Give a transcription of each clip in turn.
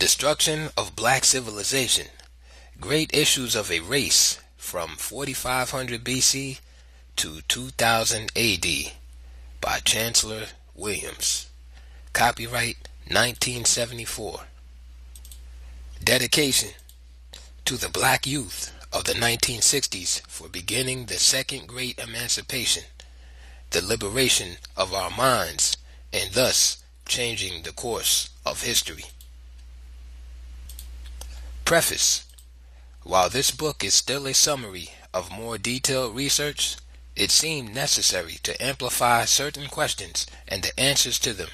destruction of black civilization. Great issues of a race from 4500 BC to 2000 AD by Chancellor Williams. Copyright 1974. Dedication to the black youth of the 1960s for beginning the second great emancipation, the liberation of our minds, and thus changing the course of history. Preface. While this book is still a summary of more detailed research, it seemed necessary to amplify certain questions and the answers to them.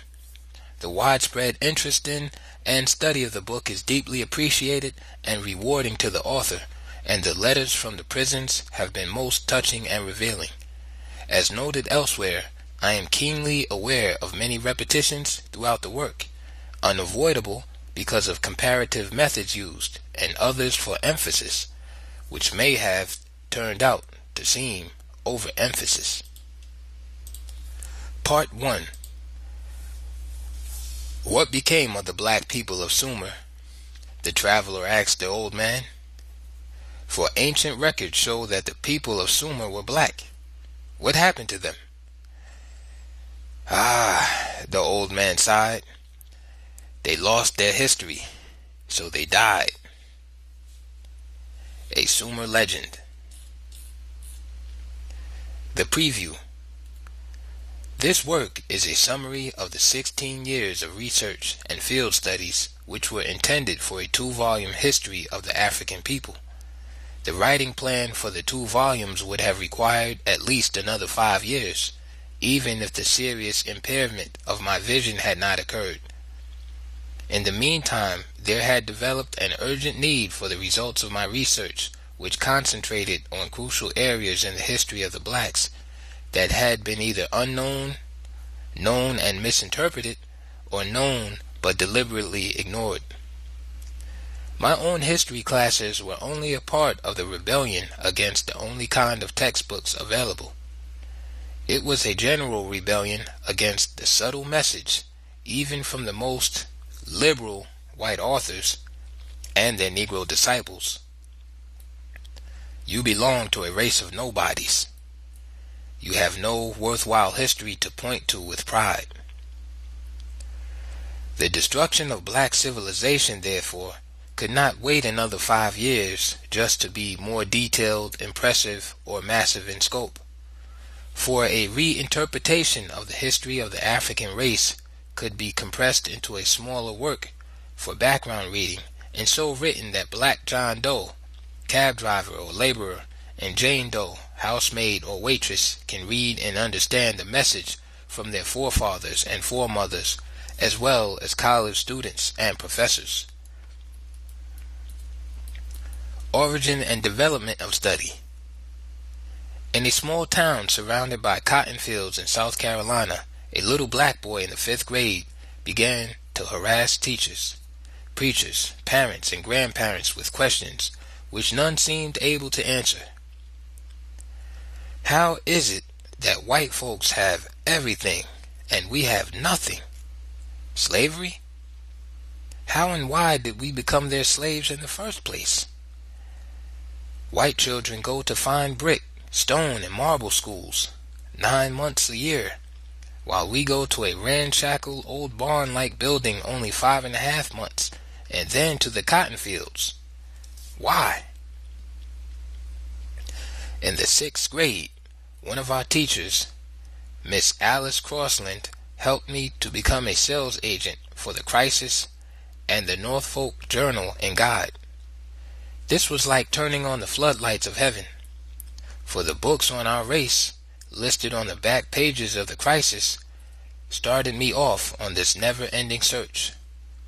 The widespread interest in and study of the book is deeply appreciated and rewarding to the author, and the letters from the prisons have been most touching and revealing. As noted elsewhere, I am keenly aware of many repetitions throughout the work, unavoidable because of comparative methods used, and others for emphasis, which may have turned out to seem overemphasis. Part 1. What became of the black people of Sumer? The traveler asked the old man. For ancient records show that the people of Sumer were black. What happened to them? The old man sighed. They lost their history, so they died. A Sumer legend. The preview. This work is a summary of the 16 years of research and field studies which were intended for a 2-volume history of the African people. The writing plan for the 2 volumes would have required at least another 5 years, even if the serious impairment of my vision had not occurred. In the meantime, there had developed an urgent need for the results of my research, which concentrated on crucial areas in the history of the blacks that had been either unknown, known and misinterpreted, or known but deliberately ignored. My own history classes were only a part of the rebellion against the only kind of textbooks available. It was a general rebellion against the subtle message, even from the most liberal white authors and their Negro disciples. You belong to a race of nobodies. You have no worthwhile history to point to with pride. The destruction of black civilization, therefore, could not wait another 5 years just to be more detailed, impressive, or massive in scope. For a reinterpretation of the history of the African race could be compressed into a smaller work for background reading, and so written that black John Doe, cab driver or laborer, and Jane Doe, housemaid or waitress, can read and understand the message from their forefathers and foremothers, as well as college students and professors. Origin and development of study. In a small town surrounded by cotton fields in South Carolina, a little black boy in the 5th grade began to harass teachers, preachers, parents, and grandparents with questions which none seemed able to answer. How is it that white folks have everything and we have nothing? Slavery? How and why did we become their slaves in the first place? White children go to fine brick, stone, and marble schools 9 months a year, while we go to a ramshackle old barn-like building only 5.5 months, and then to the cotton fields. Why? In the 6th grade, one of our teachers, Miss Alice Crossland, helped me to become a sales agent for the Crisis and the Norfolk Journal and Guide. This was like turning on the floodlights of heaven, for the books on our race, listed on the back pages of the Crisis, started me off on this never-ending search,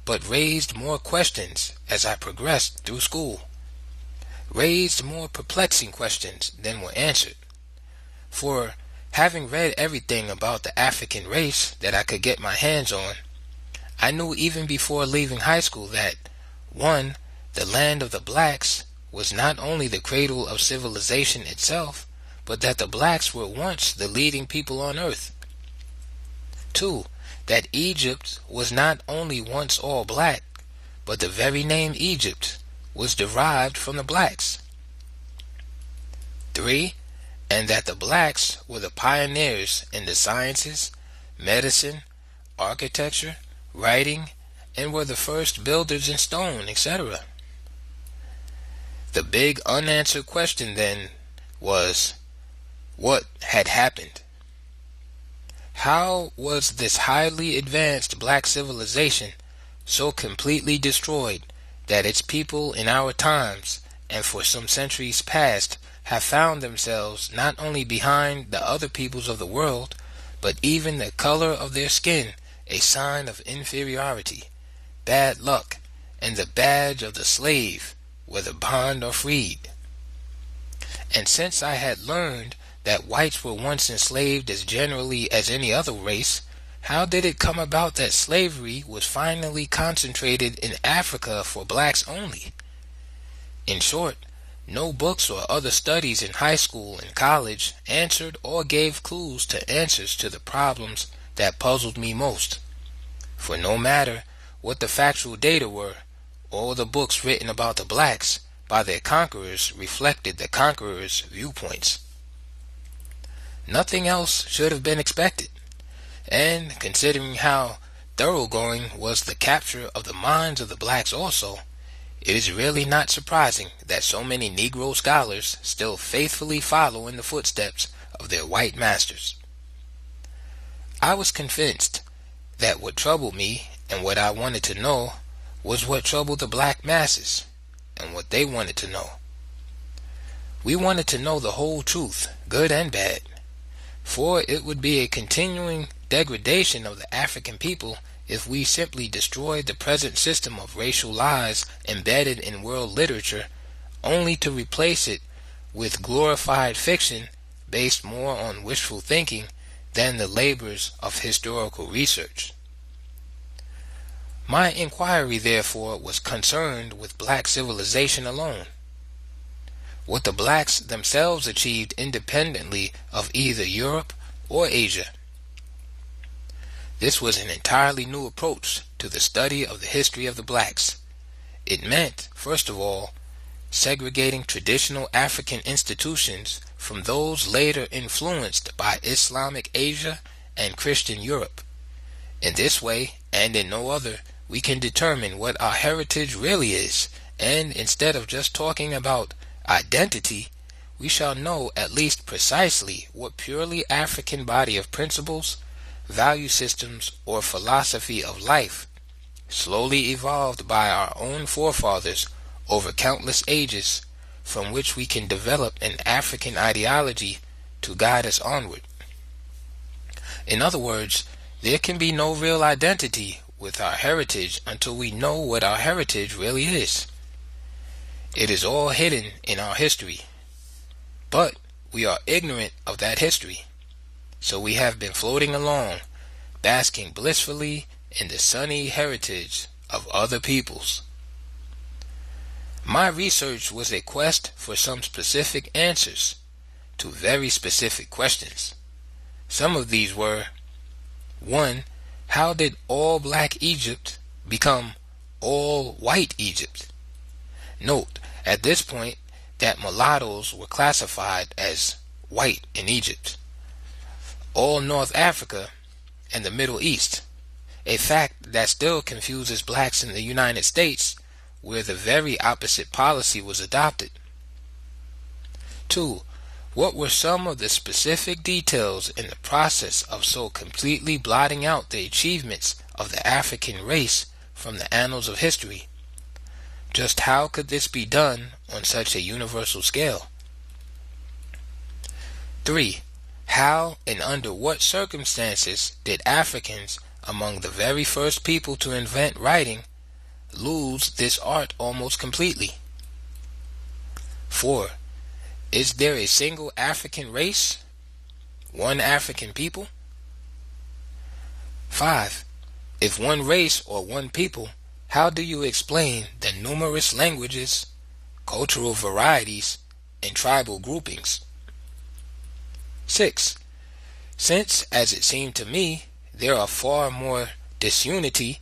but raised more questions as I progressed through school, raised more perplexing questions than were answered. For, having read everything about the African race that I could get my hands on, I knew even before leaving high school that, 1. The land of the blacks was not only the cradle of civilization itself, but that the blacks were once the leading people on earth. 2. That Egypt was not only once all black, but the very name Egypt was derived from the blacks. 3. And that the blacks were the pioneers in the sciences, medicine, architecture, writing, and were the first builders in stone, etc. The big unanswered question then was, what had happened? How was this highly advanced black civilization so completely destroyed that its people in our times and for some centuries past have found themselves not only behind the other peoples of the world, but even the color of their skin a sign of inferiority, bad luck, and the badge of the slave, whether bond or freed? And since I had learned that whites were once enslaved as generally as any other race, how did it come about that slavery was finally concentrated in Africa for blacks only? In short, no books or other studies in high school and college answered or gave clues to answers to the problems that puzzled me most. For no matter what the factual data were, all the books written about the blacks by their conquerors reflected the conquerors' viewpoints. Nothing else should have been expected, and considering how thoroughgoing was the capture of the minds of the blacks also, it is really not surprising that so many Negro scholars still faithfully follow in the footsteps of their white masters. I was convinced that what troubled me and what I wanted to know was what troubled the black masses and what they wanted to know. We wanted to know the whole truth, good and bad, for it would be a continuing degradation of the African people if we simply destroyed the present system of racial lies embedded in world literature only to replace it with glorified fiction based more on wishful thinking than the labors of historical research. My inquiry, therefore, was concerned with black civilization alone, what the blacks themselves achieved independently of either Europe or Asia. This was an entirely new approach to the study of the history of the blacks. It meant, first of all, segregating traditional African institutions from those later influenced by Islamic Asia and Christian Europe. In this way, and in no other, we can determine what our heritage really is, and instead of just talking about identity, we shall know at least precisely what purely African body of principles, value systems, or philosophy of life, slowly evolved by our own forefathers over countless ages, from which we can develop an African ideology to guide us onward. In other words, there can be no real identity with our heritage until we know what our heritage really is. It is all hidden in our history, but we are ignorant of that history. So we have been floating along, basking blissfully in the sunny heritage of other peoples. My research was a quest for some specific answers to very specific questions. Some of these were: 1. How did all black Egypt become all white Egypt? Note, at this point, that mulattoes were classified as white in Egypt, all North Africa, and the Middle East, a fact that still confuses blacks in the United States, where the very opposite policy was adopted. 2. What were some of the specific details in the process of so completely blotting out the achievements of the African race from the annals of history? Just how could this be done on such a universal scale? 3. How and under what circumstances did Africans, among the very first people to invent writing, lose this art almost completely? 4. Is there a single African race? One African people? 5. If one race or one people, how do you explain the numerous languages, cultural varieties, and tribal groupings? 6. Since, as it seemed to me, there are far more disunity,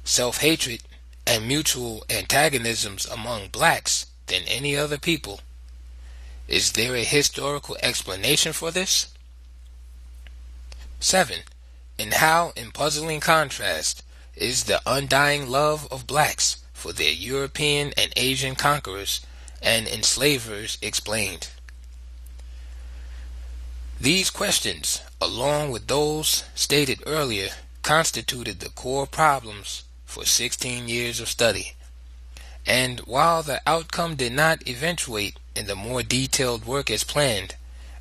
self-hatred, and mutual antagonisms among blacks than any other people. Is there a historical explanation for this? 7. And how, in puzzling contrast, is the undying love of blacks for their European and Asian conquerors and enslavers explained? These questions, along with those stated earlier, constituted the core problems for 16 years of study. And while the outcome did not eventuate in the more detailed work as planned,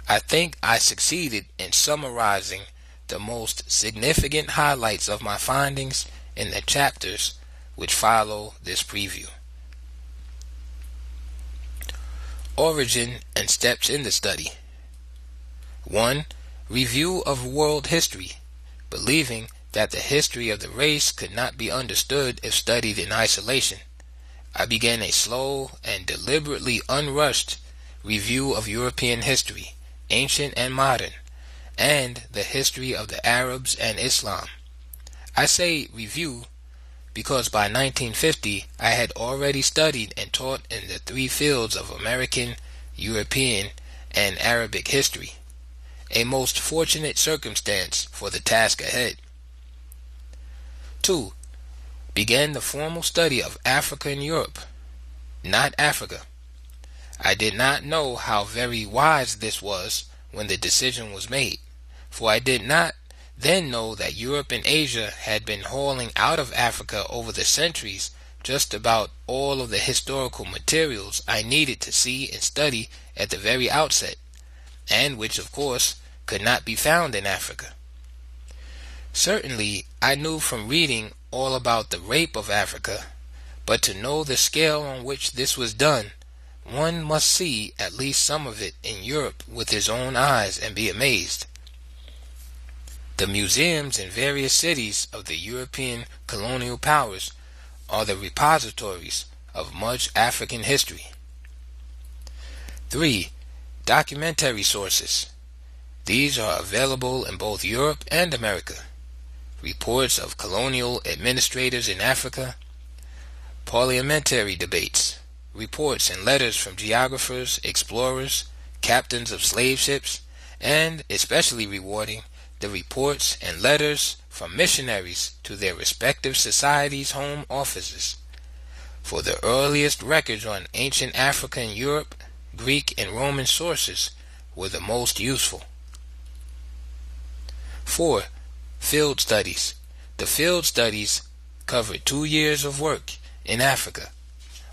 I think I succeeded in summarizing the most significant highlights of my findings in the chapters which follow this preview. Origin and steps in the study. 1. Review of world history, believing that the history of the race could not be understood if studied in isolation. I began a slow and deliberately unrushed review of European history, ancient and modern, and the history of the Arabs and Islam. I say review because by 1950 I had already studied and taught in the 3 fields of American, European, and Arabic history, a most fortunate circumstance for the task ahead. 2. Began the formal study of Africa and Europe, not Africa. I did not know how very wise this was when the decision was made, for I did not then know that Europe and Asia had been hauling out of Africa over the centuries just about all of the historical materials I needed to see and study at the very outset, and which of course could not be found in Africa. Certainly I knew from reading all about the rape of Africa, but to know the scale on which this was done, one must see at least some of it in Europe with his own eyes and be amazed. The museums in various cities of the European colonial powers are the repositories of much African history. 3. Documentary sources. These are available in both Europe and America. Reports of colonial administrators in Africa, parliamentary debates, reports and letters from geographers, explorers, captains of slave ships, and, especially rewarding, the reports and letters from missionaries to their respective societies' home offices. For the earliest records on ancient Africa and Europe, Greek and Roman sources were the most useful. 4. Field studies. The field studies covered 2 years of work in Africa.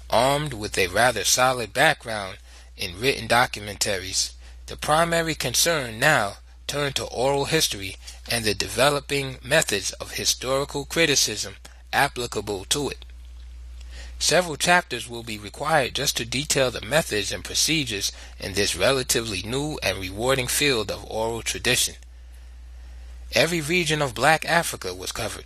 Armed with a rather solid background in written documentaries, the primary concern now turned to oral history and the developing methods of historical criticism applicable to it. Several chapters will be required just to detail the methods and procedures in this relatively new and rewarding field of oral tradition. Every region of Black Africa was covered.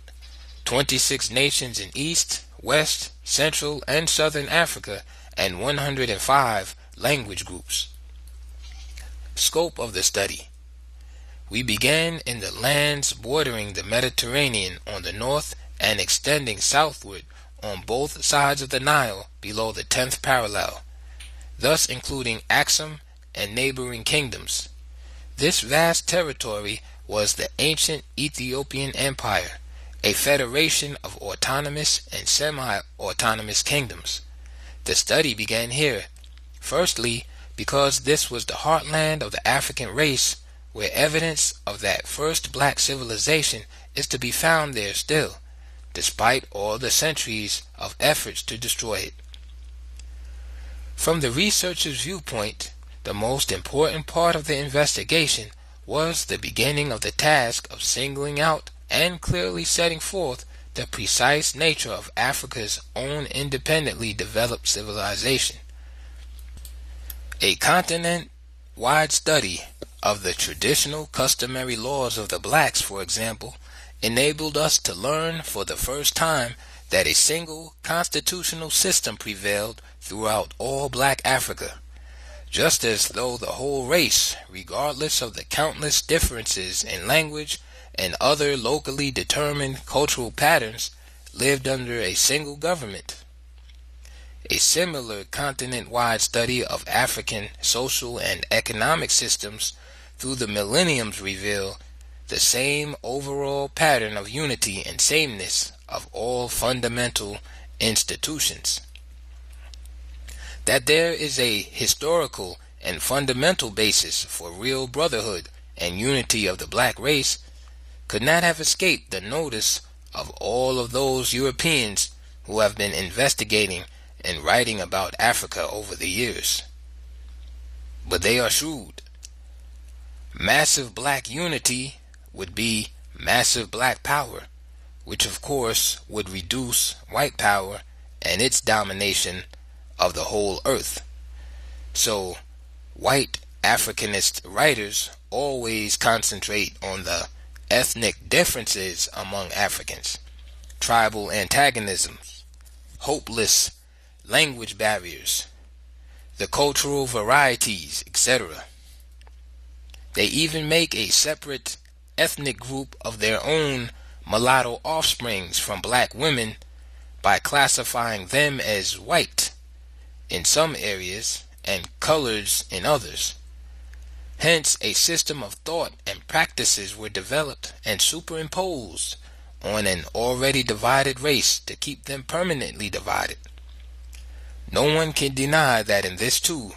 26 nations in East, West, Central, and Southern Africa, and 105 language groups. Scope of the study. We began in the lands bordering the Mediterranean on the north and extending southward on both sides of the Nile below the 10th parallel, thus including Axum and neighboring kingdoms. This vast territory was the ancient Ethiopian Empire, a federation of autonomous and semi-autonomous kingdoms. The study began here, firstly because this was the heartland of the African race, where evidence of that first black civilization is to be found there still, despite all the centuries of efforts to destroy it. From the researcher's viewpoint, the most important part of the investigation was the beginning of the task of singling out and clearly setting forth the precise nature of Africa's own independently developed civilization. A continent-wide study of the traditional customary laws of the blacks, for example, enabled us to learn for the first time that a single constitutional system prevailed throughout all Black Africa, just as though the whole race, regardless of the countless differences in language and other locally determined cultural patterns, lived under a single government. A similar continent-wide study of African social and economic systems through the millenniums reveal the same overall pattern of unity and sameness of all fundamental institutions. That there is a historical and fundamental basis for real brotherhood and unity of the black race could not have escaped the notice of all of those Europeans who have been investigating and writing about Africa over the years. But they are shrewd. Massive black unity would be massive black power, which of course would reduce white power and its domination of the whole earth. So, white Africanist writers always concentrate on the ethnic differences among Africans, tribal antagonisms, hopeless language barriers, the cultural varieties, etc. They even make a separate ethnic group of their own mulatto offsprings from black women by classifying them as white in some areas and colors in others. Hence, a system of thought and practices were developed and superimposed on an already divided race to keep them permanently divided. No one can deny that in this too,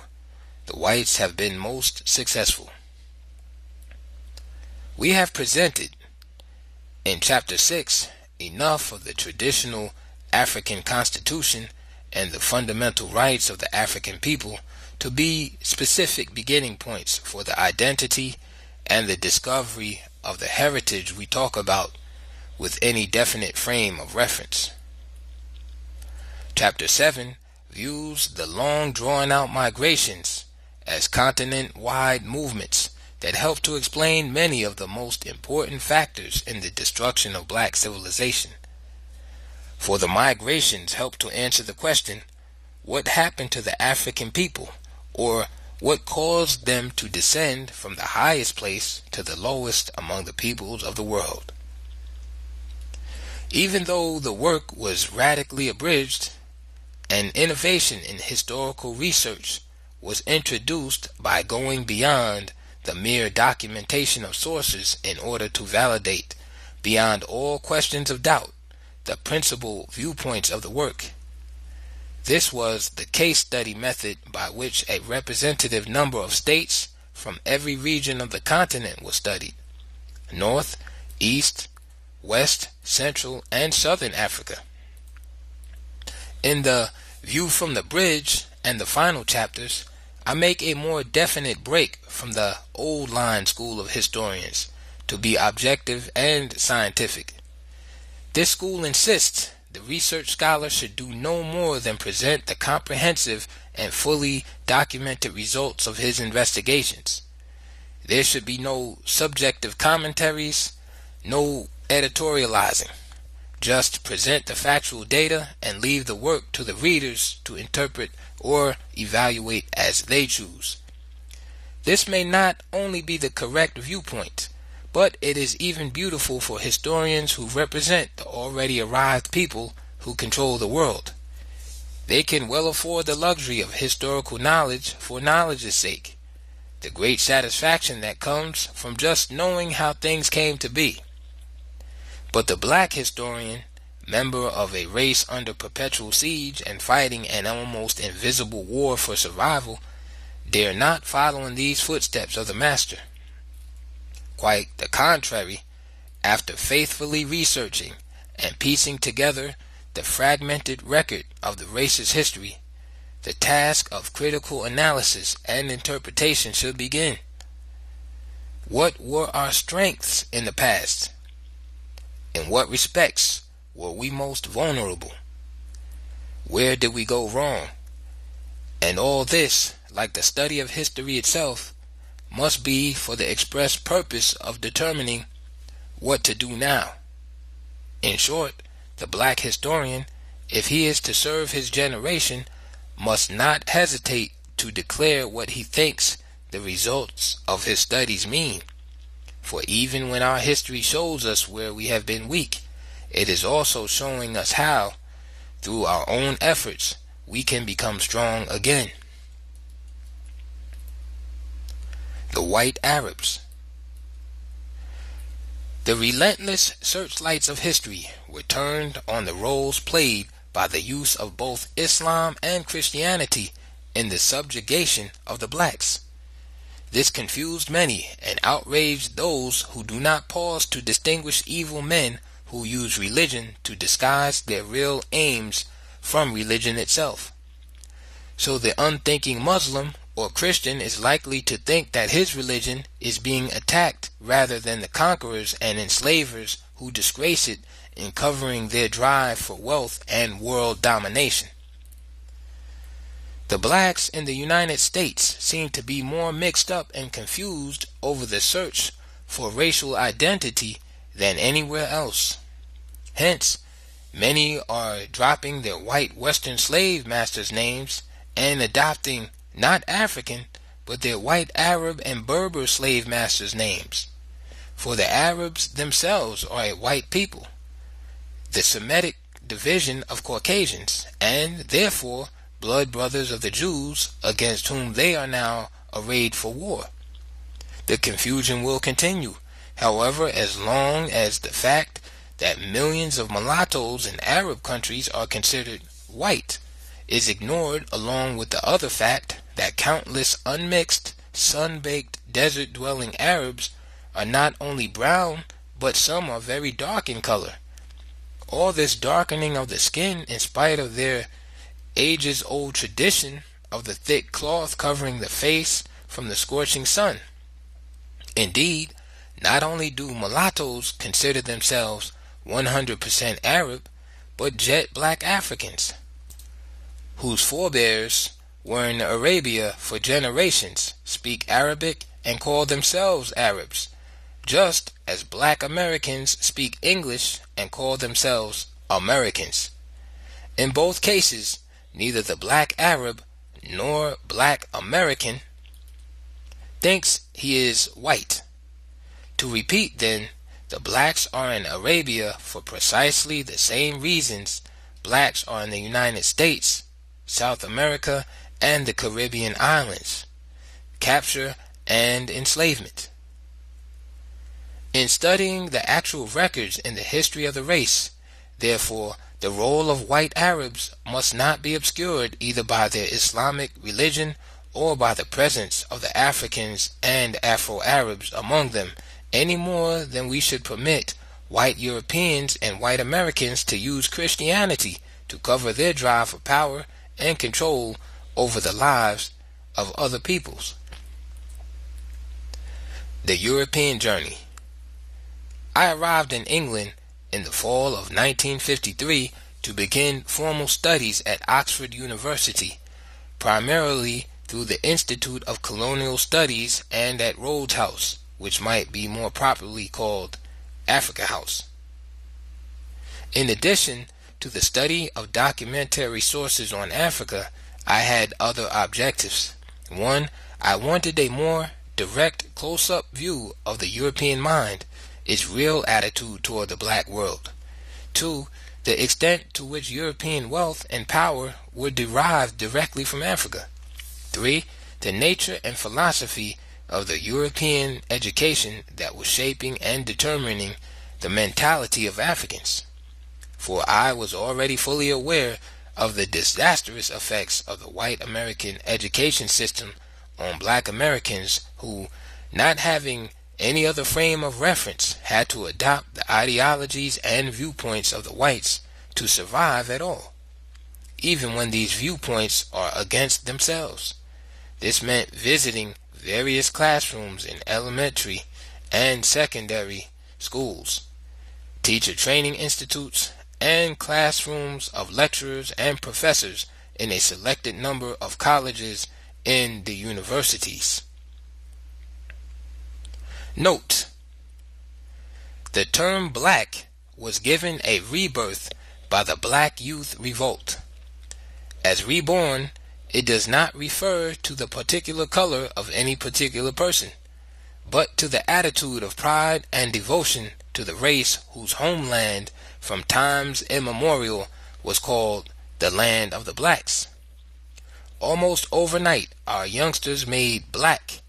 the whites have been most successful. We have presented in Chapter 6 enough of the traditional African Constitution and the fundamental rights of the African people to be specific beginning points for the identity and the discovery of the heritage we talk about with any definite frame of reference. Chapter 7 views the long drawn-out migrations as continent-wide movements that help to explain many of the most important factors in the destruction of black civilization. For the migrations help to answer the question, what happened to the African people, or what caused them to descend from the highest place to the lowest among the peoples of the world? Even though the work was radically abridged, an innovation in historical research was introduced by going beyond the mere documentation of sources in order to validate, beyond all questions of doubt, the principal viewpoints of the work. This was the case study method by which a representative number of states from every region of the continent was studied: North, East, West, Central, and Southern Africa. In the View from the Bridge and the final chapters, I make a more definite break from the old line school of historians to be objective and scientific. This school insists the research scholar should do no more than present the comprehensive and fully documented results of his investigations. There should be no subjective commentaries, no editorializing. Just present the factual data and leave the work to the readers to interpret or evaluate as they choose. This may not only be the correct viewpoint, but it is even beautiful for historians who represent the already arrived people who control the world. They can well afford the luxury of historical knowledge for knowledge's sake, the great satisfaction that comes from just knowing how things came to be. But the black historian, member of a race under perpetual siege and fighting an almost invisible war for survival, dare not follow in these footsteps of the master. Quite the contrary, after faithfully researching and piecing together the fragmented record of the race's history, the task of critical analysis and interpretation should begin. What were our strengths in the past? In what respects were we most vulnerable? Where did we go wrong? And all this, like the study of history itself, must be for the express purpose of determining what to do now. In short, the black historian, if he is to serve his generation, must not hesitate to declare what he thinks the results of his studies mean. For even when our history shows us where we have been weak, it is also showing us how, through our own efforts, we can become strong again. The white Arabs. The relentless searchlights of history were turned on the roles played by the use of both Islam and Christianity in the subjugation of the blacks. This confused many and outraged those who do not pause to distinguish evil men who use religion to disguise their real aims from religion itself. So the unthinking Muslim or Christian is likely to think that his religion is being attacked rather than the conquerors and enslavers who disgrace it in covering their drive for wealth and world domination. The blacks in the United States seem to be more mixed up and confused over the search for racial identity than anywhere else. Hence, many are dropping their white Western slave masters' names and adopting not African, but their white Arab and Berber slave masters' names. For the Arabs themselves are a white people, the Semitic division of Caucasians, and therefore blood brothers of the Jews, against whom they are now arrayed for war. The confusion will continue, however, as long as the fact that millions of mulattoes in Arab countries are considered white is ignored, along with the other fact that countless unmixed, sun-baked, desert-dwelling Arabs are not only brown, but some are very dark in color. All this darkening of the skin, in spite of their ages-old tradition of the thick cloth covering the face from the scorching sun. Indeed, not only do mulattoes consider themselves 100% Arab, but jet black Africans, whose forebears were in Arabia for generations, speak Arabic and call themselves Arabs, just as black Americans speak English and call themselves Americans. In both cases, neither the black Arab nor black American thinks he is white. To repeat then, the blacks are in Arabia for precisely the same reasons blacks are in the United States, South America, and the Caribbean islands: capture and enslavement. In studying the actual records in the history of the race, therefore, the role of white Arabs must not be obscured either by their Islamic religion or by the presence of the Africans and Afro-Arabs among them, any more than we should permit white Europeans and white Americans to use Christianity to cover their drive for power and control over the lives of other peoples. The European Journey. I arrived in England in the fall of 1953 to begin formal studies at Oxford University, primarily through the Institute of Colonial Studies and at Rhodes House, which might be more properly called Africa House. In addition to the study of documentary sources on Africa, I had other objectives. One, I wanted a more direct, close-up view of the European mind, its real attitude toward the black world. Two, the extent to which European wealth and power were derived directly from Africa. Three, the nature and philosophy of the European education that was shaping and determining the mentality of Africans. For I was already fully aware of the disastrous effects of the white American education system on black Americans who, not having any other frame of reference, had to adopt the ideologies and viewpoints of the whites to survive at all, even when these viewpoints are against themselves. This meant visiting various classrooms in elementary and secondary schools, teacher training institutes, and classrooms of lecturers and professors in a selected number of colleges in the universities. Note: the term black was given a rebirth by the Black Youth Revolt. As reborn, it does not refer to the particular color of any particular person, but to the attitude of pride and devotion to the race whose homeland from times immemorial was called the land of the blacks. Almost overnight, our youngsters made black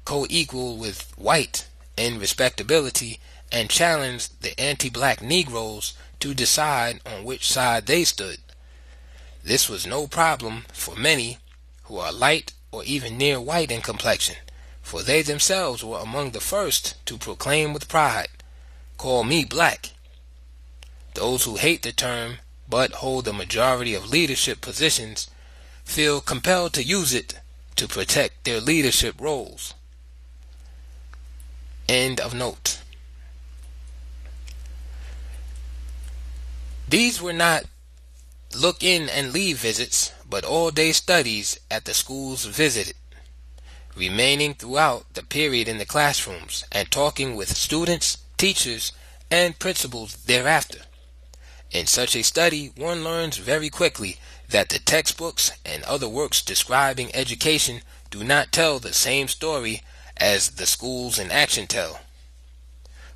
co-equal with white in respectability and challenged the anti-black Negroes to decide on which side they stood. This was no problem for many who are light or even near white in complexion, for they themselves were among the first to proclaim with pride, "Call me black." Those who hate the term but hold the majority of leadership positions feel compelled to use it to protect their leadership roles. End of note. These were not look in and leave visits, but all-day studies at the schools visited, remaining throughout the period in the classrooms and talking with students, teachers, and principals thereafter. In such a study, one learns very quickly that the textbooks and other works describing education do not tell the same story as the schools in action tell.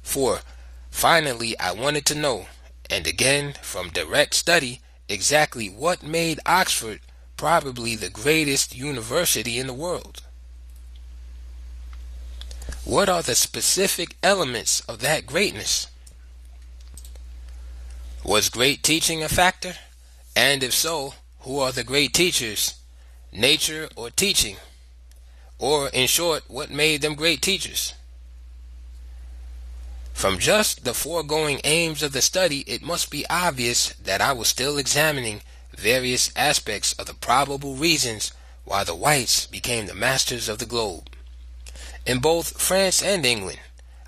For, finally, I wanted to know, and again from direct study, exactly what made Oxford probably the greatest university in the world. What are the specific elements of that greatness? Was great teaching a factor? And if so, who are the great teachers? Nature or teaching? Or, in short, what made them great teachers? From just the foregoing aims of the study, it must be obvious that I was still examining various aspects of the probable reasons why the whites became the masters of the globe. In both France and England,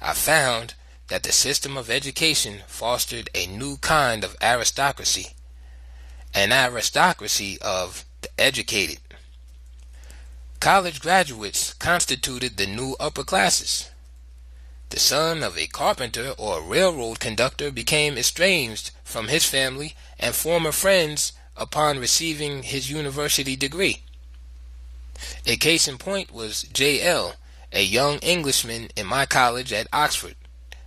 I found that the system of education fostered a new kind of aristocracy, an aristocracy of the educated. College graduates constituted the new upper classes. The son of a carpenter or a railroad conductor became estranged from his family and former friends upon receiving his university degree. A case in point was J.L., a young Englishman in my college at Oxford,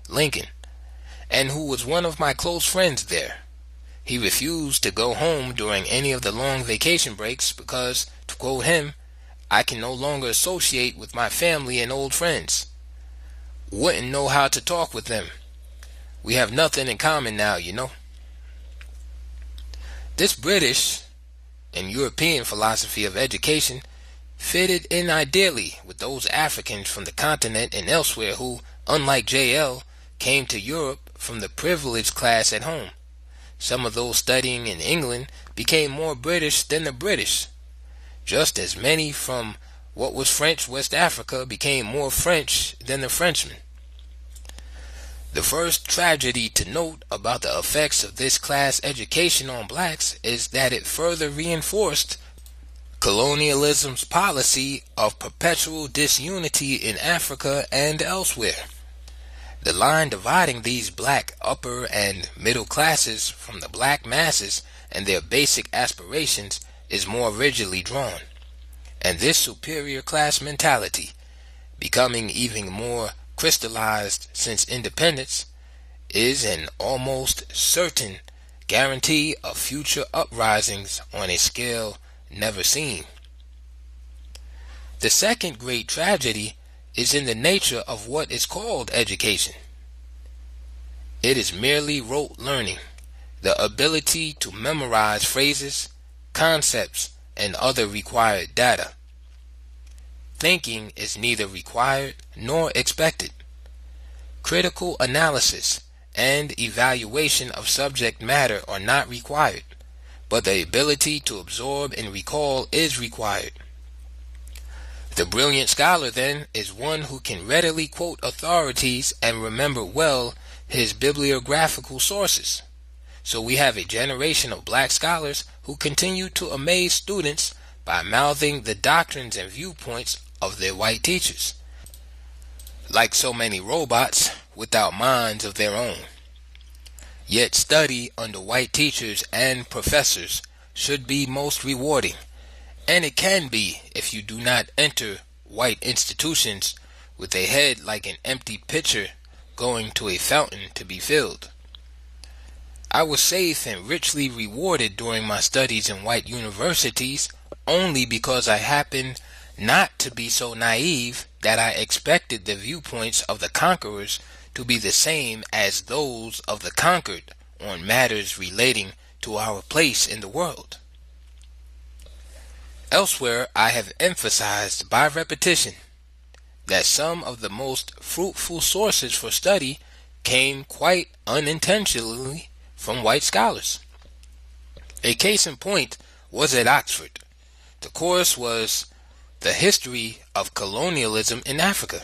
Lincoln, and who was one of my close friends there. He refused to go home during any of the long vacation breaks because, to quote him, "I can no longer associate with my family and old friends. Wouldn't know how to talk with them. We have nothing in common now, you know." This British and European philosophy of education fitted in ideally with those Africans from the continent and elsewhere who, unlike J.L., came to Europe from the privileged class at home. Some of those studying in England became more British than the British. Just as many from what was French West Africa became more French than the Frenchmen. The first tragedy to note about the effects of this class education on blacks is that it further reinforced colonialism's policy of perpetual disunity in Africa and elsewhere. The line dividing these black upper and middle classes from the black masses and their basic aspirations is more rigidly drawn, and this superior class mentality, becoming even more crystallized since independence, is an almost certain guarantee of future uprisings on a scale never seen. The second great tragedy is in the nature of what is called education. It is merely rote learning, the ability to memorize phrases, concepts, and other required data. Thinking is neither required nor expected. Critical analysis and evaluation of subject matter are not required, but the ability to absorb and recall is required. The brilliant scholar, then, is one who can readily quote authorities and remember well his bibliographical sources. So we have a generation of black scholars who continue to amaze students by mouthing the doctrines and viewpoints of their white teachers, like so many robots without minds of their own. Yet study under white teachers and professors should be most rewarding, and it can be if you do not enter white institutions with a head like an empty pitcher going to a fountain to be filled. I was safe and richly rewarded during my studies in white universities only because I happened not to be so naive that I expected the viewpoints of the conquerors to be the same as those of the conquered on matters relating to our place in the world. Elsewhere, I have emphasized by repetition that some of the most fruitful sources for study came quite unintentionally from white scholars. A case in point was at Oxford. The course was The History of Colonialism in Africa.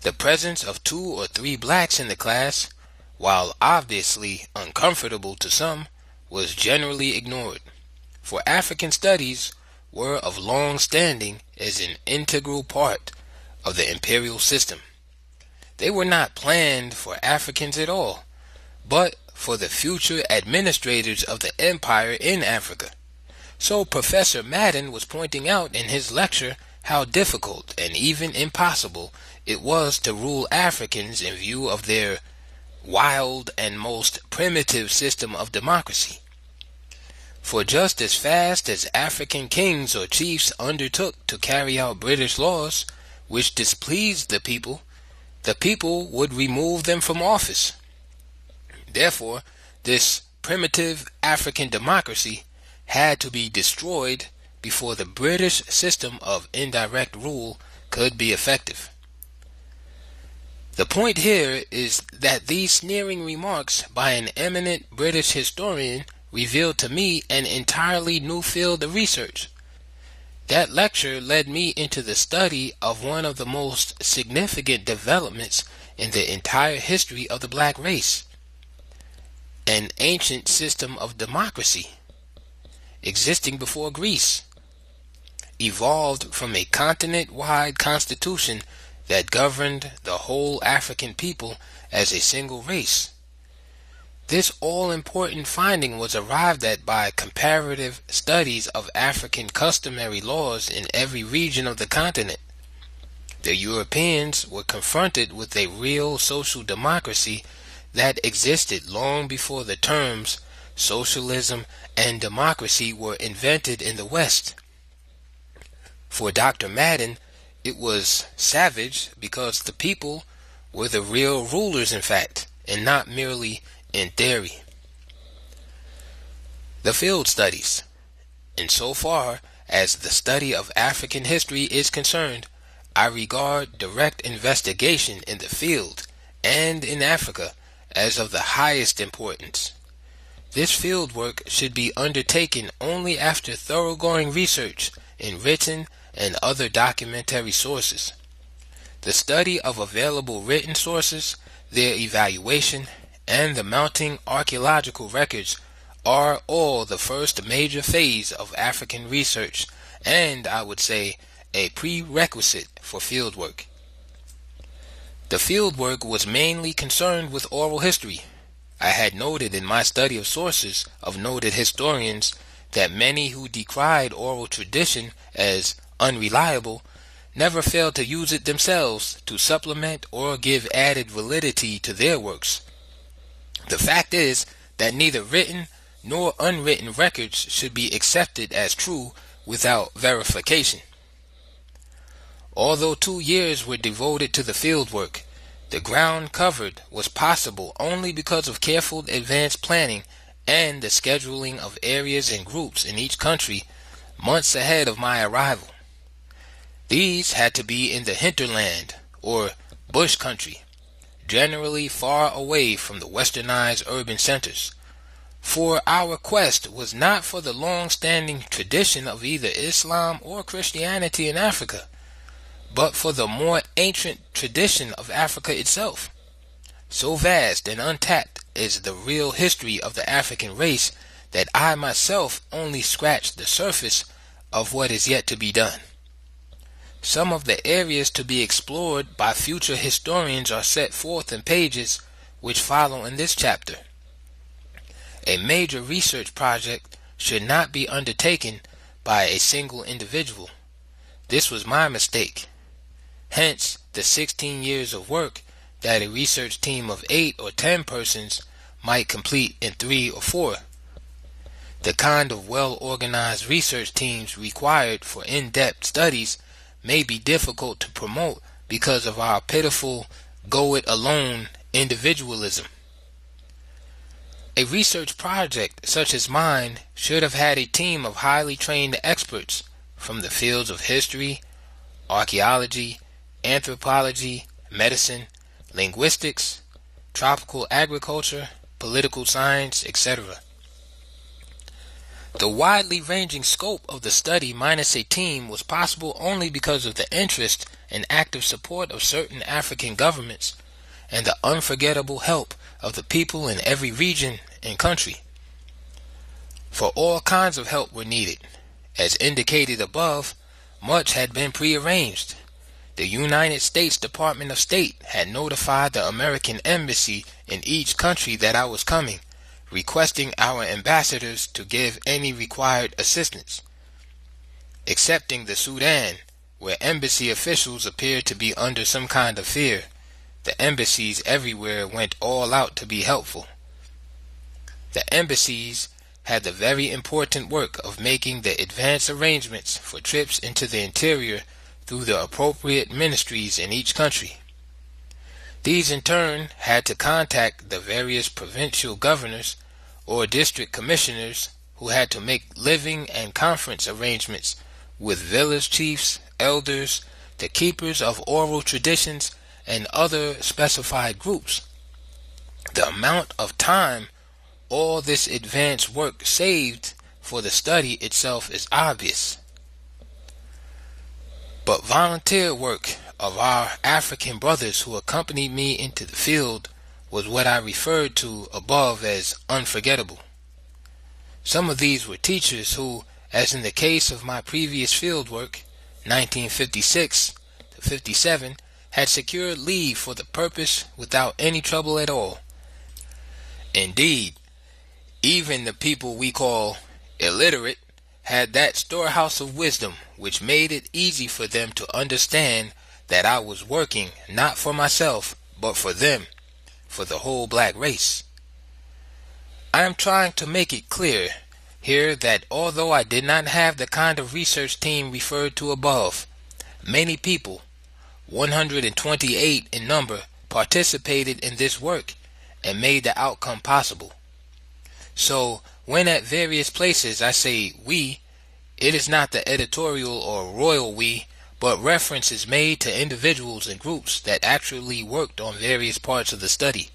The presence of 2 or 3 blacks in the class, while obviously uncomfortable to some, was generally ignored, for African studies were of long standing as an integral part of the imperial system. They were not planned for Africans at all, but for the future administrators of the empire in Africa. So Professor Madden was pointing out in his lecture how difficult and even impossible it was to rule Africans in view of their wild and most primitive system of democracy. For just as fast as African kings or chiefs undertook to carry out British laws which displeased the people would remove them from office. Therefore, this primitive African democracy had to be destroyed before the British system of indirect rule could be effective. The point here is that these sneering remarks by an eminent British historian revealed to me an entirely new field of research. That lecture led me into the study of one of the most significant developments in the entire history of the black race, an ancient system of democracy existing before Greece, evolved from a continent-wide constitution that governed the whole African people as a single race. This all-important finding was arrived at by comparative studies of African customary laws in every region of the continent. The Europeans were confronted with a real social democracy that existed long before the terms socialism and democracy were invented in the West. For Dr. Madden, it was savage because the people were the real rulers in fact, and not merely in theory. The field studies. Insofar as the study of African history is concerned, I regard direct investigation in the field and in Africa as of the highest importance. This field work should be undertaken only after thoroughgoing research in written and other documentary sources. The study of available written sources, their evaluation, and the mounting archaeological records are all the first major phase of African research, and I would say a prerequisite for fieldwork. The fieldwork was mainly concerned with oral history. I had noted in my study of sources of noted historians that many who decried oral tradition as unreliable never failed to use it themselves to supplement or give added validity to their works. The fact is that neither written nor unwritten records should be accepted as true without verification. Although 2 years were devoted to the fieldwork, the ground covered was possible only because of careful advanced planning and the scheduling of areas and groups in each country months ahead of my arrival. These had to be in the hinterland, or bush country, generally far away from the westernized urban centers. For our quest was not for the long-standing tradition of either Islam or Christianity in Africa, but for the more ancient tradition of Africa itself. So vast and untapped is the real history of the African race that I myself only scratched the surface of what is yet to be done. Some of the areas to be explored by future historians are set forth in pages which follow in this chapter. A major research project should not be undertaken by a single individual. This was my mistake. Hence, the 16 years of work that a research team of 8 or 10 persons might complete in 3 or 4. The kind of well-organized research teams required for in-depth studies may be difficult to promote because of our pitiful go-it-alone individualism. A research project such as mine should have had a team of highly trained experts from the fields of history, archaeology, anthropology, medicine, linguistics, tropical agriculture, political science, etc. The widely ranging scope of the study minus a team was possible only because of the interest and active support of certain African governments and the unforgettable help of the people in every region and country. For all kinds of help were needed. As indicated above, much had been prearranged. The United States Department of State had notified the American embassy in each country that I was coming, requesting our ambassadors to give any required assistance. Excepting the Sudan, where embassy officials appeared to be under some kind of fear, the embassies everywhere went all out to be helpful. The embassies had the very important work of making the advance arrangements for trips into the interior through the appropriate ministries in each country. These in turn had to contact the various provincial governors or district commissioners who had to make living and conference arrangements with village chiefs, elders, the keepers of oral traditions, and other specified groups. The amount of time all this advance work saved for the study itself is obvious. But volunteer work of our African brothers who accompanied me into the field was what I referred to above as unforgettable. Some of these were teachers who, as in the case of my previous field work, 1956 to 57, had secured leave for the purpose without any trouble at all. Indeed, even the people we call illiterate had that storehouse of wisdom which made it easy for them to understand that I was working not for myself, but for them, for the whole black race. I am trying to make it clear here that although I did not have the kind of research team referred to above, many people, 128 in number, participated in this work and made the outcome possible. So, when at various places I say we, it is not the editorial or royal we, but reference is made to individuals and groups that actually worked on various parts of the study.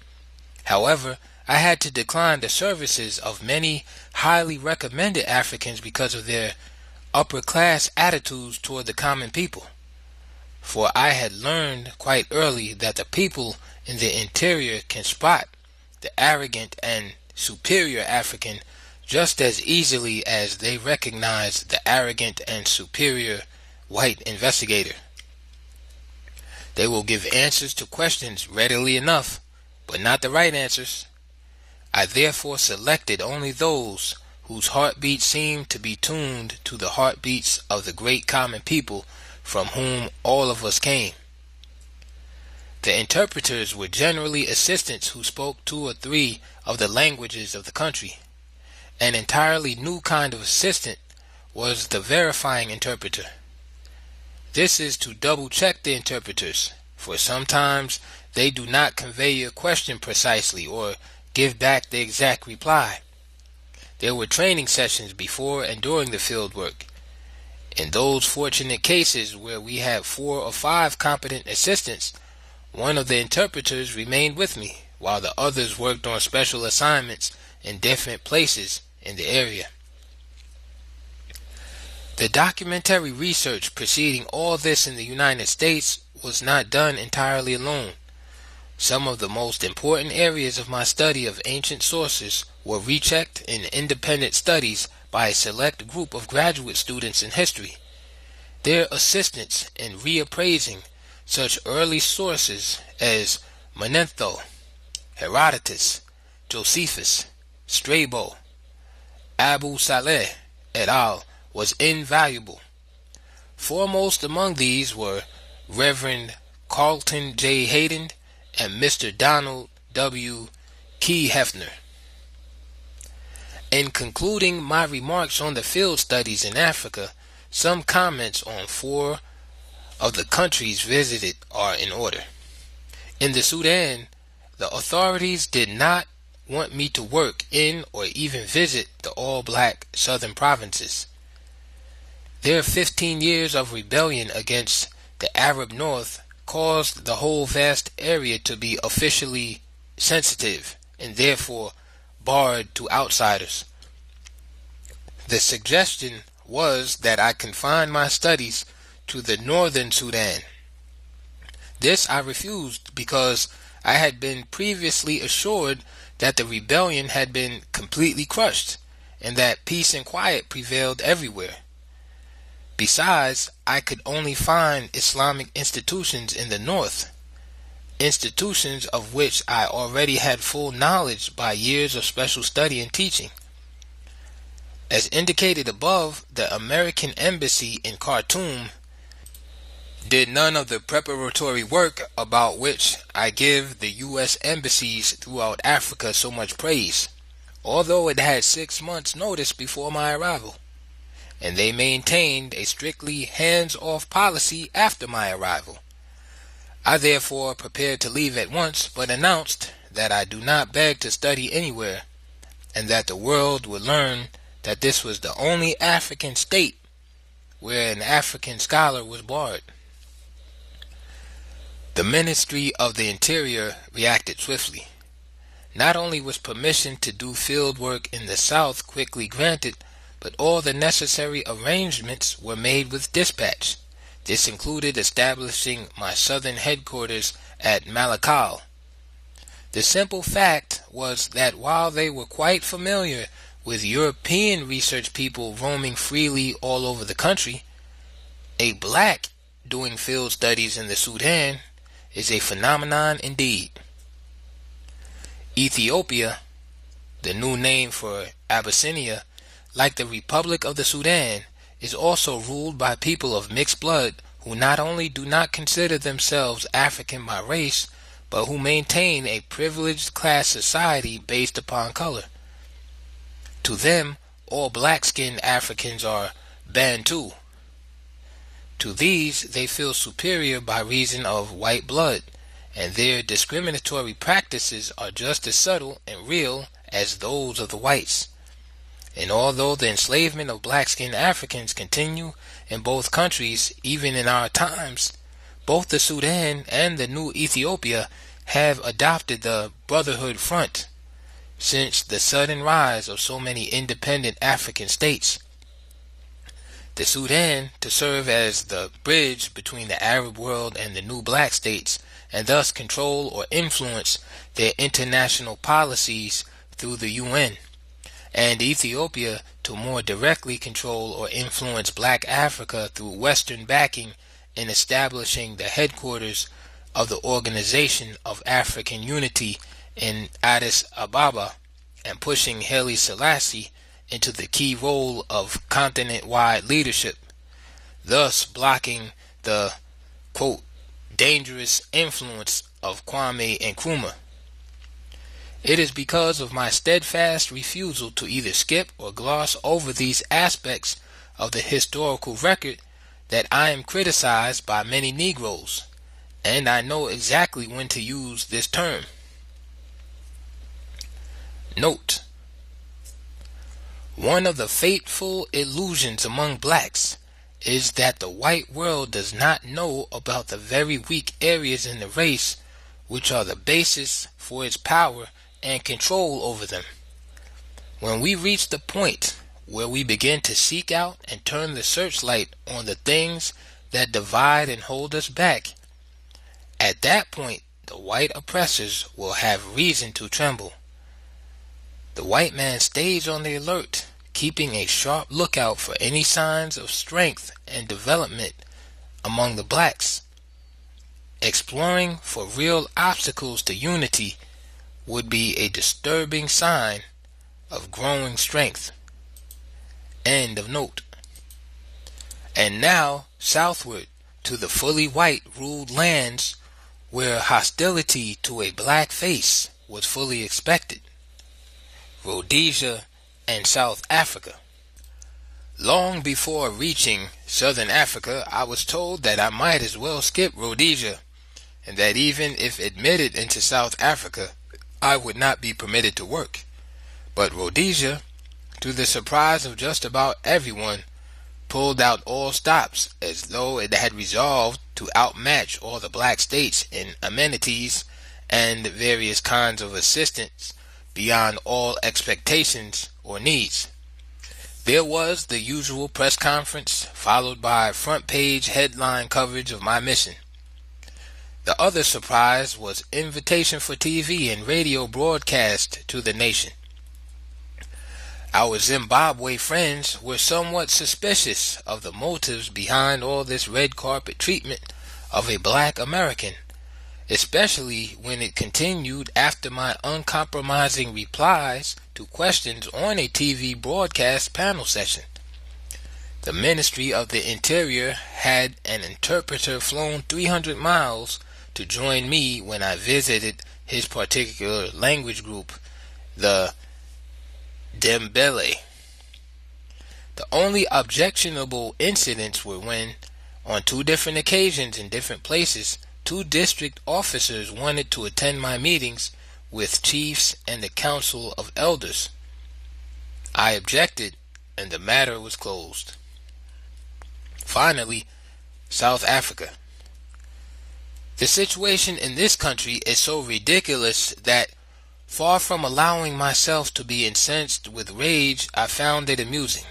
However, I had to decline the services of many highly recommended Africans because of their upper-class attitudes toward the common people. For I had learned quite early that the people in the interior can spot the arrogant and superior African just as easily as they recognize the arrogant and superior white investigator. They will give answers to questions readily enough, but not the right answers. I therefore selected only those whose heartbeats seemed to be tuned to the heartbeats of the great common people from whom all of us came. The interpreters were generally assistants who spoke 2 or 3 of the languages of the country. An entirely new kind of assistant was the verifying interpreter. This is to double-check the interpreters, for sometimes they do not convey your question precisely or give back the exact reply. There were training sessions before and during the fieldwork. In those fortunate cases where we had 4 or 5 competent assistants, one of the interpreters remained with me, while the others worked on special assignments in different places in the area. The documentary research preceding all this in the United States was not done entirely alone. Some of the most important areas of my study of ancient sources were rechecked in independent studies by a select group of graduate students in history. Their assistance in reappraising such early sources as Manetho, Herodotus, Josephus, Strabo, Abu Saleh et al. Was invaluable. Foremost among these were Reverend Carlton J. Hayden and Mr. Donald W. Key Hefner. In concluding my remarks on the field studies in Africa, some comments on 4 of the countries visited are in order. In the Sudan, the authorities did not want me to work in or even visit the all-black southern provinces. Their 15 years of rebellion against the Arab North caused the whole vast area to be officially sensitive and therefore barred to outsiders. The suggestion was that I confine my studies to the northern Sudan. This I refused because I had been previously assured that the rebellion had been completely crushed and that peace and quiet prevailed everywhere. Besides, I could only find Islamic institutions in the north, institutions of which I already had full knowledge by years of special study and teaching. As indicated above, the American Embassy in Khartoum did none of the preparatory work about which I give the U.S. embassies throughout Africa so much praise, although it had 6 months' notice before my arrival, and they maintained a strictly hands-off policy after my arrival. I therefore prepared to leave at once, but announced that I do not beg to study anywhere, and that the world would learn that this was the only African state where an African scholar was barred. The Ministry of the Interior reacted swiftly. Not only was permission to do field work in the South quickly granted, but all the necessary arrangements were made with dispatch. This included establishing my southern headquarters at Malakal. The simple fact was that while they were quite familiar with European research people roaming freely all over the country, a black doing field studies in the Sudan is a phenomenon indeed. Ethiopia, the new name for Abyssinia, like the Republic of the Sudan, is also ruled by people of mixed blood who not only do not consider themselves African by race, but who maintain a privileged class society based upon color. To them, all black-skinned Africans are Bantu. To these, they feel superior by reason of white blood, and their discriminatory practices are just as subtle and real as those of the whites. And although the enslavement of black-skinned Africans continue in both countries, even in our times, both the Sudan and the new Ethiopia have adopted the Brotherhood Front since the sudden rise of so many independent African states. The Sudan, to serve as the bridge between the Arab world and the new black states, and thus control or influence their international policies through the UN, and Ethiopia to more directly control or influence black Africa through Western backing in establishing the headquarters of the Organization of African Unity in Addis Ababa and pushing Haile Selassie into the key role of continent-wide leadership, thus blocking the, quote, dangerous influence of Kwame Nkrumah. It is because of my steadfast refusal to either skip or gloss over these aspects of the historical record that I am criticized by many Negroes, and I know exactly when to use this term. Note: one of the fateful illusions among blacks is that the white world does not know about the very weak areas in the race which are the basis for its power and control over them. When we reach the point where we begin to seek out and turn the searchlight on the things that divide and hold us back, at that point the white oppressors will have reason to tremble. The white man stays on the alert, keeping a sharp lookout for any signs of strength and development among the blacks. Exploring for real obstacles to unity would be a disturbing sign of growing strength. End of note. And now southward to the fully white ruled lands where hostility to a black face was fully expected: Rhodesia and South Africa. Long before reaching Southern Africa, I was told that I might as well skip Rhodesia, and that even if admitted into South Africa, I would not be permitted to work. But Rhodesia, to the surprise of just about everyone, pulled out all stops, as though it had resolved to outmatch all the black states in amenities and various kinds of assistance beyond all expectations or needs. There was the usual press conference, followed by front-page headline coverage of my mission. The other surprise was invitation for TV and radio broadcast to the nation. Our Zimbabwe friends were somewhat suspicious of the motives behind all this red carpet treatment of a black American, especially when it continued after my uncompromising replies to questions on a TV broadcast panel session. The Ministry of the Interior had an interpreter flown 300 miles to join me when I visited his particular language group, the Dembele. The only objectionable incidents were when, on 2 different occasions in different places, 2 district officers wanted to attend my meetings with chiefs and the council of elders. I objected, and the matter was closed. Finally, South Africa. The situation in this country is so ridiculous that, far from allowing myself to be incensed with rage, I found it amusing.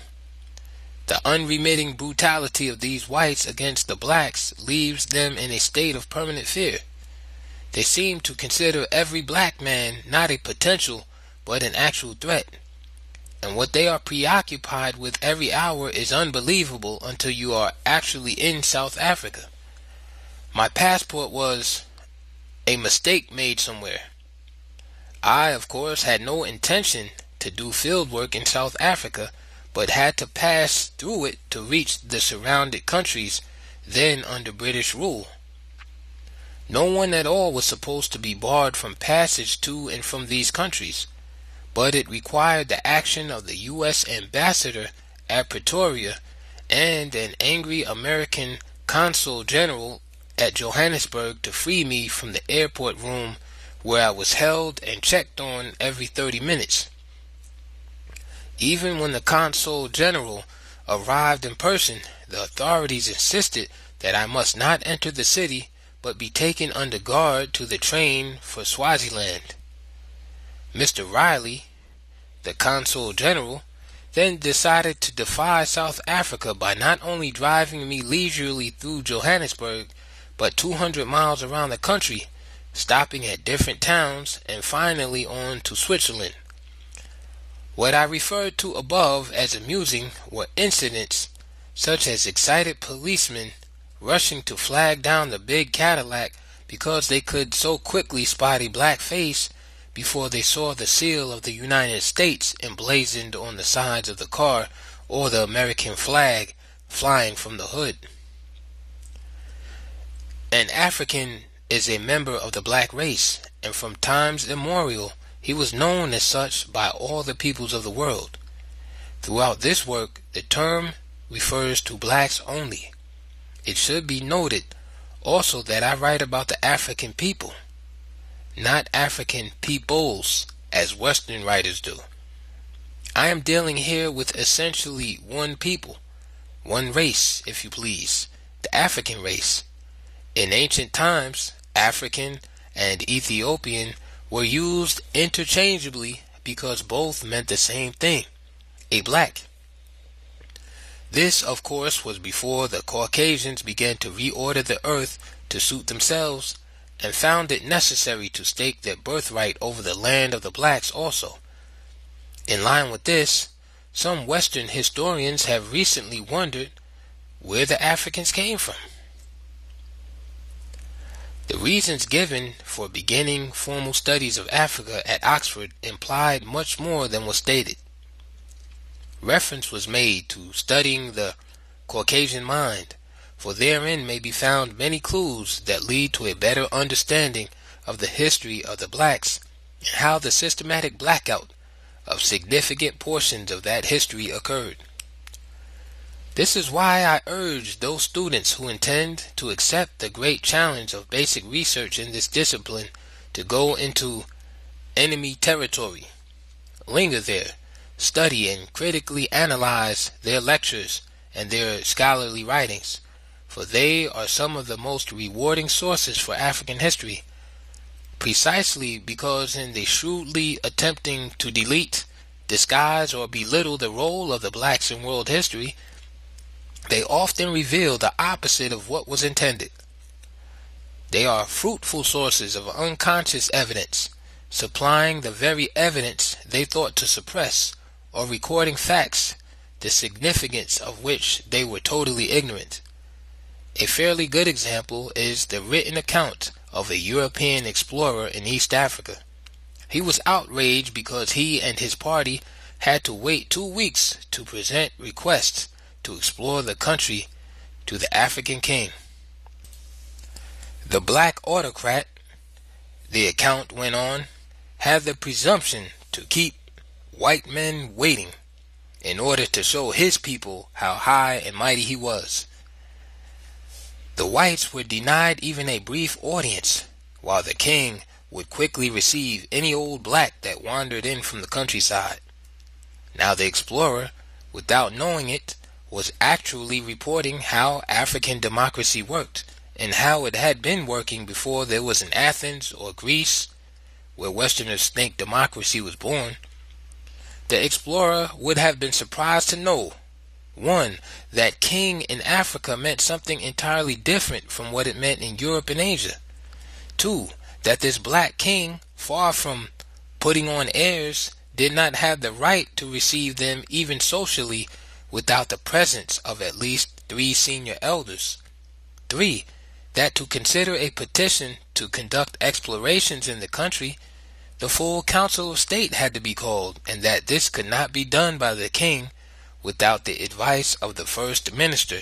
The unremitting brutality of these whites against the blacks leaves them in a state of permanent fear. They seem to consider every black man not a potential, but an actual threat. And what they are preoccupied with every hour is unbelievable until you are actually in South Africa. My passport was a mistake made somewhere. I, of course, had no intention to do field work in South Africa, but had to pass through it to reach the surrounding countries then under British rule. No one at all was supposed to be barred from passage to and from these countries, but it required the action of the U.S. ambassador at Pretoria and an angry American consul general at Johannesburg to free me from the airport room where I was held and checked on every 30 minutes. Even when the consul general arrived in person, the authorities insisted that I must not enter the city but be taken under guard to the train for Swaziland. Mr. Riley, the consul general, then decided to defy South Africa by not only driving me leisurely through Johannesburg, but 200 miles around the country, stopping at different towns and finally on to Switzerland. What I referred to above as amusing were incidents such as excited policemen rushing to flag down the big Cadillac because they could so quickly spot a black face before they saw the seal of the United States emblazoned on the sides of the car or the American flag flying from the hood. An African is a member of the black race, and from times immemorial he was known as such by all the peoples of the world. Throughout this work, the term refers to blacks only. It should be noted also that I write about the African people, not African peoples, as Western writers do. I am dealing here with essentially one people, one race, if you please, the African race. In ancient times, African and Ethiopian were used interchangeably because both meant the same thing, a black. This, of course, was before the Caucasians began to reorder the earth to suit themselves and found it necessary to stake their birthright over the land of the blacks also. In line with this, some Western historians have recently wondered where the Africans came from. The reasons given for beginning formal studies of Africa at Oxford implied much more than was stated. Reference was made to studying the Caucasian mind, for therein may be found many clues that lead to a better understanding of the history of the blacks and how the systematic blackout of significant portions of that history occurred. This is why I urge those students who intend to accept the great challenge of basic research in this discipline to go into enemy territory, linger there, study and critically analyze their lectures and their scholarly writings, for they are some of the most rewarding sources for African history, precisely because in the shrewdly attempting to delete, disguise, or belittle the role of the blacks in world history, they often reveal the opposite of what was intended. They are fruitful sources of unconscious evidence, supplying the very evidence they thought to suppress, or recording facts, the significance of which they were totally ignorant. A fairly good example is the written account of a European explorer in East Africa. He was outraged because he and his party had to wait 2 weeks to present requests to explore the country to the African king. The black autocrat, the account went on, had the presumption to keep white men waiting in order to show his people how high and mighty he was. The whites were denied even a brief audience, while the king would quickly receive any old black that wandered in from the countryside. Now the explorer, without knowing it, was actually reporting how African democracy worked, and how it had been working before there was an Athens or Greece, where Westerners think democracy was born. The explorer would have been surprised to know, 1. that king in Africa meant something entirely different from what it meant in Europe and Asia. 2. that this black king, far from putting on airs, did not have the right to receive them even socially without the presence of at least 3 senior elders. 3. that to consider a petition to conduct explorations in the country, the full council of state had to be called, and that this could not be done by the king without the advice of the first minister,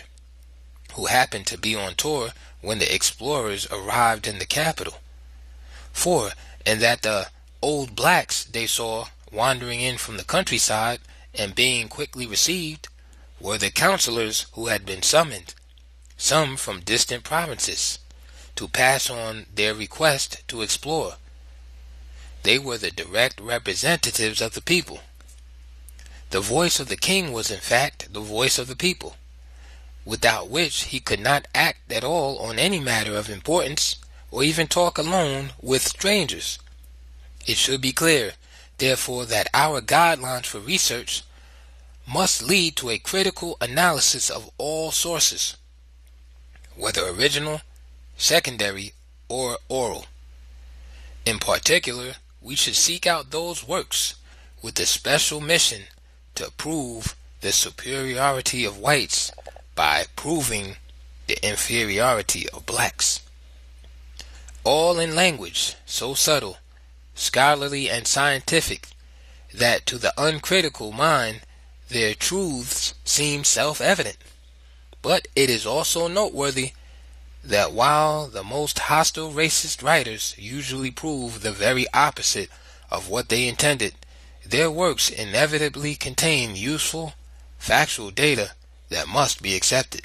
who happened to be on tour when the explorers arrived in the capital. 4. and that the old blacks they saw wandering in from the countryside and being quickly received were the counselors who had been summoned, some from distant provinces, to pass on their request to explore. They were the direct representatives of the people. The voice of the king was in fact the voice of the people, without which he could not act at all on any matter of importance, or even talk alone with strangers. It should be clear, therefore, that our guidelines for research must lead to a critical analysis of all sources, whether original, secondary, or oral. In particular, we should seek out those works with the special mission to prove the superiority of whites by proving the inferiority of blacks. All in language so subtle, scholarly, and scientific that to the uncritical mind their truths seem self-evident. But it is also noteworthy that while the most hostile racist writers usually prove the very opposite of what they intended, their works inevitably contain useful, factual data that must be accepted.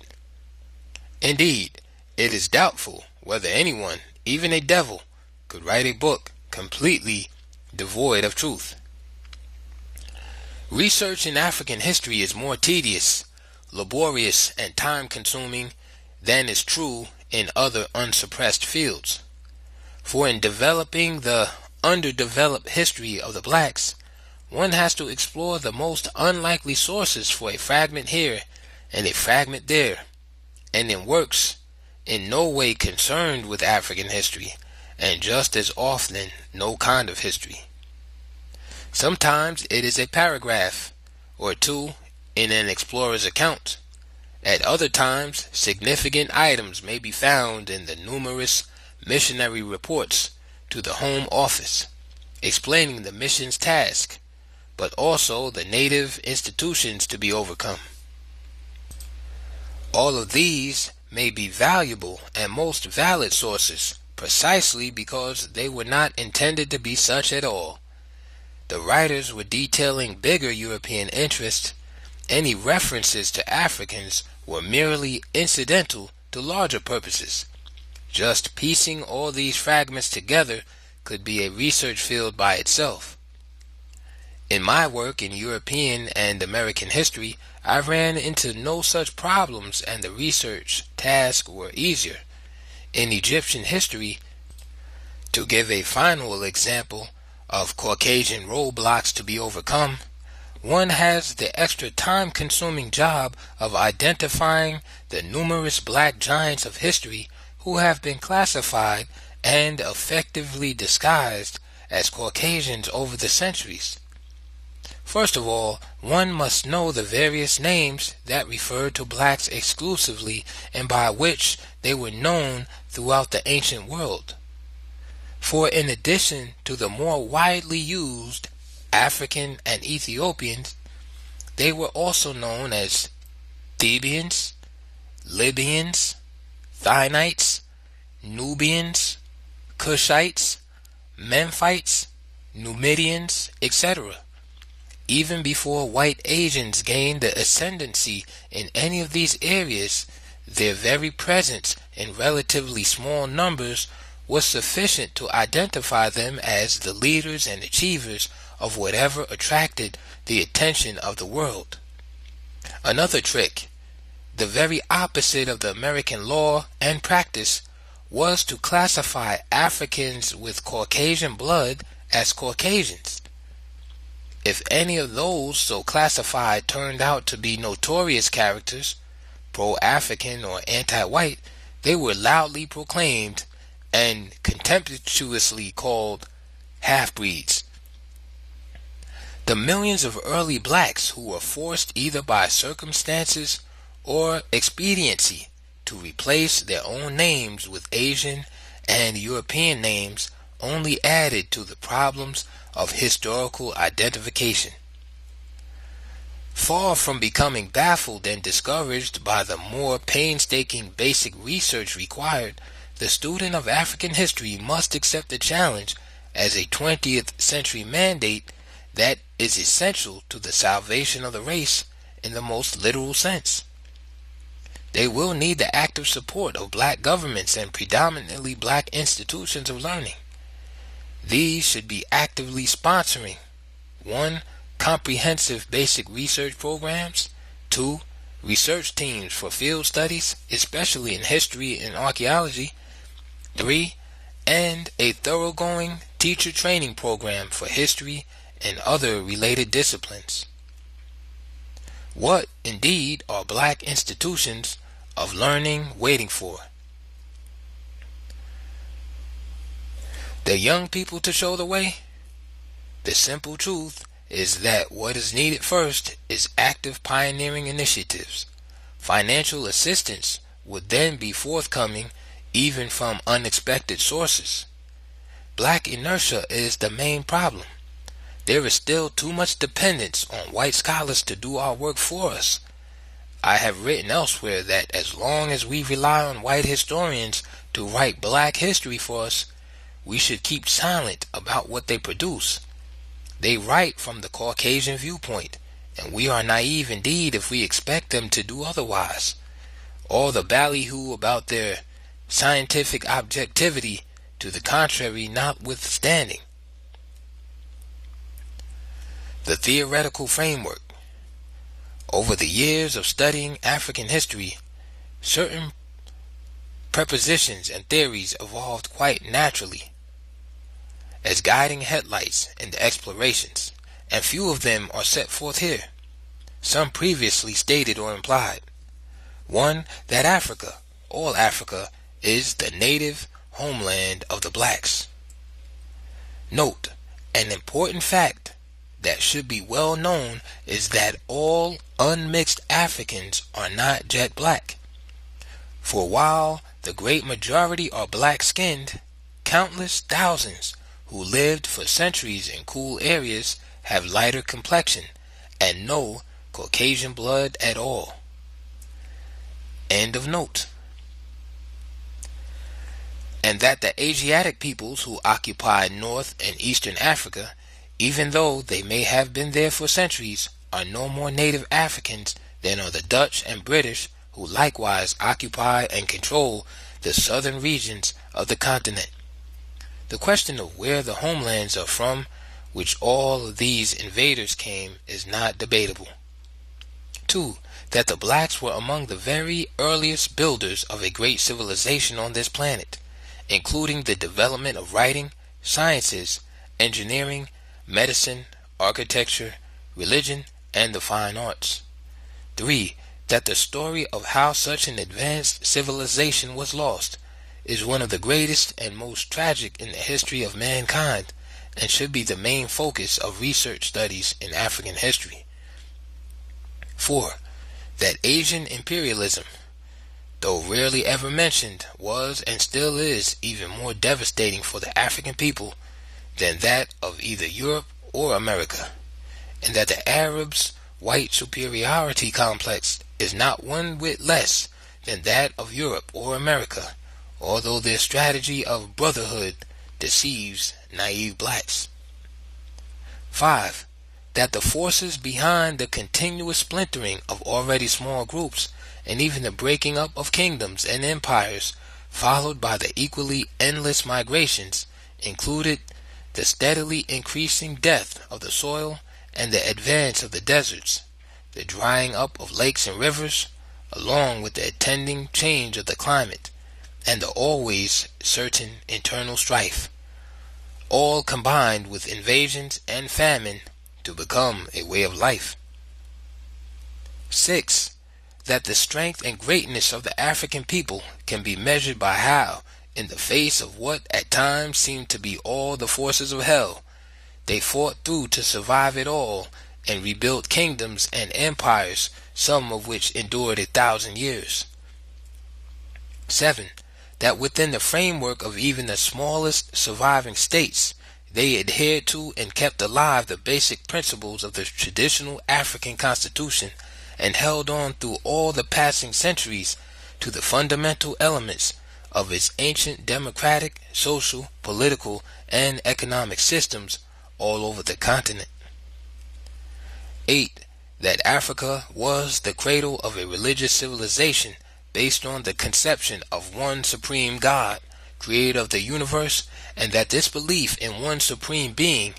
Indeed, it is doubtful whether anyone, even a devil, could write a book completely devoid of truth. Research in African history is more tedious, laborious, and time-consuming than is true in other unsuppressed fields. For in developing the underdeveloped history of the blacks, one has to explore the most unlikely sources for a fragment here and a fragment there, and in works in no way concerned with African history, and just as often no kind of history. Sometimes it is a paragraph or 2 in an explorer's account. At other times, significant items may be found in the numerous missionary reports to the Home Office, explaining the mission's task, but also the native institutions to be overcome. All of these may be valuable and most valid sources, precisely because they were not intended to be such at all. The writers were detailing bigger European interests. Any references to Africans were merely incidental to larger purposes. Just piecing all these fragments together could be a research field by itself. In my work in European and American history, I ran into no such problems and the research tasks were easier. In Egyptian history, to give a final example of Caucasian roadblocks to be overcome, one has the extra time-consuming job of identifying the numerous black giants of history who have been classified and effectively disguised as Caucasians over the centuries. First of all, one must know the various names that refer to blacks exclusively and by which they were known throughout the ancient world. For in addition to the more widely used African and Ethiopians, they were also known as Thebians, Libyans, Thynites, Nubians, Cushites, Memphites, Numidians, etc. Even before white Asians gained the ascendancy in any of these areas, their very presence in relatively small numbers was sufficient to identify them as the leaders and achievers of whatever attracted the attention of the world. Another trick, the very opposite of the American law and practice, was to classify Africans with Caucasian blood as Caucasians. If any of those so classified turned out to be notorious characters, pro-African or anti-white, they were loudly proclaimed and contemptuously called half-breeds. The millions of early blacks who were forced either by circumstances or expediency to replace their own names with Asian and European names only added to the problems of historical identification. Far from becoming baffled and discouraged by the more painstaking basic research required, the student of African history must accept the challenge as a 20th century mandate that is essential to the salvation of the race in the most literal sense. They will need the active support of black governments and predominantly black institutions of learning. These should be actively sponsoring 1. Comprehensive basic research programs, 2. Research teams for field studies, especially in history and archaeology, 3. And a thoroughgoing teacher training program for history and other related disciplines. What, indeed, are black institutions of learning waiting for? The young people to show the way? The simple truth is that what is needed first is active pioneering initiatives. Financial assistance would then be forthcoming even from unexpected sources. Black inertia is the main problem. There is still too much dependence on white scholars to do our work for us. I have written elsewhere that as long as we rely on white historians to write black history for us, we should keep silent about what they produce. They write from the Caucasian viewpoint, and we are naive indeed if we expect them to do otherwise. All the ballyhoo about their scientific objectivity to the contrary notwithstanding. The theoretical framework. Over the years of studying African history, certain prepositions and theories evolved quite naturally as guiding headlights in the explorations, and few of them are set forth here. Some previously stated or implied. 1. That Africa, all Africa, is the native homeland of the blacks. Note, an important fact that should be well known is that all unmixed Africans are not jet black. For while the great majority are black-skinned, countless thousands who lived for centuries in cool areas have lighter complexion and no Caucasian blood at all. End of note. and that the Asiatic peoples who occupy North and Eastern Africa, even though they may have been there for centuries, are no more native Africans than are the Dutch and British, who likewise occupy and control the southern regions of the continent. The question of where the homelands are from which all of these invaders came is not debatable. 2. That the blacks were among the very earliest builders of a great civilization on this planet, including the development of writing, sciences, engineering, medicine, architecture, religion, and the fine arts. 3. That the story of how such an advanced civilization was lost is one of the greatest and most tragic in the history of mankind, and should be the main focus of research studies in African history. 4. That Asian imperialism, though rarely ever mentioned, was and still is even more devastating for the African people than that of either Europe or America, and that the Arabs' white superiority complex is not one whit less than that of Europe or America, although their strategy of brotherhood deceives naive blacks. 5. That the forces behind the continuous splintering of already small groups, and even the breaking up of kingdoms and empires, followed by the equally endless migrations, included the steadily increasing death of the soil and the advance of the deserts, the drying up of lakes and rivers, along with the attending change of the climate, and the always certain internal strife, all combined with invasions and famine to become a way of life. 6. That the strength and greatness of the African people can be measured by how, in the face of what at times seemed to be all the forces of hell, they fought through to survive it all and rebuilt kingdoms and empires, some of which endured 1,000 years. 7. That within the framework of even the smallest surviving states, they adhered to and kept alive the basic principles of the traditional African constitution, and held on through all the passing centuries to the fundamental elements of its ancient democratic, social, political, and economic systems all over the continent. 8. That Africa was the cradle of a religious civilization based on the conception of one supreme God, creator of the universe, and that this belief in one supreme being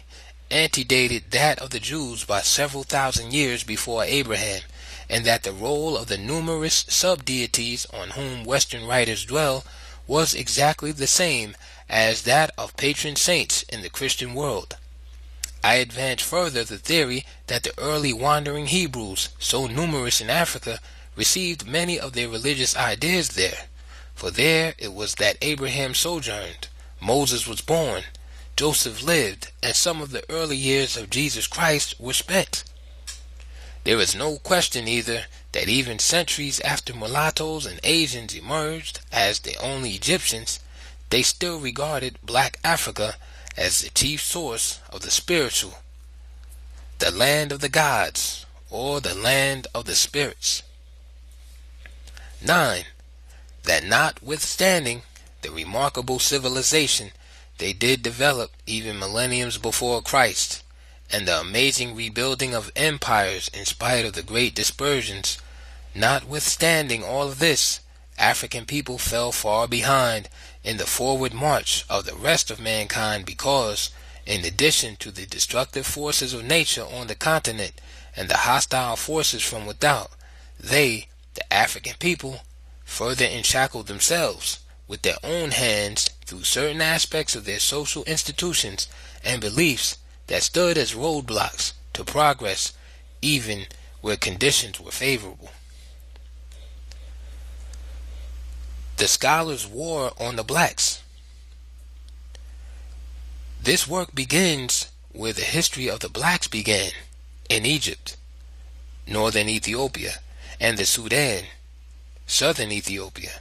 antedated that of the Jews by several thousand years before Abraham, and that the role of the numerous sub-deities on whom Western writers dwell was exactly the same as that of patron saints in the Christian world. I advance further the theory that the early wandering Hebrews, so numerous in Africa, received many of their religious ideas there, for there it was that Abraham sojourned, Moses was born, Joseph lived, and some of the early years of Jesus Christ were spent. There is no question either that even centuries after mulattoes and Asians emerged as the only Egyptians, they still regarded black Africa as the chief source of the spiritual, the land of the gods, or the land of the spirits. 9. That notwithstanding the remarkable civilization they did develop even millenniums before Christ, and the amazing rebuilding of empires in spite of the great dispersions, notwithstanding all of this, African people fell far behind in the forward march of the rest of mankind because, in addition to the destructive forces of nature on the continent and the hostile forces from without, they, the African people, further enshackled themselves with their own hands through certain aspects of their social institutions and beliefs that stood as roadblocks to progress even where conditions were favorable. The scholars' war on the blacks. This work begins where the history of the blacks began, in Egypt, northern Ethiopia, and the Sudan, southern Ethiopia.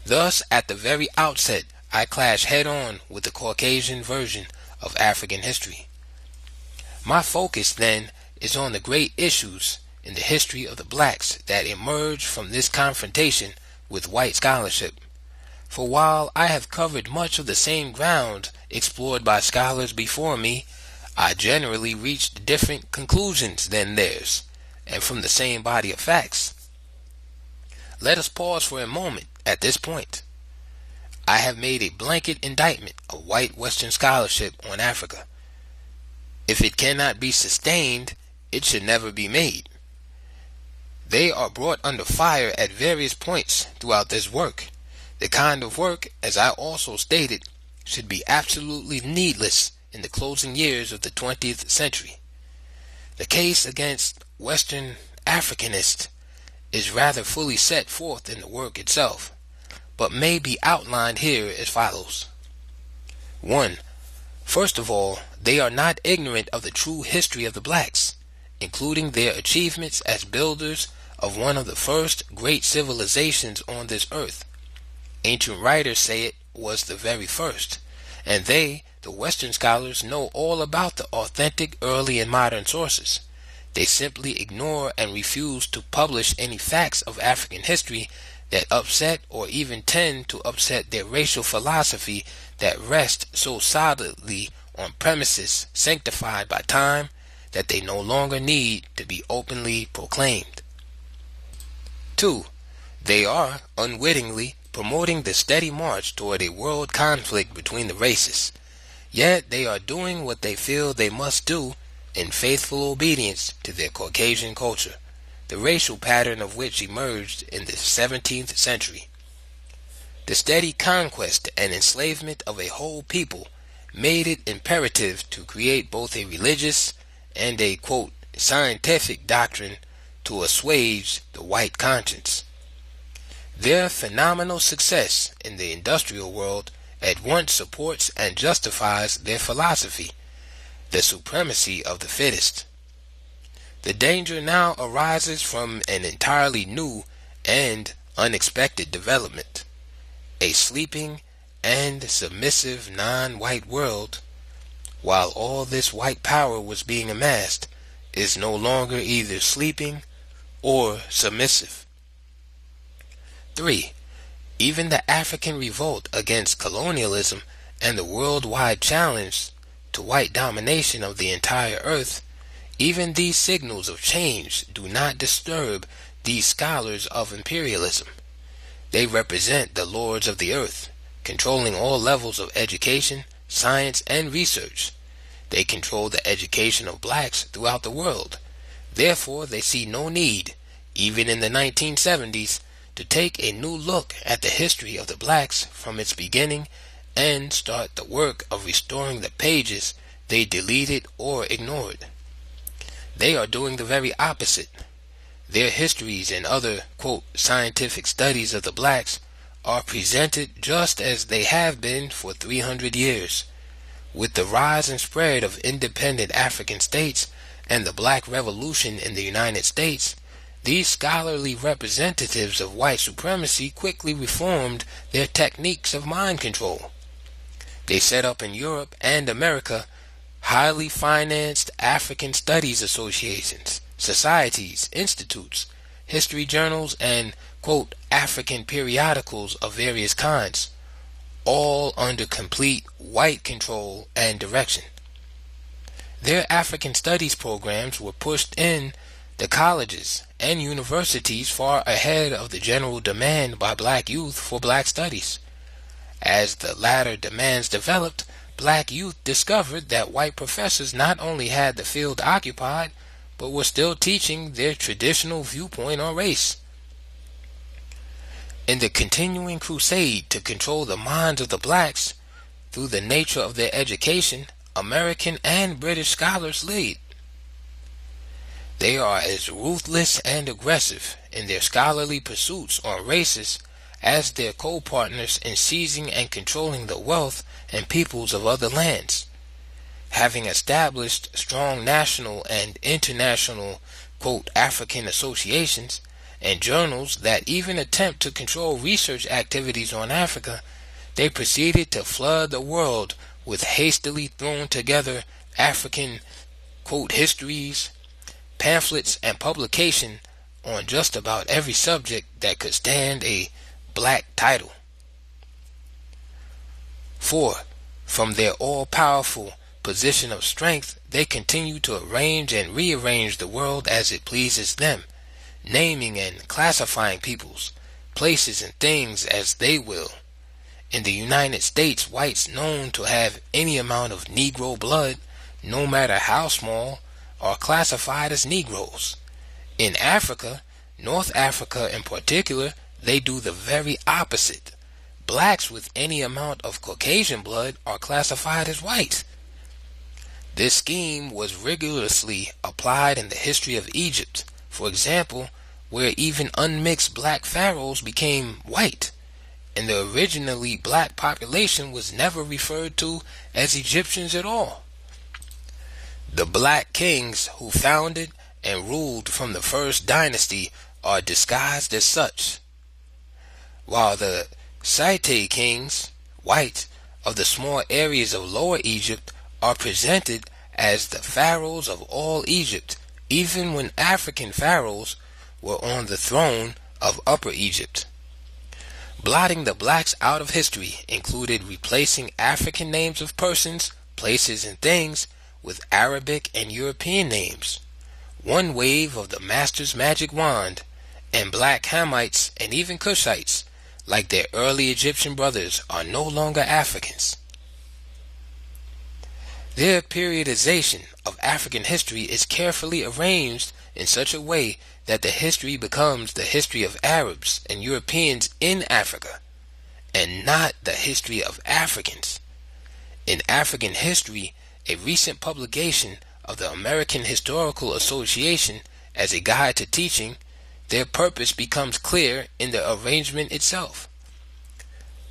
Thus, at the very outset, I clash head-on with the Caucasian version of African history. My focus, then, is on the great issues in the history of the blacks that emerge from this confrontation with white scholarship. For while I have covered much of the same ground explored by scholars before me, I generally reached different conclusions than theirs, and from the same body of facts. Let us pause for a moment at this point. I have made a blanket indictment of white Western scholarship on Africa. If it cannot be sustained, it should never be made. They are brought under fire at various points throughout this work. The kind of work, as I also stated, should be absolutely needless in the closing years of the 20th century. The case against Western Africanists is rather fully set forth in the work itself, but may be outlined here as follows. 1. First of all, they are not ignorant of the true history of the blacks, including their achievements as builders of one of the first great civilizations on this earth. Ancient writers say it was the very first, and they, the Western scholars, know all about the authentic early and modern sources. They simply ignore and refuse to publish any facts of African history that upset or even tend to upset their racial philosophy that rests so solidly on premises sanctified by time that they no longer need to be openly proclaimed. 2. They are, unwittingly, promoting the steady march toward a world conflict between the races. Yet they are doing what they feel they must do in faithful obedience to their Caucasian culture, the racial pattern of which emerged in the 17th century. The steady conquest and enslavement of a whole people made it imperative to create both a religious and a, quote, scientific doctrine to assuage the white conscience. Their phenomenal success in the industrial world at once supports and justifies their philosophy, the supremacy of the fittest. The danger now arises from an entirely new and unexpected development. A sleeping and submissive non-white world, while all this white power was being amassed, is no longer either sleeping or submissive. 3. Even the African revolt against colonialism and the worldwide challenge to white domination of the entire earth, even these signals of change do not disturb these scholars of imperialism. They represent the lords of the earth, controlling all levels of education, science, and research. They control the education of blacks throughout the world. Therefore, they see no need, even in the 1970s, to take a new look at the history of the blacks from its beginning and start the work of restoring the pages they deleted or ignored. They are doing the very opposite. Their histories and other, quote, scientific studies of the blacks are presented just as they have been for 300 years. With the rise and spread of independent African states and the Black Revolution in the United States, these scholarly representatives of white supremacy quickly reformed their techniques of mind control. They set up in Europe and America highly financed African studies associations, societies, institutes, history journals, and, quote, African periodicals of various kinds, all under complete white control and direction. Their African studies programs were pushed in the colleges and universities far ahead of the general demand by black youth for black studies. As the latter demands developed, black youth discovered that white professors not only had the field occupied, but were still teaching their traditional viewpoint on race. In the continuing crusade to control the minds of the blacks through the nature of their education, American and British scholars lead. They are as ruthless and aggressive in their scholarly pursuits on races as their co-partners in seizing and controlling the wealth and peoples of other lands. Having established strong national and international, quote, African associations and journals that even attempt to control research activities on Africa, they proceeded to flood the world with hastily thrown together African, quote, histories, pamphlets, and publication on just about every subject that could stand a black title. For, from their all-powerful position of strength, they continue to arrange and rearrange the world as it pleases them, naming and classifying peoples, places, and things as they will. In the United States, whites known to have any amount of Negro blood, no matter how small, are classified as Negroes. In Africa, North Africa in particular, they do the very opposite. Blacks with any amount of Caucasian blood are classified as white. This scheme was rigorously applied in the history of Egypt, for example, where even unmixed black pharaohs became white, and the originally black population was never referred to as Egyptians at all. The black kings who founded and ruled from the first dynasty are disguised as such, while the Scythian kings, white, of the small areas of Lower Egypt are presented as the pharaohs of all Egypt, even when African pharaohs were on the throne of Upper Egypt. Blotting the blacks out of history included replacing African names of persons, places, and things with Arabic and European names. One wave of the master's magic wand, and black Hamites and even Cushites, like their early Egyptian brothers, are no longer Africans. Their periodization of African history is carefully arranged in such a way that the history becomes the history of Arabs and Europeans in Africa, and not the history of Africans. In African history, a recent publication of the American Historical Association as a guide to teaching, their purpose becomes clear in the arrangement itself.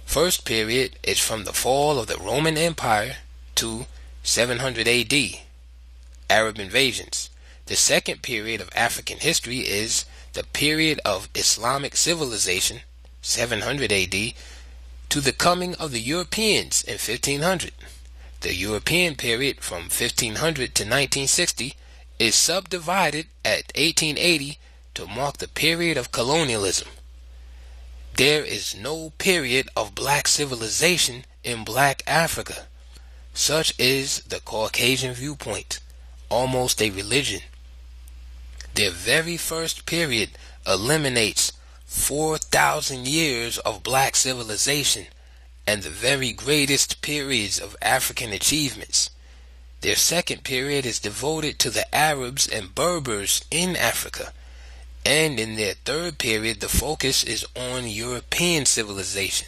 First period is from the fall of the Roman Empire to 700 AD, Arab invasions. The second period of African history is the period of Islamic civilization, 700 AD, to the coming of the Europeans in 1500. The European period from 1500 to 1960 is subdivided at 1880 to mark the period of colonialism. There is no period of black civilization in black Africa. Such is the Caucasian viewpoint, almost a religion. Their very first period eliminates 4,000 years of black civilization and the very greatest periods of African achievements. Their second period is devoted to the Arabs and Berbers in Africa, and in their third period the focus is on European civilization,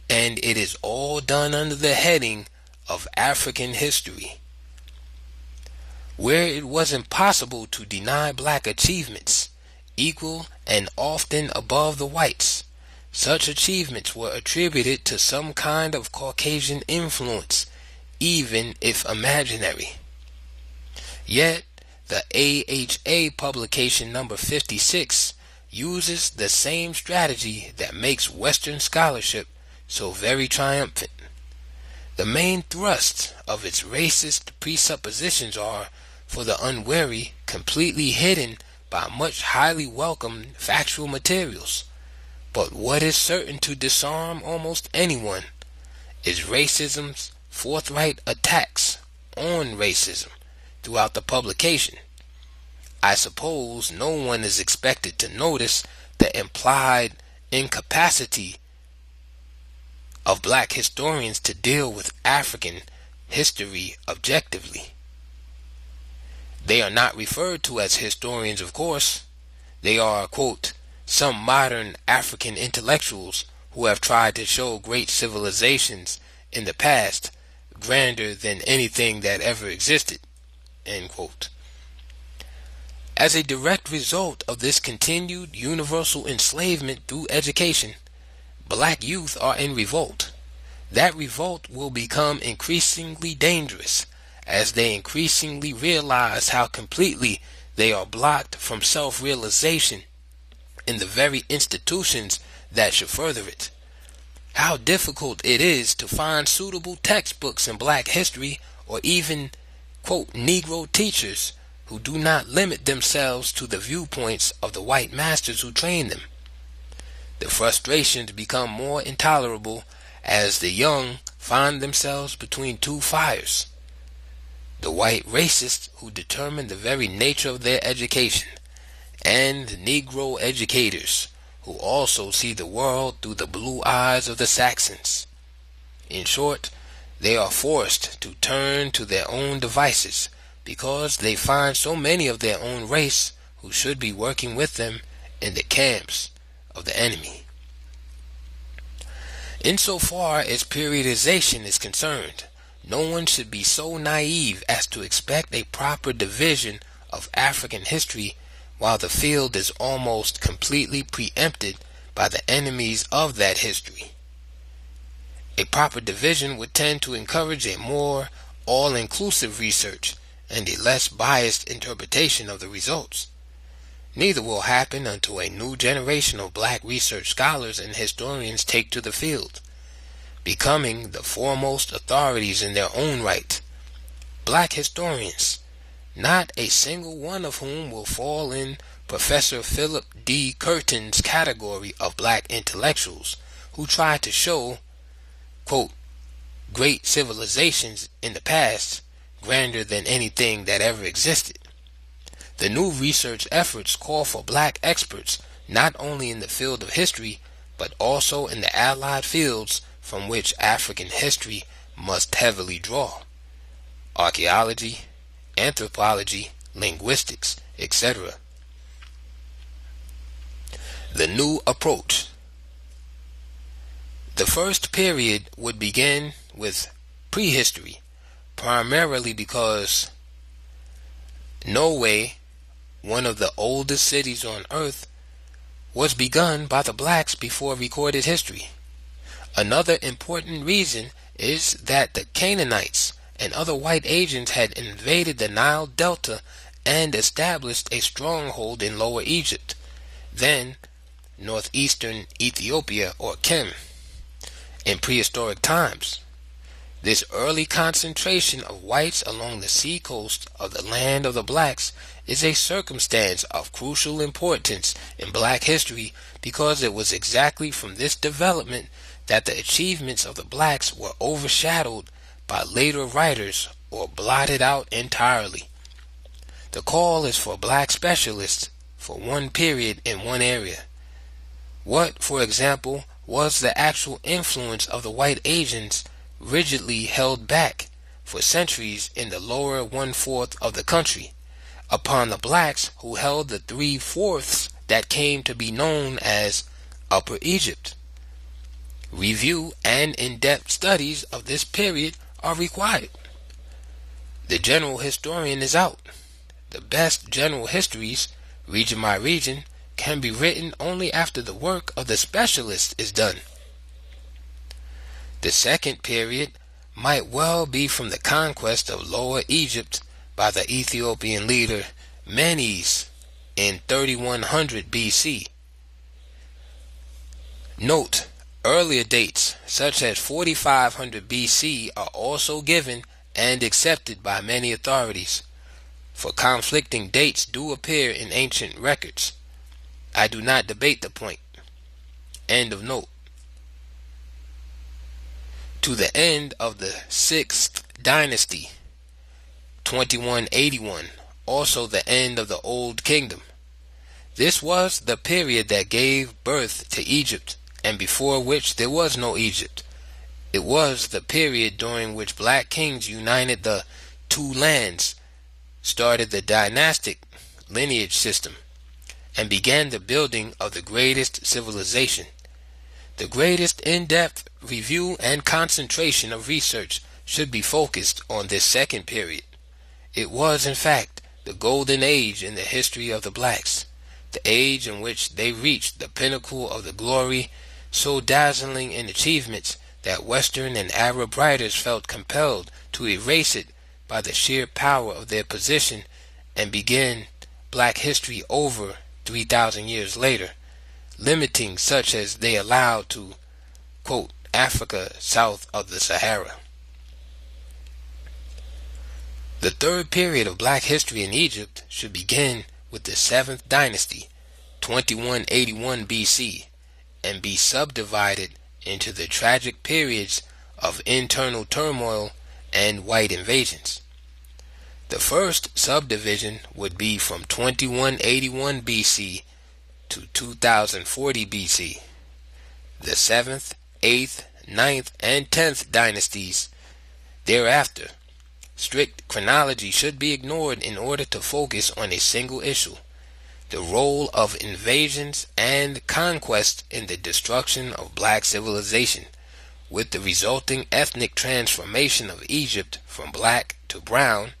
and it is all done under the heading of African history. Where it was impossible to deny black achievements, equal and often above the whites, such achievements were attributed to some kind of Caucasian influence, even if imaginary. Yet, the AHA publication number 56 uses the same strategy that makes Western scholarship so very triumphant. The main thrust of its racist presuppositions are, for the unwary, completely hidden by much highly welcome factual materials. But what is certain to disarm almost anyone is racism's forthright attacks on racism throughout the publication. I suppose no one is expected to notice the implied incapacity of black historians to deal with African history objectively. They are not referred to as historians, of course. They are, quote, some modern African intellectuals who have tried to show great civilizations in the past grander than anything that ever existed, end quote. As a direct result of this continued universal enslavement through education, black youth are in revolt. That revolt will become increasingly dangerous as they increasingly realize how completely they are blocked from self-realization in the very institutions that should further it. How difficult it is to find suitable textbooks in black history, or even, quote, Negro teachers who do not limit themselves to the viewpoints of the white masters who train them. The frustrations become more intolerable as the young find themselves between two fires: the white racists who determine the very nature of their education, and the Negro educators who also see the world through the blue eyes of the Saxons. In short, they are forced to turn to their own devices because they find so many of their own race who should be working with them in the camps of the enemy. Insofar as periodization is concerned, no one should be so naive as to expect a proper division of African history while the field is almost completely preempted by the enemies of that history. A proper division would tend to encourage a more all-inclusive research and a less biased interpretation of the results. Neither will happen until a new generation of black research scholars and historians take to the field, becoming the foremost authorities in their own right. Black historians, not a single one of whom will fall in Professor Philip D. Curtin's category of black intellectuals who try to show, quote, great civilizations in the past grander than anything that ever existed. The new research efforts call for black experts not only in the field of history but also in the allied fields from which African history must heavily draw: archaeology, anthropology, linguistics, etc. The new approach. The first period would begin with prehistory, primarily because Norway, one of the oldest cities on earth, was begun by the blacks before recorded history. Another important reason is that the Canaanites and other white agents had invaded the Nile Delta and established a stronghold in Lower Egypt, then northeastern Ethiopia or Kem, in prehistoric times. This early concentration of whites along the sea coast of the land of the blacks is a circumstance of crucial importance in black history because it was exactly from this development that the achievements of the blacks were overshadowed by later writers or blotted out entirely. The call is for black specialists for one period in one area. What, for example, was the actual influence of the white agents rigidly held back for centuries in the lower one-fourth of the country upon the blacks who held the three-fourths that came to be known as Upper Egypt? Review and in-depth studies of this period are required. The general historian is out. The best general histories, region by region, can be written only after the work of the specialist is done. The second period might well be from the conquest of Lower Egypt by the Ethiopian leader Menes in 3100 BC. Note, earlier dates such as 4500 BC are also given and accepted by many authorities, for conflicting dates do appear in ancient records. I do not debate the point. End of note. To the end of the 6th dynasty, 2181, also the end of the Old Kingdom. This was the period that gave birth to Egypt, and before which there was no Egypt. It was the period during which black kings united the two lands, started the dynastic lineage system, and began the building of the greatest civilization. The greatest in-depth review and concentration of research should be focused on this second period. It was, in fact, the golden age in the history of the blacks, the age in which they reached the pinnacle of the glory so dazzling in achievements that Western and Arab writers felt compelled to erase it by the sheer power of their position and begin black history over 3,000 years later, limiting such as they allowed to, quote, Africa south of the Sahara. The third period of black history in Egypt should begin with the 7th dynasty, 2181 BC, and be subdivided into the tragic periods of internal turmoil and white invasions. The first subdivision would be from 2181 BC to 2040 BC. The 7th, 8th, 9th, and 10th dynasties thereafter. Strict chronology should be ignored in order to focus on a single issue: the role of invasions and conquest in the destruction of black civilization, with the resulting ethnic transformation of Egypt from black to brown,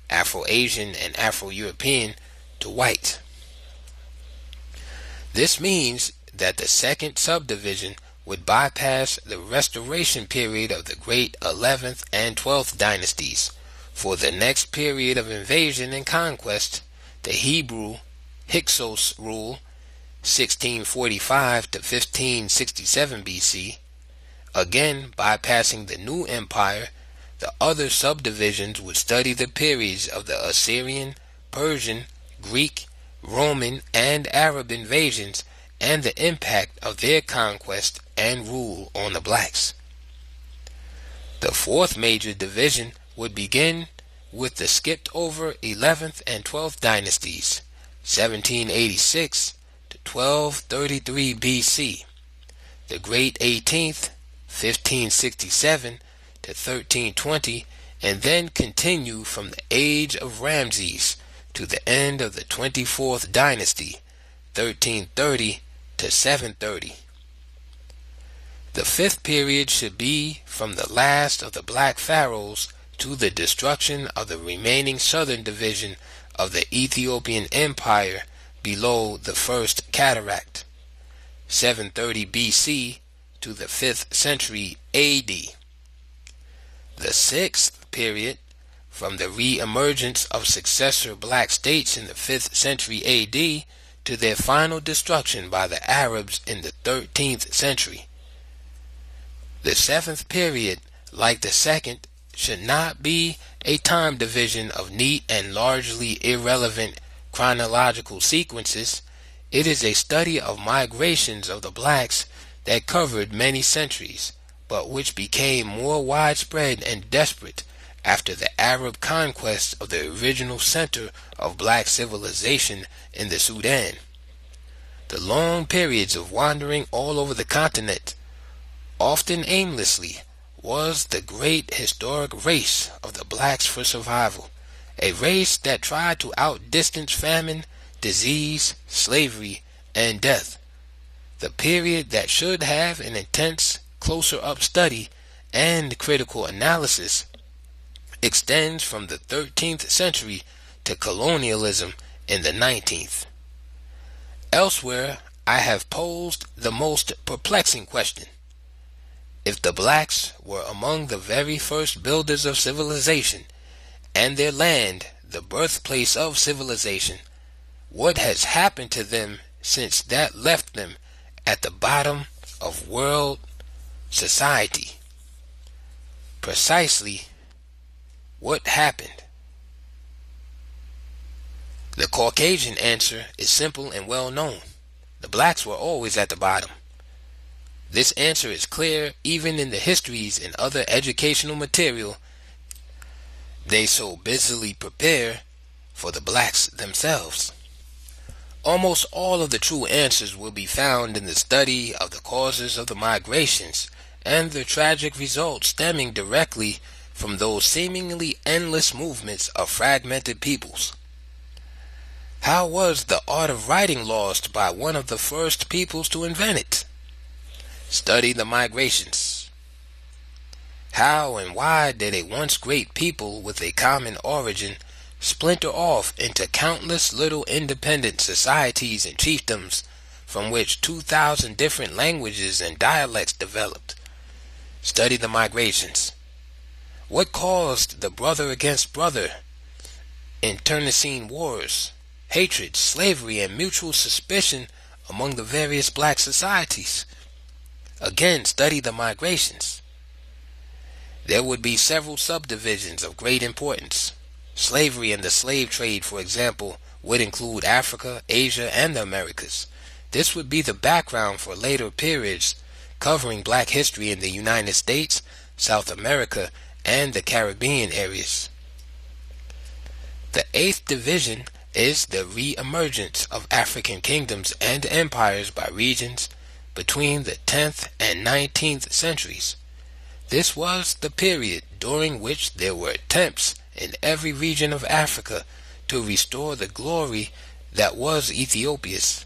Afro-Asian and Afro-European to white. This means that the second subdivision would bypass the restoration period of the great 11th and 12th dynasties. For the next period of invasion and conquest, the Hebrew Hyksos rule, 1645 to 1567 BC, again bypassing the new empire, the other subdivisions would study the periods of the Assyrian, Persian, Greek, Roman, and Arab invasions and the impact of their conquest and rule on the blacks. The fourth major division would begin with the skipped over 11th and 12th dynasties, 1786 to 1233 BC, the great 18th, 1567 to 1320, and then continue from the age of Ramses to the end of the 24th dynasty, 1330 to 730. The fifth period should be from the last of the black pharaohs to the destruction of the remaining southern division of the Ethiopian Empire below the First Cataract, 730 BC to the 5th century AD. The sixth period, from the re-emergence of successor black states in the 5th century AD to their final destruction by the Arabs in the 13th century. The seventh period, like the second, should not be a time division of neat and largely irrelevant chronological sequences. It is a study of migrations of the blacks that covered many centuries, but which became more widespread and desperate after the Arab conquest of the original center of black civilization in the Sudan. The long periods of wandering all over the continent, often aimlessly, was the great historic race of the blacks for survival, a race that tried to outdistance famine, disease, slavery, and death. The period that should have an intense, closer-up study and critical analysis extends from the 13th century to colonialism in the 19th. Elsewhere, I have posed the most perplexing question. If the blacks were among the very first builders of civilization, and their land the birthplace of civilization, what has happened to them since that left them at the bottom of world society? Precisely, what happened? The Caucasian answer is simple and well known. The blacks were always at the bottom. This answer is clear even in the histories and other educational material they so busily prepare for the blacks themselves. Almost all of the true answers will be found in the study of the causes of the migrations and the tragic results stemming directly from those seemingly endless movements of fragmented peoples. How was the art of writing lost by one of the first peoples to invent it? Study the migrations. How and why did a once great people with a common origin splinter off into countless little independent societies and chiefdoms from which 2,000 different languages and dialects developed? Study the migrations. What caused the brother against brother, internecine wars, hatred, slavery, and mutual suspicion among the various black societies? Again, study the migrations. There would be several subdivisions of great importance. Slavery and the slave trade, for example, would include Africa, Asia, and the Americas. This would be the background for later periods covering black history in the United States, South America, and the Caribbean areas. The eighth division is the re-emergence of African kingdoms and empires by regions between the 10th and 19th centuries. This was the period during which there were attempts in every region of Africa to restore the glory that was Ethiopia's.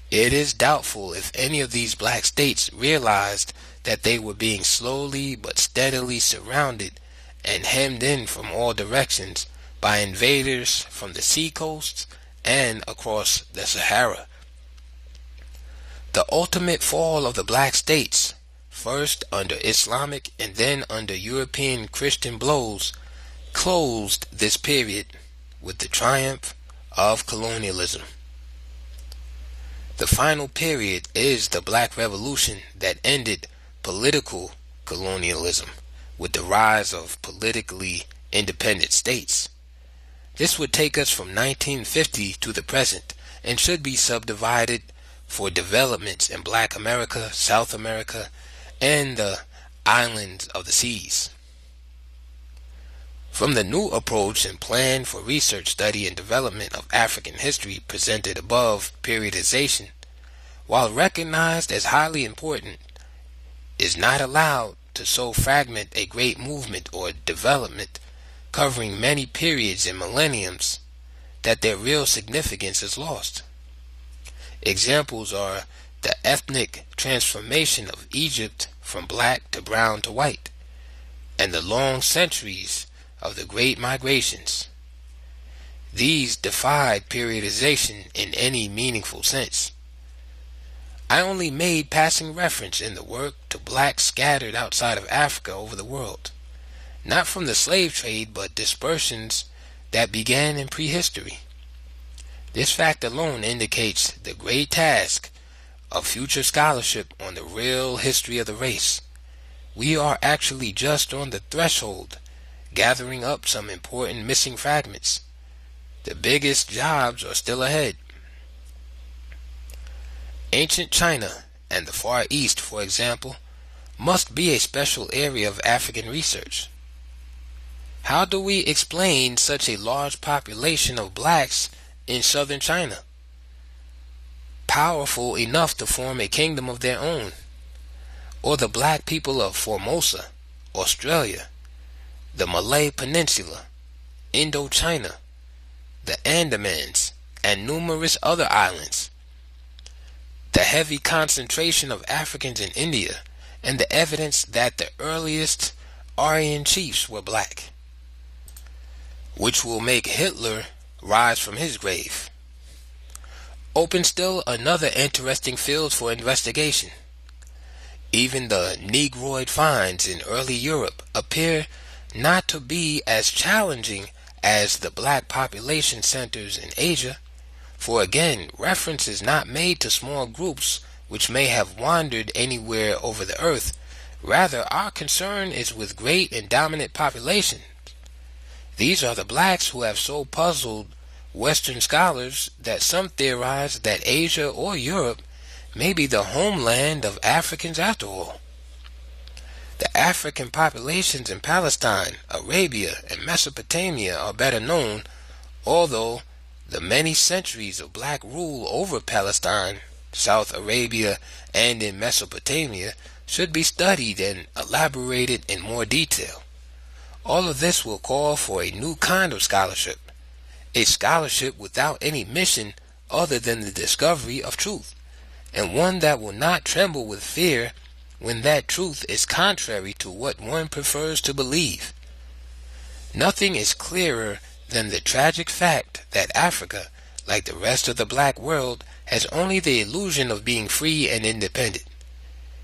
It is doubtful if any of these black states realized that they were being slowly but steadily surrounded and hemmed in from all directions by invaders from the seacoasts and across the Sahara. The ultimate fall of the black states, first under Islamic and then under European Christian blows, closed this period with the triumph of colonialism. The final period is the Black Revolution that ended political colonialism with the rise of politically independent states. This would take us from 1950 to the present and should be subdivided for developments in Black America, South America, and the islands of the seas. From the new approach and plan for research, study, and development of African history presented above, periodization, while recognized as highly important, is not allowed to so fragment a great movement or development covering many periods and millenniums that their real significance is lost. Examples are the ethnic transformation of Egypt from black to brown to white, and the long centuries of the great migrations. These defied periodization in any meaningful sense. I only made passing reference in the work to blacks scattered outside of Africa over the world, not from the slave trade but dispersions that began in prehistory. This fact alone indicates the great task of future scholarship on the real history of the race. We are actually just on the threshold, gathering up some important missing fragments. The biggest jobs are still ahead. Ancient China and the Far East, for example, must be a special area of African research. How do we explain such a large population of blacks in southern China, powerful enough to form a kingdom of their own? Or the black people of Formosa, Australia, the Malay Peninsula, Indochina, the Andamans, and numerous other islands. The heavy concentration of Africans in India, and the evidence that the earliest Aryan chiefs were black, which will make Hitler rise from his grave. Open still another interesting field for investigation. Even the Negroid finds in early Europe appear not to be as challenging as the black population centers in Asia, for again, reference is not made to small groups which may have wandered anywhere over the earth. Rather, our concern is with great and dominant populations. These are the blacks who have so puzzled Western scholars that some theorize that Asia or Europe may be the homeland of Africans after all. The African populations in Palestine, Arabia, and Mesopotamia are better known, although the many centuries of black rule over Palestine, South Arabia, and in Mesopotamia should be studied and elaborated in more detail. All of this will call for a new kind of scholarship, a scholarship without any mission other than the discovery of truth, and one that will not tremble with fear when that truth is contrary to what one prefers to believe. Nothing is clearer than the tragic fact that Africa, like the rest of the black world, has only the illusion of being free and independent.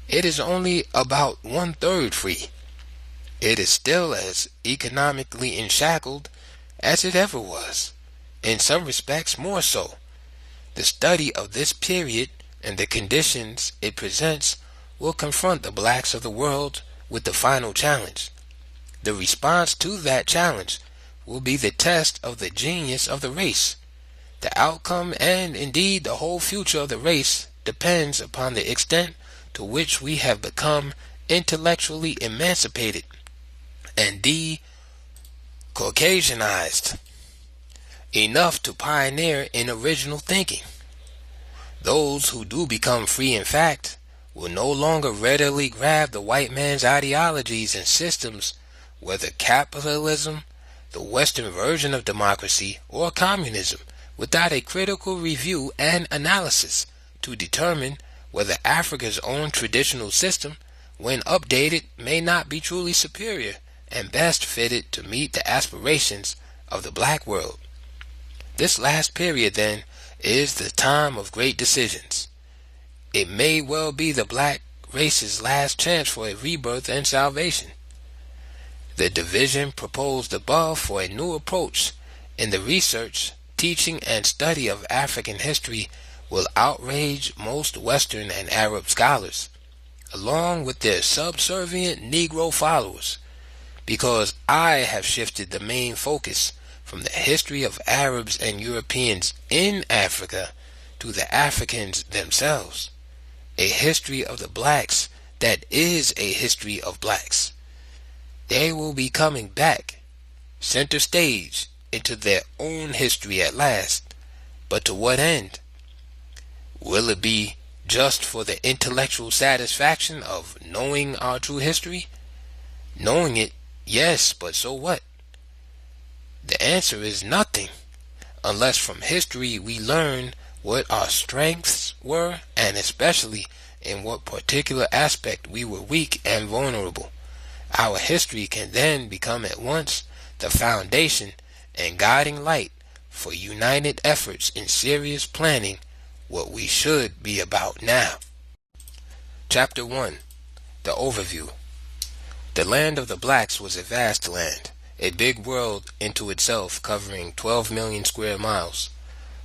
It is only about 1/3 free. It is still as economically enshackled as it ever was, in some respects more so. The study of this period and the conditions it presents will confront the blacks of the world with the final challenge. The response to that challenge will be the test of the genius of the race. The outcome and indeed the whole future of the race depends upon the extent to which we have become intellectually emancipated and de-Caucasianized enough to pioneer in original thinking. Those who do become free in fact will no longer readily grab the white man's ideologies and systems, whether capitalism, the Western version of democracy, or communism, without a critical review and analysis to determine whether Africa's own traditional system, when updated, may not be truly superior and best fitted to meet the aspirations of the black world. This last period, then, is the time of great decisions. It may well be the black race's last chance for a rebirth and salvation. The division proposed above for a new approach in the research, teaching, and study of African history will outrage most Western and Arab scholars, along with their subservient Negro followers, because I have shifted the main focus from the history of Arabs and Europeans in Africa to the Africans themselves, a history of the blacks that is a history of blacks. They will be coming back, center stage, into their own history at last. But to what end? Will it be just for the intellectual satisfaction of knowing our true history? Knowing it, yes, but so what? The answer is nothing, unless from history we learn what our strengths were, and especially in what particular aspect we were weak and vulnerable. Our history can then become at once the foundation and guiding light for united efforts in serious planning what we should be about now. Chapter 1. The Overview. The land of the blacks was a vast land, a big world into itself, covering 12 million square miles.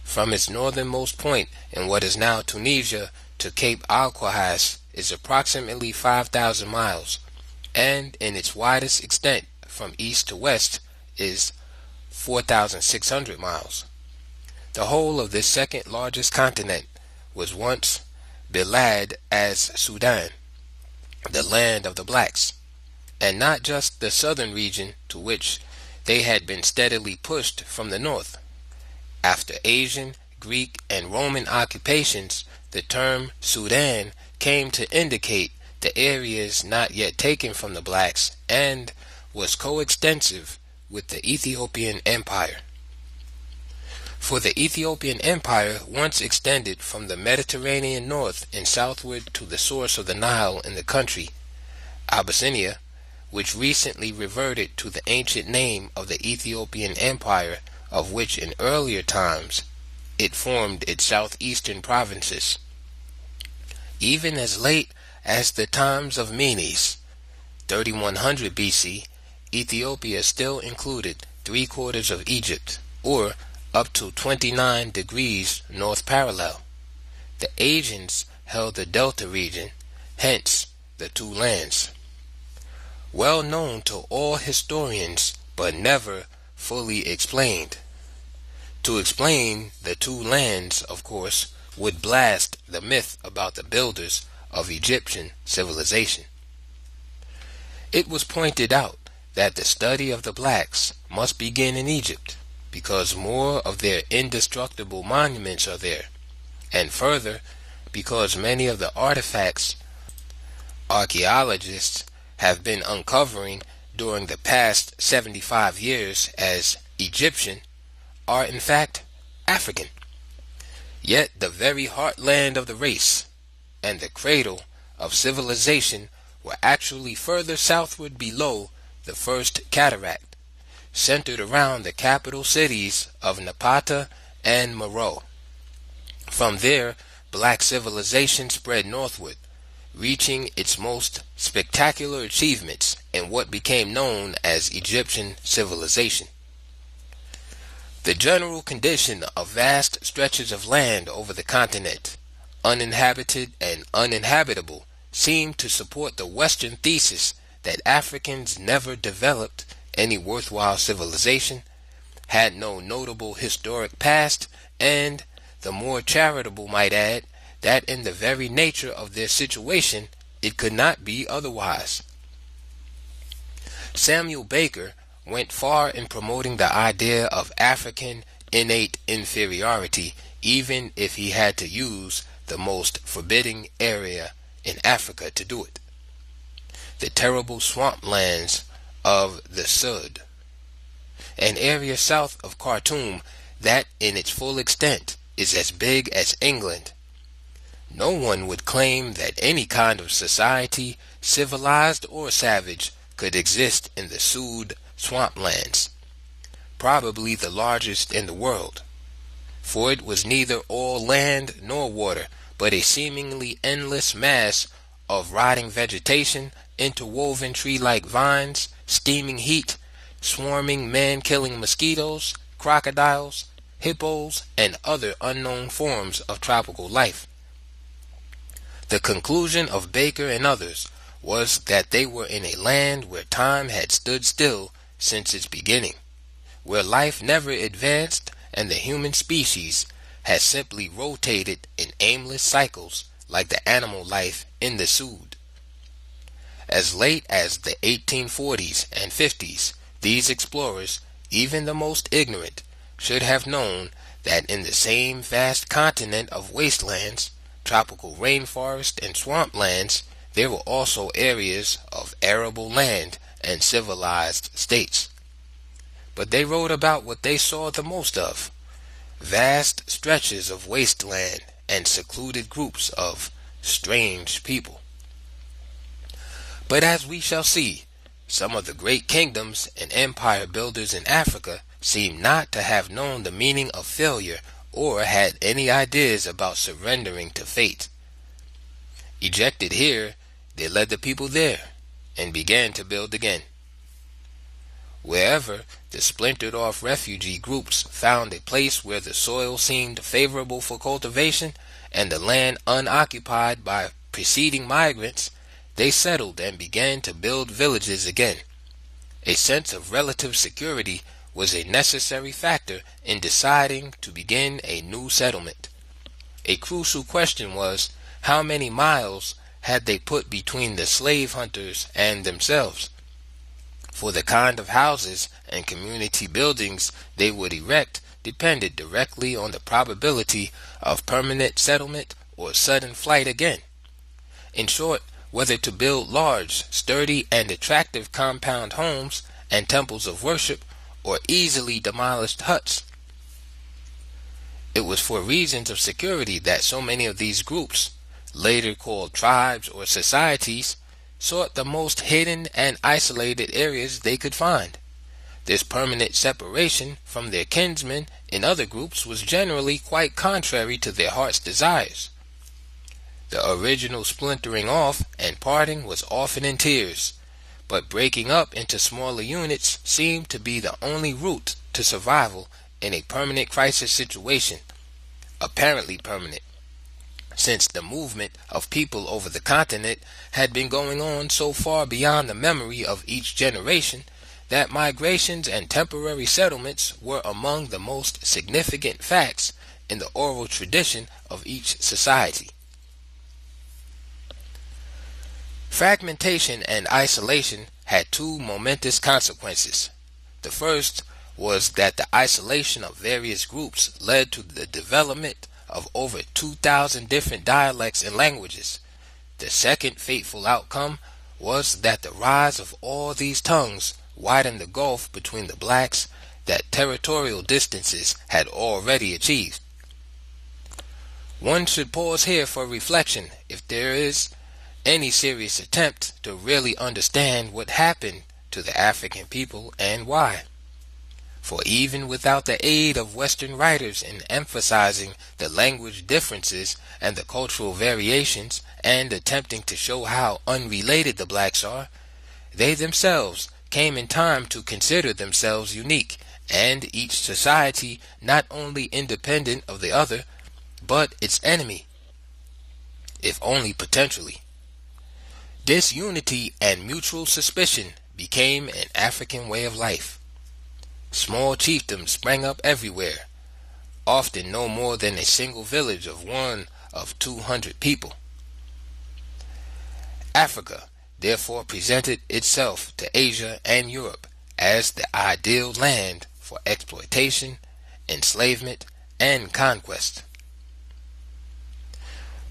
From its northernmost point in what is now Tunisia to Cape Alquahas is approximately 5,000 miles, and in its widest extent from east to west is 4,600 miles. The whole of this second largest continent was once belied as Sudan, the land of the blacks, and not just the southern region to which they had been steadily pushed from the north. After Asian, Greek, and Roman occupations, the term Sudan came to indicate the areas not yet taken from the blacks and was coextensive with the Ethiopian Empire. For the Ethiopian Empire once extended from the Mediterranean north and southward to the source of the Nile in the country, Abyssinia, which recently reverted to the ancient name of the Ethiopian Empire, of which in earlier times it formed its southeastern provinces. Even as late as the times of Menes, 3100 BC, Ethiopia still included 3/4 of Egypt, or up to 29 degrees north parallel. The Asians held the Delta region, hence the two lands. Well known to all historians, but never fully explained. To explain the two lands, of course, would blast the myth about the builders of Egyptian civilization. It was pointed out that the study of the blacks must begin in Egypt, because more of their indestructible monuments are there, and further, because many of the artifacts archaeologists have been uncovering during the past 75 years as Egyptian are in fact African. Yet the very heartland of the race and the cradle of civilization were actually further southward below the first cataract, centered around the capital cities of Napata and Meroe. From there, black civilization spread northward, reaching its most spectacular achievements in what became known as Egyptian civilization. The general condition of vast stretches of land over the continent, uninhabited and uninhabitable, seemed to support the Western thesis that Africans never developed any worthwhile civilization, had no notable historic past, and, the more charitable might add, that in the very nature of their situation, it could not be otherwise. Samuel Baker went far in promoting the idea of African innate inferiority, even if he had to use the most forbidding area in Africa to do it: the terrible swamplands of the Sud, an area south of Khartoum that in its full extent is as big as England. No one would claim that any kind of society, civilized or savage, could exist in the Sud swamplands, probably the largest in the world, for it was neither all land nor water, but a seemingly endless mass of rotting vegetation, interwoven tree-like vines, steaming heat, swarming man-killing mosquitoes, crocodiles, hippos, and other unknown forms of tropical life. The conclusion of Baker and others was that they were in a land where time had stood still since its beginning, where life never advanced and the human species had simply rotated in aimless cycles like the animal life in the Sud. As late as the 1840s and 50s, these explorers, even the most ignorant, should have known that in the same vast continent of wastelands, tropical rainforest and swamplands, there were also areas of arable land and civilized states. But they wrote about what they saw the most of: vast stretches of wasteland and secluded groups of strange people. But as we shall see, some of the great kingdoms and empire builders in Africa seem not to have known the meaning of failure or had any ideas about surrendering to fate. Ejected here, they led the people there and began to build again. Wherever the splintered off refugee groups found a place where the soil seemed favorable for cultivation and the land unoccupied by preceding migrants, they settled and began to build villages again. A sense of relative security was a necessary factor in deciding to begin a new settlement. A crucial question was, how many miles had they put between the slave hunters and themselves? For the kind of houses and community buildings they would erect depended directly on the probability of permanent settlement or sudden flight again. In short, whether to build large, sturdy, and attractive compound homes and temples of worship, or easily demolished huts. It was for reasons of security that so many of these groups, later called tribes or societies, sought the most hidden and isolated areas they could find. This permanent separation from their kinsmen in other groups was generally quite contrary to their heart's desires. The original splintering off and parting was often in tears, but breaking up into smaller units seemed to be the only route to survival in a permanent crisis situation, apparently permanent, since the movement of people over the continent had been going on so far beyond the memory of each generation that migrations and temporary settlements were among the most significant facts in the oral tradition of each society. Fragmentation and isolation had two momentous consequences. The first was that the isolation of various groups led to the development of over 2,000 different dialects and languages. The second fateful outcome was that the rise of all these tongues widened the gulf between the blacks that territorial distances had already achieved. One should pause here for reflection if there is any serious attempt to really understand what happened to the African people and why. For even without the aid of Western writers in emphasizing the language differences and the cultural variations and attempting to show how unrelated the blacks are, they themselves came in time to consider themselves unique and each society not only independent of the other, but its enemy, if only potentially. This unity and mutual suspicion became an African way of life. Small chiefdoms sprang up everywhere, often no more than a single village of 1 of 200 people. Africa therefore presented itself to Asia and Europe as the ideal land for exploitation, enslavement, and conquest.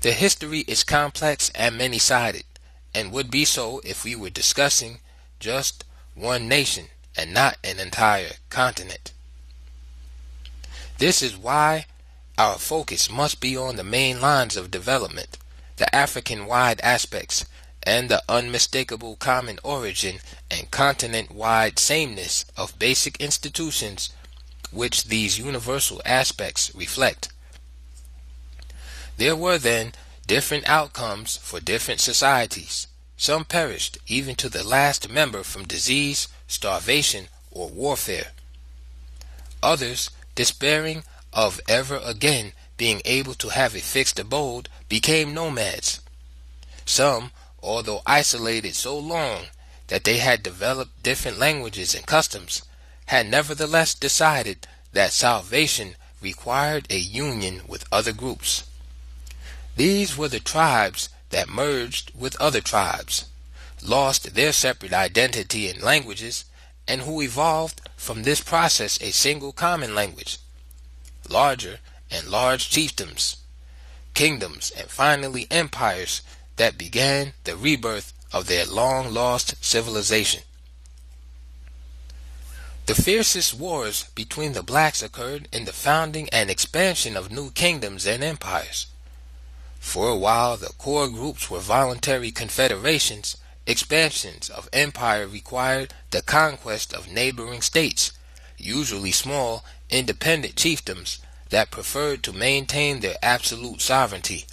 The history is complex and many-sided, and would be so if we were discussing just one nation and not an entire continent. This is why our focus must be on the main lines of development, the African-wide aspects, and the unmistakable common origin and continent-wide sameness of basic institutions which these universal aspects reflect. There were then different outcomes for different societies. Some perished even to the last member from disease, starvation, or warfare. Others, despairing of ever again being able to have a fixed abode, became nomads. Some, although isolated so long that they had developed different languages and customs, had nevertheless decided that salvation required a union with other groups. These were the tribes that merged with other tribes, lost their separate identity and languages, and who evolved from this process a single common language. Larger and large chiefdoms, kingdoms, and finally empires that began the rebirth of their long-lost civilization. The fiercest wars between the blacks occurred in the founding and expansion of new kingdoms and empires. For a while, the core groups were voluntary confederations. Expansions of empire required the conquest of neighboring states, usually small, independent chiefdoms that preferred to maintain their absolute sovereignty.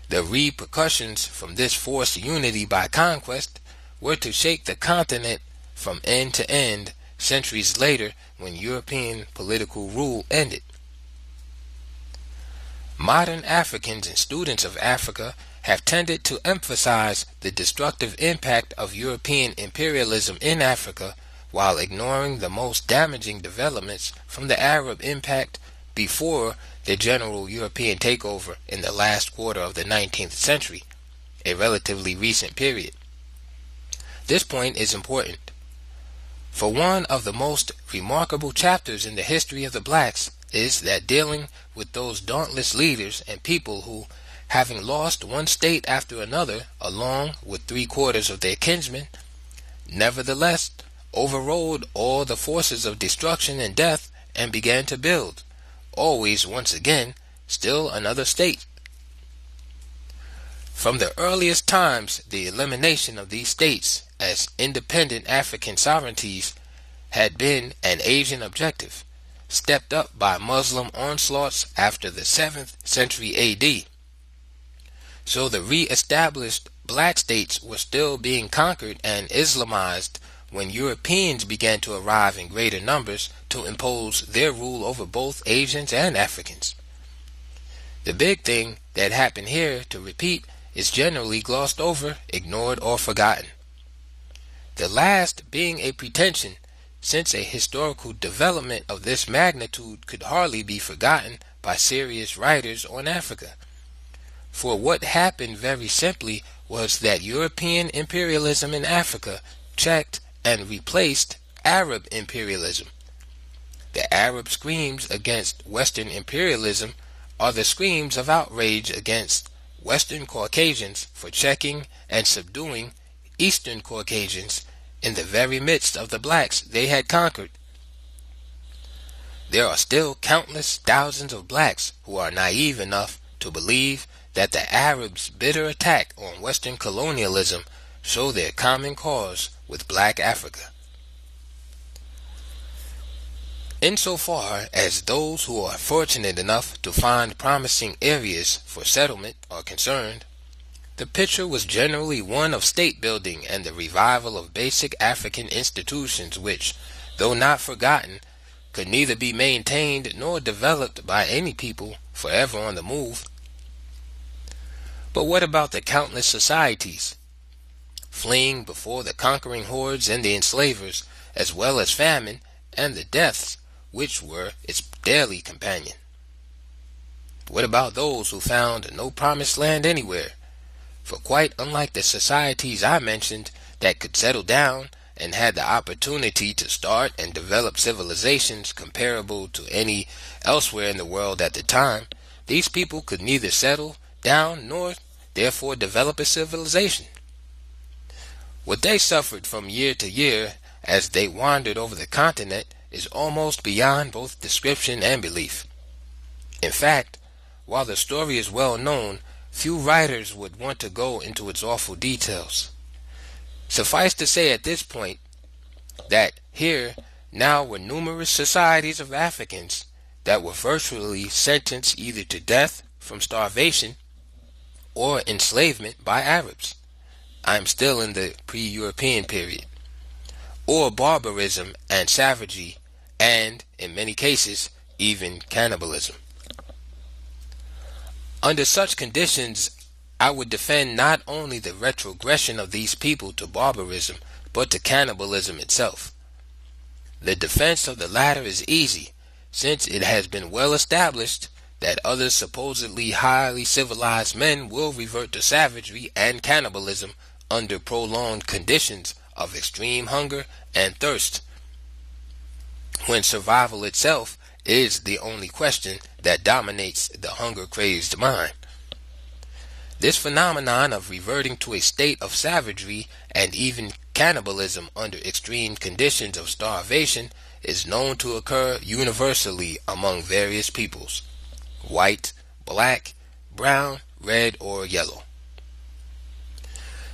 The repercussions from this forced unity by conquest were to shake the continent from end to end centuries later when European political rule ended. Modern Africans and students of Africa have tended to emphasize the destructive impact of European imperialism in Africa while ignoring the most damaging developments from the Arab impact before the general European takeover in the last quarter of the 19th century, a relatively recent period. This point is important. For one of the most remarkable chapters in the history of the blacks is that dealing with those dauntless leaders and people who, having lost one state after another along with 3/4 of their kinsmen, nevertheless overrode all the forces of destruction and death and began to build, always once again, still another state. From the earliest times, the elimination of these states as independent African sovereignties had been an Asian objective, stepped up by Muslim onslaughts after the 7th century AD. So the re-established black states were still being conquered and Islamized when Europeans began to arrive in greater numbers to impose their rule over both Asians and Africans. The big thing that happened here, to repeat, is generally glossed over, ignored, or forgotten. The last being a pretension, since a historical development of this magnitude could hardly be forgotten by serious writers on Africa. For what happened very simply was that European imperialism in Africa checked and replaced Arab imperialism. The Arab screams against Western imperialism are the screams of outrage against Western Caucasians for checking and subduing Eastern Caucasians in the very midst of the blacks they had conquered. There are still countless thousands of blacks who are naive enough to believe that the Arabs' bitter attack on Western colonialism show their common cause with black Africa. Insofar as those who are fortunate enough to find promising areas for settlement are concerned, the picture was generally one of state building and the revival of basic African institutions which, though not forgotten, could neither be maintained nor developed by any people forever on the move. But what about the countless societies, fleeing before the conquering hordes and the enslavers, as well as famine and the deaths which were its daily companion? What about those who found no promised land anywhere, For quite unlike the societies I mentioned that could settle down and had the opportunity to start and develop civilizations comparable to any elsewhere in the world at the time, these people could neither settle down nor therefore develop a civilization. What they suffered from year to year as they wandered over the continent is almost beyond both description and belief. In fact, while the story is well known, few writers would want to go into its awful details. Suffice to say at this point that here now were numerous societies of Africans that were virtually sentenced either to death from starvation or enslavement by Arabs. I am still in the pre-European period, or barbarism and savagery, and, in many cases, even cannibalism. Under such conditions, I would defend not only the retrogression of these people to barbarism, but to cannibalism itself. The defense of the latter is easy, since it has been well established that other supposedly highly civilized men will revert to savagery and cannibalism under prolonged conditions of extreme hunger and thirst, when survival itself is the only question that dominates the hunger-crazed mind. This phenomenon of reverting to a state of savagery and even cannibalism under extreme conditions of starvation is known to occur universally among various peoples: white, black, brown, red, or yellow.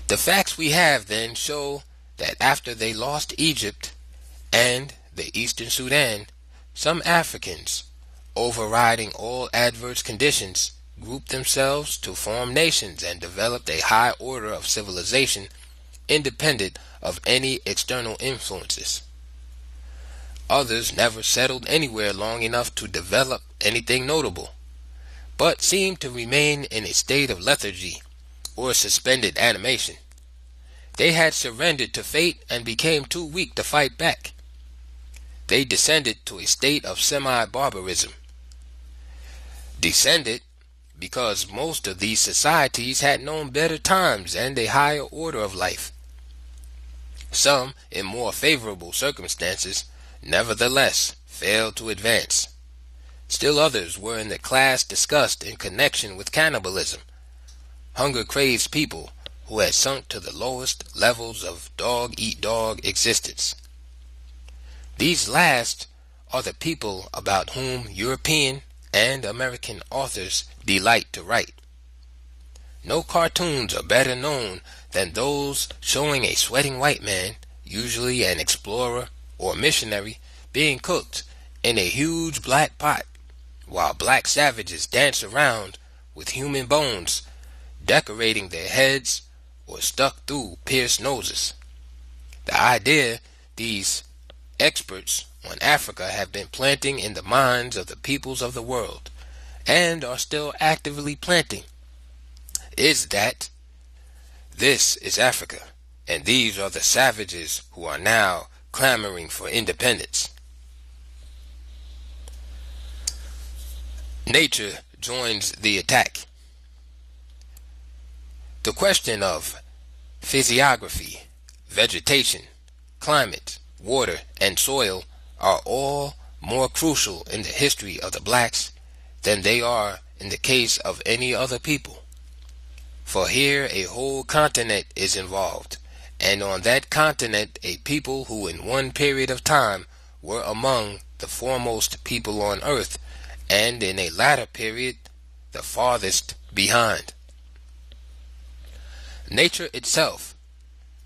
The facts we have then show that after they lost Egypt and the Eastern Sudan, some Africans, overriding all adverse conditions, grouped themselves to form nations and developed a high order of civilization independent of any external influences. Others never settled anywhere long enough to develop anything notable, but seemed to remain in a state of lethargy or suspended animation. They had surrendered to fate and became too weak to fight back. They descended to a state of semi-barbarism. Descended because most of these societies had known better times and a higher order of life. Some, in more favorable circumstances, nevertheless failed to advance. Still others were in the class discussed in connection with cannibalism, hunger-crazed people who had sunk to the lowest levels of dog-eat-dog existence. These last are the people about whom European and American authors delight to write. No cartoons are better known than those showing a sweating white man, usually an explorer or missionary, being cooked in a huge black pot, while black savages dance around with human bones decorating their heads or stuck through pierced noses. The idea these experts on Africa have been planting in the minds of the peoples of the world, and are still actively planting, is that this is Africa, and these are the savages who are now clamoring for independence. Nature joins the attack. The question of physiography, vegetation, climate, water, and soil are all more crucial in the history of the blacks than they are in the case of any other people. For here a whole continent is involved, and on that continent a people who in one period of time were among the foremost people on earth, and in a latter period the farthest behind. Nature itself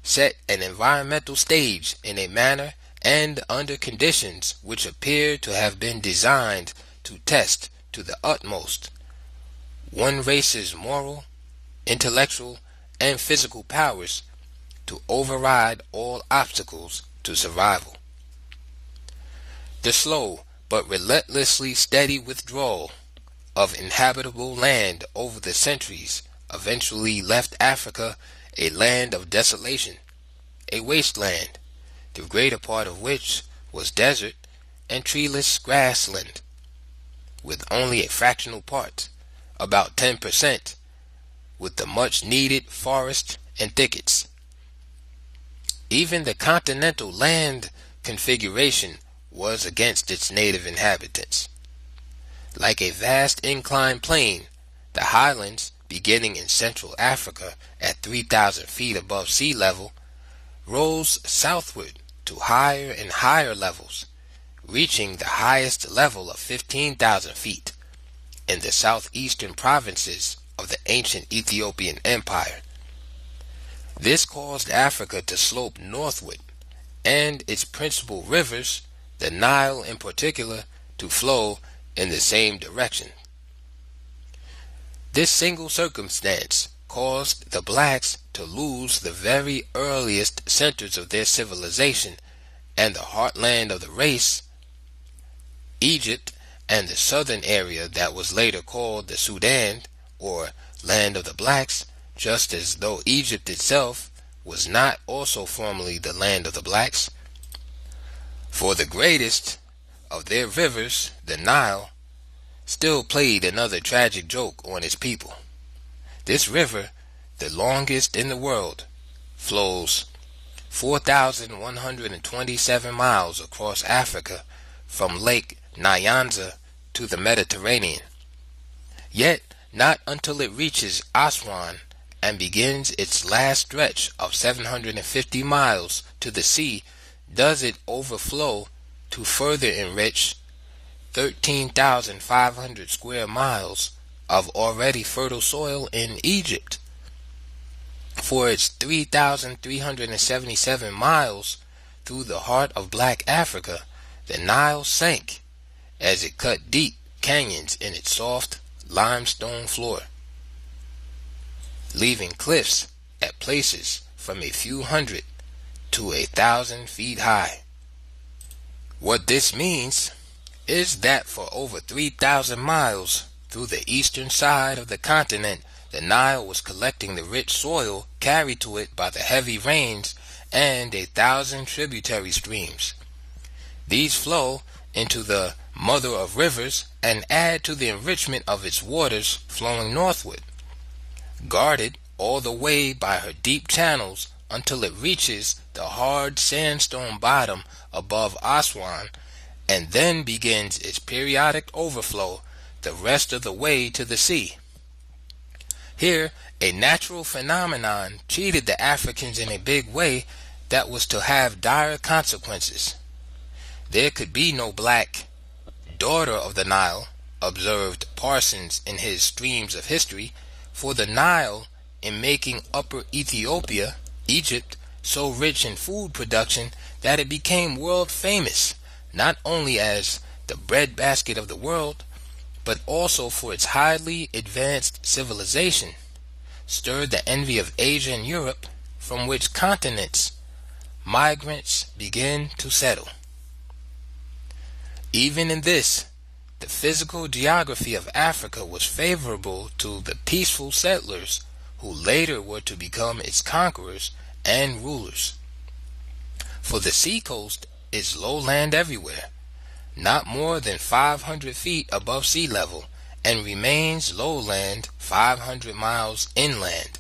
set an environmental stage in a manner and under conditions which appear to have been designed to test to the utmost one race's moral, intellectual, and physical powers to override all obstacles to survival. The slow but relentlessly steady withdrawal of inhabitable land over the centuries eventually left Africa a land of desolation, a wasteland, the greater part of which was desert and treeless grassland, with only a fractional part, about 10%, with the much needed forests and thickets. Even the continental land configuration was against its native inhabitants. Like a vast inclined plane, the highlands, beginning in Central Africa at 3,000 feet above sea level, rose southward to higher and higher levels, reaching the highest level of 15,000 feet in the southeastern provinces of the ancient Ethiopian Empire. This caused Africa to slope northward, and its principal rivers, the Nile in particular, to flow in the same direction. This single circumstance caused the blacks to lose the very earliest centers of their civilization and the heartland of the race, Egypt, and the southern area that was later called the Sudan, or land of the blacks, just as though Egypt itself was not also formerly the land of the blacks. For the greatest of their rivers, the Nile, still played another tragic joke on its people. This river, the longest in the world, flows 4,127 miles across Africa from Lake Nyanza to the Mediterranean. Yet, not until it reaches Aswan and begins its last stretch of 750 miles to the sea does it overflow to further enrich 13,500 square miles of already fertile soil in Egypt. For its 3,377 miles through the heart of Black Africa, the Nile sank as it cut deep canyons in its soft limestone floor, leaving cliffs at places from a few hundred to 1,000 feet high. What this means is that for over 3,000 miles through the eastern side of the continent, the Nile was collecting the rich soil carried to it by the heavy rains and 1,000 tributary streams. These flow into the mother of rivers and add to the enrichment of its waters flowing northward, guarded all the way by her deep channels until it reaches the hard sandstone bottom above Aswan, and then begins its periodic overflow the rest of the way to the sea. Here, a natural phenomenon cheated the Africans in a big way that was to have dire consequences. There could be no black daughter of the Nile, observed Parsons in his Streams of History, for the Nile, in making Upper Ethiopia, Egypt, so rich in food production that it became world famous, not only as the breadbasket of the world, but also for its highly advanced civilization, stirred the envy of Asia and Europe, from which continents migrants began to settle. Even in this, the physical geography of Africa was favorable to the peaceful settlers who later were to become its conquerors and rulers. For the seacoast is lowland everywhere, not more than 500 feet above sea level, and remains lowland 500 miles inland.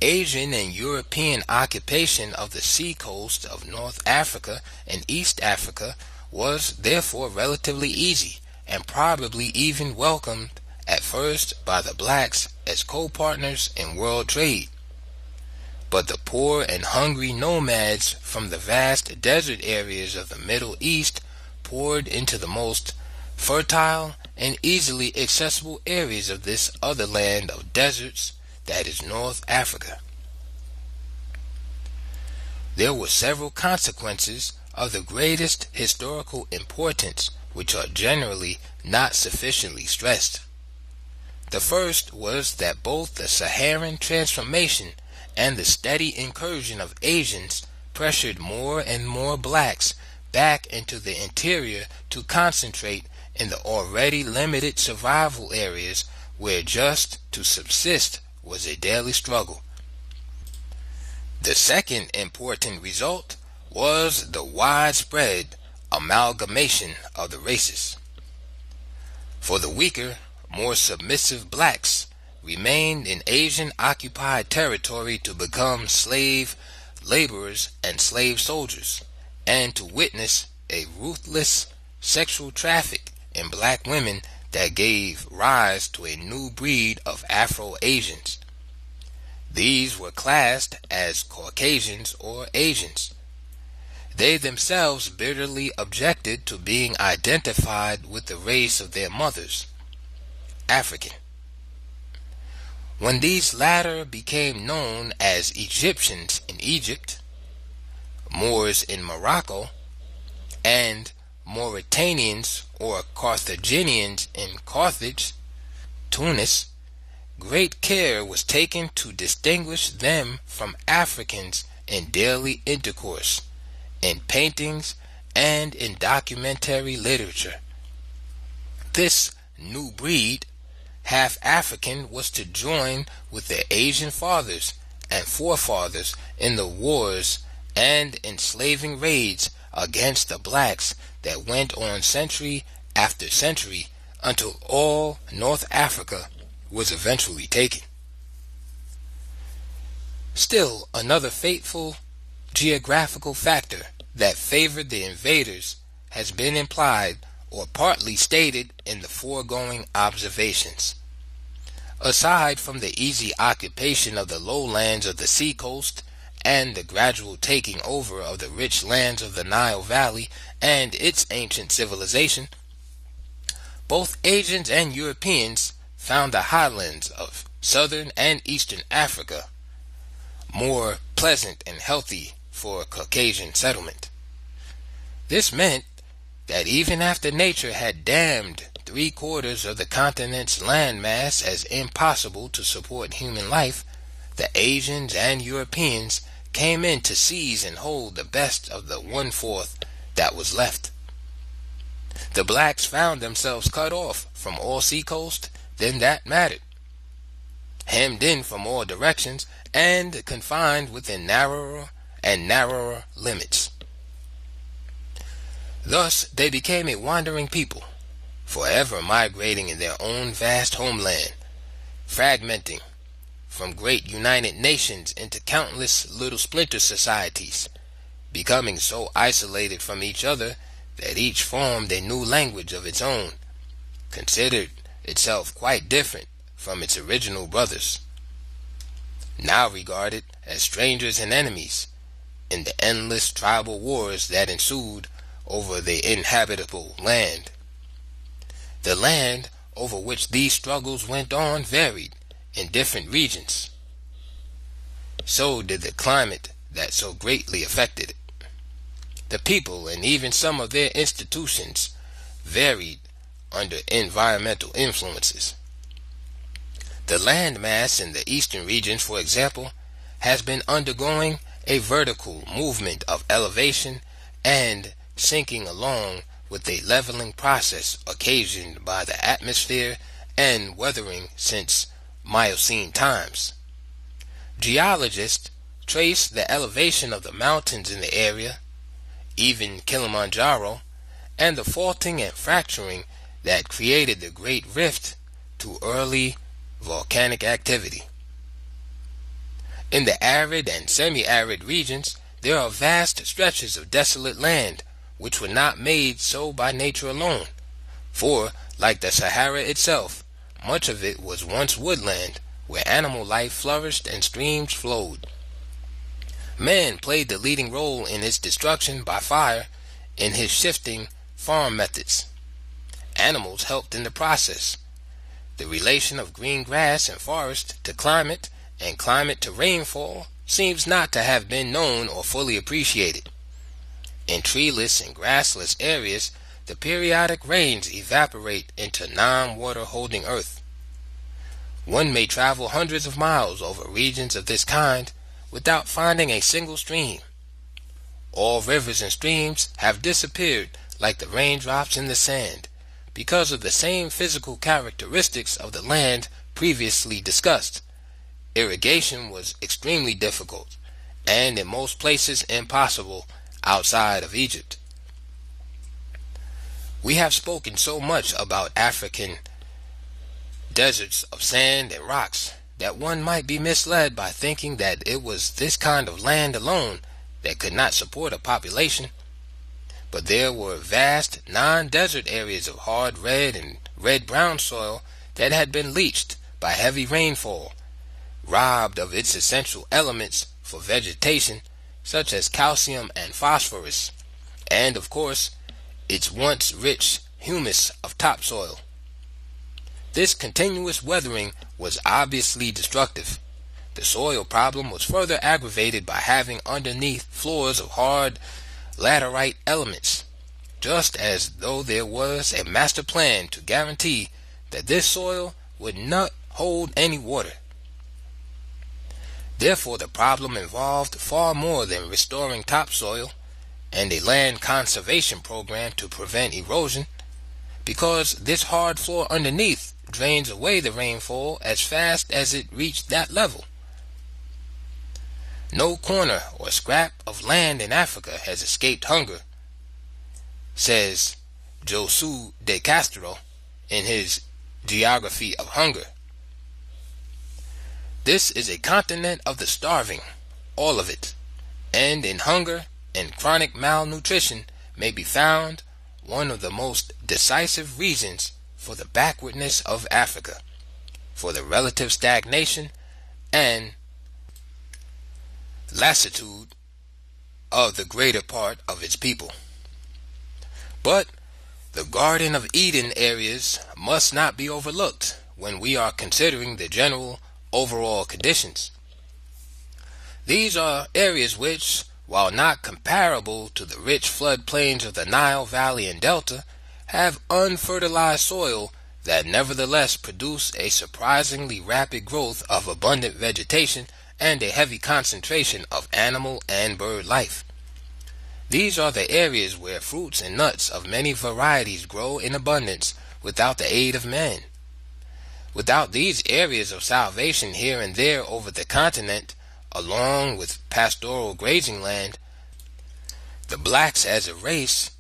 Asian and European occupation of the seacoast of North Africa and East Africa was therefore relatively easy, and probably even welcomed at first by the blacks as co-partners in world trade. But the poor and hungry nomads from the vast desert areas of the Middle East poured into the most fertile and easily accessible areas of this other land of deserts, that is North Africa. There were several consequences of the greatest historical importance which are generally not sufficiently stressed. The first was that both the Saharan transformation and the steady incursion of Asians pressured more and more blacks back into the interior to concentrate in the already limited survival areas where just to subsist was a daily struggle. The second important result was the widespread amalgamation of the races. For the weaker, more submissive blacks, remained in Asian-occupied territory to become slave laborers and slave soldiers, and to witness a ruthless sexual traffic in black women that gave rise to a new breed of Afro-Asians. These were classed as Caucasians or Asians. They themselves bitterly objected to being identified with the race of their mothers, African. When these latter became known as Egyptians in Egypt, Moors in Morocco, and Mauritanians or Carthaginians in Carthage, Tunis, great care was taken to distinguish them from Africans in daily intercourse, in paintings, and in documentary literature. This new breed, half African, was to join with their Asian fathers and forefathers in the wars and enslaving raids against the blacks that went on century after century until all North Africa was eventually taken. Still, another fateful geographical factor that favored the invaders has been implied or partly stated in the foregoing observations. Aside from the easy occupation of the lowlands of the seacoast and the gradual taking over of the rich lands of the Nile Valley and its ancient civilization, both Asians and Europeans found the highlands of southern and eastern Africa more pleasant and healthy for Caucasian settlement. This meant that even after nature had damned 3/4 of the continent's landmass as impossible to support human life, the Asians and Europeans came in to seize and hold the best of the 1/4 that was left. The blacks found themselves cut off from all seacoast, then that mattered, hemmed in from all directions, and confined within narrower and narrower limits. Thus they became a wandering people, forever migrating in their own vast homeland, fragmenting from great united nations into countless little splinter societies, becoming so isolated from each other that each formed a new language of its own, considered itself quite different from its original brothers, now regarded as strangers and enemies in the endless tribal wars that ensued over the inhabitable land. The land over which these struggles went on varied in different regions. So did the climate that so greatly affected it. The people and even some of their institutions varied under environmental influences. The landmass in the eastern regions, for example, has been undergoing a vertical movement of elevation and sinking along with a leveling process occasioned by the atmosphere and weathering since Miocene times. Geologists trace the elevation of the mountains in the area, even Kilimanjaro, and the faulting and fracturing that created the Great Rift to early volcanic activity. In the arid and semi-arid regions, there are vast stretches of desolate land which were not made so by nature alone, for, like the Sahara itself, much of it was once woodland where animal life flourished and streams flowed. Man played the leading role in its destruction by fire in his shifting farm methods. Animals helped in the process. The relation of green grass and forest to climate and climate to rainfall seems not to have been known or fully appreciated. In treeless and grassless areas, the periodic rains evaporate into non-water holding earth. One may travel hundreds of miles over regions of this kind without finding a single stream. All rivers and streams have disappeared like the raindrops in the sand because of the same physical characteristics of the land previously discussed. Irrigation was extremely difficult and in most places impossible outside of Egypt. We have spoken so much about African deserts of sand and rocks that one might be misled by thinking that it was this kind of land alone that could not support a population. But there were vast non-desert areas of hard red and red-brown soil that had been leached by heavy rainfall, robbed of its essential elements for vegetation such as calcium and phosphorus, and of course its once rich humus of topsoil. This continuous weathering was obviously destructive. The soil problem was further aggravated by having underneath floors of hard laterite elements, just as though there was a master plan to guarantee that this soil would not hold any water. Therefore, the problem involved far more than restoring topsoil and a land conservation program to prevent erosion, because this hard floor underneath drains away the rainfall as fast as it reached that level. No corner or scrap of land in Africa has escaped hunger, says Josue de Castro in his Geography of Hunger. This is a continent of the starving, all of it, and in hunger and chronic malnutrition may be found one of the most decisive reasons for the backwardness of Africa, for the relative stagnation and lassitude of the greater part of its people. But the Garden of Eden areas must not be overlooked when we are considering the general overall conditions. These are areas which, while not comparable to the rich floodplains of the Nile Valley and Delta, have unfertilized soil that nevertheless produce a surprisingly rapid growth of abundant vegetation and a heavy concentration of animal and bird life. These are the areas where fruits and nuts of many varieties grow in abundance without the aid of man. Without these areas of salvation here and there over the continent, along with pastoral grazing land, the blacks as a race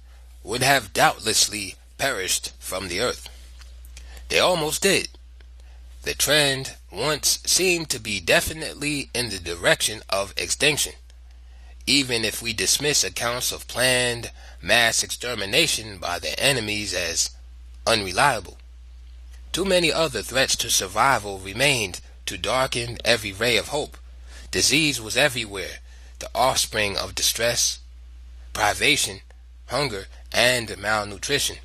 would have doubtlessly perished from the earth. They almost did. The trend once seemed to be definitely in the direction of extinction, even if we dismiss accounts of planned mass extermination by their enemies as unreliable. Too many other threats to survival remained to darken every ray of hope. Disease was everywhere, the offspring of distress, privation, hunger, and malnutrition.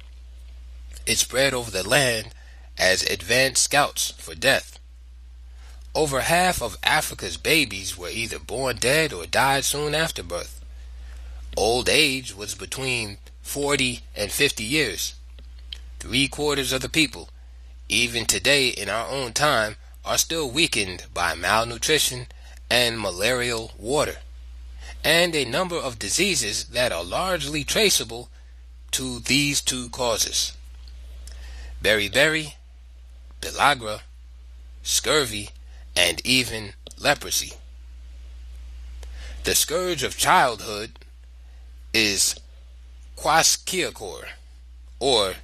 It spread over the land as advanced scouts for death. Over half of Africa's babies were either born dead or died soon after birth. Old age was between 40 and 50 years. 3/4 of the people, even today in our own time, are still weakened by malnutrition and malarial water, and a number of diseases that are largely traceable to these two causes: beriberi, pellagra, scurvy, and even leprosy. The scourge of childhood is kwashiorkor, or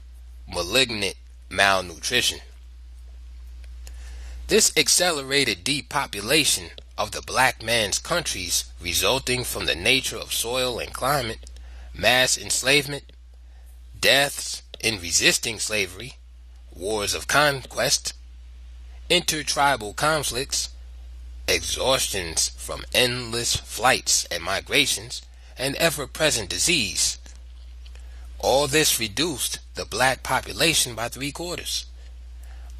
malignant malnutrition. This accelerated depopulation of the black man's countries, resulting from the nature of soil and climate, mass enslavement, deaths in resisting slavery, wars of conquest, intertribal conflicts, exhaustions from endless flights and migrations, and ever-present disease. All this reduced the black population by 3/4.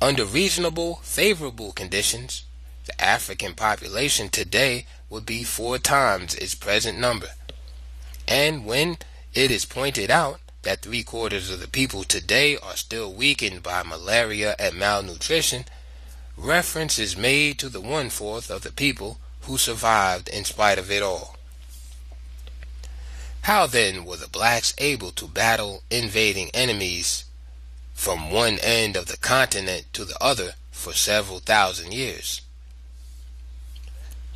Under reasonable, favorable conditions, the African population today would be 4 times its present number. And when it is pointed out that 3/4 of the people today are still weakened by malaria and malnutrition, reference is made to the 1/4 of the people who survived in spite of it all. How then were the blacks able to battle invading enemies from one end of the continent to the other for several thousand years?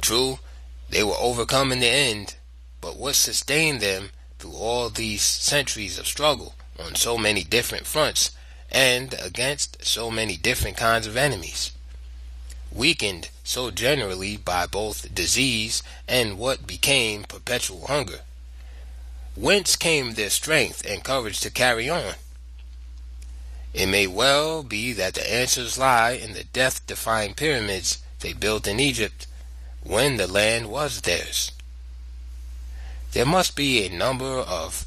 True, they were overcome in the end, but what sustained them through all these centuries of struggle on so many different fronts and against so many different kinds of enemies, weakened so generally by both disease and what became perpetual hunger. Whence came their strength and courage to carry on? It may well be that the answers lie in the death-defying pyramids they built in Egypt when the land was theirs. There must be a number of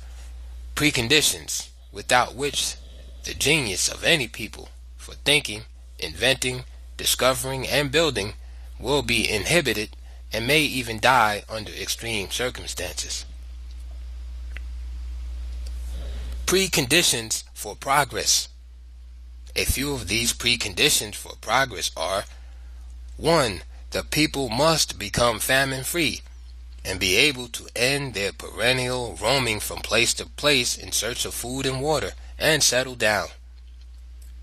preconditions without which the genius of any people for thinking, inventing, discovering, and building will be inhibited and may even die under extreme circumstances. Preconditions for progress. A few of these preconditions for progress are: 1. The people must become famine-free and be able to end their perennial roaming from place to place in search of food and water and settle down.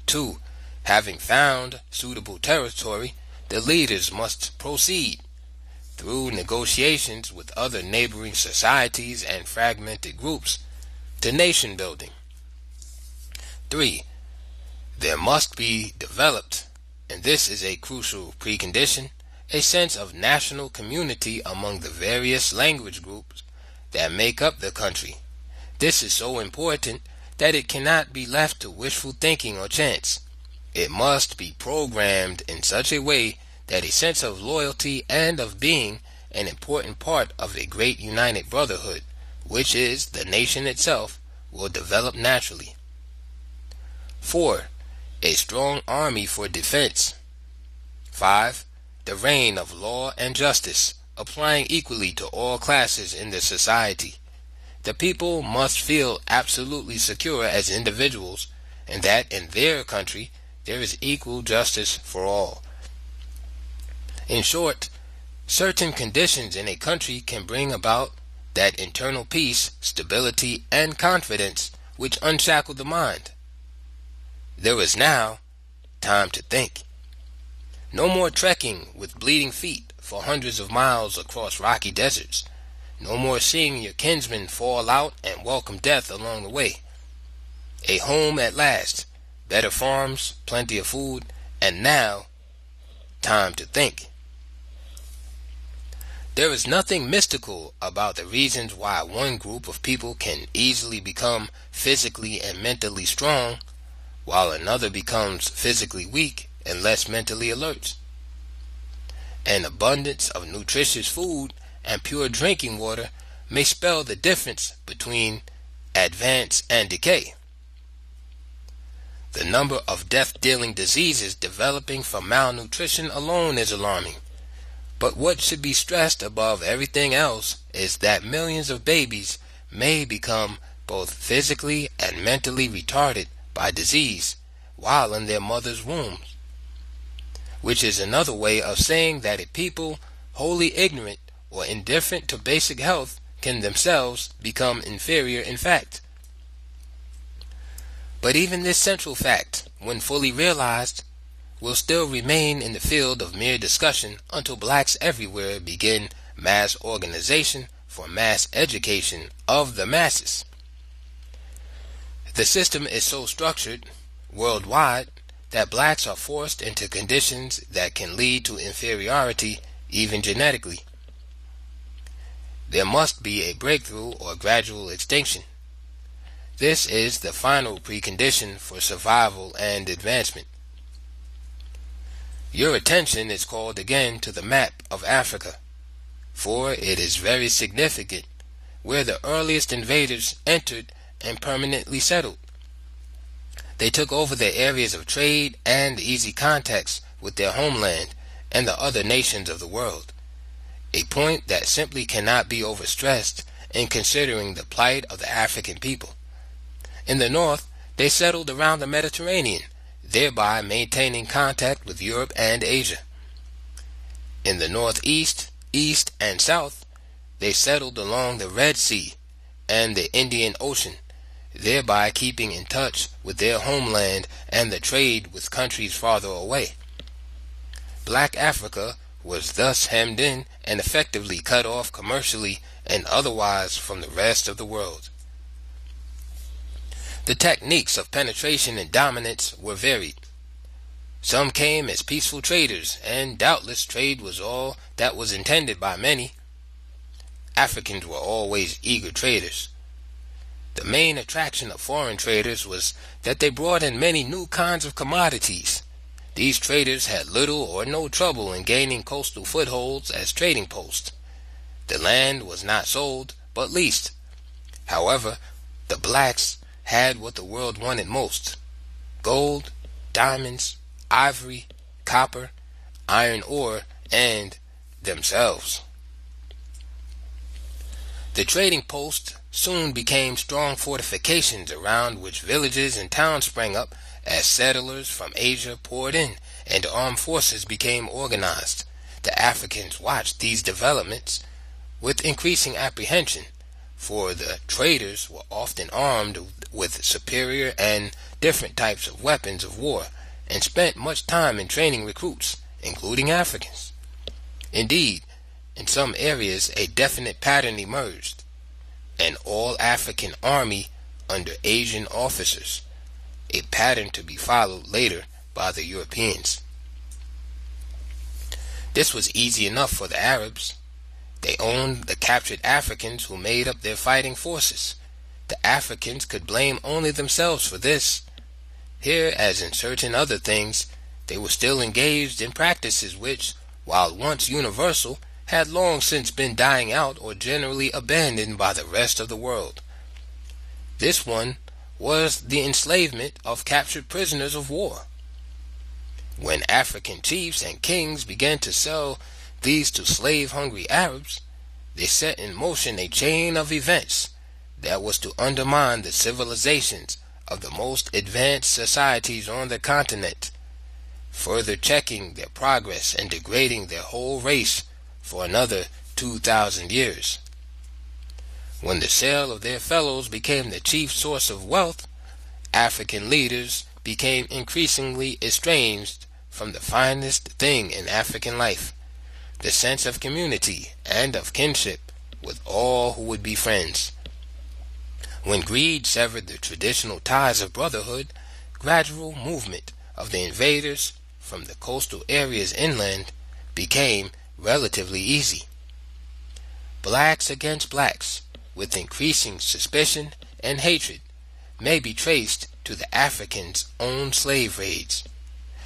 2. Having found suitable territory, the leaders must proceed through negotiations with other neighboring societies and fragmented groups to nation building. 3. There must be developed, and this is a crucial precondition, a sense of national community among the various language groups that make up the country. This is so important that it cannot be left to wishful thinking or chance. It must be programmed in such a way that a sense of loyalty and of being an important part of a great united brotherhood, which is the nation itself, will develop naturally. 4. A strong army for defense. 5. The reign of law and justice, applying equally to all classes in the society. The people must feel absolutely secure as individuals, and that in their country there is equal justice for all. In short, certain conditions in a country can bring about that internal peace, stability, and confidence which unshackle the mind. There is now time to think. No more trekking with bleeding feet for hundreds of miles across rocky deserts. No more seeing your kinsmen fall out and welcome death along the way. A home at last, better farms, plenty of food, and now time to think. There is nothing mystical about the reasons why one group of people can easily become physically and mentally strong, while another becomes physically weak and less mentally alert. An abundance of nutritious food and pure drinking water may spell the difference between advance and decay. The number of death-dealing diseases developing from malnutrition alone is alarming. But what should be stressed above everything else is that millions of babies may become both physically and mentally retarded by disease while in their mother's wombs, which is another way of saying that a people wholly ignorant or indifferent to basic health can themselves become inferior in fact. But even this central fact, when fully realized, will still remain in the field of mere discussion until blacks everywhere begin mass organization for mass education of the masses. The system is so structured worldwide that blacks are forced into conditions that can lead to inferiority even genetically. There must be a breakthrough or gradual extinction. This is the final precondition for survival and advancement. Your attention is called again to the map of Africa, for it is very significant where the earliest invaders entered and permanently settled. They took over their areas of trade and easy contacts with their homeland and the other nations of the world, a point that simply cannot be overstressed in considering the plight of the African people. In the north, they settled around the Mediterranean, thereby maintaining contact with Europe and Asia. In the northeast, east, and south, they settled along the Red Sea and the Indian Ocean, thereby keeping in touch with their homeland and the trade with countries farther away. Black Africa was thus hemmed in and effectively cut off commercially and otherwise from the rest of the world. The techniques of penetration and dominance were varied. Some came as peaceful traders, and doubtless trade was all that was intended by many. Africans were always eager traders. The main attraction of foreign traders was that they brought in many new kinds of commodities. These traders had little or no trouble in gaining coastal footholds as trading posts. The land was not sold, but leased. However, the blacks had what the world wanted most: gold, diamonds, ivory, copper, iron ore, and themselves. The trading posts soon became strong fortifications around which villages and towns sprang up as settlers from Asia poured in and armed forces became organized. The Africans watched these developments with increasing apprehension, for the traders were often armed with superior and different types of weapons of war and spent much time in training recruits, including Africans. Indeed, in some areas a definite pattern emerged: an all-African army under Asian officers, a pattern to be followed later by the Europeans. This was easy enough for the Arabs. They owned the captured Africans who made up their fighting forces. The Africans could blame only themselves for this. Here, as in certain other things, they were still engaged in practices which, while once universal, had long since been dying out or generally abandoned by the rest of the world. This one was the enslavement of captured prisoners of war. When African chiefs and kings began to sell these to slave-hungry Arabs, they set in motion a chain of events that was to undermine the civilizations of the most advanced societies on the continent, further checking their progress and degrading their whole race for another 2,000 years. When the sale of their fellows became the chief source of wealth, African leaders became increasingly estranged from the finest thing in African life, the sense of community and of kinship with all who would be friends. When greed severed the traditional ties of brotherhood, gradual movement of the invaders from the coastal areas inland became relatively easy. Blacks against blacks, with increasing suspicion and hatred, may be traced to the Africans' own slave raids.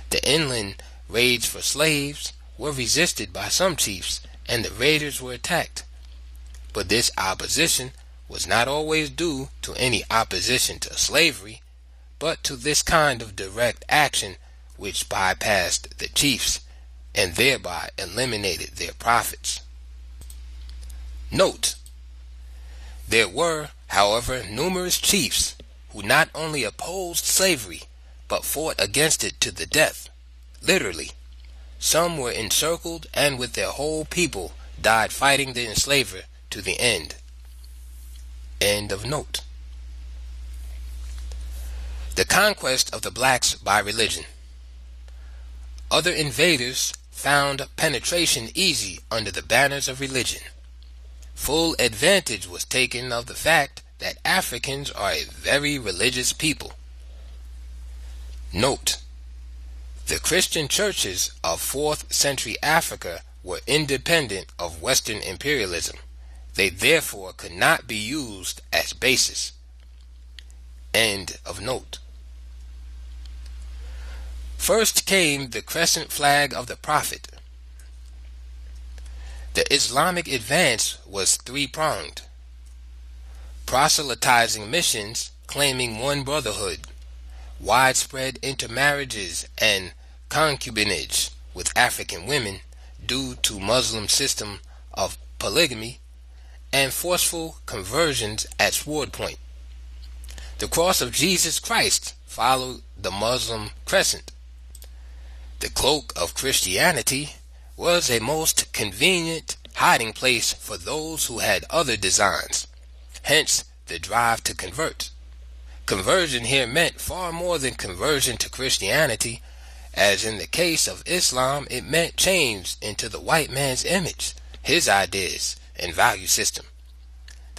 The inland raids for slaves were resisted by some chiefs, and the raiders were attacked. But this opposition was not always due to any opposition to slavery, but to this kind of direct action which bypassed the chiefs and thereby eliminated their profits. Note: there were, however, numerous chiefs who not only opposed slavery, but fought against it to the death, literally. Some were encircled and with their whole people died fighting the enslaver to the end. End of note. The conquest of the blacks by religion. Other invaders found penetration easy under the banners of religion. Full advantage was taken of the fact that Africans are a very religious people. Note: the Christian churches of 4th century Africa were independent of Western imperialism. They therefore could not be used as basis. End of note. First came the crescent flag of the Prophet. The Islamic advance was three-pronged: proselytizing missions claiming one brotherhood, widespread intermarriages and concubinage with African women due to Muslim system of polygamy, and forceful conversions at sword point. The cross of Jesus Christ followed the Muslim crescent. The cloak of Christianity was a most convenient hiding place for those who had other designs, hence the drive to convert. Conversion here meant far more than conversion to Christianity, as in the case of Islam it meant change into the white man's image, his ideas and value system.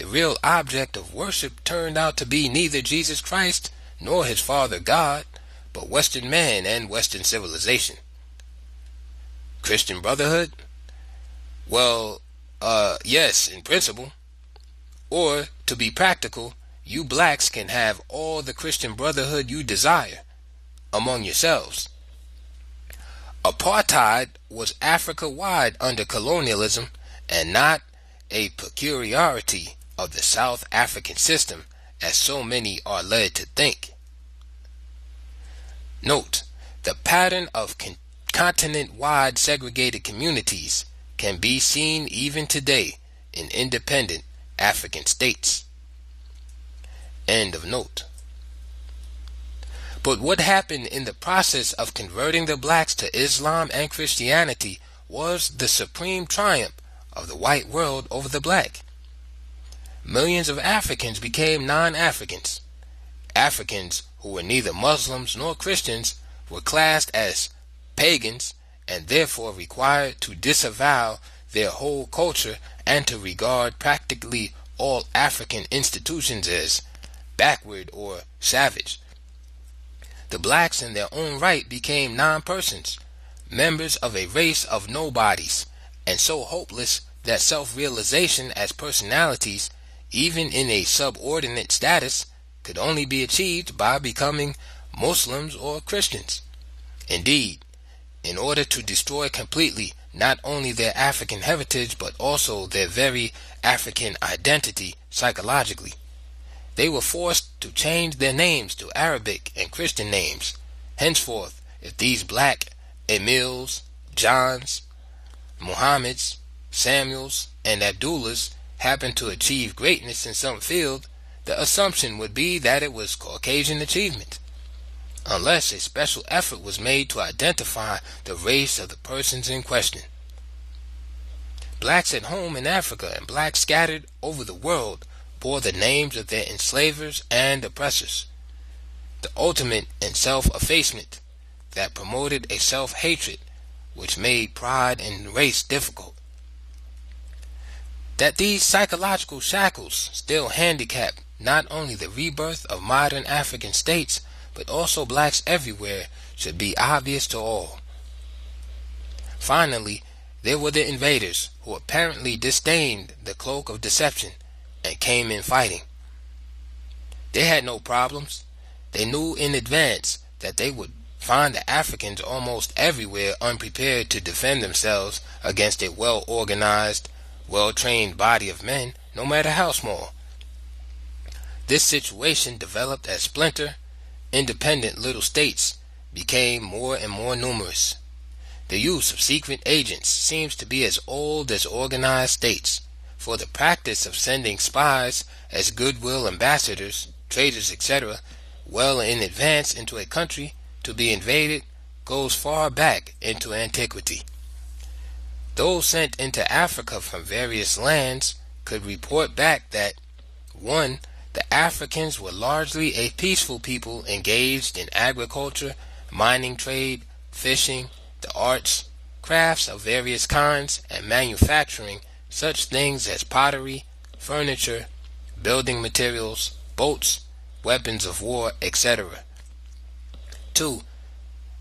the real object of worship turned out to be neither Jesus Christ nor his Father God, but Western man and Western civilization. Christian Brotherhood? Well, yes, in principle. Or, to be practical, you blacks can have all the Christian Brotherhood you desire among yourselves. Apartheid was Africa-wide under colonialism and not a peculiarity of the South African system, as so many are led to think. Note, the pattern of continent-wide segregated communities can be seen even today in independent African states. End of note. But what happened in the process of converting the blacks to Islam and Christianity was the supreme triumph of the white world over the black. Millions of Africans became non-Africans. Africans who were neither Muslims nor Christians were classed as pagans and therefore required to disavow their whole culture and to regard practically all African institutions as backward or savage. The blacks in their own right became non-persons, members of a race of nobodies, and so hopeless that self-realization as personalities, even in a subordinate status, could only be achieved by becoming Muslims or Christians. Indeed, in order to destroy completely not only their African heritage but also their very African identity psychologically, they were forced to change their names to Arabic and Christian names. Henceforth, if these black Emils, Johns, Muhammads, Samuels, and Abdullahs happened to achieve greatness in some field, the assumption would be that it was Caucasian achievement, unless a special effort was made to identify the race of the persons in question. Blacks at home in Africa and blacks scattered over the world bore the names of their enslavers and oppressors. The ultimate in self-effacement that promoted a self-hatred which made pride in race difficult. That these psychological shackles still handicap not only the rebirth of modern African states, but also blacks everywhere should be obvious to all. Finally, there were the invaders who apparently disdained the cloak of deception and came in fighting. They had no problems. They knew in advance that they would find the Africans almost everywhere unprepared to defend themselves against a well-organized, well-trained body of men, no matter how small. This situation developed as splinter, independent little states became more and more numerous. The use of secret agents seems to be as old as organized states, for the practice of sending spies as goodwill ambassadors, traders, etc., well in advance into a country to be invaded goes far back into antiquity. Those sent into Africa from various lands could report back that 1. The Africans were largely a peaceful people engaged in agriculture, mining trade, fishing, the arts, crafts of various kinds, and manufacturing such things as pottery, furniture, building materials, boats, weapons of war, etc. 2.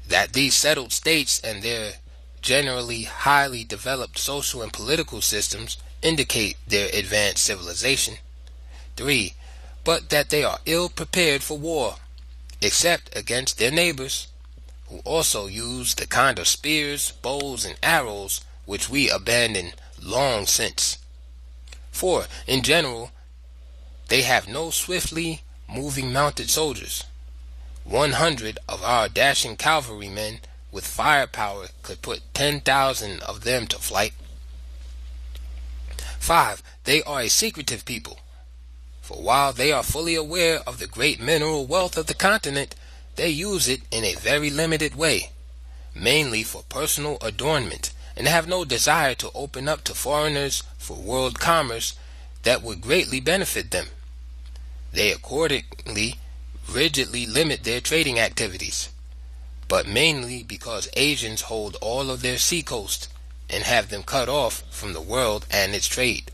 That these settled states and their generally highly developed social and political systems indicate their advanced civilization. 3. But that they are ill prepared for war, except against their neighbors, who also use the kind of spears, bows, and arrows which we abandoned long since. 4. In general, they have no swiftly moving mounted soldiers. 100 of our dashing cavalrymen with firepower could put 10,000 of them to flight. 5. They are a secretive people, for while they are fully aware of the great mineral wealth of the continent, they use it in a very limited way, mainly for personal adornment, and have no desire to open up to foreigners for world commerce that would greatly benefit them. They accordingly rigidly limit their trading activities, but mainly because Asians hold all of their seacoast and have them cut off from the world and its trade.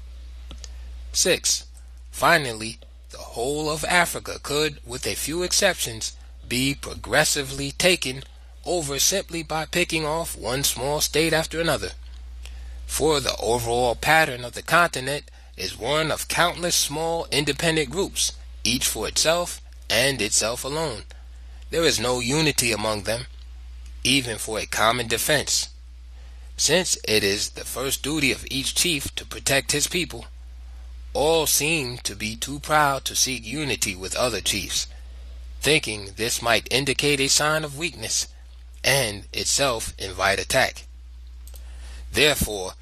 6. Finally, the whole of Africa could, with a few exceptions, be progressively taken over simply by picking off one small state after another. For the overall pattern of the continent is one of countless small independent groups, each for itself and itself alone. There is no unity among them, even for a common defense. Since it is the first duty of each chief to protect his people, all seem to be too proud to seek unity with other chiefs, thinking this might indicate a sign of weakness and itself invite attack. Therefore,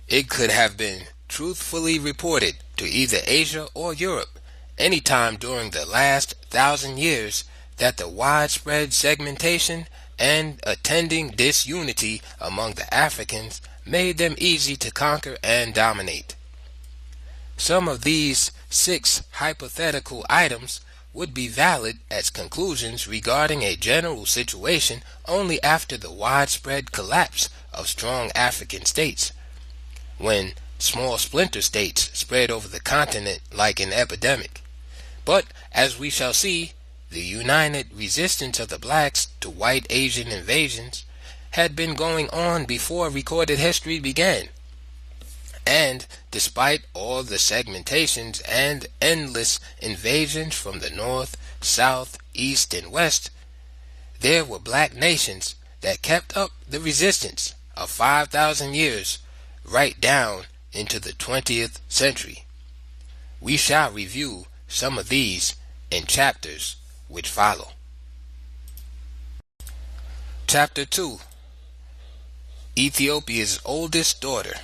it could have been truthfully reported to either Asia or Europe any time during the last 1,000 years that the widespread segmentation and attending disunity among the Africans made them easy to conquer and dominate. Some of these 6 hypothetical items would be valid as conclusions regarding a general situation only after the widespread collapse of strong African states, when small splinter states spread over the continent like an epidemic. But, as we shall see, the united resistance of the blacks to white Asian invasions had been going on before recorded history began. And despite all the segmentations and endless invasions from the north, south, east, and west, there were black nations that kept up the resistance of 5,000 years right down into the 20th century. We shall review some of these in chapters which follow. Chapter 2. Ethiopia's oldest daughter,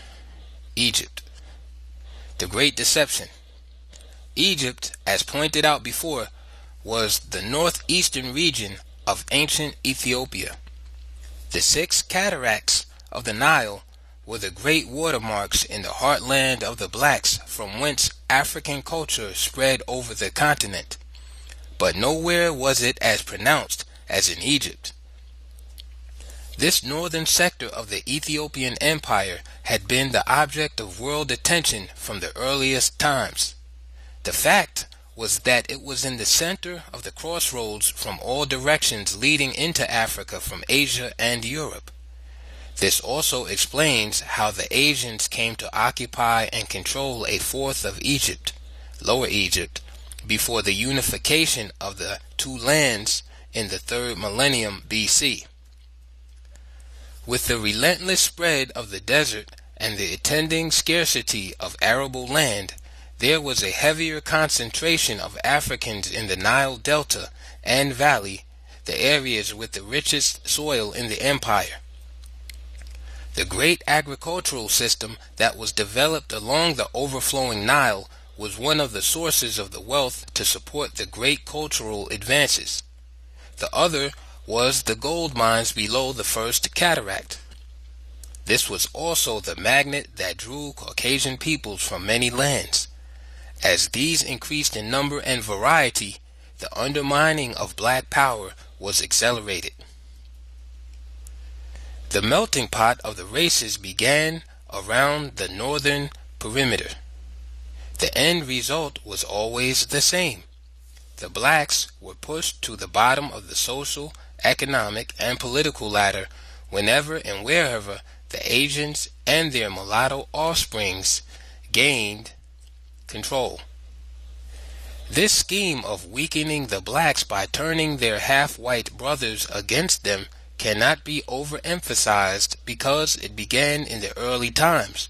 Egypt. The Great Deception. Egypt, as pointed out before, was the northeastern region of ancient Ethiopia. The 6 cataracts of the Nile were the great watermarks in the heartland of the blacks from whence African culture spread over the continent. But nowhere was it as pronounced as in Egypt. This northern sector of the Ethiopian Empire had been the object of world attention from the earliest times. The fact was that it was in the center of the crossroads from all directions leading into Africa from Asia and Europe. This also explains how the Asians came to occupy and control a fourth of Egypt, Lower Egypt, before the unification of the 2 lands in the 3rd millennium BC. With the relentless spread of the desert and the attending scarcity of arable land, there was a heavier concentration of Africans in the Nile Delta and Valley, the areas with the richest soil in the empire. The great agricultural system that was developed along the overflowing Nile was one of the sources of the wealth to support the great cultural advances. The other was the gold mines below the first cataract. This was also the magnet that drew Caucasian peoples from many lands. As these increased in number and variety, the undermining of black power was accelerated. The melting pot of the races began around the northern perimeter. The end result was always the same. The blacks were pushed to the bottom of the social, economic, and political ladder whenever and wherever the Asians and their mulatto offsprings gained control. This scheme of weakening the blacks by turning their half-white brothers against them cannot be overemphasized because it began in the early times,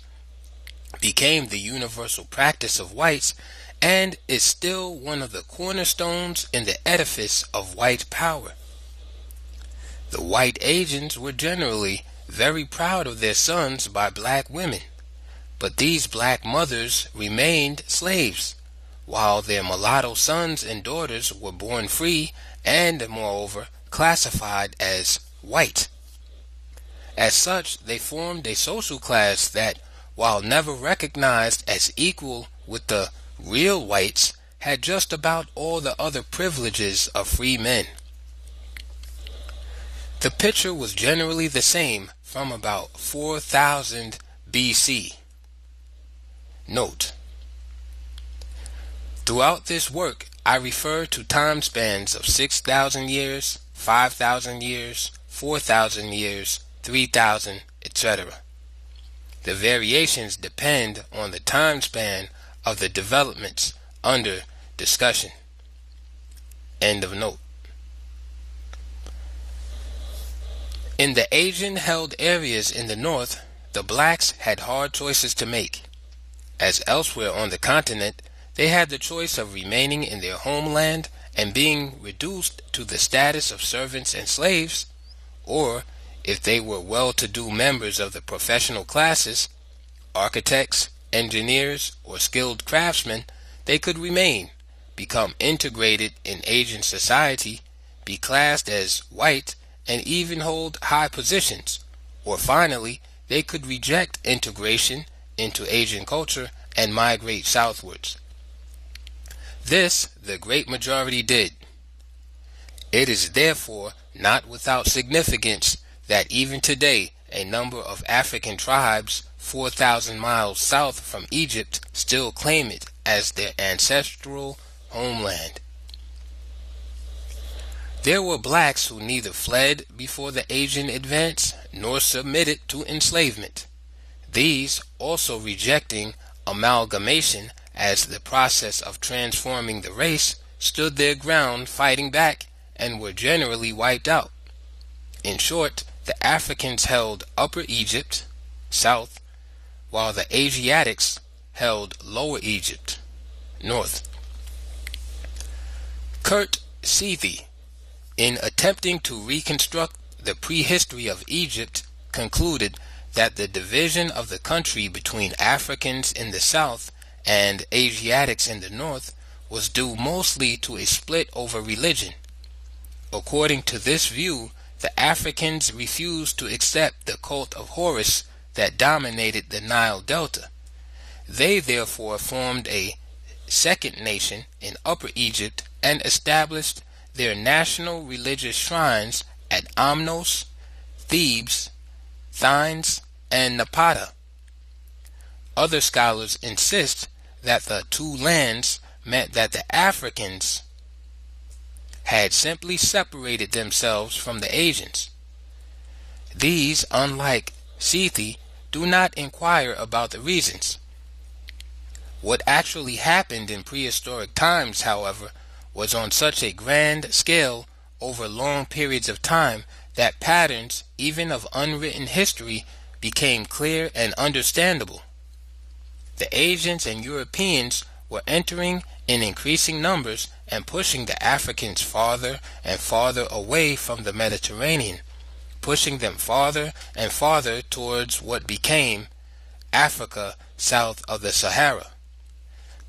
became the universal practice of whites, and is still one of the cornerstones in the edifice of white power. The white Asians were generally very proud of their sons by black women, but these black mothers remained slaves, while their mulatto sons and daughters were born free and, moreover, classified as white. As such, they formed a social class that, while never recognized as equal with the real whites, had just about all the other privileges of free men. The picture was generally the same from about 4000 BC. Note: Throughout this work, I refer to time spans of 6,000 years, 5,000 years, 4,000 years, 3,000, etc. The variations depend on the time span of the developments under discussion. End of note. In the Asian-held areas in the north, the blacks had hard choices to make. As elsewhere on the continent, they had the choice of remaining in their homeland and being reduced to the status of servants and slaves, or, if they were well-to-do members of the professional classes, architects, engineers, or skilled craftsmen, they could remain, become integrated in Asian society, be classed as white, and even hold high positions, or finally, they could reject integration into Asian culture and migrate southwards. This the great majority did. It is therefore not without significance that even today a number of African tribes 4,000 miles south from Egypt still claim it as their ancestral homeland. There were blacks who neither fled before the Asian advance nor submitted to enslavement, these also rejecting amalgamation as the process of transforming the race, stood their ground fighting back and were generally wiped out. In short, the Africans held Upper Egypt, south, while the Asiatics held Lower Egypt, north. Kurt Seethe, in attempting to reconstruct the prehistory of Egypt, concluded that the division of the country between Africans in the south and Asiatics in the north was due mostly to a split over religion. According to this view, the Africans refused to accept the cult of Horus that dominated the Nile Delta. They therefore formed a second nation in Upper Egypt and established their national religious shrines at Amnos, Thebes, Thines, and Napata. Other scholars insist that the two lands meant that the Africans had simply separated themselves from the Asians. These, unlike Seethe, do not inquire about the reasons. What actually happened in prehistoric times, however, was on such a grand scale over long periods of time that patterns, even of unwritten history, became clear and understandable. The Asians and Europeans were entering in increasing numbers and pushing the Africans farther and farther away from the Mediterranean, pushing them farther and farther towards what became Africa south of the Sahara.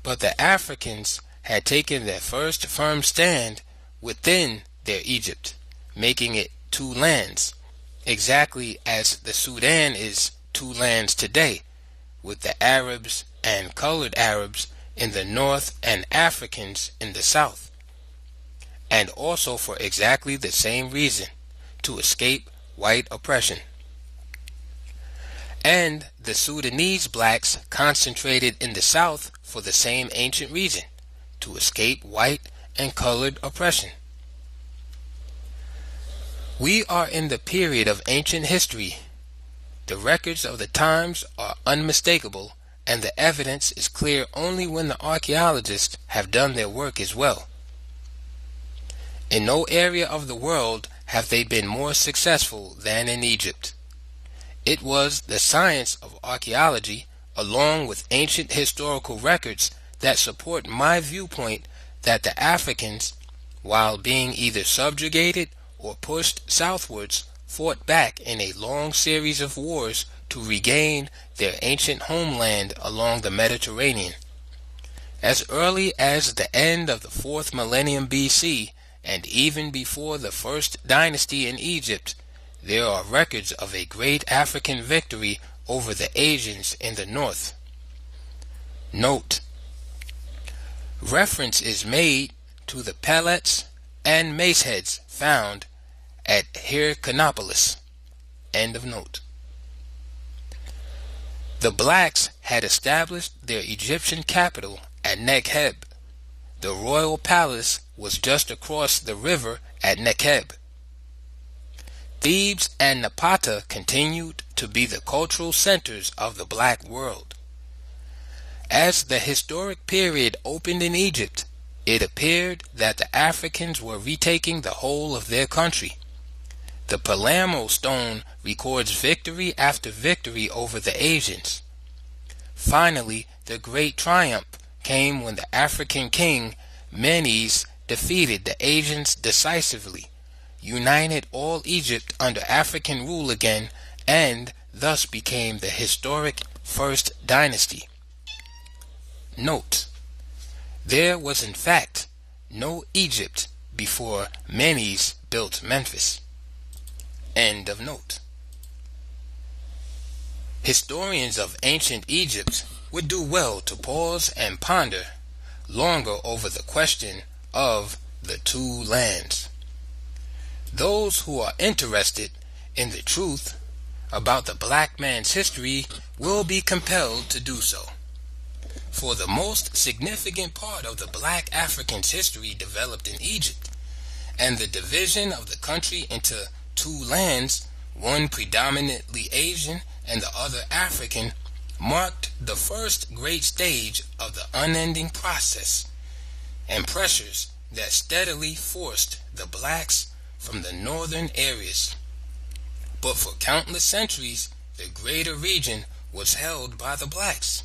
But the Africans had taken their first firm stand within their Egypt, making it two lands, exactly as the Sudan is two lands today, with the Arabs and colored Arabs in the north and Africans in the south, and also for exactly the same reason, to escape white oppression. And the Sudanese blacks concentrated in the south for the same ancient reason, to escape white and colored oppression. We are in the period of ancient history. The records of the times are unmistakable, and the evidence is clear only when the archaeologists have done their work as well. In no area of the world have they been more successful than in Egypt. It was the science of archaeology, along with ancient historical records, that support my viewpoint that the Africans, while being either subjugated or pushed southwards, fought back in a long series of wars to regain their ancient homeland along the Mediterranean. As early as the end of the 4th millennium BC, and even before the first dynasty in Egypt, there are records of a great African victory over the Asians in the north. Note: reference is made to the pellets and maceheads found at Hyrcanopolis. End of note. The blacks had established their Egyptian capital at Nekheb, The royal palace was just across the river at Nekeb. Thebes and Napata continued to be the cultural centers of the black world. As the historic period opened in Egypt, it appeared that the Africans were retaking the whole of their country. The Palermo stone records victory after victory over the Asians. Finally, the great triumph came when the African king Menes defeated the Asians decisively, united all Egypt under African rule again, and thus became the historic First Dynasty. Note: there was in fact no Egypt before Menes built Memphis. End of note. Historians of ancient Egypt would do well to pause and ponder longer over the question of the two lands. Those who are interested in the truth about the black man's history will be compelled to do so. For the most significant part of the black African's history developed in Egypt, and the division of the country into two lands, one predominantly Asian and the other African, marked the first great stage of the unending process and pressures that steadily forced the blacks from the northern areas. But for countless centuries, the greater region was held by the blacks.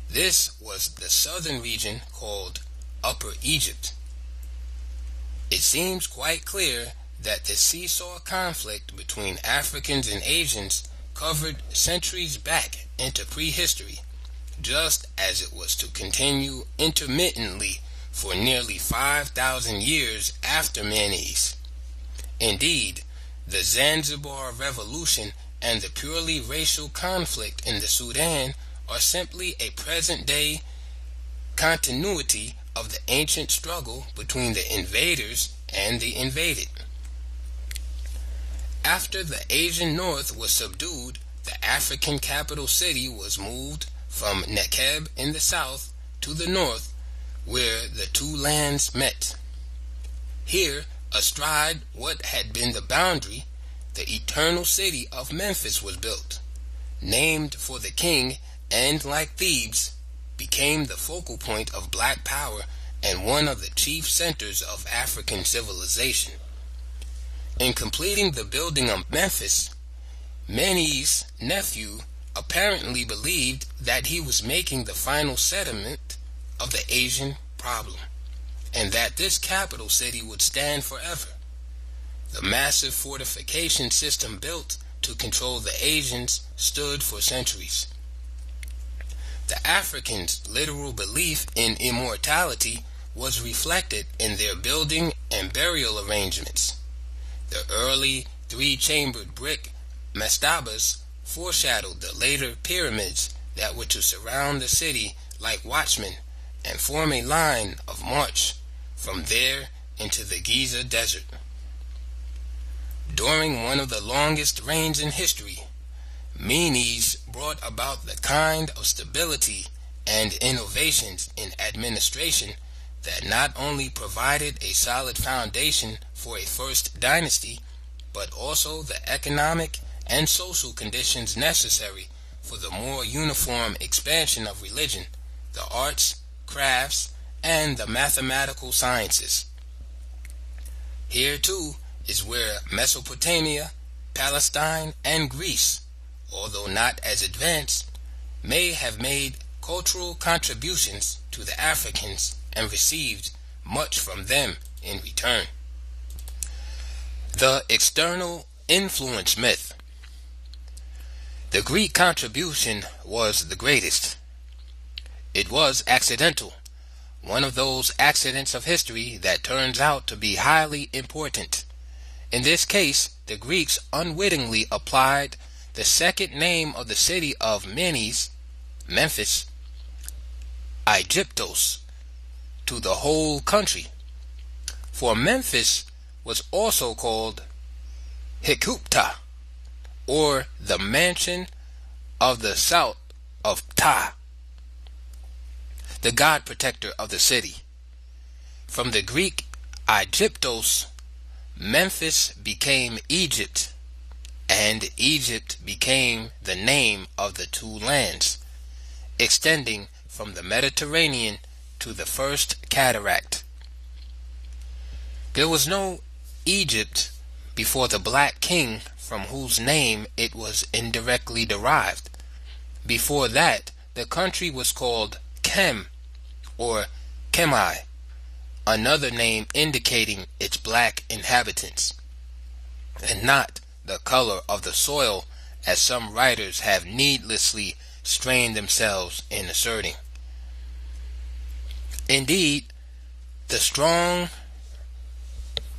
This was the southern region called Upper Egypt. It seems quite clear that the seesaw conflict between Africans and Asians covered centuries back into prehistory, just as it was to continue intermittently for nearly 5,000 years after Menes. Indeed, the Zanzibar Revolution and the purely racial conflict in the Sudan are simply a present-day continuity of the ancient struggle between the invaders and the invaded. After the Asian North was subdued, the African capital city was moved from Nekeb in the south to the north, where the two lands met. Here, astride what had been the boundary, the eternal city of Memphis was built, named for the king, and like Thebes, became the focal point of black power and one of the chief centers of African civilization. In completing the building of Memphis, Menes' nephew apparently believed that he was making the final settlement of the Asian problem, and that this capital city would stand forever. The massive fortification system built to control the Asians stood for centuries. The Africans' literal belief in immortality was reflected in their building and burial arrangements. The early three-chambered brick mastabas foreshadowed the later pyramids that were to surround the city like watchmen and form a line of march from there into the Giza Desert. During one of the longest reigns in history, Menes brought about the kind of stability and innovations in administration that not only provided a solid foundation for a first dynasty, but also the economic and social conditions necessary for the more uniform expansion of religion, the arts, crafts, and the mathematical sciences. Here too is where Mesopotamia, Palestine, and Greece, although not as advanced, may have made cultural contributions to the Africans and received much from them in return. The external influence myth. The Greek contribution was the greatest. It was accidental, one of those accidents of history that turns out to be highly important. In this case, the Greeks unwittingly applied the second name of the city of Menes, Memphis, Aegyptos, to the whole country. For Memphis was also called Hecupta, or the mansion of the south of Ptah, the god protector of the city. From the Greek Aegyptos, Memphis became Egypt, and Egypt became the name of the two lands, extending from the Mediterranean to the first cataract. There was no Egypt before the black king from whose name it was indirectly derived. Before that, the country was called Kem, or Kemai, another name indicating its black inhabitants, and not the color of the soil, as some writers have needlessly strained themselves in asserting. Indeed, the strong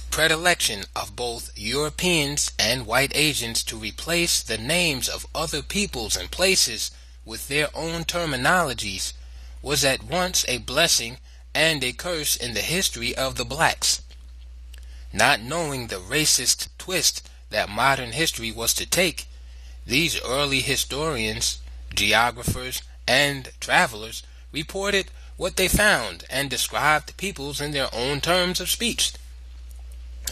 predilection of both Europeans and white Asians to replace the names of other peoples and places with their own terminologies was at once a blessing and a curse in the history of the blacks. Not knowing the racist twist that modern history was to take, these early historians, geographers, and travelers reported what they found and described peoples in their own terms of speech.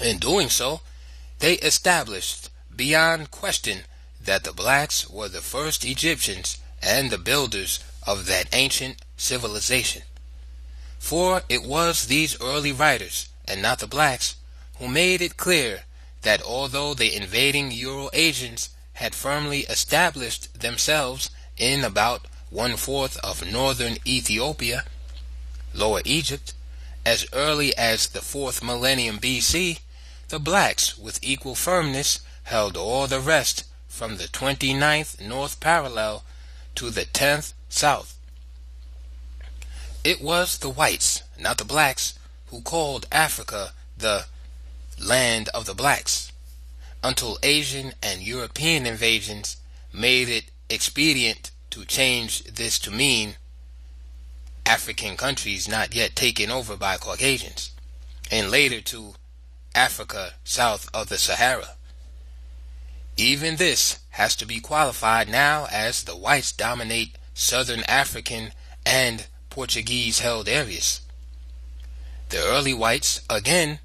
In doing so, they established beyond question that the blacks were the first Egyptians and the builders of that ancient civilization. For it was these early writers, and not the blacks, who made it clear that although the invading Euro-Asians had firmly established themselves in about 1/4 of northern Ethiopia, Lower Egypt, as early as the 4th millennium BC, the blacks with equal firmness held all the rest from the 29th north parallel to the 10th south. It was the whites, not the blacks, who called Africa the land of the blacks, until Asian and European invasions made it expedient to change this to mean African countries not yet taken over by Caucasians, and later to Africa south of the Sahara. Even this has to be qualified now, as the whites dominate southern African and Portuguese-held areas. The early whites, again,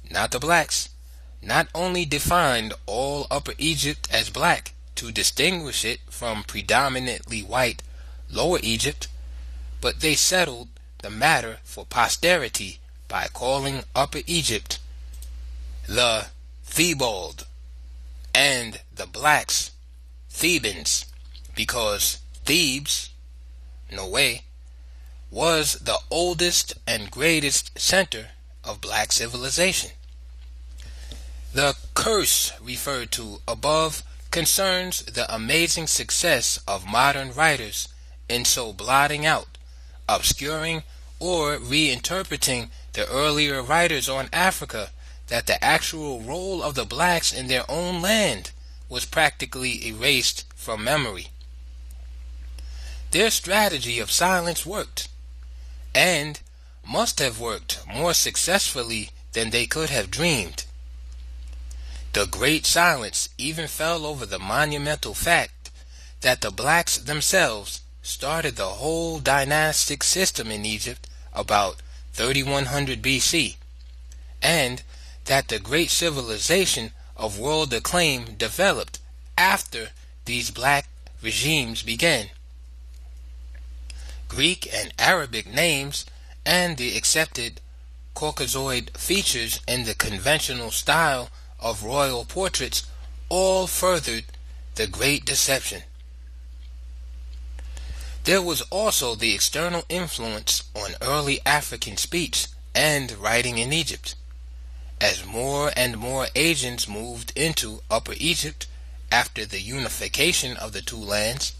not the blacks, not only defined all Upper Egypt as black to distinguish it from predominantly white Lower Egypt, but they settled the matter for posterity by calling Upper Egypt the Thebaid, and the blacks Thebans, because Thebes, no way, was the oldest and greatest center of black civilization. The curse referred to above concerns the amazing success of modern writers in so blotting out, obscuring, or reinterpreting the earlier writers on Africa that the actual role of the blacks in their own land was practically erased from memory. Their strategy of silence worked, and must have worked more successfully than they could have dreamed. The great silence even fell over the monumental fact that the blacks themselves started the whole dynastic system in Egypt about 3100 BC, and that the great civilization of world acclaim developed after these black regimes began. Greek and Arabic names and the accepted Caucasoid features in the conventional style of royal portraits all furthered the great deception. There was also the external influence on early African speech and writing in Egypt. As more and more Asians moved into Upper Egypt after the unification of the two lands,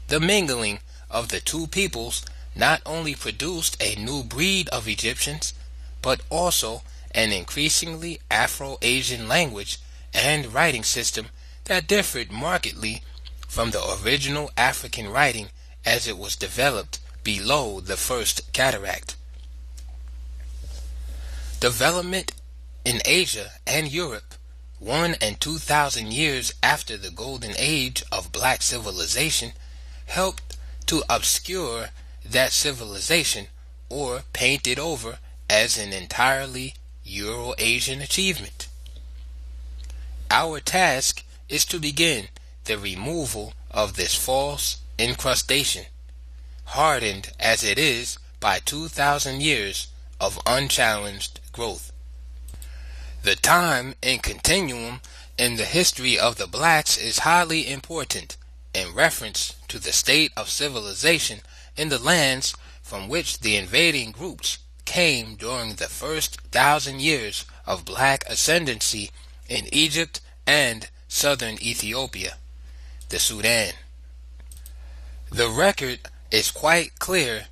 the mingling of the two peoples not only produced a new breed of Egyptians, but also an increasingly Afro-Asian language and writing system that differed markedly from the original African writing as it was developed below the first cataract. Development in Asia and Europe, 1,000 and 2,000 years after the golden age of black civilization, helped to obscure that civilization or paint it over as an entirely Euro-Asian achievement. Our task is to begin the removal of this false incrustation, hardened as it is by 2,000 years of unchallenged growth. The time and continuum in the history of the blacks is highly important in reference to the state of civilization in the lands from which the invading groups came during the first 1,000 years of black ascendancy in Egypt and southern Ethiopia, the Sudan. The record is quite clear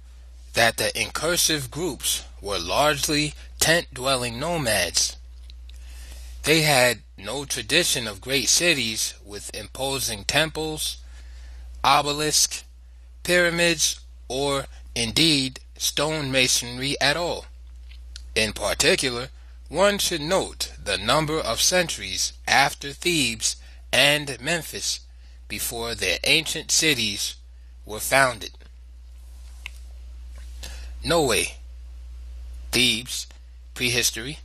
that the incursive groups were largely tent-dwelling nomads. They had no tradition of great cities with imposing temples, obelisks, pyramids, or indeed stonemasonry at all. In particular, one should note the number of centuries after Thebes and Memphis before their ancient cities were founded. Noe, Thebes, prehistory.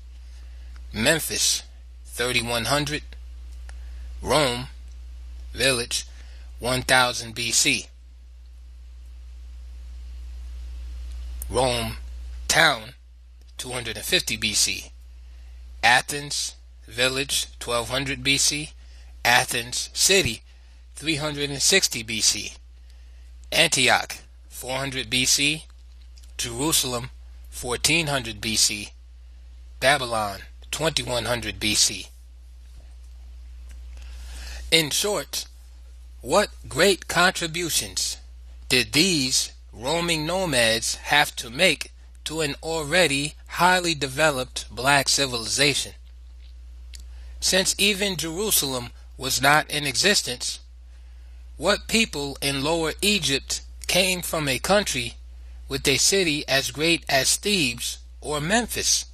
Memphis, 3100. Rome, village, 1000 BC. Rome, town, 250 BC. Athens, village, 1200 BC. Athens, city, 360 BC. Antioch, 400 BC. Jerusalem, 1400 BC. Babylon, 2100 BC. In short, what great contributions did these roaming nomads have to make to an already highly developed black civilization? Since even Jerusalem was not in existence, what people in Lower Egypt came from a country with a city as great as Thebes or Memphis?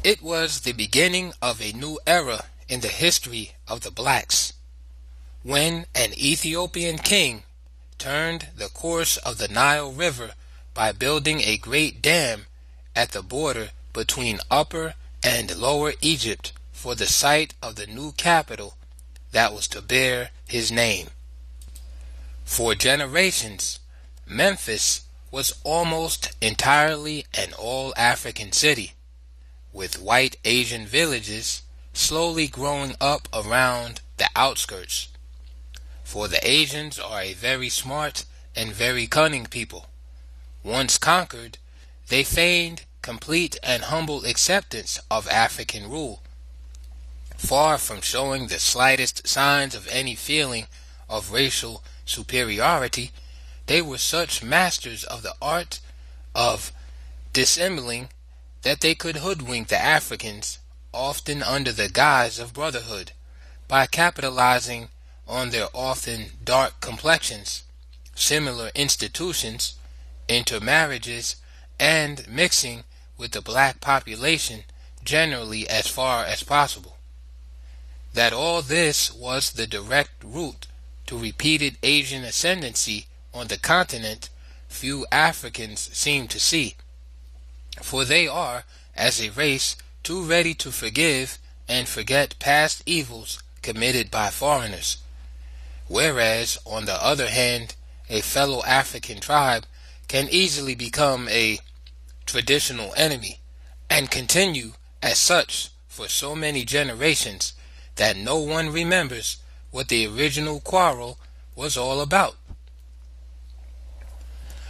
It was the beginning of a new era in the history of the blacks, when an Ethiopian king turned the course of the Nile River by building a great dam at the border between Upper and Lower Egypt for the site of the new capital that was to bear his name. For generations, Memphis was almost entirely an all-African city, with white Asian villages slowly growing up around the outskirts. For the Asians are a very smart and very cunning people. Once conquered, they feigned complete and humble acceptance of African rule. Far from showing the slightest signs of any feeling of racial superiority, they were such masters of the art of dissembling that they could hoodwink the Africans, often under the guise of brotherhood, by capitalizing on their often dark complexions, similar institutions, intermarriages, and mixing with the black population generally as far as possible. That all this was the direct route to repeated Asian ascendancy on the continent, few Africans seem to see, for they are, as a race, too ready to forgive and forget past evils committed by foreigners. Whereas, on the other hand, a fellow African tribe can easily become a traditional enemy, and continue as such for so many generations that no one remembers what the original quarrel was all about.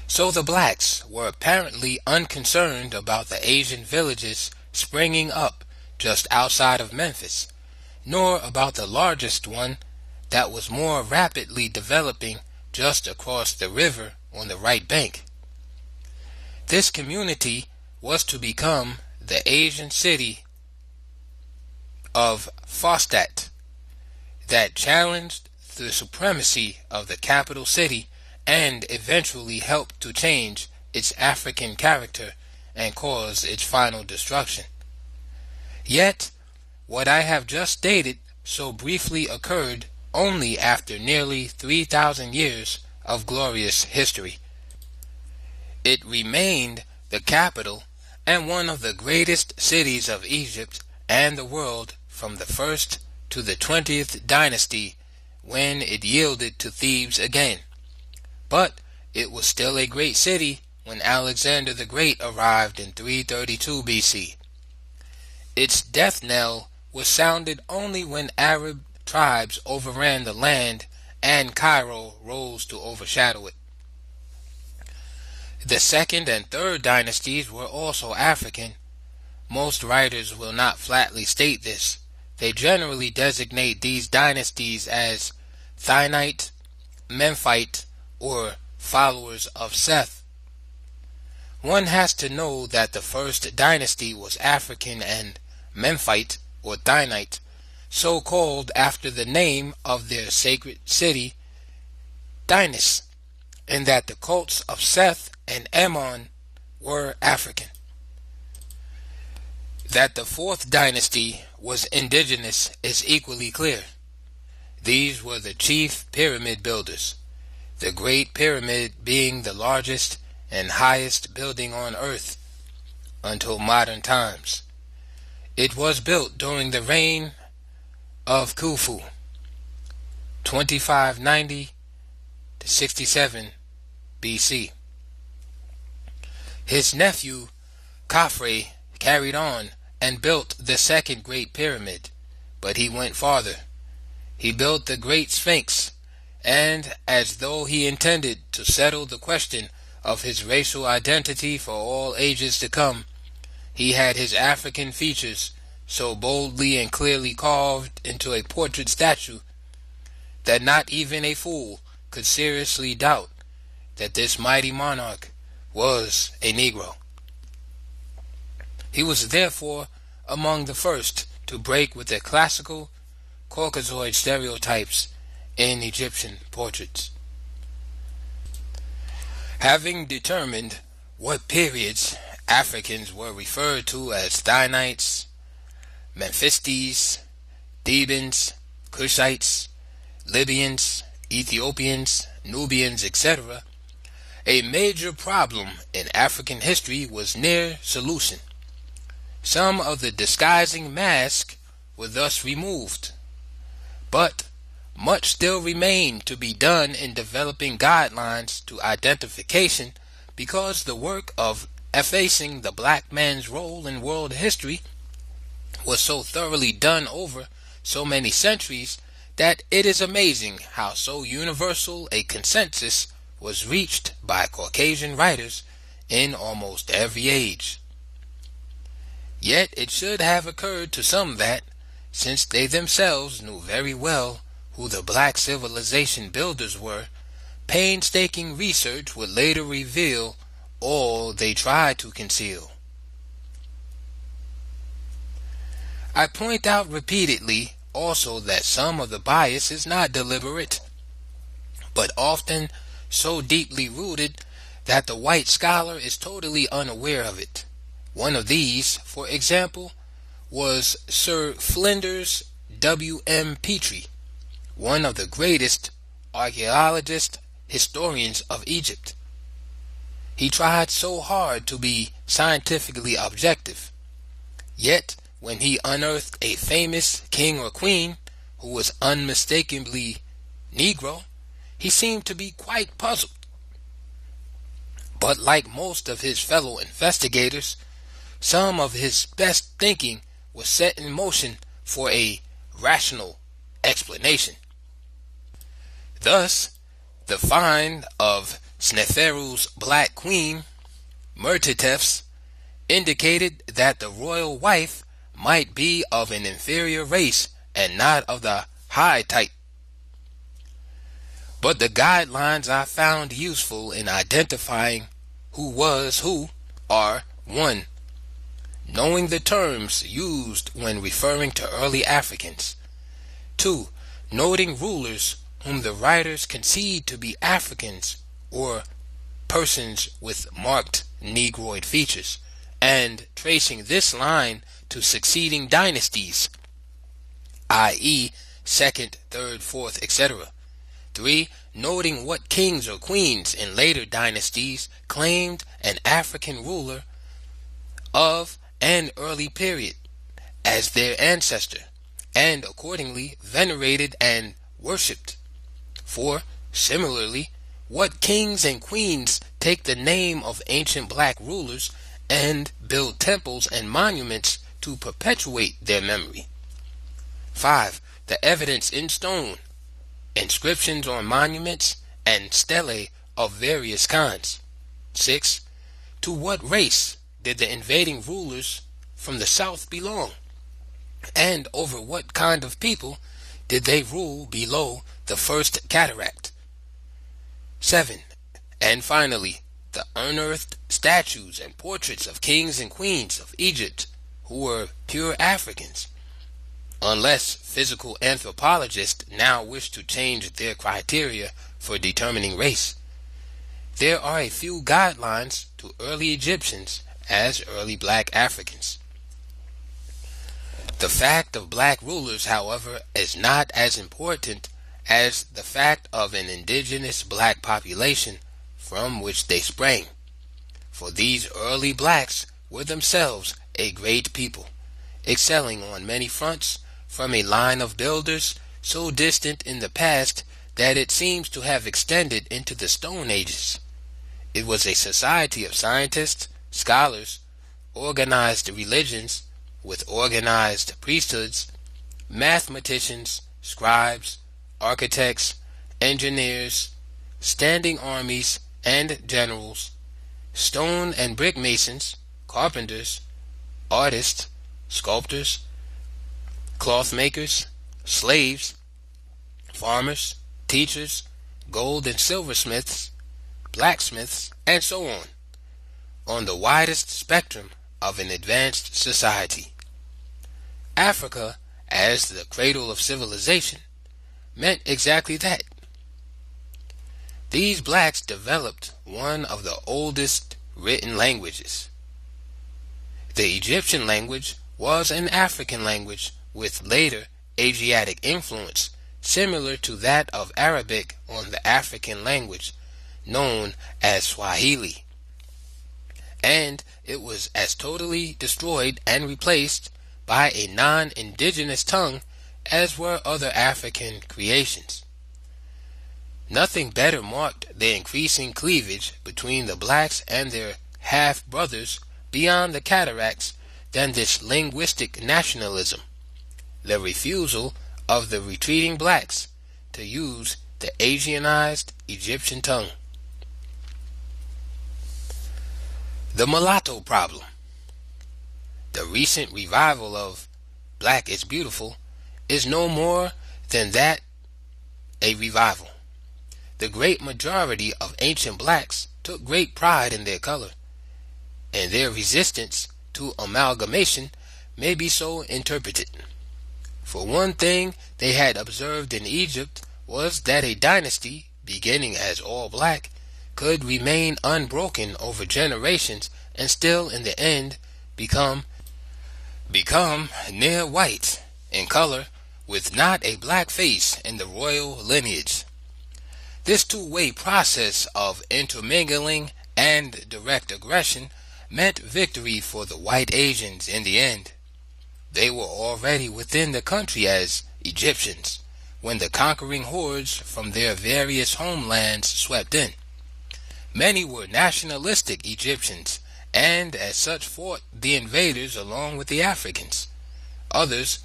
So the blacks were apparently unconcerned about the Asian villages springing up just outside of Memphis, nor about the largest one that was more rapidly developing just across the river on the right bank. This community was to become the Asian city of Fostat that challenged the supremacy of the capital city and eventually helped to change its African character and cause its final destruction. Yet, what I have just stated so briefly occurred only after nearly 3,000 years of glorious history. It remained the capital and one of the greatest cities of Egypt and the world from the first to the 20th dynasty, when it yielded to Thebes again. But it was still a great city when Alexander the Great arrived in 332 BC. Its death knell was sounded only when Arab tribes overran the land and Cairo rose to overshadow it. The second and third dynasties were also African. Most writers will not flatly state this. They generally designate these dynasties as Thinite, Memphite, or followers of Seth. One has to know that the first dynasty was African and Memphite or Thinite, so called after the name of their sacred city, Thinis, and that the cults of Seth and Ammon were African. That the fourth dynasty was indigenous is equally clear. These were the chief pyramid builders, the Great Pyramid being the largest and highest building on earth until modern times. It was built during the reign of Khufu, 2590 to 67 BC. His nephew Khafre carried on and built the second Great Pyramid, but he went farther. He built the Great Sphinx, and as though he intended to settle the question of his racial identity for all ages to come, he had his African features so boldly and clearly carved into a portrait statue that not even a fool could seriously doubt that this mighty monarch was a Negro. He was therefore among the first to break with the classical Caucasoid stereotypes in Egyptian portraits. Having determined what periods Africans were referred to as Thinites, Memphistes, Thebans, Cushites, Libyans, Ethiopians, Nubians, etc., a major problem in African history was near solution. Some of the disguising masks were thus removed, but much still remained to be done in developing guidelines to identification, because the work of effacing the black man's role in world history was so thoroughly done over so many centuries that it is amazing how so universal a consensus was reached by Caucasian writers in almost every age. Yet it should have occurred to some that, since they themselves knew very well who the black civilization builders were, painstaking research would later reveal all they tried to conceal. I point out repeatedly also that some of the bias is not deliberate, but often so deeply rooted that the white scholar is totally unaware of it. One of these, for example, was Sir Flinders W.M. Petrie, one of the greatest archaeologist historians of Egypt. He tried so hard to be scientifically objective, yet when he unearthed a famous king or queen who was unmistakably Negro, he seemed to be quite puzzled. But like most of his fellow investigators, some of his best thinking was set in motion for a rational explanation. Thus, the find of Sneferu's black queen, Mertetefs, indicated that the royal wife might be of an inferior race and not of the high type. But the guidelines I found useful in identifying who was who are: 1. Knowing the terms used when referring to early Africans. 2. Noting rulers whom the writers concede to be Africans or persons with marked Negroid features, and tracing this line to succeeding dynasties, i.e. 2nd, 3rd, 4th, etc. 3. Noting what kings or queens in later dynasties claimed an African ruler of an early period as their ancestor, and accordingly venerated and worshipped. For, similarly, what kings and queens take the name of ancient black rulers and build temples and monuments to perpetuate their memory? 5. The evidence in stone, inscriptions on monuments, and stelae of various kinds. 6. To what race did the invading rulers from the south belong? And over what kind of people did they rule below the first cataract? 7. And finally, the unearthed statues and portraits of kings and queens of Egypt who were pure Africans, unless physical anthropologists now wish to change their criteria for determining race. There are a few guidelines to early Egyptians as early black Africans. The fact of black rulers, however, is not as important as the fact of an indigenous black population from which they sprang. For these early blacks were themselves a great people, excelling on many fronts from a line of builders so distant in the past that it seems to have extended into the Stone Ages. It was a society of scientists, scholars, organized religions with organized priesthoods, mathematicians, scribes, architects, engineers, standing armies and generals, stone and brick masons, carpenters, artists, sculptors, cloth makers, slaves, farmers, teachers, gold and silversmiths, blacksmiths, and so on the widest spectrum of an advanced society. Africa, as the cradle of civilization, meant exactly that. These blacks developed one of the oldest written languages. The Egyptian language was an African language with later Asiatic influence, similar to that of Arabic on the African language known as Swahili. And it was as totally destroyed and replaced by a non-indigenous tongue as were other African creations. Nothing better marked the increasing cleavage between the blacks and their half-brothers beyond the cataracts than this linguistic nationalism, the refusal of the retreating blacks to use the Asianized Egyptian tongue. The mulatto problem. The recent revival of Black is Beautiful is no more than that, a revival. The great majority of ancient blacks took great pride in their color, and their resistance to amalgamation may be so interpreted. For one thing they had observed in Egypt was that a dynasty, beginning as all black, could remain unbroken over generations and still in the end become near white in color with not a black face in the royal lineage. This two-way process of intermingling and direct aggression meant victory for the white Asians in the end. They were already within the country as Egyptians when the conquering hordes from their various homelands swept in. Many were nationalistic Egyptians, and as such fought the invaders along with the Africans. Others,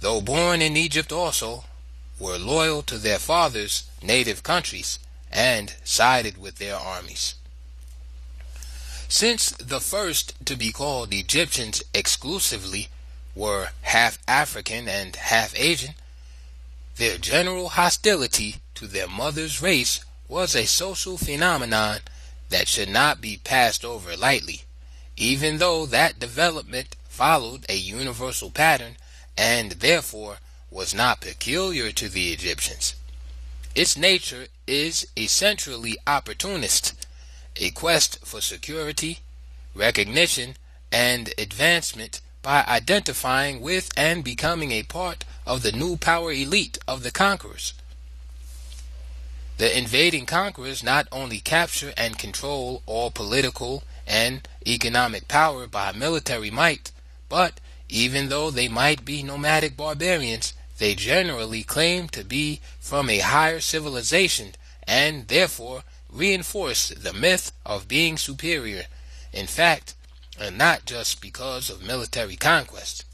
though born in Egypt also, were loyal to their fathers' native countries and sided with their armies. Since the first to be called Egyptians exclusively were half African and half Asian, their general hostility to their mother's race was a social phenomenon that should not be passed over lightly, even though that development followed a universal pattern and therefore was not peculiar to the Egyptians. Its nature is essentially opportunist, a quest for security, recognition, and advancement by identifying with and becoming a part of the new power elite of the conquerors. The invading conquerors not only capture and control all political and economic power by military might, but even though they might be nomadic barbarians, they generally claim to be from a higher civilization and therefore reinforce the myth of being superior, in fact, and not just because of military conquest.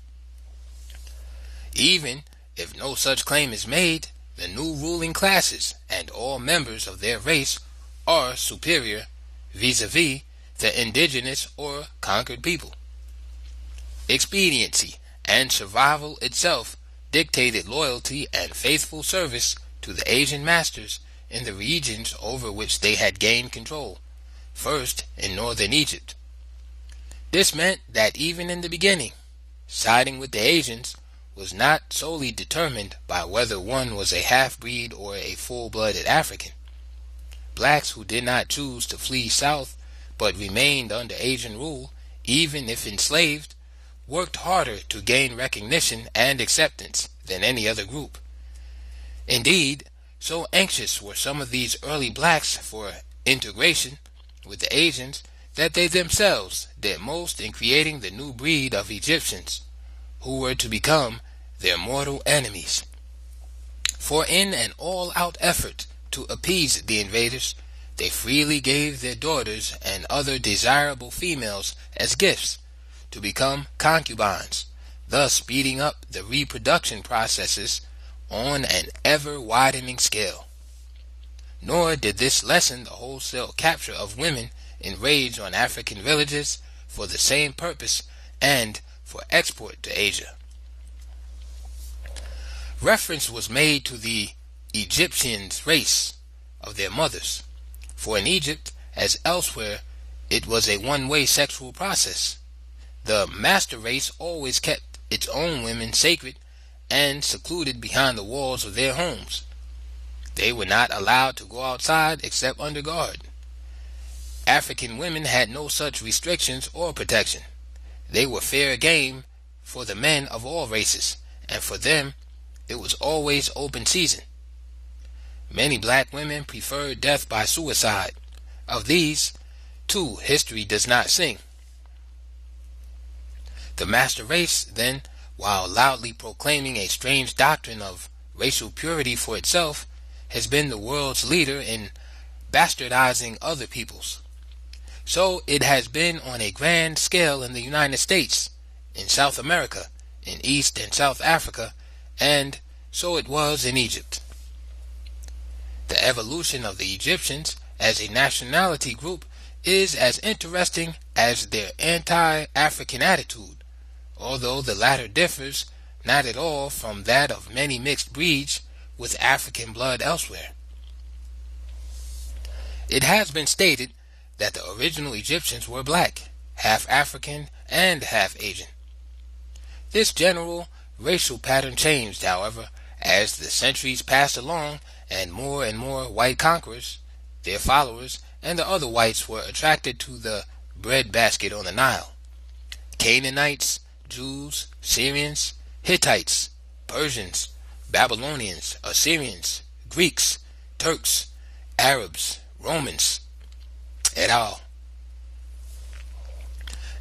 Even if no such claim is made, the new ruling classes and all members of their race are superior vis-a-vis the indigenous or conquered people. Expediency and survival itself dictated loyalty and faithful service to the Asian masters in the regions over which they had gained control, first in northern Egypt. This meant that even in the beginning, siding with the Asians was not solely determined by whether one was a half-breed or a full-blooded African. Blacks who did not choose to flee south but remained under Asian rule, even if enslaved, worked harder to gain recognition and acceptance than any other group. Indeed, so anxious were some of these early blacks for integration with the Asians that they themselves did most in creating the new breed of Egyptians, who were to become their mortal enemies. For in an all-out effort to appease the invaders, they freely gave their daughters and other desirable females as gifts to become concubines, thus speeding up the reproduction processes on an ever-widening scale. Nor did this lessen the wholesale capture of women enraged on African villages for the same purpose and for export to Asia. Reference was made to the Egyptians' race of their mothers, for in Egypt, as elsewhere, it was a one-way sexual process. The master race always kept its own women sacred and secluded behind the walls of their homes. They were not allowed to go outside except under guard. African women had no such restrictions or protection. They were fair game for the men of all races, and for them it was always open season. Many black women preferred death by suicide. Of these, 2 history does not sing. The master race, then, while loudly proclaiming a strange doctrine of racial purity for itself, has been the world's leader in bastardizing other peoples. So it has been on a grand scale in the United States, in South America, in East and South Africa, and so it was in Egypt. The evolution of the Egyptians as a nationality group is as interesting as their anti-African attitude, although the latter differs not at all from that of many mixed breeds with African blood elsewhere. It has been stated that the original Egyptians were black, half African and half Asian. This general racial pattern changed, however, as the centuries passed along and more white conquerors, their followers, and the other whites were attracted to the breadbasket on the Nile. Canaanites, Jews, Syrians, Hittites, Persians, Babylonians, Assyrians, Greeks, Turks, Arabs, Romans, et al.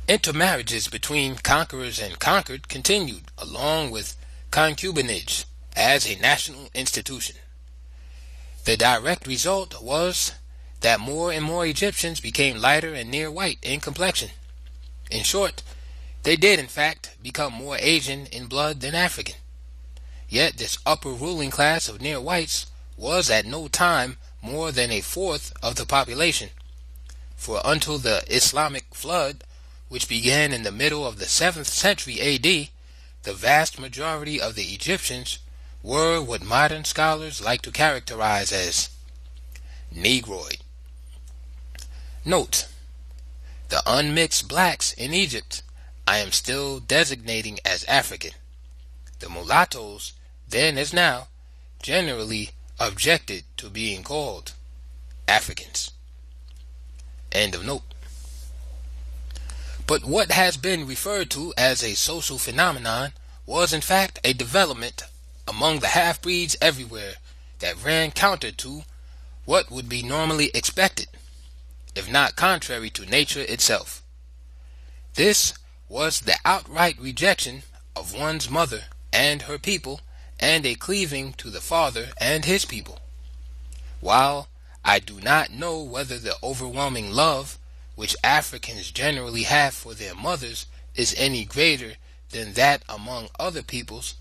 Intermarriages between conquerors and conquered continued, along with concubinage as a national institution. The direct result was that more and more Egyptians became lighter and near white in complexion. In short, they did in fact become more Asian in blood than African. Yet this upper ruling class of near whites was at no time more than 1/4 of the population, for until the Islamic flood, which began in the middle of the 7th century AD, the vast majority of the Egyptians were what modern scholars like to characterize as Negroid. Note, the unmixed blacks in Egypt I am still designating as African. The mulattoes, then as now, generally objected to being called Africans. End of note. But what has been referred to as a social phenomenon was in fact a development among the half-breeds everywhere that ran counter to what would be normally expected. if not contrary to nature itself. This was the outright rejection of one's mother and her people, and a cleaving to the father and his people. While I do not know whether the overwhelming love which Africans generally have for their mothers is any greater than that among other peoples,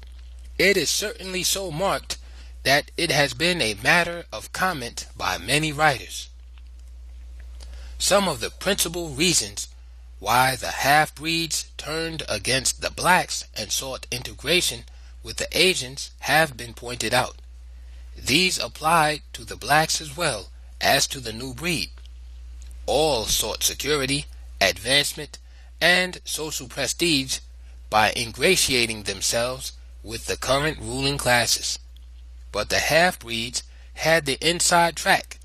it is certainly so marked that it has been a matter of comment by many writers. Some of the principal reasons why the half-breeds turned against the blacks and sought integration with the Asians have been pointed out. These applied to the blacks as well as to the new breed. All sought security, advancement, and social prestige by ingratiating themselves with the current ruling classes. But the half-breeds had the inside track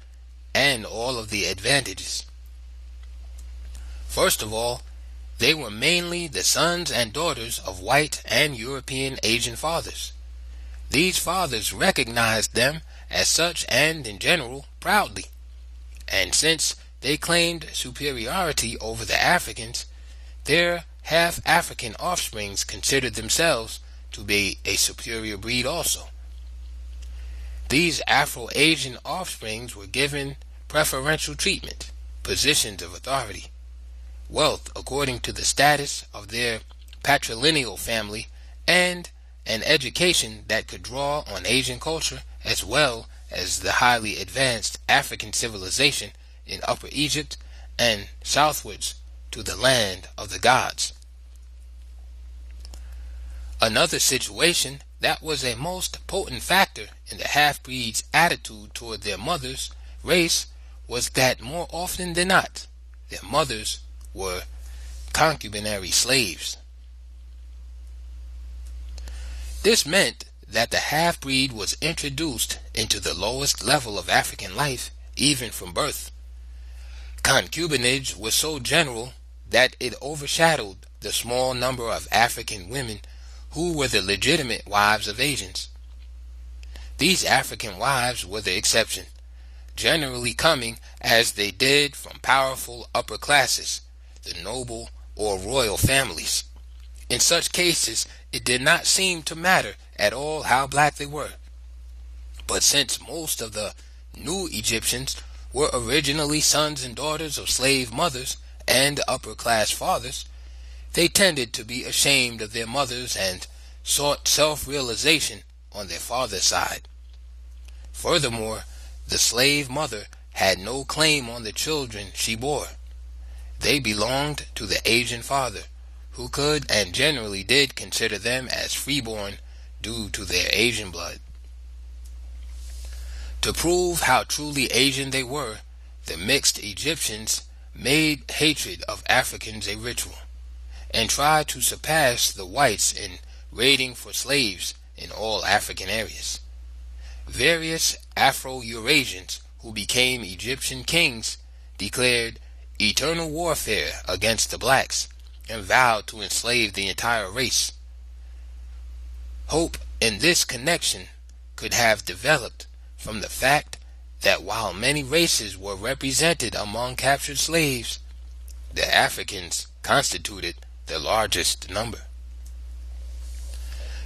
and all of the advantages. First of all, they were mainly the sons and daughters of white and European Asian fathers. These fathers recognized them as such and, in general, proudly. And since they claimed superiority over the Africans, their half-African offsprings considered themselves to be a superior breed also. These Afro-Asian offsprings were given preferential treatment, positions of authority, wealth according to the status of their patrilineal family, and an education that could draw on Asian culture as well as the highly advanced African civilization in Upper Egypt and southwards to the land of the gods. Another situation that was a most potent factor in the half-breeds' attitude toward their mother's race was that more often than not, their mothers were concubinary slaves. This meant that the half-breed was introduced into the lowest level of African life, even from birth. Concubinage was so general that it overshadowed the small number of African women who were the legitimate wives of Asians. These African wives were the exception, generally coming as they did from powerful upper classes, the noble or royal families. In such cases, it did not seem to matter at all how black they were. But since most of the new Egyptians were originally sons and daughters of slave mothers and upper-class fathers, they tended to be ashamed of their mothers and sought self-realization on their father's side. Furthermore, the slave mother had no claim on the children she bore. They belonged to the Asian father, who could and generally did consider them as freeborn due to their Asian blood. To prove how truly Asian they were, the mixed Egyptians made hatred of Africans a ritual, and tried to surpass the whites in raiding for slaves in all African areas. Various Afro-Eurasians who became Egyptian kings declared eternal warfare against the blacks and vowed to enslave the entire race. Hope in this connection could have developed from the fact that while many races were represented among captured slaves, the Africans constituted the largest number.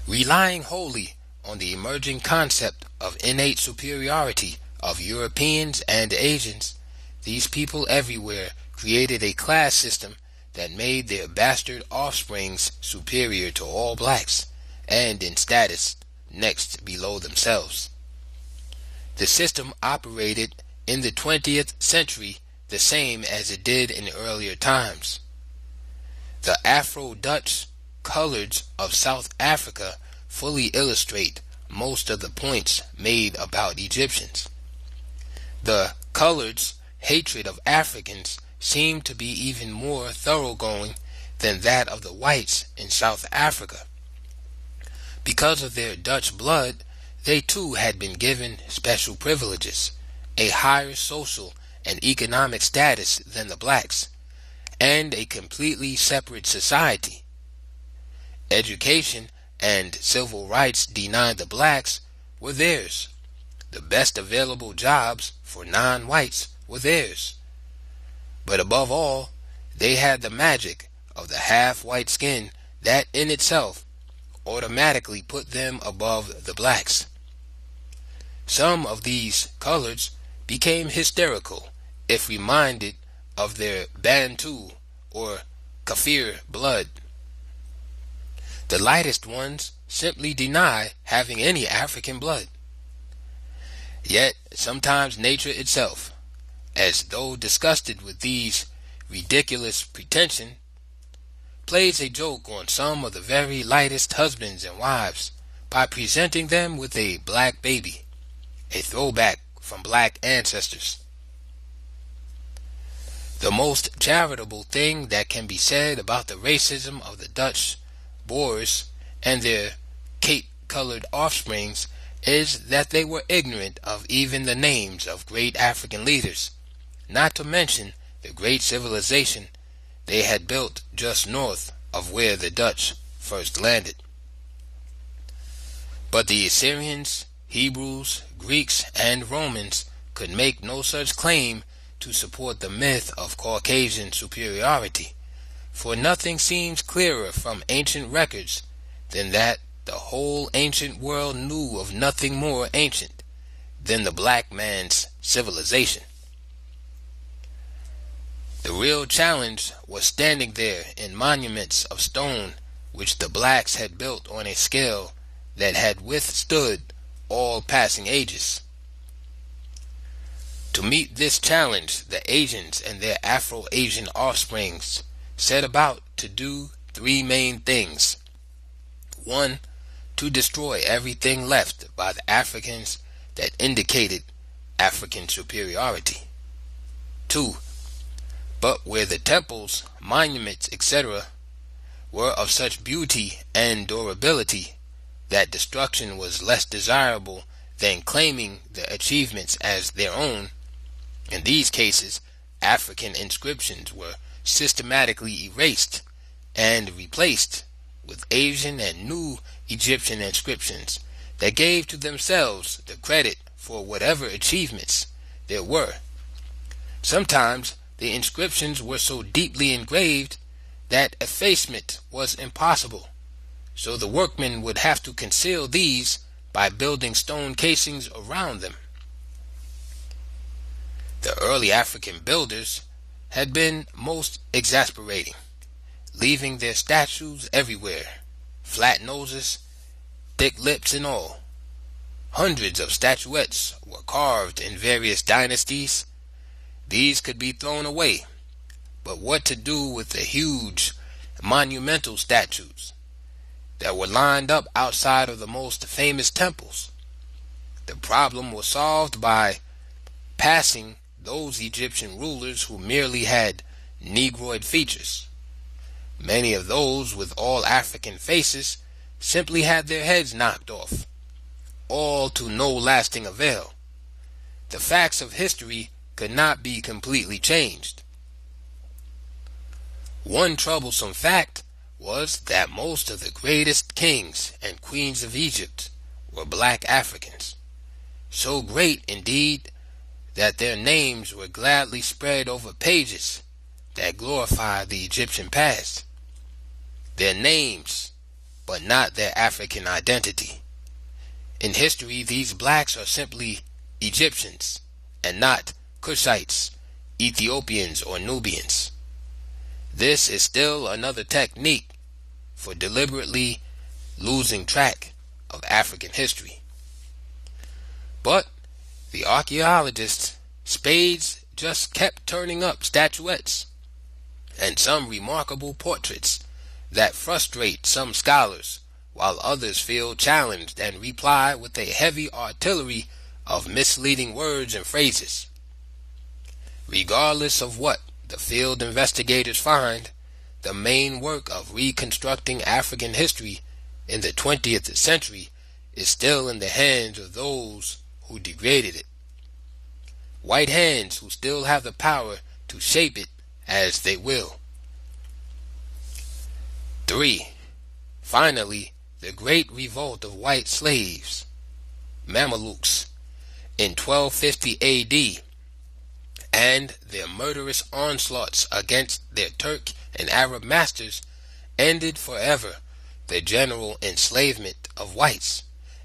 Relying wholly on the emerging concept of innate superiority of Europeans and Asians, these people everywhere created a class system that made their bastard offsprings superior to all blacks, and in status next below themselves. The system operated in the 20th century the same as it did in earlier times. The Afro-Dutch coloreds of South Africa fully illustrate most of the points made about Egyptians. The coloreds' hatred of Africans seemed to be even more thoroughgoing than that of the whites in South Africa. Because of their Dutch blood, they too had been given special privileges, a higher social and economic status than the blacks, and a completely separate society. Education and civil rights denied the blacks were theirs. The best available jobs for non-whites were theirs. But above all, they had the magic of the half-white skin that in itself automatically put them above the blacks. Some of these coloreds became hysterical if reminded of their Bantu or Kafir blood. The lightest ones simply deny having any African blood. Yet sometimes nature itself, as though disgusted with these ridiculous pretension, plays a joke on some of the very lightest husbands and wives by presenting them with a black baby, a throwback from black ancestors. The most charitable thing that can be said about the racism of the Dutch Boers and their Cape-colored offsprings is that they were ignorant of even the names of great African leaders, not to mention the great civilization they had built just north of where the Dutch first landed. But the Assyrians, Hebrews, Greeks, and Romans could make no such claim to support the myth of Caucasian superiority, for nothing seems clearer from ancient records than that the whole ancient world knew of nothing more ancient than the black man's civilization. The real challenge was standing there in monuments of stone which the blacks had built on a scale that had withstood all passing ages. To meet this challenge, the Asians and their Afro-Asian offsprings set about to do three main things. 1. To destroy everything left by the Africans that indicated African superiority. 2. But where the temples, monuments, etc. were of such beauty and durability that destruction was less desirable than claiming the achievements as their own, in these cases African inscriptions were systematically erased and replaced with Asian and new Egyptian inscriptions that gave to themselves the credit for whatever achievements there were. Sometimes the inscriptions were so deeply engraved that effacement was impossible, so the workmen would have to conceal these by building stone casings around them. The early African builders had been most exasperating, leaving their statues everywhere, flat noses, thick lips and all. Hundreds of statuettes were carved in various dynasties. These could be thrown away, but what to do with the huge monumental statues that were lined up outside of the most famous temples? The problem was solved by passing those Egyptian rulers who merely had Negroid features. Many of those with all African faces simply had their heads knocked off, all to no lasting avail. The facts of history could not be completely changed. One troublesome fact was that most of the greatest kings and queens of Egypt were black Africans, so great indeed that their names were gladly spread over pages that glorified the Egyptian past. Their names, but not their African identity. In history, these blacks are simply Egyptians and not Cushites, Ethiopians, or Nubians. This is still another technique for deliberately losing track of African history. But the archaeologists' spades just kept turning up statuettes and some remarkable portraits that frustrate some scholars, while others feel challenged and reply with a heavy artillery of misleading words and phrases. Regardless of what the field investigators find, the main work of reconstructing African history in the 20th century is still in the hands of those who degraded it. White hands who still have the power to shape it as they will. 3. Finally, the great revolt of white slaves, Mamelukes, in 1250 AD, and their murderous onslaughts against their Turk and Arab masters ended forever the general enslavement of whites,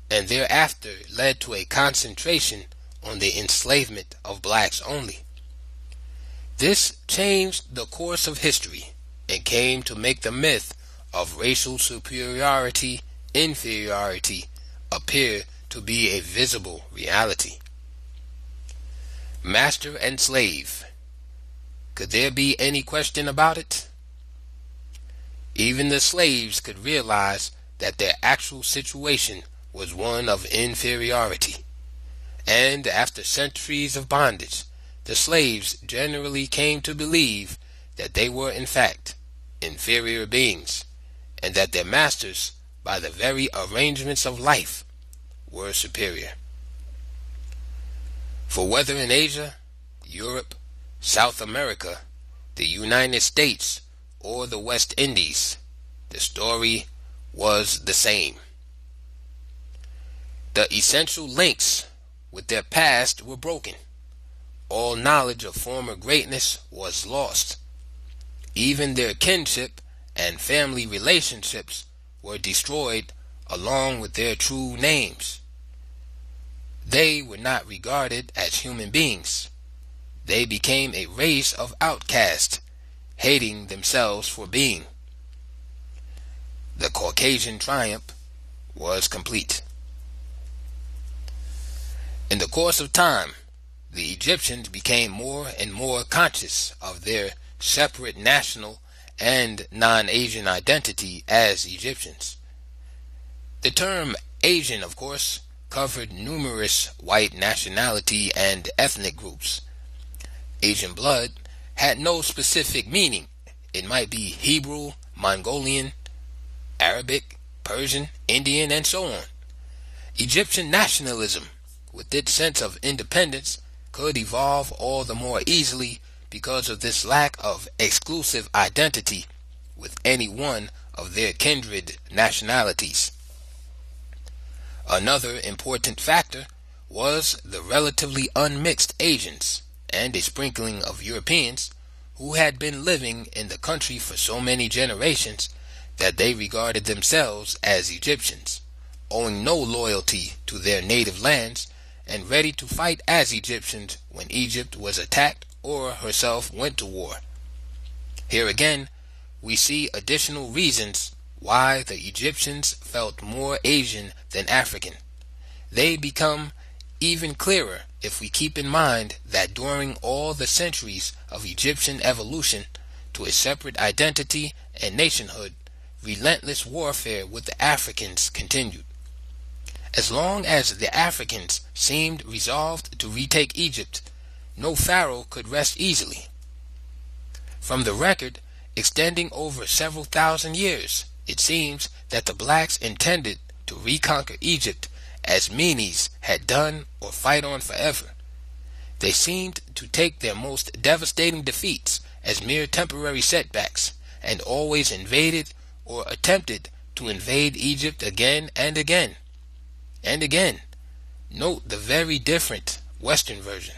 and thereafter led to a concentration on the enslavement of blacks only. This changed the course of history and came to make the myth of racial superiority, inferiority appear to be a visible reality. Master and slave. Could there be any question about it? Even the slaves could realize that their actual situation was one of inferiority, and after centuries of bondage, the slaves generally came to believe that they were in fact inferior beings, and that their masters, by the very arrangements of life, were superior. For whether in Asia, Europe, South America, the United States, or the West Indies, the story was the same. The essential links with their past were broken. All knowledge of former greatness was lost. Even their kinship and family relationships were destroyed along with their true names. They were not regarded as human beings. They became a race of outcasts, hating themselves for being. The Caucasian triumph was complete. In the course of time, the Egyptians became more and more conscious of their separate national and non-Asian identity as Egyptians. The term Asian, of course, covered numerous white nationality and ethnic groups. Asian blood had no specific meaning. It might be Hebrew, Mongolian, Arabic, Persian, Indian, and so on. Egyptian nationalism, with its sense of independence, could evolve all the more easily because of this lack of exclusive identity with any one of their kindred nationalities. Another important factor was the relatively unmixed Asians and a sprinkling of Europeans who had been living in the country for so many generations that they regarded themselves as Egyptians, owing no loyalty to their native lands and ready to fight as Egyptians when Egypt was attacked or herself went to war. Here again, we see additional reasons why the Egyptians felt more Asian than African. They become even clearer if we keep in mind that during all the centuries of Egyptian evolution to a separate identity and nationhood, relentless warfare with the Africans continued. As long as the Africans seemed resolved to retake Egypt, no pharaoh could rest easily. From the record extending over several thousand years, it seems that the blacks intended to reconquer Egypt as meanies had done or fight on forever. They seemed to take their most devastating defeats as mere temporary setbacks and always invaded or attempted to invade Egypt again and again. And again, note the very different Western version.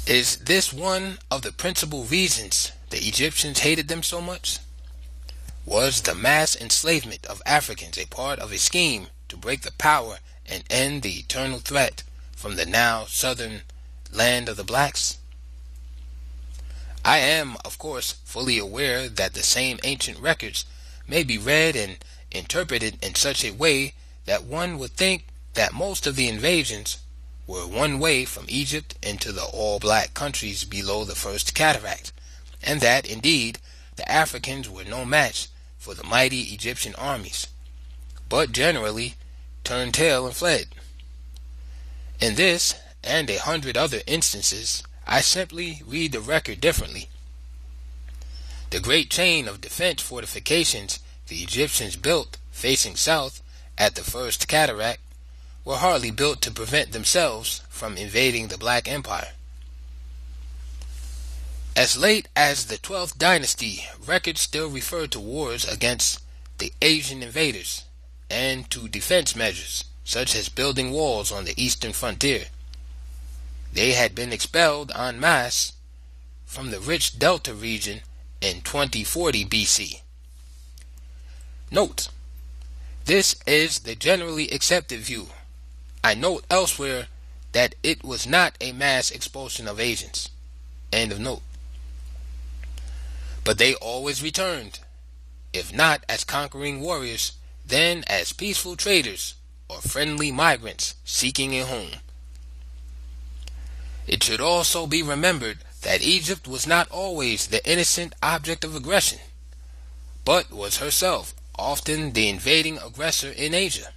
Is this one of the principal reasons the Egyptians hated them so much? Was the mass enslavement of Africans a part of a scheme to break the power and end the eternal threat from the now southern land of the blacks? I am, of course, fully aware that the same ancient records may be read and interpreted in such a way that one would think that most of the invasions were one way from Egypt into the all-black countries below the First Cataract, and that, indeed, the Africans were no match for the mighty Egyptian armies, but generally turned tail and fled. In this, and 100 other instances, I simply read the record differently. The great chain of defense fortifications the Egyptians built facing south at the First Cataract were hardly built to prevent themselves from invading the Black Empire. As late as the 12th dynasty, records still refer to wars against the Asian invaders and to defense measures such as building walls on the eastern frontier. They had been expelled en masse from the rich Delta region in 2040 BC. Note, this is the generally accepted view. I note elsewhere that it was not a mass expulsion of Asians. End of note. But they always returned, if not as conquering warriors, then as peaceful traders or friendly migrants seeking a home. It should also be remembered that Egypt was not always the innocent object of aggression, but was herself often the invading aggressor in Asia.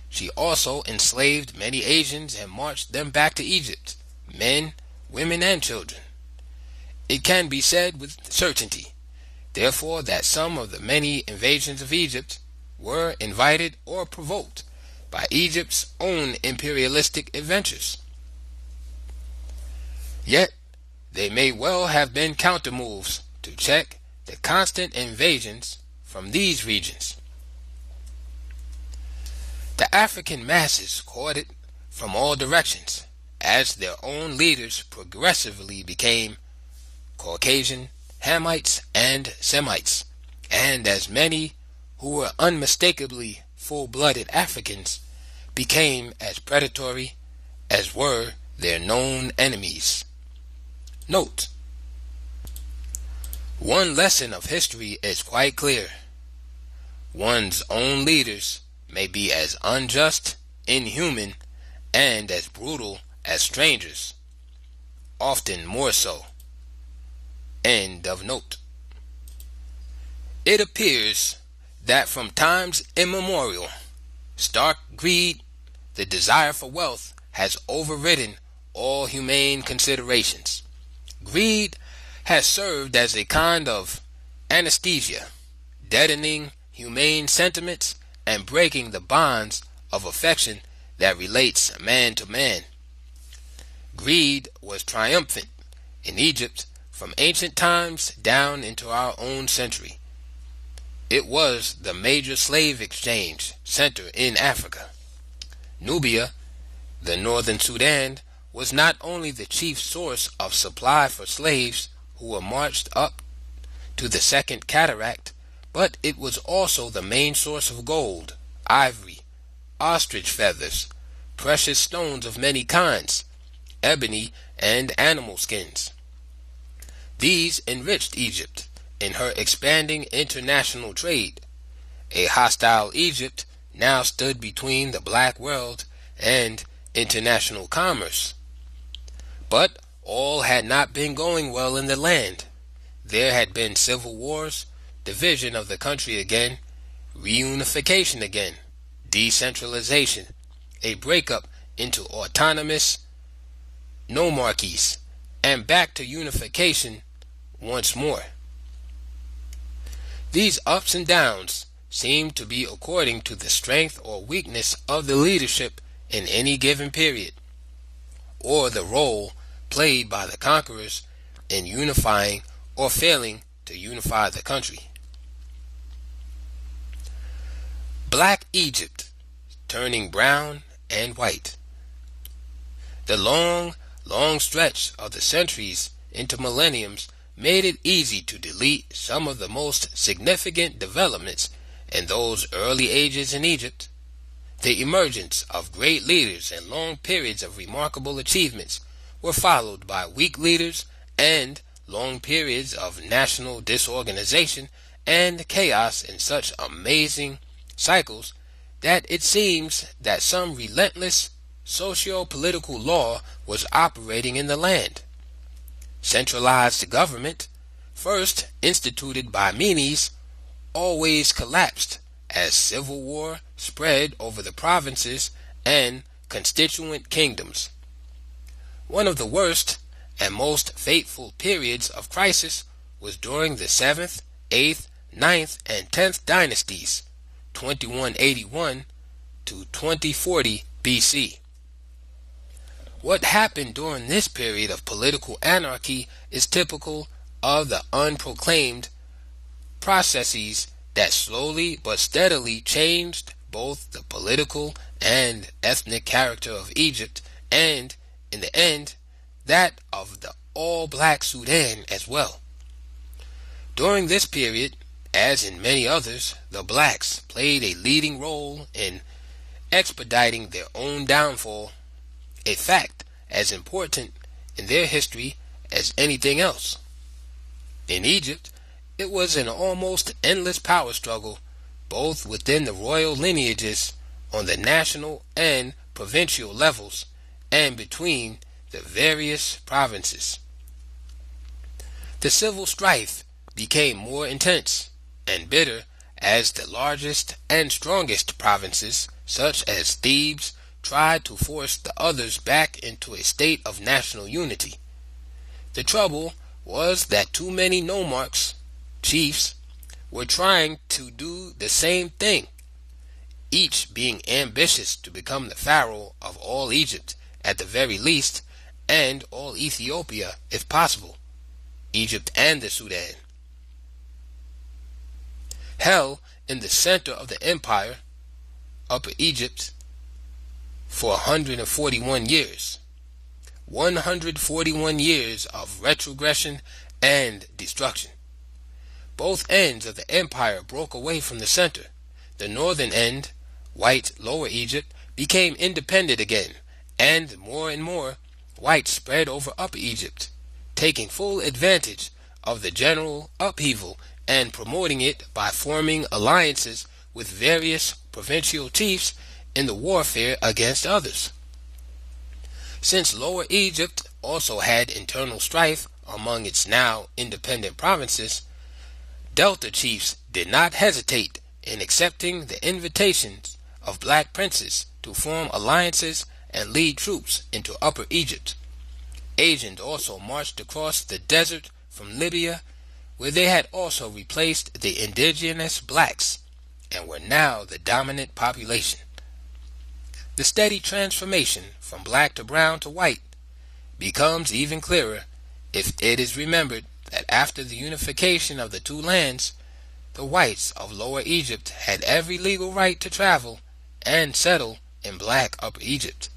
She also enslaved many Asians and marched them back to Egypt, men, women, and children. It can be said with certainty, therefore, that some of the many invasions of Egypt were invited or provoked by Egypt's own imperialistic adventures. Yet, they may well have been countermoves to check the constant invasions from these regions. The African masses courted from all directions as their own leaders progressively became Caucasian, Hamites, and Semites, and as many who were unmistakably full-blooded Africans became as predatory as were their known enemies. Note, one lesson of history is quite clear. One's own leaders may be as unjust, inhuman, and as brutal as strangers, often more so. End of note. It appears that from times immemorial, stark greed, the desire for wealth, has overridden all humane considerations. Greed has served as a kind of anesthesia, deadening humane sentiments and breaking the bonds of affection that relates man to man. Greed was triumphant in Egypt from ancient times down into our own century. It was the major slave exchange center in Africa. Nubia, the northern Sudan, was not only the chief source of supply for slaves who were marched up to the Second Cataract, but it was also the main source of gold, ivory, ostrich feathers, precious stones of many kinds, ebony, and animal skins. These enriched Egypt in her expanding international trade. A hostile Egypt now stood between the black world and international commerce. But all had not been going well in the land. There had been civil wars, division of the country again, reunification again, decentralization, a breakup into autonomous nomarchies, and back to unification once more. These ups and downs seem to be according to the strength or weakness of the leadership in any given period, or the role played by the conquerors in unifying or failing to unify the country. Black Egypt turning brown and white. The long stretch of the centuries into millenniums made it easy to delete some of the most significant developments in those early ages in Egypt. The emergence of great leaders and long periods of remarkable achievements were followed by weak leaders and long periods of national disorganization and chaos in such amazing cycles that it seems that some relentless socio-political law was operating in the land. Centralized government, first instituted by Menes, always collapsed as civil war spread over the provinces and constituent kingdoms. One of the worst and most fateful periods of crisis was during the 7th, 8th, 9th, and 10th dynasties, 2181 to 2040 BC. What happened during this period of political anarchy is typical of the unproclaimed processes that slowly but steadily changed both the political and ethnic character of Egypt and in the end, that of the all-black Sudan as well. During this period, as in many others, the blacks played a leading role in expediting their own downfall, a fact as important in their history as anything else. In Egypt, it was an almost endless power struggle, both within the royal lineages on the national and provincial levels, and between the various provinces. The civil strife became more intense and bitter as the largest and strongest provinces, such as Thebes, tried to force the others back into a state of national unity. The trouble was that too many nomarchs, chiefs, were trying to do the same thing, each being ambitious to become the pharaoh of all Egypt at the very least, and all Ethiopia if possible, Egypt and the Sudan. Held in the center of the empire, Upper Egypt, for 141 years. 141 years of retrogression and destruction. Both ends of the empire broke away from the center. The northern end, white Lower Egypt, became independent again, and more whites spread over Upper Egypt, taking full advantage of the general upheaval and promoting it by forming alliances with various provincial chiefs in the warfare against others. Since Lower Egypt also had internal strife among its now independent provinces, Delta chiefs did not hesitate in accepting the invitations of black princes to form alliances and lead troops into Upper Egypt. Asians also marched across the desert from Libya, where they had also replaced the indigenous blacks and were now the dominant population. The steady transformation from black to brown to white becomes even clearer if it is remembered that after the unification of the two lands, the whites of Lower Egypt had every legal right to travel and settle in black Upper Egypt.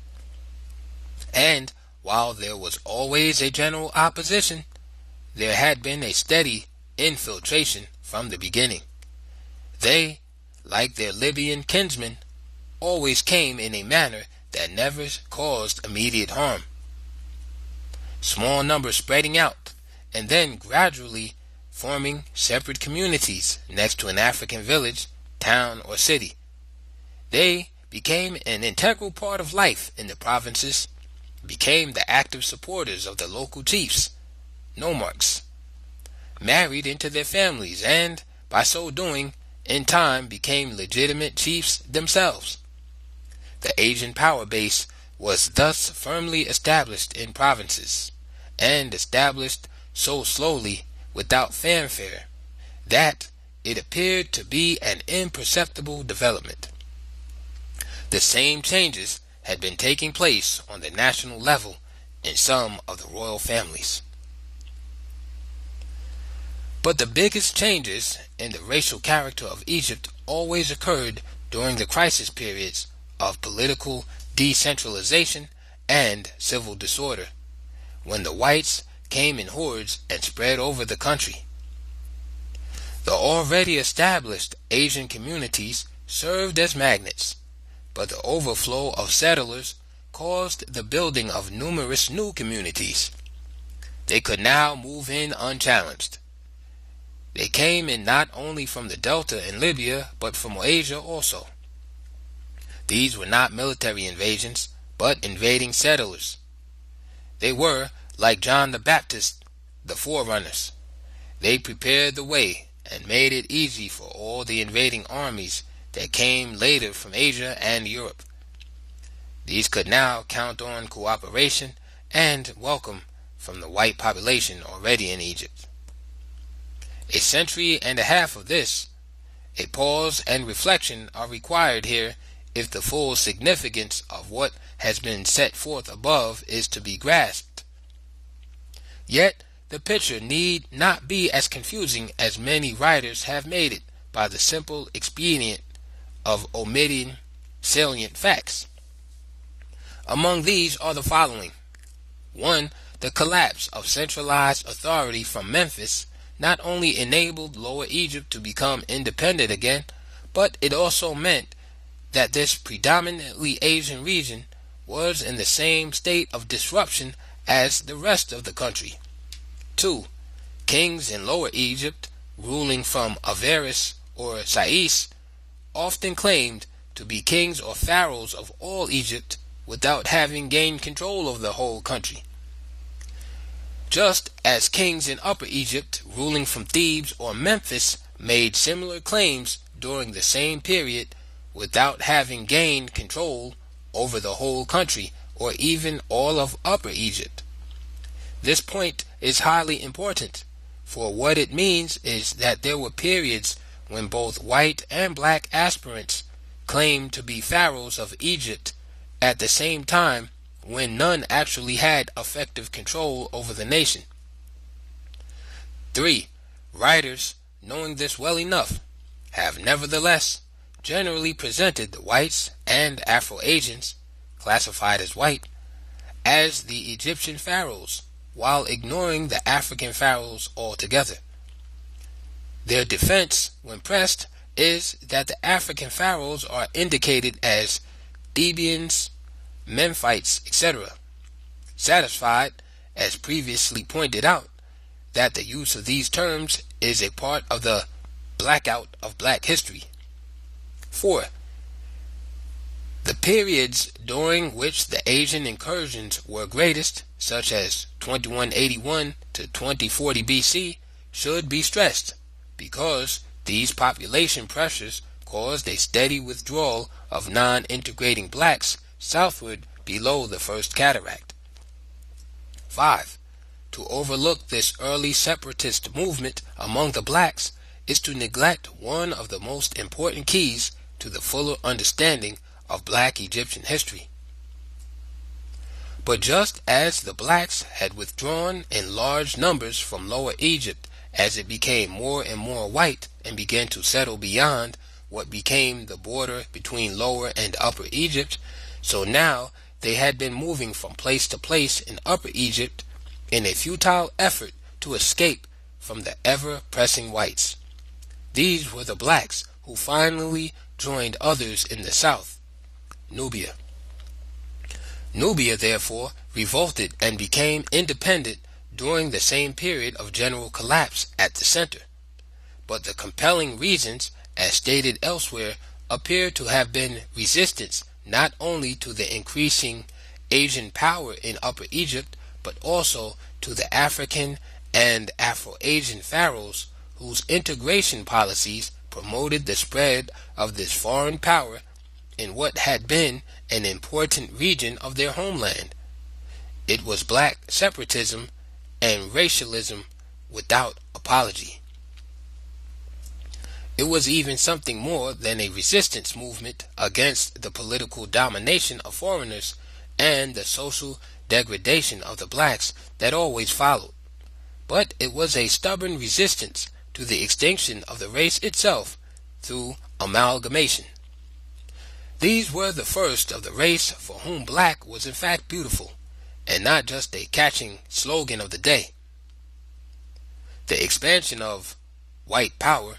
And while there was always a general opposition, there had been a steady infiltration from the beginning. They, like their Libyan kinsmen, always came in a manner that never caused immediate harm. Small numbers spreading out, and then gradually forming separate communities next to an African village, town, or city. They became an integral part of life in the provinces, became the active supporters of the local chiefs, nomarchs, married into their families, and, by so doing, in time became legitimate chiefs themselves. The Asian power base was thus firmly established in provinces, and established so slowly without fanfare that it appeared to be an imperceptible development. The same changes had been taking place on the national level in some of the royal families. But the biggest changes in the racial character of Egypt always occurred during the crisis periods of political decentralization and civil disorder, when the whites came in hordes and spread over the country. The already established Asian communities served as magnets, but the overflow of settlers caused the building of numerous new communities. They could now move in unchallenged. They came in not only from the Delta and Libya, but from Asia also. These were not military invasions, but invading settlers. They were, like John the Baptist, the forerunners. They prepared the way and made it easy for all the invading armies that came later from Asia and Europe. These could now count on cooperation and welcome from the white population already in Egypt. A century and a half of this, a pause and reflection are required here if the full significance of what has been set forth above is to be grasped. Yet the picture need not be as confusing as many writers have made it by the simple expedient of omitting salient facts. Among these are the following. 1. The collapse of centralized authority from Memphis not only enabled Lower Egypt to become independent again, but it also meant that this predominantly Asian region was in the same state of disruption as the rest of the country. 2. Kings in Lower Egypt, ruling from Avaris or Sais, often claimed to be kings or pharaohs of all Egypt without having gained control of the whole country. Just as kings in Upper Egypt, ruling from Thebes or Memphis, made similar claims during the same period without having gained control over the whole country or even all of Upper Egypt. This point is highly important, for what it means is that there were periods when both white and black aspirants claimed to be pharaohs of Egypt at the same time, when none actually had effective control over the nation. 3. Writers, knowing this well enough, have nevertheless generally presented the whites and Afro-Asians, classified as white, as the Egyptian pharaohs, while ignoring the African pharaohs altogether. Their defense, when pressed, is that the African pharaohs are indicated as Thebians, Memphites, etc., satisfied, as previously pointed out, that the use of these terms is a part of the blackout of black history. 4. The periods during which the Asian incursions were greatest, such as 2181 to 2040 BC, should be stressed, because these population pressures caused a steady withdrawal of non-integrating blacks southward below the First Cataract. 5. To overlook this early separatist movement among the blacks is to neglect one of the most important keys to the fuller understanding of black Egyptian history. But just as the blacks had withdrawn in large numbers from Lower Egypt as it became more and more white and began to settle beyond what became the border between Lower and Upper Egypt, so now they had been moving from place to place in Upper Egypt in a futile effort to escape from the ever-pressing whites. These were the blacks who finally joined others in the south, Nubia. Nubia, therefore, revolted and became independent during the same period of general collapse at the center. But the compelling reasons, as stated elsewhere, appear to have been resistance not only to the increasing Asian power in Upper Egypt, but also to the African and Afro-Asian pharaohs whose integration policies promoted the spread of this foreign power in what had been an important region of their homeland. It was black separatism and racialism without apology. It was even something more than a resistance movement against the political domination of foreigners and the social degradation of the blacks that always followed. But it was a stubborn resistance to the extinction of the race itself through amalgamation. These were the first of the race for whom black was in fact beautiful, and not just a catching slogan of the day. The expansion of white power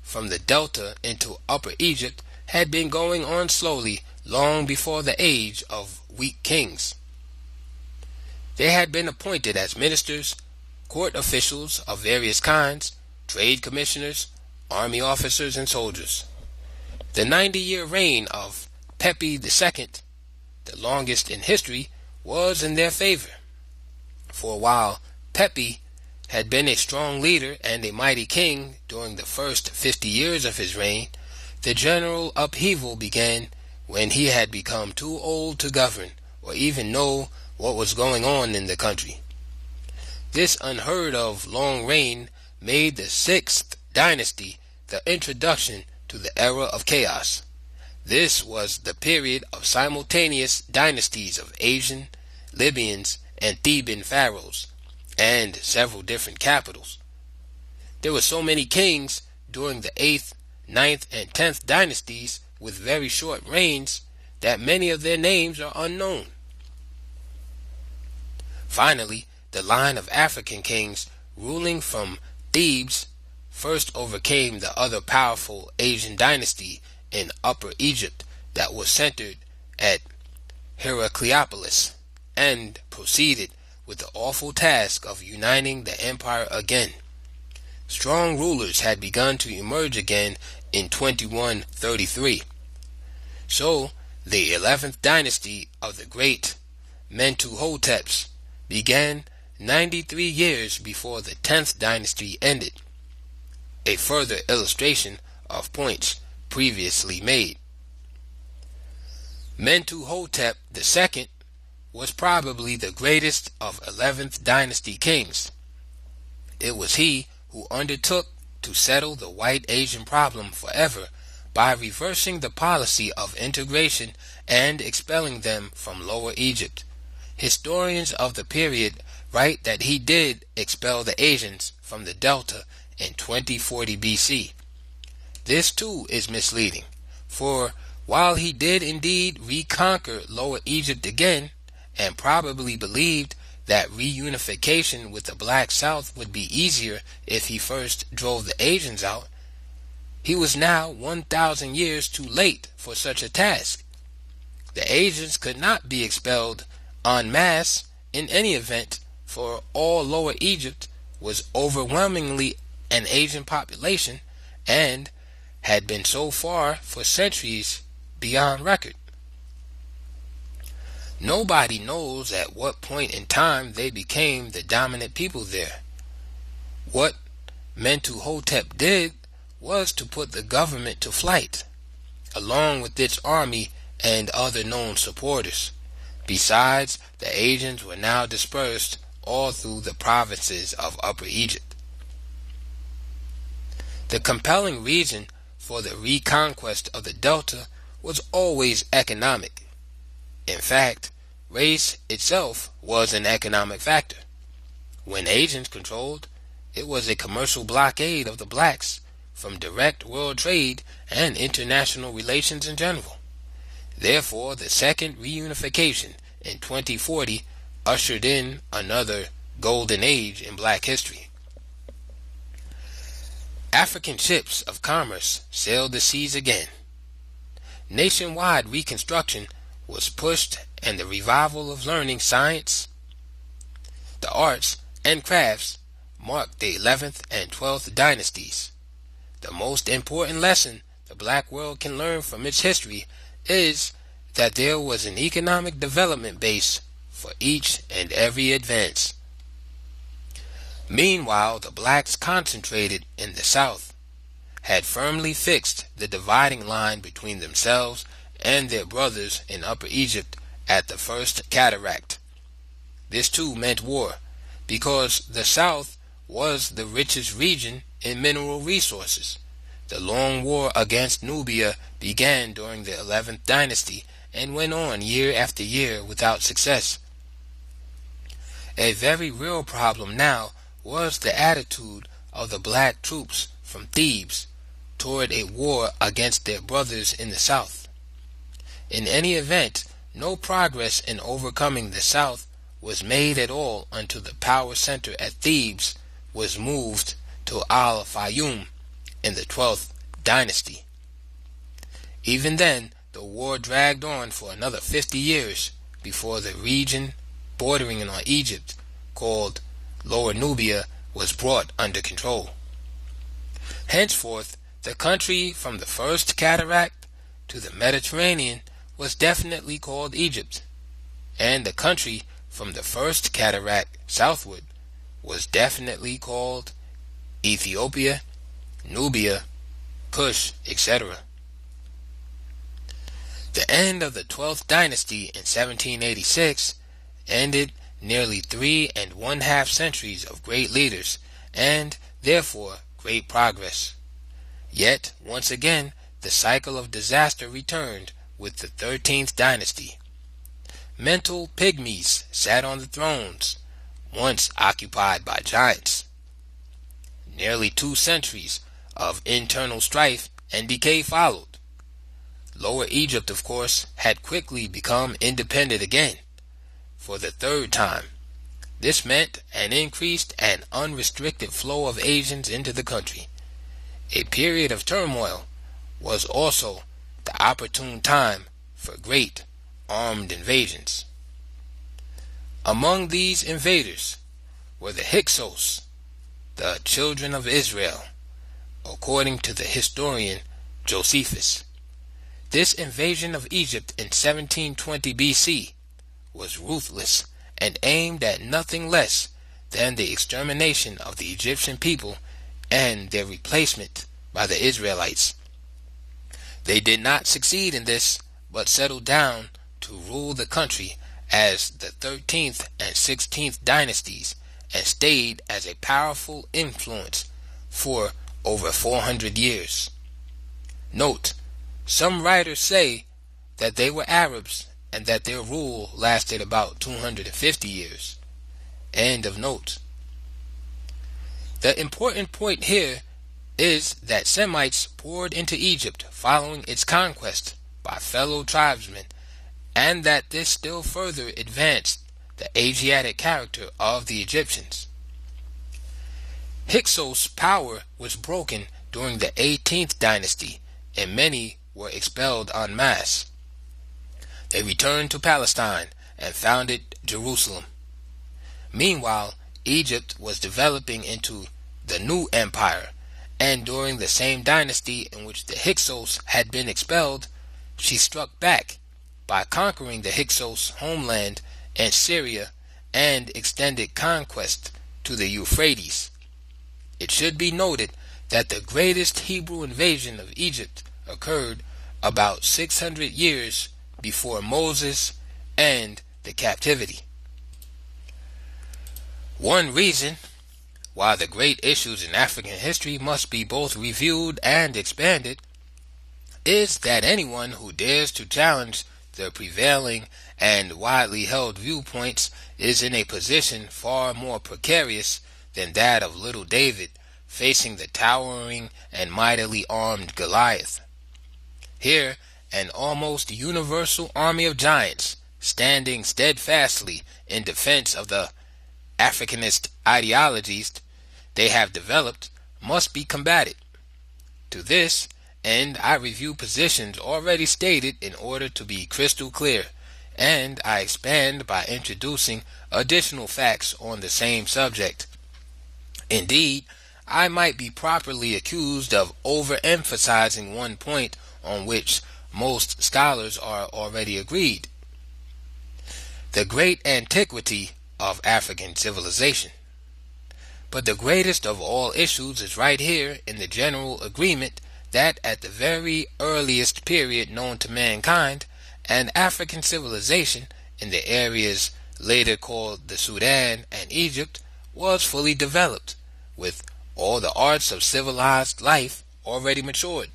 from the Delta into Upper Egypt had been going on slowly long before the age of weak kings. They had been appointed as ministers, court officials of various kinds, trade commissioners, army officers, and soldiers. The 90-year reign of Pepi II, the longest in history, was in their favor. For while Pepi had been a strong leader and a mighty king during the first 50 years of his reign, the general upheaval began when he had become too old to govern or even know what was going on in the country. This unheard of long reign made the 6th dynasty the introduction to the era of chaos. This was the period of simultaneous dynasties of Asian, Libyans, and Theban pharaohs, and several different capitals. There were so many kings during the 8th, 9th, and 10th dynasties with very short reigns that many of their names are unknown. Finally, the line of African kings ruling from Thebes first overcame the other powerful Asian dynasty in Upper Egypt that was centered at Heracleopolis, and proceeded with the awful task of uniting the empire again. Strong rulers had begun to emerge again in 2133. So, the 11th dynasty of the great Mentuhoteps began 93 years before the 10th dynasty ended, a further illustration of points previously made. Mentuhotep II was probably the greatest of 11th dynasty kings. It was he who undertook to settle the white Asian problem forever by reversing the policy of integration and expelling them from Lower Egypt. Historians of the period write that he did expel the Asians from the Delta in 2040 BC. This too is misleading, for while he did indeed reconquer Lower Egypt again, and probably believed that reunification with the Black South would be easier if he first drove the Asians out, he was now 1,000 years too late for such a task. The Asians could not be expelled en masse in any event, for all Lower Egypt was overwhelmingly an Asian population and had been so far for centuries beyond record. Nobody knows at what point in time they became the dominant people there. What Mentuhotep did was to put the government to flight, along with its army and other known supporters. Besides, the Asians were now dispersed all through the provinces of Upper Egypt. The compelling reason for the reconquest of the Delta was always economic. In fact, race itself was an economic factor. When Asians controlled, it was a commercial blockade of the blacks from direct world trade and international relations in general. Therefore, the second reunification in 2040 ushered in another golden age in black history. African ships of commerce sailed the seas again. Nationwide reconstruction was pushed, and the revival of learning, science, the arts, and crafts marked the 11th and 12th dynasties. The most important lesson the black world can learn from its history is that there was an economic development base for each and every advance. Meanwhile, the blacks concentrated in the South had firmly fixed the dividing line between themselves and their brothers in Upper Egypt at the First Cataract. This too meant war, because the South was the richest region in mineral resources. The long war against Nubia began during the 11th dynasty and went on year after year without success. A very real problem now was the attitude of the black troops from Thebes toward a war against their brothers in the South. In any event, no progress in overcoming the South was made at all until the power center at Thebes was moved to Al-Fayoum in the 12th dynasty. Even then, the war dragged on for another 50 years before the region bordering on Egypt, called Lower Nubia, was brought under control. Henceforth, the country from the First Cataract to the Mediterranean was definitely called Egypt, and the country from the First Cataract southward was definitely called Ethiopia, Nubia, Kush, etc. The end of the 12th dynasty in 1786 ended nearly 3½ centuries of great leaders and, therefore, great progress. Yet, once again, the cycle of disaster returned with the 13th dynasty. Mental pygmies sat on the thrones, once occupied by giants. Nearly 2 centuries of internal strife and decay followed. Lower Egypt, of course, had quickly become independent again, for the 3rd time, This meant an increased and unrestricted flow of Asians into the country. A period of turmoil was also the opportune time for great armed invasions. Among these invaders were the Hyksos, the children of Israel, according to the historian Josephus. This invasion of Egypt in 1720 BC was ruthless and aimed at nothing less than the extermination of the Egyptian people and their replacement by the Israelites. They did not succeed in this, but settled down to rule the country as the 13th and 16th dynasties and stayed as a powerful influence for over 400 years. Note, some writers say that they were Arabs and that their rule lasted about 250 years. End of note. The important point here is that Semites poured into Egypt following its conquest by fellow tribesmen, and that this still further advanced the Asiatic character of the Egyptians. Hyksos' power was broken during the 18th dynasty, and many were expelled en masse. They returned to Palestine and founded Jerusalem. Meanwhile, Egypt was developing into the new empire, and during the same dynasty in which the Hyksos had been expelled, she struck back by conquering the Hyksos homeland and Syria and extended conquest to the Euphrates. It should be noted that the greatest Hebrew invasion of Egypt occurred about 600 years before Moses and the captivity. One reason why the great issues in African history must be both reviewed and expanded is that anyone who dares to challenge the prevailing and widely held viewpoints is in a position far more precarious than that of little David facing the towering and mightily armed Goliath. Here, an almost universal army of giants, standing steadfastly in defense of the Africanist ideologies they have developed, must be combated. To this end, I review positions already stated in order to be crystal clear, and I expand by introducing additional facts on the same subject. Indeed, I might be properly accused of overemphasizing one point on which most scholars are already agreed: the great antiquity of African civilization. But the greatest of all issues is right here in the general agreement that at the very earliest period known to mankind, an African civilization in the areas later called the Sudan and Egypt was fully developed, with all the arts of civilized life already matured.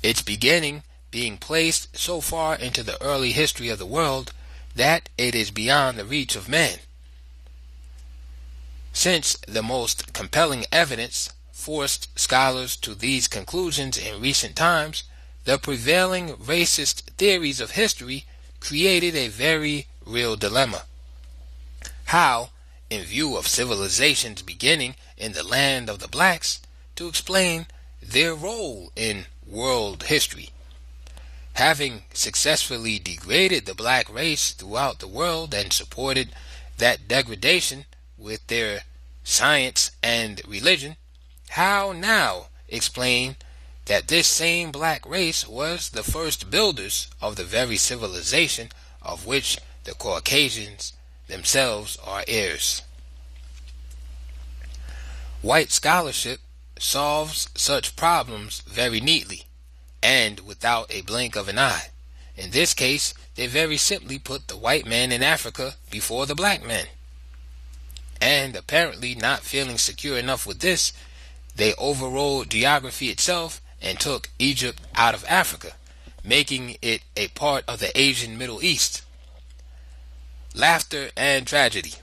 Its beginning being placed so far into the early history of the world that it is beyond the reach of man. Since the most compelling evidence forced scholars to these conclusions in recent times, the prevailing racist theories of history created a very real dilemma. How, in view of civilization's beginning in the land of the blacks, to explain their role in world history? Having successfully degraded the black race throughout the world and supported that degradation with their science and religion, how now explain that this same black race was the first builders of the very civilization of which the Caucasians themselves are heirs? White scholarship solves such problems very neatly and without a blink of an eye. In this case, they very simply put the white man in Africa before the black man. And apparently not feeling secure enough with this, they overrode geography itself and took Egypt out of Africa, making it a part of the Asian Middle East. Laughter and tragedy.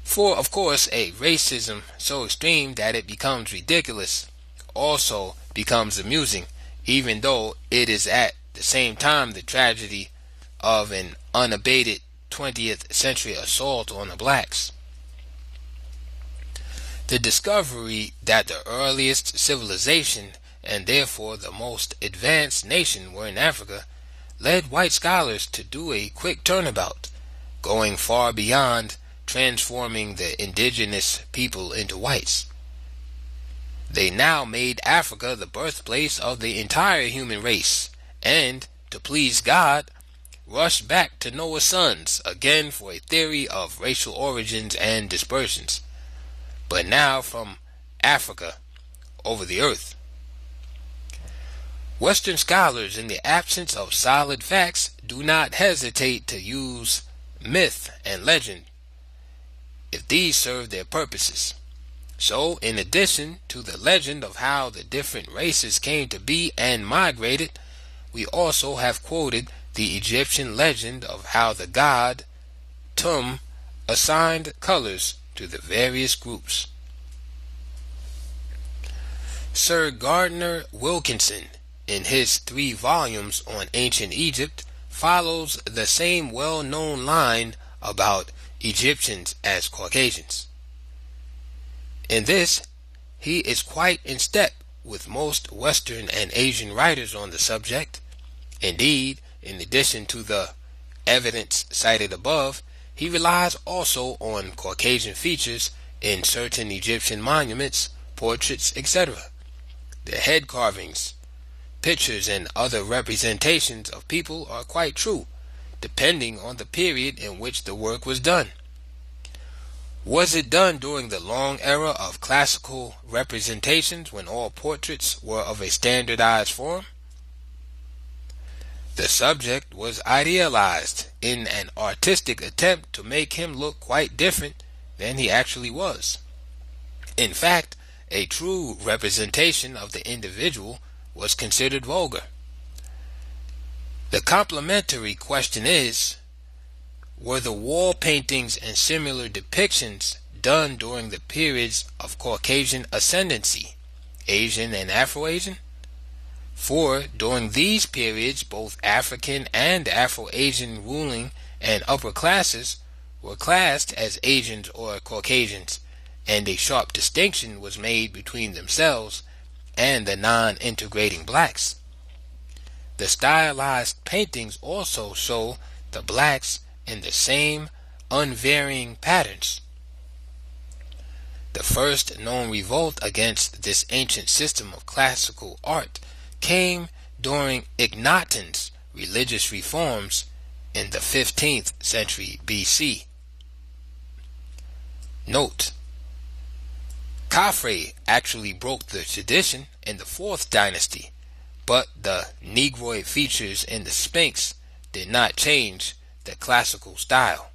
For, of course, a racism so extreme that it becomes ridiculous also becomes amusing, even though it is at the same time the tragedy of an unabated 20th century assault on the blacks. The discovery that the earliest civilization, and therefore the most advanced nation, were in Africa led white scholars to do a quick turnabout, going far beyond transforming the indigenous people into whites. They now made Africa the birthplace of the entire human race, and, to please God, rushed back to Noah's sons again for a theory of racial origins and dispersions, but now from Africa over the earth. Western scholars, in the absence of solid facts, do not hesitate to use myth and legend if these serve their purposes. So, in addition to the legend of how the different races came to be and migrated, we also have quoted the Egyptian legend of how the god Tum assigned colors to the various groups. Sir Gardner Wilkinson, in his 3 volumes on ancient Egypt, follows the same well-known line about Egyptians as Caucasians. In this, he is quite in step with most Western and Asian writers on the subject. Indeed, in addition to the evidence cited above, he relies also on Caucasian features in certain Egyptian monuments, portraits, etc. The head carvings, pictures, and other representations of people are quite true, depending on the period in which the work was done. Was it done during the long era of classical representations when all portraits were of a standardized form? The subject was idealized in an artistic attempt to make him look quite different than he actually was. In fact, a true representation of the individual was considered vulgar. The complementary question is, were the wall paintings and similar depictions done during the periods of Caucasian ascendancy, Asian and Afro-Asian? For during these periods, both African and Afro-Asian ruling and upper classes were classed as Asians or Caucasians, and a sharp distinction was made between themselves and the non-integrating blacks. The stylized paintings also show the blacks in the same unvarying patterns. The first known revolt against this ancient system of classical art came during Akhenaten's religious reforms in the 15th century BC. Note: Khafre actually broke the tradition in the 4th dynasty, but the Negroid features in the Sphinx did not change the classical style.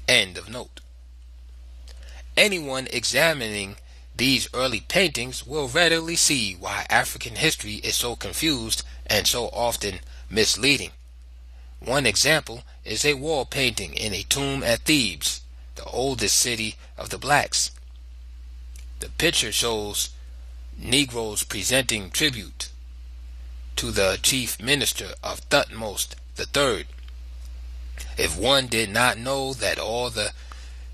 End of note. Anyone examining these early paintings will readily see why African history is so confused and so often misleading. One example is a wall painting in a tomb at Thebes, the oldest city of the blacks. The picture shows Negroes presenting tribute to the chief minister of Thutmose III. If one did not know that all the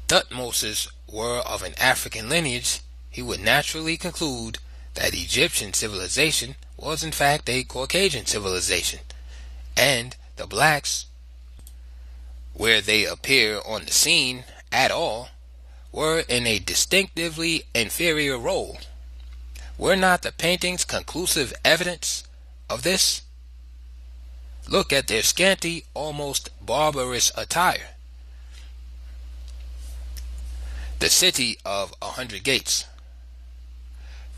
Thutmoses were of an African lineage, he would naturally conclude that Egyptian civilization was in fact a Caucasian civilization, and the blacks, where they appear on the scene at all, were in a distinctively inferior role. Were not the paintings conclusive evidence of this? Look at their scanty, almost barbarous attire. The city of 100 gates.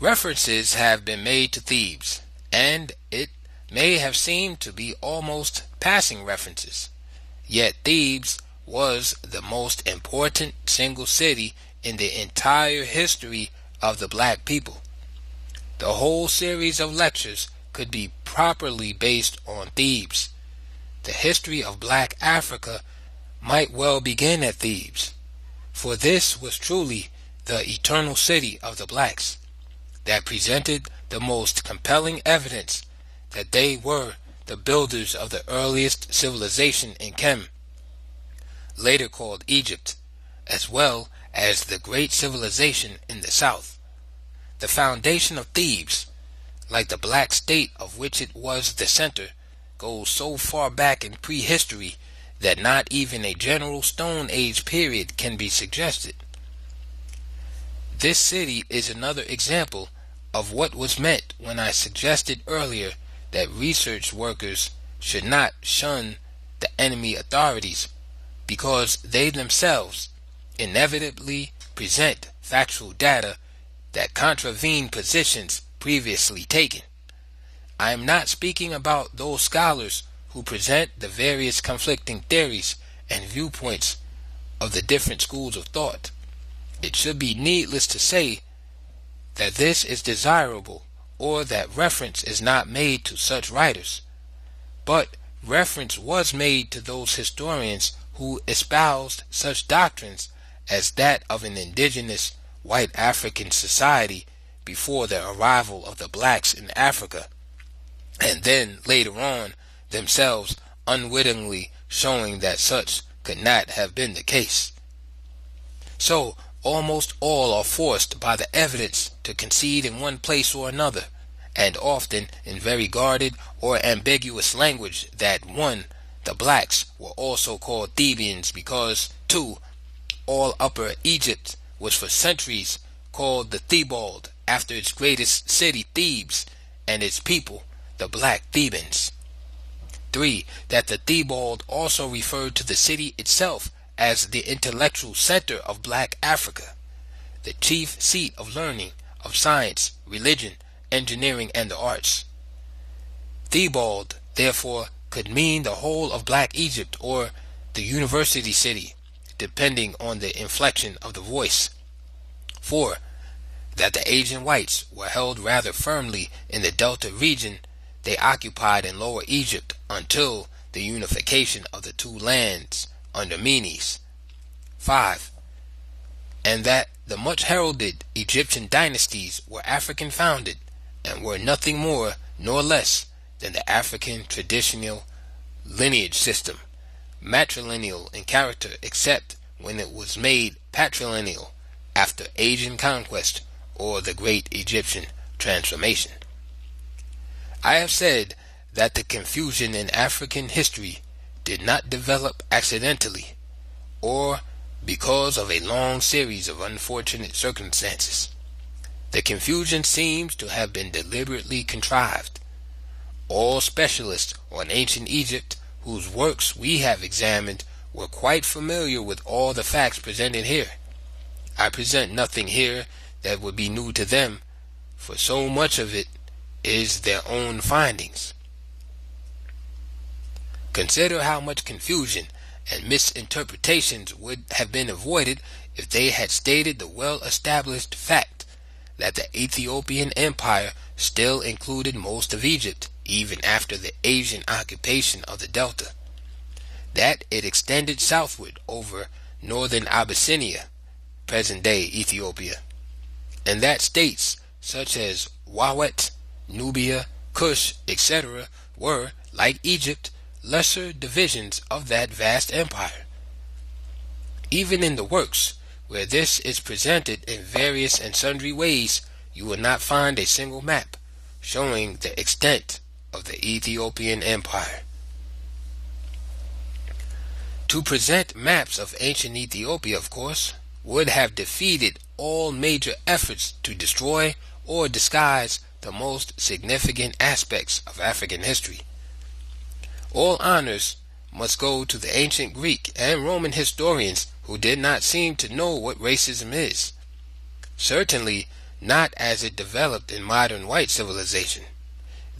References have been made to Thebes, and it may have seemed to be almost passing references. Yet Thebes was the most important single city in the entire history of the black people. The whole series of lectures could be properly based on Thebes. The history of black Africa might well begin at Thebes, for this was truly the eternal city of the blacks that presented the most compelling evidence that they were the builders of the earliest civilization in Kem. later called Egypt, as well as the great civilization in the south. The foundation of Thebes, like the black state of which it was the center, goes so far back in prehistory that not even a general Stone Age period can be suggested. This city is another example of what was meant when I suggested earlier that research workers should not shun the enemy authorities because they themselves inevitably present factual data that contravene positions previously taken. I am not speaking about those scholars who present the various conflicting theories and viewpoints of the different schools of thought. It should be needless to say that this is desirable, or that reference is not made to such writers, but reference was made to those historians who espoused such doctrines as that of an indigenous white African society before the arrival of the blacks in Africa, and then later on themselves unwittingly showing that such could not have been the case. So almost all are forced by the evidence to concede in one place or another, and often in very guarded or ambiguous language, that 1. The blacks were also called Thebians because 2. All Upper Egypt was for centuries called the Thebaid after its greatest city Thebes and its people, the black Thebans. 3. That the Thebaid also referred to the city itself as the intellectual center of black Africa, the chief seat of learning, of science, religion, engineering, and the arts. Thebaid, therefore, could mean the whole of black Egypt or the university city, depending on the inflection of the voice. 4. That the Asian whites were held rather firmly in the Delta region they occupied in Lower Egypt until the unification of the two lands under Menes. 5. And that the much heralded Egyptian dynasties were African founded and were nothing more nor less than the African traditional lineage system, matrilineal in character except when it was made patrilineal after Asian conquest or the great Egyptian transformation. I have said that the confusion in African history did not develop accidentally or because of a long series of unfortunate circumstances. The confusion seems to have been deliberately contrived. All specialists on ancient Egypt whose works we have examined were quite familiar with all the facts presented here. I present nothing here that would be new to them, for so much of it is their own findings. Consider how much confusion and misinterpretations would have been avoided if they had stated the well-established fact that the Ethiopian Empire still included most of Egypt, even after the Asian occupation of the Delta, that it extended southward over northern Abyssinia, present-day Ethiopia, and that states such as Wawet, Nubia, Kush, etc. were, like Egypt, lesser divisions of that vast empire. Even in the works, where this is presented in various and sundry ways, you will not find a single map showing the extent of the Ethiopian Empire. To present maps of ancient Ethiopia, of course, would have defeated all major efforts to destroy or disguise the most significant aspects of African history. All honors must go to the ancient Greek and Roman historians who did not seem to know what racism is. Certainly not as it developed in modern white civilization.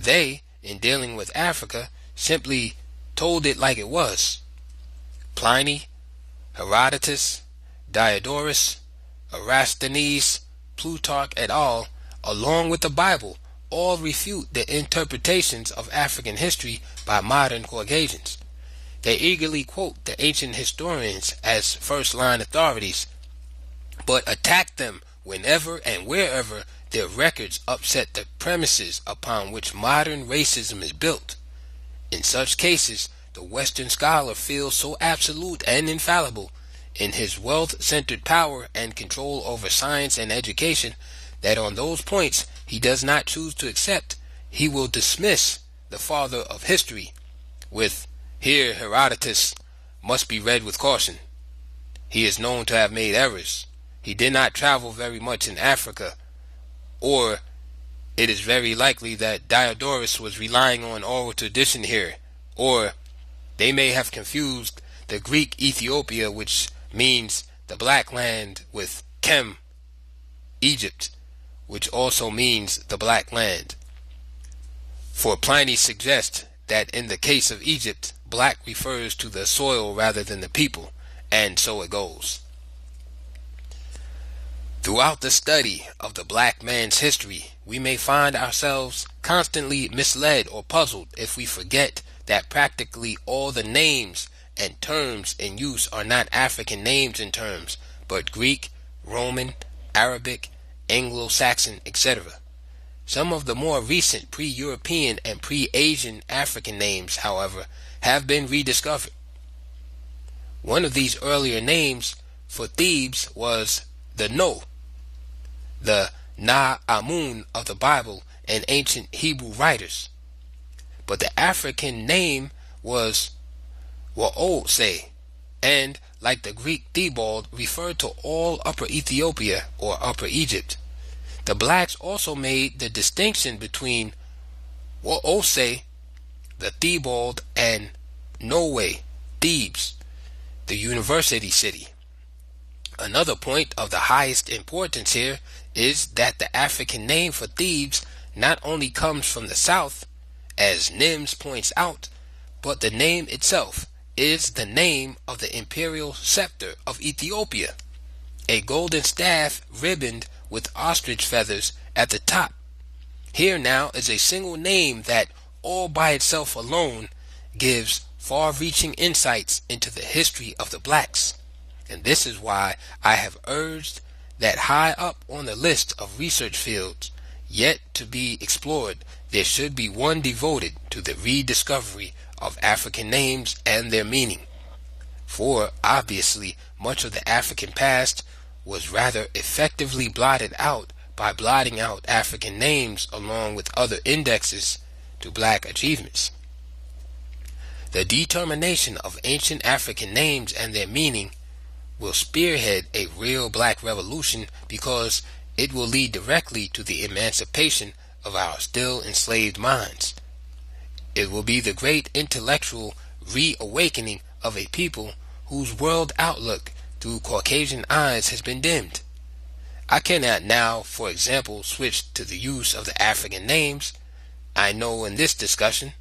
They, in dealing with Africa, simply told it like it was. Pliny, Herodotus, Diodorus, Eratosthenes, Plutarch et al., along with the Bible, all refute the interpretations of African history by modern Caucasians. They eagerly quote the ancient historians as first-line authorities, but attack them whenever and wherever their records upset the premises upon which modern racism is built. In such cases, the Western scholar feels so absolute and infallible in his wealth-centered power and control over science and education that on those points he does not choose to accept, he will dismiss the father of history with, "Here Herodotus must be read with caution. He is known to have made errors. He did not travel very much in Africa," or "It is very likely that Diodorus was relying on oral tradition here," or "They may have confused the Greek Ethiopia, which means the black land, with Chem, Egypt, which also means the black land." For Pliny suggests that in the case of Egypt, black refers to the soil rather than the people, and so it goes. Throughout the study of the black man's history, we may find ourselves constantly misled or puzzled if we forget that practically all the names and terms in use are not African names and terms, but Greek, Roman, Arabic, Anglo-Saxon, etc. Some of the more recent pre-European and pre-Asian African names, however, have been rediscovered. One of these earlier names for Thebes was the the Na-Amun of the Bible and ancient Hebrew writers. But the African name was Waose, and, like the Greek Theobald, referred to all Upper Ethiopia or Upper Egypt. The blacks also made the distinction between Waose, the Theobald, and Noe, Thebes, the university city. Another point of the highest importance here is that the African name for Thebes not only comes from the south, as Nims points out, but the name itself is the name of the imperial scepter of Ethiopia, a golden staff ribboned with ostrich feathers at the top. Here now is a single name that, all by itself alone, gives far-reaching insights into the history of the blacks. And this is why I have urged that high up on the list of research fields yet to be explored, there should be one devoted to the rediscovery of African names and their meaning. For, obviously, much of the African past was rather effectively blotted out by blotting out African names along with other indexes to black achievements. The determination of ancient African names and their meaning will spearhead a real black revolution, because it will lead directly to the emancipation of our still enslaved minds. It will be the great intellectual reawakening of a people whose world outlook through Caucasian eyes has been dimmed. I cannot now, for example, switch to the use of the African names. I know in this discussion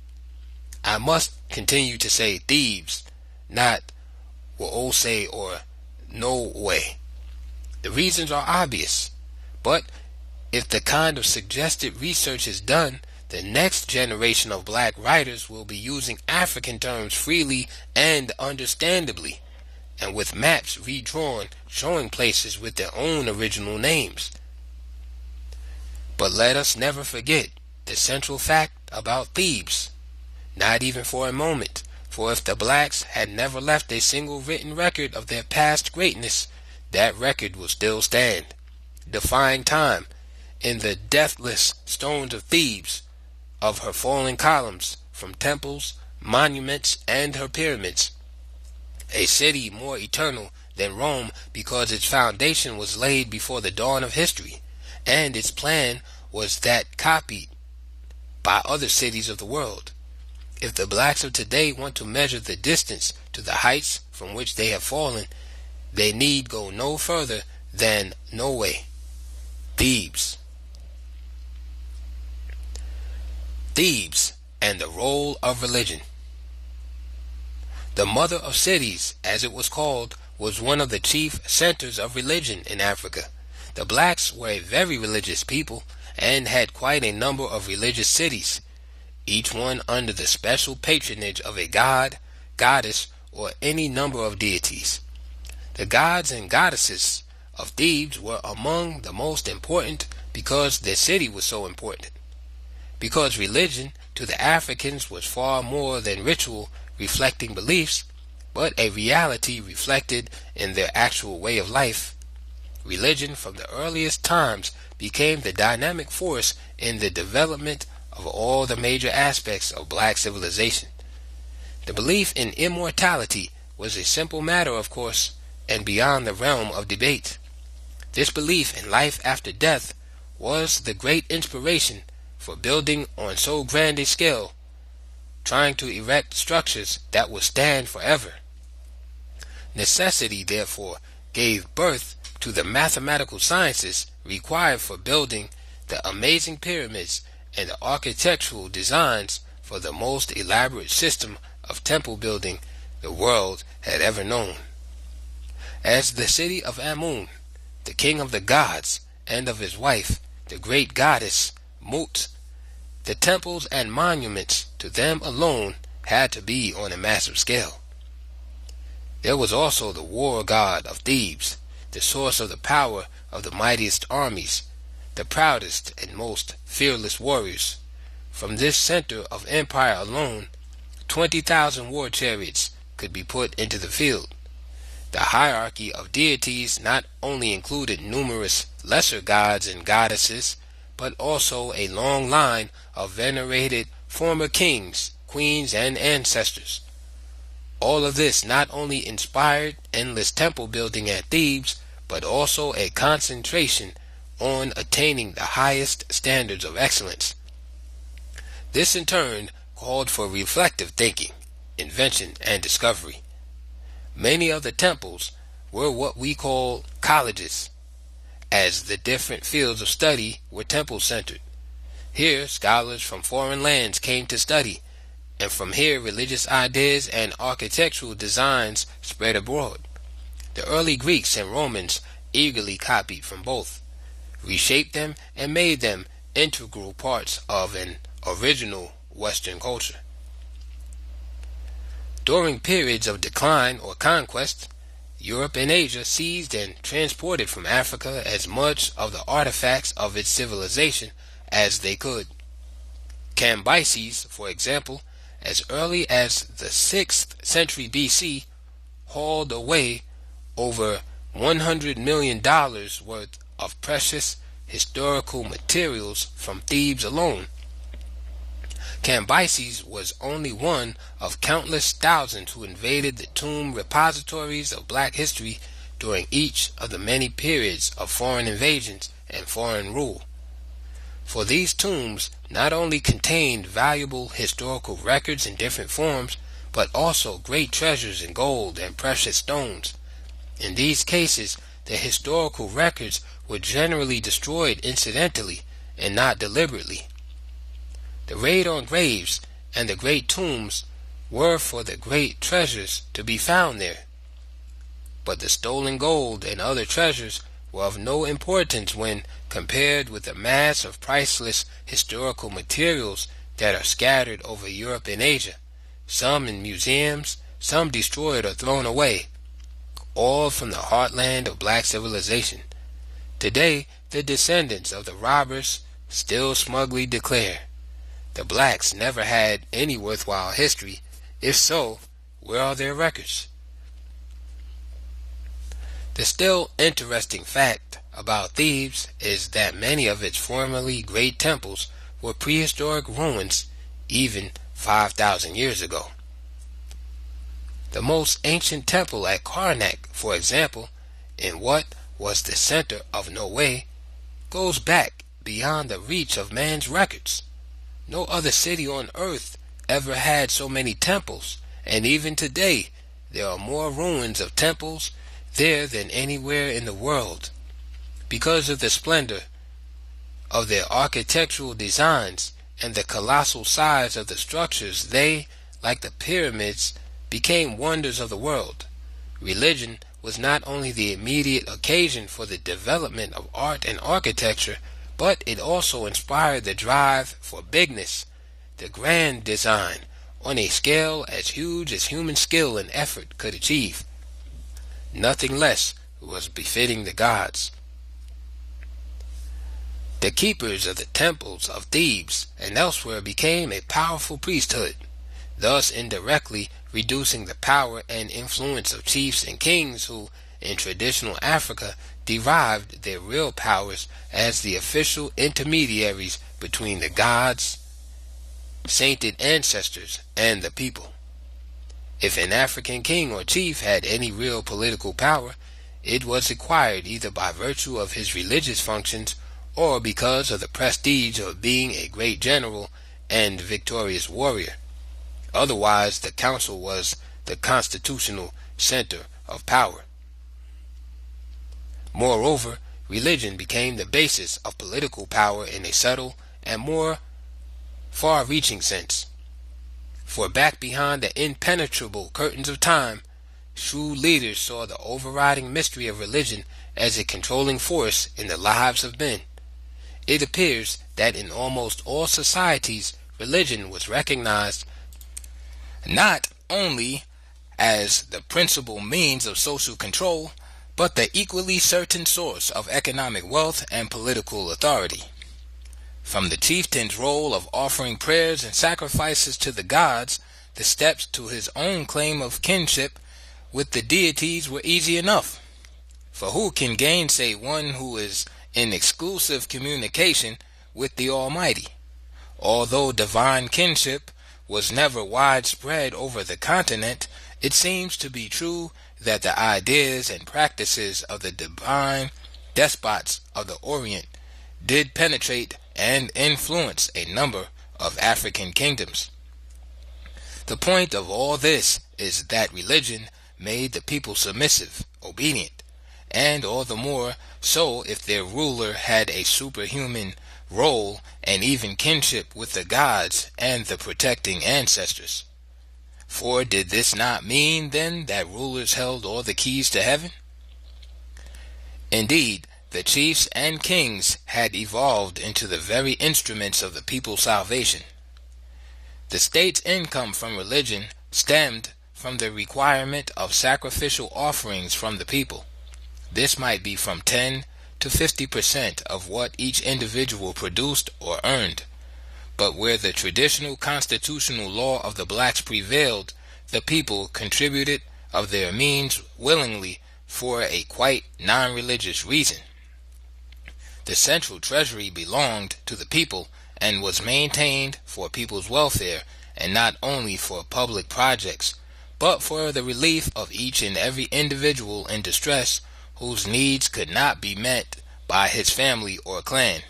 I must continue to say Thebes, not Waose or Noe. The reasons are obvious, but if the kind of suggested research is done, the next generation of black writers will be using African terms freely and understandably, and with maps redrawn showing places with their own original names. But let us never forget the central fact about Thebes, not even for a moment, for if the blacks had never left a single written record of their past greatness, that record will still stand, defying time, in the deathless stones of Thebes, of her fallen columns from temples, monuments, and her pyramids. A city more eternal than Rome because its foundation was laid before the dawn of history, and its plan was that copied by other cities of the world. If the blacks of today want to measure the distance to the heights from which they have fallen, they need go no further than Noe, Thebes. Thebes and the role of religion. The mother of cities, as it was called, was one of the chief centers of religion in Africa. The blacks were a very religious people and had quite a number of religious cities, each one under the special patronage of a god, goddess, or any number of deities. The gods and goddesses of Thebes were among the most important because their city was so important. Because religion to the Africans was far more than ritual reflecting beliefs, but a reality reflected in their actual way of life. Religion from the earliest times became the dynamic force in the development of all the major aspects of black civilization. The belief in immortality was a simple matter, of course, and beyond the realm of debate. This belief in life after death was the great inspiration for building on so grand a scale, trying to erect structures that will stand forever. Necessity, therefore, gave birth to the mathematical sciences required for building the amazing pyramids and the architectural designs for the most elaborate system of temple building the world had ever known. As the city of Amun, the king of the gods, and of his wife, the great goddess Mut, the temples and monuments to them alone had to be on a massive scale. There was also the war god of Thebes, the source of the power of the mightiest armies, the proudest and most fearless warriors. From this center of empire alone, 20,000 war chariots could be put into the field. The hierarchy of deities not only included numerous lesser gods and goddesses, but also a long line of venerated former kings, queens, and ancestors. All of this not only inspired endless temple building at Thebes, but also a concentration on attaining the highest standards of excellence. This in turn called for reflective thinking, invention, and discovery. Many of the temples were what we call colleges, as the different fields of study were temple-centered. Here, scholars from foreign lands came to study, and from here religious ideas and architectural designs spread abroad. The early Greeks and Romans eagerly copied from both, reshaped them, and made them integral parts of an original Western culture. During periods of decline or conquest, Europe and Asia seized and transported from Africa as much of the artifacts of its civilization as they could. Cambyses, for example, as early as the 6th century BC, hauled away over $100 million worth of precious historical materials from Thebes alone. Cambyses was only one of countless thousands who invaded the tomb repositories of black history during each of the many periods of foreign invasions and foreign rule. For these tombs not only contained valuable historical records in different forms, but also great treasures in gold and precious stones. In these cases, the historical records were generally destroyed incidentally and not deliberately. The raid on graves and the great tombs were for the great treasures to be found there. But the stolen gold and other treasures were of no importance when compared with the mass of priceless historical materials that are scattered over Europe and Asia, some in museums, some destroyed or thrown away, all from the heartland of black civilization. Today, the descendants of the robbers still smugly declare, the blacks never had any worthwhile history. If so, where are their records? The still interesting fact about Thebes is that many of its formerly great temples were prehistoric ruins even 5,000 years ago. The most ancient temple at Karnak, for example, in what was the center of Norway, goes back beyond the reach of man's records. No other city on earth ever had so many temples, and even today there are more ruins of temples there than anywhere in the world. Because of the splendor of their architectural designs and the colossal size of the structures, they, like the pyramids, became wonders of the world. Religion was not only the immediate occasion for the development of art and architecture, but it also inspired the drive for bigness, the grand design, on a scale as huge as human skill and effort could achieve. Nothing less was befitting the gods. The keepers of the temples of Thebes and elsewhere became a powerful priesthood, thus indirectly reducing the power and influence of chiefs and kings who, in traditional Africa, derived their real powers as the official intermediaries between the gods, sainted ancestors, and the people. If an African king or chief had any real political power, it was acquired either by virtue of his religious functions or because of the prestige of being a great general and victorious warrior. Otherwise, the council was the constitutional center of power. Moreover, religion became the basis of political power in a subtle and more far-reaching sense. For back behind the impenetrable curtains of time, shrewd leaders saw the overriding mystery of religion as a controlling force in the lives of men. It appears that in almost all societies, religion was recognized not only as the principal means of social control, but the equally certain source of economic wealth and political authority. From the chieftain's role of offering prayers and sacrifices to the gods, the steps to his own claim of kinship with the deities were easy enough. For who can gainsay one who is in exclusive communication with the Almighty? Although divine kinship was never widespread over the continent, it seems to be true that the ideas and practices of the divine despots of the Orient did penetrate and influence a number of African kingdoms. The point of all this is that religion made the people submissive, obedient, and all the more so if their ruler had a superhuman role and even kinship with the gods and the protecting ancestors. For did this not mean then that rulers held all the keys to heaven? Indeed, the chiefs and kings had evolved into the very instruments of the people's salvation. The state's income from religion stemmed from the requirement of sacrificial offerings from the people. This might be from 10 to 50% of what each individual produced or earned. But where the traditional constitutional law of the blacks prevailed, the people contributed of their means willingly for a quite non-religious reason. The central treasury belonged to the people and was maintained for people's welfare, and not only for public projects, but for the relief of each and every individual in distress whose needs could not be met by his family or clan.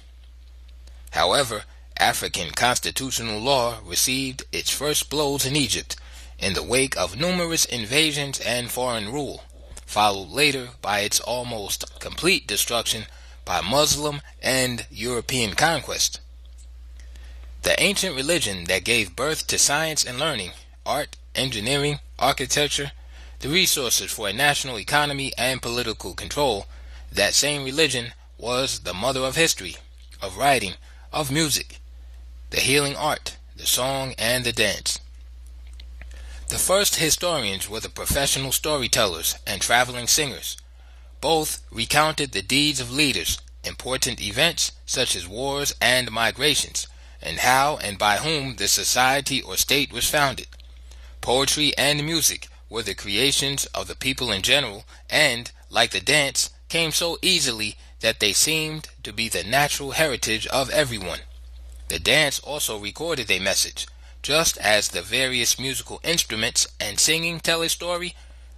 However, African constitutional law received its first blows in Egypt in the wake of numerous invasions and foreign rule, followed later by its almost complete destruction by Muslim and European conquest. The ancient religion that gave birth to science and learning, art, engineering, architecture, the resources for a national economy and political control, that same religion was the mother of history, of writing, of music, the healing art, the song, and the dance. The first historians were the professional storytellers and traveling singers. Both recounted the deeds of leaders, important events such as wars and migrations, and how and by whom the society or state was founded. Poetry and music were the creations of the people in general, and, like the dance, came so easily that they seemed to be the natural heritage of everyone. The dance also recorded a message, just as the various musical instruments and singing tell a story,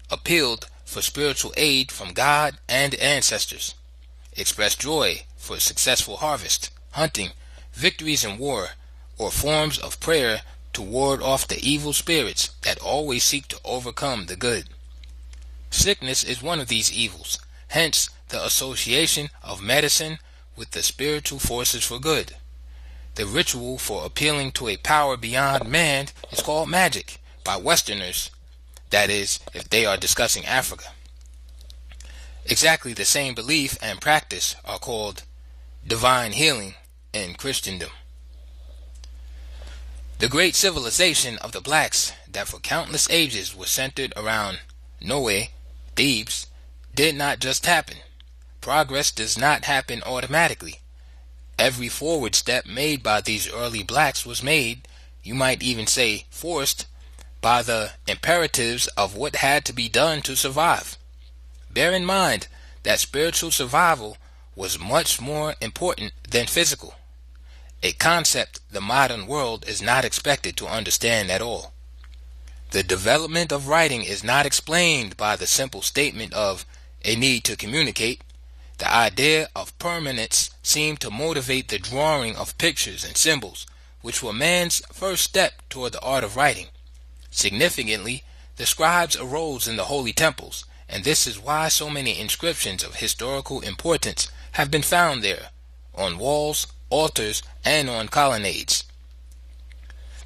appealed for spiritual aid from God and ancestors, expressed joy for successful harvest, hunting, victories in war, or forms of prayer to ward off the evil spirits that always seek to overcome the good. Sickness is one of these evils, hence the association of medicine with the spiritual forces for good. The ritual for appealing to a power beyond man is called magic by Westerners, that is, if they are discussing Africa. Exactly the same belief and practice are called divine healing in Christendom. The great civilization of the blacks that for countless ages was centered around Noe, Thebes, did not just happen. Progress does not happen automatically. Every forward step made by these early blacks was made, you might even say forced, by the imperatives of what had to be done to survive. Bear in mind that spiritual survival was much more important than physical, a concept the modern world is not expected to understand at all. The development of writing is not explained by the simple statement of a need to communicate. The idea of permanence seemed to motivate the drawing of pictures and symbols, which were man's first step toward the art of writing. Significantly, the scribes arose in the holy temples, and this is why so many inscriptions of historical importance have been found there, on walls, altars, and on colonnades.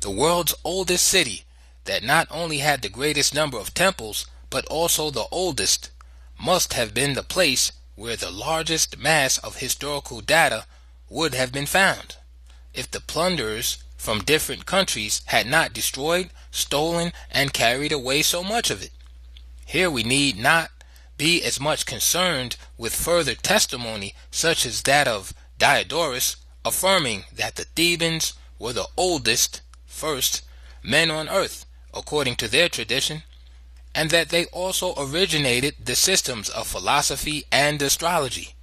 The world's oldest city, that not only had the greatest number of temples, but also the oldest, must have been the place where the largest mass of historical data would have been found, if the plunderers from different countries had not destroyed, stolen, and carried away so much of it. Here we need not be as much concerned with further testimony such as that of Diodorus, affirming that the Thebans were the oldest, first, men on earth, according to their tradition, and that they also originated the systems of philosophy and astrology.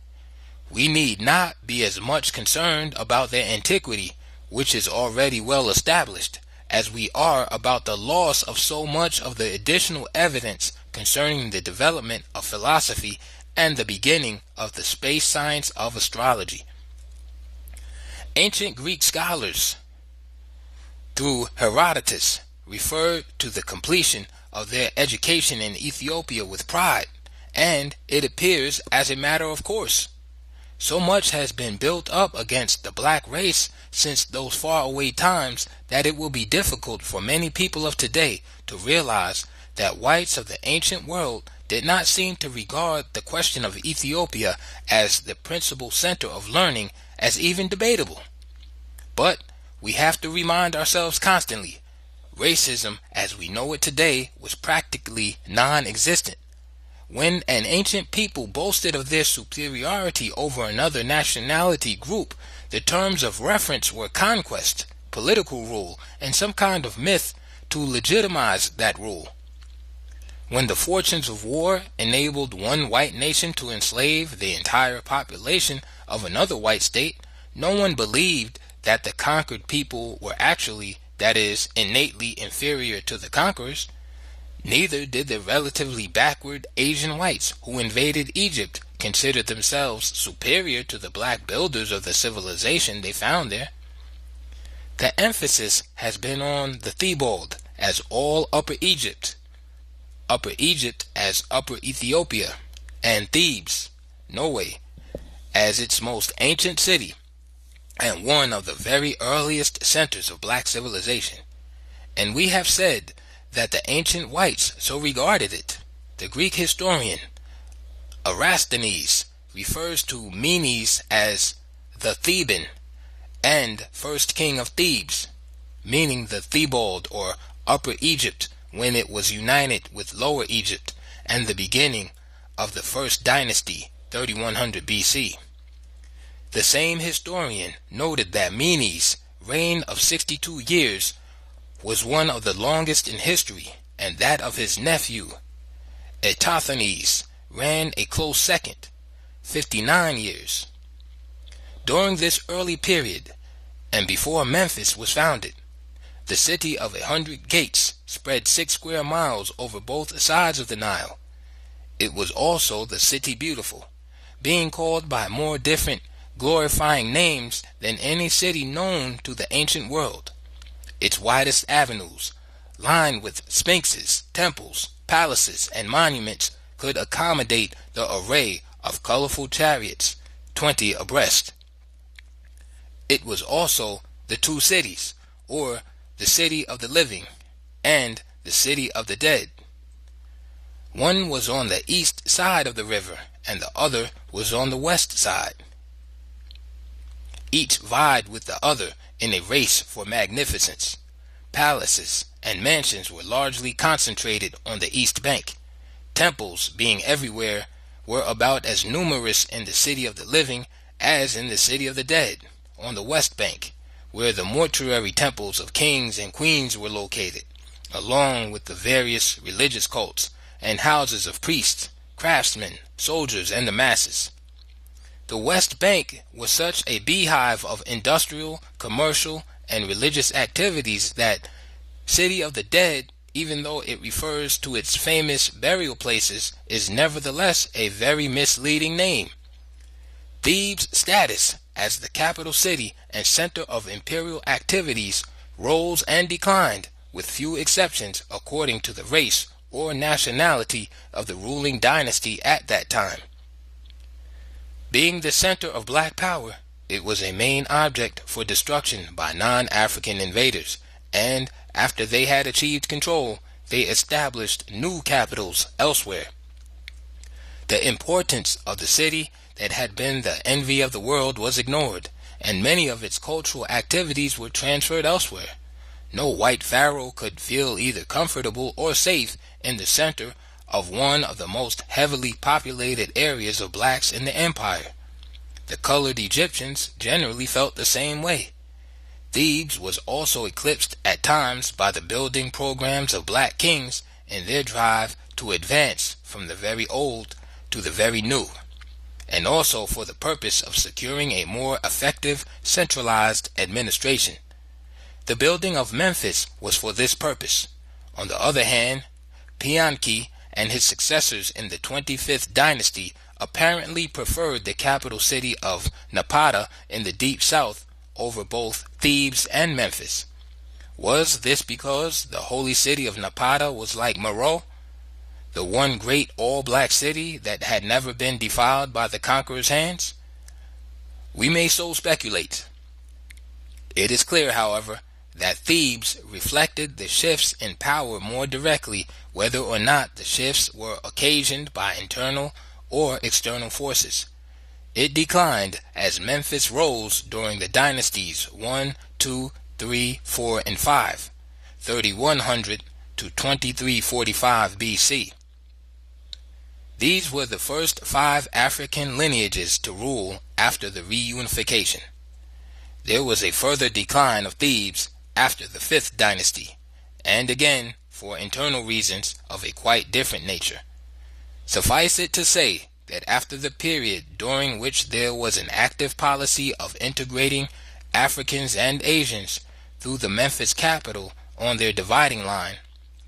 We need not be as much concerned about their antiquity, which is already well established, as we are about the loss of so much of the additional evidence concerning the development of philosophy and the beginning of the space science of astrology. Ancient Greek scholars, through Herodotus, referred to the completion of their education in Ethiopia with pride, and it appears as a matter of course. So much has been built up against the black race since those faraway times that it will be difficult for many people of today to realize that whites of the ancient world did not seem to regard the question of Ethiopia as the principal center of learning as even debatable. But we have to remind ourselves constantly, racism as we know it today was practically non-existent. When an ancient people boasted of their superiority over another nationality group, the terms of reference were conquest, political rule, and some kind of myth to legitimize that rule. When the fortunes of war enabled one white nation to enslave the entire population of another white state, no one believed that the conquered people were actually, that is, innately inferior to the conquerors. Neither did the relatively backward Asian whites who invaded Egypt consider themselves superior to the black builders of the civilization they found there. The emphasis has been on the Thebaid as all Upper Egypt as Upper Ethiopia, and Thebes, Norway, as its most ancient city, and one of the very earliest centers of black civilization. And we have said that the ancient whites so regarded it. The Greek historian Eratosthenes refers to Menes as the Theban and first king of Thebes, meaning the Thebaid or Upper Egypt when it was united with Lower Egypt, and the beginning of the first dynasty, 3100 BC. The same historian noted that Menes' reign of 62 years was one of the longest in history, and that of his nephew Eratosthenes ran a close second, 59 years. During this early period, and before Memphis was founded, the city of 100 gates spread 6 square miles over both sides of the Nile. It was also the City Beautiful, being called by more different glorifying names than any city known to the ancient world. Its widest avenues, lined with sphinxes, temples, palaces, and monuments, could accommodate the array of colorful chariots, 20 abreast. It was also the two cities, or the city of the living and the city of the dead. One was on the east side of the river, and the other was on the west side. Each vied with the other in a race for magnificence. Palaces and mansions were largely concentrated on the east bank. Temples, being everywhere, were about as numerous in the city of the living as in the city of the dead. on the West Bank, where the mortuary temples of kings and queens were located, along with the various religious cults and houses of priests, craftsmen, soldiers, and the masses. The West Bank was such a beehive of industrial, commercial, and religious activities that City of the Dead, even though it refers to its famous burial places, is nevertheless a very misleading name. Thebes' status as the capital city and center of imperial activities rose and declined, with few exceptions, according to the race or nationality of the ruling dynasty at that time. Being the center of black power, it was a main object for destruction by non-African invaders, and after they had achieved control, they established new capitals elsewhere. The importance of the city that had been the envy of the world was ignored, and many of its cultural activities were transferred elsewhere. No white pharaoh could feel either comfortable or safe in the center of one of the most heavily populated areas of blacks in the empire. The colored Egyptians generally felt the same way. Thebes was also eclipsed at times by the building programs of black kings in their drive to advance from the very old to the very new, and also for the purpose of securing a more effective centralized administration. The building of Memphis was for this purpose. On the other hand, Pianki and his successors in the 25th dynasty apparently preferred the capital city of Napata in the deep south over both Thebes and Memphis. Was this because the holy city of Napata was like Meroe, the one great all-black city that had never been defiled by the conqueror's hands? We may so speculate. It is clear, however, that Thebes reflected the shifts in power more directly, whether or not the shifts were occasioned by internal or external forces. It declined as Memphis rose during the dynasties 1, 2, 3, 4, and 5, 3100 to 2345 BC. These were the first 5 African lineages to rule after the reunification. There was a further decline of Thebes after the 5th dynasty, and again for internal reasons of a quite different nature. Suffice it to say that after the period during which there was an active policy of integrating Africans and Asians through the Memphis capital on their dividing line,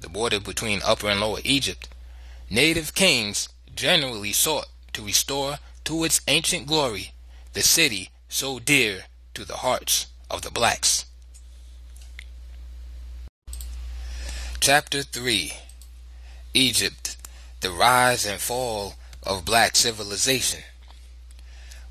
the border between Upper and Lower Egypt, native kings generally sought to restore to its ancient glory the city so dear to the hearts of the blacks. Chapter 3. Egypt, the Rise and Fall of Black Civilization.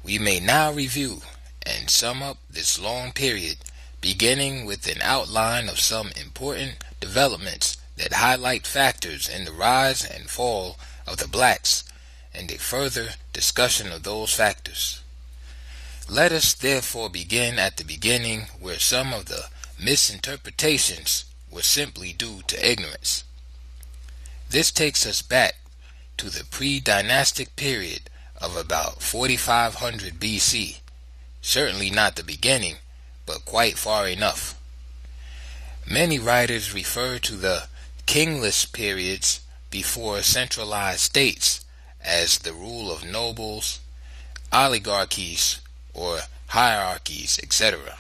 We may now review and sum up this long period, beginning with an outline of some important developments that highlight factors in the rise and fall of the blacks, and a further discussion of those factors. Let us therefore begin at the beginning, where some of the misinterpretations were simply due to ignorance. This takes us back to the pre-dynastic period of about 4500 BC, certainly not the beginning, but quite far enough. Many writers refer to the kingless periods before centralized states as the rule of nobles, oligarchies, or hierarchies, etc.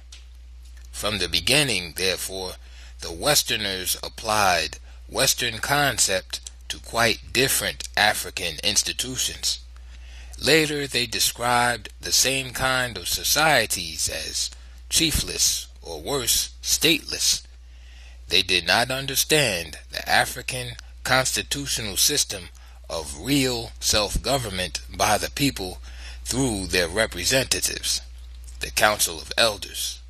From the beginning, therefore, the Westerners applied Western concept to quite different African institutions. Later they described the same kind of societies as chiefless, or worse, stateless. They did not understand the African constitutional system of real self-government by the people through their representatives, the Council of Elders.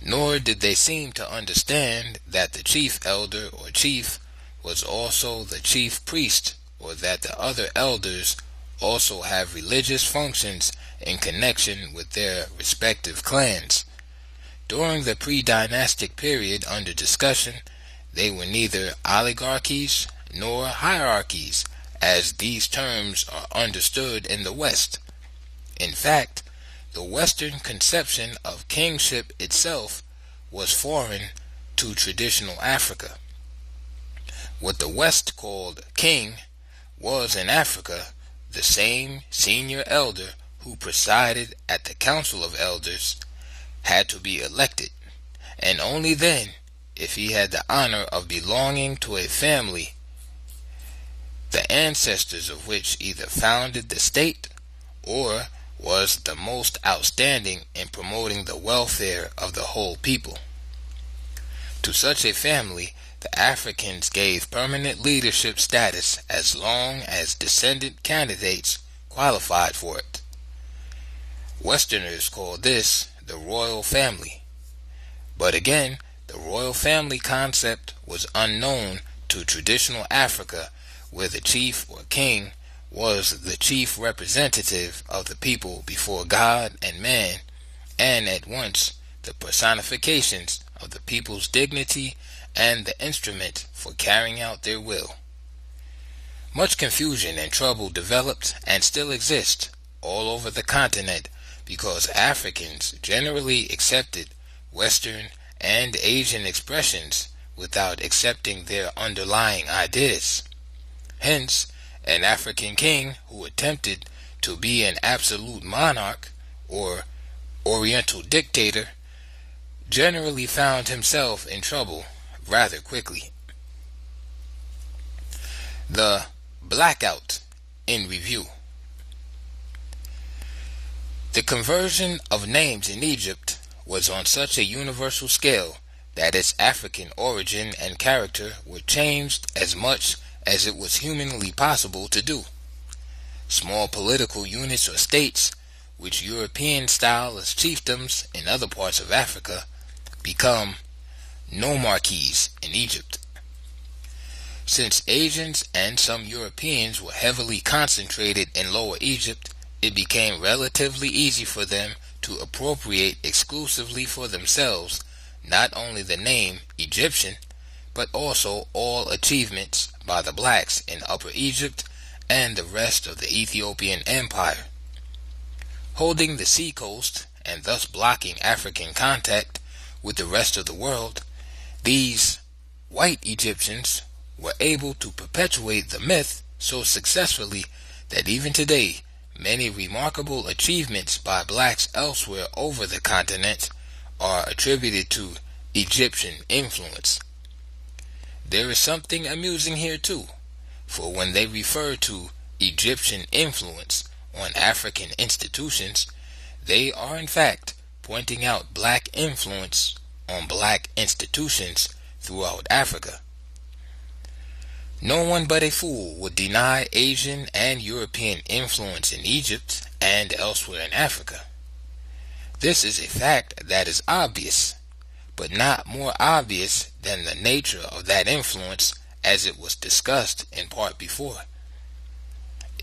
Nor did they seem to understand that the chief elder or chief was also the chief priest, or that the other elders also have religious functions in connection with their respective clans. During the pre-dynastic period under discussion, they were neither oligarchies nor hierarchies, as these terms are understood in the West. In fact, The Western conception of kingship itself was foreign to traditional Africa. What the West called king was in Africa the same senior elder who presided at the Council of Elders had to be elected, and only then if he had the honor of belonging to a family the ancestors of which either founded the state or was the most outstanding in promoting the welfare of the whole people. To such a family, the Africans gave permanent leadership status as long as descendant candidates qualified for it. Westerners call this the royal family. But again, the royal family concept was unknown to traditional Africa, where the chief or king was the chief representative of the people before God and man, and at once the personifications of the people's dignity and the instrument for carrying out their will. Much confusion and trouble developed and still exist all over the continent because Africans generally accepted Western and Asian expressions without accepting their underlying ideas. Hence, an African king who attempted to be an absolute monarch or oriental dictator generally found himself in trouble rather quickly. The blackout in review. The conversion of names in Egypt was on such a universal scale that its African origin and character were changed as much as it was humanly possible to do. Small political units or states, which Europeans style as chiefdoms in other parts of Africa, become nomarchies in Egypt. Since Asians and some Europeans were heavily concentrated in Lower Egypt, it became relatively easy for them to appropriate exclusively for themselves not only the name Egyptian, but also all achievements by the blacks in Upper Egypt and the rest of the Ethiopian Empire. Holding the seacoast and thus blocking African contact with the rest of the world, these white Egyptians were able to perpetuate the myth so successfully that even today many remarkable achievements by blacks elsewhere over the continent are attributed to Egyptian influence. There is something amusing here too, for when they refer to Egyptian influence on African institutions, they are in fact pointing out black influence on black institutions throughout Africa. No one but a fool would deny Asian and European influence in Egypt and elsewhere in Africa. This is a fact that is obvious, but not more obvious than the nature of that influence as it was discussed in part before.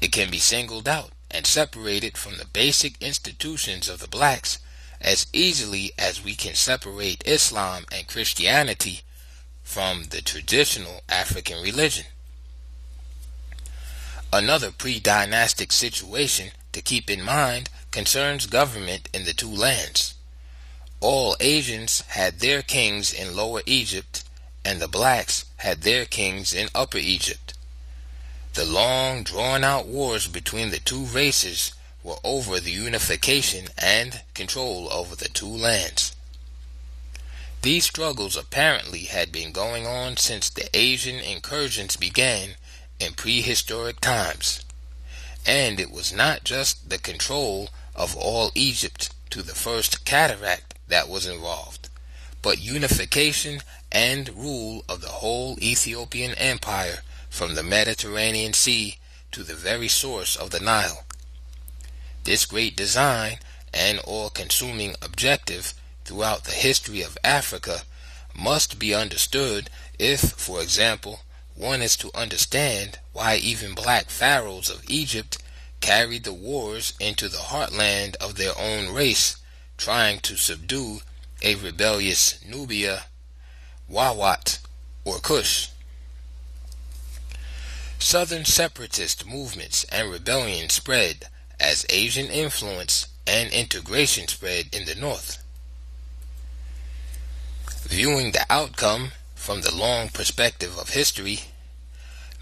It can be singled out and separated from the basic institutions of the blacks as easily as we can separate Islam and Christianity from the traditional African religion. Another pre-dynastic situation to keep in mind concerns government in the two lands. All Asians had their kings in Lower Egypt, and the blacks had their kings in Upper Egypt. The long drawn-out wars between the two races were over the unification and control over the two lands. These struggles apparently had been going on since the Asian incursions began in prehistoric times, and it was not just the control of all Egypt to the first cataract that was involved, but unification and rule of the whole Ethiopian Empire from the Mediterranean Sea to the very source of the Nile. This great design and all-consuming objective throughout the history of Africa must be understood if, for example, one is to understand why even black pharaohs of Egypt carried the wars into the heartland of their own race, trying to subdue a rebellious Nubia, Wawat, or Kush. Southern separatist movements and rebellion spread as Asian influence and integration spread in the north. Viewing the outcome from the long perspective of history,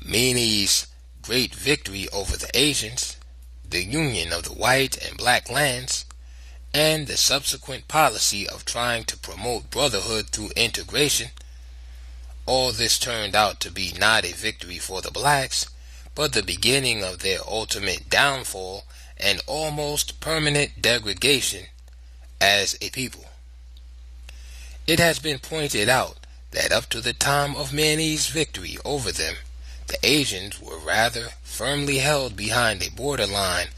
Meany's great victory over the Asians, the union of the white and black lands, and the subsequent policy of trying to promote brotherhood through integration, all this turned out to be not a victory for the blacks, but the beginning of their ultimate downfall and almost permanent degradation as a people. It has been pointed out that up to the time of Meany's victory over them, the Asians were rather firmly held behind a borderline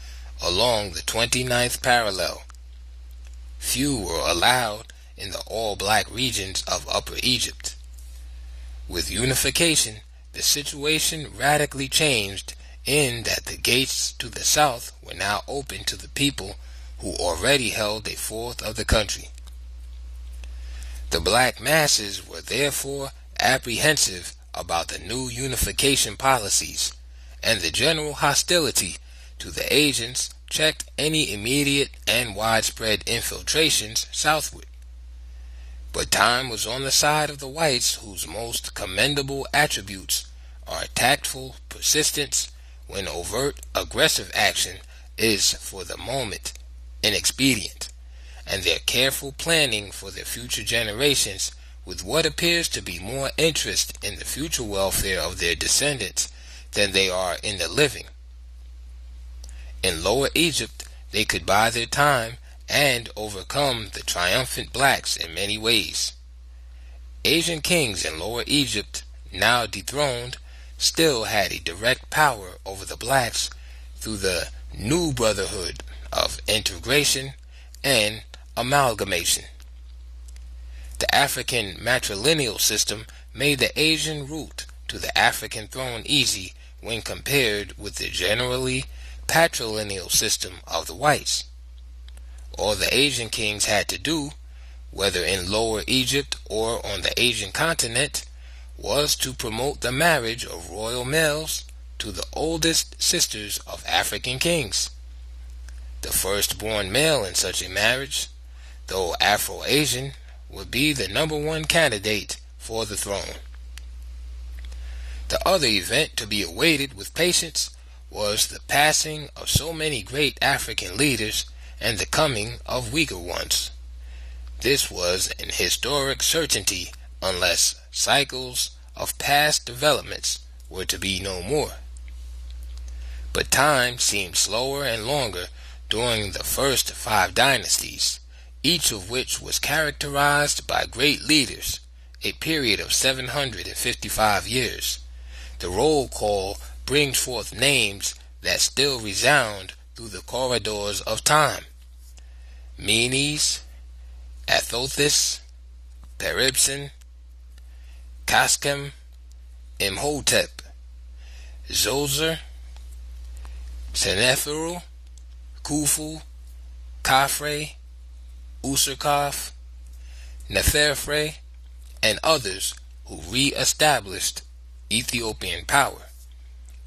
along the 29th parallel. Few were allowed in the all-black regions of Upper Egypt. With unification, the situation radically changed in that the gates to the south were now open to the people who already held a fourth of the country. The black masses were therefore apprehensive about the new unification policies, and the general hostility to the Asians checked any immediate and widespread infiltrations southward. But time was on the side of the whites, whose most commendable attributes are tactful persistence when overt aggressive action is for the moment inexpedient, and their careful planning for their future generations with what appears to be more interest in the future welfare of their descendants than they are in the living. In Lower Egypt, they could buy their time and overcome the triumphant blacks in many ways. Asian kings in Lower Egypt, now dethroned, still had a direct power over the blacks through the new brotherhood of integration and amalgamation. The African matrilineal system made the Asian route to the African throne easy when compared with the generally patrilineal system of the whites. All the Asian kings had to do, whether in Lower Egypt or on the Asian continent, was to promote the marriage of royal males to the oldest sisters of African kings. The firstborn male in such a marriage, though Afro-Asian, would be the #1 candidate for the throne. The other event to be awaited with patience was the passing of so many great African leaders and the coming of weaker ones. This was an historic certainty unless cycles of past developments were to be no more. But time seemed slower and longer during the first 5 dynasties, each of which was characterized by great leaders, a period of 755 years. The roll call brings forth names that still resound through the corridors of time: Menes, Athothis, Peribsen, Kaskem, Imhotep, Zoser, Seneferu, Khufu, Khafre, Userkaf, Neferfre, and others who re-established Ethiopian power,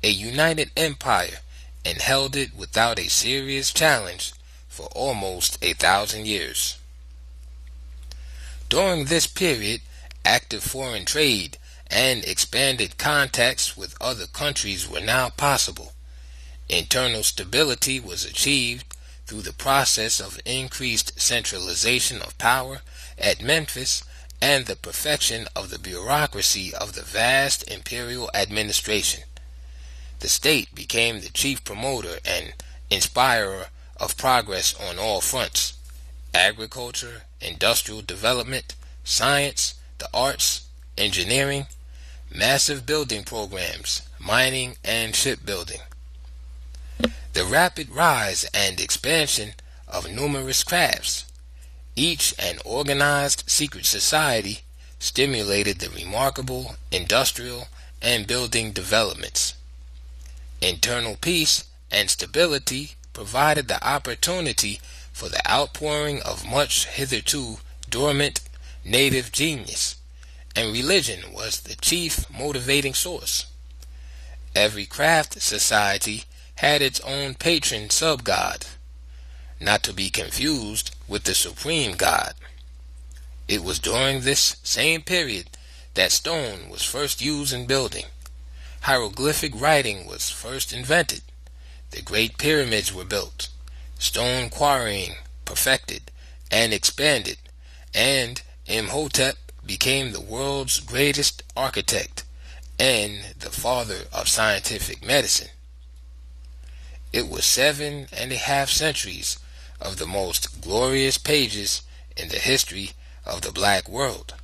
a united empire, and held it without a serious challenge for almost 1,000 years. During this period, active foreign trade and expanded contacts with other countries were now possible. Internal stability was achieved through the process of increased centralization of power at Memphis and the perfection of the bureaucracy of the vast imperial administration. The state became the chief promoter and inspirer of progress on all fronts: agriculture, industrial development, science, the arts, engineering, massive building programs, mining, and shipbuilding. The rapid rise and expansion of numerous crafts, each an organized secret society, stimulated the remarkable industrial and building developments. Internal peace and stability provided the opportunity for the outpouring of much hitherto dormant native genius, and religion was the chief motivating source. Every craft society had its own patron sub-god. not to be confused with the supreme God. It was during this same period that stone was first used in building. Hieroglyphic writing was first invented. The great pyramids were built, stone quarrying perfected and expanded, and Imhotep became the world's greatest architect and the father of scientific medicine. It was 7.5 centuries of the most glorious pages in the history of the black world.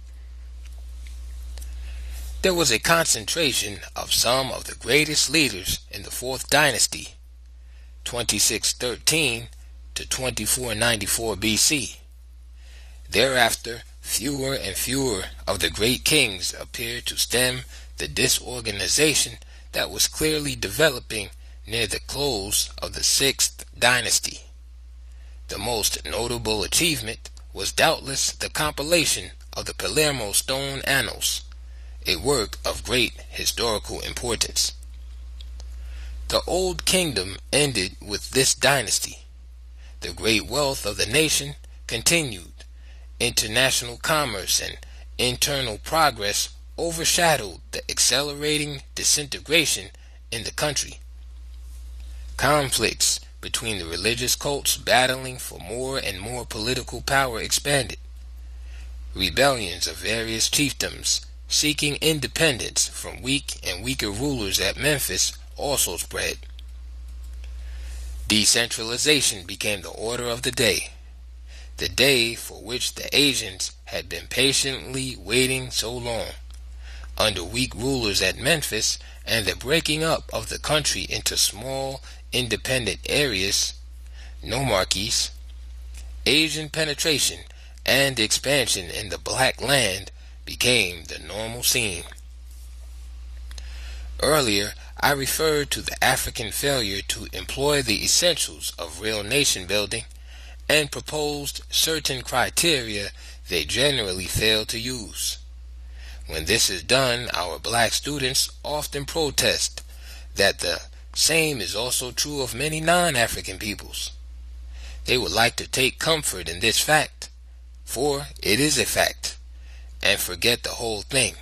There was a concentration of some of the greatest leaders in the 4th dynasty, 2613 to 2494 BC. Thereafter, fewer and fewer of the great kings appeared to stem the disorganization that was clearly developing near the close of the 6th dynasty. The most notable achievement was doubtless the compilation of the Palermo Stone Annals, a work of great historical importance. The Old Kingdom ended with this dynasty. The great wealth of the nation continued. International commerce and internal progress overshadowed the accelerating disintegration in the country. Conflicts between the religious cults battling for more and more political power expanded. Rebellions of various chiefdoms seeking independence from weak and weaker rulers at Memphis also spread. Decentralization became the order of the day for which the Asians had been patiently waiting so long. Under weak rulers at Memphis and the breaking up of the country into small independent areas, nomarchies, Asian penetration and expansion in the black land became the normal scene. Earlier, I referred to the African failure to employ the essentials of real nation building and proposed certain criteria they generally fail to use. When this is done, our black students often protest that the same is also true of many non-African peoples. They would like to take comfort in this fact, for it is a fact, and forget the whole thing.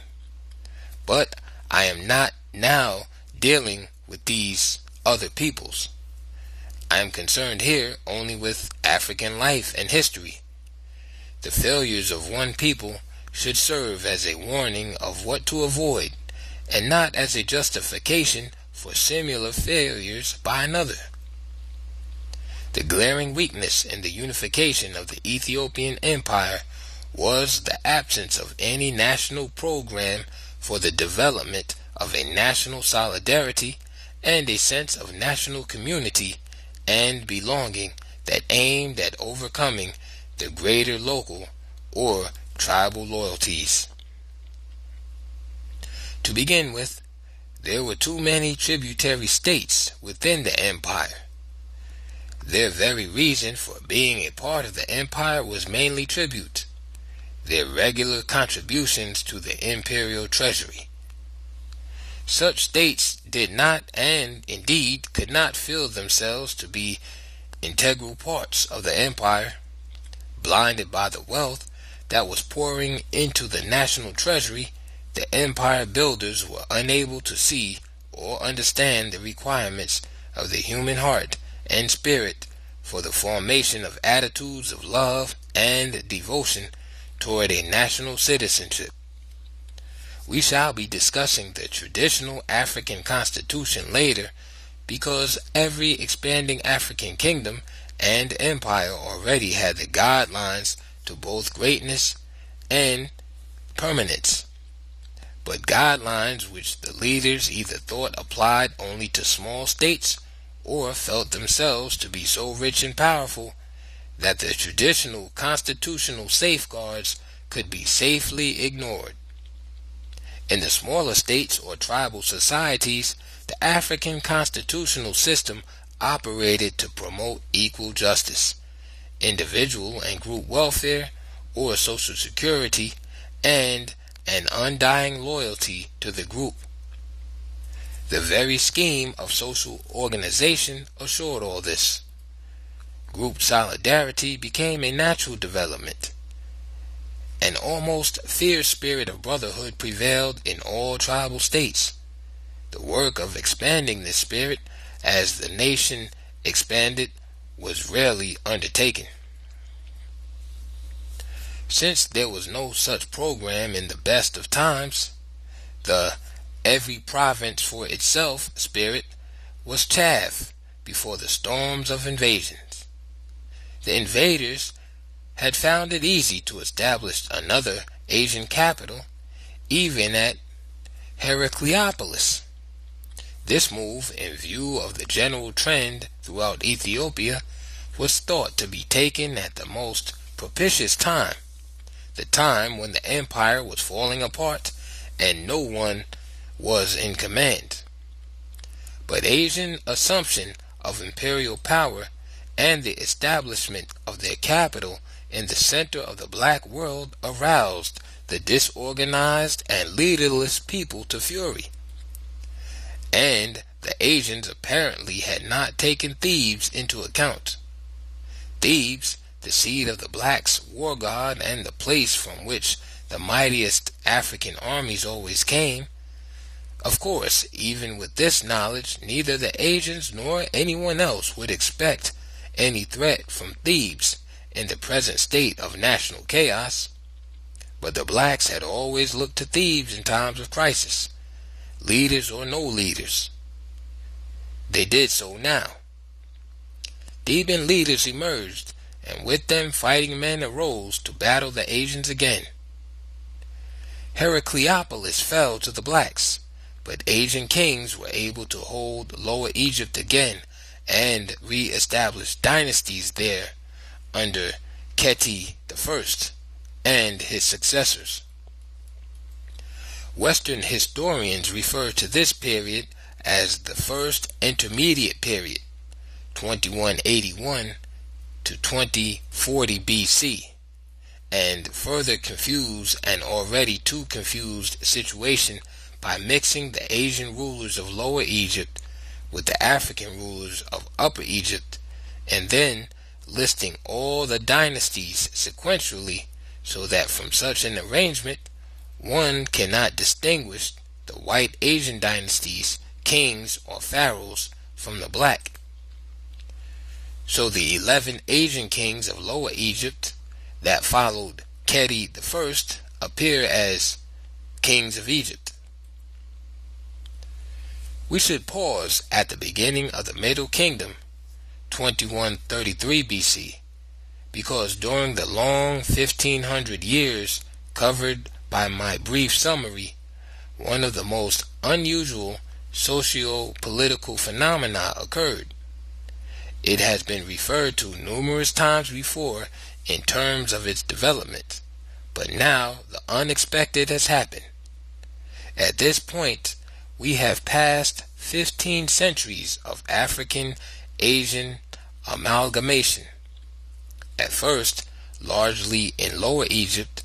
But I am not now dealing with these other peoples. I am concerned here only with African life and history. The failures of one people should serve as a warning of what to avoid, and not as a justification for similar failures by another. The glaring weakness in the unification of the Ethiopian Empire was the absence of any national program for the development of a national solidarity and a sense of national community and belonging that aimed at overcoming the greater local or tribal loyalties. To begin with, there were too many tributary states within the empire. Their very reason for being a part of the empire was mainly tribute, their regular contributions to the imperial treasury. Such states did not, and indeed could not, feel themselves to be integral parts of the empire. Blinded by the wealth that was pouring into the national treasury, the empire builders were unable to see or understand the requirements of the human heart and spirit for the formation of attitudes of love and devotion toward a national citizenship. We shall be discussing the traditional African constitution later, because every expanding African kingdom and empire already had the guidelines to both greatness and permanence, but guidelines which the leaders either thought applied only to small states or felt themselves to be so rich and powerful that the traditional constitutional safeguards could be safely ignored. In the smaller states or tribal societies, the African constitutional system operated to promote equal justice, individual and group welfare or social security, and an undying loyalty to the group. The very scheme of social organization assured all this. group solidarity became a natural development. An almost fierce spirit of brotherhood prevailed in all tribal states. The work of expanding this spirit as the nation expanded was rarely undertaken. Since there was no such program in the best of times, the every province for itself spirit was chaff before the storms of invasions. The invaders had found it easy to establish another Asian capital, even at Heracleopolis. This move, in view of the general trend throughout Ethiopia, was thought to be taken at the most propitious time, the time when the empire was falling apart and no one was in command. But Asian assumption of imperial power and the establishment of their capital in the center of the black world aroused the disorganized and leaderless people to fury. And the Asians apparently had not taken Thebes into account. Thebes, the seat of the blacks' war god and the place from which the mightiest African armies always came. Of course, even with this knowledge, neither the Asians nor anyone else would expect any threat from Thebes in the present state of national chaos. But the blacks had always looked to Thebes in times of crisis, leaders or no leaders. They did so now. Theban leaders emerged, and with them fighting men arose to battle the Asians again. Heracleopolis fell to the blacks, but Asian kings were able to hold Lower Egypt again and re-establish dynasties there under Keti I and his successors. Western historians refer to this period as the First Intermediate Period, 2181 to 2040 BC, and further confuse an already too confused situation by mixing the Asian rulers of Lower Egypt with the African rulers of Upper Egypt, and then listing all the dynasties sequentially, so that from such an arrangement one cannot distinguish the white Asian dynasties, kings or pharaohs from the black. So the 11 Asian kings of Lower Egypt that followed Keti I appear as kings of Egypt. We should pause at the beginning of the Middle Kingdom, 2133 BC, because during the long 1500 years covered by my brief summary, one of the most unusual socio-political phenomena occurred. It has been referred to numerous times before in terms of its development, but now the unexpected has happened. At this point, we have passed 15 centuries of African-Asian amalgamation, at first largely in Lower Egypt,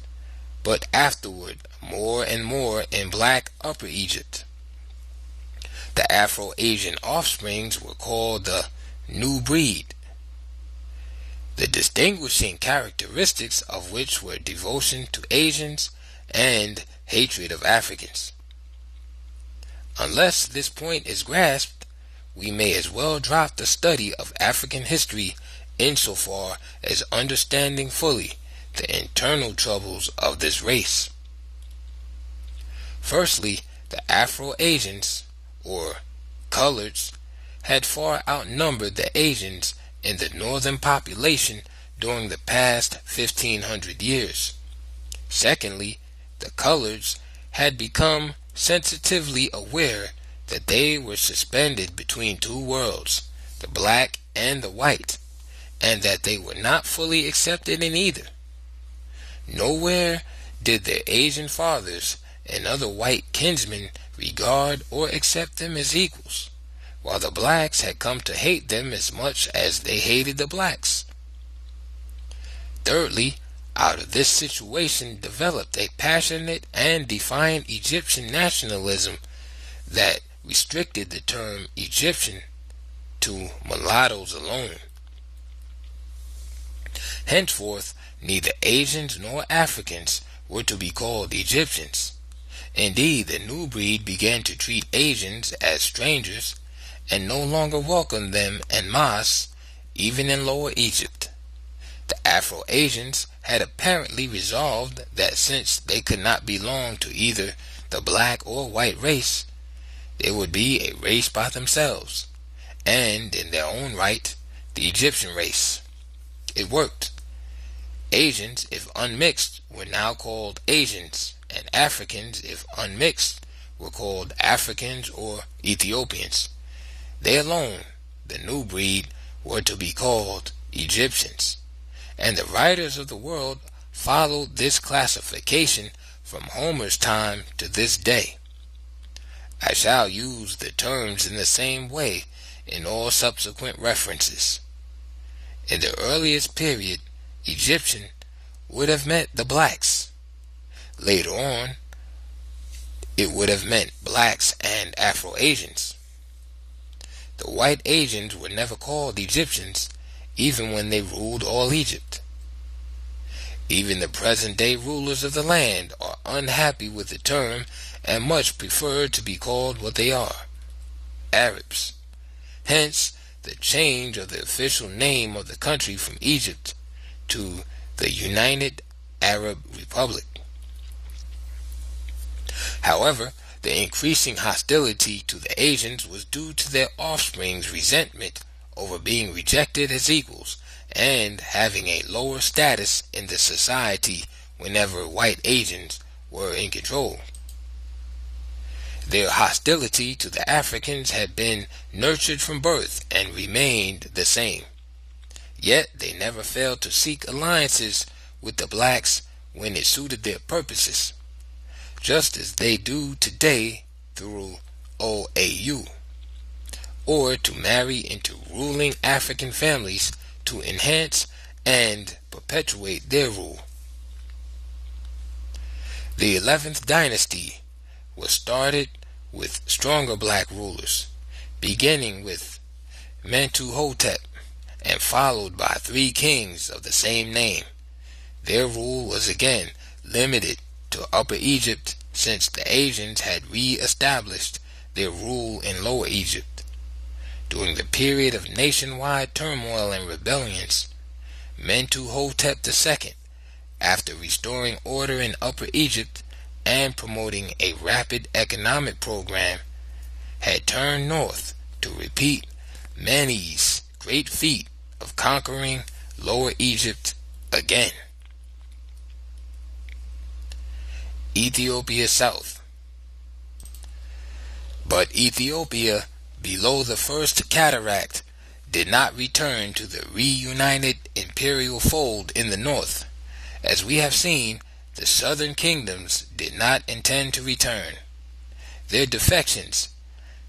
but afterward more and more in black Upper Egypt. The Afro-Asian offsprings were called the new breed, the distinguishing characteristics of which were devotion to Asians and hatred of Africans. Unless this point is grasped, we may as well drop the study of African history insofar as understanding fully the internal troubles of this race. Firstly, the Afro-Asians, or coloreds, had far outnumbered the Asians in the northern population during the past 1500 years. Secondly, the coloreds had become sensitively aware that they were suspended between two worlds, the black and the white, and that they were not fully accepted in either. Nowhere did their Asian fathers and other white kinsmen regard or accept them as equals, while the blacks had come to hate them as much as they hated the blacks. Thirdly, out of this situation developed a passionate and defiant Egyptian nationalism that restricted the term Egyptian to mulattoes alone. Henceforth, neither Asians nor Africans were to be called Egyptians. Indeed, the new breed began to treat Asians as strangers and no longer welcomed them en masse, even in Lower Egypt. The Afro-Asians had apparently resolved that since they could not belong to either the black or white race, they would be a race by themselves, and in their own right, the Egyptian race. It worked. Asians, if unmixed, were now called Asians, and Africans, if unmixed, were called Africans or Ethiopians. They alone, the new breed, were to be called Egyptians, and the writers of the world followed this classification from Homer's time to this day. I shall use the terms in the same way in all subsequent references. In the earliest period, Egyptian would have meant the blacks. Later on, it would have meant blacks and Afro-Asians. The white Asians were never called Egyptians, even when they ruled all Egypt. Even the present-day rulers of the land are unhappy with the term and much prefer to be called what they are, Arabs. Hence, the change of the official name of the country from Egypt to the United Arab Republic. However, the increasing hostility to the Asians was due to their offspring's resentment over being rejected as equals and having a lower status in the society whenever white Asians were in control. Their hostility to the Africans had been nurtured from birth and remained the same. Yet they never failed to seek alliances with the blacks when it suited their purposes, just as they do today through OAU, or to marry into ruling African families to enhance and perpetuate their rule. The 11th dynasty was started with stronger black rulers, beginning with Mentuhotep and followed by 3 kings of the same name. Their rule was again limited to Upper Egypt, since the Asians had re-established their rule in Lower Egypt. During the period of nationwide turmoil and rebellions, Mentuhotep II, after restoring order in Upper Egypt and promoting a rapid economic program, had turned north to repeat Menes' great feat of conquering Lower Egypt again. Ethiopia South. But Ethiopia, below the first cataract, did not return to the reunited imperial fold in the north. As we have seen, the southern kingdoms did not intend to return. Their defections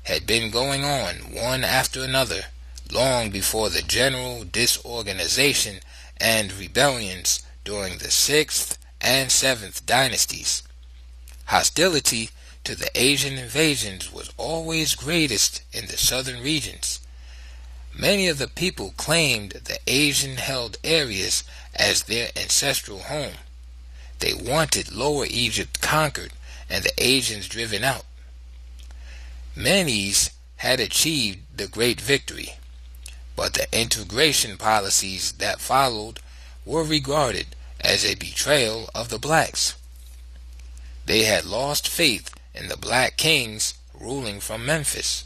had been going on one after another long before the general disorganization and rebellions during the 6th and 7th dynasties. Hostility to the Asian invasions was always greatest in the southern regions. Many of the people claimed the Asian-held areas as their ancestral home. They wanted Lower Egypt conquered and the Asians driven out. Menes had achieved the great victory, but the integration policies that followed were regarded as a betrayal of the blacks. They had lost faith in the black kings ruling from Memphis,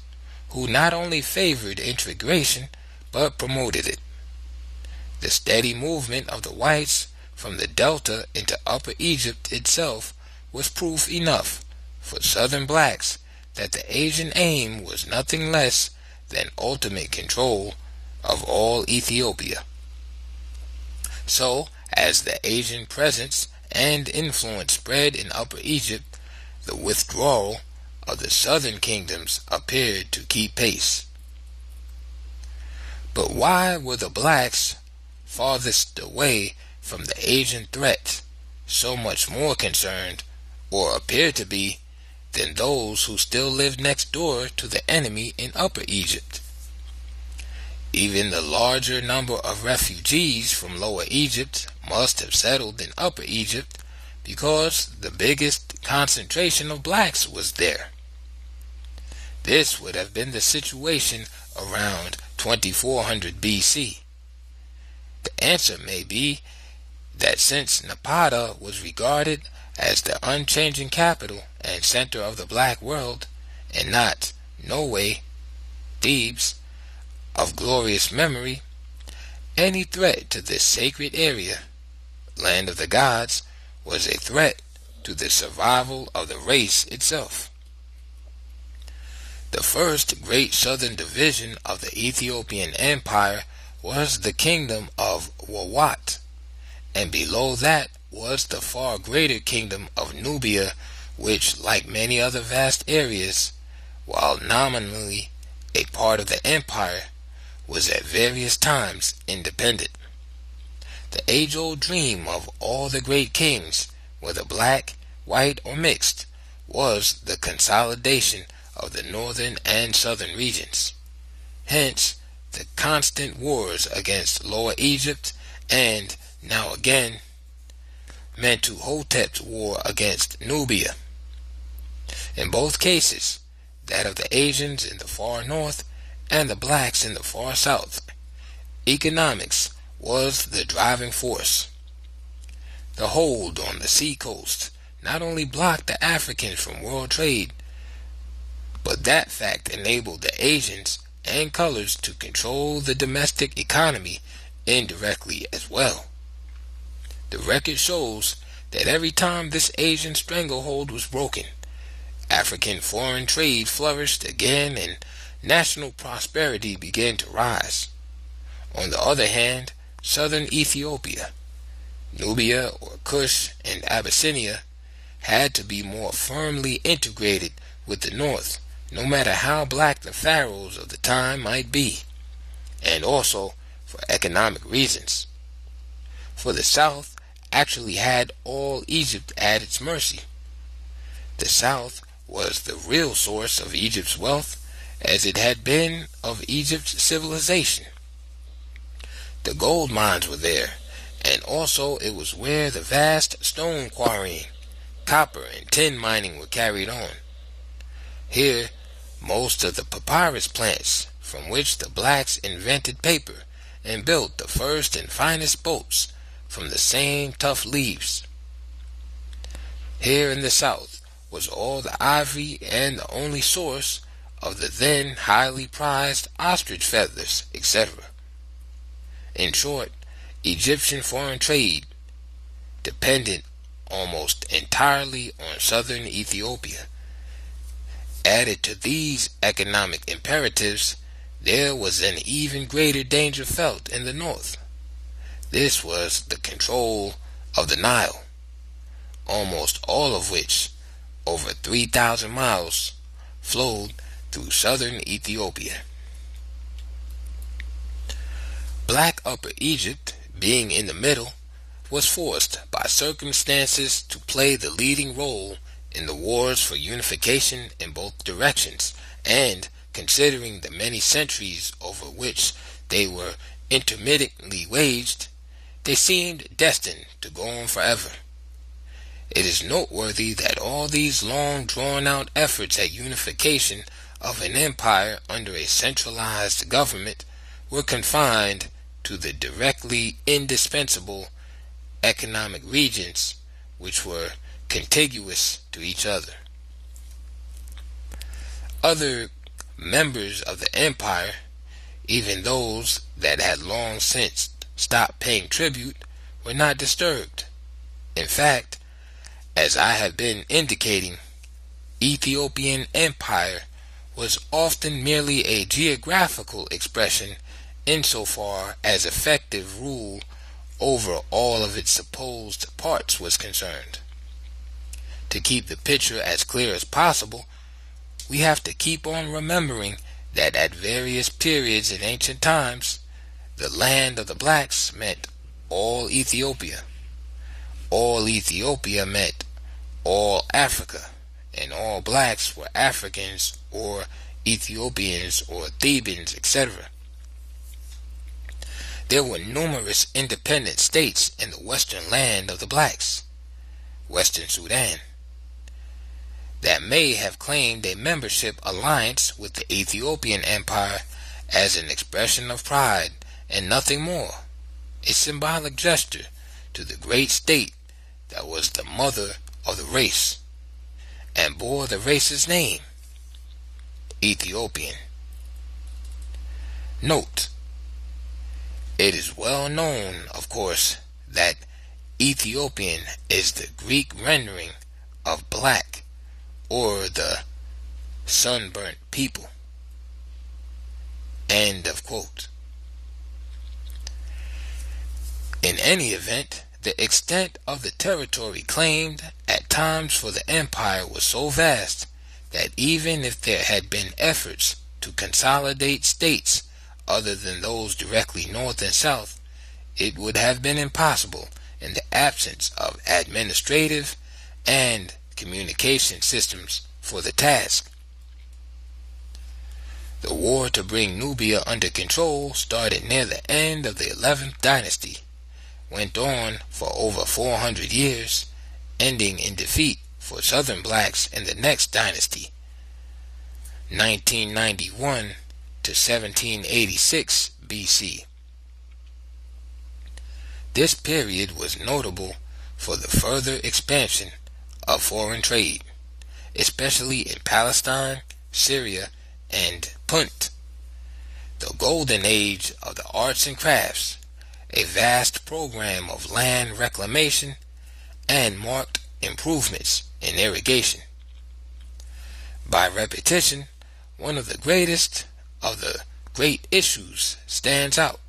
who not only favored integration but promoted it. The steady movement of the whites from the Delta into Upper Egypt itself was proof enough for southern blacks that the Asian aim was nothing less than ultimate control of all Ethiopia. So, as the Asian presence and influence spread in Upper Egypt, the withdrawal of the southern kingdoms appeared to keep pace. But why were the blacks farthest away from the Asian threat so much more concerned, or appeared to be, than those who still lived next door to the enemy in Upper Egypt? Even the larger number of refugees from Lower Egypt must have settled in Upper Egypt because the biggest concentration of blacks was there. This would have been the situation around 2400 BC. The answer may be that since Napata was regarded as the unchanging capital and center of the black world, and not Norway, Thebes, of glorious memory, any threat to this sacred area, land of the gods, was a threat to the survival of the race itself. The first great southern division of the Ethiopian Empire was the kingdom of Wawat, and below that was the far greater kingdom of Nubia, which, like many other vast areas, while nominally a part of the empire, was at various times independent. The age-old dream of all the great kings, whether black, white, or mixed, was the consolidation of the northern and southern regions. Hence, the constant wars against Lower Egypt and, now again, Mentuhotep's war against Nubia. In both cases, that of the Asians in the far north and the blacks in the far south, economics was the driving force. The hold on the sea coast not only blocked the Africans from world trade, but that fact enabled the Asians and colors to control the domestic economy indirectly as well. The record shows that every time this Asian stranglehold was broken, African foreign trade flourished again and national prosperity began to rise. On the other hand, southern Ethiopia, Nubia or Kush, and Abyssinia had to be more firmly integrated with the north, no matter how black the pharaohs of the time might be, and also for economic reasons. For the south actually had all Egypt at its mercy. The south was the real source of Egypt's wealth, as it had been of Egypt's civilization. The gold mines were there, and also it was where the vast stone quarrying, copper and tin mining were carried on. Here, most of the papyrus plants from which the blacks invented paper and built the first and finest boats from the same tough leaves. Here in the south was all the ivory and the only source of the then highly prized ostrich feathers, etc. In short, Egyptian foreign trade depended almost entirely on southern Ethiopia. Added to these economic imperatives, there was an even greater danger felt in the north. This was the control of the Nile, almost all of which, over 3,000 miles, flowed through southern Ethiopia. Black Upper Egypt, being in the middle, was forced by circumstances to play the leading role in the wars for unification in both directions, and considering the many centuries over which they were intermittently waged, they seemed destined to go on forever. It is noteworthy that all these long drawn-out efforts at unification of an empire under a centralized government were confined to the directly indispensable economic regions which were contiguous to each other. Other members of the empire, even those that had long since stopped paying tribute, were not disturbed. In fact, as I have been indicating, Ethiopian empire was often merely a geographical expression insofar as effective rule over all of its supposed parts was concerned. To keep the picture as clear as possible, we have to keep on remembering that at various periods in ancient times, the land of the blacks meant all Ethiopia. All Ethiopia meant all Africa, and all blacks were Africans or Ethiopians or Thebans, etc. There were numerous independent states in the western land of the blacks, Western Sudan, that may have claimed a membership alliance with the Ethiopian Empire as an expression of pride and nothing more, a symbolic gesture to the great state that was the mother of the race and bore the race's name, Ethiopian. Note: it is well known, of course, that Ethiopian is the Greek rendering of black or the sunburnt people. End of quote. In any event, the extent of the territory claimed at times for the empire was so vast that even if there had been efforts to consolidate states other than those directly north and south, it would have been impossible in the absence of administrative and communication systems for the task. The war to bring Nubia under control started near the end of the 11th dynasty, went on for over 400 years, ending in defeat for southern blacks in the next dynasty, 1991 to 1786 BC. This period was notable for the further expansion of foreign trade, especially in Palestine, Syria, and Punt, the golden age of the arts and crafts, a vast program of land reclamation, and marked improvements in irrigation. By repetition, one of the greatest of the great issues stands out.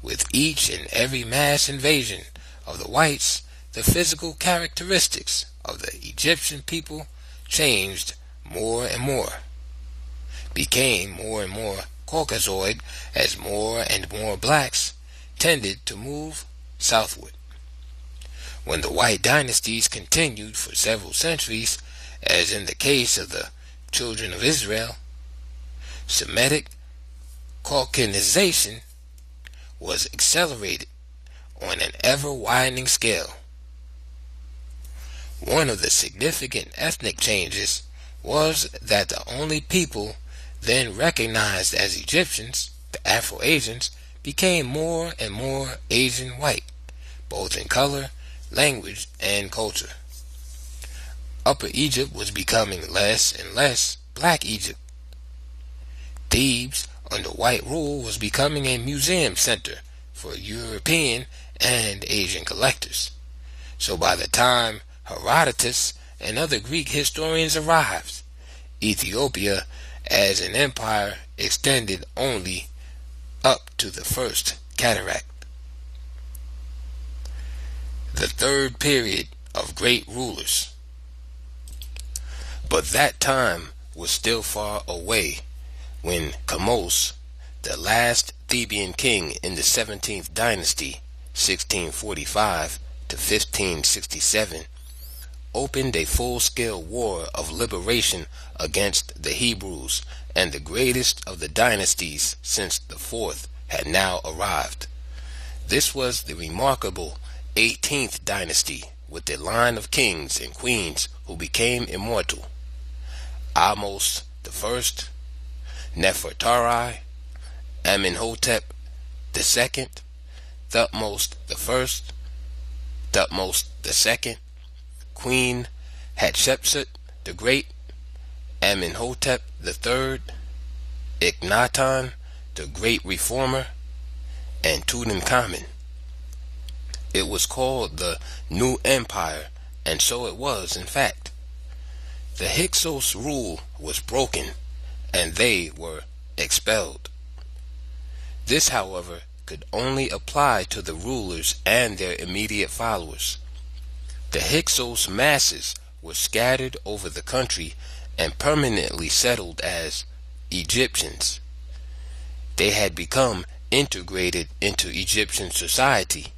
With each and every mass invasion of the whites, the physical characteristics of the Egyptian people changed more and more, became more and more Caucasoid as more and more blacks tended to move southward. When the white dynasties continued for several centuries, as in the case of the children of Israel, Semitic Caucasianization was accelerated on an ever-widening scale. One of the significant ethnic changes was that the only people then recognized as Egyptians, the Afro-Asians, became more and more Asian white, both in color, language, and culture. Upper Egypt was becoming less and less Black Egypt. Thebes, under white rule, was becoming a museum center for European and Asian collectors. So by the time Herodotus and other Greek historians arrived, Ethiopia as an empire extended only up to the first cataract. The third period of great rulers. But that time was still far away when Kamose, the last Theban king in the 17th dynasty, 1645 to 1567, opened a full-scale war of liberation against the Hebrews, and the greatest of the dynasties since the fourth had now arrived. This was the remarkable 18th dynasty, with a line of kings and queens who became immortal. Ahmose I, Nefertari, Amenhotep II, Thutmose I, Thutmose II, Queen Hatshepsut the Great, Amenhotep III, Akhenaten the Great Reformer, and Tutankhamun. It was called the New Empire, and so it was in fact. The Hyksos rule was broken, and they were expelled. This, however, could only apply to the rulers and their immediate followers. The Hyksos masses were scattered over the country and permanently settled as Egyptians. They had become integrated into Egyptian society,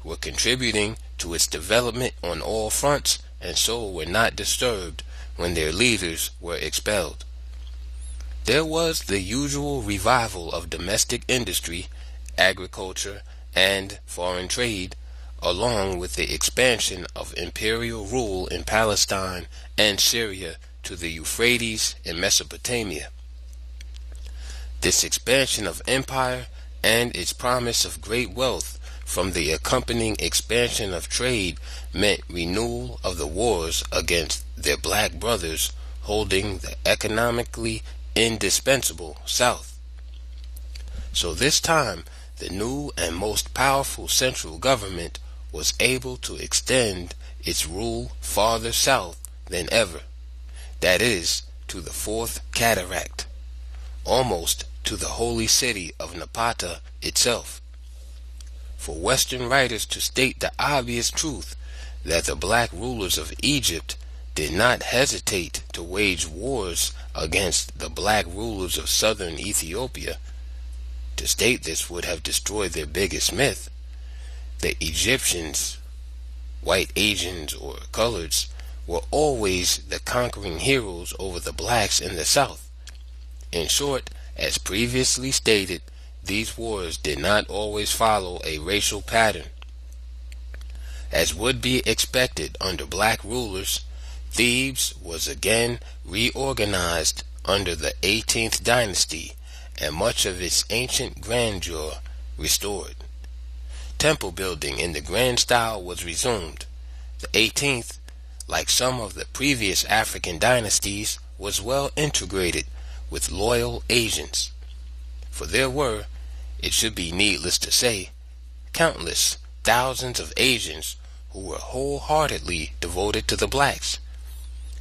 were contributing to its development on all fronts, and so were not disturbed when their leaders were expelled. There was the usual revival of domestic industry agriculture, and foreign trade, along with the expansion of imperial rule in Palestine and Syria to the Euphrates in Mesopotamia. This expansion of empire and its promise of great wealth from the accompanying expansion of trade meant renewal of the wars against their black brothers holding the economically indispensable South. So this time, the new and most powerful central government was able to extend its rule farther south than ever, that is, to the Fourth Cataract, almost to the holy city of Napata itself. For Western writers to state the obvious truth that the black rulers of Egypt did not hesitate to wage wars against the black rulers of southern Ethiopia, to state this would have destroyed their biggest myth. The Egyptians, white Asians or coloreds, were always the conquering heroes over the blacks in the South. In short, as previously stated, these wars did not always follow a racial pattern. As would be expected under black rulers, Thebes was again reorganized under the 18th dynasty and much of its ancient grandeur restored. Temple building in the grand style was resumed. The 18th, like some of the previous African dynasties, was well integrated with loyal Asians. For there were, it should be needless to say, countless thousands of Asians who were wholeheartedly devoted to the blacks,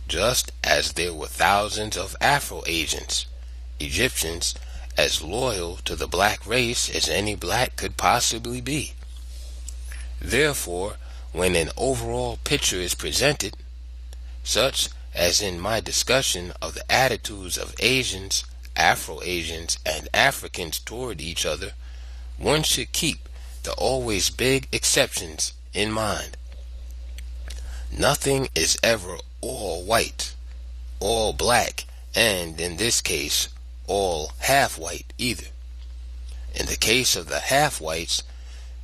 just as there were thousands of Afro-Asians, Egyptians, as loyal to the black race as any black could possibly be. Therefore, when an overall picture is presented, such as in my discussion of the attitudes of Asians, Afro-Asians, and Africans toward each other, one should keep the always big exceptions in mind. Nothing is ever all white, all black, and in this case, all half-white either. In the case of the half-whites,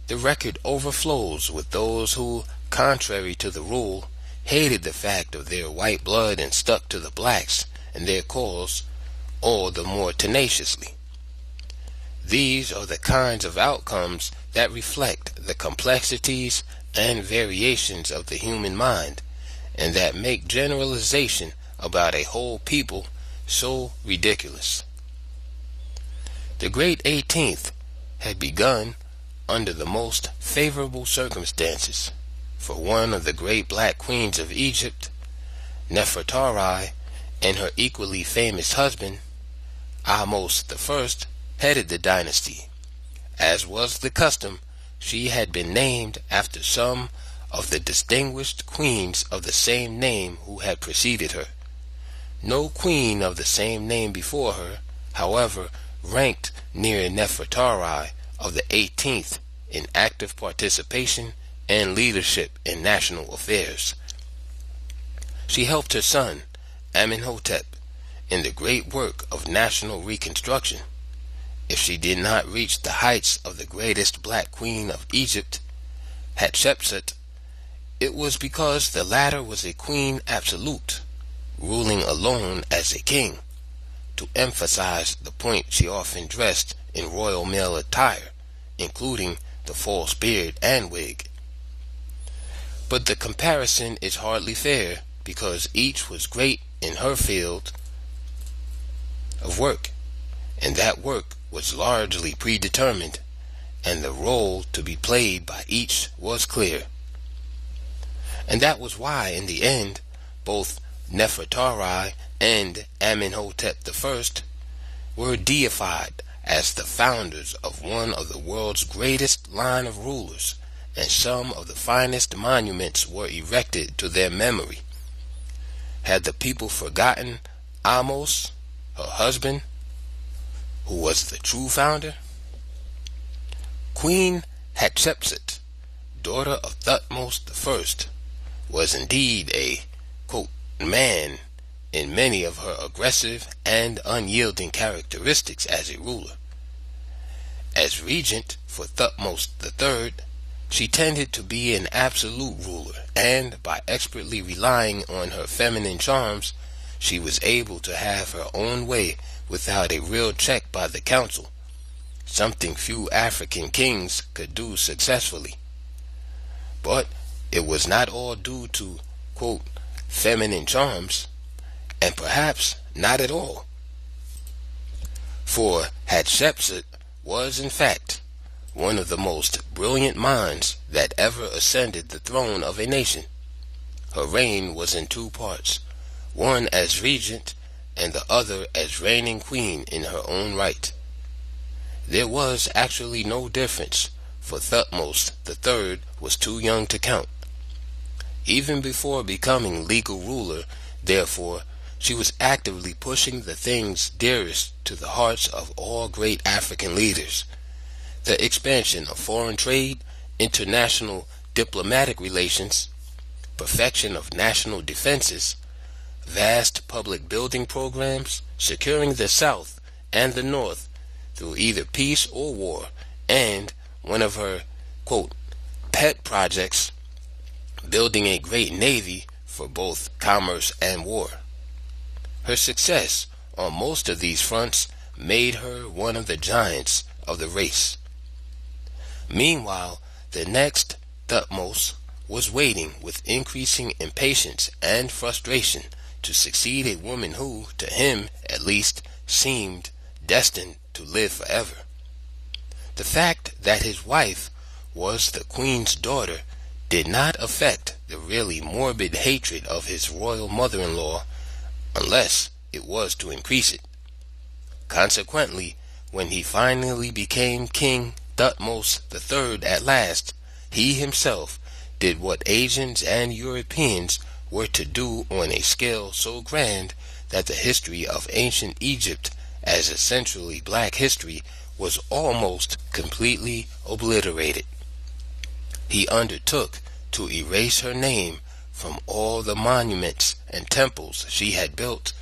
the record overflows with those who, contrary to the rule, hated the fact of their white blood and stuck to the blacks and their cause all the more tenaciously. These are the kinds of outcomes that reflect the complexities and variations of the human mind, and that make generalization about a whole people so ridiculous. The great 18th had begun under the most favorable circumstances, for one of the great black queens of Egypt, Nefertari, and her equally famous husband, Ahmose I, headed the dynasty. As was the custom, she had been named after some of the distinguished queens of the same name who had preceded her. No queen of the same name before her, however, ranked near Nefertari of the 18th in active participation and leadership in national affairs. She helped her son, Amenhotep, in the great work of national reconstruction. If she did not reach the heights of the greatest black queen of Egypt, Hatshepsut, it was because the latter was a queen absolute, ruling alone as a king. To emphasize the point, she often dressed in royal male attire, including the false beard and wig. But the comparison is hardly fair, because each was great in her field of work, and that work was largely predetermined, and the role to be played by each was clear. And that was why, in the end, both Nefertari and Amenhotep I were deified as the founders of one of the world's greatest line of rulers, and some of the finest monuments were erected to their memory. Had the people forgotten Ahmose, her husband, who was the true founder? Queen Hatshepsut, daughter of Thutmose I, was indeed a, quote, man in many of her aggressive and unyielding characteristics as a ruler. As regent for Thutmose III, she tended to be an absolute ruler, and by expertly relying on her feminine charms, she was able to have her own way without a real check by the council, something few African kings could do successfully. But it was not all due to, quote, feminine charms, and perhaps not at all. For Hatshepsut was, in fact, one of the most brilliant minds that ever ascended the throne of a nation. Her reign was in two parts, one as regent and the other as reigning queen in her own right. There was actually no difference, for Thutmose III was too young to count. Even before becoming legal ruler, therefore, she was actively pushing the things dearest to the hearts of all great African leaders: the expansion of foreign trade, international diplomatic relations, perfection of national defenses, vast public building programs, securing the South and the North through either peace or war, and one of her, quote, pet projects, building a great navy for both commerce and war. Her success on most of these fronts made her one of the giants of the race. Meanwhile, the next Thutmose was waiting with increasing impatience and frustration to succeed a woman who, to him at least, seemed destined to live forever. The fact that his wife was the queen's daughter did not affect the really morbid hatred of his royal mother-in-law, unless it was to increase it. Consequently, when he finally became King Thutmose III at last, he himself did what Asians and Europeans were to do on a scale so grand that the history of ancient Egypt as essentially black history was almost completely obliterated. He undertook to erase her name from all the monuments and temples she had built,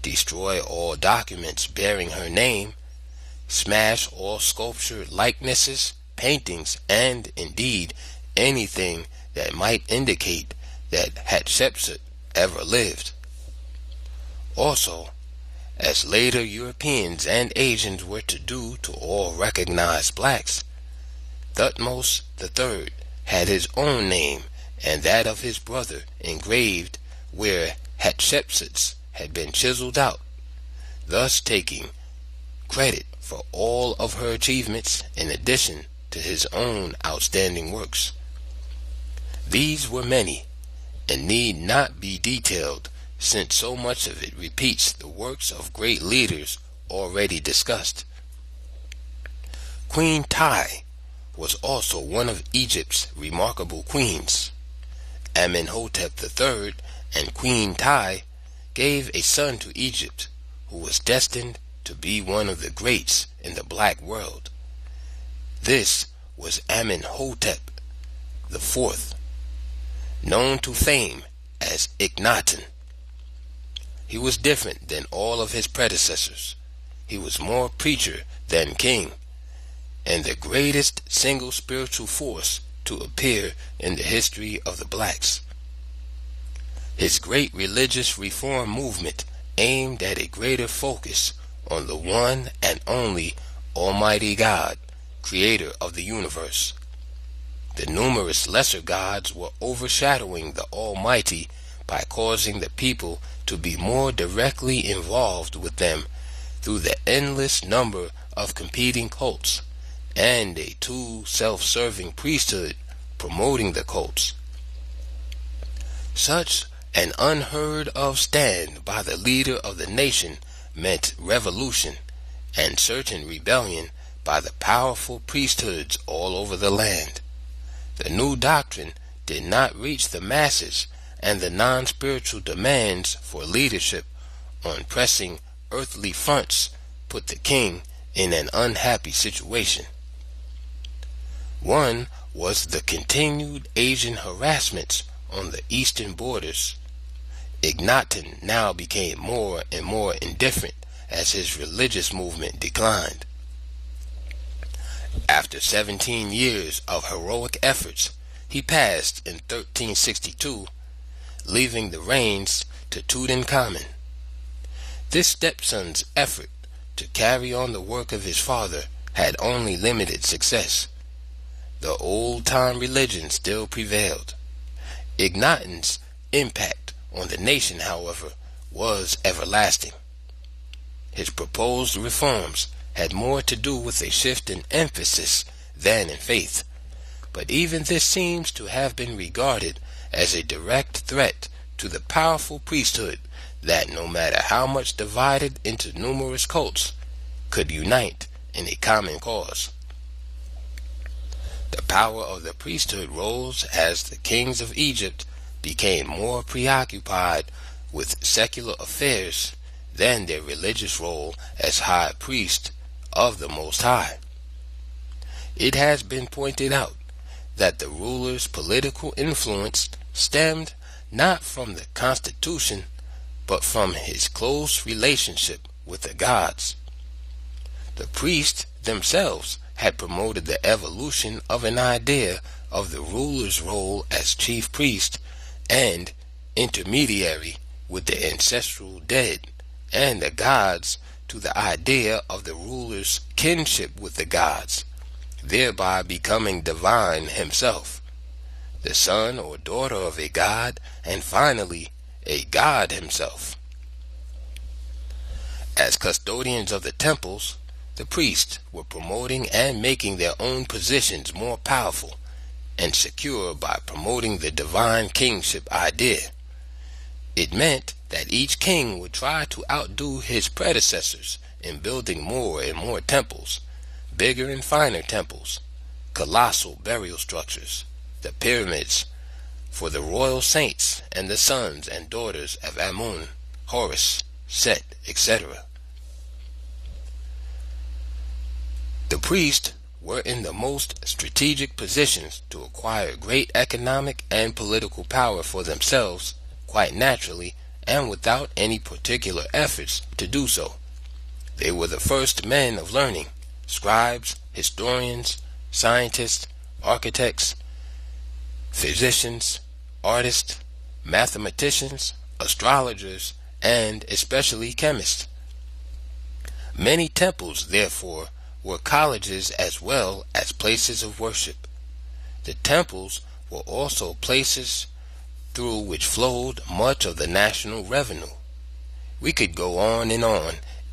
destroy all documents bearing her name, smash all sculpture likenesses, paintings, and indeed anything that might indicate that Hatshepsut ever lived. Also, as later Europeans and Asians were to do to all recognized blacks, Thutmose III had his own name and that of his brother engraved where Hatshepsut's had been chiseled out, thus taking credit for all of her achievements in addition to his own outstanding works. These were many, and need not be detailed, since so much of it repeats the works of great leaders already discussed. Queen Tai was also one of Egypt's remarkable queens. Amenhotep III and Queen Tai gave a son to Egypt who was destined to be one of the greats in the black world. This was Amenhotep IV, known to fame as Akhenaten. He was different than all of his predecessors. He was more preacher than king, and the greatest single spiritual force to appear in the history of the blacks. His great religious reform movement aimed at a greater focus on the one and only Almighty God, creator of the universe. The numerous lesser gods were overshadowing the Almighty by causing the people to be more directly involved with them through the endless number of competing cults and a too self-serving priesthood promoting the cults. Such an unheard of stand by the leader of the nation meant revolution and certain rebellion by the powerful priesthoods all over the land. The new doctrine did not reach the masses, and the non-spiritual demands for leadership on pressing earthly fronts put the king in an unhappy situation. One was the continued Asian harassments on the eastern borders. Akhenaten now became more and more indifferent as his religious movement declined. After 17 years of heroic efforts, he passed in 1362, leaving the reins to Tutankhamun. This stepson's effort to carry on the work of his father had only limited success. The old-time religion still prevailed. Akhenaten's impact on the nation, however, was everlasting. His proposed reforms had more to do with a shift in emphasis than in faith, but even this seems to have been regarded as a direct threat to the powerful priesthood that, no matter how much divided into numerous cults, could unite in a common cause. The power of the priesthood rose as the kings of Egypt became more preoccupied with secular affairs than their religious role as high priest of the Most High. It has been pointed out that the ruler's political influence stemmed not from the constitution, but from his close relationship with the gods. The priests themselves had promoted the evolution of an idea of the ruler's role as chief priest and intermediary with the ancestral dead, and the gods to the idea of the ruler's kinship with the gods, thereby becoming divine himself, the son or daughter of a god, and finally a god himself. As custodians of the temples, the priests were promoting and making their own positions more powerful and secure by promoting the divine kingship idea. It meant that each king would try to outdo his predecessors in building more and more temples, bigger and finer temples, colossal burial structures, the pyramids for the royal saints and the sons and daughters of Amun, Horus, Set, etc. The priests were in the most strategic positions to acquire great economic and political power for themselves, quite naturally and without any particular efforts to do so. They were the first men of learning, scribes, historians, scientists, architects, physicians, artists, mathematicians, astrologers, and especially chemists. Many temples, therefore, were colleges as well as places of worship. The temples were also places through which flowed much of the national revenue. We could go on,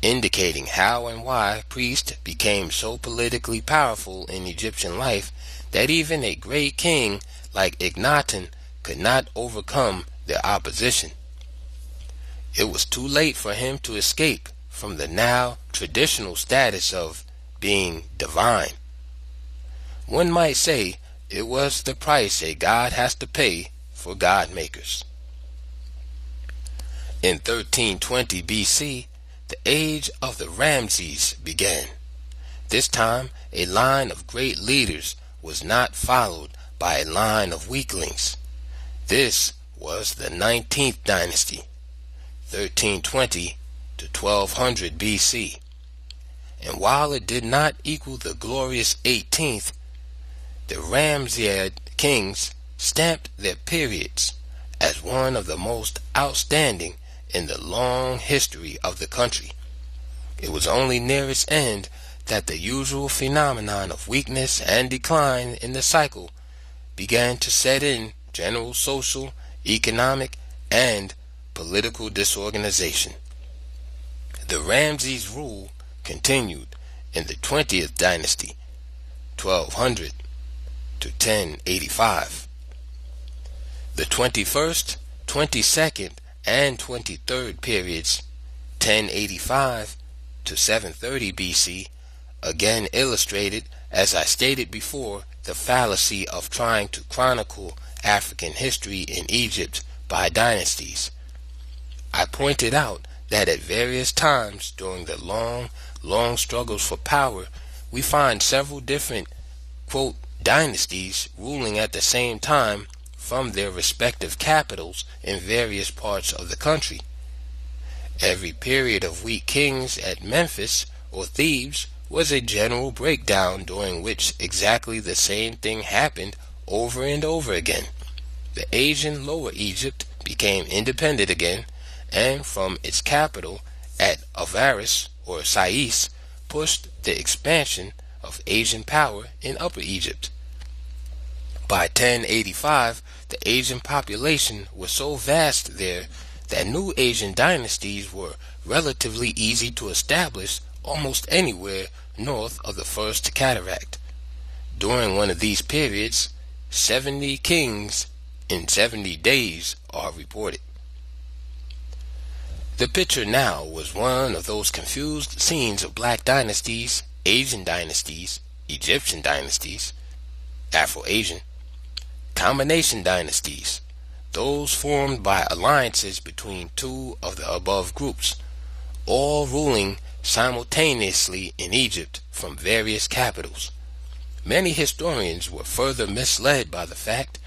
indicating how and why priests became so politically powerful in Egyptian life that even a great king like Akhenaten could not overcome their opposition. It was too late for him to escape from the now traditional status of being divine. One might say it was the price a god has to pay for god makers. In 1320 BC, the age of the Ramses began. This time, a line of great leaders was not followed by a line of weaklings. This was the 19th dynasty, 1320 to 1200 BC. And while it did not equal the glorious 18th, the Ramesside kings stamped their periods as one of the most outstanding in the long history of the country. It was only near its end that the usual phenomenon of weakness and decline in the cycle began to set in: general social, economic, and political disorganization. The Ramses rule continued in the 20th dynasty, 1200 to 1085. The 21st, 22nd, and 23rd periods, 1085 to 730 BC, again illustrated, as I stated before, the fallacy of trying to chronicle African history in Egypt by dynasties. I pointed out that at various times during the long struggles for power, we find several different, quote, dynasties ruling at the same time from their respective capitals in various parts of the country. Every period of weak kings at Memphis or Thebes was a general breakdown during which exactly the same thing happened over and over again. The Asian Lower Egypt became independent again, and from its capital at Avaris or Sais pushed the expansion of Asian power in Upper Egypt. By 1085, the Asian population was so vast there that new Asian dynasties were relatively easy to establish almost anywhere north of the First Cataract. During one of these periods, 70 kings in 70 days are reported. The picture now was one of those confused scenes of black dynasties, Asian dynasties, Egyptian dynasties, Afro-Asian, combination dynasties, those formed by alliances between two of the above groups, all ruling simultaneously in Egypt from various capitals. Many historians were further misled by the fact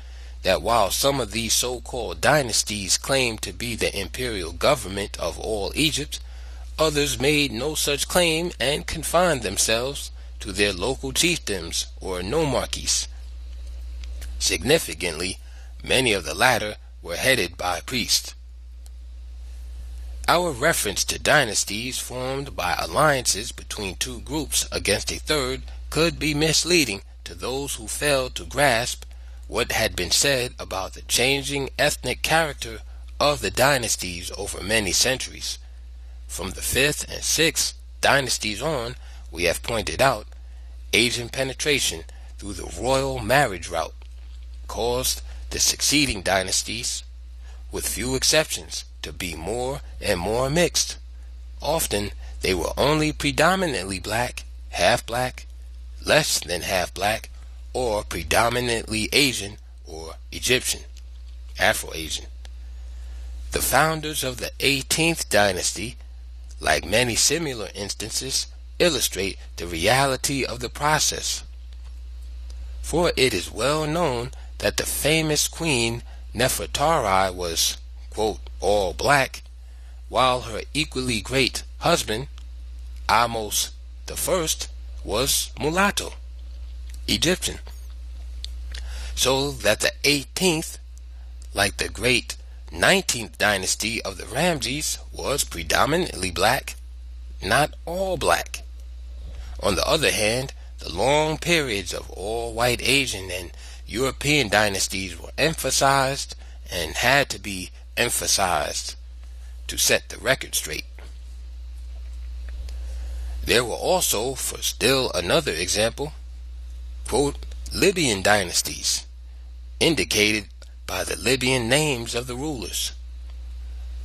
that while some of these so-called dynasties claimed to be the imperial government of all Egypt, others made no such claim and confined themselves to their local chiefdoms or nomarchies. Significantly, many of the latter were headed by priests. Our reference to dynasties formed by alliances between two groups against a third could be misleading to those who failed to grasp what had been said about the changing ethnic character of the dynasties over many centuries. From the 5th and 6th dynasties on, we have pointed out, Asian penetration through the royal marriage route caused the succeeding dynasties, with few exceptions, to be more and more mixed. Often they were only predominantly black, less than half black, or predominantly Asian or Egyptian, Afro-Asian. The founders of the 18th dynasty, like many similar instances, illustrate the reality of the process. For it is well known that the famous queen Nefertari was, quote, all black, while her equally great husband, Ahmose I, was mulatto, Egyptian. So that the 18th, like the great 19th dynasty of the Ramses, was predominantly black, not all black. On the other hand, the long periods of all white Asian and European dynasties were emphasized and had to be emphasized to set the record straight. There were also, for still another example, quote, Libyan dynasties, indicated by the Libyan names of the rulers.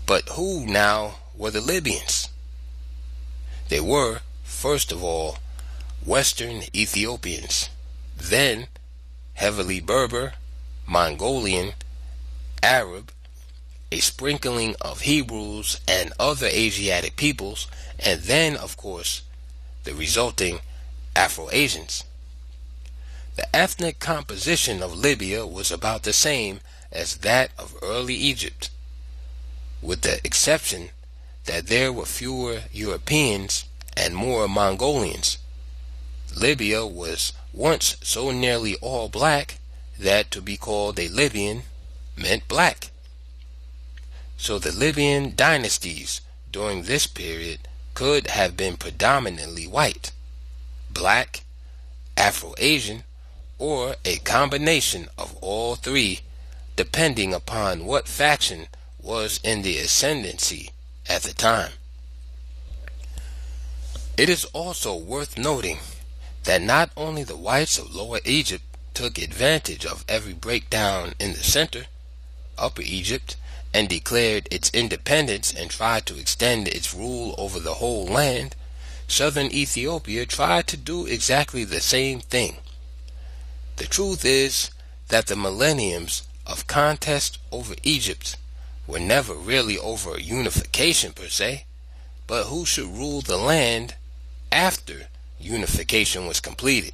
But who now were the Libyans? They were, first of all, Western Ethiopians, then heavily Berber, Mongolian, Arab, a sprinkling of Hebrews and other Asiatic peoples, and then, of course, the resulting Afro-Asians. The ethnic composition of Libya was about the same as that of early Egypt, with the exception that there were fewer Europeans and more Mongolians. Libya was once so nearly all black that to be called a Libyan meant black. So the Libyan dynasties during this period could have been predominantly white, black, Afro-Asian, or a combination of all three, depending upon what faction was in the ascendancy at the time. It is also worth noting that not only the whites of Lower Egypt took advantage of every breakdown in the center, Upper Egypt, and declared its independence and tried to extend its rule over the whole land, Southern Ethiopia tried to do exactly the same thing. The truth is that the millenniums of contest over Egypt were never really over unification per se, but who should rule the land after unification was completed,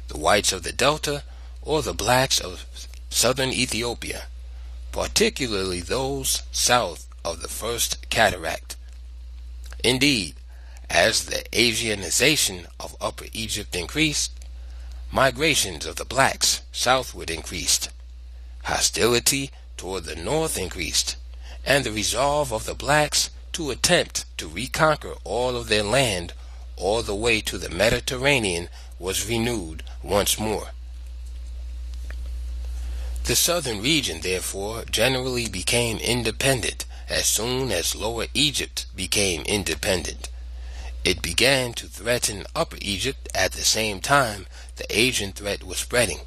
the whites of the Delta or the blacks of southern Ethiopia, particularly those south of the First Cataract. Indeed, As the Asianization of Upper Egypt increased, migrations of the blacks southward increased, hostility toward the north increased, and the resolve of the blacks to attempt to reconquer all of their land all the way to the Mediterranean was renewed once more. The southern region, therefore, generally became independent as soon as Lower Egypt became independent. It began to threaten Upper Egypt at the same time the Asian threat was spreading.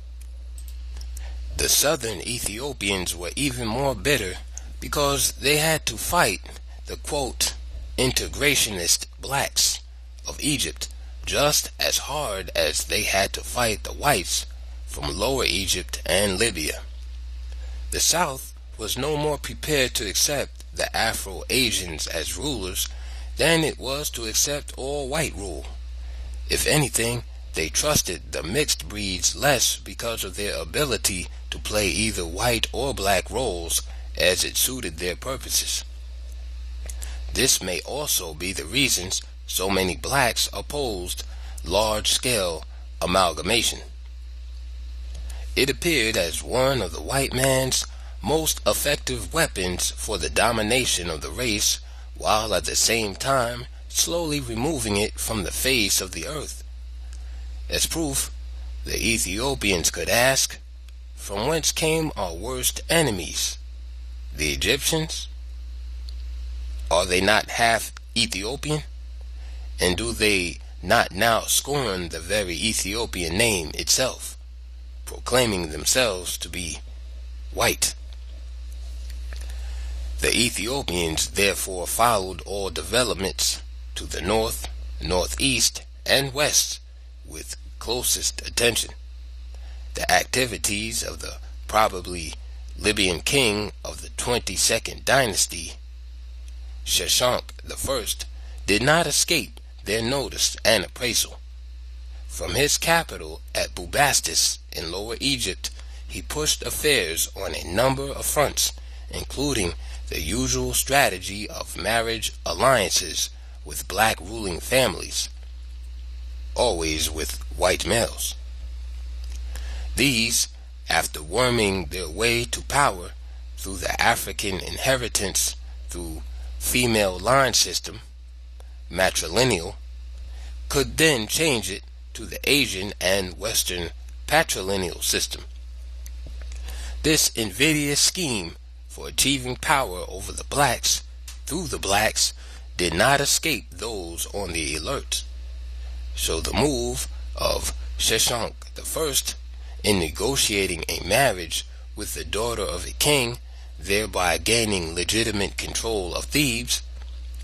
The southern Ethiopians were even more bitter because they had to fight the quote integrationist blacks of Egypt just as hard as they had to fight the whites from Lower Egypt and Libya. The South was no more prepared to accept the Afro-Asians as rulers than it was to accept all white rule. If anything, they trusted the mixed breeds less because of their ability to play either white or black roles as it suited their purposes. This may also be the reasons so many blacks opposed large-scale amalgamation. It appeared as one of the white man's most effective weapons for the domination of the race, while at the same time slowly removing it from the face of the earth. As proof, the Ethiopians could ask, from whence came our worst enemies? The Egyptians? Are they not half Ethiopian? And do they not now scorn the very Ethiopian name itself, proclaiming themselves to be white? The Ethiopians therefore followed all developments to the north, northeast, and west with closest attention. The activities of the probably Libyan king of the 22nd dynasty, Sheshonq I, did not escape their notice and appraisal. From his capital at Bubastis in Lower Egypt, he pushed affairs on a number of fronts, including the usual strategy of marriage alliances with black ruling families, always with white males. These, after worming their way to power through the African inheritance through female line system, matrilineal, could then change it to the Asian and Western patrilineal system. This invidious scheme for achieving power over the blacks through the blacks did not escape those on the alert. So the move of Sheshonq I in negotiating a marriage with the daughter of a king, thereby gaining legitimate control of Thebes,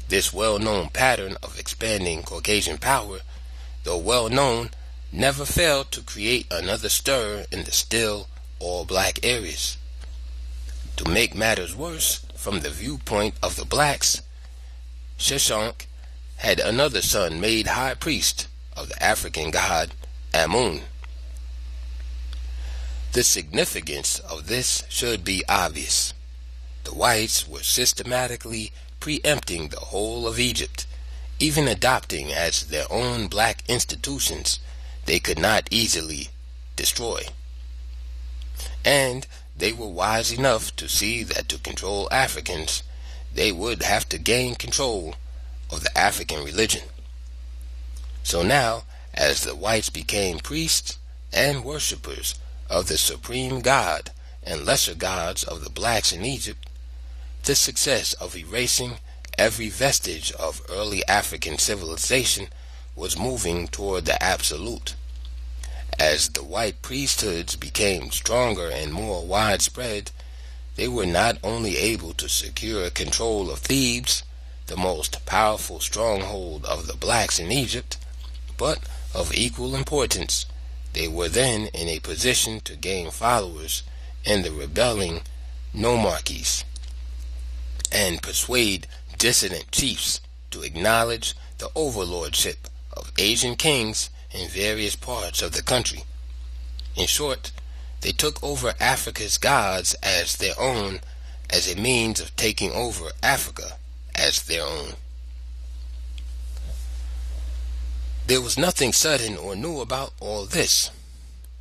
this well-known pattern of expanding Caucasian power, though well-known, never failed to create another stir in the still all-black areas. To make matters worse, from the viewpoint of the blacks, Sheshonq had another son made high priest of the African god Amun. The significance of this should be obvious. The whites were systematically preempting the whole of Egypt, even adopting as their own black institutions they could not easily destroy. And they were wise enough to see that to control Africans, they would have to gain control of the African religion. So now, as the whites became priests and worshippers of the supreme god and lesser gods of the blacks in Egypt, the success of erasing every vestige of early African civilization was moving toward the absolute. As the white priesthoods became stronger and more widespread, they were not only able to secure control of Thebes, the most powerful stronghold of the blacks in Egypt, but of equal importance, they were then in a position to gain followers in the rebelling nomarchies and persuade dissident chiefs to acknowledge the overlordship of Asian kings in various parts of the country. In short, they took over Africa's gods as their own, as a means of taking over Africa as their own. There was nothing sudden or new about all this.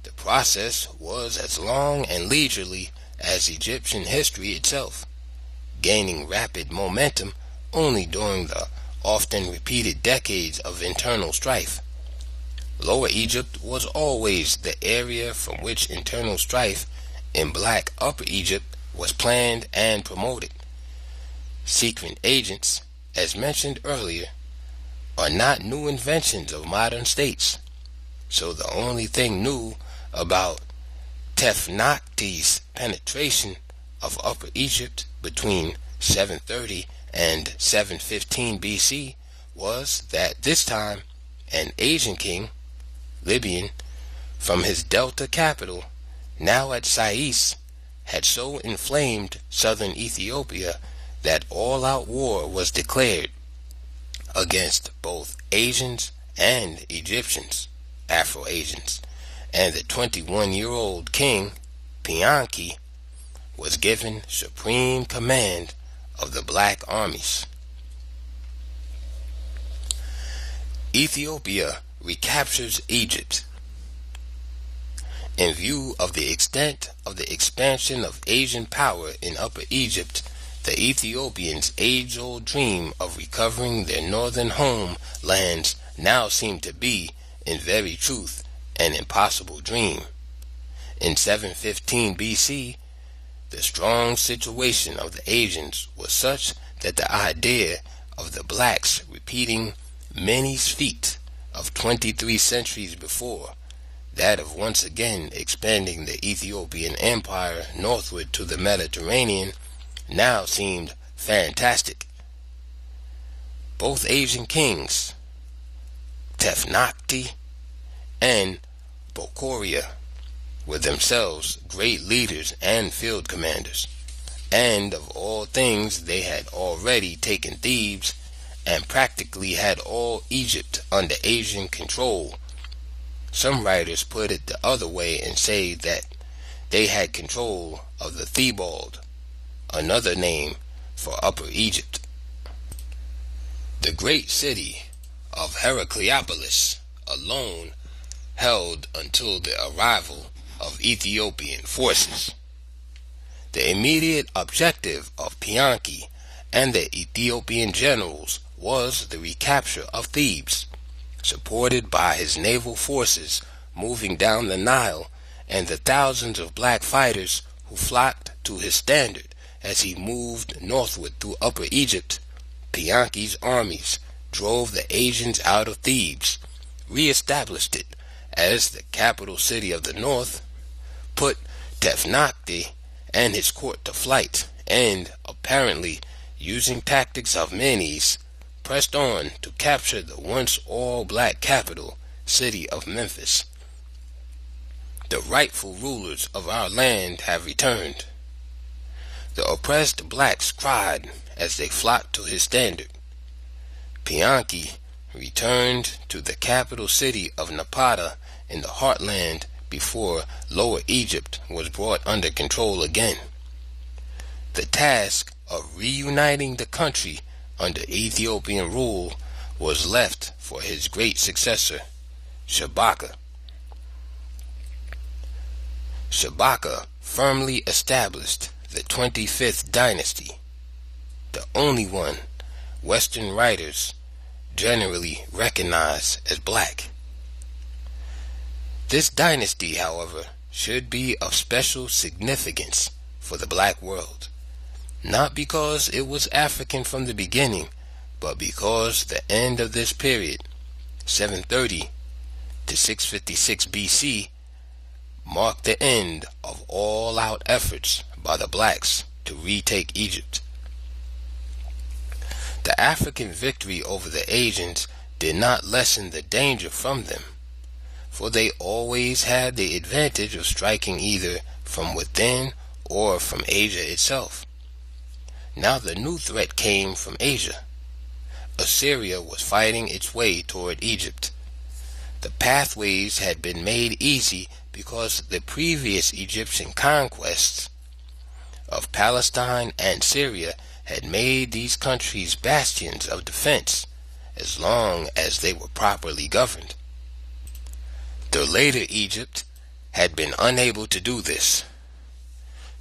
The process was as long and leisurely as Egyptian history itself, gaining rapid momentum only during the often repeated decades of internal strife. Lower Egypt was always the area from which internal strife in black Upper Egypt was planned and promoted. Secret agents, as mentioned earlier, are not new inventions of modern states, so the only thing new about Tefnakti's penetration of Upper Egypt between 730 and 715 BC was that this time an Asian king, Libyan, from his delta capital, now at Sais, had so inflamed southern Ethiopia that all-out war was declared against both Asians and Egyptians, Afro-Asians, and the 21-year-old king, Pianki, was given supreme command of the black armies. Ethiopia recaptures Egypt. In view of the extent of the expansion of Asian power in Upper Egypt, the Ethiopians' age-old dream of recovering their northern homelands now seemed to be, in very truth, an impossible dream. In 715 BC, the strong situation of the Asians was such that the idea of the blacks repeating Meni's feat of 23 centuries before, that of once again expanding the Ethiopian empire northward to the Mediterranean, now seemed fantastic. Both Asian kings, Tefnakti and Bokoria, were themselves great leaders and field commanders, and of all things they had already taken Thebes and practically had all Egypt under Asian control. Some writers put it the other way and say that they had control of the Thebaid, another name for Upper Egypt. The great city of Heracleopolis alone held until the arrival of Ethiopian forces. The immediate objective of Pianki and the Ethiopian generals was the recapture of Thebes, supported by his naval forces moving down the Nile and the thousands of black fighters who flocked to his standard as he moved northward through Upper Egypt. Pianki's armies drove the Asians out of Thebes, re-established it as the capital city of the north, put Tefnakti and his court to flight, and, apparently using tactics of Menes, pressed on to capture the once all-black capital city of Memphis. The rightful rulers of our land have returned. The oppressed blacks cried as they flocked to his standard. Pianki returned to the capital city of Napata in the heartland before Lower Egypt was brought under control again. The task of reuniting the country under Ethiopian rule was left for his great successor, Shabaka. Shabaka firmly established the 25th dynasty, the only one Western writers generally recognize as black. This dynasty, however, should be of special significance for the black world, not because it was African from the beginning, but because the end of this period, 730 to 656 BC, marked the end of all-out efforts by the blacks to retake Egypt. The African victory over the Asians did not lessen the danger from them, for they always had the advantage of striking either from within or from Asia itself. Now the new threat came from Asia. Assyria was fighting its way toward Egypt. The pathways had been made easy because the previous Egyptian conquests of Palestine and Syria had made these countries bastions of defense as long as they were properly governed. The later Egypt had been unable to do this.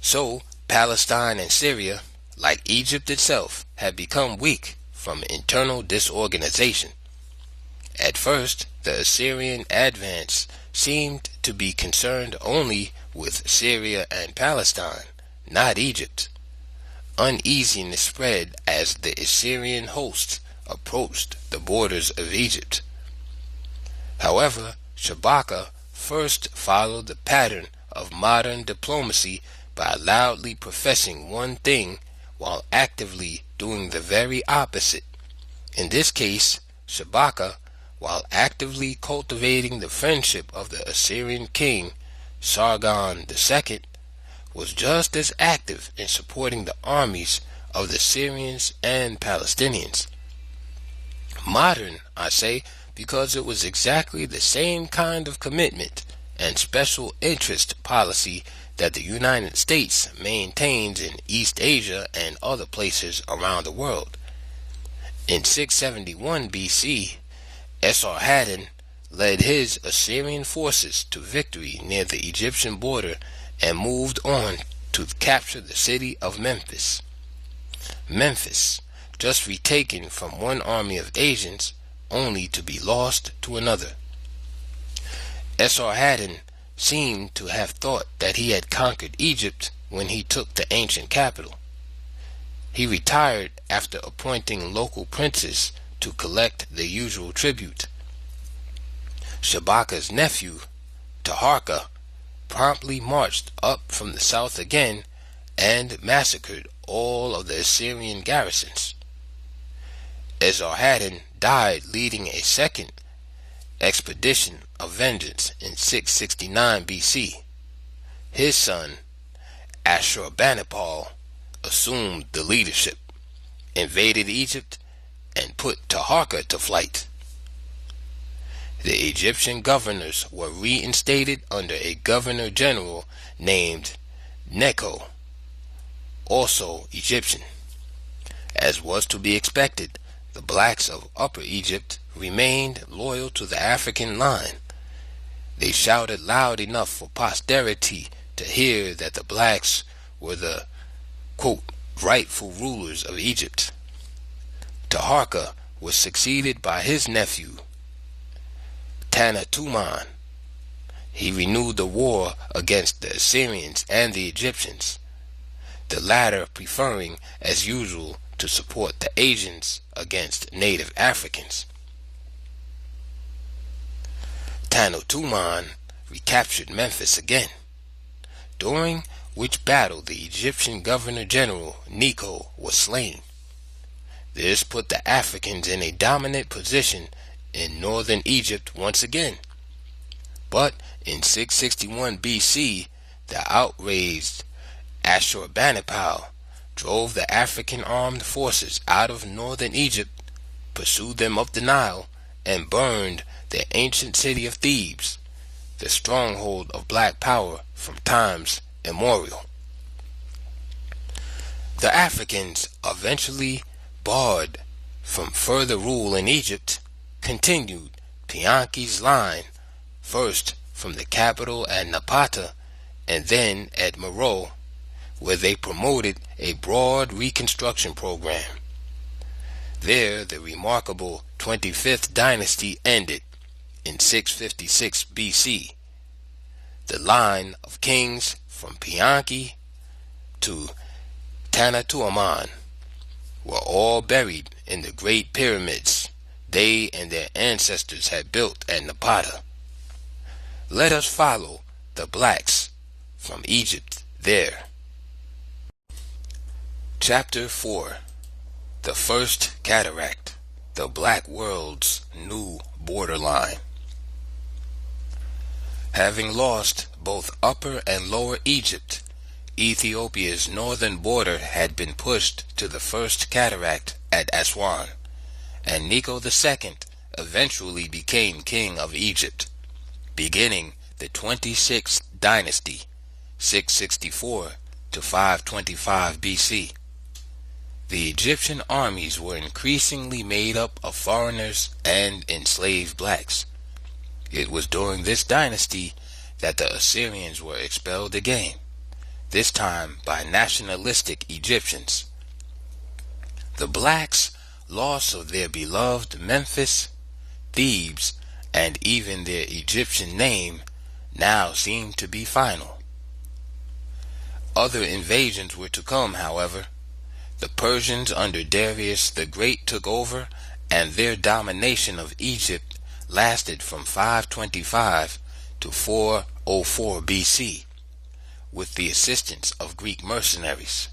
So Palestine and Syria, like Egypt itself, had become weak from internal disorganization. At first, the Assyrian advance seemed to be concerned only with Syria and Palestine, not Egypt. Uneasiness spread as the Assyrian hosts approached the borders of Egypt. However, Shabaka first followed the pattern of modern diplomacy by loudly professing one thing while actively doing the very opposite. In this case, Shabaka, while actively cultivating the friendship of the Assyrian king Sargon II, was just as active in supporting the armies of the Syrians and Palestinians. Modern, I say, because it was exactly the same kind of commitment and special interest policy that the United States maintains in East Asia and other places around the world. In 671 BC, Esarhaddon led his Assyrian forces to victory near the Egyptian border and moved on to capture the city of Memphis. Memphis, just retaken from one army of Asians, only to be lost to another. Esarhaddon seemed to have thought that he had conquered Egypt when he took the ancient capital. He retired after appointing local princes to collect the usual tribute. Shabaka's nephew, Taharka, promptly marched up from the south again and massacred all of the Assyrian garrisons. Esarhaddon died leading a second expedition of vengeance in 669 BC. His son, Ashurbanipal, assumed the leadership, invaded Egypt, and put Taharka to flight. The Egyptian governors were reinstated under a governor-general named Necho, also Egyptian. As was to be expected, the blacks of Upper Egypt remained loyal to the African line. They shouted loud enough for posterity to hear that the blacks were the, quote, rightful rulers of Egypt. Taharka was succeeded by his nephew, Tanatuman. He renewed the war against the Assyrians and the Egyptians, the latter preferring, as usual, to support the Asians against native Africans. Tanatuman recaptured Memphis again, during which battle the Egyptian governor-general Necho was slain. This put the Africans in a dominant position in northern Egypt once again. But in 661 BC, the outraged Ashurbanipal drove the African armed forces out of northern Egypt, pursued them up the Nile, and burned the ancient city of Thebes, the stronghold of black power from times immemorial. The Africans, eventually barred from further rule in Egypt, continued Pianki's line, first from the capital at Napata and then at Meroe, where they promoted a broad reconstruction program. There the remarkable 25th dynasty ended in 656 BC. The line of kings from Pianki to Tanatuaman were all buried in the great pyramids they and their ancestors had built at Napata. Let us follow the blacks from Egypt there. Chapter 4. The First Cataract, the Black World's New Borderline. Having lost both Upper and Lower Egypt, Ethiopia's northern border had been pushed to the First Cataract at Aswan, and Necho II eventually became king of Egypt, beginning the 26th dynasty, 664 to 525 BC. The Egyptian armies were increasingly made up of foreigners and enslaved blacks. It was during this dynasty that the Assyrians were expelled again, this time by nationalistic Egyptians. The blacks' loss of their beloved Memphis, Thebes, and even their Egyptian name now seemed to be final. Other invasions were to come, however. The Persians under Darius the Great took over, and their domination of Egypt lasted from 525 to 404 BC, with the assistance of Greek mercenaries.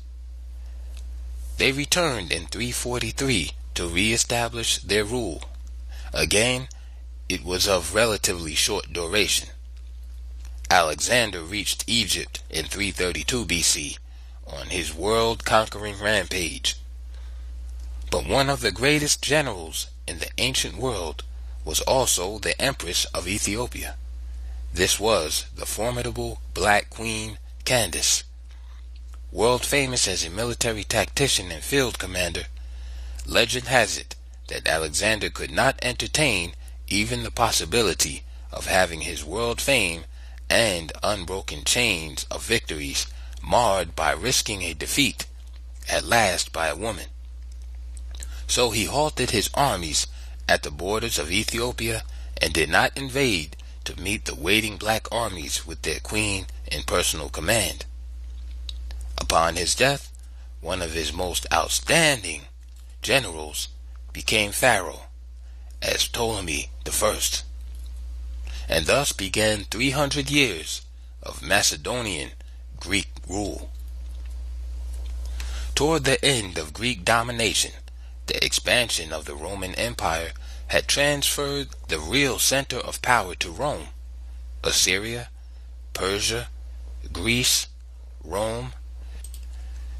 They returned in 343 to re-establish their rule. Again, it was of relatively short duration. Alexander reached Egypt in 332 BC on his world-conquering rampage. But one of the greatest generals in the ancient world was also the Empress of Ethiopia. This was the formidable Black Queen Candace. World famous as a military tactician and field commander, legend has it that Alexander could not entertain even the possibility of having his world fame and unbroken chains of victories marred by risking a defeat, at last by a woman. So he halted his armies at the borders of Ethiopia and did not invade to meet the waiting black armies with their queen in personal command. Upon his death, one of his most outstanding generals became pharaoh as Ptolemy I, and thus began 300 years of Macedonian Greek rule. Toward the end of Greek domination, the expansion of the Roman Empire had transferred the real center of power to Rome. Assyria, Persia, Greece, Rome.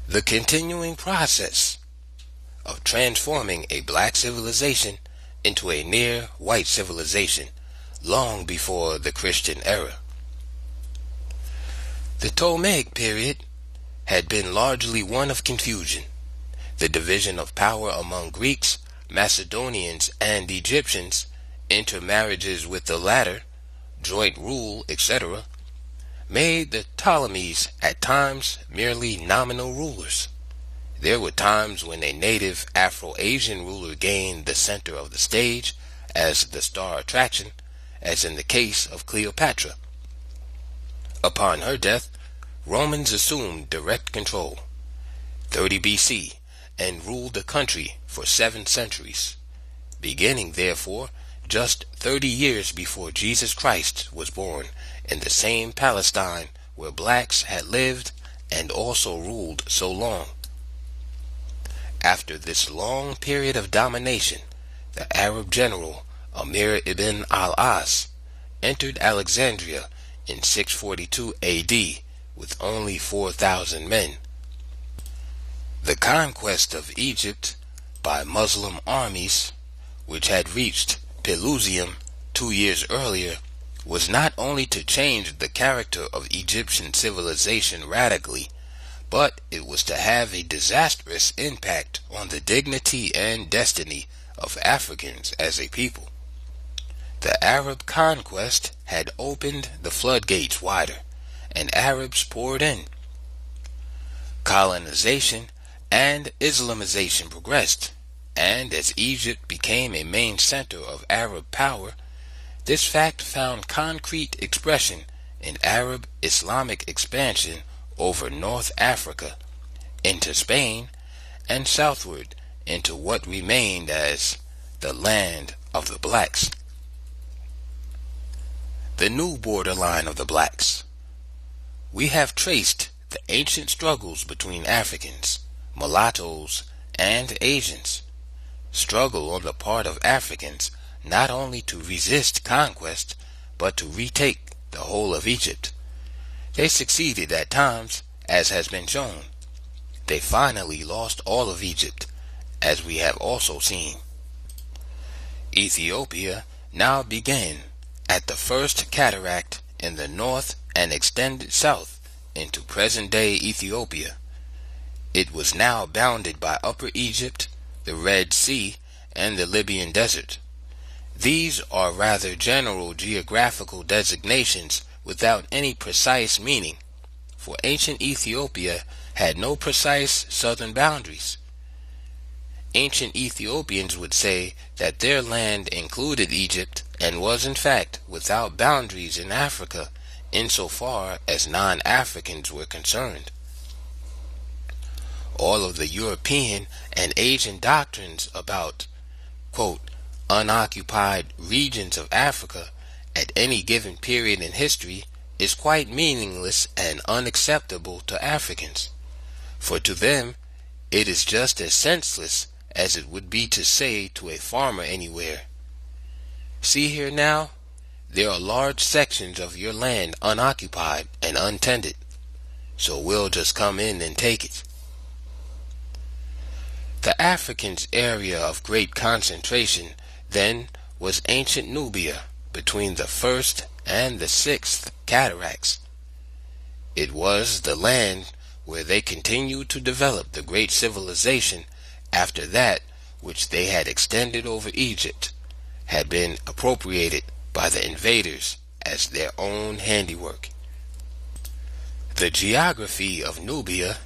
The continuing process of transforming a black civilization into a near white civilization long before the Christian era. The Ptolemaic period had been largely one of confusion. The division of power among Greeks, Macedonians, and Egyptians, intermarriages with the latter, joint rule, etc., made the Ptolemies at times merely nominal rulers. There were times when a native Afro-Asian ruler gained the center of the stage as the star attraction, as in the case of Cleopatra. Upon her death, Romans assumed direct control, 30 BC, and ruled the country for 7 centuries, beginning, therefore, just 30 years before Jesus Christ was born in the same Palestine where blacks had lived and also ruled so long. After this long period of domination, the Arab general Amir ibn al-As entered Alexandria in 642 AD with only 4,000 men. The conquest of Egypt by Muslim armies, which had reached Pelusium 2 years earlier, was not only to change the character of Egyptian civilization radically, but it was to have a disastrous impact on the dignity and destiny of Africans as a people. The Arab conquest had opened the floodgates wider, and Arabs poured in. Colonization and Islamization progressed, and as Egypt became a main center of Arab power, this fact found concrete expression in Arab Islamic expansion over North Africa, into Spain, and southward into what remained as the land of the blacks. The new borderline of the blacks. We have traced the ancient struggles between Africans, mulattoes, and Asians. Struggle on the part of Africans not only to resist conquest, but to retake the whole of Egypt. They succeeded at times, as has been shown. They finally lost all of Egypt, as we have also seen. Ethiopia now began at the first cataract in the north and extended south into present-day Ethiopia. It was now bounded by Upper Egypt, the Red Sea, and the Libyan Desert. These are rather general geographical designations without any precise meaning, for ancient Ethiopia had no precise southern boundaries. Ancient Ethiopians would say that their land included Egypt and was in fact without boundaries in Africa insofar as non-Africans were concerned. All of the European and Asian doctrines about, quote, unoccupied regions of Africa at any given period in history is quite meaningless and unacceptable to Africans, for to them it is just as senseless as it would be to say to a farmer anywhere, see here now, there are large sections of your land unoccupied and untended, so we'll just come in and take it. The Africans' area of great concentration then was ancient Nubia between the first and the sixth cataracts. It was the land where they continued to develop the great civilization after that which they had extended over Egypt had been appropriated by the invaders as their own handiwork. The geography of Nubia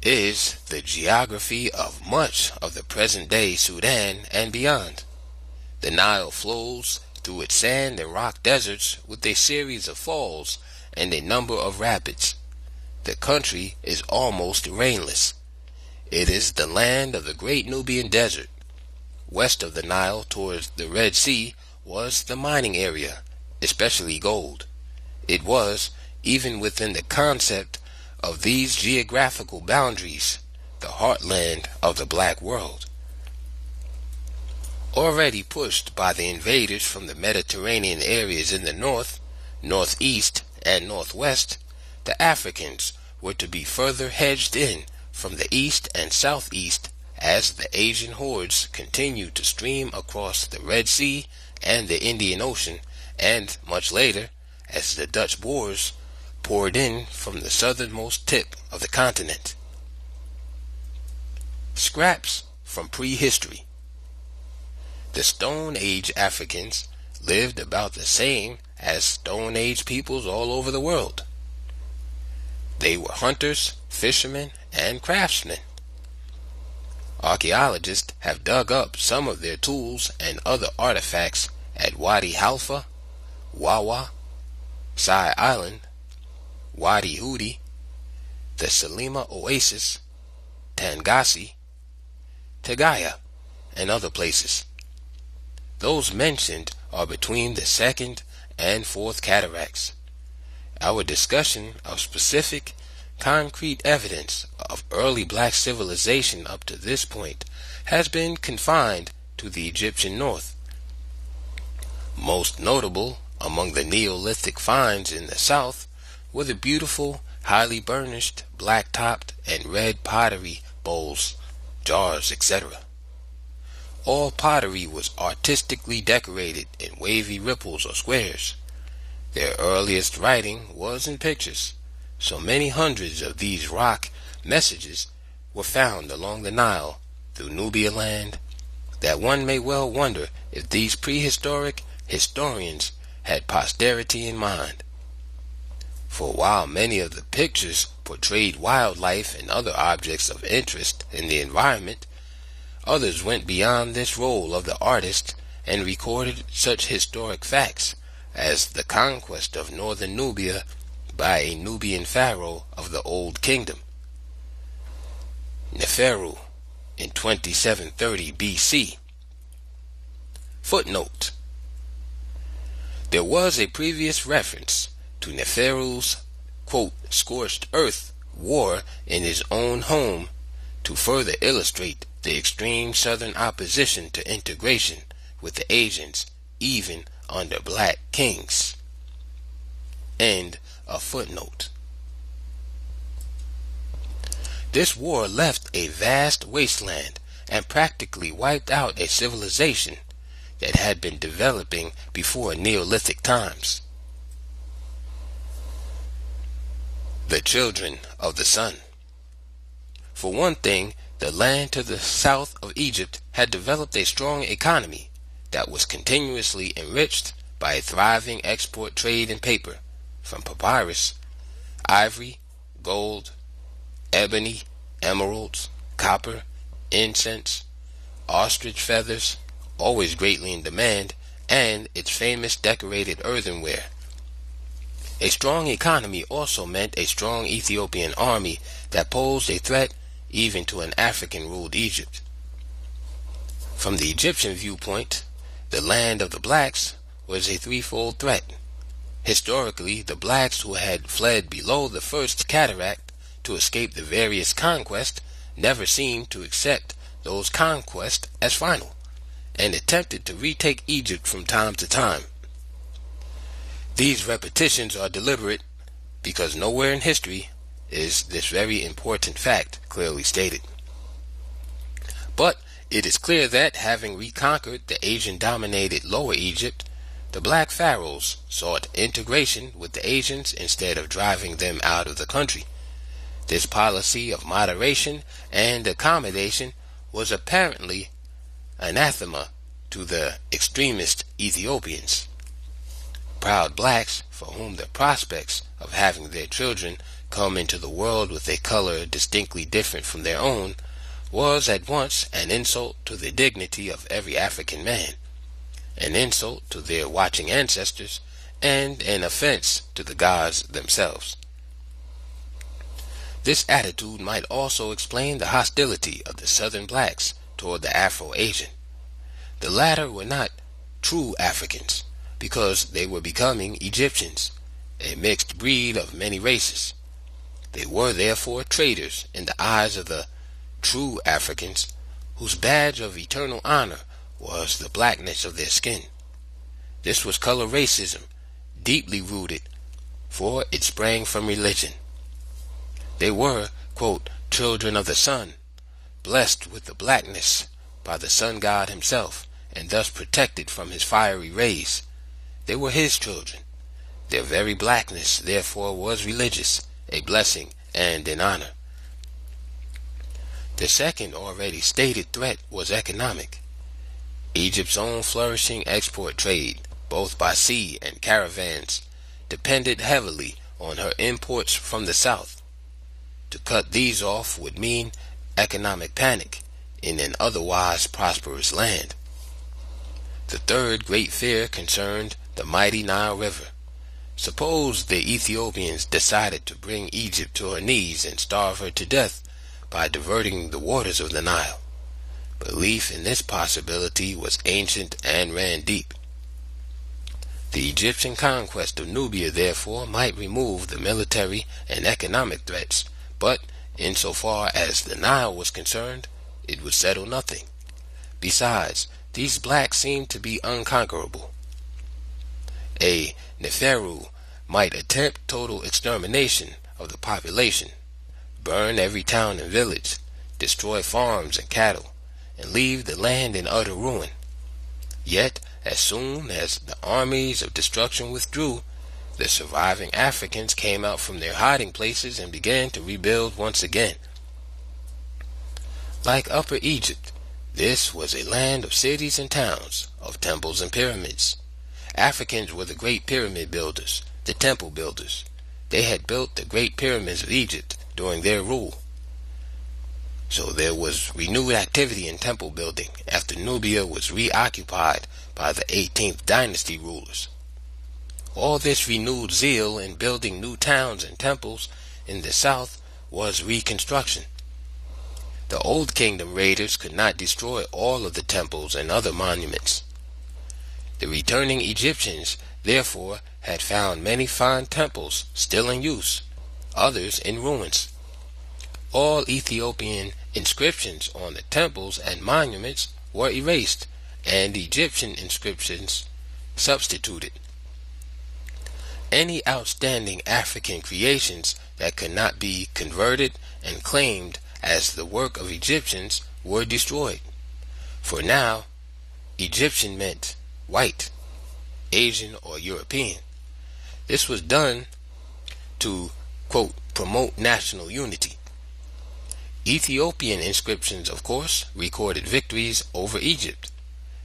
is the geography of much of the present-day Sudan and beyond. The Nile flows through its sand and rock deserts with a series of falls and a number of rapids. The country is almost rainless. It is the land of the great Nubian desert. West of the Nile towards the Red Sea was the mining area, especially gold. It was, even within the concept of these geographical boundaries, the heartland of the black world. Already pushed by the invaders from the Mediterranean areas in the north, northeast, and northwest, the Africans were to be further hedged in from the east and southeast as the Asian hordes continued to stream across the Red Sea and the Indian Ocean, and much later, as the Dutch Boers poured in from the southernmost tip of the continent. Scraps from prehistory. The Stone Age Africans lived about the same as Stone Age peoples all over the world. They were hunters, fishermen, and craftsmen. Archaeologists have dug up some of their tools and other artifacts at Wadi Halfa, Wawa, Sai Island, Wadi Hudi, the Salima Oasis, Tangasi, Tegaya, and other places. Those mentioned are between the second and fourth cataracts. Our discussion of specific, concrete evidence of early black civilization up to this point has been confined to the Egyptian north. Most notable among the Neolithic finds in the south were the beautiful, highly burnished, black-topped, and red pottery bowls, jars, etc. All pottery was artistically decorated in wavy ripples or squares. Their earliest writing was in pictures, so many hundreds of these rock messages were found along the Nile through Nubia land that one may well wonder if these prehistoric historians had posterity in mind. For while many of the pictures portrayed wildlife and other objects of interest in the environment, others went beyond this role of the artist and recorded such historic facts as the conquest of northern Nubia by a Nubian pharaoh of the Old Kingdom, Neferu, in 2730 BC. Footnote: there was a previous reference to Neferu's, quote, scorched earth war in his own home to further illustrate the extreme southern opposition to integration with the Asians, even under black kings. End of footnote. This war left a vast wasteland and practically wiped out a civilization that had been developing before Neolithic times. The children of the sun. For one thing, the land to the south of Egypt had developed a strong economy that was continuously enriched by a thriving export trade in paper, from papyrus, ivory, gold, ebony, emeralds, copper, incense, ostrich feathers, always greatly in demand, and its famous decorated earthenware. A strong economy also meant a strong Ethiopian army that posed a threat even to an African-ruled Egypt. From the Egyptian viewpoint, the land of the blacks was a threefold threat. Historically, the blacks who had fled below the first cataract to escape the various conquests never seemed to accept those conquests as final, and attempted to retake Egypt from time to time. These repetitions are deliberate because nowhere in history is this very important fact clearly stated. But it is clear that, having reconquered the Asian-dominated Lower Egypt, the black pharaohs sought integration with the Asians instead of driving them out of the country. This policy of moderation and accommodation was apparently anathema to the extremist Ethiopians. Proud blacks, for whom the prospects of having their children come into the world with a color distinctly different from their own was at once an insult to the dignity of every African man, an insult to their watching ancestors, and an offense to the gods themselves. This attitude might also explain the hostility of the southern blacks toward the Afro-Asian. The latter were not true Africans, because they were becoming Egyptians, a mixed breed of many races. They were therefore traitors in the eyes of the true Africans, whose badge of eternal honor was the blackness of their skin. This was color racism, deeply rooted, for it sprang from religion. They were, quote, children of the sun, blessed with the blackness by the sun god himself, and thus protected from his fiery rays. They were his children. Their very blackness, therefore, was religious, a blessing, and an honor. The second already stated threat was economic. Egypt's own flourishing export trade, both by sea and caravans, depended heavily on her imports from the south. To cut these off would mean economic panic in an otherwise prosperous land. The third great fear concerned the mighty Nile River. Suppose the Ethiopians decided to bring Egypt to her knees and starve her to death by diverting the waters of the Nile. Belief in this possibility was ancient and ran deep. The Egyptian conquest of Nubia, therefore, might remove the military and economic threats, but insofar as the Nile was concerned, it would settle nothing. Besides, these blacks seemed to be unconquerable. A Neferu might attempt total extermination of the population, burn every town and village, destroy farms and cattle, and leave the land in utter ruin. Yet, as soon as the armies of destruction withdrew, the surviving Africans came out from their hiding places and began to rebuild once again. Like Upper Egypt, this was a land of cities and towns, of temples and pyramids. Africans were the great pyramid builders, the temple builders. They had built the great pyramids of Egypt during their rule. So there was renewed activity in temple building after Nubia was reoccupied by the 18th dynasty rulers. All this renewed zeal in building new towns and temples in the south was reconstruction. The Old Kingdom raiders could not destroy all of the temples and other monuments. The returning Egyptians, therefore, had found many fine temples still in use, others in ruins. All Ethiopian inscriptions on the temples and monuments were erased, and Egyptian inscriptions substituted. Any outstanding African creations that could not be converted and claimed as the work of Egyptians were destroyed. For now, Egyptian meant white, Asian, or European. This was done to, quote, promote national unity. Ethiopian inscriptions, of course, recorded victories over Egypt.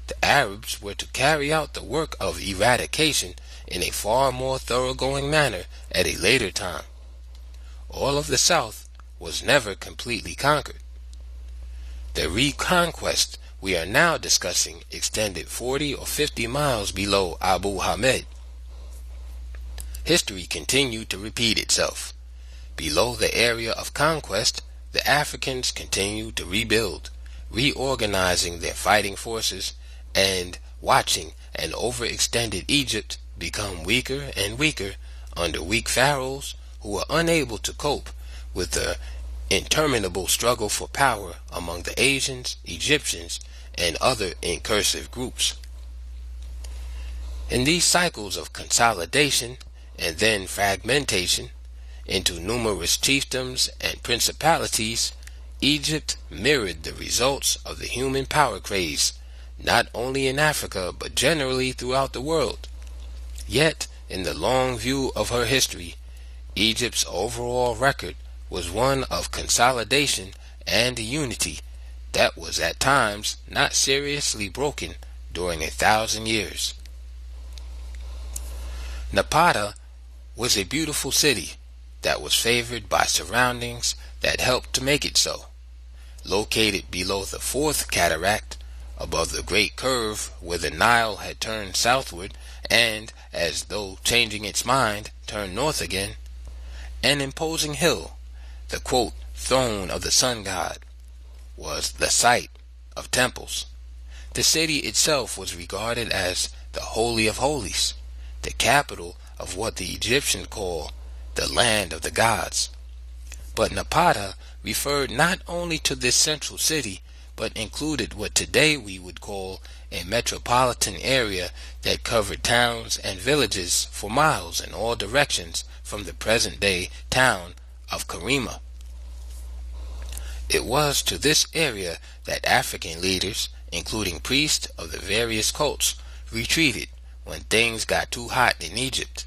The Arabs were to carry out the work of eradication in a far more thoroughgoing manner at a later time. All of the South was never completely conquered. The reconquest we are now discussing extended 40 or 50 miles below Abu Hamed. History continued to repeat itself. Below the area of conquest, the Africans continued to rebuild, reorganizing their fighting forces and watching an overextended Egypt become weaker and weaker under weak pharaohs who were unable to cope with the interminable struggle for power among the Asians, Egyptians, and other incursive groups. In these cycles of consolidation and then fragmentation into numerous chiefdoms and principalities, Egypt mirrored the results of the human power craze, not only in Africa but generally throughout the world. Yet, in the long view of her history, Egypt's overall record was one of consolidation and unity that was at times not seriously broken during 1,000 years. Napata was a beautiful city that was favored by surroundings that helped to make it so. Located below the fourth cataract, above the great curve where the Nile had turned southward and, as though changing its mind, turned north again, an imposing hill, the quote, throne of the sun god, was the site of temples. The city itself was regarded as the Holy of Holies, the capital of what the Egyptians call the land of the gods. But Napata referred not only to this central city, but included what today we would call a metropolitan area that covered towns and villages for miles in all directions from the present-day town of Karima. It was to this area that African leaders, including priests of the various cults, retreated when things got too hot in Egypt.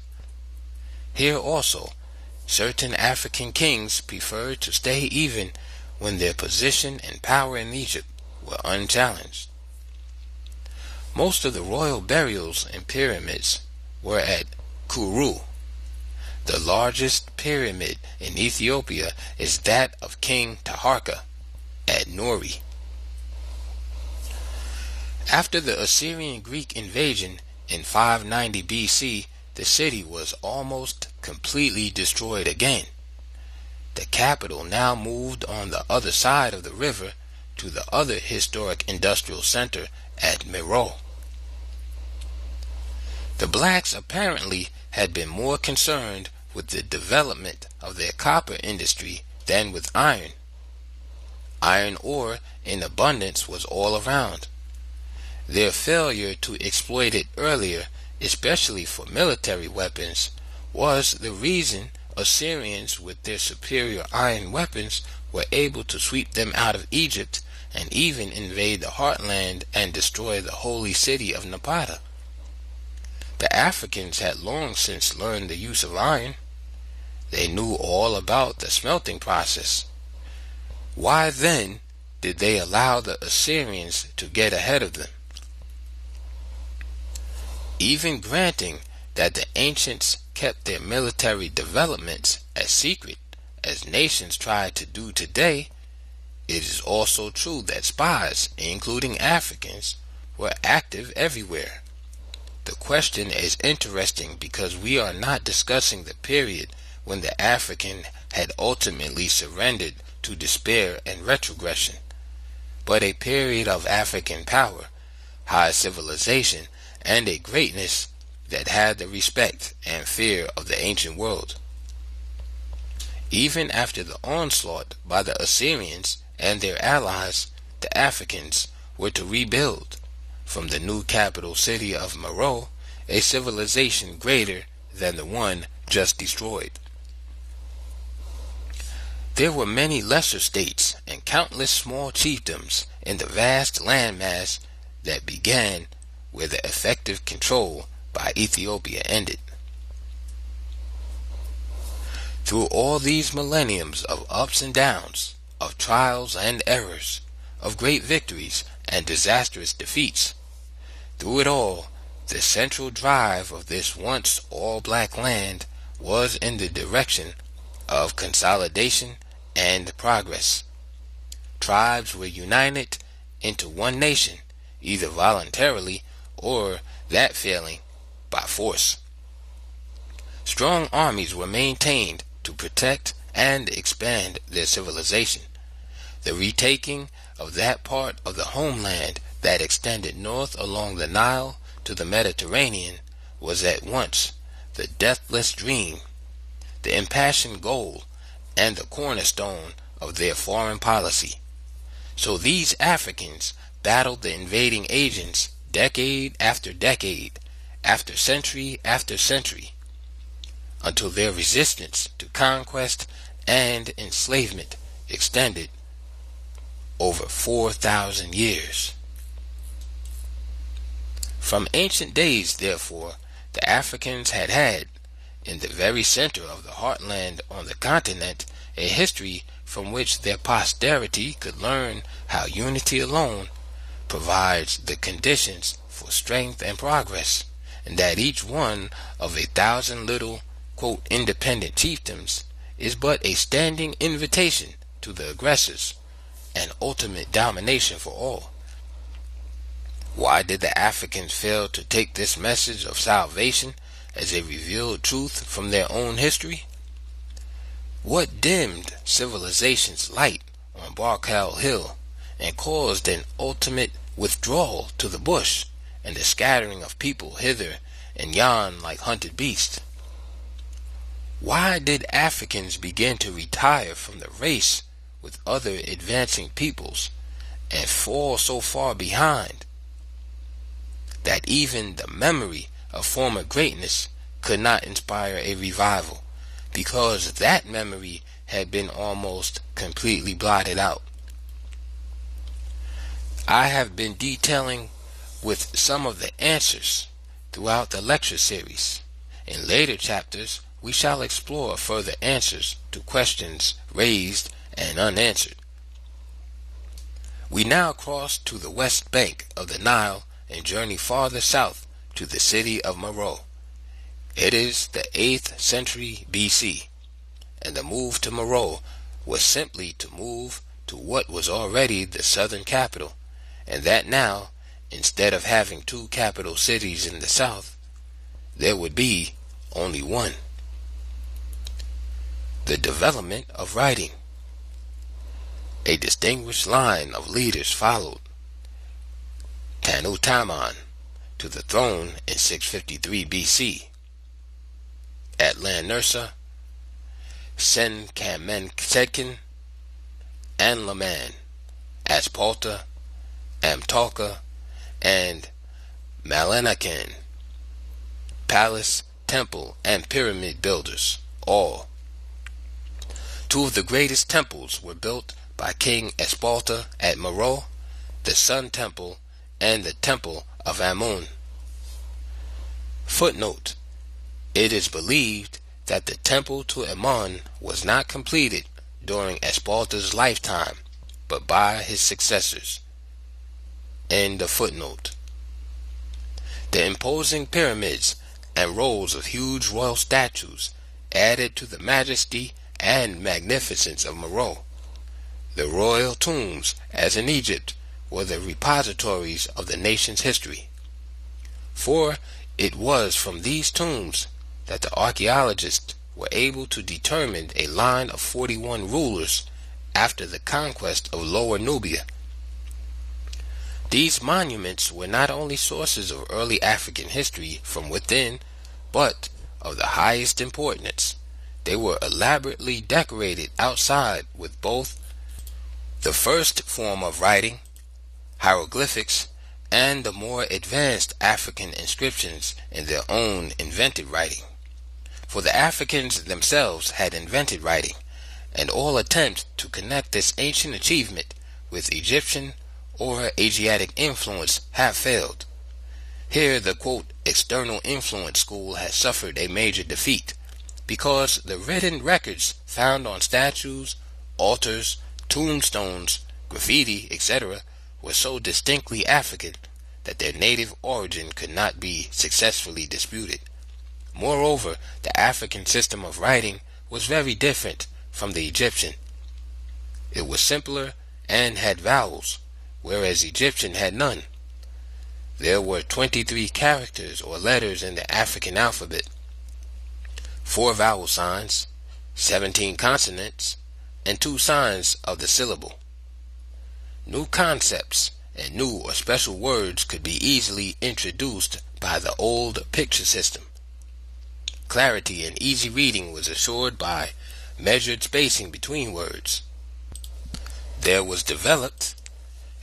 Here also, certain African kings preferred to stay even when their position and power in Egypt were unchallenged. Most of the royal burials and pyramids were at Kuru. The largest pyramid in Ethiopia is that of King Taharka at Nuri. After the Assyrian-Greek invasion in 590 BC, the city was almost completely destroyed again. The capital now moved on the other side of the river to the other historic industrial center at Meroe. The blacks apparently had been more concerned with the development of their copper industry than with iron. Iron ore in abundance was all around. Their failure to exploit it earlier, especially for military weapons, was the reason Assyrians with their superior iron weapons were able to sweep them out of Egypt and even invade the heartland and destroy the holy city of Napata. The Africans had long since learned the use of iron. They knew all about the smelting process. Why then did they allow the Assyrians to get ahead of them? Even granting that the ancients kept their military developments as secret as nations try to do today, it is also true that spies, including Africans, were active everywhere. The question is interesting because we are not discussing the period when the African had ultimately surrendered to despair and retrogression, but a period of African power, high civilization, and a greatness that had the respect and fear of the ancient world. Even after the onslaught by the Assyrians and their allies, the Africans were to rebuild, from the new capital city of Meroe, a civilization greater than the one just destroyed. There were many lesser states and countless small chiefdoms in the vast landmass that began where the effective control by Ethiopia ended. Through all these millenniums of ups and downs, of trials and errors, of great victories and disastrous defeats. Through it all, the central drive of this once all-black land was in the direction of consolidation and progress. Tribes were united into one nation, either voluntarily or, that failing, by force. Strong armies were maintained to protect and expand their civilization. The retaking of that part of the homeland that extended north along the Nile to the Mediterranean was at once the deathless dream, the impassioned goal, and the cornerstone of their foreign policy. So these Africans battled the invading agents decade after decade, after century, until their resistance to conquest and enslavement extended over 4,000 years. From ancient days, therefore, the Africans had, in the very center of the heartland on the continent, a history from which their posterity could learn how unity alone provides the conditions for strength and progress, and that each one of 1,000 little, quote, independent chiefdoms is but a standing invitation to the aggressors and ultimate domination for all. Why did the Africans fail to take this message of salvation as a revealed truth from their own history? What dimmed civilization's light on Barkal Hill and caused an ultimate withdrawal to the bush and the scattering of people hither and yon like hunted beasts? Why did Africans begin to retire from the race with other advancing peoples and fall so far behind that even the memory of former greatness could not inspire a revival, because that memory had been almost completely blotted out? I have been detailing with some of the answers throughout the lecture series. In later chapters, we shall explore further answers to questions raised and unanswered. We now cross to the west bank of the Nile and journey farther south to the city of Meroe. It is the 8th century BC, and the move to Meroe was simply to move to what was already the southern capital, and that now, instead of having 2 capital cities in the south, there would be only one. The development of writing. A distinguished line of leaders followed Tutankhamun to the throne in 653 BC. At Lan-Nursa, Sen-Kamensetkin, and Laman, Aspalta, Amtalka, and Malenakan, palace, temple, and pyramid builders, all. 2 of the greatest temples were built by King Aspalta at Meroe, the Sun Temple and the Temple of Amun. Footnote: it is believed that the temple to Amun was not completed during Aspalta's lifetime, but by his successors. End of footnote. The imposing pyramids and rows of huge royal statues added to the majesty and magnificence of Meroe. The royal tombs, as in Egypt, were the repositories of the nation's history. For it was from these tombs that the archaeologists were able to determine a line of 41 rulers after the conquest of Lower Nubia. These monuments were not only sources of early African history from within, but of the highest importance. They were elaborately decorated outside with both the first form of writing, hieroglyphics, and the more advanced African inscriptions in their own invented writing. For the Africans themselves had invented writing, and all attempts to connect this ancient achievement with Egyptian or Asiatic influence have failed. Here the quote external influence school has suffered a major defeat, because the written records found on statues, altars, tombstones, graffiti, etc., were so distinctly African that their native origin could not be successfully disputed. Moreover, the African system of writing was very different from the Egyptian. It was simpler and had vowels, whereas Egyptian had none. There were 23 characters or letters in the African alphabet, 4 vowel signs, 17 consonants, and 2 signs of the syllable. New concepts and new or special words could be easily introduced by the old picture system. Clarity and easy reading was assured by measured spacing between words. There was developed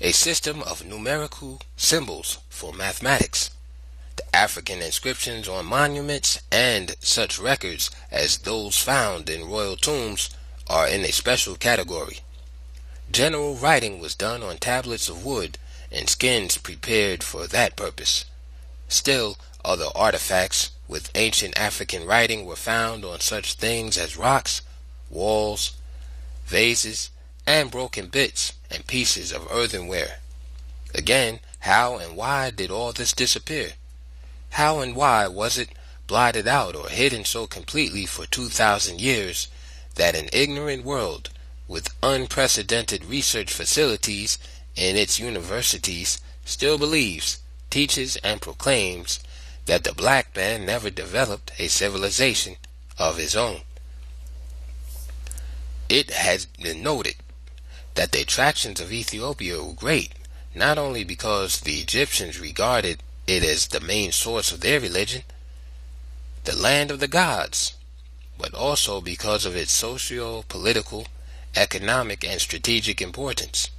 a system of numerical symbols for mathematics. The African inscriptions on monuments and such records as those found in royal tombs are in a special category. General writing was done on tablets of wood and skins prepared for that purpose. Still, other artifacts with ancient African writing were found on such things as rocks, walls, vases, and broken bits and pieces of earthenware. Again, how and why did all this disappear? How and why was it blotted out or hidden so completely for 2,000 years that an ignorant world with unprecedented research facilities in its universities still believes, teaches, and proclaims that the black man never developed a civilization of his own? It has been noted that the attractions of Ethiopia were great, not only because the Egyptians regarded it as the main source of their religion, the land of the gods, but also because of its socio-political, economic, and strategic importance.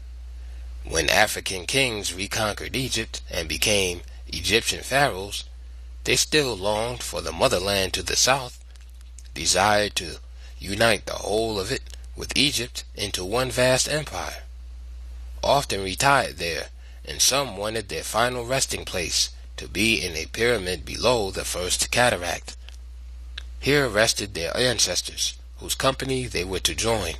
When African kings reconquered Egypt and became Egyptian pharaohs, they still longed for the motherland to the south, desired to unite the whole of it with Egypt into one vast empire. Often retired there, and some wanted their final resting place to be in a pyramid below the first cataract. Here rested their ancestors, whose company they were to join.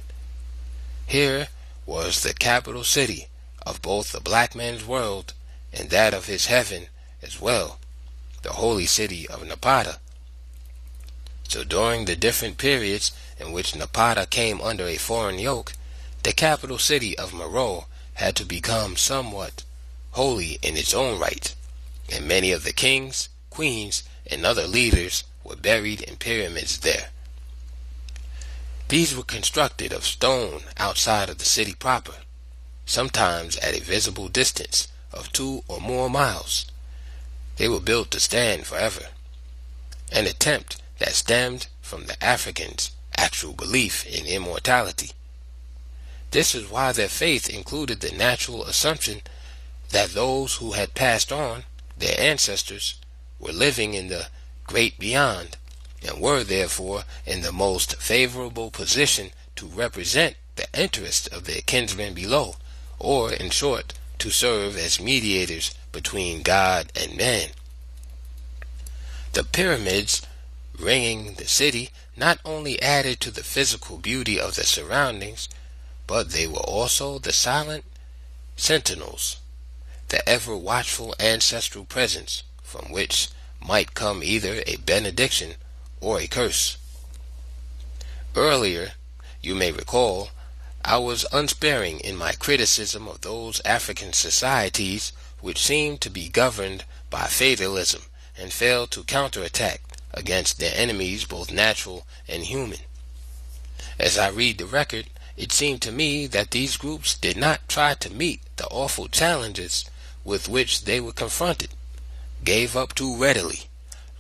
Here was the capital city of both the black man's world and that of his heaven as well, the holy city of Napata. So during the different periods in which Napata came under a foreign yoke, the capital city of Meroe had to become somewhat holy in its own right, and many of the kings, queens, and other leaders were buried in pyramids there. These were constructed of stone outside of the city proper, sometimes at a visible distance of 2 or more miles. They were built to stand forever, an attempt that stemmed from the Africans' actual belief in immortality. This is why their faith included the natural assumption that those who had passed on, their ancestors, were living in the great beyond, and were therefore in the most favorable position to represent the interests of their kinsmen below, or, in short, to serve as mediators between God and man. The pyramids ringing the city not only added to the physical beauty of the surroundings, but they were also the silent sentinels, the ever-watchful ancestral presence from which might come either a benediction or a curse. Earlier, you may recall, I was unsparing in my criticism of those African societies which seemed to be governed by fatalism and failed to counterattack against their enemies, both natural and human. As I read the record, it seemed to me that these groups did not try to meet the awful challenges with which they were confronted, gave up too readily,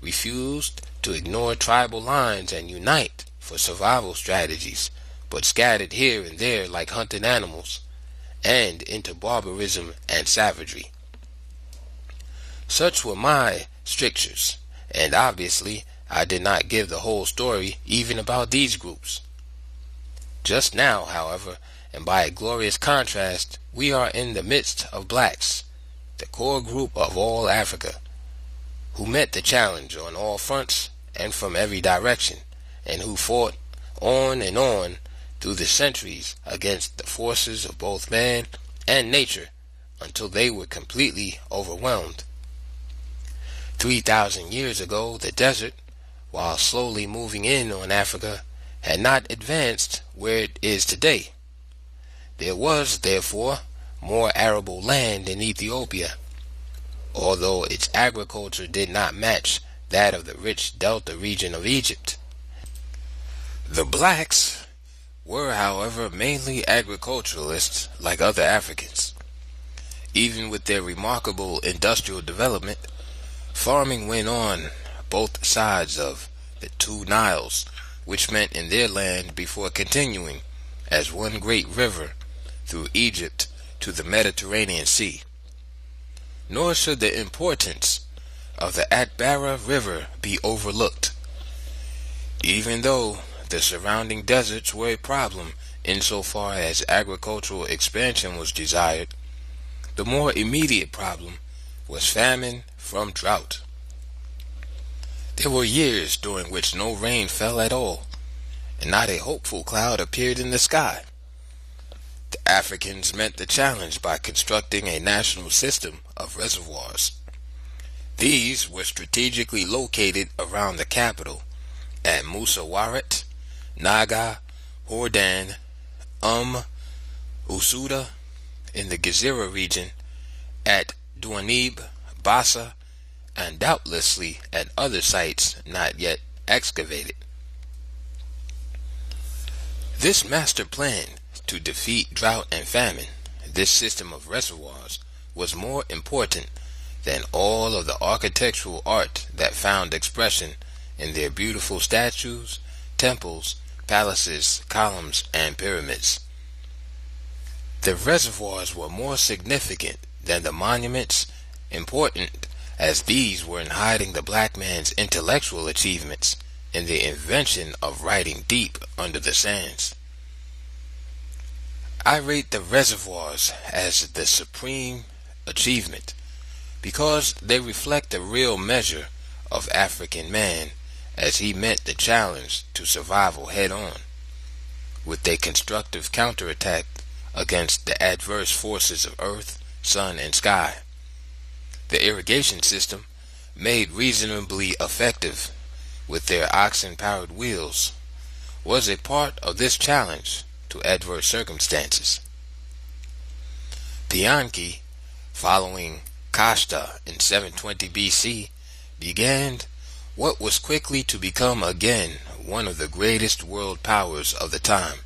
refused to ignore tribal lines and unite for survival strategies, but scattered here and there like hunted animals, and into barbarism and savagery. Such were my strictures, and obviously I did not give the whole story even about these groups. Just now, however, and by a glorious contrast, we are in the midst of blacks, the core group of all Africa, who met the challenge on all fronts and from every direction, and who fought on and on through the centuries against the forces of both man and nature until they were completely overwhelmed. 3,000 years ago, the desert, while slowly moving in on Africa, had not advanced where it is today. There was, therefore, more arable land in Ethiopia, although its agriculture did not match that of the rich delta region of Egypt. The blacks were, however, mainly agriculturalists like other Africans. Even with their remarkable industrial development, farming went on both sides of the two Niles, which met in their land before continuing as one great river through Egypt to the Mediterranean Sea. Nor should the importance of the Atbara River be overlooked. Even though the surrounding deserts were a problem insofar as agricultural expansion was desired, the more immediate problem was famine from drought. There were years during which no rain fell at all, and not a hopeful cloud appeared in the sky. The Africans met the challenge by constructing a national system of reservoirs. These were strategically located around the capital at Musawarat, Naga, Hordan, Usuda in the Gezira region, at Duanib, Bassa, and doubtlessly at other sites not yet excavated. This master plan to defeat drought and famine, this system of reservoirs, was more important than all of the architectural art that found expression in their beautiful statues, temples, palaces, columns, and pyramids. The reservoirs were more significant than the monuments, important as these were in hiding the black man's intellectual achievements in the invention of writing deep under the sands. I rate the reservoirs as the supreme achievement because they reflect the real measure of African man as he met the challenge to survival head-on, with a constructive counterattack against the adverse forces of earth, sun, and sky. The irrigation system, made reasonably effective with their oxen-powered wheels, was a part of this challenge to adverse circumstances. Pianki, following Kashta in 720 BC, began what was quickly to become again one of the greatest world powers of the time.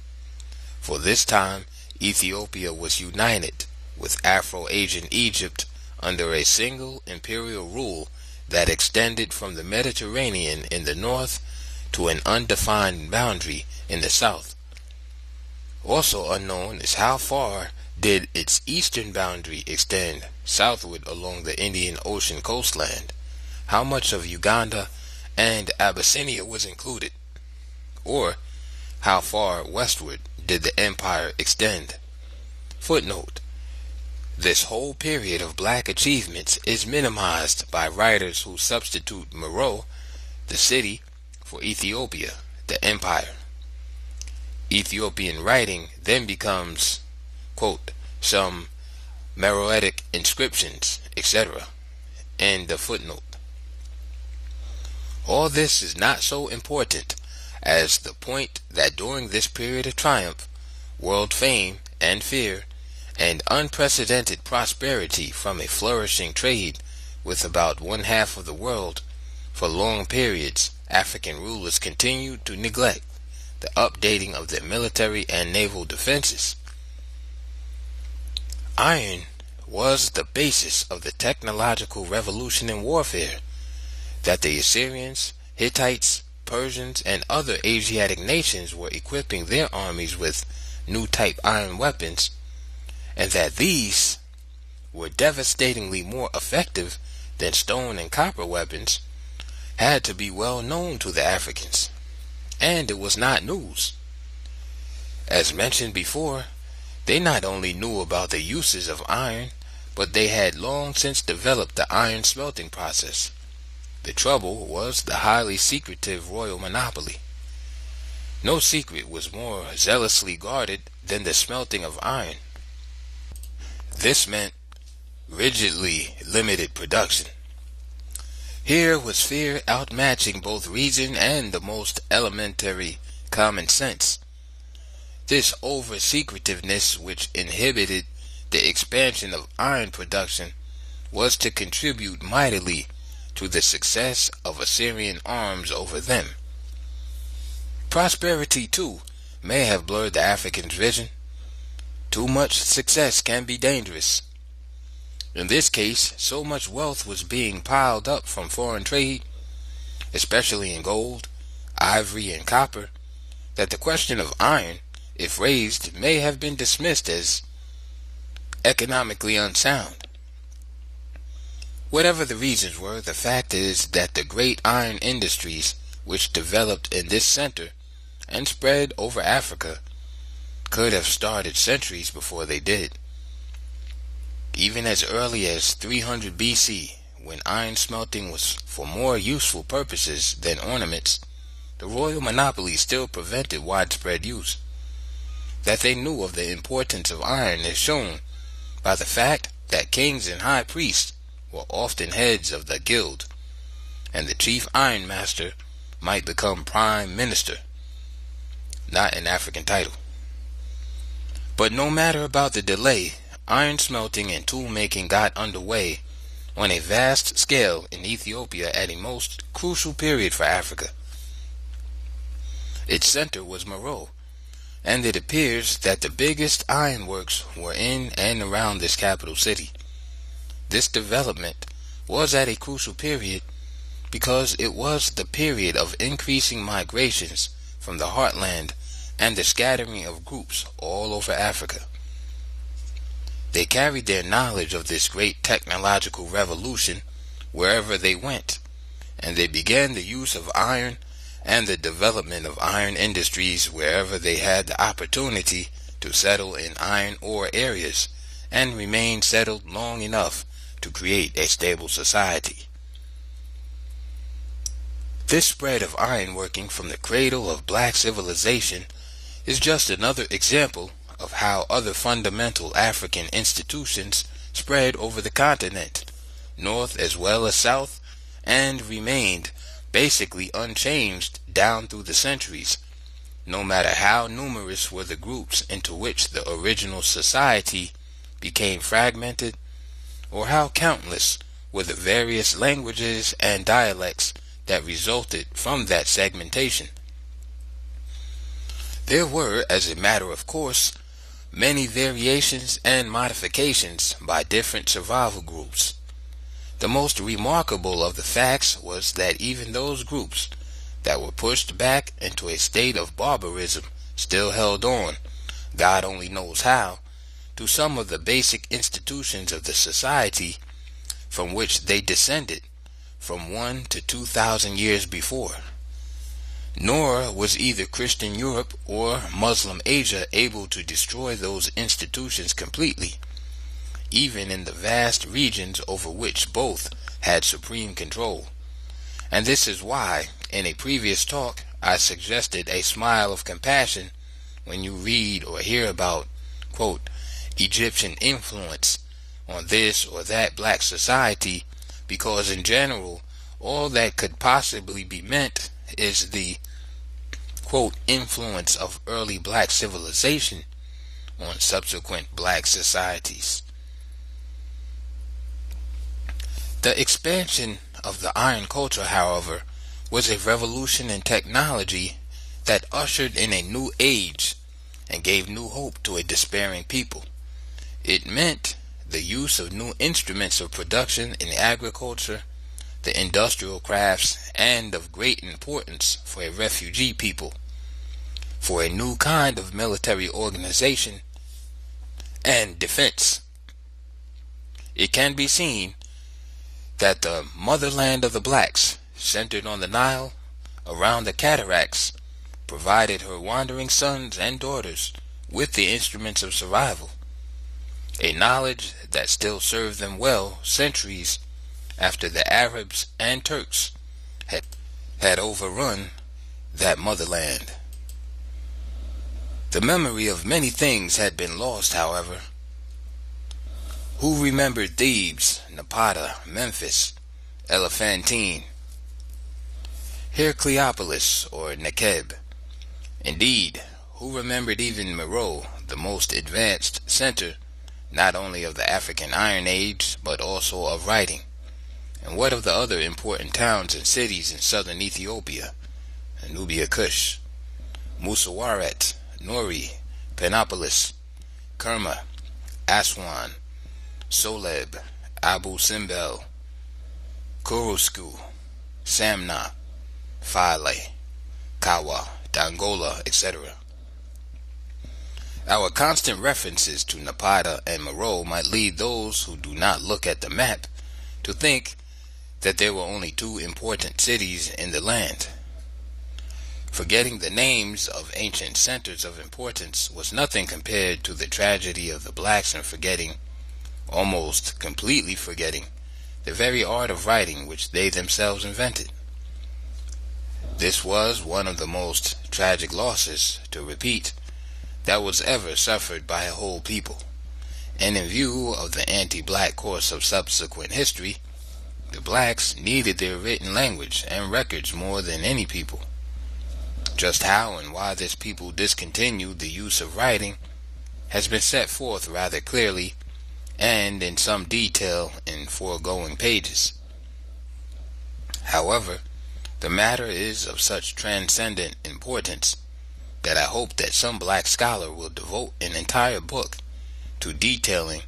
For this time, Ethiopia was united with Afro-Asian Egypt under a single imperial rule that extended from the Mediterranean in the north to an undefined boundary in the south. Also unknown is how far did its eastern boundary extend southward along the Indian Ocean coastland, how much of Uganda and Abyssinia was included, or how far westward did the empire extend. Footnote: this whole period of black achievements is minimized by writers who substitute Meroe, the city, for Ethiopia, the empire. Ethiopian writing then becomes, quote, some Meroitic inscriptions, etc. End of footnote. All this is not so important as the point that during this period of triumph, world fame and fear, and unprecedented prosperity from a flourishing trade with about one half of the world, for long periods African rulers continued to neglect the updating of their military and naval defenses. Iron was the basis of the technological revolution in warfare that the Assyrians, Hittites, Persians, and other Asiatic nations were equipping their armies with new type iron weapons, and that these were devastatingly more effective than stone and copper weapons, had to be well known to the Africans, and it was not news. As mentioned before, they not only knew about the uses of iron, but they had long since developed the iron smelting process. The trouble was the highly secretive royal monopoly. No secret was more zealously guarded than the smelting of iron. This meant rigidly limited production. Here was fear outmatching both reason and the most elementary common sense. This over-secretiveness, which inhibited the expansion of iron production, was to contribute mightily to the success of Assyrian arms over them. Prosperity, too, may have blurred the African's vision. Too much success can be dangerous. In this case, so much wealth was being piled up from foreign trade, especially in gold, ivory, and copper, that the question of iron, if raised, may have been dismissed as economically unsound. Whatever the reasons were, the fact is that the great iron industries which developed in this center and spread over Africa could have started centuries before they did. Even as early as 300 BC, when iron smelting was for more useful purposes than ornaments, the royal monopoly still prevented widespread use. That they knew of the importance of iron is shown by the fact that kings and high priests were often heads of the guild, and the chief iron master might become prime minister, not an African title. But no matter about the delay, iron smelting and tool making got underway on a vast scale in Ethiopia at a most crucial period for Africa. Its center was Meroe, and it appears that the biggest ironworks were in and around this capital city. This development was at a crucial period because it was the period of increasing migrations from the heartland and the scattering of groups all over Africa. They carried their knowledge of this great technological revolution wherever they went, and they began the use of iron and the development of iron industries wherever they had the opportunity to settle in iron ore areas and remain settled long enough to create a stable society. This spread of ironworking from the cradle of black civilization is just another example of how other fundamental African institutions spread over the continent, north as well as south, and remained basically unchanged down through the centuries, no matter how numerous were the groups into which the original society became fragmented, or how countless were the various languages and dialects that resulted from that segmentation. There were, as a matter of course, many variations and modifications by different survival groups. The most remarkable of the facts was that even those groups that were pushed back into a state of barbarism still held on, God only knows how, to some of the basic institutions of the society from which they descended from 1 to 2,000 years before. Nor was either Christian Europe or Muslim Asia able to destroy those institutions completely, even in the vast regions over which both had supreme control. And this is why, in a previous talk, I suggested a smile of compassion when you read or hear about, quote, Egyptian influence on this or that black society, because in general, all that could possibly be meant is the, quote, influence of early black civilization on subsequent black societies. The expansion of the iron culture, however, was a revolution in technology that ushered in a new age and gave new hope to a despairing people. It meant the use of new instruments of production in agriculture, the industrial crafts, and of great importance for a refugee people, for a new kind of military organization and defense. It can be seen that the motherland of the blacks, centered on the Nile, around the cataracts, provided her wandering sons and daughters with the instruments of survival, a knowledge that still served them well centuries after the Arabs and Turks had overrun that motherland. The memory of many things had been lost, however. Who remembered Thebes, Napata, Memphis, Elephantine, Heracleopolis, or Nekeb? Indeed, who remembered even Meroe, the most advanced center not only of the African Iron Age, but also of writing? And what of the other important towns and cities in southern Ethiopia? Nubia Kush, Musawarat, Nuri, Panopolis, Kerma, Aswan, Soleb, Abu Simbel, Kurusku, Samna, Fale, Kawa, Dongola, etc. Our constant references to Napata and Meroe might lead those who do not look at the map to think that there were only two important cities in the land. Forgetting the names of ancient centers of importance was nothing compared to the tragedy of the blacks in forgetting, almost completely forgetting, the very art of writing which they themselves invented. This was one of the most tragic losses, to repeat, that was ever suffered by a whole people, and in view of the anti-black course of subsequent history, the blacks needed their written language and records more than any people. Just how and why this people discontinued the use of writing has been set forth rather clearly and in some detail in foregoing pages. However, the matter is of such transcendent importance that I hope that some black scholar will devote an entire book to detailing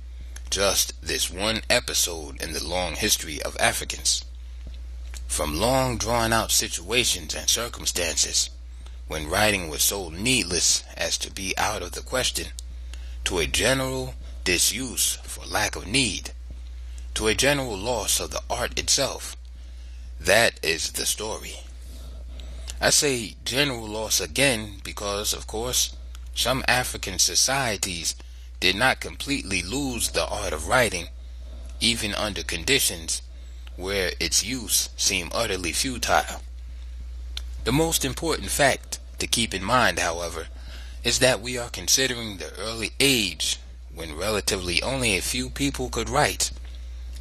just this one episode in the long history of Africans. From long drawn-out situations and circumstances, when writing was so needless as to be out of the question, to a general disuse for lack of need, to a general loss of the art itself. That is the story. I say general loss again because, of course, some African societies did not completely lose the art of writing, even under conditions where its use seemed utterly futile. The most important fact to keep in mind, however, is that we are considering the early age when relatively only a few people could write,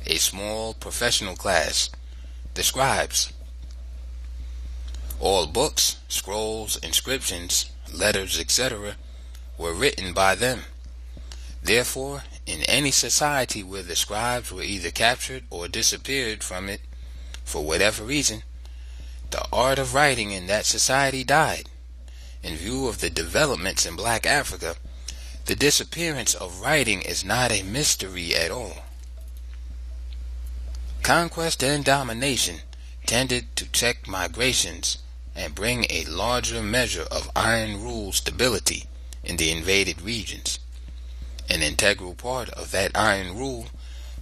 a small professional class, the scribes. All books, scrolls, inscriptions, letters, etc. were written by them. Therefore, in any society where the scribes were either captured or disappeared from it for whatever reason, the art of writing in that society died. In view of the developments in Black Africa, the disappearance of writing is not a mystery at all. Conquest and domination tended to check migrations and bring a larger measure of iron rule stability in the invaded regions. An integral part of that iron rule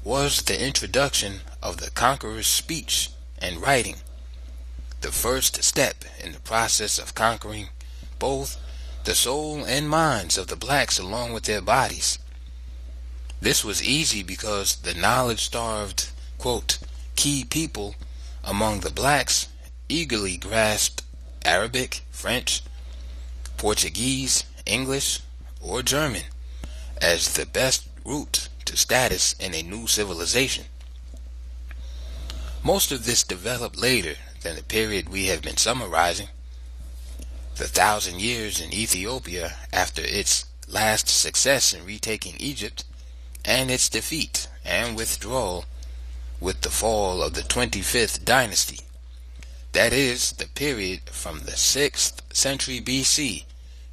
was the introduction of the conqueror's speech and writing, the first step in the process of conquering both the soul and minds of the blacks along with their bodies. This was easy because the knowledge-starved, quote, key people among the blacks eagerly grasped Arabic, French, Portuguese, English, or German as the best route to status in a new civilization. Most of this developed later than the period we have been summarizing. The 1,000 years in Ethiopia after its last success in retaking Egypt, and its defeat and withdrawal with the fall of the 25th dynasty. That is, the period from the 6th century BC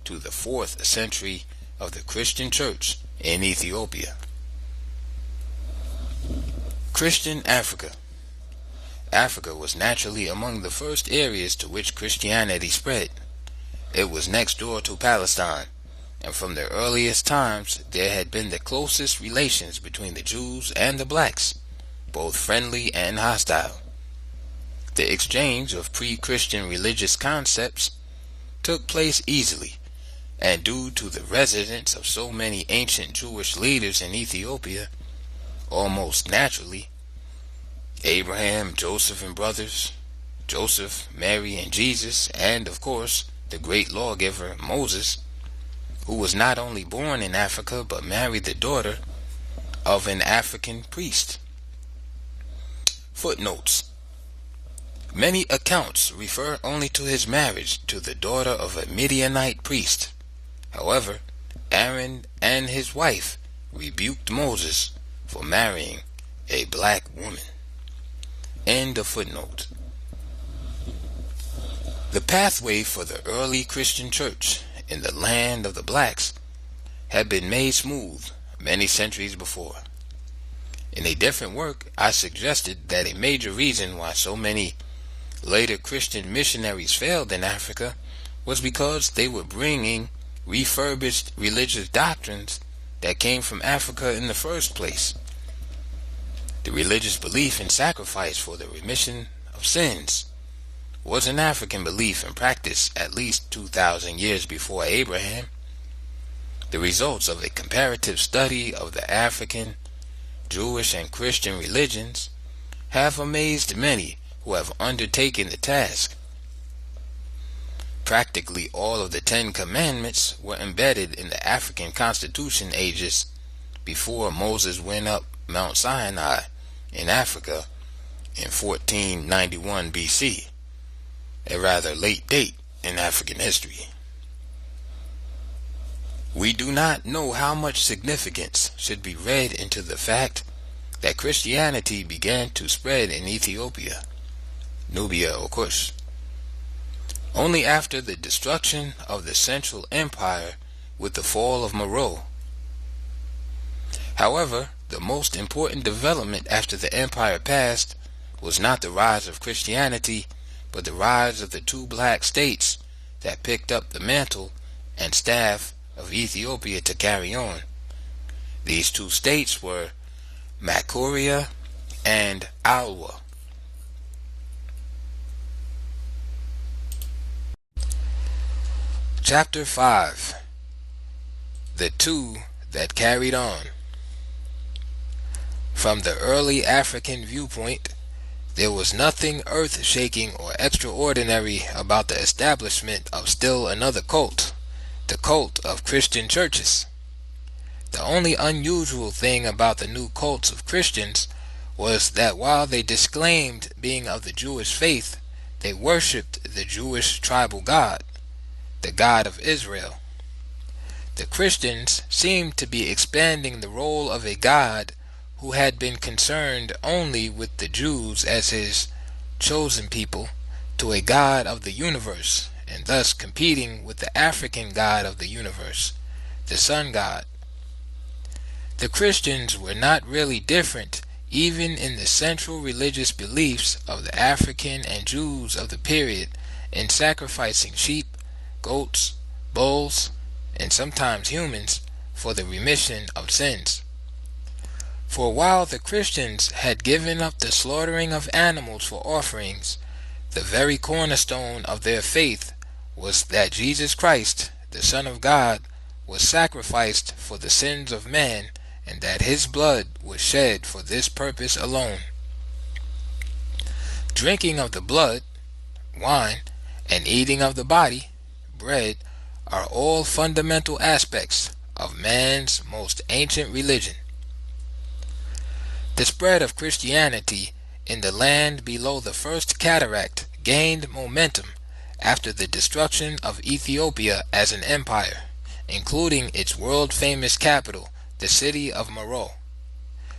to the 4th century of the Christian Church in Ethiopia. Christian Africa. Africa was naturally among the first areas to which Christianity spread. It was next door to Palestine, and from the earliest times there had been the closest relations between the Jews and the blacks, both friendly and hostile. The exchange of pre-Christian religious concepts took place easily, and due to the residence of so many ancient Jewish leaders in Ethiopia, almost naturally, Abraham, Joseph and brothers, Joseph, Mary and Jesus, and of course the great lawgiver Moses, who was not only born in Africa but married the daughter of an African priest. Footnotes. Many accounts refer only to his marriage to the daughter of a Midianite priest. However, Aaron and his wife rebuked Moses for marrying a black woman. End of footnote. The pathway for the early Christian church in the land of the blacks had been made smooth many centuries before. In a different work, I suggested that a major reason why so many later Christian missionaries failed in Africa was because they were bringing refurbished religious doctrines that came from Africa in the first place. The religious belief in sacrifice for the remission of sins was an African belief and practice at least 2,000 years before Abraham. The results of a comparative study of the African, Jewish, and Christian religions have amazed many who have undertaken the task. Practically all of the 10 Commandments were embedded in the African constitution ages before Moses went up Mount Sinai in Africa in 1491 BC, a rather late date in African history. We do not know how much significance should be read into the fact that Christianity began to spread in Ethiopia, Nubia or Kush, only after the destruction of the Central Empire with the fall of Meroe. However, the most important development after the empire passed was not the rise of Christianity, but the rise of the 2 black states that picked up the mantle and staff of Ethiopia to carry on. These 2 states were Makuria and Alwa. Chapter 5. The 2 that carried on. From the early African viewpoint, there was nothing earth-shaking or extraordinary about the establishment of still another cult, the cult of Christian churches. The only unusual thing about the new cults of Christians was that while they disclaimed being of the Jewish faith, they worshipped the Jewish tribal god, the God of Israel. The Christians seemed to be expanding the role of a God who had been concerned only with the Jews as his chosen people to a God of the universe, and thus competing with the African God of the universe, the sun god. The Christians were not really different even in the central religious beliefs of the African and Jews of the period in sacrificing sheep, goats, bulls, and sometimes humans for the remission of sins. For while the Christians had given up the slaughtering of animals for offerings, the very cornerstone of their faith was that Jesus Christ, the Son of God, was sacrificed for the sins of man, and that his blood was shed for this purpose alone. Drinking of the blood, wine, and eating of the body, bread, are all fundamental aspects of man's most ancient religion. The spread of Christianity in the land below the first cataract gained momentum after the destruction of Ethiopia as an empire, including its world-famous capital, the city of Meroe.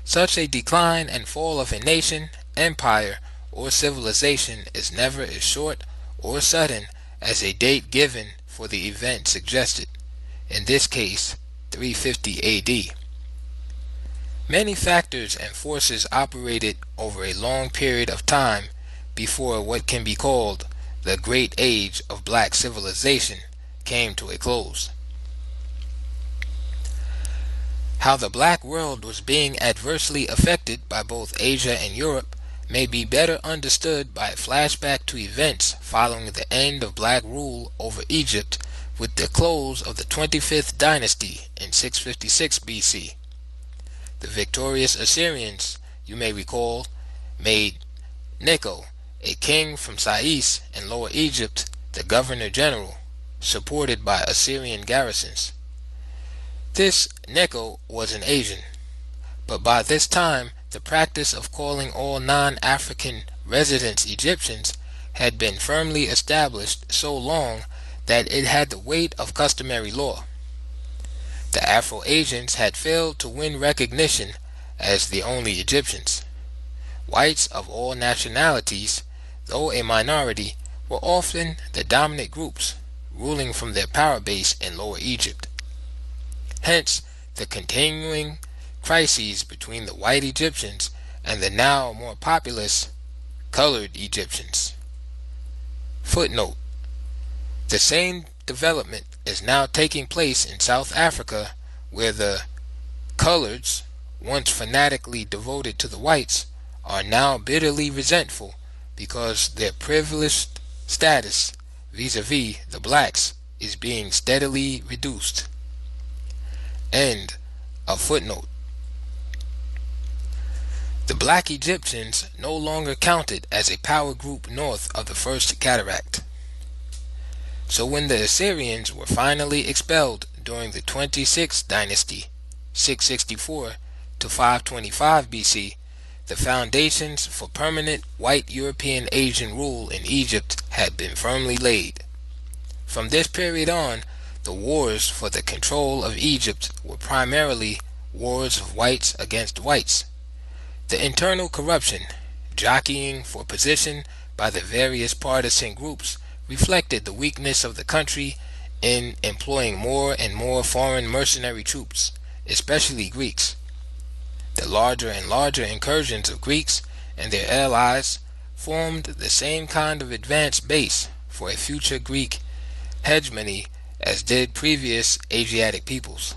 Such a decline and fall of a nation, empire, or civilization is never as short or sudden as a date given for the event suggested, in this case 350 AD. Many factors and forces operated over a long period of time before what can be called the Great Age of Black Civilization came to a close. How the black world was being adversely affected by both Asia and Europe may be better understood by a flashback to events following the end of black rule over Egypt with the close of the 25th dynasty in 656 BC. The victorious Assyrians, you may recall, made Necho, a king from Sais in Lower Egypt, the governor-general, supported by Assyrian garrisons. This Negro was an Asian, but by this time the practice of calling all non-African residents Egyptians had been firmly established so long that it had the weight of customary law. The Afro-Asians had failed to win recognition as the only Egyptians. Whites of all nationalities, though a minority, were often the dominant groups, ruling from their power base in Lower Egypt. Hence, the continuing crises between the white Egyptians and the now more populous colored Egyptians. Footnote: the same development is now taking place in South Africa, where the coloreds, once fanatically devoted to the whites, are now bitterly resentful because their privileged status vis-a-vis the blacks is being steadily reduced. End of footnote. The black Egyptians no longer counted as a power group north of the First Cataract. So when the Assyrians were finally expelled during the 26th dynasty, 664 to 525 BC, the foundations for permanent white European Asian rule in Egypt had been firmly laid. From this period on, the wars for the control of Egypt were primarily wars of whites against whites. The internal corruption, jockeying for position by the various partisan groups, reflected the weakness of the country in employing more and more foreign mercenary troops, especially Greeks. The larger and larger incursions of Greeks and their allies formed the same kind of advanced base for a future Greek hegemony as did previous Asiatic peoples.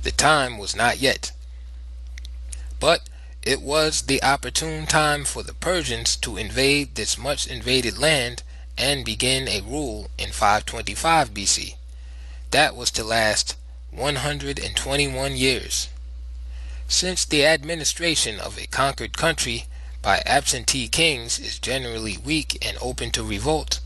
The time was not yet, but it was the opportune time for the Persians to invade this much invaded land and begin a rule in 525 BC. That was to last 121 years. Since the administration of a conquered country by absentee kings is generally weak and open to revolt,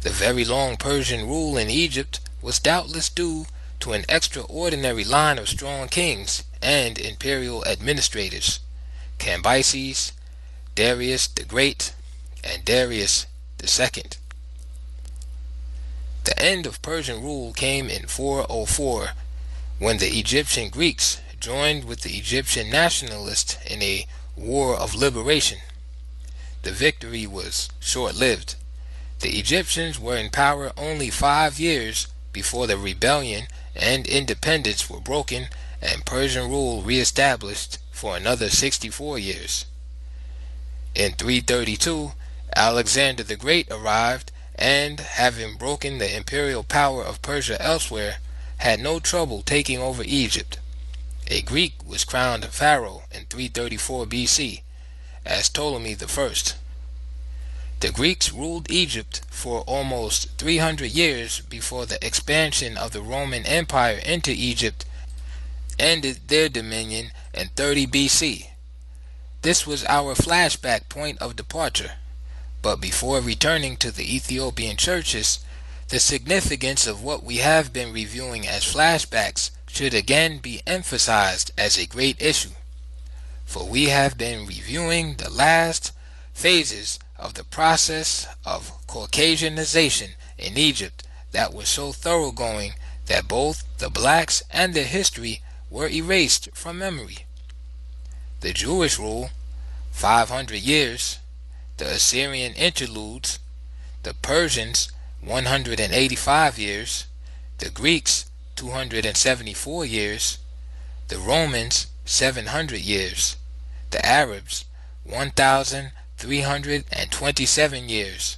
the very long Persian rule in Egypt was doubtless due to an extraordinary line of strong kings and imperial administrators, Cambyses, Darius the Great, and Darius II. The end of Persian rule came in 404 when the Egyptian Greeks joined with the Egyptian nationalists in a war of liberation. The victory was short-lived. The Egyptians were in power only 5 years before the rebellion and independence were broken and Persian rule re-established for another 64 years. In 332, Alexander the Great arrived and, having broken the imperial power of Persia elsewhere, had no trouble taking over Egypt. A Greek was crowned pharaoh in 334 BC as Ptolemy I. The Greeks ruled Egypt for almost 300 years before the expansion of the Roman Empire into Egypt ended their dominion in 30 BC. This was our flashback point of departure, but before returning to the Ethiopian churches, the significance of what we have been reviewing as flashbacks should again be emphasized as a great issue, for we have been reviewing the last phases of the process of Caucasianization in Egypt that was so thoroughgoing that both the blacks and their history were erased from memory. The Jewish rule, 500 years, the Assyrian interludes, the Persians, 185 years, the Greeks, 274 years, the Romans, 700 years, the Arabs, 1,327 years.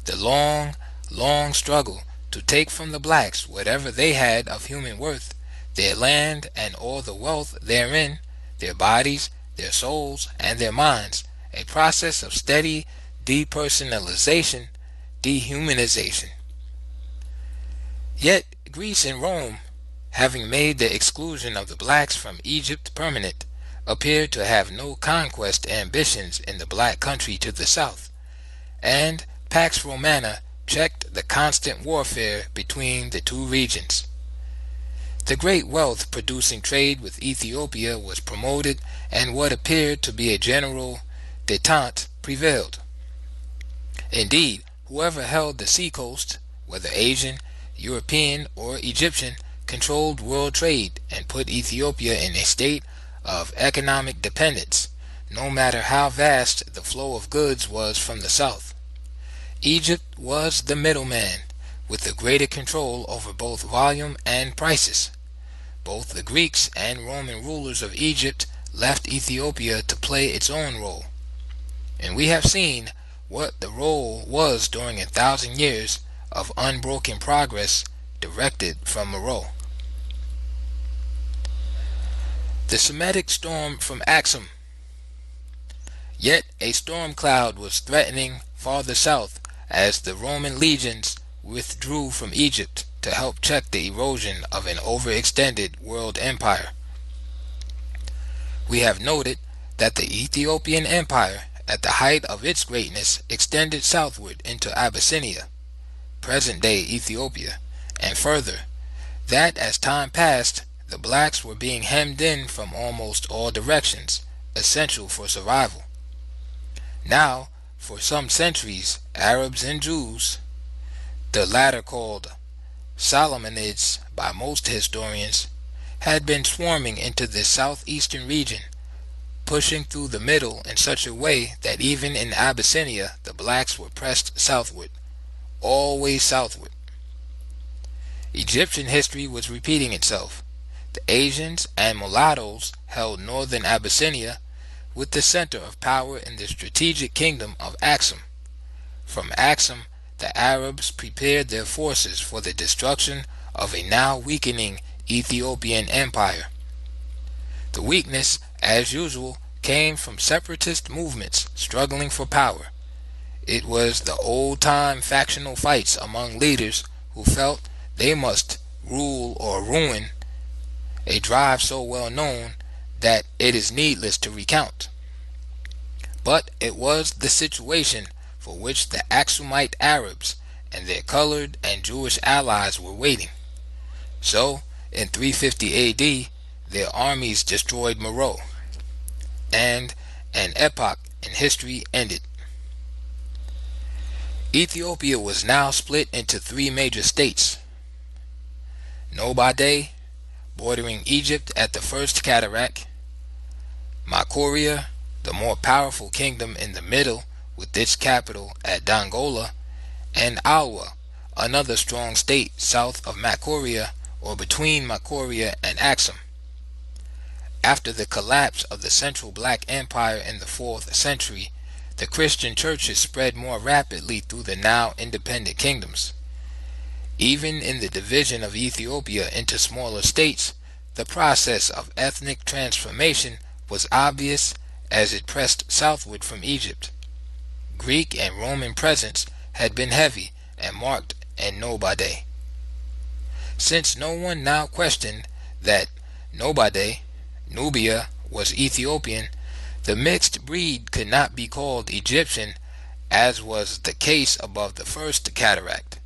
The long, long struggle to take from the blacks whatever they had of human worth, their land and all the wealth therein, their bodies, their souls, and their minds, a process of steady depersonalization, dehumanization. Yet Greece and Rome, having made the exclusion of the blacks from Egypt permanent, appeared to have no conquest ambitions in the black country to the south, and Pax Romana checked the constant warfare between the two regions. The great wealth producing trade with Ethiopia was promoted, and what appeared to be a general detente prevailed. Indeed, whoever held the seacoast, whether Asian, European, or Egyptian, controlled world trade and put Ethiopia in a state of economic dependence, no matter how vast the flow of goods was from the south. Egypt was the middleman, with the greater control over both volume and prices. Both the Greeks and Roman rulers of Egypt left Ethiopia to play its own role, and we have seen what the role was during 1,000 years of unbroken progress directed from Meroe. The Semitic storm from Axum. Yet a storm cloud was threatening farther south as the Roman legions withdrew from Egypt to help check the erosion of an overextended world empire. We have noted that the Ethiopian Empire, at the height of its greatness, extended southward into Abyssinia, present-day Ethiopia, and further, that as time passed, the blacks were being hemmed in from almost all directions, essential for survival. Now, for some centuries, Arabs and Jews, the latter called Solomonids by most historians, had been swarming into this southeastern region, pushing through the middle in such a way that even in Abyssinia the blacks were pressed southward, always southward. Egyptian history was repeating itself. The Asians and mulattoes held northern Abyssinia, with the center of power in the strategic kingdom of Axum. From Axum, the Arabs prepared their forces for the destruction of a now weakening Ethiopian empire. The weakness, as usual, came from separatist movements struggling for power. It was the old-time factional fights among leaders who felt they must rule or ruin, a drive so well known that it is needless to recount. But it was the situation for which the Aksumite Arabs and their colored and Jewish allies were waiting. So, in 350 AD, their armies destroyed Meroe, and an epoch in history ended. Ethiopia was now split into three major states: Nobodies, bordering Egypt at the first cataract; Makuria, the more powerful kingdom in the middle with its capital at Dongola; and Alwa, another strong state south of Makuria or between Makuria and Axum. After the collapse of the Central Black Empire in the 4th century, the Christian churches spread more rapidly through the now independent kingdoms. Even in the division of Ethiopia into smaller states, the process of ethnic transformation was obvious as it pressed southward from Egypt. Greek and Roman presence had been heavy and marked in Nobodies. Since no one now questioned that Nobodies, Nubia, was Ethiopian, the mixed breed could not be called Egyptian, as was the case above the first cataract.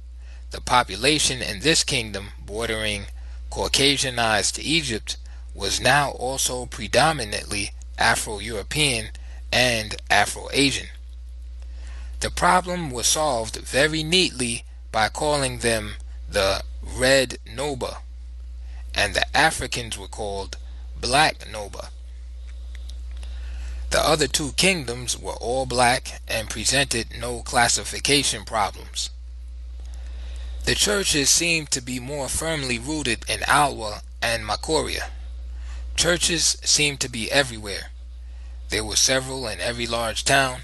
The population in this kingdom bordering Caucasianized Egypt was now also predominantly Afro-European and Afro-Asian. The problem was solved very neatly by calling them the Red Noba, and the Africans were called Black Noba. The other two kingdoms were all black and presented no classification problems. The churches seemed to be more firmly rooted in Alwa and Makuria. Churches seemed to be everywhere. There were several in every large town,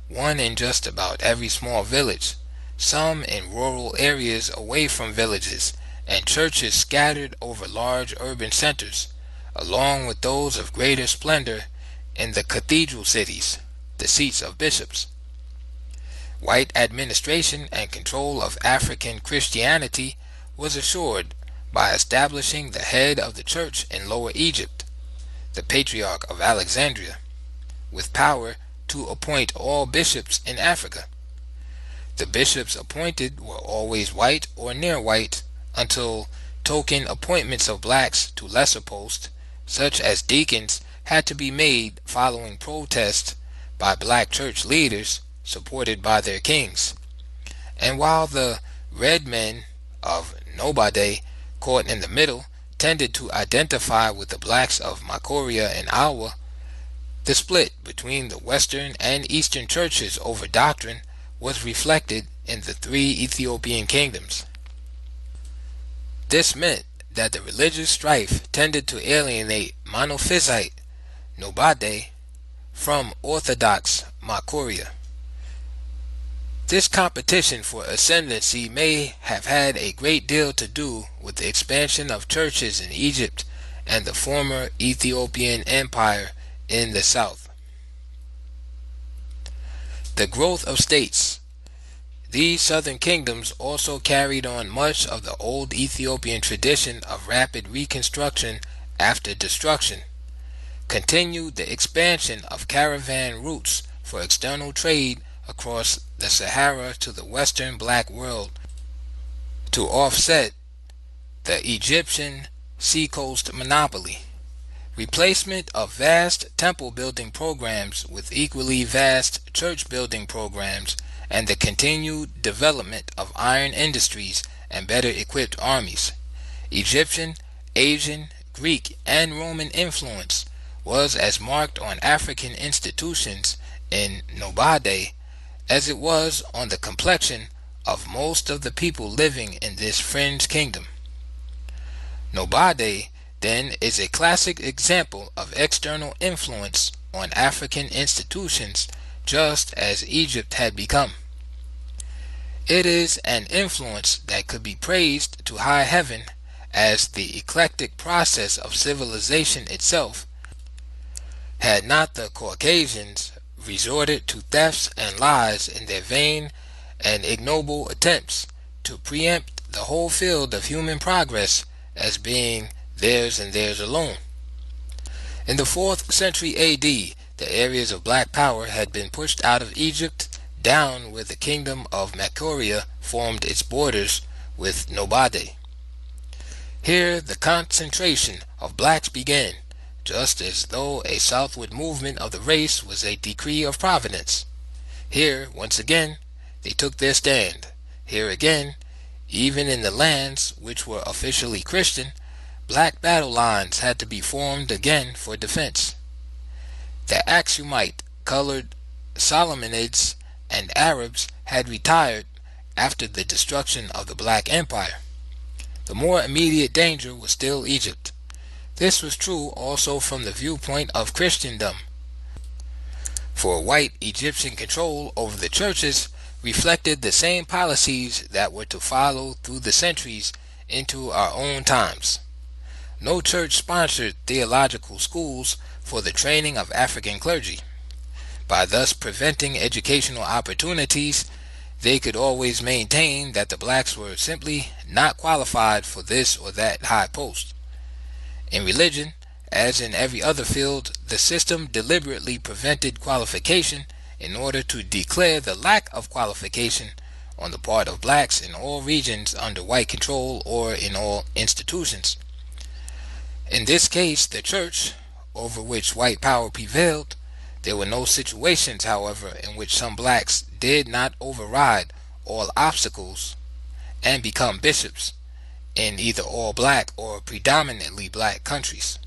one in just about every small village, some in rural areas away from villages, and churches scattered over large urban centers, along with those of greater splendor in the cathedral cities, the seats of bishops. White administration and control of African Christianity was assured by establishing the head of the church in Lower Egypt, the Patriarch of Alexandria, with power to appoint all bishops in Africa. The bishops appointed were always white or near white until token appointments of blacks to lesser posts, such as deacons, had to be made following protests by black church leaders supported by their kings. And while the red men of nobody, caught in the middle, tended to identify with the blacks of Makoria and Awa, the split between the Western and Eastern churches over doctrine was reflected in the three Ethiopian kingdoms. This meant that the religious strife tended to alienate Monophysite nobody from Orthodox Makoria. This competition for ascendancy may have had a great deal to do with the expansion of churches in Egypt and the former Ethiopian Empire in the south. The growth of states. These southern kingdoms also carried on much of the old Ethiopian tradition of rapid reconstruction after destruction, continued the expansion of caravan routes for external trade across the Sahara to the western black world to offset the Egyptian seacoast monopoly, replacement of vast temple building programs with equally vast church building programs, and the continued development of iron industries and better equipped armies. Egyptian, Asian, Greek, and Roman influence was as marked on African institutions in nobody as it was on the complexion of most of the people living in this fringe kingdom. Nobody, then, is a classic example of external influence on African institutions, just as Egypt had become. It is an influence that could be praised to high heaven as the eclectic process of civilization itself, had not the Caucasians resorted to thefts and lies in their vain and ignoble attempts to preempt the whole field of human progress as being theirs and theirs alone. In the 4th century AD, the areas of black power had been pushed out of Egypt down where the kingdom of Makoria formed its borders with nobody. Here the concentration of blacks began, just as though a southward movement of the race was a decree of providence. Here, once again, they took their stand. Here again, even in the lands which were officially Christian, black battle lines had to be formed again for defense. The Aksumite, colored Solomonids, and Arabs had retired after the destruction of the Black Empire. The more immediate danger was still Egypt. This was true also from the viewpoint of Christendom, for white Egyptian control over the churches reflected the same policies that were to follow through the centuries into our own times. No church sponsored theological schools for the training of African clergy. By thus preventing educational opportunities, they could always maintain that the blacks were simply not qualified for this or that high post. In religion, as in every other field, the system deliberately prevented qualification in order to declare the lack of qualification on the part of blacks in all regions under white control or in all institutions. In this case, the church, over which white power prevailed. There were no situations, however, in which some blacks did not override all obstacles and become bishops in either all black or predominantly black countries.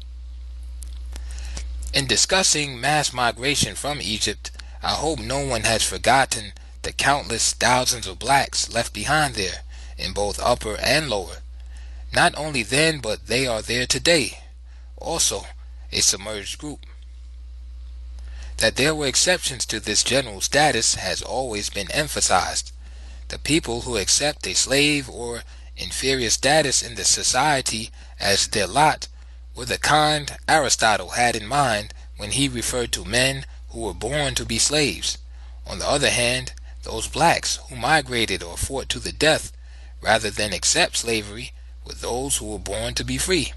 In discussing mass migration from Egypt, I hope no one has forgotten the countless thousands of blacks left behind there in both upper and lower. Not only then, but they are there today, also a submerged group. That there were exceptions to this general status has always been emphasized. The people who accept a slave or inferior status in the society as their lot were the kind Aristotle had in mind when he referred to men who were born to be slaves. On the other hand, those blacks who migrated or fought to the death rather than accept slavery were those who were born to be free.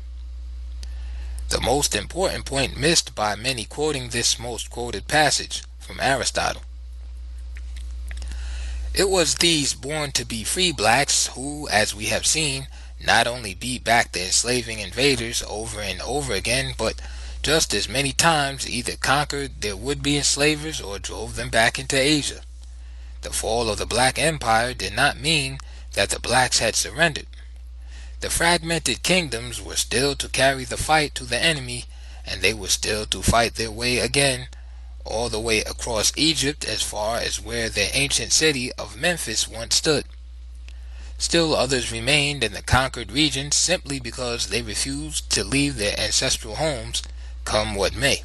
The most important point missed by many quoting this most quoted passage from Aristotle. It was these born to be free blacks who, as we have seen, not only beat back the enslaving invaders over and over again, but just as many times either conquered their would-be enslavers or drove them back into Asia. The fall of the Black Empire did not mean that the blacks had surrendered. The fragmented kingdoms were still to carry the fight to the enemy, and they were still to fight their way again all the way across Egypt as far as where their ancient city of Memphis once stood. Still others remained in the conquered regions simply because they refused to leave their ancestral homes, come what may.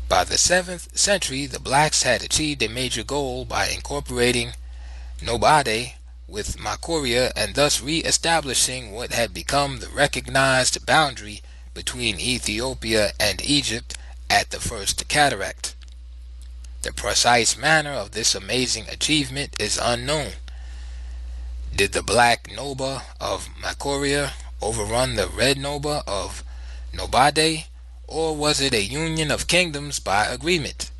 By the 7th century, the blacks had achieved a major goal by incorporating nobodies with Makoria and thus re-establishing what had become the recognized boundary between Ethiopia and Egypt at the First Cataract. The precise manner of this amazing achievement is unknown. Did the black Noba of Makoria overrun the red Noba of Nobade, or was it a union of kingdoms by agreement?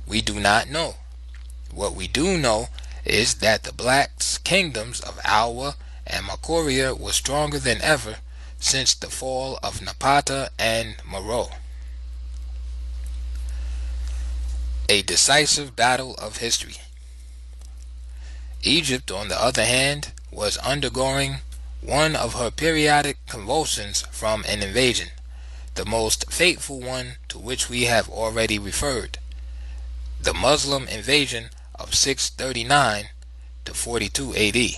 We do not know. What we do know is that the black kingdoms of Awa and Makoria were stronger than ever since the fall of Napata and Meroe. A decisive battle of history. Egypt, on the other hand, was undergoing one of her periodic convulsions from an invasion, the most fateful one to which we have already referred, the Muslim invasion of 639 to 42 AD.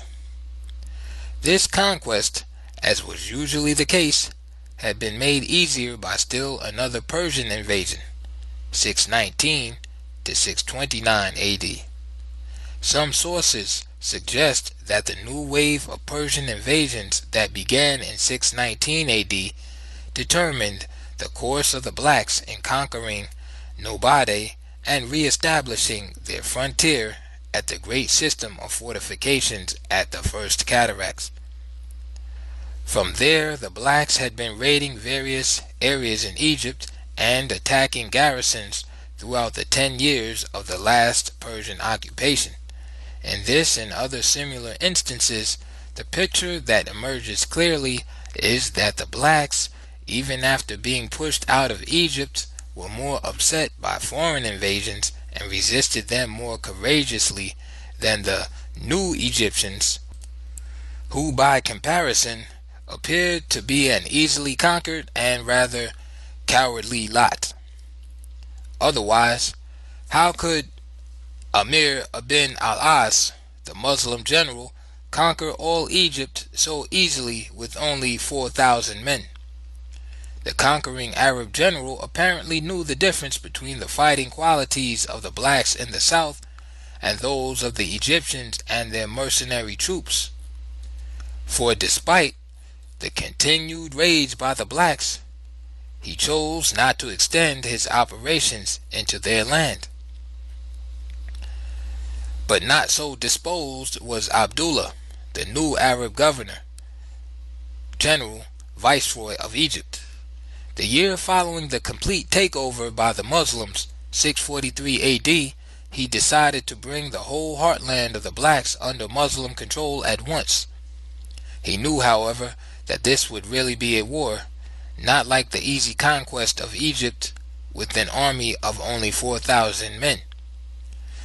This conquest, as was usually the case, had been made easier by still another Persian invasion, 619 to 629 AD. Some sources suggest that the new wave of Persian invasions that began in 619 AD determined the course of the blacks in conquering Nobade and re-establishing their frontier at the great system of fortifications at the First Cataracts. From there, the blacks had been raiding various areas in Egypt and attacking garrisons throughout the 10 years of the last Persian occupation. In this and other similar instances, the picture that emerges clearly is that the blacks, even after being pushed out of Egypt, were more upset by foreign invasions and resisted them more courageously than the new Egyptians, who by comparison appeared to be an easily conquered and rather cowardly lot. Otherwise, how could Amir ibn al-As, the Muslim general, conquer all Egypt so easily with only 4,000 men? The conquering Arab general apparently knew the difference between the fighting qualities of the blacks in the south and those of the Egyptians and their mercenary troops. For despite the continued raids by the blacks, he chose not to extend his operations into their land. But not so disposed was Abdullah, the new Arab governor, general, viceroy of Egypt. The year following the complete takeover by the Muslims, 643 AD, he decided to bring the whole heartland of the blacks under Muslim control at once. He knew, however, that this would really be a war, not like the easy conquest of Egypt with an army of only 4,000 men.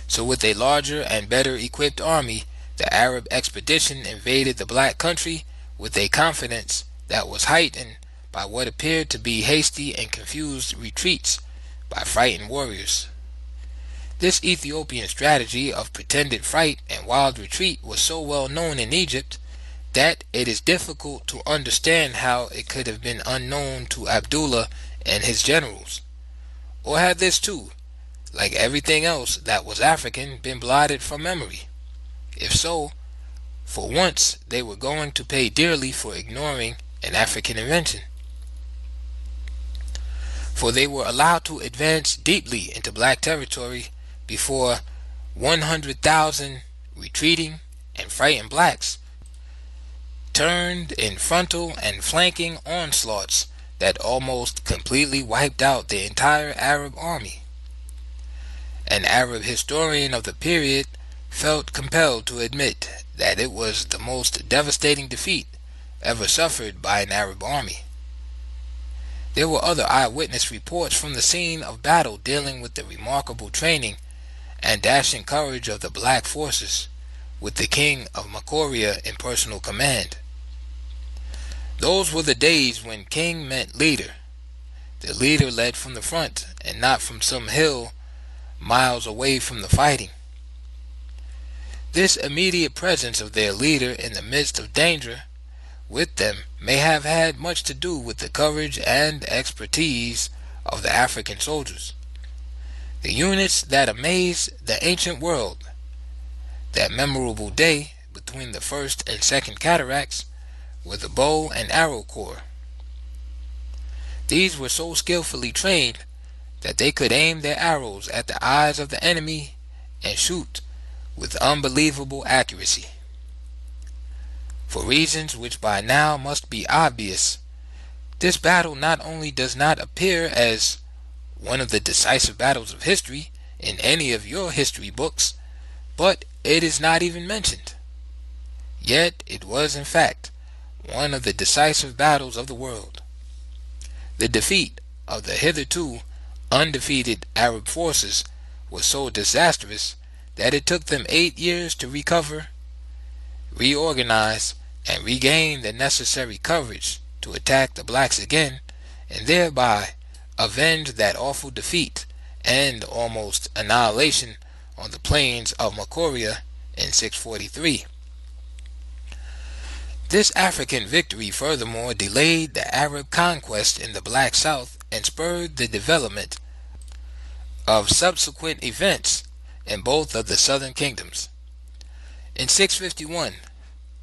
So with a larger and better equipped army, the Arab expedition invaded the black country with a confidence that was heightened by what appeared to be hasty and confused retreats by frightened warriors. This Ethiopian strategy of pretended fright and wild retreat was so well known in Egypt that it is difficult to understand how it could have been unknown to Abdullah and his generals. Or had this too, like everything else that was African, been blotted from memory? If so, for once they were going to pay dearly for ignoring an African invention. For they were allowed to advance deeply into black territory before 100,000 retreating and frightened blacks turned in frontal and flanking onslaughts that almost completely wiped out the entire Arab army. An Arab historian of the period felt compelled to admit that it was the most devastating defeat ever suffered by an Arab army. There were other eyewitness reports from the scene of battle dealing with the remarkable training and dashing courage of the black forces, with the king of Makoria in personal command. Those were the days when king meant leader. The leader led from the front and not from some hill miles away from the fighting. This immediate presence of their leader in the midst of danger with them may have had much to do with the courage and expertise of the African soldiers, the units that amazed the ancient world. That memorable day between the first and second cataracts were the bow and arrow corps. These were so skillfully trained that they could aim their arrows at the eyes of the enemy and shoot with unbelievable accuracy. For reasons which by now must be obvious, this battle not only does not appear as one of the decisive battles of history in any of your history books, but it is not even mentioned. Yet it was in fact one of the decisive battles of the world. The defeat of the hitherto undefeated Arab forces was so disastrous that it took them 8 years to recover, reorganize, and regain the necessary courage to attack the blacks again, and thereby avenge that awful defeat and almost annihilation on the plains of Makoria in 643. This African victory furthermore delayed the Arab conquest in the Black South and spurred the development of subsequent events in both of the southern kingdoms. In 651,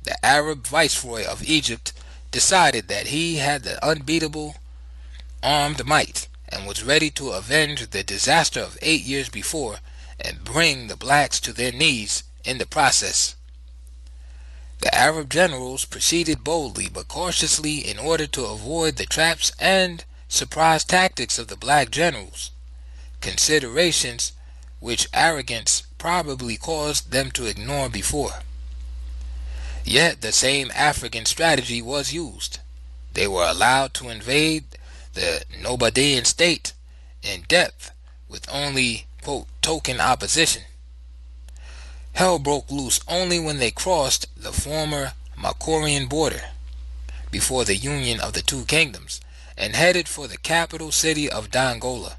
the Arab viceroy of Egypt decided that he had the unbeatable armed might and was ready to avenge the disaster of 8 years before and bring the blacks to their knees in the process. The Arab generals proceeded boldly but cautiously in order to avoid the traps and surprise tactics of the black generals, considerations which arrogance probably caused them to ignore before. Yet the same African strategy was used. They were allowed to invade the nobodian state in depth with only, quote, token opposition. Hell broke loose only when they crossed the former Makorian border before the union of the two kingdoms and headed for the capital city of Dongola.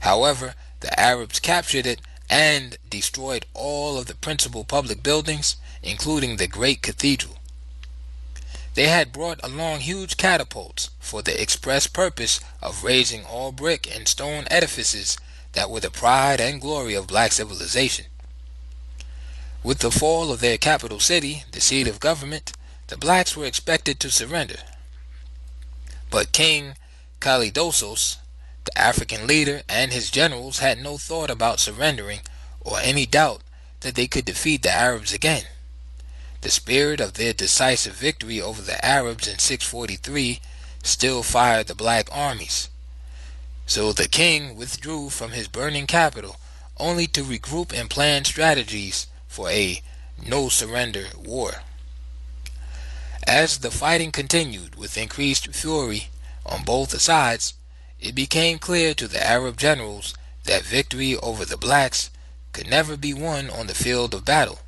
However, the Arabs captured it and destroyed all of the principal public buildings, including the great cathedral. They had brought along huge catapults for the express purpose of raising all brick and stone edifices that were the pride and glory of black civilization. With the fall of their capital city, the seat of government, the blacks were expected to surrender. But King Kalidosos, the African leader, and his generals had no thought about surrendering or any doubt that they could defeat the Arabs again. The spirit of their decisive victory over the Arabs in 643 still fired the black armies. So the king withdrew from his burning capital only to regroup and plan strategies for a no-surrender war. As the fighting continued with increased fury on both sides, it became clear to the Arab generals that victory over the blacks could never be won on the field of battle.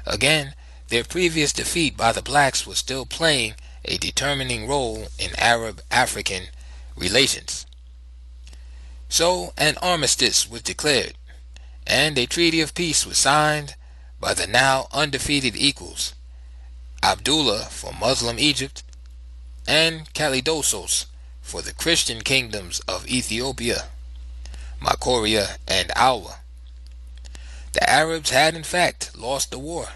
Again, their previous defeat by the blacks was still playing a determining role in Arab-African relations. So an armistice was declared, and a treaty of peace was signed by the now undefeated equals, Abdullah for Muslim Egypt and Kalidosos for the Christian kingdoms of Ethiopia, Makoria, and Alwa. The Arabs had in fact lost the war,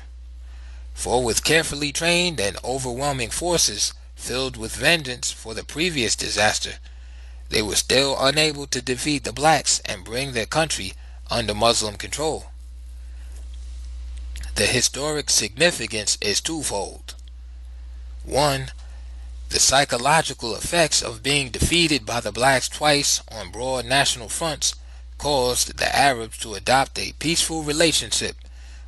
for with carefully trained and overwhelming forces filled with vengeance for the previous disaster, they were still unable to defeat the blacks and bring their country under Muslim control. The historic significance is twofold. One, the psychological effects of being defeated by the blacks twice on broad national fronts caused the Arabs to adopt a peaceful relationship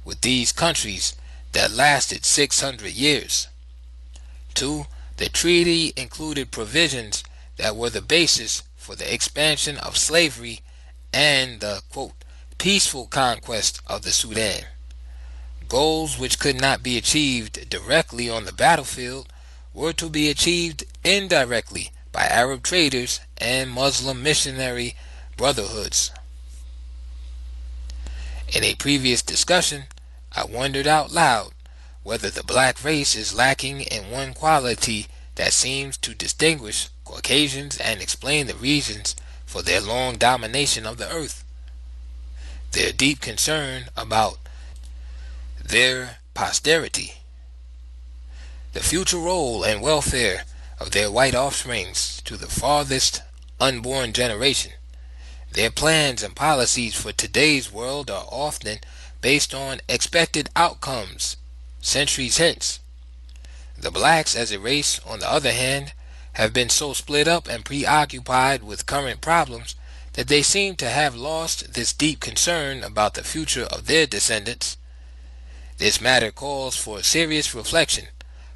with these countries that lasted 600 years. 2. The treaty included provisions that were the basis for the expansion of slavery and the, quote, peaceful conquest of the Sudan. Goals which could not be achieved directly on the battlefield were to be achieved indirectly by Arab traders and Muslim missionary brotherhoods. In a previous discussion, I wondered out loud whether the black race is lacking in one quality that seems to distinguish Caucasians and explain the reasons for their long domination of the earth: their deep concern about their posterity, the future role and welfare of their white offsprings to the farthest unborn generation. Their plans and policies for today's world are often based on expected outcomes centuries hence. The blacks as a race, on the other hand, have been so split up and preoccupied with current problems that they seem to have lost this deep concern about the future of their descendants. This matter calls for serious reflection,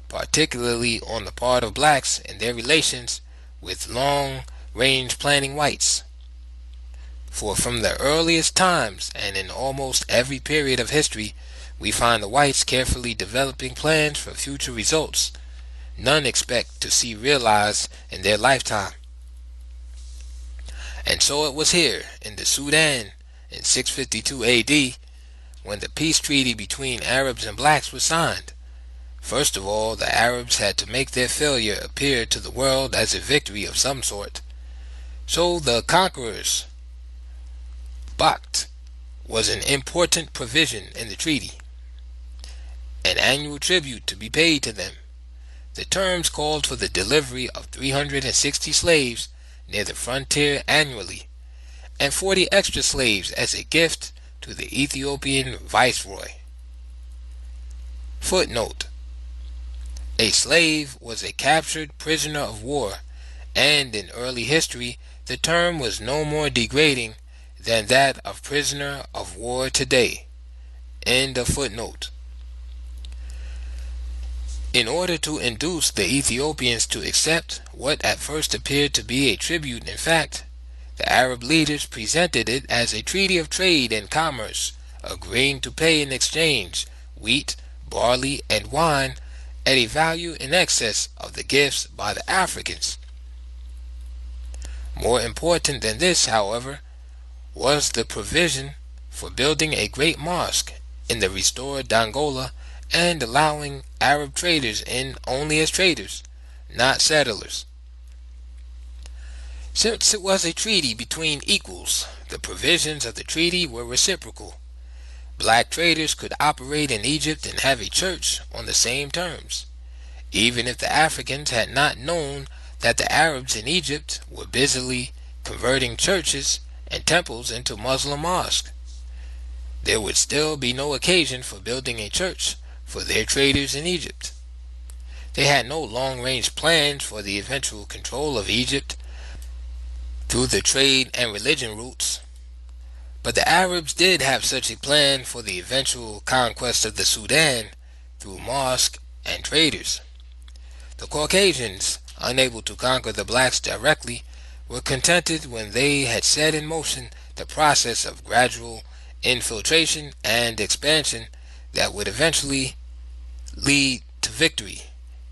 particularly on the part of blacks and their relations with long-range planning whites. For from the earliest times and in almost every period of history, we find the whites carefully developing plans for future results none expect to see realized in their lifetime. And so it was here in the Sudan in 652 AD when the peace treaty between Arabs and blacks was signed. First of all, the Arabs had to make their failure appear to the world as a victory of some sort. So the conquerors' Bacht was an important provision in the treaty, an annual tribute to be paid to them. The terms called for the delivery of 360 slaves near the frontier annually, and 40 extra slaves as a gift to the Ethiopian viceroy. Footnote: a slave was a captured prisoner of war, and in early history the term was no more degrading than that of prisoner of war today. End of footnote. In order to induce the Ethiopians to accept what at first appeared to be a tribute, in fact, the Arab leaders presented it as a treaty of trade and commerce, agreeing to pay in exchange wheat, barley, and wine at a value in excess of the gifts by the Africans. More important than this, however, was the provision for building a great mosque in the restored Dongola and allowing Arab traders in only as traders, not settlers. Since it was a treaty between equals, the provisions of the treaty were reciprocal. Black traders could operate in Egypt and have a church on the same terms, even if the Africans had not known that the Arabs in Egypt were busily converting churches and temples into Muslim mosques. There would still be no occasion for building a church for their traders in Egypt. They had no long-range plans for the eventual control of Egypt through the trade and religion routes. But the Arabs did have such a plan for the eventual conquest of the Sudan through mosques and traders. The Caucasians, unable to conquer the blacks directly, were contented when they had set in motion the process of gradual infiltration and expansion that would eventually lead to victory,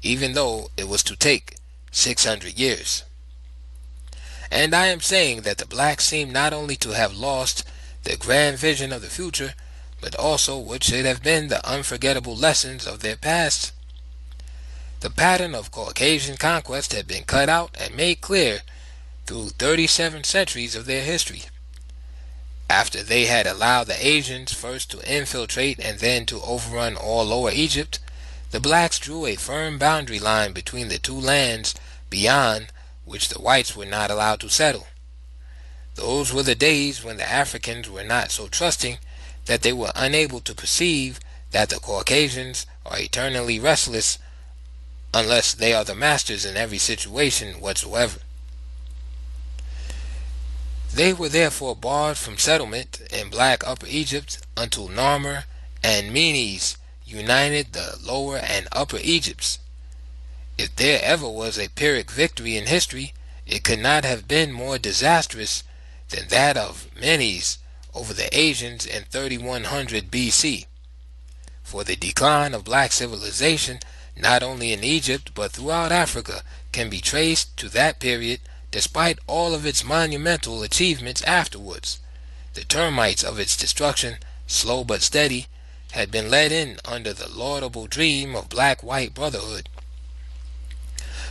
even though it was to take 600 years. And I am saying that the blacks seem not only to have lost the grand vision of the future, but also what should have been the unforgettable lessons of their past. The pattern of Caucasian conquest had been cut out and made clear through 37 centuries of their history. After they had allowed the Asians first to infiltrate and then to overrun all Lower Egypt, the blacks drew a firm boundary line between the two lands beyond which the whites were not allowed to settle. Those were the days when the Africans were not so trusting that they were unable to perceive that the Caucasians are eternally restless unless they are the masters in every situation whatsoever. They were therefore barred from settlement in black Upper Egypt until Narmer and Menes united the Lower and Upper Egypts. If there ever was a Pyrrhic victory in history, it could not have been more disastrous than that of Menes over the Asians in 3100 BC. For the decline of black civilization, not only in Egypt but throughout Africa, can be traced to that period, despite all of its monumental achievements afterwards. The termites of its destruction, slow but steady, had been let in under the laudable dream of black-white brotherhood.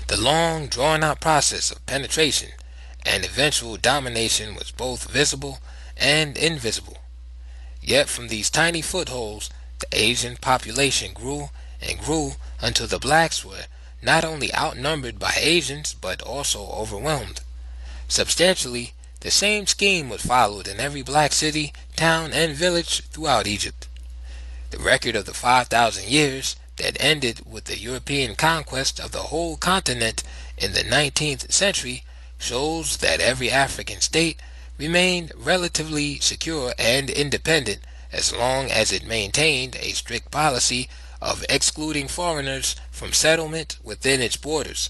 The long drawn-out process of penetration and eventual domination was both visible and invisible. Yet from these tiny footholds, the Asian population grew and grew until the blacks were not only outnumbered by Asians but also overwhelmed. Substantially, the same scheme was followed in every black city, town, and village throughout Egypt. The record of the 5,000 years that ended with the European conquest of the whole continent in the 19th century shows that every African state remained relatively secure and independent as long as it maintained a strict policy of excluding foreigners from settlement within its borders.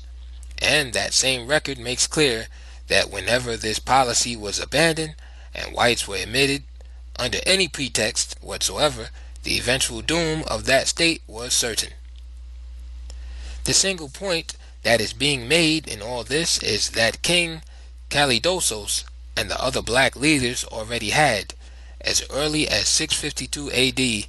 And that same record makes clear that whenever this policy was abandoned and whites were admitted under any pretext whatsoever, the eventual doom of that state was certain. The single point that is being made in all this is that King Kalidosos and the other black leaders already had, as early as 652 AD,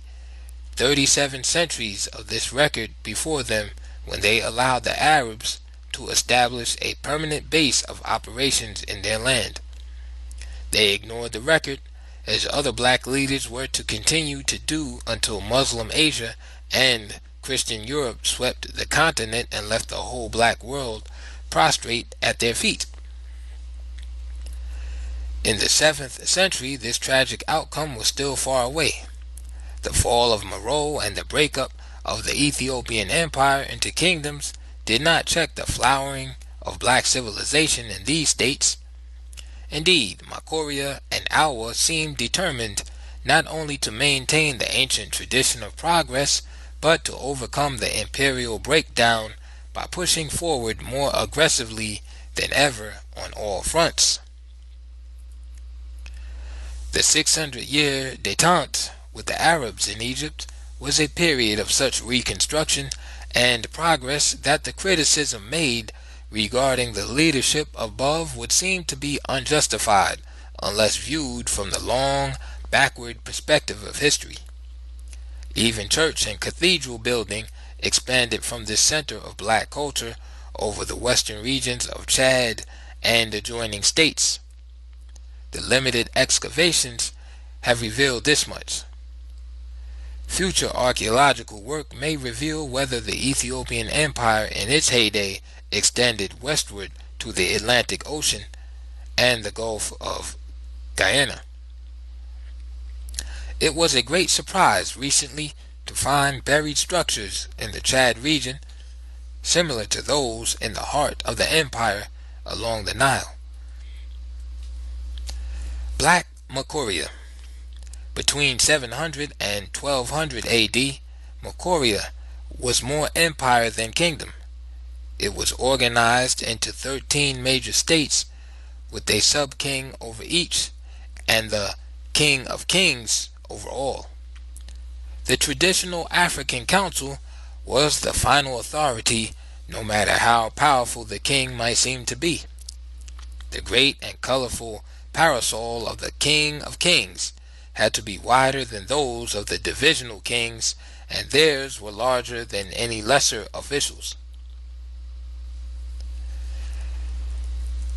37 centuries of this record before them when they allowed the Arabs to establish a permanent base of operations in their land. They ignored the record, as other black leaders were to continue to do until Muslim Asia and Christian Europe swept the continent and left the whole black world prostrate at their feet. In the 7th century, this tragic outcome was still far away. The fall of Meroe and the breakup of the Ethiopian Empire into kingdoms did not check the flowering of black civilization in these states. Indeed, Makoria and Awa seemed determined not only to maintain the ancient tradition of progress, but to overcome the imperial breakdown by pushing forward more aggressively than ever on all fronts. The 600-year détente with the Arabs in Egypt was a period of such reconstruction and progress that the criticism made regarding the leadership above would seem to be unjustified unless viewed from the long, backward perspective of history. Even church and cathedral building expanded from this center of black culture over the western regions of Chad and adjoining states. The limited excavations have revealed this much. Future archaeological work may reveal whether the Ethiopian Empire in its heyday extended westward to the Atlantic Ocean and the Gulf of Guyana. It was a great surprise recently to find buried structures in the Chad region similar to those in the heart of the empire along the Nile. Black Makoria. Between 700 and 1200 AD, Makoria was more empire than kingdom. It was organized into 13 major states with a sub-king over each and the king of kings over all. The traditional African council was the final authority, no matter how powerful the king might seem to be. The great and colorful parasol of the king of kings had to be wider than those of the divisional kings, and theirs were larger than any lesser officials.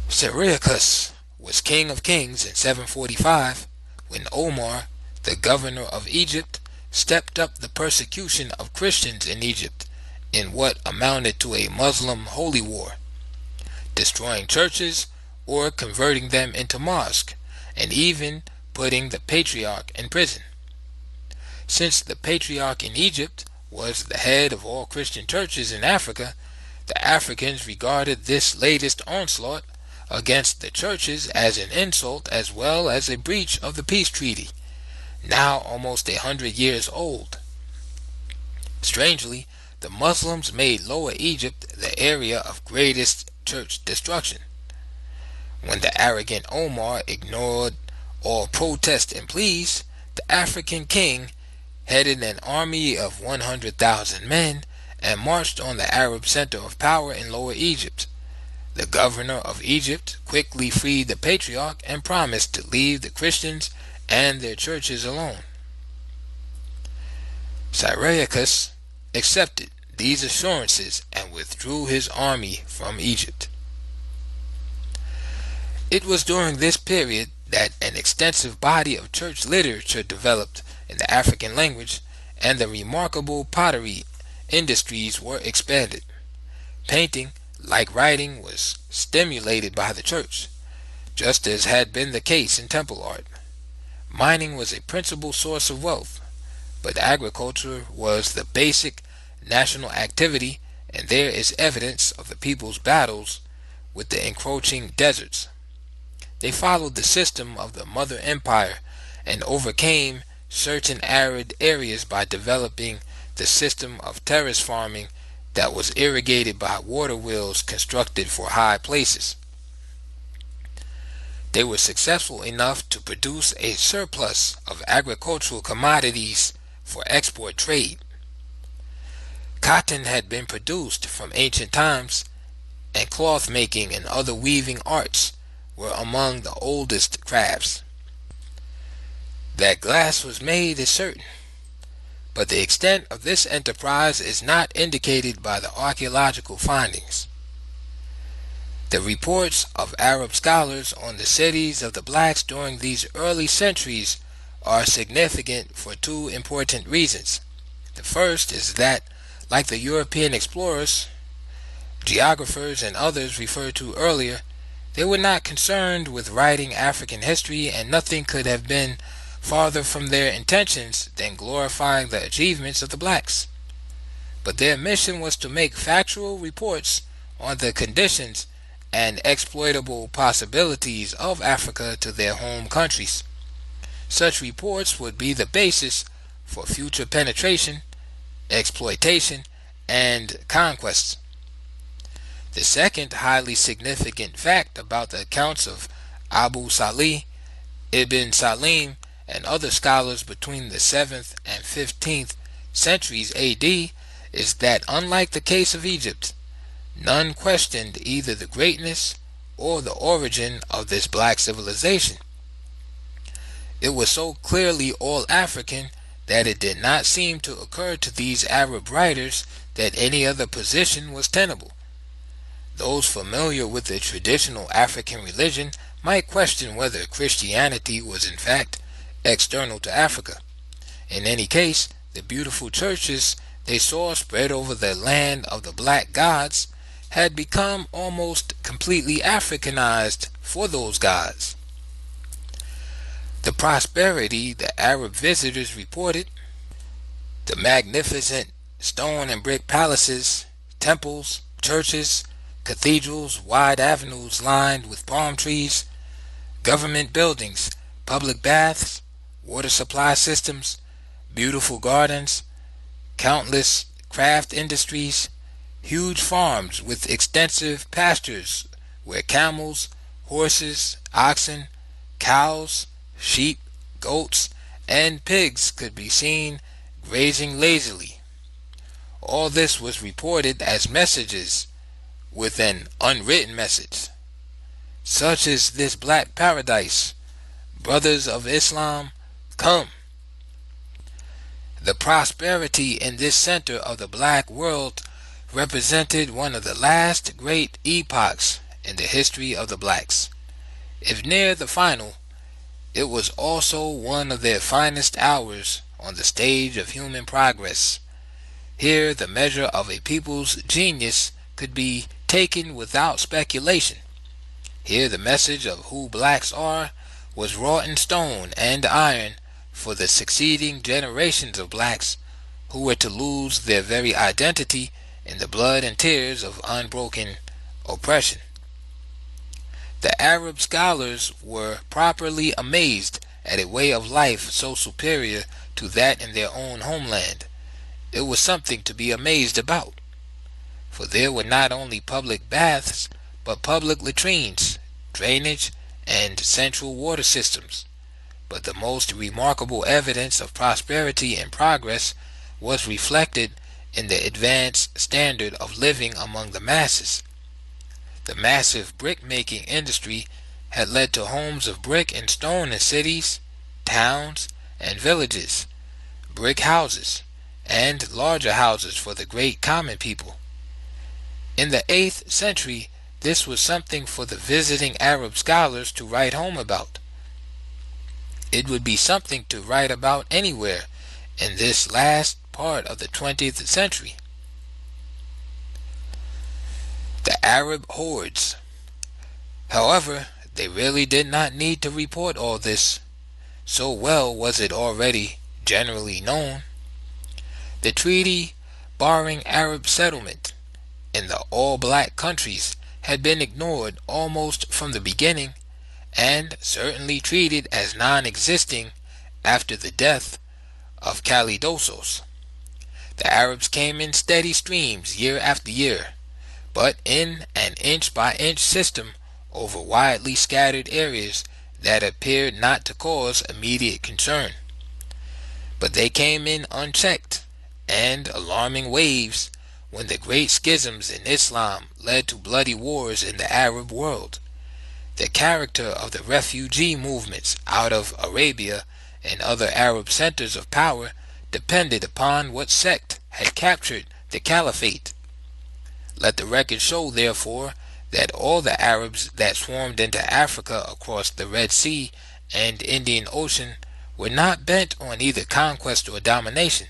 Syracuse was king of kings in 745 when Omar, the governor of Egypt, stepped up the persecution of Christians in Egypt in what amounted to a Muslim holy war, destroying churches or converting them into mosques, and even putting the patriarch in prison. Since the patriarch in Egypt was the head of all Christian churches in Africa, the Africans regarded this latest onslaught against the churches as an insult as well as a breach of the peace treaty, now almost 100 years old. Strangely, the Muslims made Lower Egypt the area of greatest church destruction. When the arrogant Omar ignored all protests and pleas, the African king headed an army of 100,000 men and marched on the Arab center of power in Lower Egypt. The governor of Egypt quickly freed the patriarch and promised to leave the Christians and their churches alone. Cyriacus accepted these assurances and withdrew his army from Egypt. It was during this period that an extensive body of church literature developed in the African language, and the remarkable pottery industries were expanded. Painting, like writing, was stimulated by the church, just as had been the case in temple art. Mining was a principal source of wealth, but agriculture was the basic national activity, and there is evidence of the people's battles with the encroaching deserts. They followed the system of the Mother Empire and overcame certain arid areas by developing the system of terrace farming that was irrigated by water wheels constructed for high places. They were successful enough to produce a surplus of agricultural commodities for export trade. Cotton had been produced from ancient times, and cloth making and other weaving arts were among the oldest crafts. That glass was made is certain, but the extent of this enterprise is not indicated by the archaeological findings. The reports of Arab scholars on the cities of the blacks during these early centuries are significant for two important reasons. The first is that, like the European explorers, geographers, and others referred to earlier, they were not concerned with writing African history, and nothing could have been farther from their intentions than glorifying the achievements of the blacks. But their mission was to make factual reports on the conditions and exploitable possibilities of Africa to their home countries. Such reports would be the basis for future penetration, exploitation, and conquests. The second highly significant fact about the accounts of Abu Salih, Ibn Salim, and other scholars between the 7th and 15th centuries AD is that, unlike the case of Egypt, none questioned either the greatness or the origin of this black civilization. It was so clearly all African that it did not seem to occur to these Arab writers that any other position was tenable. Those familiar with the traditional African religion might question whether Christianity was in fact external to Africa. In any case, the beautiful churches they saw spread over the land of the black gods had become almost completely Africanized for those gods. The prosperity the Arab visitors reported, the magnificent stone and brick palaces, temples, churches, cathedrals, wide avenues lined with palm trees, government buildings, public baths, water supply systems, beautiful gardens, countless craft industries, huge farms with extensive pastures where camels, horses, oxen, cows, sheep, goats, and pigs could be seen grazing lazily. All this was reported as messages with an unwritten message. Such is this black paradise. Brothers of Islam, come. The prosperity in this center of the black world represented one of the last great epochs in the history of the blacks. If near the final, it was also one of their finest hours on the stage of human progress. Here the measure of a people's genius could be taken without speculation. Here the message of who blacks are was wrought in stone and iron for the succeeding generations of blacks who were to lose their very identity in the blood and tears of unbroken oppression. The Arab scholars were properly amazed at a way of life so superior to that in their own homeland. it was something to be amazed about, for there were not only public baths, but public latrines, drainage, and central water systems. But the most remarkable evidence of prosperity and progress was reflected in the advanced standard of living among the masses. The massive brick-making industry had led to homes of brick and stone in cities, towns, and villages, brick houses, and larger houses for the great common people. In the 8th century, this was something for the visiting Arab scholars to write home about. It would be something to write about anywhere in this last part of the 20th century. The Arab hordes. However, they really did not need to report all this. So well was it already generally known. The treaty barring Arab settlement in the all-black countries had been ignored almost from the beginning, and certainly treated as non-existing after the death of Kalidosos. The Arabs came in steady streams year after year, but in an inch-by-inch system over widely scattered areas that appeared not to cause immediate concern. But they came in unchecked and alarming waves when the great schisms in Islam led to bloody wars in the Arab world. The character of the refugee movements out of Arabia and other Arab centers of power depended upon what sect had captured the caliphate. Let the record show, therefore, that all the Arabs that swarmed into Africa across the Red Sea and Indian Ocean were not bent on either conquest or domination.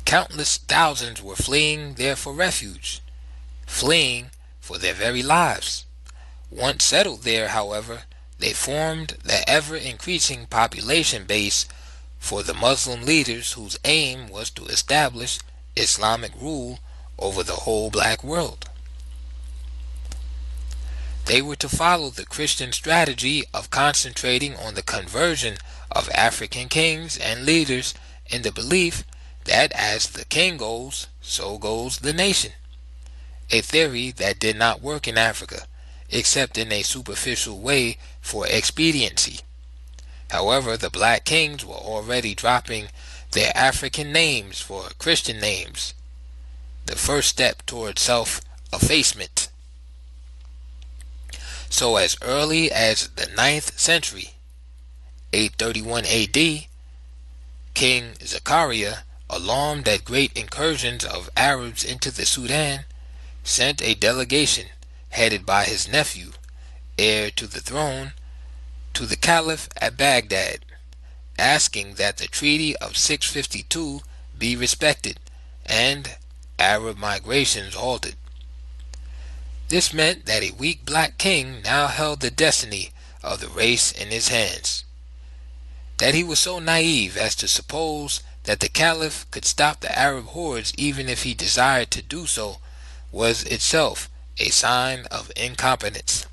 Countless thousands were fleeing there for refuge, fleeing for their very lives. Once settled there, however, they formed the ever-increasing population base for the Muslim leaders whose aim was to establish Islamic rule over the whole black world. They were to follow the Christian strategy of concentrating on the conversion of African kings and leaders in the belief that as the king goes, so goes the nation. A theory that did not work in Africa, except in a superficial way for expediency. However, the black kings were already dropping their African names for Christian names, the first step toward self-effacement. So as early as the 9th century, 831 AD, King Zechariah, alarmed at great incursions of Arabs into the Sudan, sent a delegation headed by his nephew, heir to the throne, to the Caliph at Baghdad, asking that the Treaty of 652 be respected and Arab migrations halted. This meant that a weak black king now held the destiny of the race in his hands. That he was so naive as to suppose that the Caliph could stop the Arab hordes even if he desired to do so was itself a sign of incompetence.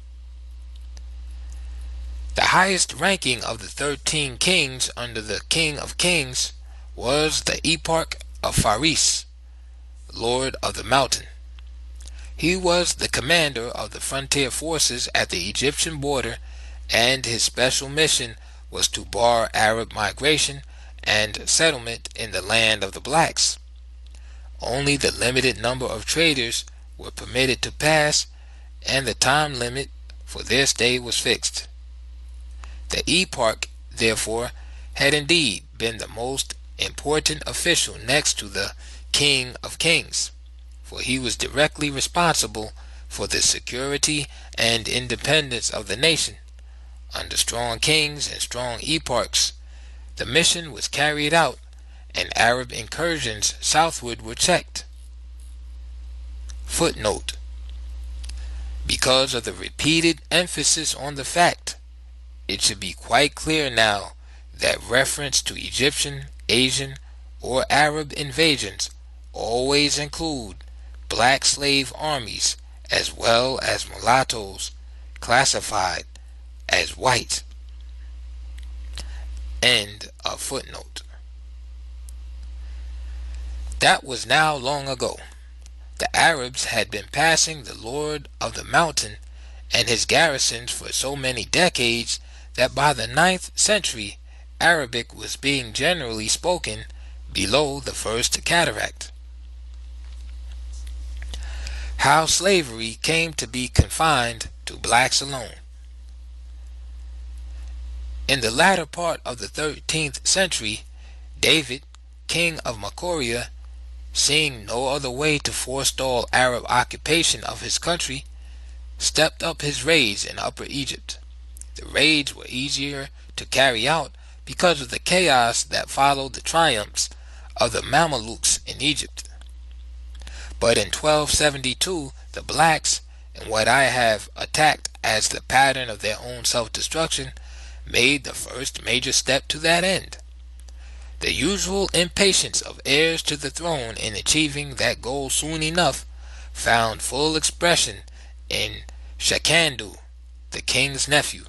The highest ranking of the 13 kings under the King of Kings was the Eparch of Faris, Lord of the Mountain. He was the commander of the frontier forces at the Egyptian border, and his special mission was to bar Arab migration and settlement in the land of the blacks. Only the limited number of traders were permitted to pass, and the time limit for their stay was fixed. The Eparch, therefore, had indeed been the most important official next to the King of Kings, for he was directly responsible for the security and independence of the nation. Under strong kings and strong eparchs, the mission was carried out, and Arab incursions southward were checked. Footnote: because of the repeated emphasis on the fact, it should be quite clear now that reference to Egyptian, Asian, or Arab invasions always include black slave armies as well as mulattoes classified as white. End of footnote. That was now long ago. The Arabs had been passing the Lord of the Mountain and his garrisons for so many decades that by the 9th century Arabic was being generally spoken below the first cataract. How slavery came to be confined to blacks alone. In the latter part of the 13th century, David, king of Makoria, seeing no other way to forestall Arab occupation of his country, stepped up his raids in Upper Egypt. The raids were easier to carry out because of the chaos that followed the triumphs of the Mamelukes in Egypt. But in 1272, the blacks, in what I have attacked as the pattern of their own self-destruction, made the first major step to that end. The usual impatience of heirs to the throne in achieving that goal soon enough found full expression in Shakandu, the king's nephew.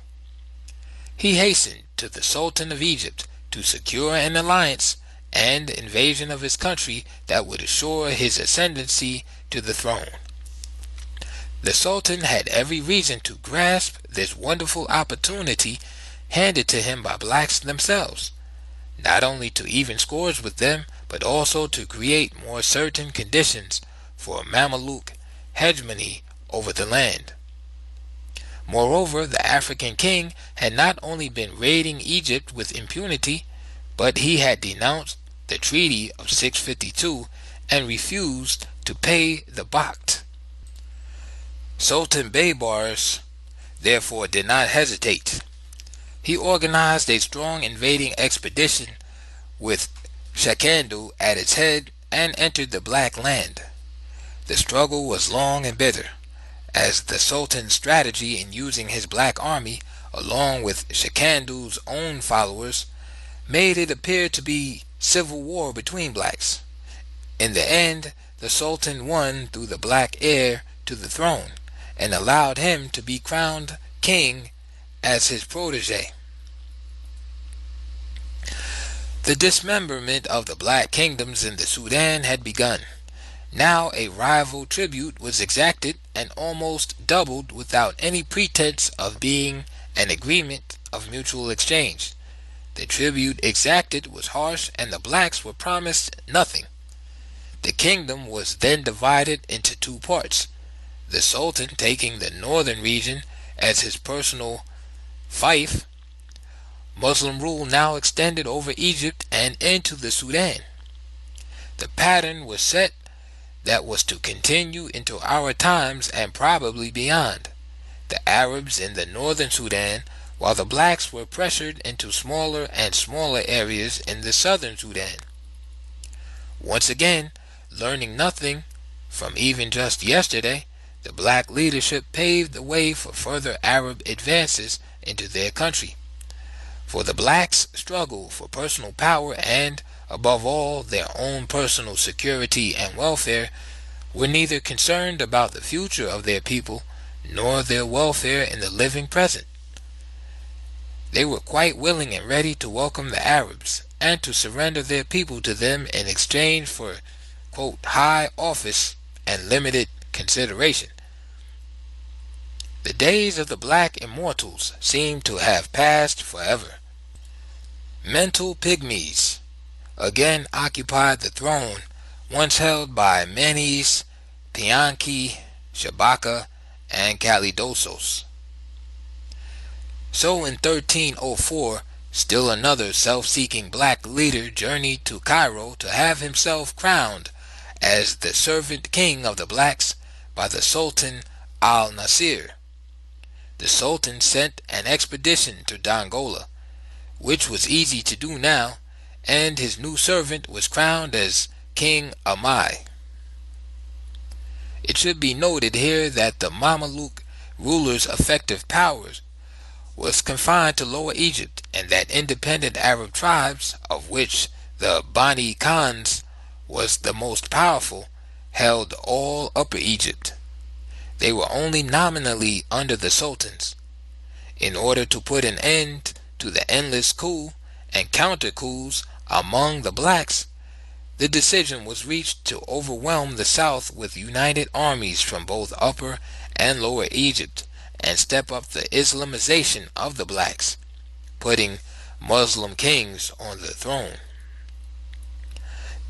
He hastened to the Sultan of Egypt to secure an alliance and invasion of his country that would assure his ascendancy to the throne. The Sultan had every reason to grasp this wonderful opportunity handed to him by blacks themselves, not only to even scores with them, but also to create more certain conditions for Mameluke hegemony over the land. Moreover, the African king had not only been raiding Egypt with impunity, but he had denounced the Treaty of 652 and refused to pay the Bakht. Sultan Baybars therefore did not hesitate. He organized a strong invading expedition with Shakandu at its head and entered the Black Land. The struggle was long and bitter, as the Sultan's strategy in using his black army, along with Shakandu's own followers, made it appear to be civil war between blacks. In the end, the Sultan won through the black heir to the throne, and allowed him to be crowned king as his protege. The dismemberment of the black kingdoms in the Sudan had begun. Now a rival tribute was exacted and almost doubled without any pretense of being an agreement of mutual exchange. The tribute exacted was harsh and the blacks were promised nothing. The kingdom was then divided into two parts, the Sultan taking the northern region as his personal fief. Muslim rule now extended over Egypt and into the Sudan. The pattern was set that was to continue into our times and probably beyond. The Arabs in the northern Sudan, while the blacks were pressured into smaller and smaller areas in the southern Sudan. Once again, learning nothing from even just yesterday, the black leadership paved the way for further Arab advances into their country. For the blacks' struggle for personal power and, above all, their own personal security and welfare were neither concerned about the future of their people nor their welfare in the living present. They were quite willing and ready to welcome the Arabs and to surrender their people to them in exchange for, quote, high office and limited consideration. The days of the black immortals seem to have passed forever. Mental pygmies again occupied the throne once held by Menes, Pianki, Shabaka, and Kalidosos. So in 1304, still another self-seeking black leader journeyed to Cairo to have himself crowned as the servant king of the blacks by the Sultan al-Nasir. The Sultan sent an expedition to Dongola, which was easy to do now, and his new servant was crowned as King Amai. It should be noted here that the Mameluke ruler's effective powers was confined to Lower Egypt, and that independent Arab tribes, of which the Bani Khans was the most powerful, held all Upper Egypt. They were only nominally under the sultans. In order to put an end to the endless coup and counter coups among the blacks, The decision was reached to overwhelm the South with united armies from both Upper and Lower Egypt and step up the Islamization of the blacks, putting Muslim kings on the throne.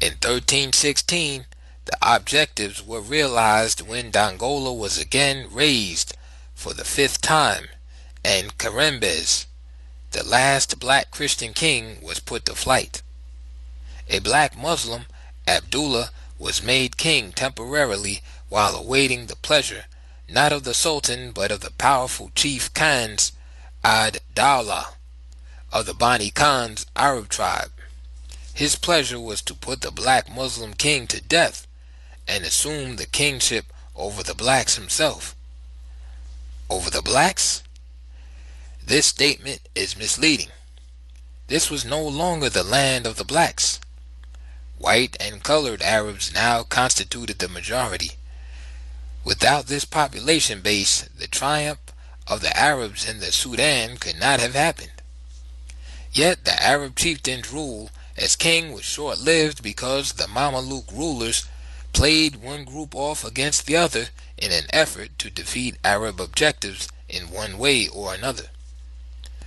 In 1316, the objectives were realized when Dongola was again razed for the fifth time, and Karembez, the last black Christian king, was put to flight. A black Muslim, Abdullah, was made king temporarily while awaiting the pleasure not of the Sultan but of the powerful chief Khans ad-Dawla of the Bani Khans Arab tribe. His pleasure was to put the black Muslim king to death and assume the kingship over the blacks himself. Over the blacks? This statement is misleading. This was no longer the land of the blacks. White and colored Arabs now constituted the majority. Without this population base, the triumph of the Arabs in the Sudan could not have happened. Yet the Arab chieftain's rule as king was short-lived because the Mameluke rulers played one group off against the other in an effort to defeat Arab objectives in one way or another.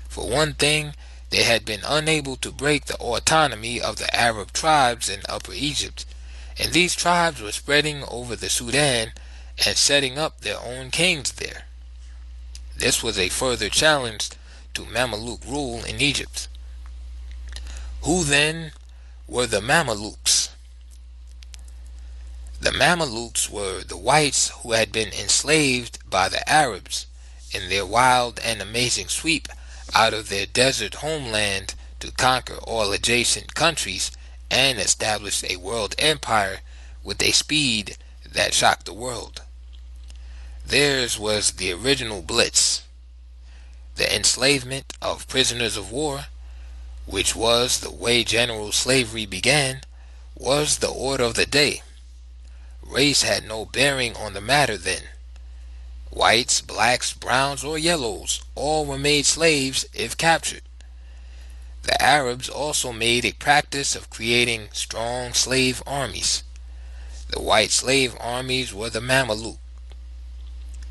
For one thing, they had been unable to break the autonomy of the Arab tribes in Upper Egypt, and these tribes were spreading over the Sudan and setting up their own kings there. This was a further challenge to Mameluke rule in Egypt. Who then were the Mamelukes? The Mamelukes were the whites who had been enslaved by the Arabs in their wild and amazing sweep out of their desert homeland to conquer all adjacent countries and establish a world empire with a speed that shocked the world. Theirs was the original blitz. The enslavement of prisoners of war, which was the way general slavery began, was the order of the day. Race had no bearing on the matter then. Whites, blacks, browns, or yellows, all were made slaves if captured. The Arabs also made a practice of creating strong slave armies. The white slave armies were the Mameluke.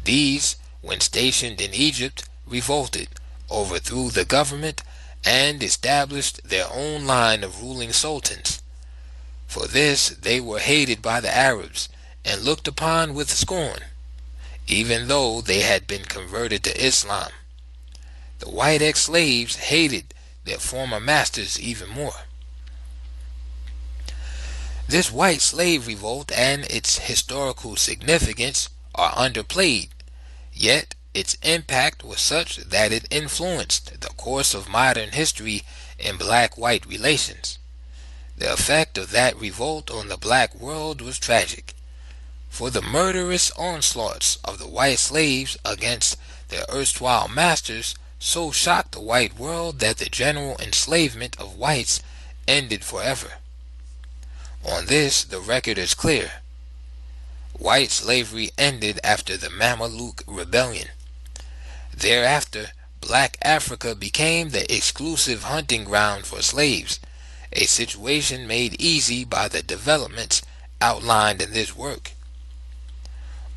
These, when stationed in Egypt, revolted, overthrew the government, and established their own line of ruling sultans. For this they were hated by the Arabs and looked upon with scorn, even though they had been converted to Islam. The white ex-slaves hated their former masters even more. This white slave revolt and its historical significance are underplayed, yet its impact was such that it influenced the course of modern history in black-white relations. The effect of that revolt on the black world was tragic, for the murderous onslaughts of the white slaves against their erstwhile masters so shocked the white world that the general enslavement of whites ended forever. On this the record is clear. White slavery ended after the Mameluke Rebellion. Thereafter, black Africa became the exclusive hunting ground for slaves, a situation made easy by the developments outlined in this work.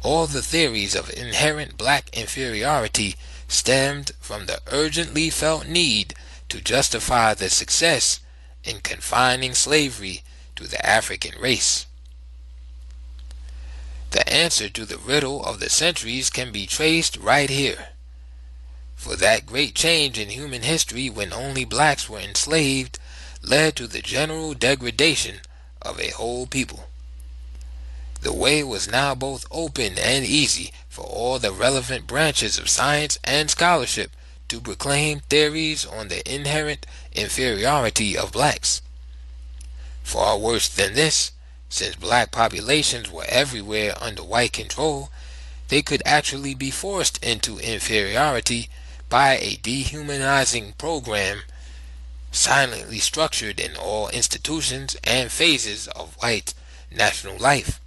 All the theories of inherent black inferiority stemmed from the urgently felt need to justify the success in confining slavery to the African race. The answer to the riddle of the centuries can be traced right here. For that great change in human history when only blacks were enslaved led to the general degradation of a whole people. The way was now both open and easy for all the relevant branches of science and scholarship to proclaim theories on the inherent inferiority of blacks. Far worse than this, since black populations were everywhere under white control, they could actually be forced into inferiority by a dehumanizing program silently structured in all institutions and phases of white national life.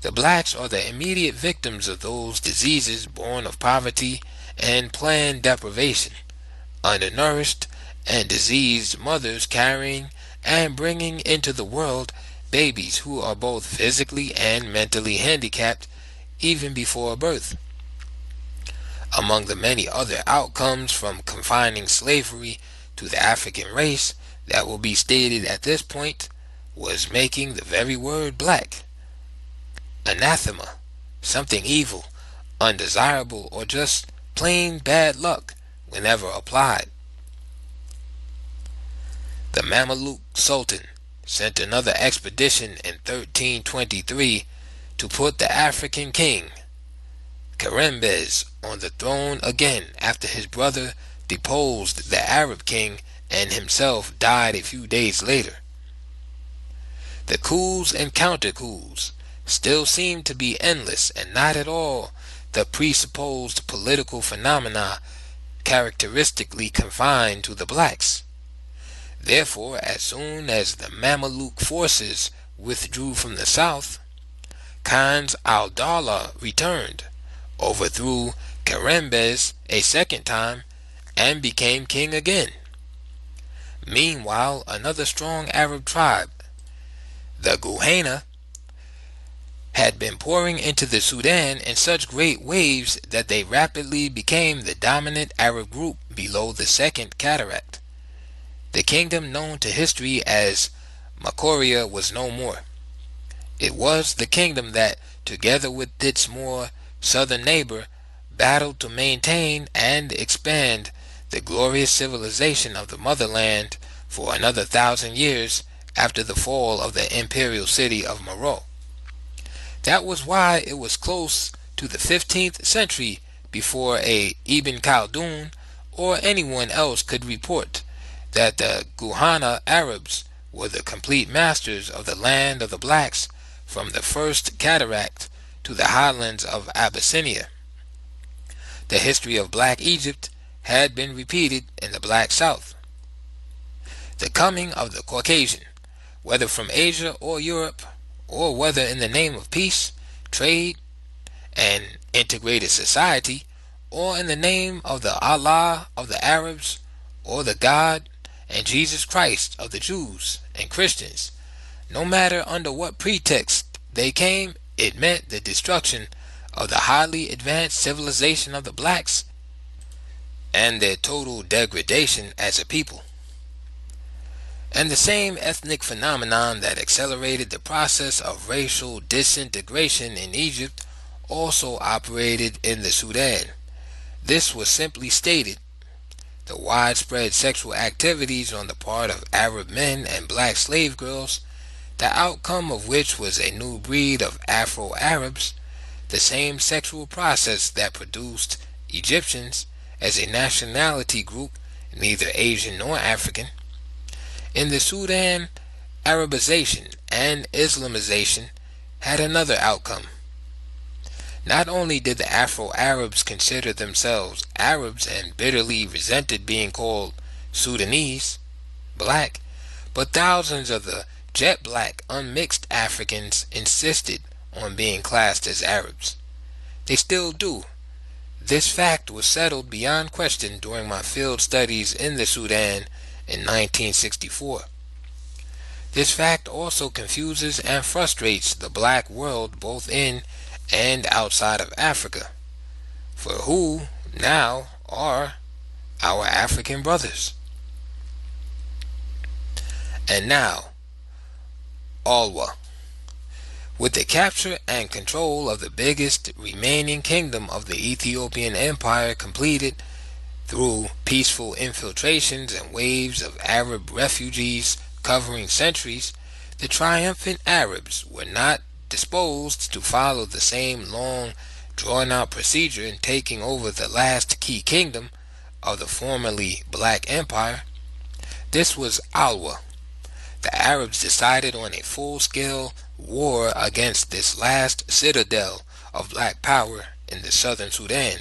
The blacks are the immediate victims of those diseases born of poverty and planned deprivation, undernourished and diseased mothers carrying and bringing into the world babies who are both physically and mentally handicapped even before birth. Among the many other outcomes from confining slavery to the African race that will be stated at this point was making the very word black anathema, something evil, undesirable, or just plain bad luck whenever applied. The Mameluke Sultan sent another expedition in 1323 to put the African king Kerembes on the throne again after his brother deposed the Arab king and himself died a few days later. The coups and counter-coups still seem to be endless and not at all the presupposed political phenomena characteristically confined to the blacks. Therefore, as soon as the Mameluke forces withdrew from the south, Khan's al-Dawla returned, overthrew Kerembes a second time, and became king again. Meanwhile, another strong Arab tribe, the Guhena, had been pouring into the Sudan in such great waves that they rapidly became the dominant Arab group below the Second Cataract. The kingdom known to history as Makoria was no more. It was the kingdom that, together with its more southern neighbor, battled to maintain and expand the glorious civilization of the motherland for another 1,000 years after the fall of the imperial city of Meroe. That was why it was close to the 15th century before a Ibn Khaldun or anyone else could report that the Guhana Arabs were the complete masters of the land of the blacks from the First Cataract to the highlands of Abyssinia. The history of Black Egypt had been repeated in the Black South. The coming of the Caucasian, whether from Asia or Europe, or whether in the name of peace, trade, and integrated society, or in the name of the Allah of the Arabs, or the God and Jesus Christ of the Jews and Christians, no matter under what pretext they came, it meant the destruction of the highly advanced civilization of the blacks and their total degradation as a people. And the same ethnic phenomenon that accelerated the process of racial disintegration in Egypt also operated in the Sudan. This was simply stated: the widespread sexual activities on the part of Arab men and black slave girls, the outcome of which was a new breed of Afro-Arabs, the same sexual process that produced Egyptians as a nationality group neither Asian nor African. In the Sudan, Arabization and Islamization had another outcome. Not only did the Afro-Arabs consider themselves Arabs and bitterly resented being called Sudanese, black, but thousands of the jet black unmixed Africans insisted on being classed as Arabs. They still do. This fact was settled beyond question during my field studies in the Sudan in 1964. This fact also confuses and frustrates the black world both in and outside of Africa, for who now are our African brothers. And now, Alwa. With the capture and control of the biggest remaining kingdom of the Ethiopian Empire completed through peaceful infiltrations and waves of Arab refugees covering centuries, the triumphant Arabs were not disposed to follow the same long, drawn-out procedure in taking over the last key kingdom of the formerly black empire. This was Alwa. The Arabs decided on a full-scale war against this last citadel of black power in the southern Sudan.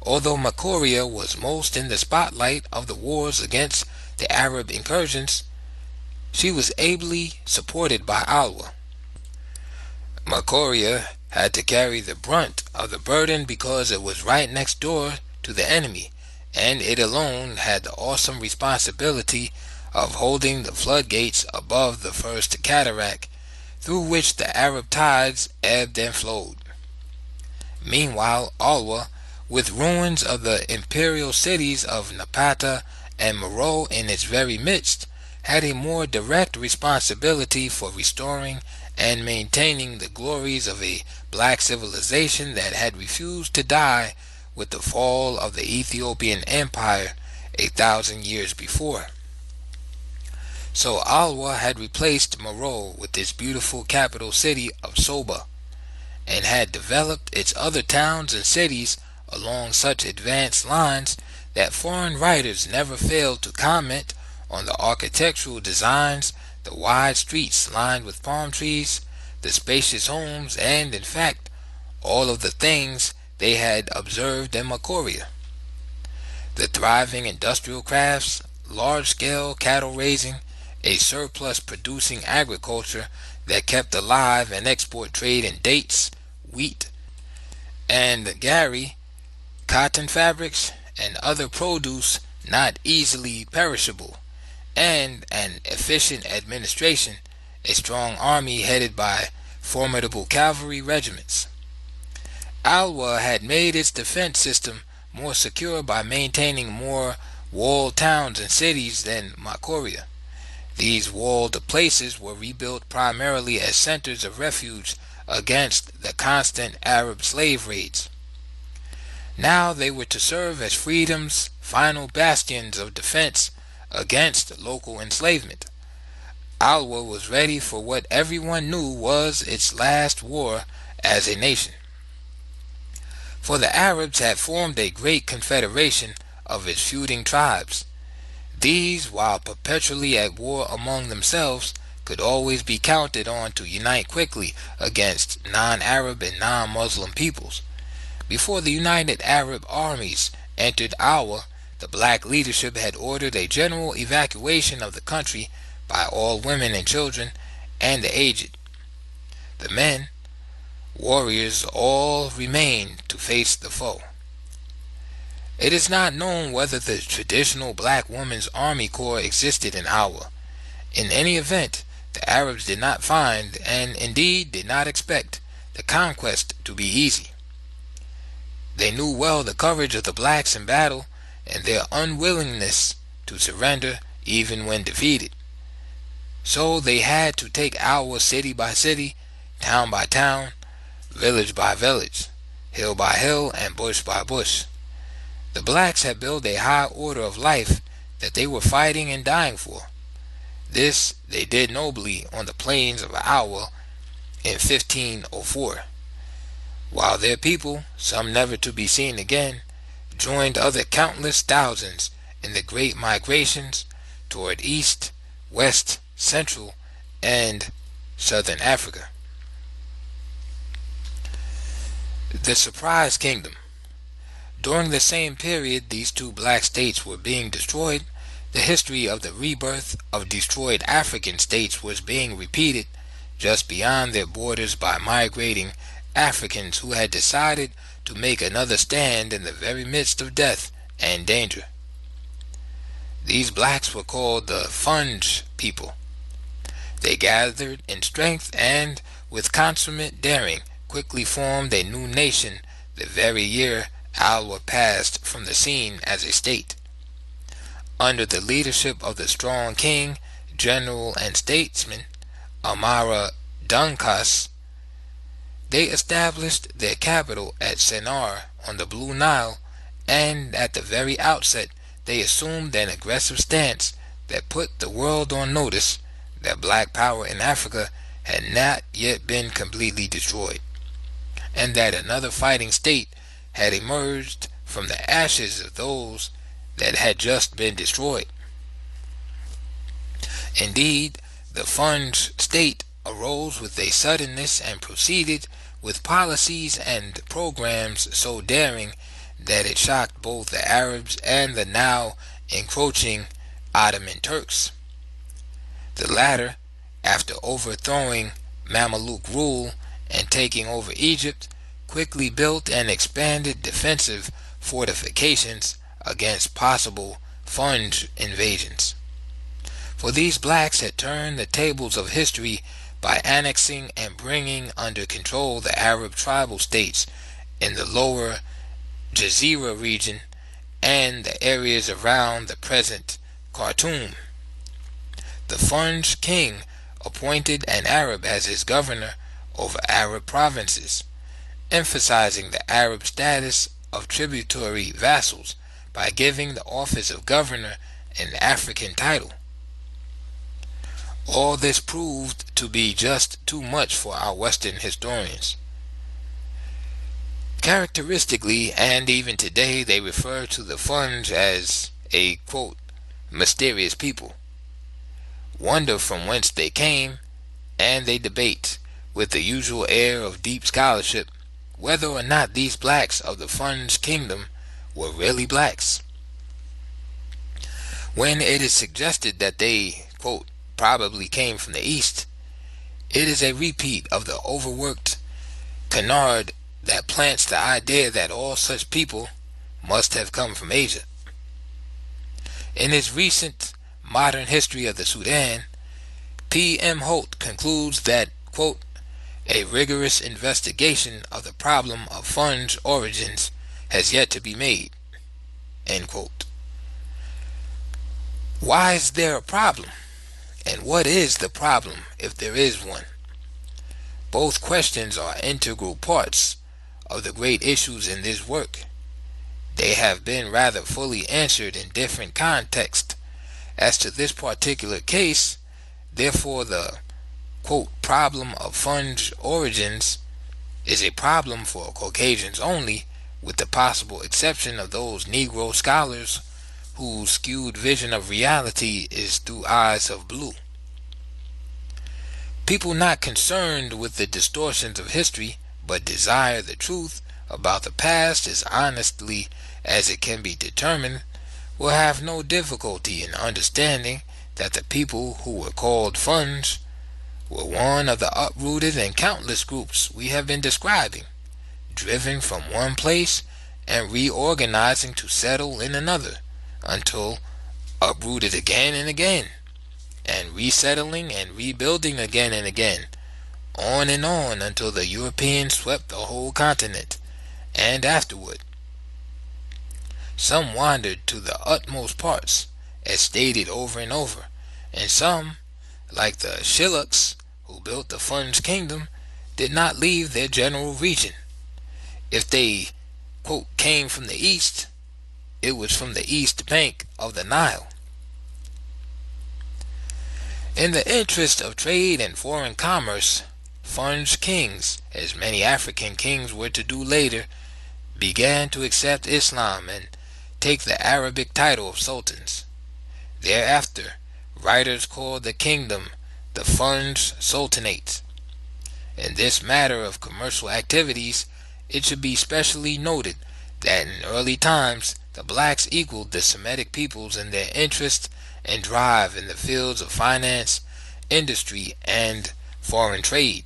Although Makoria was most in the spotlight of the wars against the Arab incursions, she was ably supported by Alwa. Makoria had to carry the brunt of the burden because it was right next door to the enemy, and it alone had the awesome responsibility of holding the floodgates above the first cataract, through which the Arab tides ebbed and flowed. Meanwhile, Alwa, with ruins of the imperial cities of Napata and Meroe in its very midst, had a more direct responsibility for restoring and maintaining the glories of a black civilization that had refused to die with the fall of the Ethiopian Empire 1,000 years before. So Alwa had replaced Meroe with its beautiful capital city of Soba, and had developed its other towns and cities along such advanced lines that foreign writers never failed to comment on the architectural designs, the wide streets lined with palm trees, the spacious homes, and, in fact, all of the things they had observed in Makoria. The thriving industrial crafts, large-scale cattle raising, a surplus-producing agriculture that kept alive an export trade in dates, wheat, and gari, cotton fabrics, and other produce not easily perishable, and an efficient administration, a strong army headed by formidable cavalry regiments. Alwa had made its defense system more secure by maintaining more walled towns and cities than Makoria. These walled places were rebuilt primarily as centers of refuge against the constant Arab slave raids. Now they were to serve as freedom's final bastions of defense against local enslavement. Alwa was ready for what everyone knew was its last war as a nation. For the Arabs had formed a great confederation of its feuding tribes. These, while perpetually at war among themselves, could always be counted on to unite quickly against non-Arab and non-Muslim peoples. Before the United Arab Armies entered Alwa, the black leadership had ordered a general evacuation of the country by all women and children and the aged. The men, warriors, all remained to face the foe. It is not known whether the traditional black women's army corps existed in Alwa. In any event, the Arabs did not find, and indeed did not expect, the conquest to be easy. They knew well the courage of the blacks in battle and their unwillingness to surrender even when defeated. So they had to take Alwa city by city, town by town, village by village, hill by hill, and bush by bush. The blacks had built a high order of life that they were fighting and dying for. This they did nobly on the plains of Alwa in 1504, while their people, some never to be seen again, joined other countless thousands in the great migrations toward East, West, Central, and Southern Africa. The Surprise Kingdom. During the same period these two black states were being destroyed, the history of the rebirth of destroyed African states was being repeated just beyond their borders by migrating Africans who had decided to make another stand in the very midst of death and danger. These blacks were called the Funge people. They gathered in strength and, with consummate daring, quickly formed a new nation the very year Alwa passed from the scene as a state. Under the leadership of the strong king, general, and statesman, Amara Dunkas, they established their capital at Sennar on the Blue Nile, and at the very outset they assumed an aggressive stance that put the world on notice that black power in Africa had not yet been completely destroyed, and that another fighting state had emerged from the ashes of those that had just been destroyed. Indeed, the Funge state arose with a suddenness and proceeded with policies and programs so daring that it shocked both the Arabs and the now encroaching Ottoman Turks. The latter, after overthrowing Mameluke rule and taking over Egypt, quickly built and expanded defensive fortifications against possible Funge invasions. For these blacks had turned the tables of history by annexing and bringing under control the Arab tribal states in the lower Jazeera region and the areas around the present Khartoum. The Funj king appointed an Arab as his governor over Arab provinces, emphasizing the Arab status of tributary vassals by giving the office of governor an African title. All this proved to be just too much for our Western historians. Characteristically, and even today, they refer to the Funj as a, quote, mysterious people, wonder from whence they came, and they debate, with the usual air of deep scholarship, whether or not these blacks of the Funj kingdom were really blacks. When it is suggested that they, quote, probably came from the East, it is a repeat of the overworked canard that plants the idea that all such people must have come from Asia. In his recent Modern History of the Sudan, P. M. Holt concludes that, quote, a rigorous investigation of the problem of Funj origins has yet to be made, end quote. Why is there a problem? And what is the problem, if there is one? Both questions are integral parts of the great issues in this work. They have been rather fully answered in different contexts. As to this particular case, therefore the, quote, problem of Funj origins is a problem for Caucasians only, with the possible exception of those Negro scholars whose skewed vision of reality is through eyes of blue. People not concerned with the distortions of history, but desire the truth about the past as honestly as it can be determined, will have no difficulty in understanding that the people who were called Funj were one of the uprooted and countless groups we have been describing, driven from one place and reorganizing to settle in another, until uprooted again and again, and resettling and rebuilding again and again, on and on until the Europeans swept the whole continent, and afterward. Some wandered to the utmost parts, as stated over and over, and some, like the Shillaks who built the Funj kingdom, did not leave their general region. If they, quote, came from the east, it was from the east bank of the Nile. In the interest of trade and foreign commerce, Funj kings, as many African kings were to do later, began to accept Islam and take the Arabic title of sultans. Thereafter, writers called the kingdom the Funj Sultanate. In this matter of commercial activities, it should be specially noted that in early times the blacks equaled the Semitic peoples in their interest and drive in the fields of finance, industry, and foreign trade.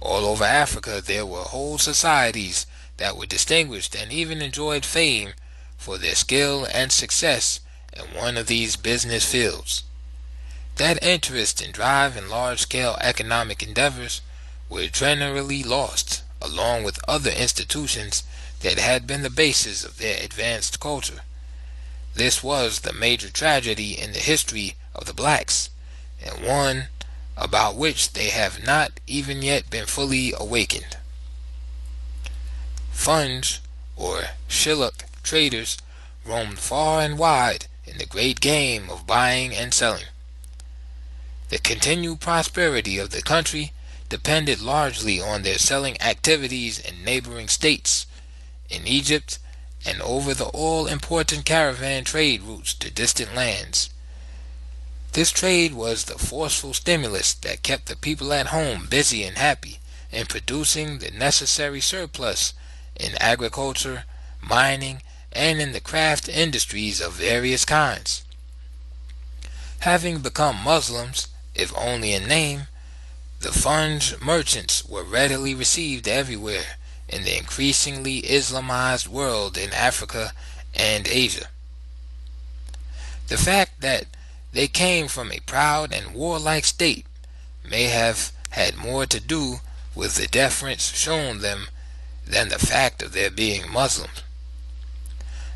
All over Africa there were whole societies that were distinguished and even enjoyed fame for their skill and success in one of these business fields. That interest and drive in large-scale economic endeavors were generally lost, along with other institutions that had been the basis of their advanced culture. This was the major tragedy in the history of the blacks, and one about which they have not even yet been fully awakened. Funj, or Shilluk traders, roamed far and wide in the great game of buying and selling. The continued prosperity of the country depended largely on their selling activities in neighboring states, in Egypt, and over the all-important caravan trade routes to distant lands. This trade was the forceful stimulus that kept the people at home busy and happy in producing the necessary surplus in agriculture, mining, and in the craft industries of various kinds. Having become Muslims, if only in name, the Funj merchants were readily received everywhere in the increasingly Islamized world in Africa and Asia. The fact that they came from a proud and warlike state may have had more to do with the deference shown them than the fact of their being Muslims.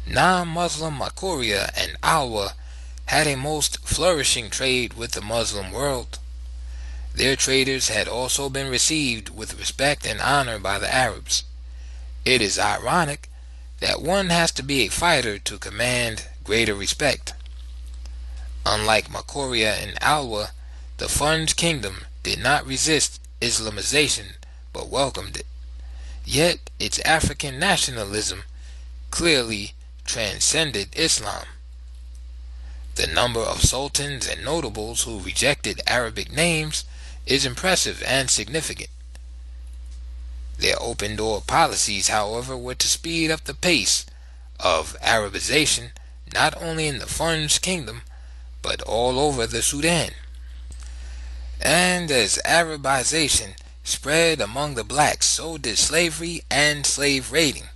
Non-Muslim Makuria and Alwa had a most flourishing trade with the Muslim world. Their traders had also been received with respect and honor by the Arabs. It is ironic that one has to be a fighter to command greater respect. Unlike Makuria and Alwa, the Funj kingdom did not resist Islamization but welcomed it. Yet its African nationalism clearly transcended Islam. The number of sultans and notables who rejected Arabic names is impressive and significant. Their open-door policies, however, were to speed up the pace of Arabization not only in the Funj kingdom but all over the Sudan. And as Arabization spread among the blacks, so did slavery and slave raiding.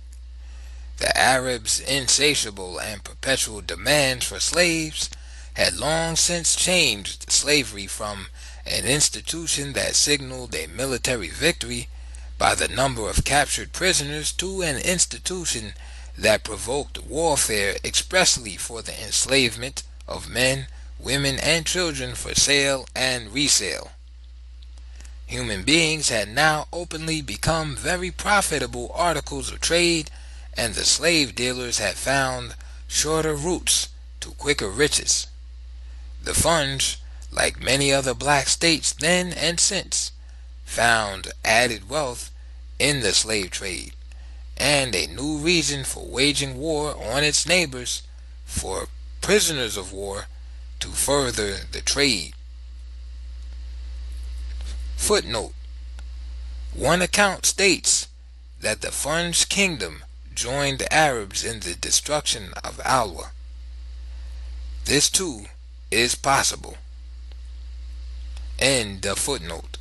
The Arabs' insatiable and perpetual demands for slaves had long since changed slavery from an institution that signaled a military victory by the number of captured prisoners to an institution that provoked warfare expressly for the enslavement of men, women, and children for sale and resale. Human beings had now openly become very profitable articles of trade, and the slave dealers had found shorter routes to quicker riches. The Funj, like many other black states then and since, found added wealth in the slave trade, and a new reason for waging war on its neighbors for prisoners of war to further the trade. Footnote: one account states that the Funj kingdom joined the Arabs in the destruction of Alwa. This too is possible. End of footnote.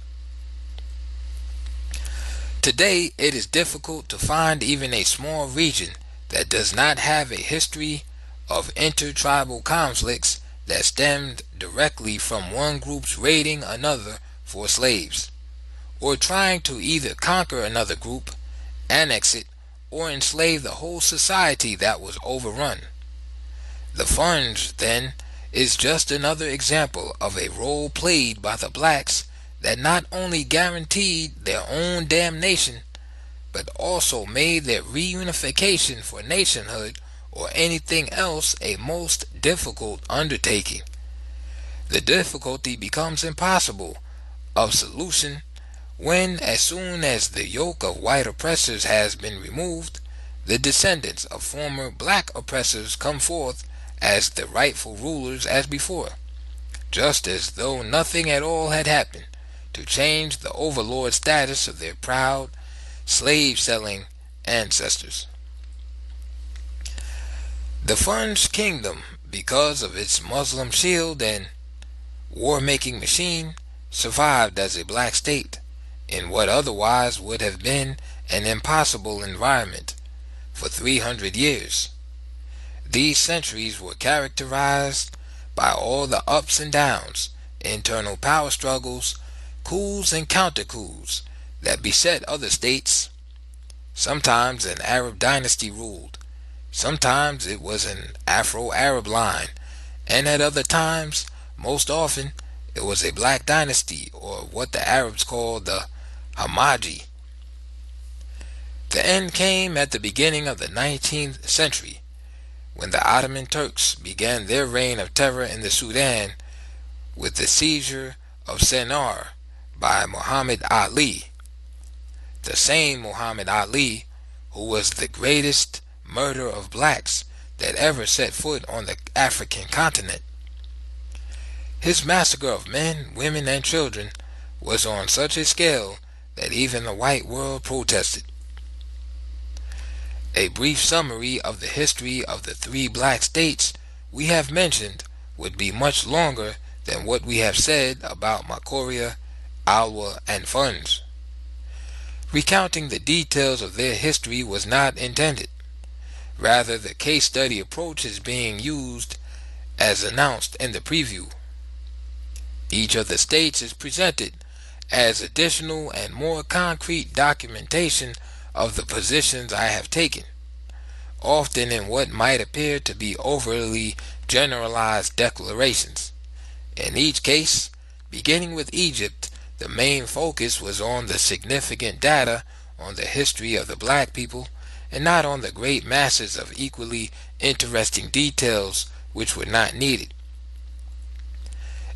Today it is difficult to find even a small region that does not have a history of intertribal conflicts that stemmed directly from one group's raiding another for slaves, or trying to either conquer another group, annex it, or enslave the whole society that was overrun. The Funj, then, is just another example of a role played by the blacks that not only guaranteed their own damnation, but also made their reunification for nationhood or anything else a most difficult undertaking. The difficulty becomes impossible of solution when, as soon as the yoke of white oppressors has been removed, the descendants of former black oppressors come forth as the rightful rulers as before, just as though nothing at all had happened to change the overlord status of their proud, slave-selling ancestors. The Funj kingdom, because of its Muslim shield and war-making machine, survived as a black state in what otherwise would have been an impossible environment for 300 years. These centuries were characterized by all the ups and downs, internal power struggles, coups and counter-coups that beset other states. Sometimes an Arab dynasty ruled, sometimes it was an Afro-Arab line, and at other times, most often, it was a black dynasty, or what the Arabs called the Hamaji. The end came at the beginning of the 19th century, when the Ottoman Turks began their reign of terror in the Sudan with the seizure of Sennar by Muhammad Ali, the same Muhammad Ali who was the greatest murderer of blacks that ever set foot on the African continent. His massacre of men, women, and children was on such a scale that even the white world protested. A brief summary of the history of the three black states we have mentioned would be much longer than what we have said about Makuria, Alwa, and Funj. Recounting the details of their history was not intended. Rather, the case study approach is being used as announced in the preview. Each of the states is presented as additional and more concrete documentation of the positions I have taken, often in what might appear to be overly generalized declarations. In each case, beginning with Egypt, the main focus was on the significant data on the history of the black people and not on the great masses of equally interesting details which were not needed.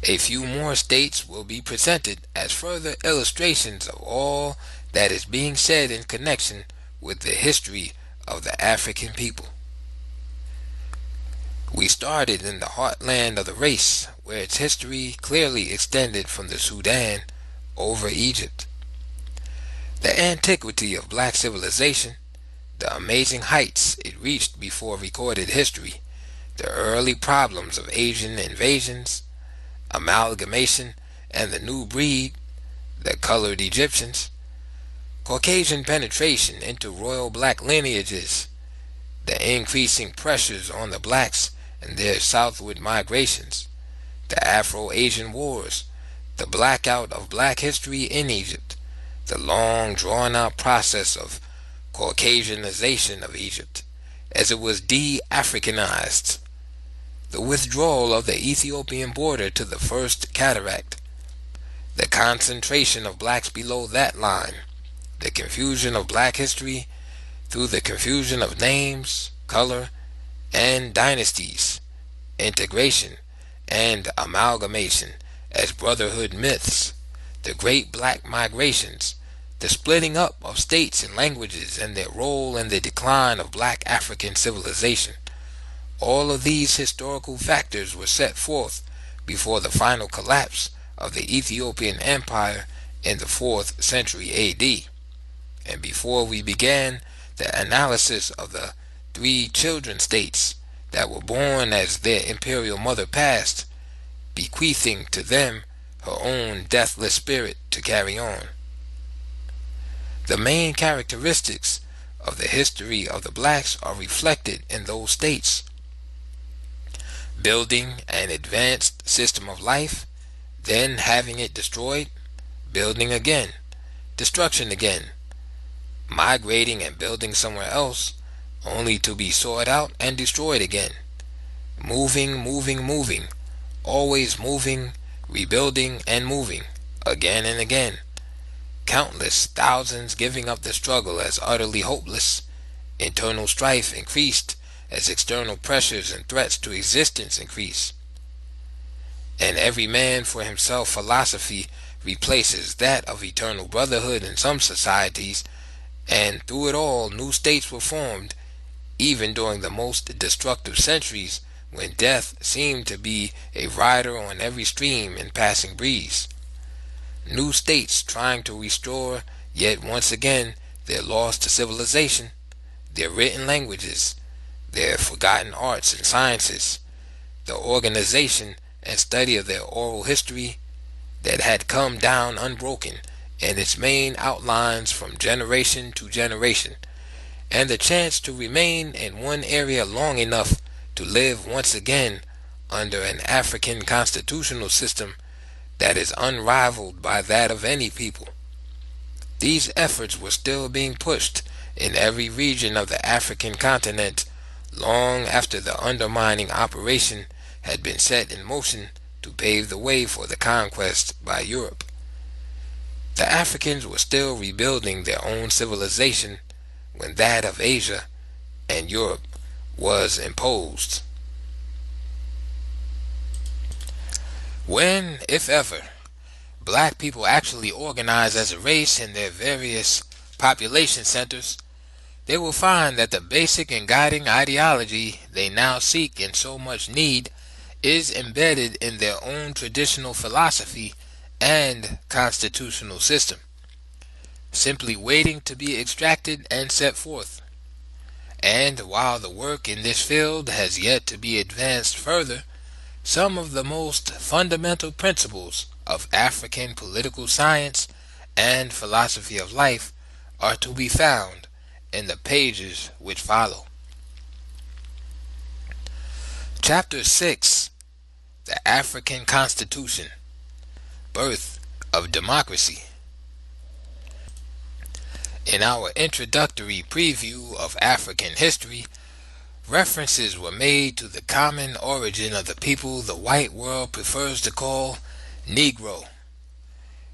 A few more states will be presented as further illustrations of all that is being said in connection with the history of the African people. We started in the heartland of the race, where its history clearly extended from the Sudan over Egypt. The antiquity of black civilization, the amazing heights it reached before recorded history, the early problems of Asian invasions, amalgamation, and the new breed, the colored Egyptians, Caucasian penetration into royal black lineages, the increasing pressures on the blacks and their southward migrations, the Afro-Asian wars, the blackout of black history in Egypt, the long drawn-out process of Caucasianization of Egypt, as it was de-Africanized, the withdrawal of the Ethiopian border to the first cataract, the concentration of blacks below that line, the confusion of black history through the confusion of names, color, and dynasties, integration and amalgamation as brotherhood myths, the great black migrations, the splitting up of states and languages and their role in the decline of black African civilization. All of these historical factors were set forth before the final collapse of the Ethiopian Empire in the 4th century AD, and before we began the analysis of the 3 children states that were born as their imperial mother passed, bequeathing to them her own deathless spirit to carry on. The main characteristics of the history of the blacks are reflected in those states: building an advanced system of life, then having it destroyed, building again, destruction again, migrating and building somewhere else, only to be sought out and destroyed again, moving, always moving, rebuilding and moving, again and again, countless thousands giving up the struggle as utterly hopeless, internal strife increased as external pressures and threats to existence increase, and every man for himself philosophy replaces that of eternal brotherhood in some societies, and through it all new states were formed, even during the most destructive centuries when death seemed to be a rider on every stream and passing breeze. New states trying to restore yet once again their lost civilization, their written languages, their forgotten arts and sciences, the organization and study of their oral history that had come down unbroken in its main outlines from generation to generation, and the chance to remain in one area long enough to live once again under an African constitutional system that is unrivaled by that of any people. These efforts were still being pushed in every region of the African continent long after the undermining operation had been set in motion to pave the way for the conquest by Europe. The Africans were still rebuilding their own civilization when that of Asia and Europe was imposed. When, if ever, black people actually organize as a race in their various population centers, they will find that the basic and guiding ideology they now seek and so much need is embedded in their own traditional philosophy and constitutional system, simply waiting to be extracted and set forth. And while the work in this field has yet to be advanced further, some of the most fundamental principles of African political science and philosophy of life are to be found in the pages which follow. Chapter 6 The African Constitution, Birth of Democracy. In our introductory preview of African history, references were made to the common origin of the people the white world prefers to call Negro.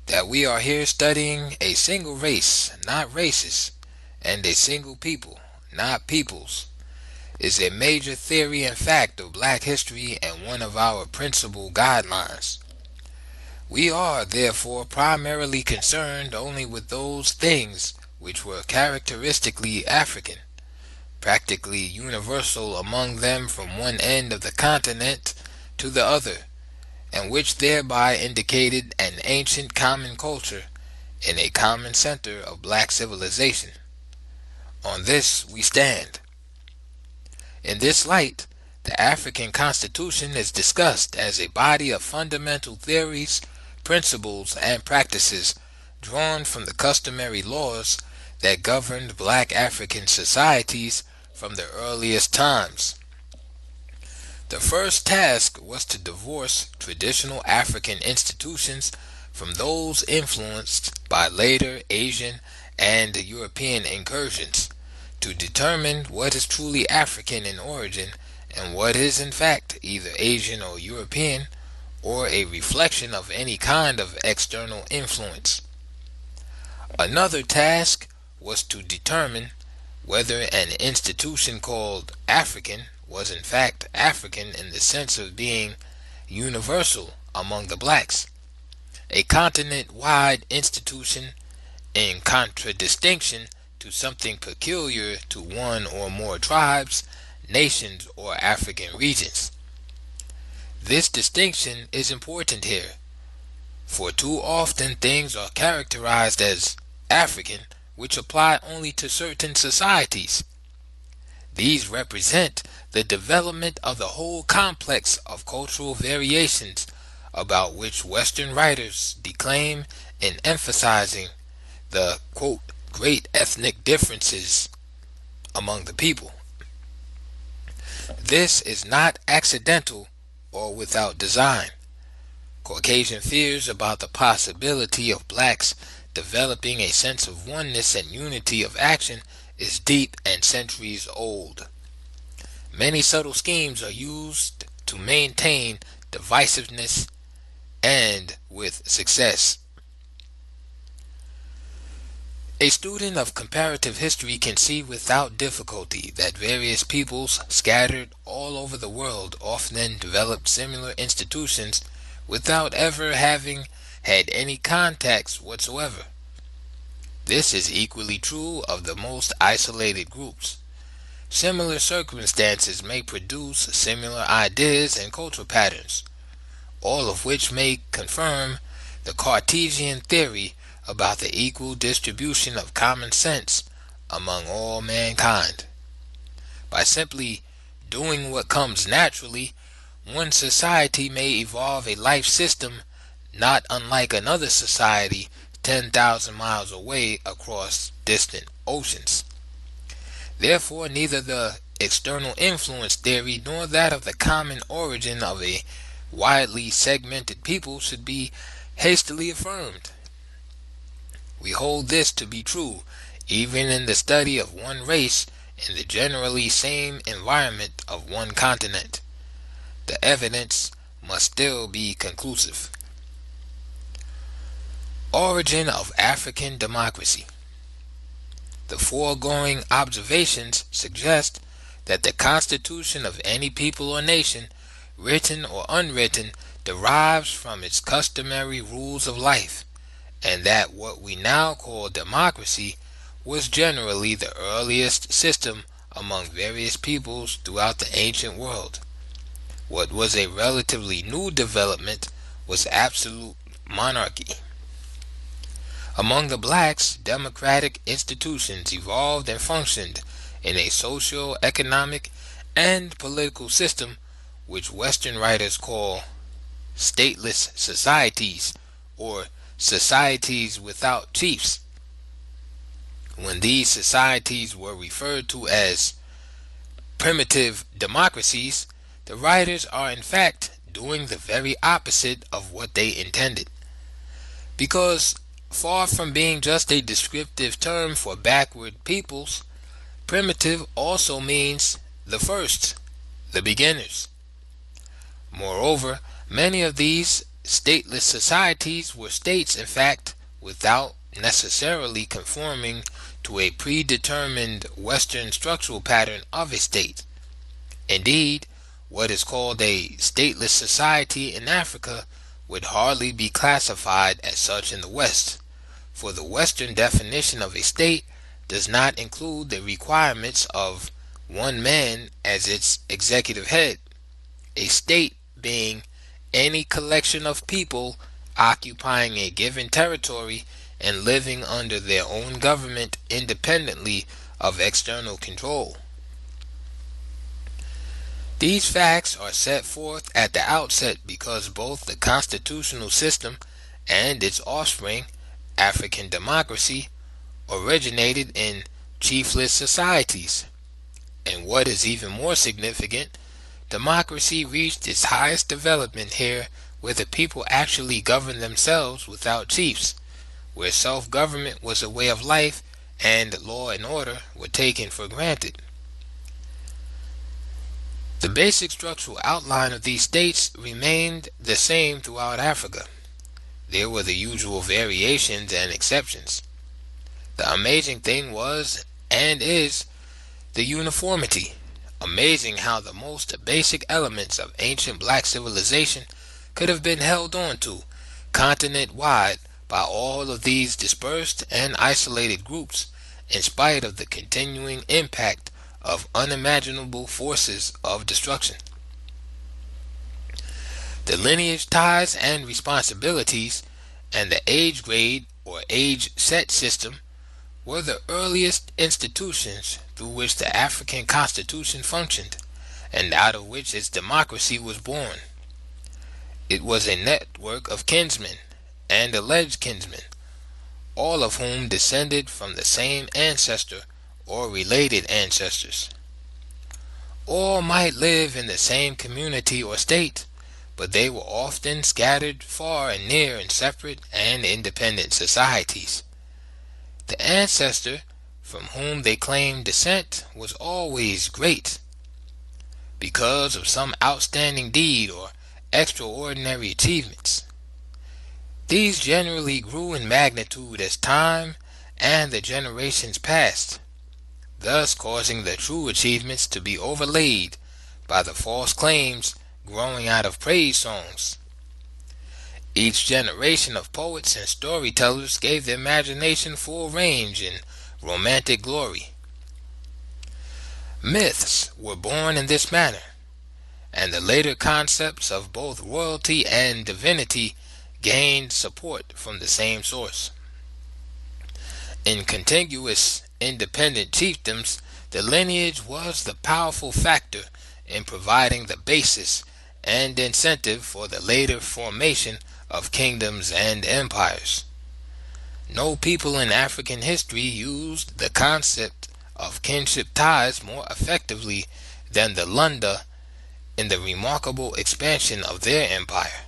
That we are here studying a single race, not races, and a single people, not peoples, is a major theory and fact of black history and one of our principal guidelines. We are, therefore, primarily concerned only with those things which were characteristically African, practically universal among them from one end of the continent to the other, and which thereby indicated an ancient common culture in a common center of black civilization. On this we stand. In this light, the African Constitution is discussed as a body of fundamental theories, principles, and practices drawn from the customary laws that governed black African societies from the earliest times. The first task was to divorce traditional African institutions from those influenced by later Asian and European incursions, to determine what is truly African in origin and what is in fact either Asian or European, or a reflection of any kind of external influence. Another task was to determine whether an institution called African was in fact African in the sense of being universal among the blacks, a continent-wide institution in contradistinction to something peculiar to one or more tribes, nations, or African regions. This distinction is important here, for too often things are characterized as African which apply only to certain societies. These represent the development of the whole complex of cultural variations about which Western writers declaim in emphasizing the, quote, great ethnic differences among the people. This is not accidental or without design. Caucasian fears about the possibility of blacks developing a sense of oneness and unity of action is deep and centuries old. Many subtle schemes are used to maintain divisiveness, and with success. A student of comparative history can see without difficulty that various peoples scattered all over the world often developed similar institutions without ever having had any contacts whatsoever. This is equally true of the most isolated groups. Similar circumstances may produce similar ideas and cultural patterns, all of which may confirm the Cartesian theory about the equal distribution of common sense among all mankind. By simply doing what comes naturally, one society may evolve a life system not unlike another society 10,000 miles away across distant oceans. Therefore, neither the external influence theory nor that of the common origin of a widely segmented people should be hastily affirmed. We hold this to be true even in the study of one race in the generally same environment of one continent. The evidence must still be conclusive. Origin of African democracy. The foregoing observations suggest that the constitution of any people or nation, written or unwritten, derives from its customary rules of life, and that what we now call democracy was generally the earliest system among various peoples throughout the ancient world. What was a relatively new development was absolute monarchy. Among the blacks, democratic institutions evolved and functioned in a socio-economic and political system which Western writers call stateless societies or societies without chiefs. When these societies were referred to as primitive democracies, the writers are in fact doing the very opposite of what they intended. Because far from being just a descriptive term for backward peoples, primitive also means the first, the beginners. Moreover, many of these stateless societies were states, in fact, without necessarily conforming to a predetermined Western structural pattern of a state. Indeed, what is called a stateless society in Africa would hardly be classified as such in the West, for the Western definition of a state does not include the requirements of one man as its executive head, a state being any collection of people occupying a given territory and living under their own government independently of external control. These facts are set forth at the outset because both the constitutional system and its offspring, African democracy, originated in chiefless societies. And what is even more significant, democracy reached its highest development here where the people actually governed themselves without chiefs, where self-government was a way of life and law and order were taken for granted. The basic structural outline of these states remained the same throughout Africa. There were the usual variations and exceptions. The amazing thing was, and is, the uniformity. Amazing how the most basic elements of ancient black civilization could have been held on to continent-wide by all of these dispersed and isolated groups in spite of the continuing impact of unimaginable forces of destruction. The lineage ties and responsibilities and the age grade or age set system were the earliest institutions through which the African Constitution functioned, and out of which its democracy was born. It was a network of kinsmen and alleged kinsmen, all of whom descended from the same ancestor or related ancestors. All might live in the same community or state, but they were often scattered far and near in separate and independent societies. The ancestor from whom they claimed descent was always great, because of some outstanding deed or extraordinary achievements. These generally grew in magnitude as time and the generations passed, thus causing the true achievements to be overlaid by the false claims growing out of praise songs. Each generation of poets and storytellers gave the imagination full range in romantic glory. Myths were born in this manner, and the later concepts of both royalty and divinity gained support from the same source. In contiguous independent chiefdoms, the lineage was the powerful factor in providing the basis and incentive for the later formation of kingdoms and empires. No people in African history used the concept of kinship ties more effectively than the Lunda in the remarkable expansion of their empire.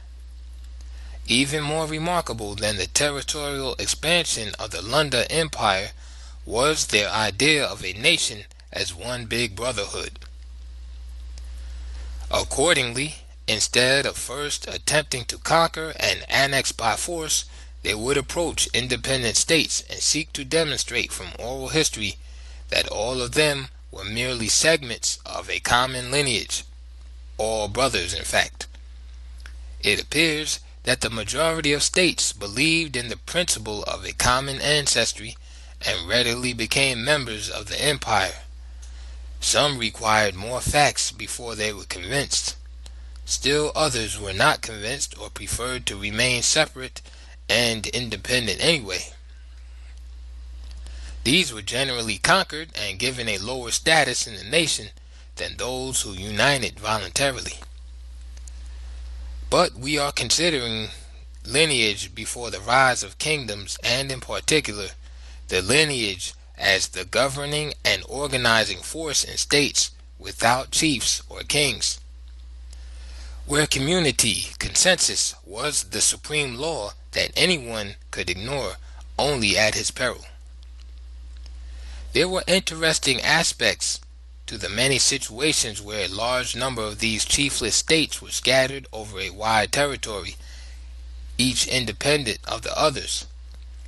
Even more remarkable than the territorial expansion of the Lunda Empire was their idea of a nation as one big brotherhood. Accordingly, instead of first attempting to conquer and annex by force, they would approach independent states and seek to demonstrate from oral history that all of them were merely segments of a common lineage, all brothers in fact. It appears that the majority of states believed in the principle of a common ancestry and readily became members of the empire. Some required more facts before they were convinced. Still others were not convinced or preferred to remain separate and independent anyway. These were generally conquered and given a lower status in the nation than those who united voluntarily. But we are considering lineage before the rise of kingdoms, and in particular the lineage as the governing and organizing force in states without chiefs or kings. where community consensus was the supreme law that anyone could ignore only at his peril. There were interesting aspects to the many situations where a large number of these chiefless states were scattered over a wide territory, each independent of the others,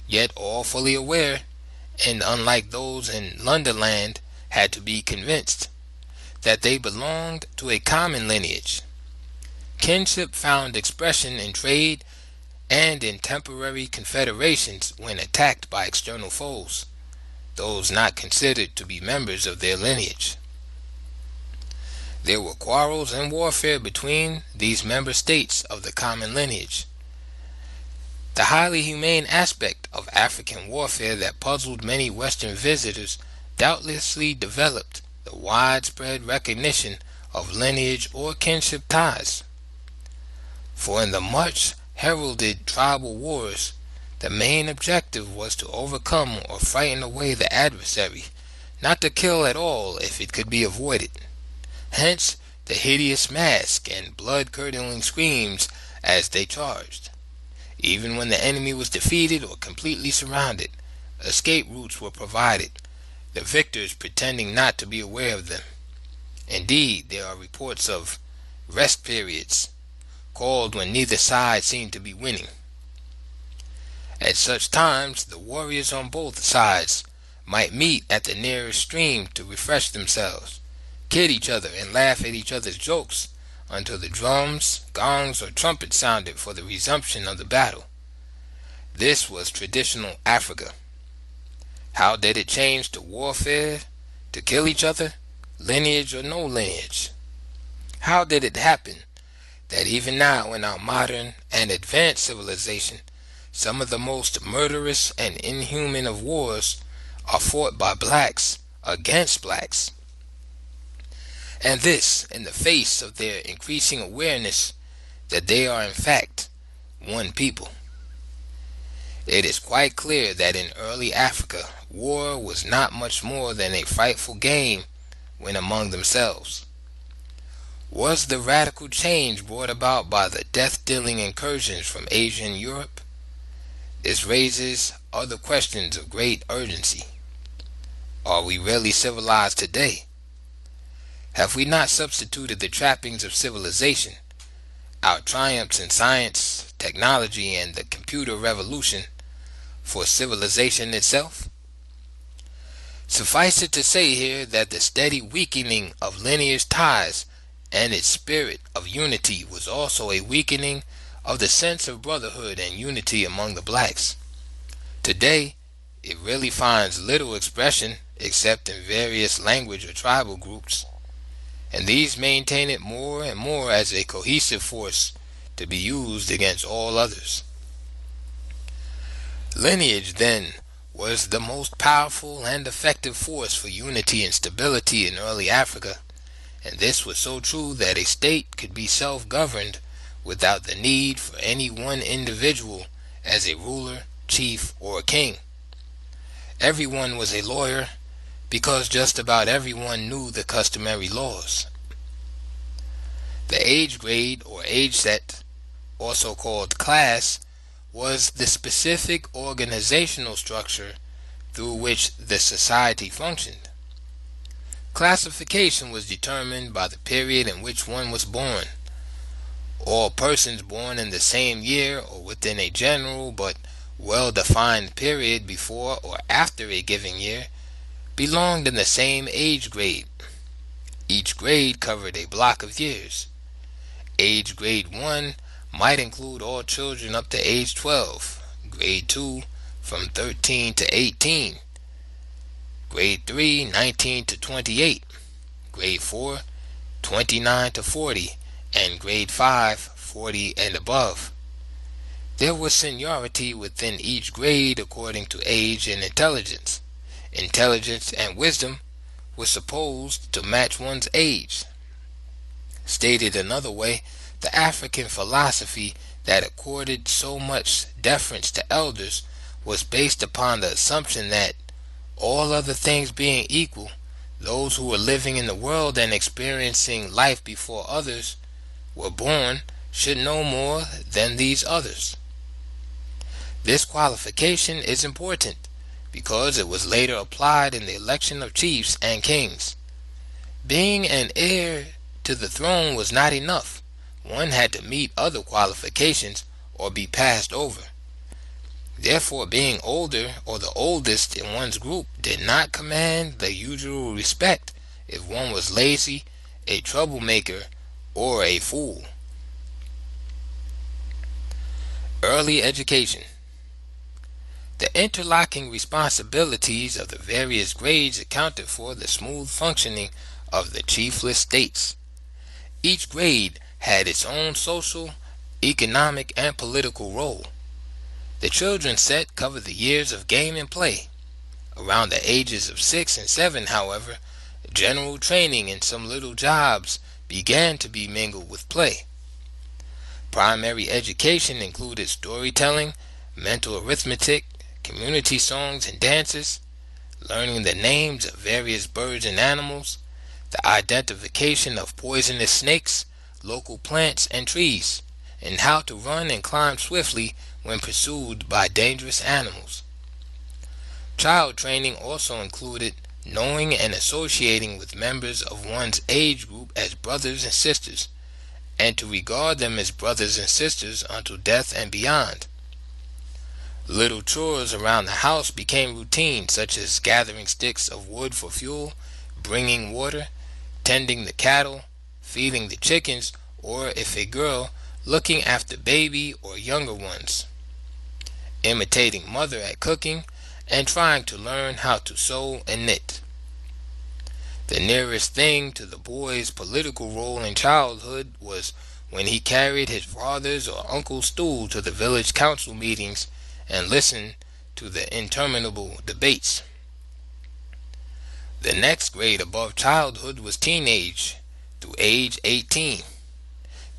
yet all fully aware, and unlike those in Londonland, had to be convinced that they belonged to a common lineage. Kinship found expression in trade and in temporary confederations when attacked by external foes, those not considered to be members of their lineage. There were quarrels and warfare between these member states of the common lineage. The highly humane aspect of African warfare that puzzled many Western visitors doubtlessly developed the widespread recognition of lineage or kinship ties. For in the much heralded tribal wars, the main objective was to overcome or frighten away the adversary, not to kill at all if it could be avoided. Hence the hideous mask and blood-curdling screams as they charged. Even when the enemy was defeated or completely surrounded, escape routes were provided, the victors pretending not to be aware of them. Indeed, there are reports of rest periods, called when neither side seemed to be winning. At such times, the warriors on both sides might meet at the nearest stream to refresh themselves, kid each other, and laugh at each other's jokes until the drums, gongs, or trumpets sounded for the resumption of the battle. This was traditional Africa. How did it change to warfare, to kill each other, lineage or no lineage? How did it happen that even now in our modern and advanced civilization, some of the most murderous and inhuman of wars are fought by blacks against blacks? And this in the face of their increasing awareness that they are in fact one people. It is quite clear that in early Africa, war was not much more than a frightful game when among themselves. Was the radical change brought about by the death-dealing incursions from Asia and Europe? This raises other questions of great urgency. Are we really civilized today? Have we not substituted the trappings of civilization, our triumphs in science, technology, and the computer revolution, for civilization itself? Suffice it to say here that the steady weakening of lineage ties and its spirit of unity was also a weakening of the sense of brotherhood and unity among the blacks. Today, it really finds little expression except in various language or tribal groups, and these maintain it more and more as a cohesive force to be used against all others. Lineage, then, was the most powerful and effective force for unity and stability in early Africa, and this was so true that a state could be self-governed without the need for any one individual as a ruler, chief, or king. Everyone was a lawyer because just about everyone knew the customary laws. The age grade or age set, also called class, was the specific organizational structure through which the society functioned. Classification was determined by the period in which one was born. All persons born in the same year or within a general but well-defined period before or after a given year belonged in the same age grade. Each grade covered a block of years. Age grade 1 might include all children up to age 12, grade 2 from 13 to 18, grade 3 19 to 28, grade 4 29 to 40, and grade 5 40 and above. There was seniority within each grade according to age and intelligence. Intelligence and wisdom were supposed to match one's age. Stated another way, the African philosophy that accorded so much deference to elders was based upon the assumption that, all other things being equal, those who were living in the world and experiencing life before others were born should know more than these others. This qualification is important because it was later applied in the election of chiefs and kings. Being an heir to the throne was not enough. One had to meet other qualifications or be passed over. Therefore, being older or the oldest in one's group did not command the usual respect if one was lazy, a troublemaker, or a fool. Early education. The interlocking responsibilities of the various grades accounted for the smooth functioning of the chiefless states. Each grade had its own social, economic, and political role. The children's set covered the years of game and play. Around the ages of 6 and 7, however, general training and some little jobs began to be mingled with play. Primary education included storytelling, mental arithmetic, community songs and dances, learning the names of various birds and animals, the identification of poisonous snakes, local plants and trees, and how to run and climb swiftly when pursued by dangerous animals. Child training also included knowing and associating with members of one's age group as brothers and sisters, and to regard them as brothers and sisters until death and beyond. Little chores around the house became routine, such as gathering sticks of wood for fuel, bringing water, tending the cattle, feeding the chickens, or, if a girl, looking after baby or younger ones, imitating mother at cooking, and trying to learn how to sew and knit. The nearest thing to the boy's political role in childhood was when he carried his father's or uncle's stool to the village council meetings and listened to the interminable debates. The next grade above childhood was teenage, through age 18.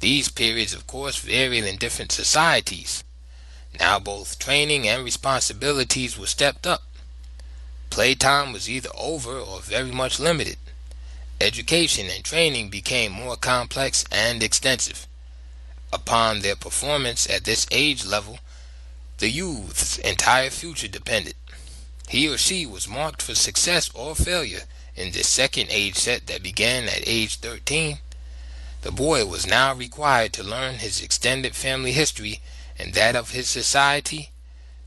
These periods, of course, varied in different societies. Now both training and responsibilities were stepped up. Playtime was either over or very much limited. Education and training became more complex and extensive. Upon their performance at this age level, the youth's entire future depended. He or she was marked for success or failure in this second age set that began at age 13. The boy was now required to learn his extended family history and that of his society,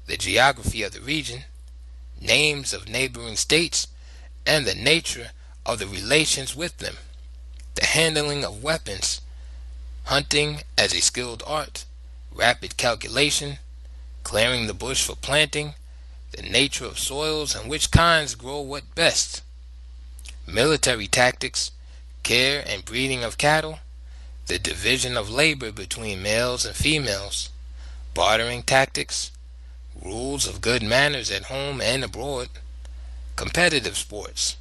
the geography of the region, names of neighboring states, and the nature of the relations with them, the handling of weapons, hunting as a skilled art, rapid calculation, clearing the bush for planting, the nature of soils and which kinds grow what best, military tactics, care and breeding of cattle, the division of labor between males and females, bartering tactics, rules of good manners at home and abroad, competitive sports,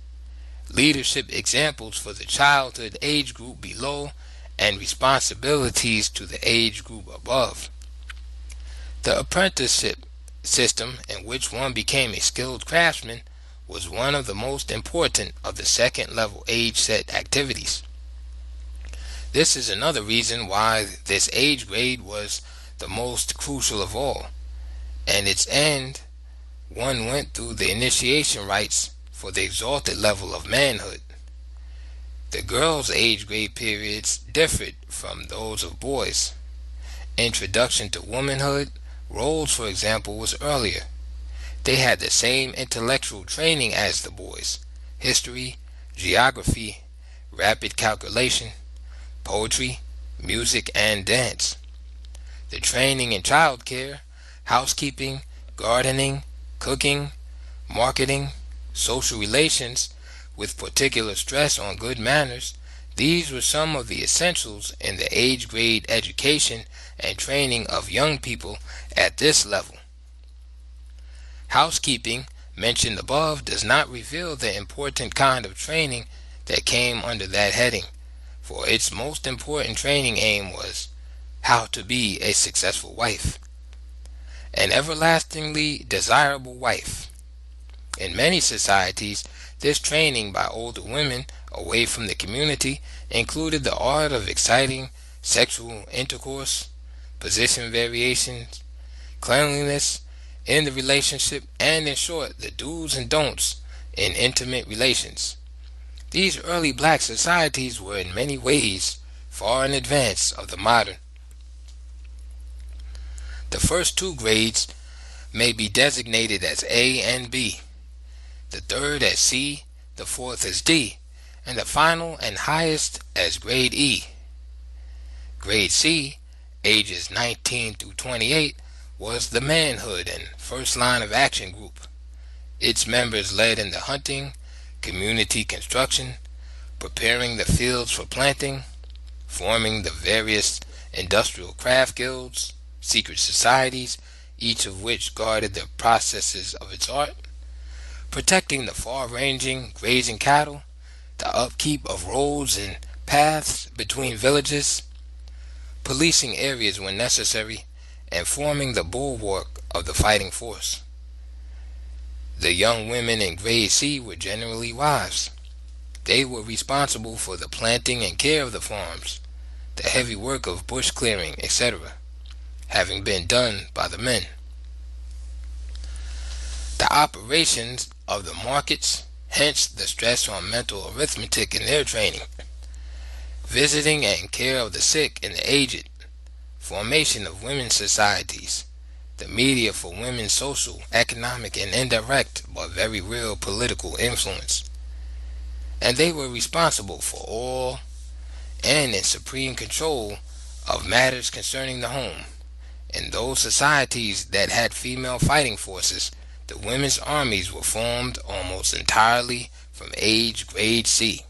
leadership examples for the childhood age group below, and responsibilities to the age group above. The apprenticeship system, in which one became a skilled craftsman, was one of the most important of the second level age set activities. This is another reason why this age grade was the most crucial of all. And its end, one went through the initiation rites for the exalted level of manhood. The girls' age grade periods differed from those of boys. Introduction to womanhood, roles for example, was earlier. They had the same intellectual training as the boys: history, geography, rapid calculation, poetry, music, and dance. The training in childcare, housekeeping, gardening, cooking, marketing, social relations, with particular stress on good manners, these were some of the essentials in the age grade education and training of young people at this level. Housekeeping, mentioned above, does not reveal the important kind of training that came under that heading, for its most important training aim was how to be a successful wife, an everlastingly desirable wife. In many societies, this training by older women away from the community included the art of exciting sexual intercourse, position variations, cleanliness in the relationship, and in short, the do's and don'ts in intimate relations. These early black societies were in many ways far in advance of the modern. The first two grades may be designated as A and B, the third as C, the fourth as D, and the final and highest as grade E. Grade C, ages 19 through 28, was the manhood and first line of action group. Its members led in the hunting, community construction, preparing the fields for planting, forming the various industrial craft guilds, secret societies, each of which guarded the processes of its art, protecting the far-ranging grazing cattle, the upkeep of roads and paths between villages, policing areas when necessary, and forming the bulwark of the fighting force. The young women in grade C were generally wives. They were responsible for the planting and care of the farms, the heavy work of bush clearing, etc., having been done by the men. The operations of the markets, hence the stress on mental arithmetic in their training, visiting and care of the sick and the aged, formation of women's societies, the media for women's social, economic, and indirect but very real political influence. And they were responsible for all and in supreme control of matters concerning the home. In those societies that had female fighting forces, the women's armies were formed almost entirely from age grade C.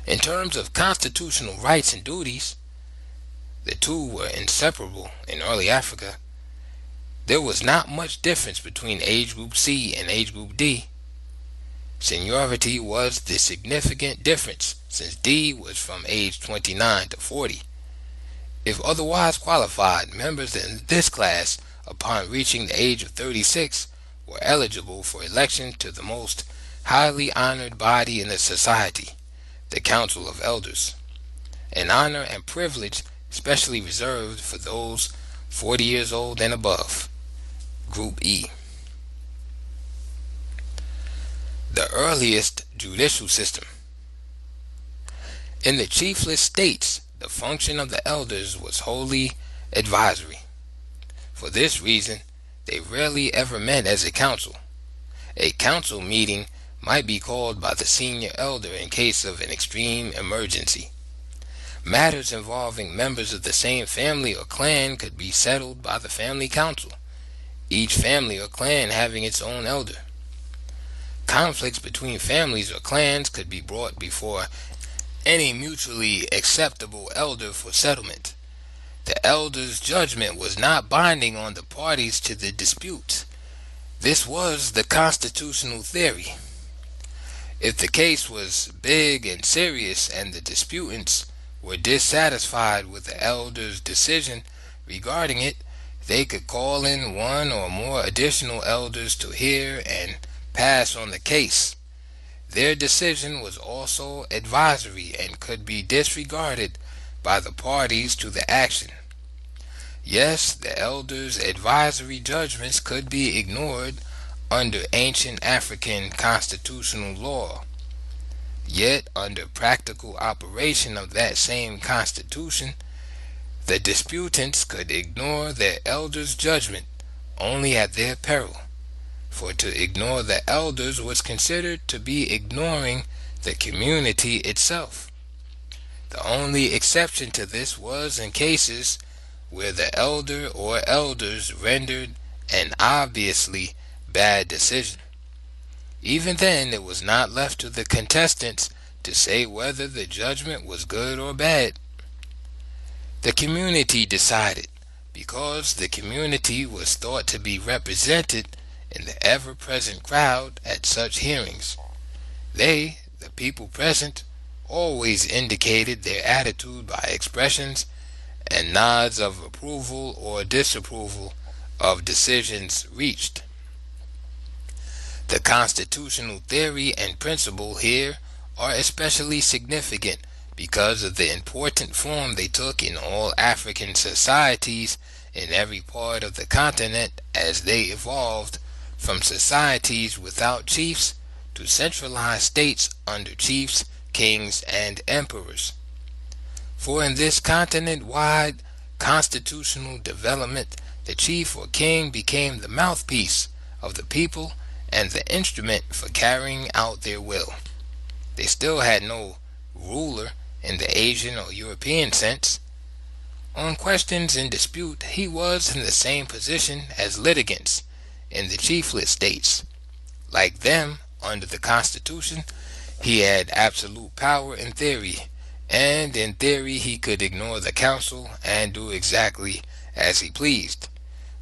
In terms of constitutional rights and duties, the two were inseparable in early Africa. There was not much difference between age group C and age group D. Seniority was the significant difference, since D was from age 29 to 40. If otherwise qualified, members in this class, upon reaching the age of 36, were eligible for election to the most highly honored body in the society, the Council of Elders, an honor and privilege specially reserved for those 40 years old and above. Group E. The earliest judicial system. In the chiefless states, the function of the elders was wholly advisory. For this reason, they rarely ever met as a council. A council meeting might be called by the senior elder in case of an extreme emergency. Matters involving members of the same family or clan could be settled by the family council, each family or clan having its own elder. Conflicts between families or clans could be brought before any mutually acceptable elder for settlement. The elder's judgment was not binding on the parties to the dispute. This was the constitutional theory. If the case was big and serious and the disputants were dissatisfied with the elder's decision regarding it, they could call in one or more additional elders to hear and pass on the case. Their decision was also advisory and could be disregarded by the parties to the action. Yes, the elders' advisory judgments could be ignored under ancient African constitutional law. Yet, under practical operation of that same constitution, the disputants could ignore their elders' judgment only at their peril. For to ignore the elders was considered to be ignoring the community itself. The only exception to this was in cases where the elder or elders rendered an obviously bad decision. Even then, it was not left to the contestants to say whether the judgment was good or bad. The community decided, because the community was thought to be represented in the ever-present crowd at such hearings. They, the people present, always indicated their attitude by expressions and nods of approval or disapproval of decisions reached. The constitutional theory and principle here are especially significant because of the important form they took in all African societies in every part of the continent as they evolved from societies without chiefs to centralized states under chiefs, kings, and emperors. For in this continent-wide constitutional development, the chief or king became the mouthpiece of the people and the instrument for carrying out their will. They still had no ruler in the Asian or European sense. On questions in dispute, he was in the same position as litigants in the chiefless states. Like them, under the Constitution, he had absolute power in theory, and in theory he could ignore the council and do exactly as he pleased.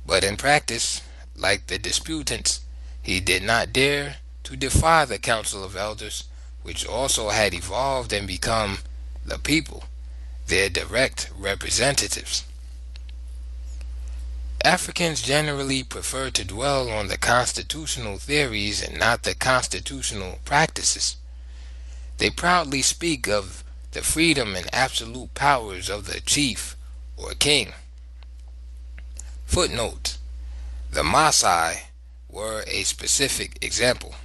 But in practice, like the disputants, he did not dare to defy the council of elders, which also had evolved and become the people, their direct representatives. Africans generally prefer to dwell on the constitutional theories and not the constitutional practices. They proudly speak of the freedom and absolute powers of the chief or king. Footnote: the Maasai were a specific example.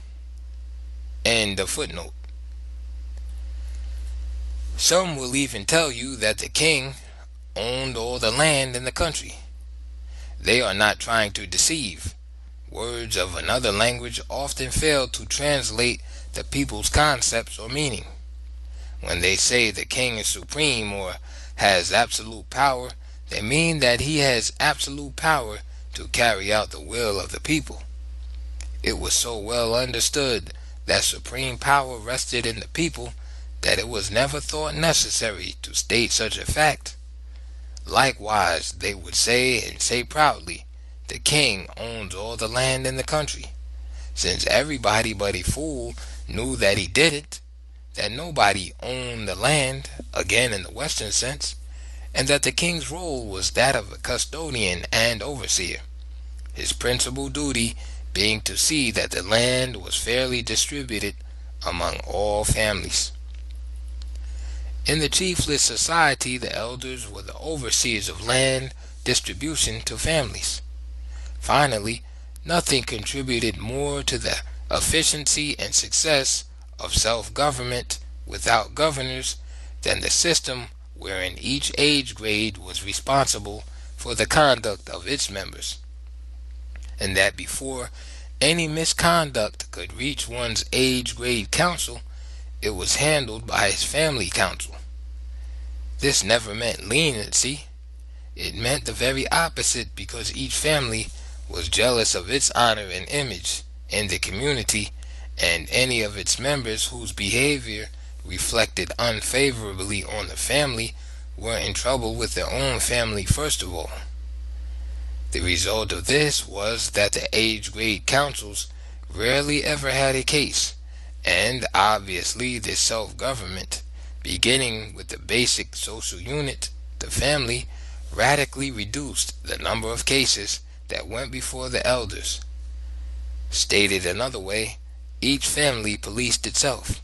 End of footnote. Some will even tell you that the king owned all the land in the country. They are not trying to deceive. Words of another language often fail to translate the people's concepts or meaning. When they say the king is supreme or has absolute power, they mean that he has absolute power to carry out the will of the people. It was so well understood that supreme power rested in the people that it was never thought necessary to state such a fact. Likewise, they would say, and say proudly, the king owns all the land in the country, since everybody but a fool knew that he did it, that nobody owned the land, again in the Western sense, and that the king's role was that of a custodian and overseer, his principal duty being to see that the land was fairly distributed among all families. In the chiefless society, the elders were the overseers of land distribution to families. Finally, nothing contributed more to the efficiency and success of self-government without governors than the system wherein each age grade was responsible for the conduct of its members, and that before any misconduct could reach one's age grade council, it was handled by his family council. This never meant leniency. It meant the very opposite, because each family was jealous of its honor and image in the community, and any of its members whose behavior reflected unfavorably on the family were in trouble with their own family first of all. The result of this was that the age grade councils rarely ever had a case, and obviously this self-government, beginning with the basic social unit, the family, radically reduced the number of cases that went before the elders. Stated another way, each family policed itself.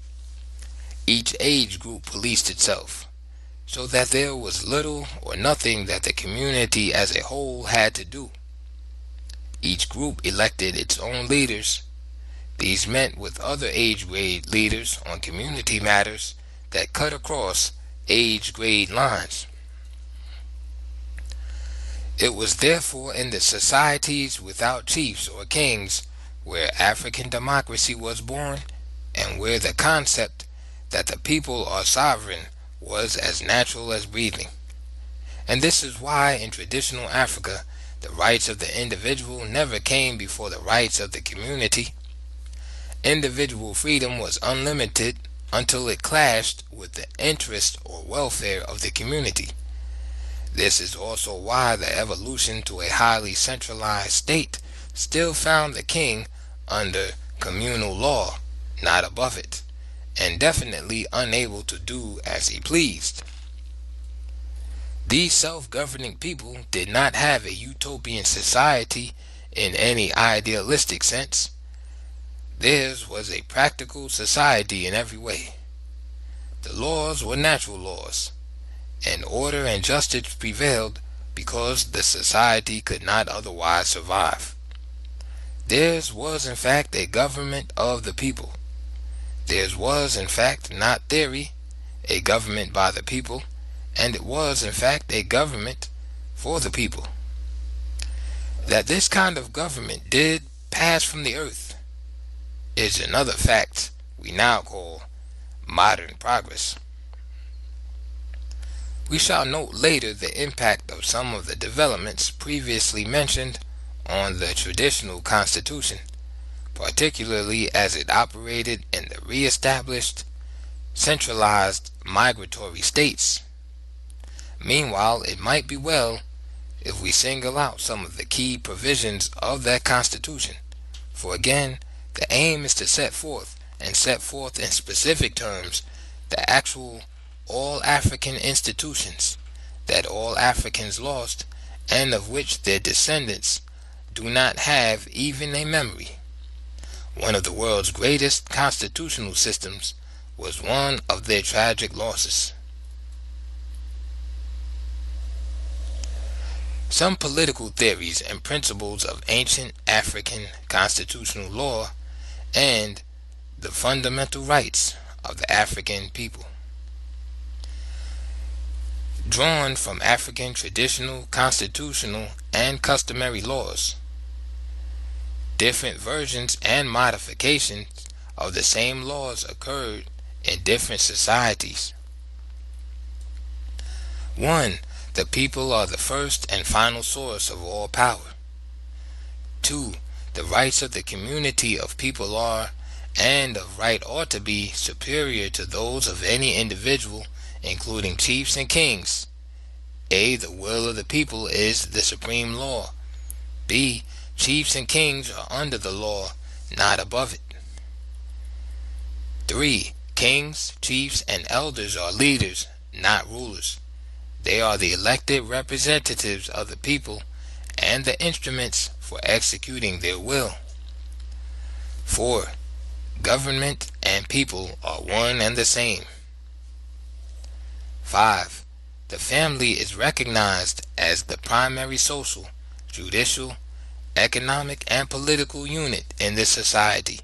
Each age group policed itself, so that there was little or nothing that the community as a whole had to do. Each group elected its own leaders. These met with other age grade leaders on community matters that cut across age grade lines. It was therefore in the societies without chiefs or kings where African democracy was born, and where the concept that the people are sovereign was as natural as breathing. And this is why in traditional Africa the rights of the individual never came before the rights of the community. Individual freedom was unlimited until it clashed with the interest or welfare of the community. This is also why the evolution to a highly centralized state still found the king under communal law, not above it, and definitely unable to do as he pleased. These self-governing people did not have a utopian society in any idealistic sense. Theirs was a practical society in every way. The laws were natural laws, and order and justice prevailed because the society could not otherwise survive. Theirs was in fact a government of the people. Theirs was in fact not theory, a government by the people, and it was in fact a government for the people. That this kind of government did pass from the earth is another fact we now call modern progress. We shall note later the impact of some of the developments previously mentioned on the traditional constitution, particularly as it operated in the re-established, centralized migratory states. Meanwhile, it might be well if we single out some of the key provisions of that constitution, for again, the aim is to set forth in specific terms the actual all-African institutions that all Africans lost and of which their descendants do not have even a memory. One of the world's greatest constitutional systems was one of their tragic losses. Some political theories and principles of ancient African constitutional law and the fundamental rights of the African people. Drawn from African traditional, constitutional, and customary laws. Different versions and modifications of the same laws occurred in different societies. 1. The people are the first and final source of all power. 2. The rights of the community of people are, and of right ought to be, superior to those of any individual, including chiefs and kings. A. The will of the people is the supreme law. B. Chiefs and kings are under the law, not above it. 3. Kings, chiefs, and elders are leaders, not rulers. They are the elected representatives of the people and the instruments for executing their will. 4. Government and people are one and the same. 5. The family is recognized as the primary social, judicial, economic, and political unit in this society.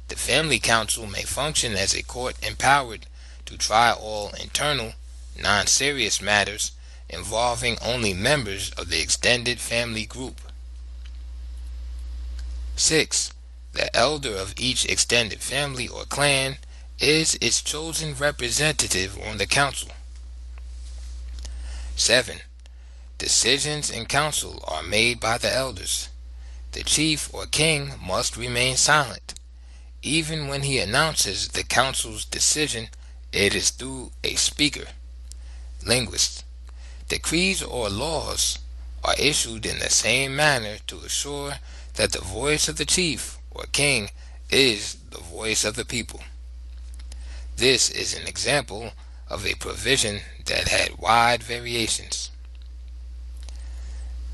The family council may function as a court empowered to try all internal, non-serious matters involving only members of the extended family group. 6. The elder of each extended family or clan is its chosen representative on the council. 7. Decisions in council are made by the elders. The chief or king must remain silent. Even when he announces the council's decision, it is through a speaker, linguist. Decrees or laws are issued in the same manner to assure that the voice of the chief or king is the voice of the people. This is an example of a provision that had wide variations.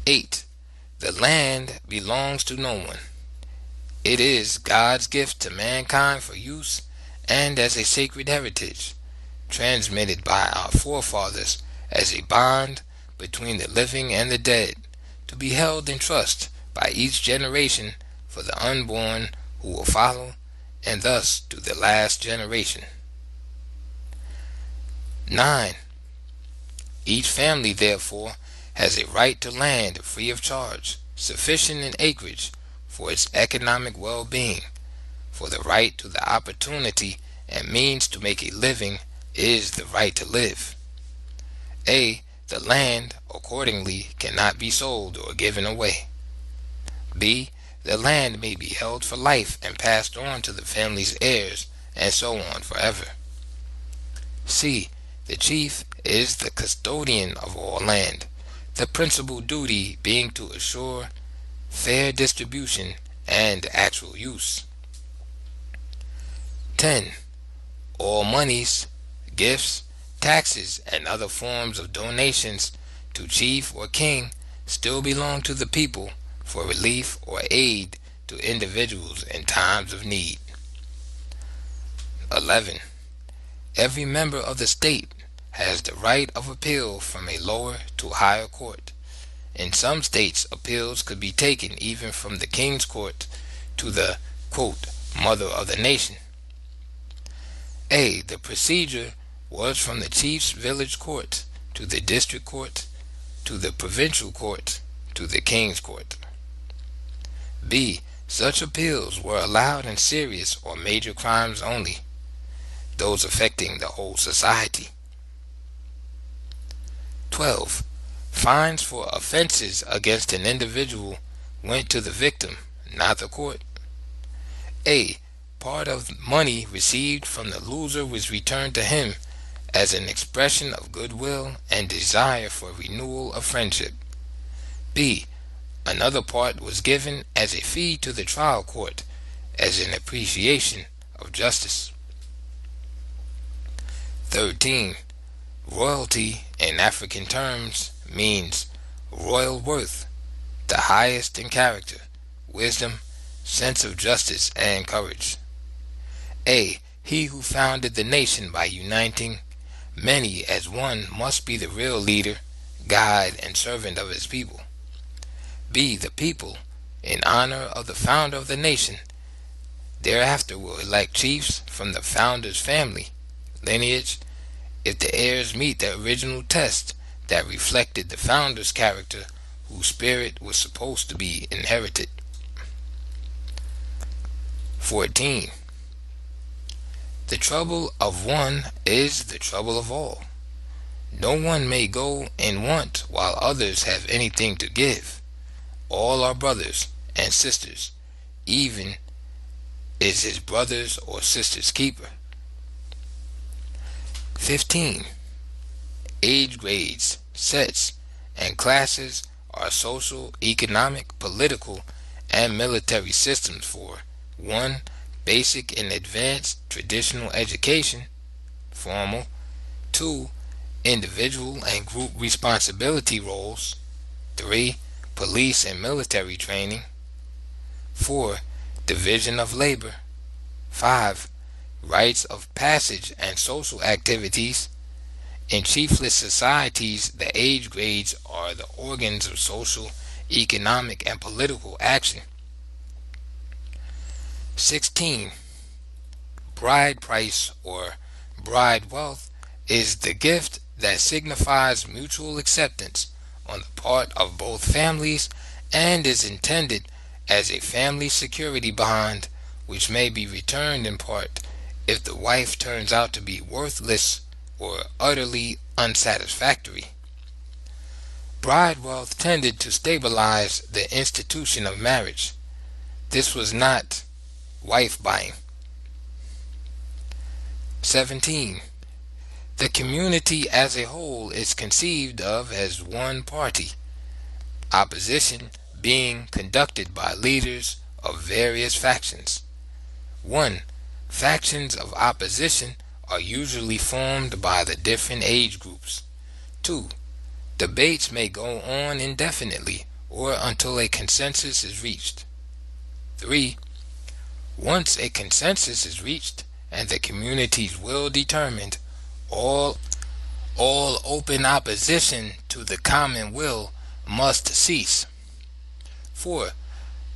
8. The land belongs to no one. It is God's gift to mankind for use and as a sacred heritage, transmitted by our forefathers as a bond between the living and the dead, to be held in trust by each generation for the unborn who will follow, and thus to the last generation. 9. Each family, therefore, has a right to land free of charge, sufficient in acreage for its economic well-being, for the right to the opportunity and means to make a living is the right to live. A. The land, accordingly, cannot be sold or given away. B. The land may be held for life and passed on to the family's heirs, and so on forever. C. The chief is the custodian of all land, the principal duty being to assure fair distribution and actual use. 10. All monies, gifts, taxes, and other forms of donations to chief or king still belong to the people for relief or aid to individuals in times of need. 11. Every member of the state has the right of appeal from a lower to higher court. In some states, appeals could be taken even from the king's court to the, quote, mother of the nation. A. The procedure was from the chief's village court to the district court to the provincial court to the king's court. B. Such appeals were allowed in serious or major crimes only, those affecting the whole society. 12. Fines for offenses against an individual went to the victim, not the court. A. Part of money received from the loser was returned to him as an expression of goodwill and desire for renewal of friendship. B. Another part was given as a fee to the trial court as an appreciation of justice. 13. Royalty in African terms means royal worth, the highest in character, wisdom, sense of justice, and courage. A. He who founded the nation by uniting many as one must be the real leader, guide, and servant of his people. B. The people, in honor of the founder of the nation, thereafter will elect chiefs from the founder's family, lineage, if the heirs meet the original test that reflected the founder's character, whose spirit was supposed to be inherited. 14. The trouble of one is the trouble of all. No one may go in want while others have anything to give. All are brothers and sisters, even is his brother's or sister's keeper. 15. Age grades, sets, and classes are social, economic, political, and military systems for 1. Basic and advanced traditional education, formal. 2. Individual and group responsibility roles. 3. Police and military training. 4. Division of labor. 5. Rites of passage and social activities. In chiefless societies, the age grades are the organs of social, economic, and political action. 16. Bride price or bride wealth is the gift that signifies mutual acceptance on the part of both families and is intended as a family security bond which may be returned in part if the wife turns out to be worthless or utterly unsatisfactory. Bride wealth tended to stabilize the institution of marriage. This was not wife buying. 17. The community as a whole is conceived of as one party, opposition being conducted by leaders of various factions. 1. Factions of opposition are usually formed by the different age groups. 2. Debates may go on indefinitely or until a consensus is reached. 3. Once a consensus is reached and the community's will determined, all open opposition to the common will must cease. 4.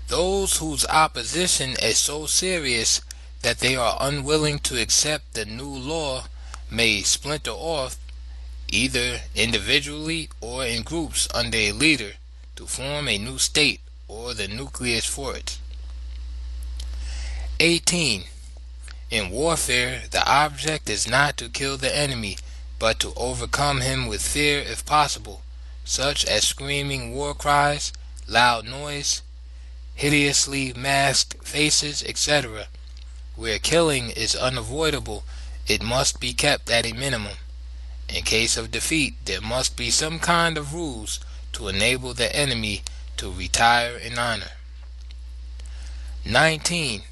Those whose opposition is so serious that they are unwilling to accept the new law may splinter off, either individually or in groups under a leader, to form a new state or the nucleus for it. 18. In warfare, the object is not to kill the enemy, but to overcome him with fear if possible, such as screaming war cries, loud noise, hideously masked faces, etc. Where killing is unavoidable, it must be kept at a minimum. In case of defeat, there must be some kind of rules to enable the enemy to retire in honor. 19.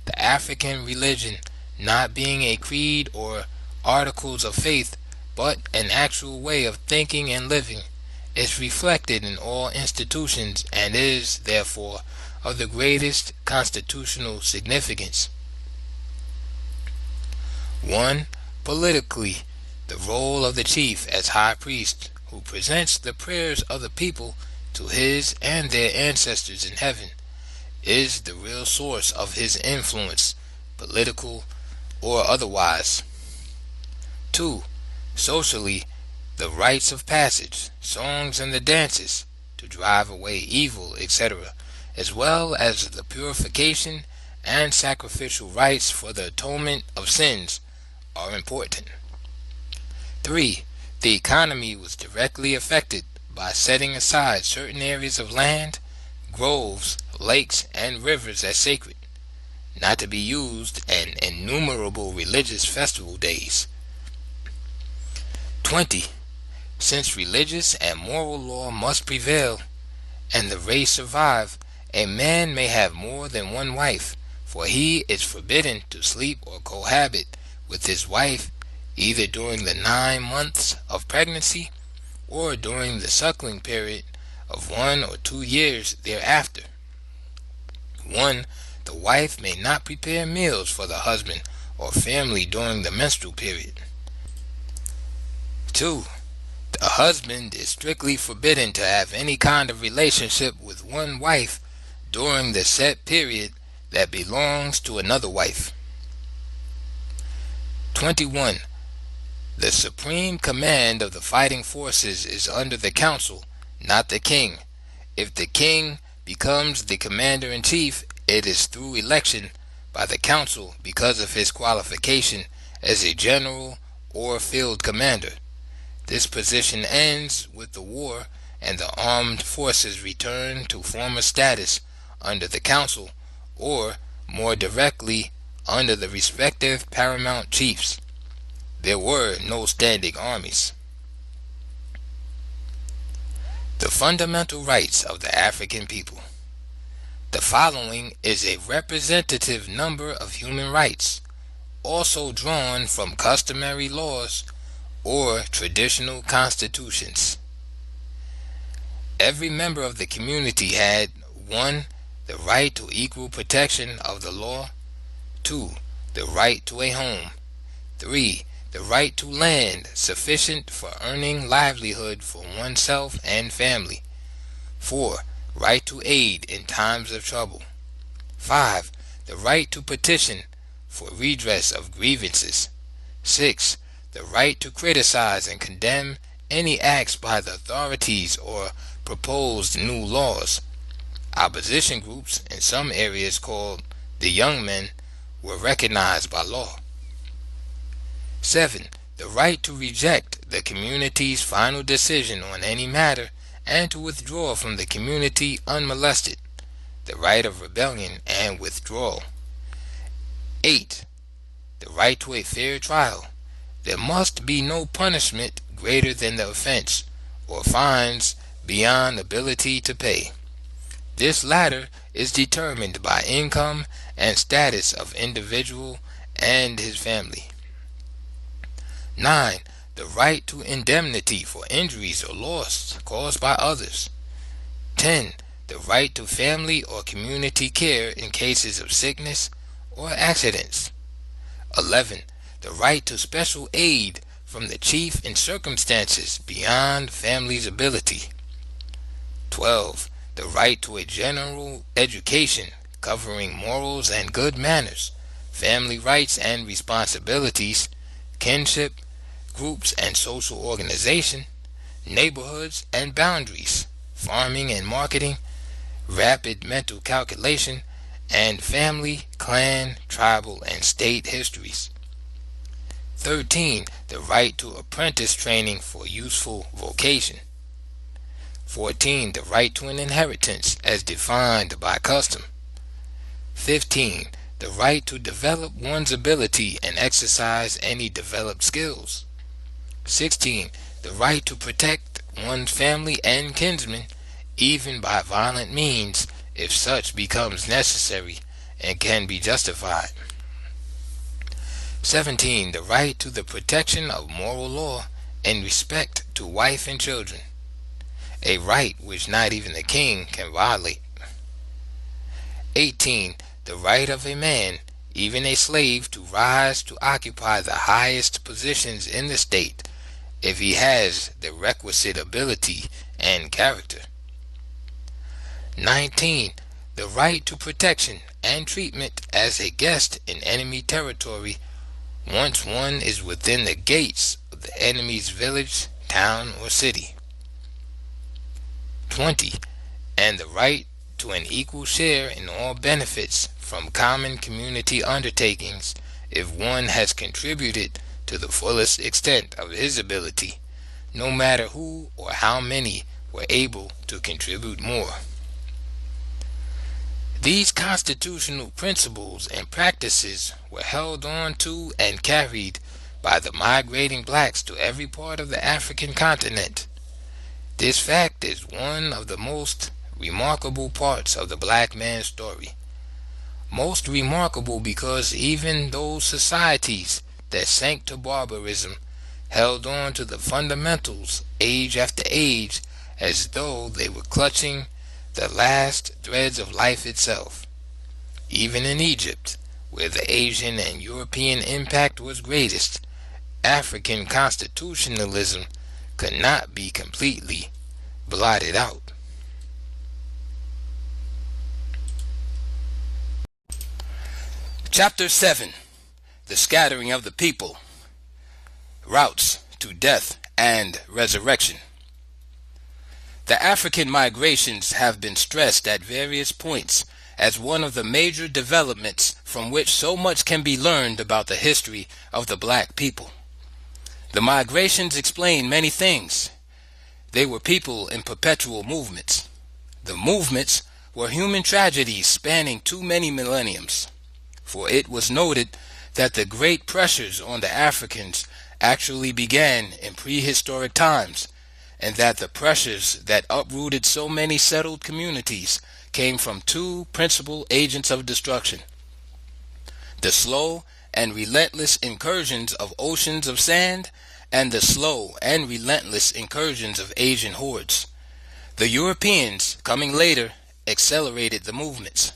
The African religion, not being a creed or articles of faith, but an actual way of thinking and living, is reflected in all institutions and is, therefore, of the greatest constitutional significance. 1. Politically, the role of the chief as high priest, who presents the prayers of the people to his and their ancestors in heaven, is the real source of his influence, political or otherwise. 2. Socially, the rites of passage, songs and the dances to drive away evil, etc., as well as the purification and sacrificial rites for the atonement of sins are important. 3. The economy was directly affected by setting aside certain areas of land, groves, lakes, and rivers as sacred, not to be used in innumerable religious festival days. 20. Since religious and moral law must prevail, and the race survive, a man may have more than one wife, for he is forbidden to sleep or cohabit with his wife either during the 9 months of pregnancy or during the suckling period of 1 or 2 years thereafter. 1. The wife may not prepare meals for the husband or family during the menstrual period. 2. The husband is strictly forbidden to have any kind of relationship with one wife during the set period that belongs to another wife. 21. The supreme command of the fighting forces is under the council, not the king. If the king becomes the commander-in-chief, it is through election by the council because of his qualification as a general or field commander. This position ends with the war and the armed forces return to former status under the council, or more directly under the respective paramount chiefs. There were no standing armies. The fundamental rights of the African people. The following is a representative number of human rights, also drawn from customary laws or traditional constitutions. Every member of the community had 1. The right to equal protection of the law. 2. The right to a home. 3. The right to land sufficient for earning livelihood for oneself and family. 4. Right to aid in times of trouble. 5. The right to petition for redress of grievances. 6. The right to criticize and condemn any acts by the authorities or proposed new laws. Opposition groups in some areas called the young men were recognized by law. 7. The right to reject the community's final decision on any matter and to withdraw from the community unmolested. The right of rebellion and withdrawal. 8. The right to a fair trial. There must be no punishment greater than the offense, or fines beyond ability to pay. This latter is determined by income and status of individual and his family. 9. The right to indemnity for injuries or loss caused by others. 10. The right to family or community care in cases of sickness or accidents. 11. The right to special aid from the chief in circumstances beyond family's ability. 12. The right to a general education covering morals and good manners, family rights and responsibilities, kinship, groups and social organization, neighborhoods and boundaries, farming and marketing, rapid mental calculation, and family, clan, tribal, and state histories. 13. The right to apprentice training for useful vocation. 14. The right to an inheritance as defined by custom. 15. The right to develop one's ability and exercise any developed skills. 16. The right to protect one's family and kinsmen, even by violent means, if such becomes necessary and can be justified. 17. The right to the protection of moral law in respect to wife and children, a right which not even the king can violate. 18. The right of a man, even a slave to rise to occupy the highest positions in the state if he has the requisite ability and character. 19. The right to protection and treatment as a guest in enemy territory once one is within the gates of the enemy's village, town, or city. 20. And the right to an equal share in all benefits from common community undertakings if one has contributed to the fullest extent of his ability, no matter who or how many were able to contribute more. These constitutional principles and practices were held on to and carried by the migrating blacks to every part of the African continent. This fact is one of the most remarkable parts of the black man's story. Most remarkable because even those societies that sank to barbarism held on to the fundamentals age after age as though they were clutching the last threads of life itself. Even in Egypt, where the Asian and European impact was greatest, African constitutionalism could not be completely blotted out. Chapter 7. The Scattering of the People. Routes to Death and Resurrection. The African migrations have been stressed at various points as one of the major developments from which so much can be learned about the history of the black people. The migrations explain many things. They were people in perpetual movements. The movements were human tragedies spanning too many millenniums, for it was noted that the great pressures on the Africans actually began in prehistoric times, and that the pressures that uprooted so many settled communities came from two principal agents of destruction: the slow and relentless incursions of oceans of sand, and the slow and relentless incursions of Asian hordes. The Europeans, coming later, accelerated the movements.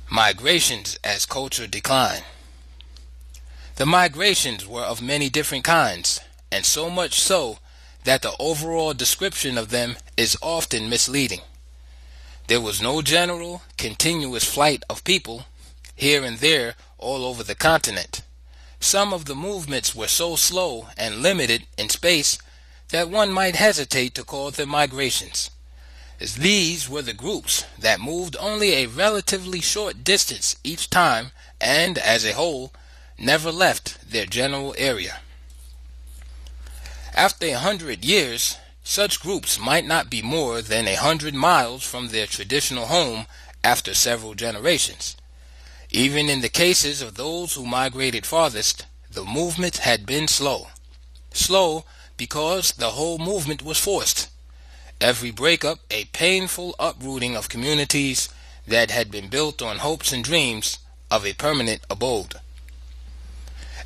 Migrations as culture decline. The migrations were of many different kinds, and so much so that the overall description of them is often misleading. There was no general, continuous flight of people, here and there all over the continent. Some of the movements were so slow and limited in space that one might hesitate to call them migrations, as these were the groups that moved only a relatively short distance each time and, as a whole, never left their general area. After 100 years, such groups might not be more than 100 miles from their traditional home after several generations. Even in the cases of those who migrated farthest, the movement had been slow. Slow because the whole movement was forced. Every breakup a painful uprooting of communities that had been built on hopes and dreams of a permanent abode.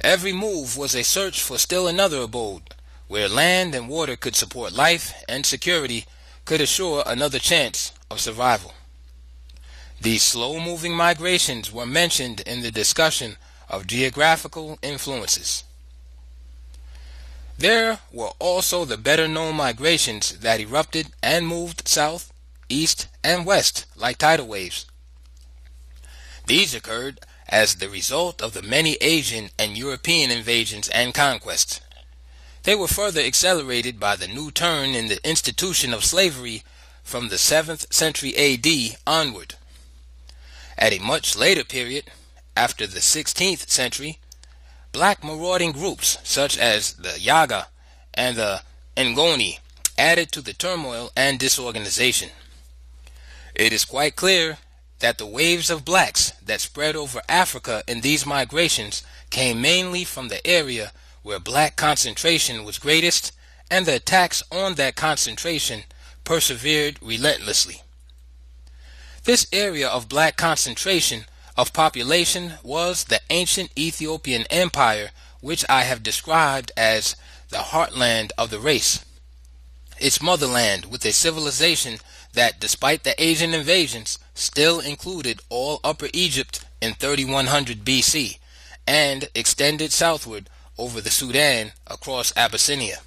Every move was a search for still another abode, where land and water could support life and security could assure another chance of survival. These slow-moving migrations were mentioned in the discussion of geographical influences. There were also the better-known migrations that erupted and moved south, east, and west like tidal waves. These occurred as the result of the many Asian and European invasions and conquests. They were further accelerated by the new turn in the institution of slavery from the 7th century A.D. onward. At a much later period, after the 16th century, black marauding groups such as the Yaga and the Ngoni added to the turmoil and disorganization. It is quite clear that the waves of blacks that spread over Africa in these migrations came mainly from the area where black concentration was greatest, and the attacks on that concentration persevered relentlessly. This area of black concentration of population was the ancient Ethiopian Empire, which I have described as the heartland of the race, its motherland, with a civilization that, despite the Asian invasions, still included all Upper Egypt in 3100 BC and extended southward over the Sudan across Abyssinia.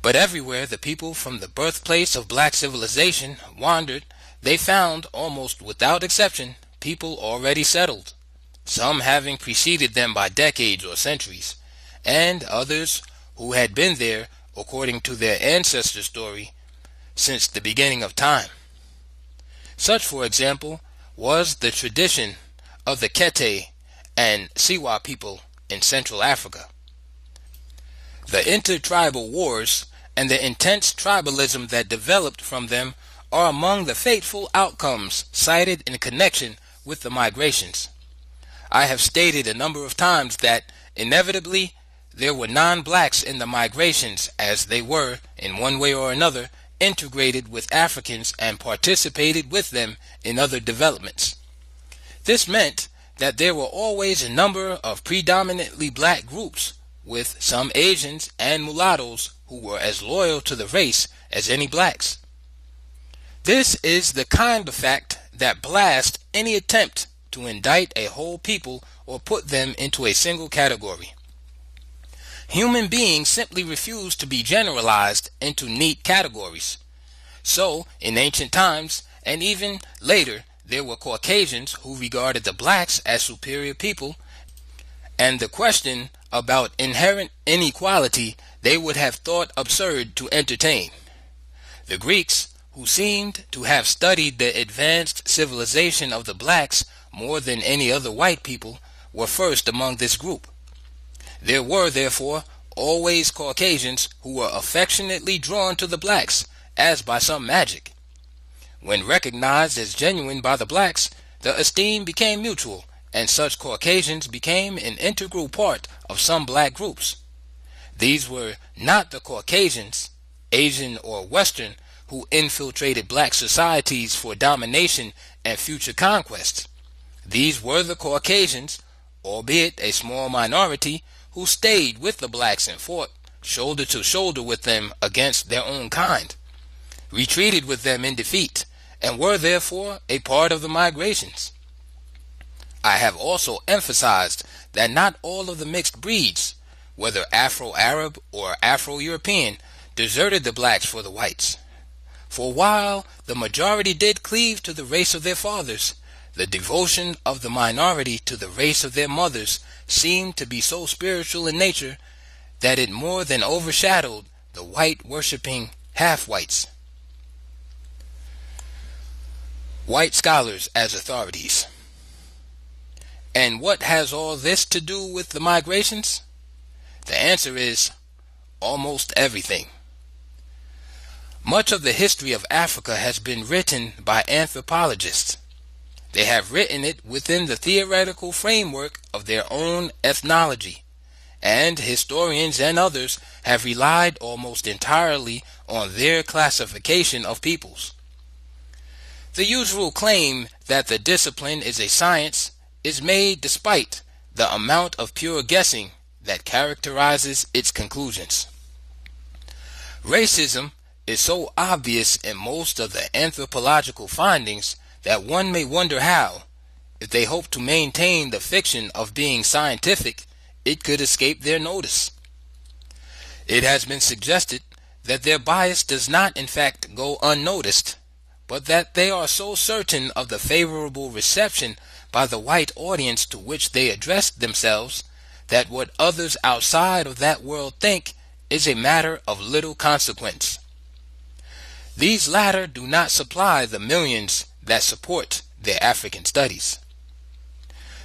But everywhere the people from the birthplace of black civilization wandered, they found, almost without exception, people already settled, some having preceded them by decades or centuries, and others who had been there, according to their ancestor story, since the beginning of time. Such, for example, was the tradition of the Kete and Siwa people in Central Africa. The intertribal wars and the intense tribalism that developed from them are among the fateful outcomes cited in connection with the migrations. I have stated a number of times that, inevitably, there were non-blacks in the migrations, as they were, in one way or another, integrated with Africans and participated with them in other developments. This meant that there were always a number of predominantly black groups, with some Asians and mulattoes who were as loyal to the race as any blacks. This is the kind of fact that blasts any attempt to indict a whole people or put them into a single category. Human beings simply refuse to be generalized into neat categories. So, in ancient times, and even later, there were Caucasians who regarded the blacks as superior people, and the question about inherent inequality they would have thought absurd to entertain. The Greeks, who seemed to have studied the advanced civilization of the blacks more than any other white people, were first among this group. There were, therefore, always Caucasians who were affectionately drawn to the blacks, as by some magic. When recognized as genuine by the blacks, the esteem became mutual, and such Caucasians became an integral part of some black groups. These were not the Caucasians, Asian or Western, who infiltrated black societies for domination and future conquests. These were the Caucasians, albeit a small minority, who stayed with the blacks and fought shoulder to shoulder with them against their own kind, retreated with them in defeat, and were therefore a part of the migrations. I have also emphasized that not all of the mixed breeds, whether Afro-Arab or Afro-European, deserted the blacks for the whites. For while the majority did cleave to the race of their fathers, the devotion of the minority to the race of their mothers seemed to be so spiritual in nature that it more than overshadowed the white-worshipping half-whites. White scholars as authorities. And what has all this to do with the migrations? The answer is almost everything. Much of the history of Africa has been written by anthropologists. They have written it within the theoretical framework of their own ethnology, and historians and others have relied almost entirely on their classification of peoples. The usual claim that the discipline is a science is made despite the amount of pure guessing that characterizes its conclusions. Racism is so obvious in most of the anthropological findings that one may wonder how, if they hope to maintain the fiction of being scientific, it could escape their notice. It has been suggested that their bias does not in fact go unnoticed, but that they are so certain of the favorable reception by the white audience to which they address themselves that what others outside of that world think is a matter of little consequence. These latter do not supply the millions that support their African studies.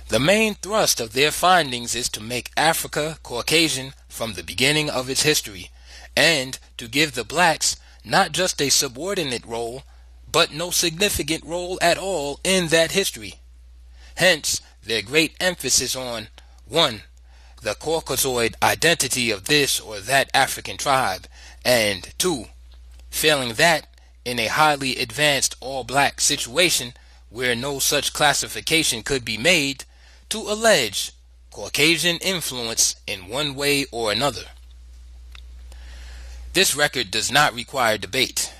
The main thrust of their findings is to make Africa Caucasian from the beginning of its history, and to give the blacks not just a subordinate role, but no significant role at all in that history. Hence, their great emphasis on 1. The Caucasoid identity of this or that African tribe, and 2. Failing that, in a highly advanced all-black situation where no such classification could be made, to allege Caucasian influence in one way or another. This record does not require debate.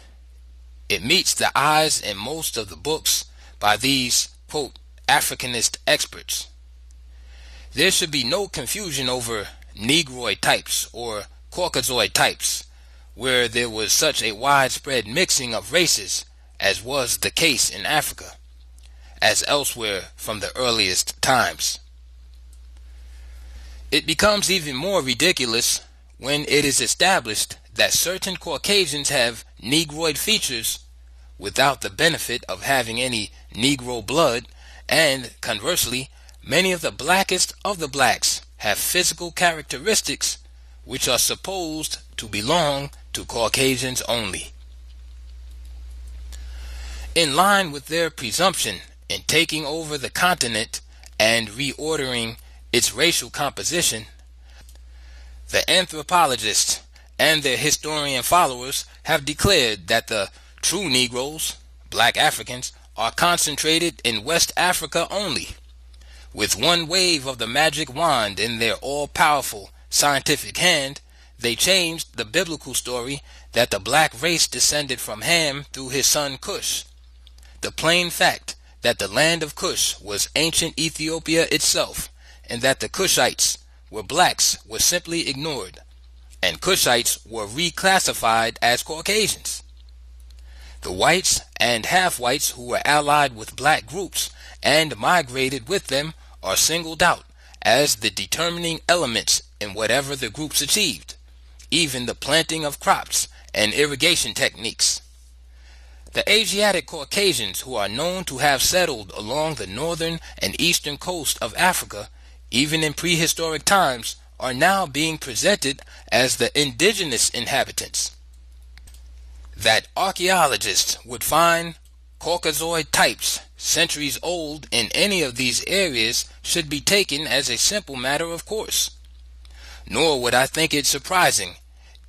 It meets the eyes in most of the books by these, quote, Africanist experts. There should be no confusion over Negroid types or Caucasoid types, where there was such a widespread mixing of races as was the case in Africa, as elsewhere from the earliest times. It becomes even more ridiculous when it is established that certain Caucasians have Negroid features without the benefit of having any Negro blood, and conversely, many of the blackest of the blacks have physical characteristics which are supposed to belong to Caucasians only. In line with their presumption in taking over the continent and reordering its racial composition, the anthropologists and their historian followers have declared that the true Negroes, black Africans, are concentrated in West Africa only. With one wave of the magic wand in their all-powerful scientific hand, they changed the biblical story that the black race descended from Ham through his son Cush. The plain fact that the land of Cush was ancient Ethiopia itself, and that the Cushites were blacks was simply ignored, and Cushites were reclassified as Caucasians. The whites and half-whites who were allied with black groups and migrated with them are singled out as the determining elements in whatever the groups achieved, even the planting of crops and irrigation techniques. The Asiatic Caucasians, who are known to have settled along the northern and eastern coast of Africa, even in prehistoric times, are now being presented as the indigenous inhabitants. That archaeologists would find Caucasoid types centuries old in any of these areas should be taken as a simple matter of course. Nor would I think it surprising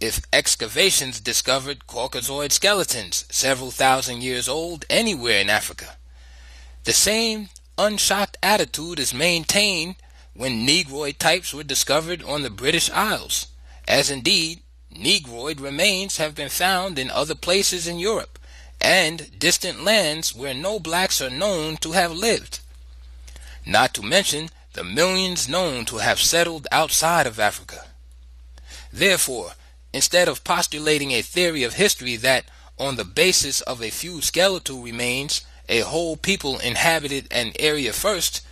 if excavations discovered Caucasoid skeletons several thousand years old anywhere in Africa. The same unshocked attitude is maintained when Negroid types were discovered on the British Isles, as indeed Negroid remains have been found in other places in Europe and distant lands where no blacks are known to have lived, not to mention the millions known to have settled outside of Africa. Therefore, instead of postulating a theory of history that, on the basis of a few skeletal remains, a whole people inhabited an area first,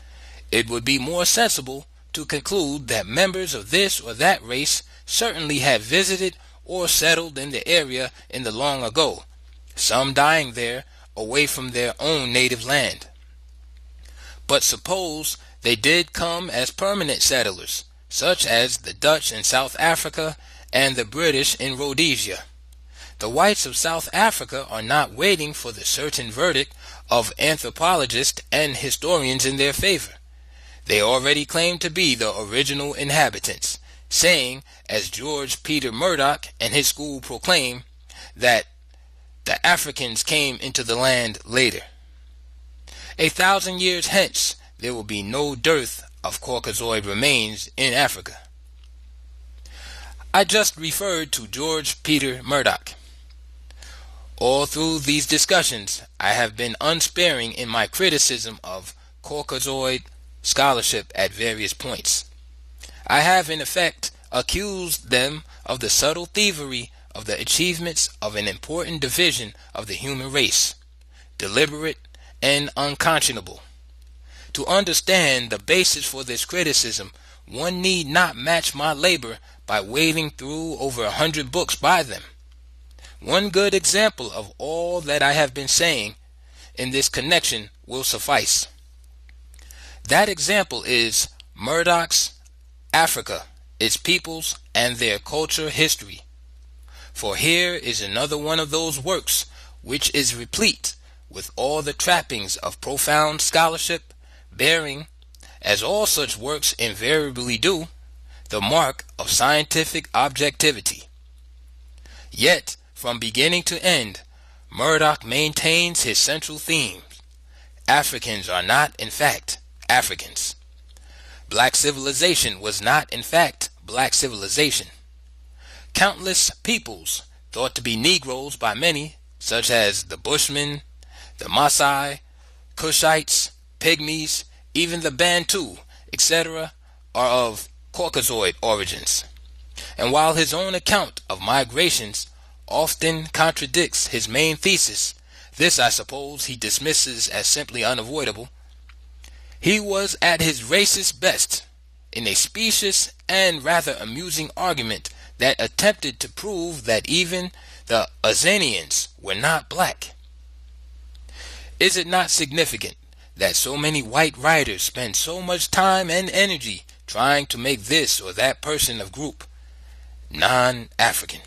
it would be more sensible to conclude that members of this or that race certainly had visited or settled in the area in the long ago, some dying there away from their own native land. But suppose they did come as permanent settlers, such as the Dutch in South Africa and the British in Rhodesia. The whites of South Africa are not waiting for the certain verdict of anthropologists and historians in their favor. They already claim to be the original inhabitants, saying, as George Peter Murdoch and his school proclaim, that the Africans came into the land later. 1,000 years hence, there will be no dearth of Caucasoid remains in Africa. I just referred to George Peter Murdoch. All through these discussions, I have been unsparing in my criticism of Caucasoid scholarship at various points. I have in effect accused them of the subtle thievery of the achievements of an important division of the human race, deliberate and unconscionable. To understand the basis for this criticism, one need not match my labor by wading through over 100 books by them. One good example of all that I have been saying in this connection will suffice. That example is Murdoch's Africa, its peoples, and their culture history. For here is another one of those works which is replete with all the trappings of profound scholarship, bearing, as all such works invariably do, the mark of scientific objectivity. Yet, from beginning to end, Murdoch maintains his central theme. Africans are not, in fact, Africans. Black civilization was not, in fact, black civilization. Countless peoples, thought to be Negroes by many, such as the Bushmen, the Maasai, Cushites, Pygmies, even the Bantu, etc., are of Caucasoid origins. And while his own account of migrations often contradicts his main thesis, this I suppose he dismisses as simply unavoidable, he was at his racist best in a specious and rather amusing argument that attempted to prove that even the Azanians were not black. Is it not significant that so many white writers spend so much time and energy trying to make this or that person of group non-African?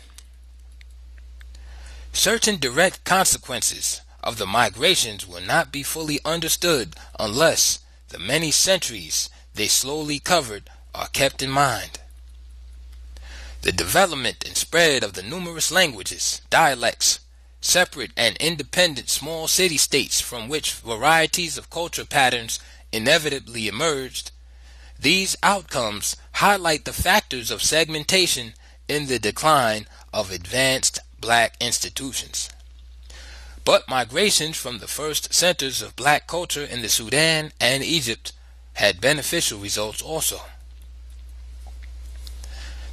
Certain direct consequences of the migrations will not be fully understood unless the many centuries they slowly covered are kept in mind. The development and spread of the numerous languages, dialects, separate and independent small city-states from which varieties of culture patterns inevitably emerged, these outcomes highlight the factors of segmentation in the decline of advanced black institutions. But migrations from the first centers of black culture in the Sudan and Egypt had beneficial results also.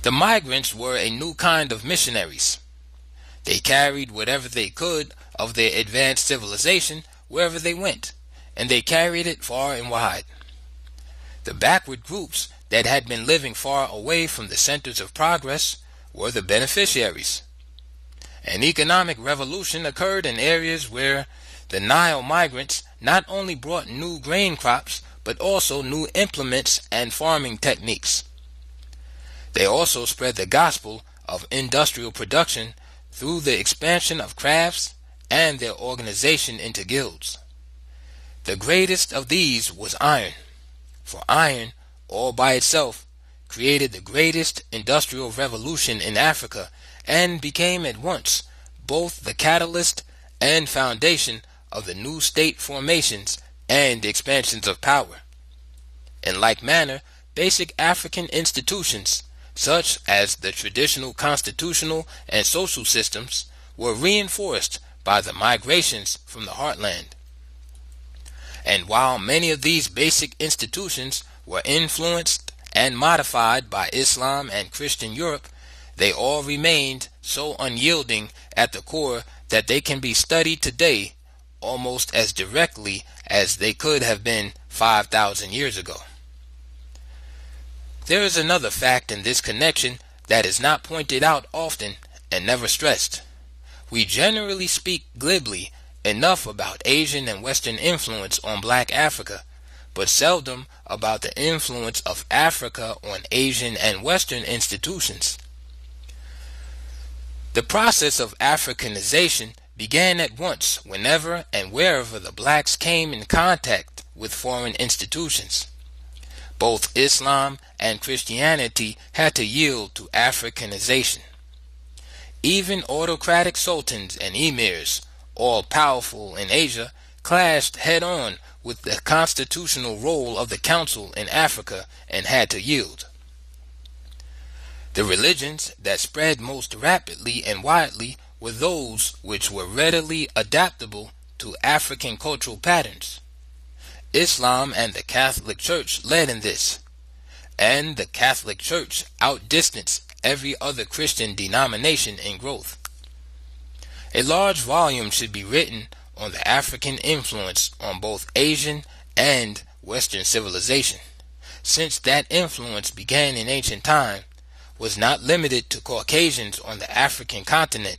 The migrants were a new kind of missionaries. They carried whatever they could of their advanced civilization wherever they went, and they carried it far and wide. The backward groups that had been living far away from the centers of progress were the beneficiaries. An economic revolution occurred in areas where the Nile migrants not only brought new grain crops, but also new implements and farming techniques. They also spread the gospel of industrial production through the expansion of crafts and their organization into guilds. The greatest of these was iron, for iron, all by itself, created the greatest industrial revolution in Africa and became at once both the catalyst and foundation of the new state formations and expansions of power. In like manner, basic African institutions, such as the traditional constitutional and social systems, were reinforced by the migrations from the heartland. And while many of these basic institutions were influenced and modified by Islam and Christian Europe, they all remained so unyielding at the core that they can be studied today almost as directly as they could have been 5,000 years ago. There is another fact in this connection that is not pointed out often and never stressed. We generally speak glibly enough about Asian and Western influence on black Africa, but seldom about the influence of Africa on Asian and Western institutions. The process of Africanization began at once whenever and wherever the blacks came in contact with foreign institutions. Both Islam and Christianity had to yield to Africanization. Even autocratic sultans and emirs, all powerful in Asia, clashed head-on with the constitutional role of the council in Africa and had to yield. The religions that spread most rapidly and widely were those which were readily adaptable to African cultural patterns. Islam and the Catholic Church led in this, and the Catholic Church outdistanced every other Christian denomination in growth. A large volume should be written on the African influence on both Asian and Western civilization, since that influence began in ancient time, was not limited to Caucasians on the African continent,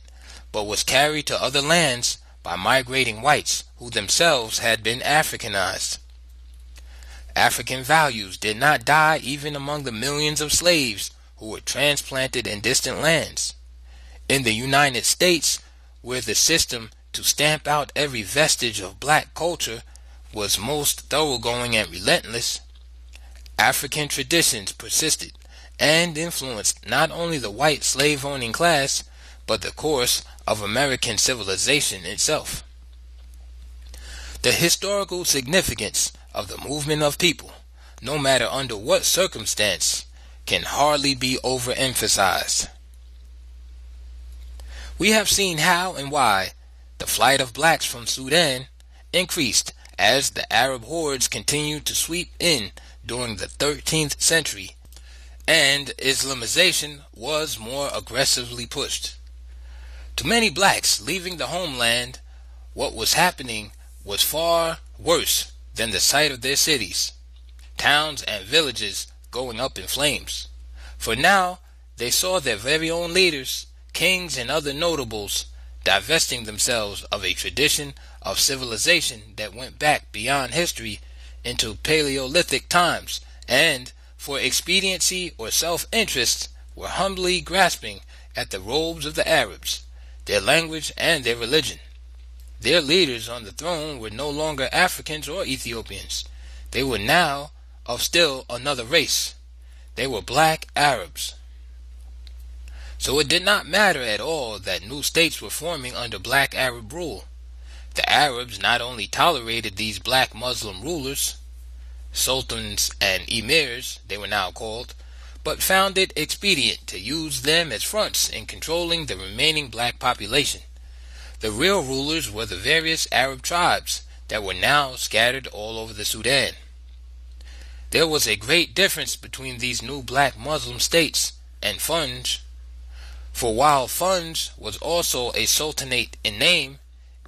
but was carried to other lands by migrating whites who themselves had been Africanized. African values did not die even among the millions of slaves who were transplanted in distant lands. In the United States, where the system to stamp out every vestige of black culture was most thoroughgoing and relentless, African traditions persisted and influenced not only the white slave-owning class, but the course of American civilization itself. The historical significance of the movement of people, no matter under what circumstance, can hardly be overemphasized. We have seen how and why the flight of blacks from Sudan increased as the Arab hordes continued to sweep in during the 13th century, and Islamization was more aggressively pushed. To many blacks leaving the homeland, what was happening was far worse than the sight of their cities, towns, and villages going up in flames. For now, they saw their very own leaders, kings and other notables, divesting themselves of a tradition of civilization that went back beyond history into Paleolithic times, and, for expediency or self-interest, were humbly grasping at the robes of the Arabs, their language and their religion. Their leaders on the throne were no longer Africans or Ethiopians. They were now of still another race. They were black Arabs. So it did not matter at all that new states were forming under black Arab rule. The Arabs not only tolerated these black Muslim rulers, sultans and emirs they were now called, but found it expedient to use them as fronts in controlling the remaining black population. The real rulers were the various Arab tribes that were now scattered all over the Sudan. There was a great difference between these new black Muslim states and Funj, for while Funj was also a sultanate in name,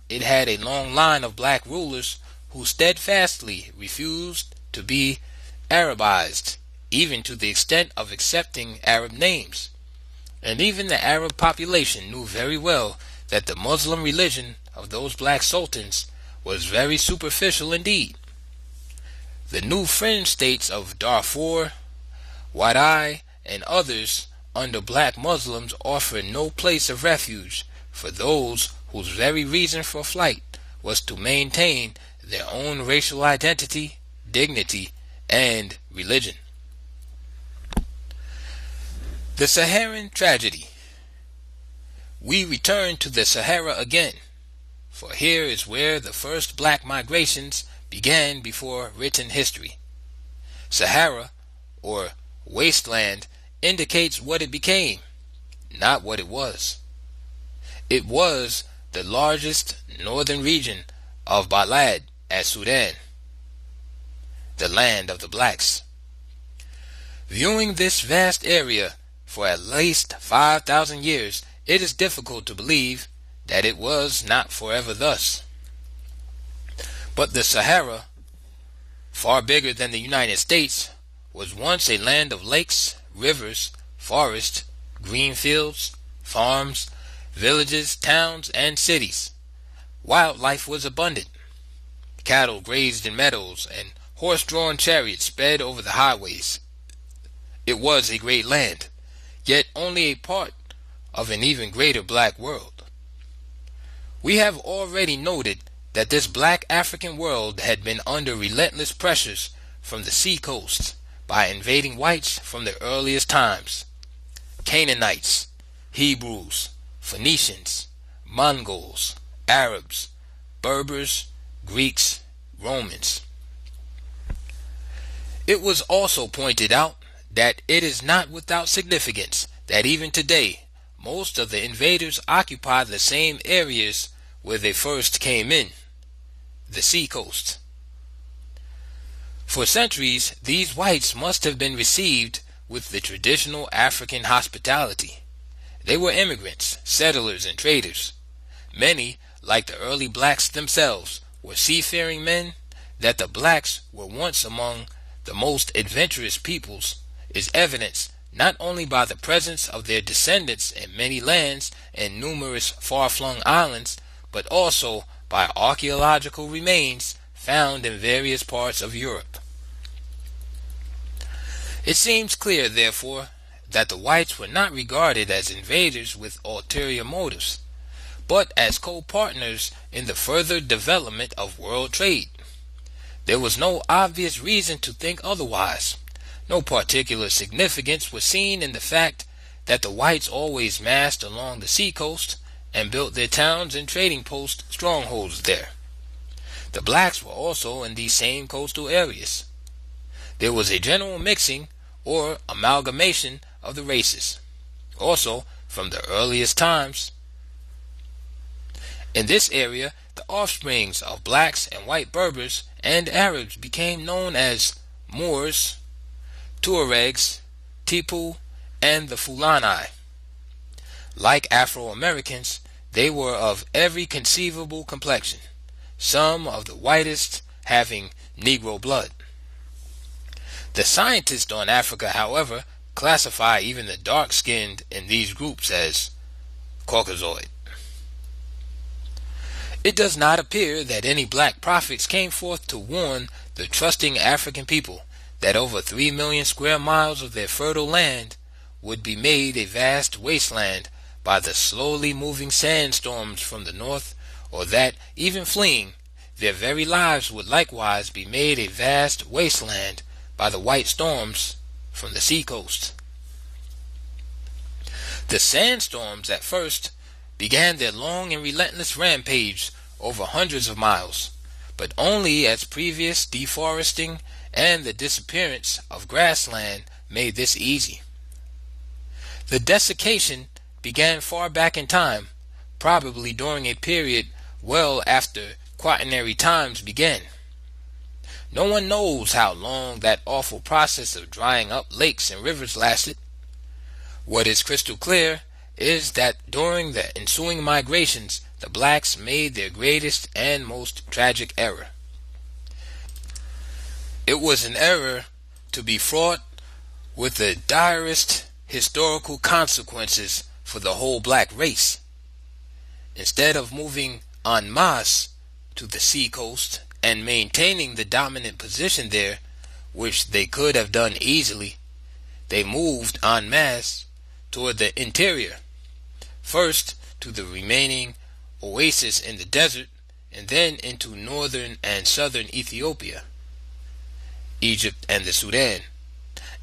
it had a long line of black rulers who steadfastly refused to be Arabized, even to the extent of accepting Arab names. And even the Arab population knew very well that the Muslim religion of those black sultans was very superficial indeed. The new fringe states of Darfur, Wadai, and others under black Muslims offer no place of refuge for those whose very reason for flight was to maintain their own racial identity, dignity, and religion. The Saharan tragedy. We return to the Sahara again, for here is where the first black migrations began before written history. Sahara, or wasteland, indicates what it became, not what it was. It was the largest northern region of Balad at Sudan, the land of the blacks. Viewing this vast area for at least 5,000 years, it is difficult to believe that it was not forever thus. But the Sahara, far bigger than the United States, was once a land of lakes, rivers, forests, green fields, farms, villages, towns, and cities. Wildlife was abundant. Cattle grazed in meadows, and horse-drawn chariots sped over the highways. It was a great land, yet only a part of an even greater black world. We have already noted that this black African world had been under relentless pressures from the sea coast by invading whites from the earliest times. Canaanites, Hebrews, Phoenicians, Mongols, Arabs, Berbers, Greeks, Romans. It was also pointed out that it is not without significance that even today most of the invaders occupy the same areas where they first came in, the sea coast. For centuries, these whites must have been received with the traditional African hospitality. They were immigrants, settlers, and traders. Many, like the early blacks themselves, were seafaring men. That the blacks were once among the most adventurous peoples is evidenced not only by the presence of their descendants in many lands and numerous far-flung islands, but also by archaeological remains found in various parts of Europe. It seems clear, therefore, that the whites were not regarded as invaders with ulterior motives, but as co-partners in the further development of world trade. There was no obvious reason to think otherwise. No particular significance was seen in the fact that the whites always massed along the seacoast and built their towns and trading post strongholds there. The blacks were also in these same coastal areas. There was a general mixing or amalgamation of the races, also from the earliest times. In this area, the the offsprings of blacks and white Berbers and Arabs became known as Moors, Tuaregs, Tipu, and the Fulani. Like Afro-Americans, they were of every conceivable complexion, some of the whitest having Negro blood. The scientists on Africa, however, classify even the dark-skinned in these groups as Caucasoid. It does not appear that any black prophets came forth to warn the trusting African people that over 3 million square miles of their fertile land would be made a vast wasteland by the slowly moving sandstorms from the north, or that, even fleeing, their very lives would likewise be made a vast wasteland by the white storms from the seacoast. The sandstorms at first began their long and relentless rampage over hundreds of miles, but only as previous deforesting and the disappearance of grassland made this easy. The desiccation began far back in time, probably during a period well after Quaternary times began. No one knows how long that awful process of drying up lakes and rivers lasted. What is crystal clear is that during the ensuing migrations, the blacks made their greatest and most tragic error. It was an error to be fraught with the direst historical consequences for the whole black race. Instead of moving en masse to the seacoast and maintaining the dominant position there, which they could have done easily, they moved en masse toward the interior, first to the remaining oasis in the desert, and then into northern and southern Ethiopia, Egypt and the Sudan,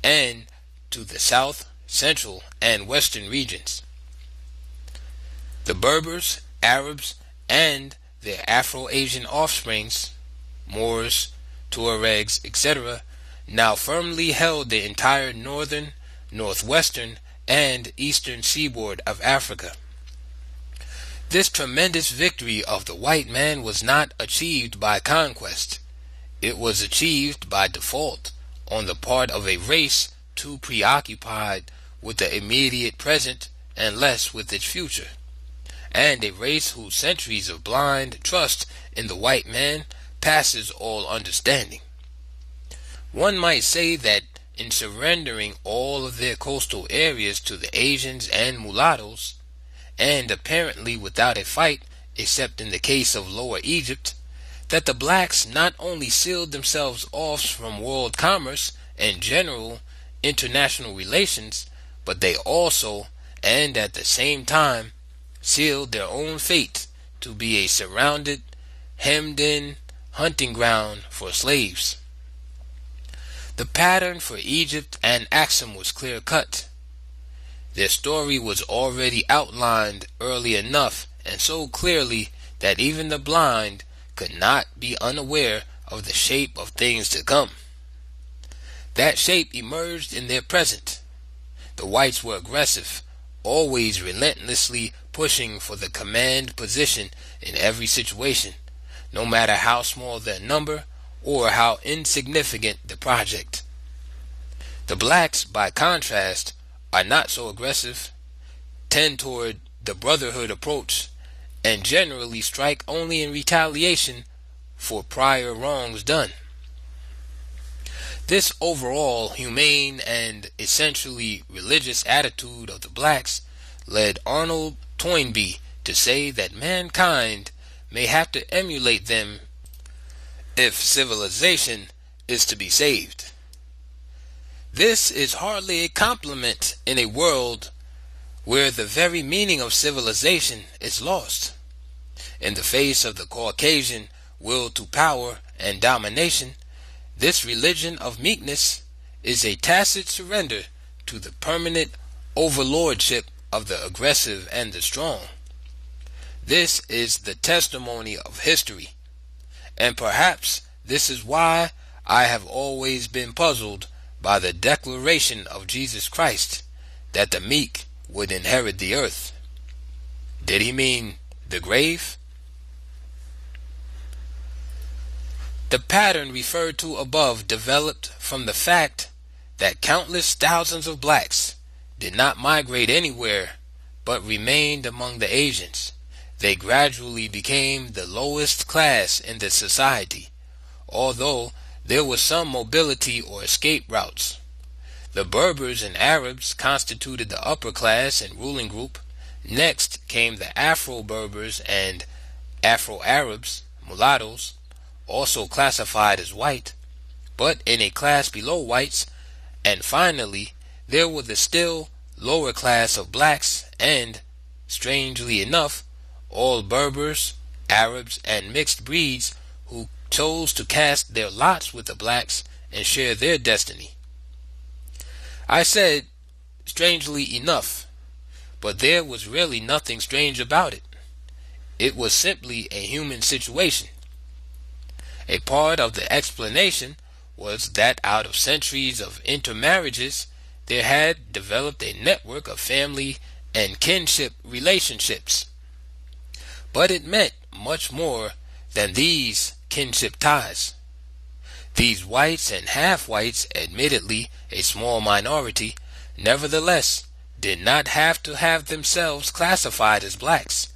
and to the south, central, and western regions. The Berbers, Arabs, and their Afro-Asian offsprings, Moors, Tuaregs, etc., now firmly held the entire northern, northwestern, and eastern seaboard of Africa. This tremendous victory of the white man was not achieved by conquest. It was achieved by default on the part of a race too preoccupied with the immediate present and less with its future, and a race whose centuries of blind trust in the white man passes all understanding. One might say that in surrendering all of their coastal areas to the Asians and mulattoes, and apparently without a fight except in the case of Lower Egypt, that the blacks not only sealed themselves off from world commerce and general international relations, but they also, and at the same time, sealed their own fate to be a surrounded, hemmed-in hunting ground for slaves. The pattern for Egypt and Axum was clear-cut. Their story was already outlined early enough and so clearly that even the blind could not be unaware of the shape of things to come. That shape emerged in their present. The whites were aggressive, always relentlessly pushing for the command position in every situation, no matter how small their number or how insignificant the project. The blacks, by contrast, are not so aggressive, tend toward the brotherhood approach, and generally strike only in retaliation for prior wrongs done. This overall humane and essentially religious attitude of the blacks led Arnold Toynbee to say that mankind may have to emulate them if civilization is to be saved. This is hardly a compliment in a world where the very meaning of civilization is lost. In the face of the Caucasian will to power and domination, this religion of meekness is a tacit surrender to the permanent overlordship of the aggressive and the strong. This is the testimony of history, and perhaps this is why I have always been puzzled by the declaration of Jesus Christ that the meek would inherit the earth. Did he mean the grave? The pattern referred to above developed from the fact that countless thousands of blacks did not migrate anywhere but remained among the Asians. They gradually became the lowest class in the society, although there was some mobility or escape routes. The Berbers and Arabs constituted the upper class and ruling group. Next came the Afro-Berbers and Afro-Arabs, mulattoes, also classified as white, but in a class below whites, and finally there were the still lower class of blacks and, strangely enough, all Berbers, Arabs, and mixed breeds who chose to cast their lots with the blacks and share their destiny. I said, strangely enough, but there was really nothing strange about it. It was simply a human situation. A part of the explanation was that out of centuries of intermarriages, there had developed a network of family and kinship relationships. But it meant much more than these kinship ties. These whites and half-whites, admittedly a small minority, nevertheless did not have to have themselves classified as blacks,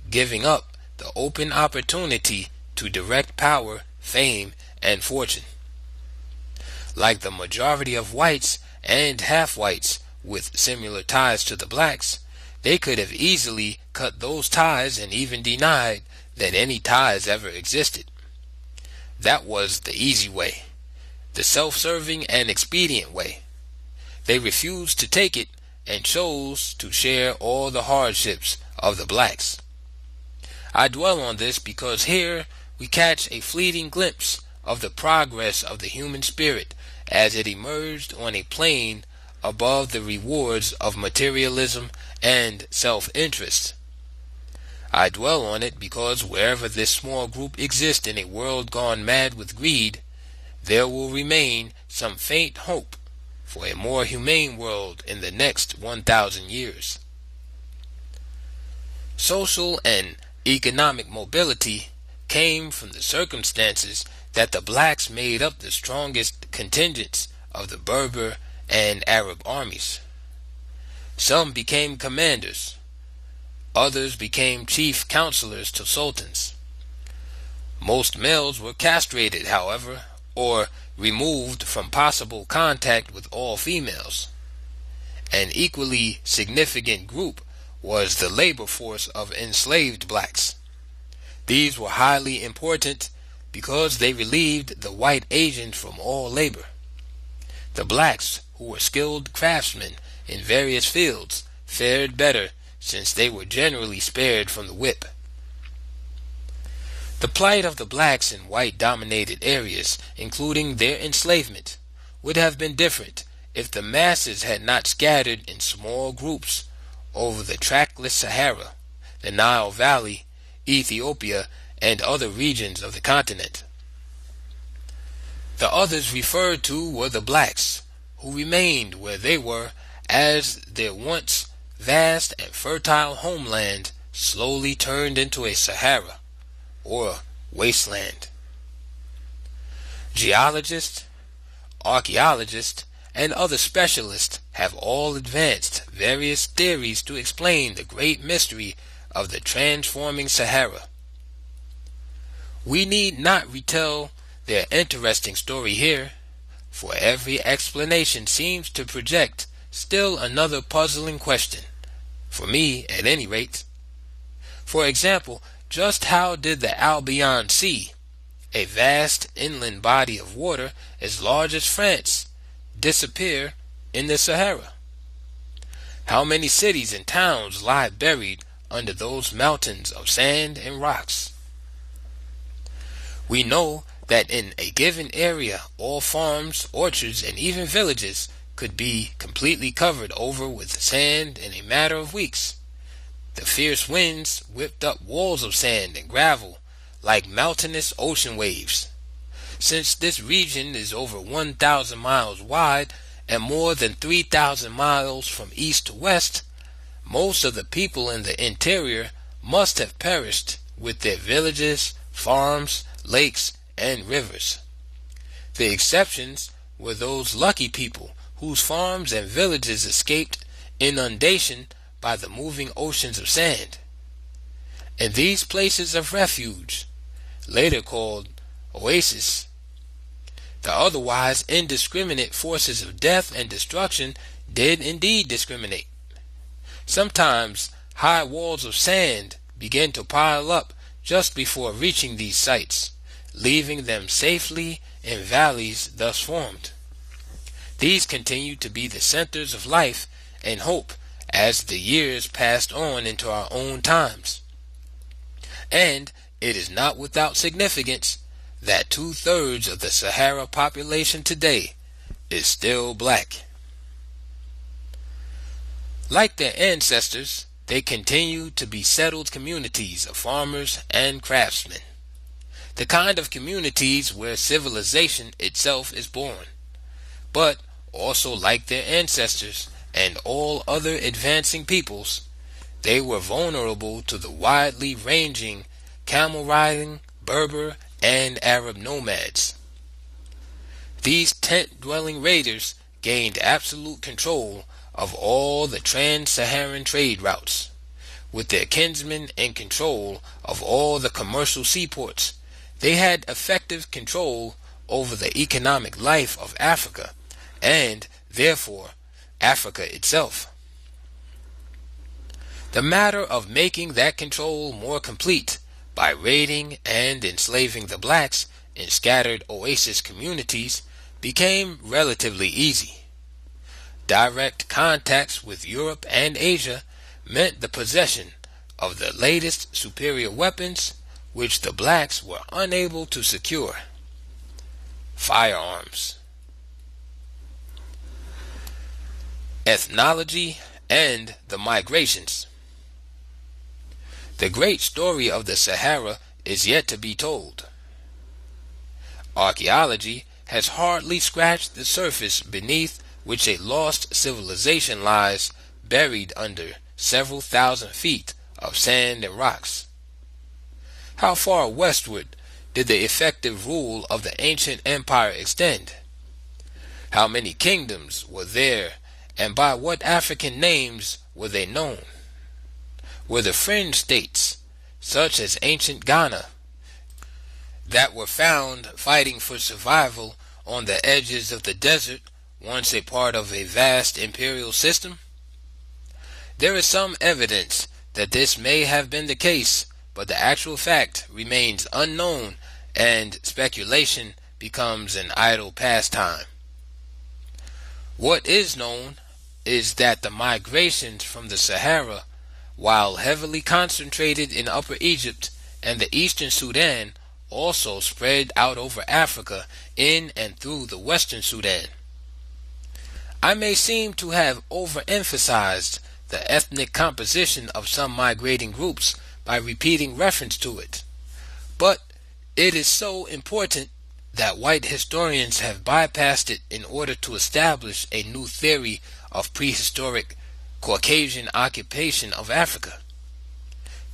giving up the open opportunity to direct power, fame, and fortune. Like the majority of whites and half-whites with similar ties to the blacks, they could have easily cut those ties and even denied that any ties ever existed. That was the easy way, the self-serving and expedient way. They refused to take it and chose to share all the hardships of the blacks. I dwell on this because here we catch a fleeting glimpse of the progress of the human spirit as it emerged on a plane above the rewards of materialism and self-interest. I dwell on it because wherever this small group exists in a world gone mad with greed, there will remain some faint hope for a more humane world in the next 1,000 years. Social and economic mobility came from the circumstances that the blacks made up the strongest contingents of the Berber and Arab armies. Some became commanders, others became chief counselors to sultans. Most males were castrated, however, or removed from possible contact with all females. An equally significant group was the labor force of enslaved blacks. These were highly important because they relieved the white Asians from all labor. The blacks, who were skilled craftsmen in various fields, fared better since they were generally spared from the whip. The plight of the blacks in white-dominated areas, including their enslavement, would have been different if the masses had not scattered in small groups over the trackless Sahara, the Nile Valley, Ethiopia, and other regions of the continent. The others referred to were the blacks, who remained where they were as their once vast and fertile homeland slowly turned into a Sahara, or wasteland. Geologists, archaeologists, and other specialists have all advanced various theories to explain the great mystery of the transforming Sahara. We need not retell their interesting story here, for every explanation seems to project still another puzzling question, for me at any rate. For example, just how did the Albion Sea, a vast inland body of water as large as France, disappear in the Sahara? How many cities and towns lie buried under those mountains of sand and rocks? We know that in a given area all farms, orchards, and even villages could be completely covered over with sand in a matter of weeks. The fierce winds whipped up walls of sand and gravel like mountainous ocean waves. Since this region is over 1,000 miles wide and more than 3,000 miles from east to west, most of the people in the interior must have perished with their villages, farms, lakes, and rivers. The exceptions were those lucky people whose farms and villages escaped inundation by the moving oceans of sand. In these places of refuge, later called oases, the otherwise indiscriminate forces of death and destruction did indeed discriminate. Sometimes high walls of sand began to pile up just before reaching these sites, leaving them safely in valleys thus formed. These continued to be the centers of life and hope as the years passed on into our own times. And it is not without significance that 2/3 of the Sahara population today is still black. Like their ancestors, they continue to be settled communities of farmers and craftsmen, the kind of communities where civilization itself is born. But also like their ancestors and all other advancing peoples, they were vulnerable to the widely ranging camel riding, Berber, and Arab nomads. These tent-dwelling raiders gained absolute control of all the trans-Saharan trade routes, with their kinsmen in control of all the commercial seaports. They had effective control over the economic life of Africa, and therefore Africa itself. The matter of making that control more complete by raiding and enslaving the blacks in scattered oasis communities became relatively easy. Direct contacts with Europe and Asia meant the possession of the latest superior weapons which the blacks were unable to secure: firearms. Ethnology and the migrations. The great story of the Sahara is yet to be told. Archaeology has hardly scratched the surface beneath which a lost civilization lies buried under several thousand feet of sand and rocks. How far westward did the effective rule of the ancient empire extend? How many kingdoms were there, and by what African names were they known? Were the fringe states, such as ancient Ghana, that were found fighting for survival on the edges of the desert, once a part of a vast imperial system? There is some evidence that this may have been the case, but the actual fact remains unknown, and speculation becomes an idle pastime. What is known is that the migrations from the Sahara, while heavily concentrated in Upper Egypt and the Eastern Sudan, also spread out over Africa in and through the Western Sudan. I may seem to have overemphasized the ethnic composition of some migrating groups by repeating reference to it, but it is so important that white historians have bypassed it in order to establish a new theory of prehistoric Caucasian occupation of Africa.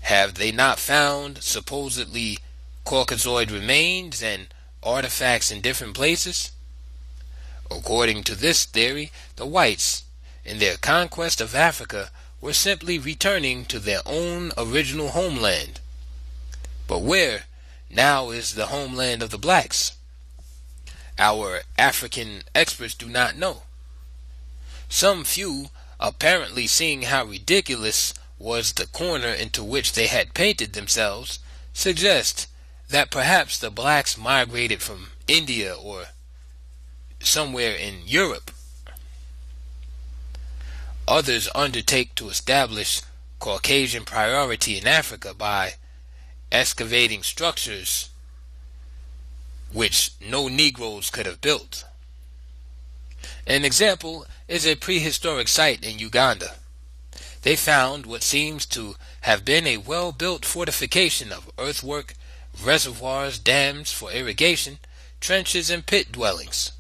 Have they not found supposedly Caucasoid remains and artifacts in different places? According to this theory, the whites, in their conquest of Africa, were simply returning to their own original homeland. But where now is the homeland of the blacks? Our African experts do not know. Some few, apparently seeing how ridiculous was the corner into which they had painted themselves, suggest that perhaps the blacks migrated from India or somewhere in Europe. Others undertake to establish Caucasian priority in Africa by excavating structures which no Negroes could have built. An example is a prehistoric site in Uganda. They found what seems to have been a well-built fortification of earthwork, reservoirs, dams for irrigation, trenches, and pit dwellings.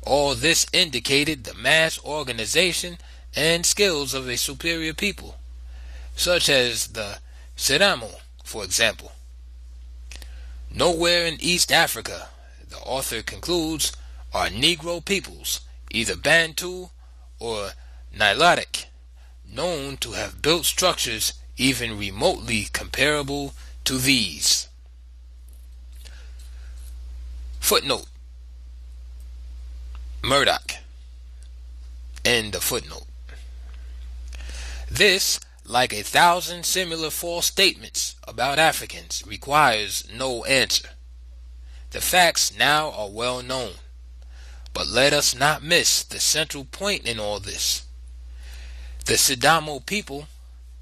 All this indicated the mass organization and skills of a superior people, such as the Seramo, for example. Nowhere in East Africa, the author concludes, are Negro peoples, either Bantu or Nilotic, known to have built structures even remotely comparable to these. Footnote: Murdoch. End of footnote. This, like 1,000 similar false statements about Africans, requires no answer. The facts now are well known, but let us not miss the central point in all this. The Sidamo people,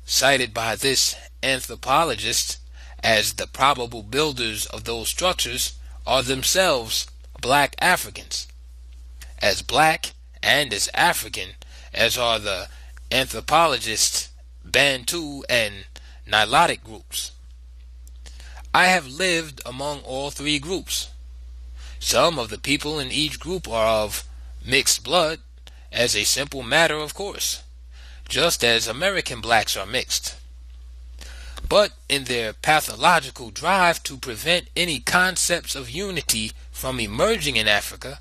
cited by this anthropologist as the probable builders of those structures, are themselves black Africans, as black and as African as are the anthropologists' Bantu and Nilotic groups. I have lived among all three groups. Some of the people in each group are of mixed blood, as a simple matter of course, just as American blacks are mixed. But in their pathological drive to prevent any concepts of unity from emerging in Africa,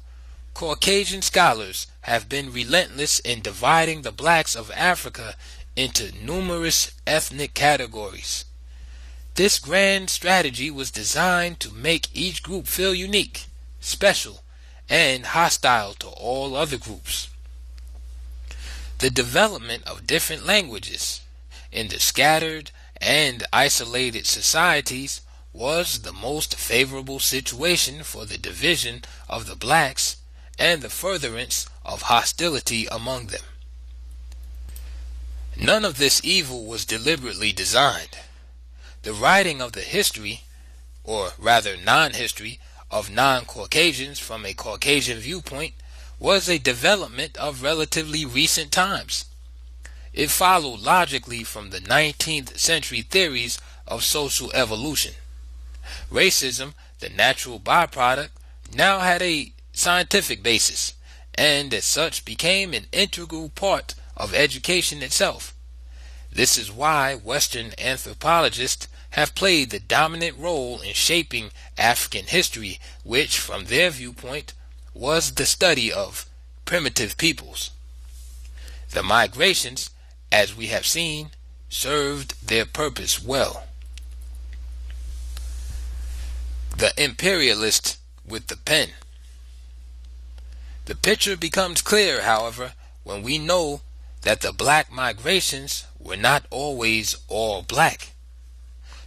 Caucasian scholars have been relentless in dividing the blacks of Africa into numerous ethnic categories. This grand strategy was designed to make each group feel unique, special, and hostile to all other groups. The development of different languages in the scattered and isolated societies was the most favorable situation for the division of the blacks and the furtherance of hostility among them. None of this evil was deliberately designed. The writing of the history, or rather non-history, of non-Caucasians from a Caucasian viewpoint was a development of relatively recent times. It followed logically from the 19th century theories of social evolution. Racism, the natural byproduct, now had a scientific basis, and as such became an integral part of education itself. This is why Western anthropologists have played the dominant role in shaping African history, which, from their viewpoint, was the study of primitive peoples. The migrations, as we have seen, served their purpose well. The imperialist with the pen. The picture becomes clear, however, when we know that the black migrations were not always all black.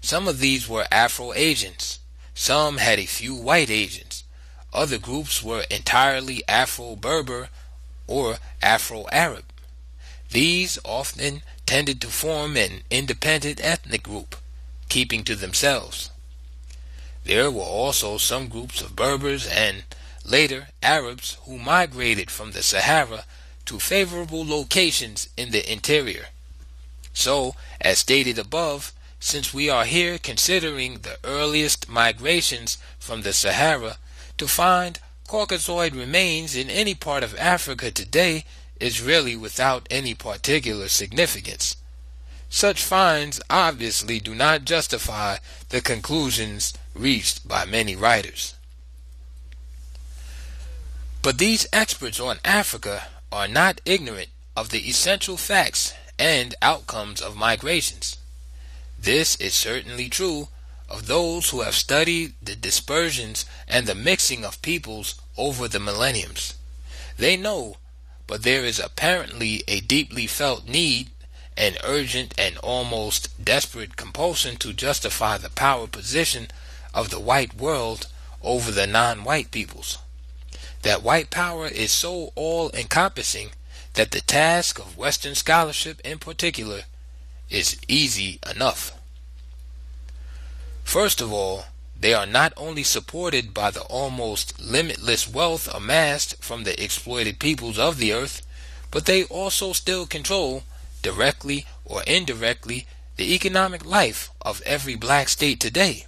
Some of these were Afro-Asians. Some had a few white Asians. Other groups were entirely Afro-Berber or Afro-Arab. These often tended to form an independent ethnic group, keeping to themselves. There were also some groups of Berbers and later Arabs who migrated from the Sahara to favorable locations in the interior. So, as stated above, since we are here considering the earliest migrations from the Sahara, to find Caucasoid remains in any part of Africa today is really without any particular significance. Such finds obviously do not justify the conclusions reached by many writers. But these experts on Africa are not ignorant of the essential facts and outcomes of migrations. This is certainly true of those who have studied the dispersions and the mixing of peoples over the millenniums. They know, but there is apparently a deeply felt need, an urgent and almost desperate compulsion to justify the power position of the white world over the non-white peoples. That white power is so all-encompassing that the task of Western scholarship in particular is easy enough. First of all, they are not only supported by the almost limitless wealth amassed from the exploited peoples of the earth, but they also still control, directly or indirectly, the economic life of every black state today.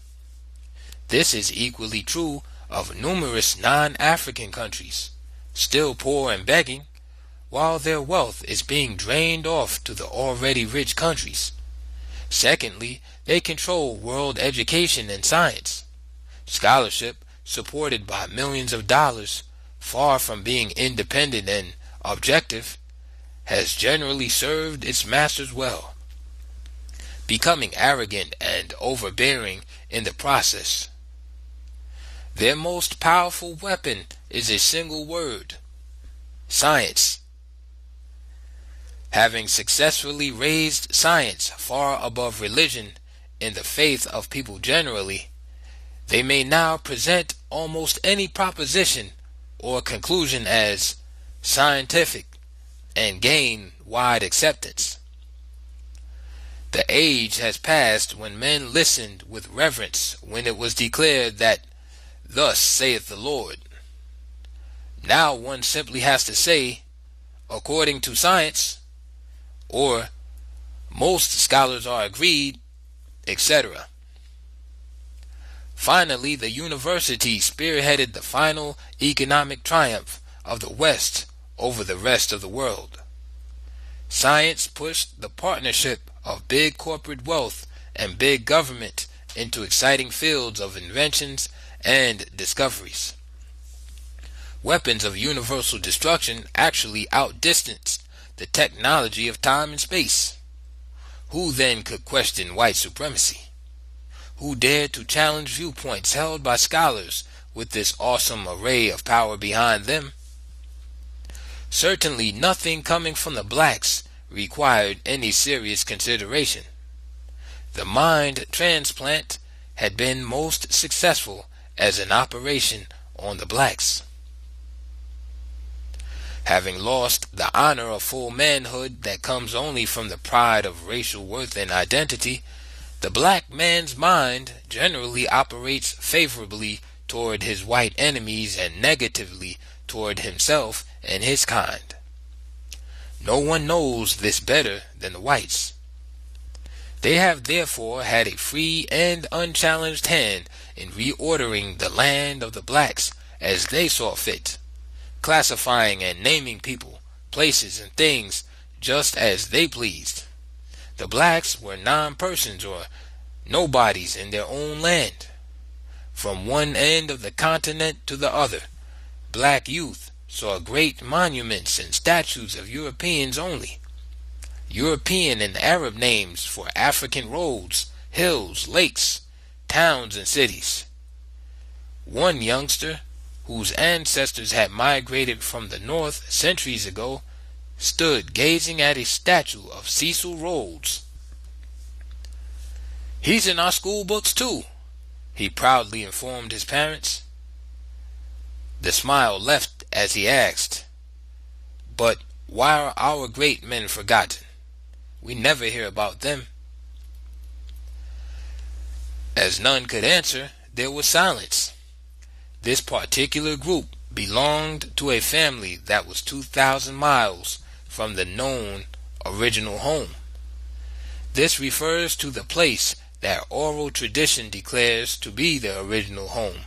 This is equally true of numerous non-African countries, still poor and begging, while their wealth is being drained off to the already rich countries. Secondly, they control world education and science. Scholarship, supported by millions of dollars, far from being independent and objective, has generally served its masters well, becoming arrogant and overbearing in the process. Their most powerful weapon is a single word: science. Having successfully raised science far above religion in the faith of people generally, they may now present almost any proposition or conclusion as scientific and gain wide acceptance. The age has passed when men listened with reverence when it was declared that "Thus saith the Lord." Now one simply has to say, "According to science," or "Most scholars are agreed," etc. Finally, the university spearheaded the final economic triumph of the West over the rest of the world. Science pushed the partnership of big corporate wealth and big government into exciting fields of inventions and discoveries. Weapons of universal destruction actually outdistanced the technology of time and space. Who then could question white supremacy? Who dared to challenge viewpoints held by scholars with this awesome array of power behind them? Certainly nothing coming from the blacks required any serious consideration. The mind transplant had been most successful as an operation on the blacks. Having lost the honor of full manhood that comes only from the pride of racial worth and identity, the black man's mind generally operates favorably toward his white enemies and negatively toward himself and his kind. No one knows this better than the whites. They have therefore had a free and unchallenged hand in reordering the land of the blacks as they saw fit, classifying and naming people, places, and things just as they pleased. The blacks were non-persons or nobodies in their own land. From one end of the continent to the other, black youth saw great monuments and statues of Europeans only, European and Arab names for African roads, hills, lakes, towns, and cities. One youngster, whose ancestors had migrated from the north centuries ago, stood gazing at a statue of Cecil Rhodes. "He's in our school books too," he proudly informed his parents. The smile left as he asked, "But why are our great men forgotten? We never hear about them." As none could answer, there was silence. This particular group belonged to a family that was 2,000 miles from the known original home. This refers to the place that oral tradition declares to be the original home.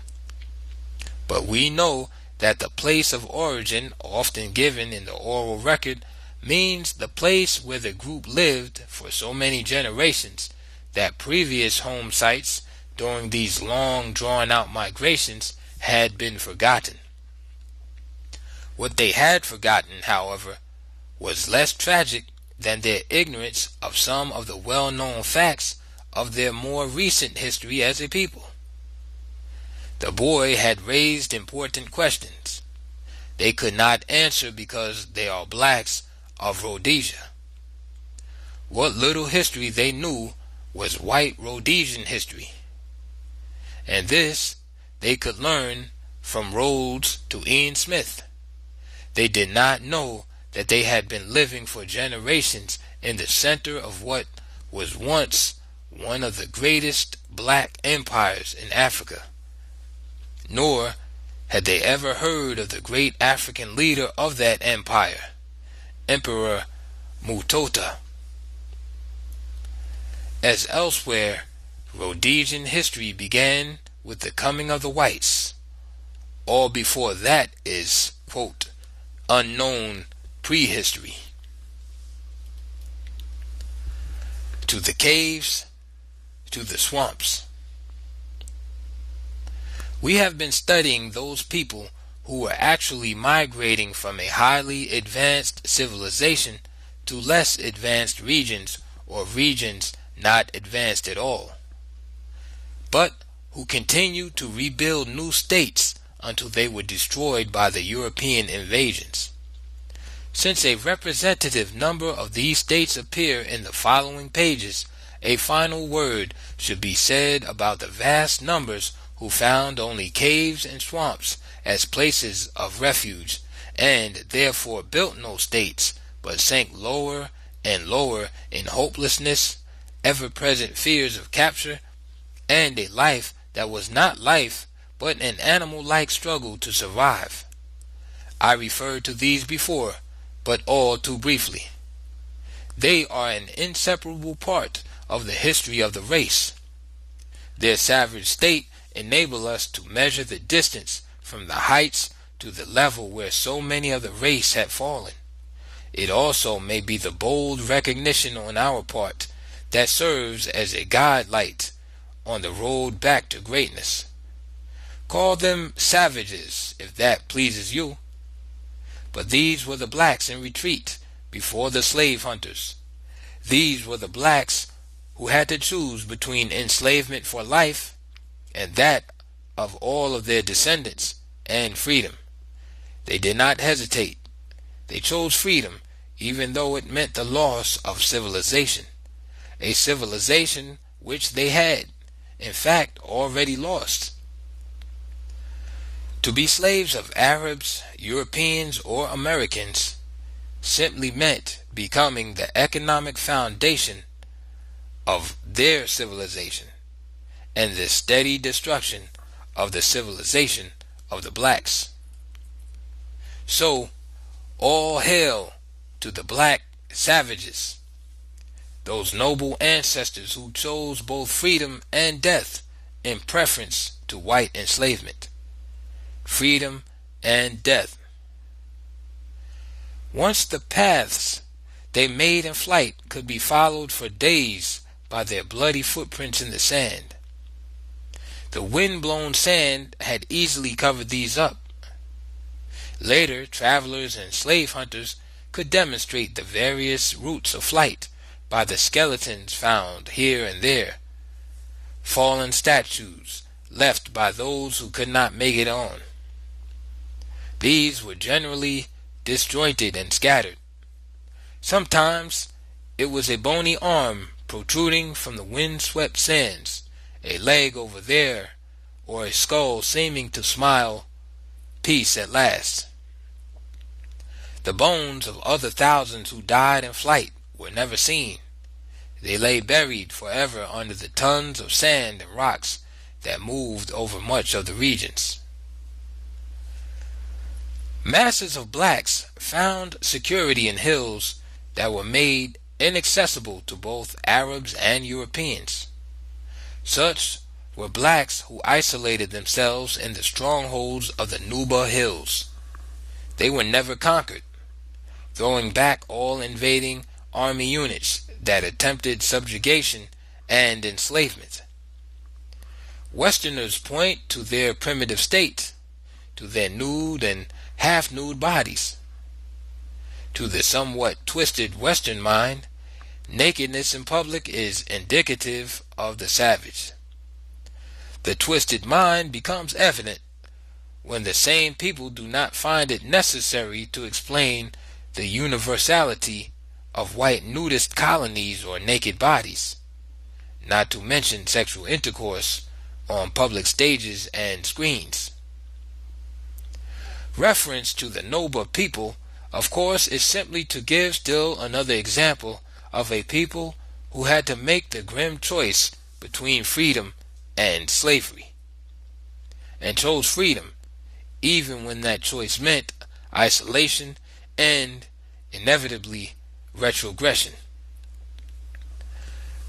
But we know that the place of origin, often given in the oral record, means the place where the group lived for so many generations that previous home sites during these long drawn-out migrations had been forgotten. What they had forgotten, however, was less tragic than their ignorance of some of the well-known facts of their more recent history as a people. The boy had raised important questions. They could not answer because they are blacks of Rhodesia. What little history they knew was white Rhodesian history, and this they could learn from Rhodes to Ian Smith. They did not know that they had been living for generations in the center of what was once one of the greatest black empires in Africa, nor had they ever heard of the great African leader of that empire, Emperor Mutota. As elsewhere, Rhodesian history began with the coming of the whites. All before that is, quote, unknown prehistory. To the caves, to the swamps. We have been studying those people who were actually migrating from a highly advanced civilization to less advanced regions or regions not advanced at all, but who continued to rebuild new states until they were destroyed by the European invasions. Since a representative number of these states appear in the following pages, a final word should be said about the vast numbers who found only caves and swamps as places of refuge, and therefore built no states, but sank lower and lower in hopelessness, ever-present fears of capture, and a life that was not life, but an animal-like struggle to survive. I referred to these before, but all too briefly. They are an inseparable part of the history of the race. Their savage state enables us to measure the distance from the heights to the level where so many of the race had fallen. It also may be the bold recognition on our part that serves as a guidelight on the road back to greatness. Call them savages if that pleases you. But these were the blacks in retreat before the slave hunters. These were the blacks who had to choose between enslavement for life and that of all of their descendants and freedom. They did not hesitate. They chose freedom even though it meant the loss of civilization, a civilization which they had, in fact, already lost. To be slaves of Arabs, Europeans, or Americans simply meant becoming the economic foundation of their civilization and the steady destruction of the civilization of the blacks. So, all hail to the black savages, those noble ancestors who chose both freedom and death in preference to white enslavement. Freedom and death. Once the paths they made in flight could be followed for days by their bloody footprints in the sand. The wind-blown sand had easily covered these up. Later, travelers and slave hunters could demonstrate the various routes of flight by the skeletons found here and there, fallen statues left by those who could not make it on. These were generally disjointed and scattered. Sometimes it was a bony arm protruding from the wind-swept sands, a leg over there, or a skull seeming to smile peace at last. The bones of other thousands who died in flight were never seen. They lay buried forever under the tons of sand and rocks that moved over much of the regions. Masses of blacks found security in hills that were made inaccessible to both Arabs and Europeans. Such were blacks who isolated themselves in the strongholds of the Nuba Hills. They were never conquered, throwing back all invading army units that attempted subjugation and enslavement. Westerners point to their primitive state, to their nude and half-nude bodies. To the somewhat twisted Western mind, nakedness in public is indicative of the savage. The twisted mind becomes evident when the same people do not find it necessary to explain the universality of white nudist colonies or naked bodies, not to mention sexual intercourse on public stages and screens. Reference to the Noba people, of course, is simply to give still another example of a people who had to make the grim choice between freedom and slavery, and chose freedom even when that choice meant isolation and, inevitably, retrogression.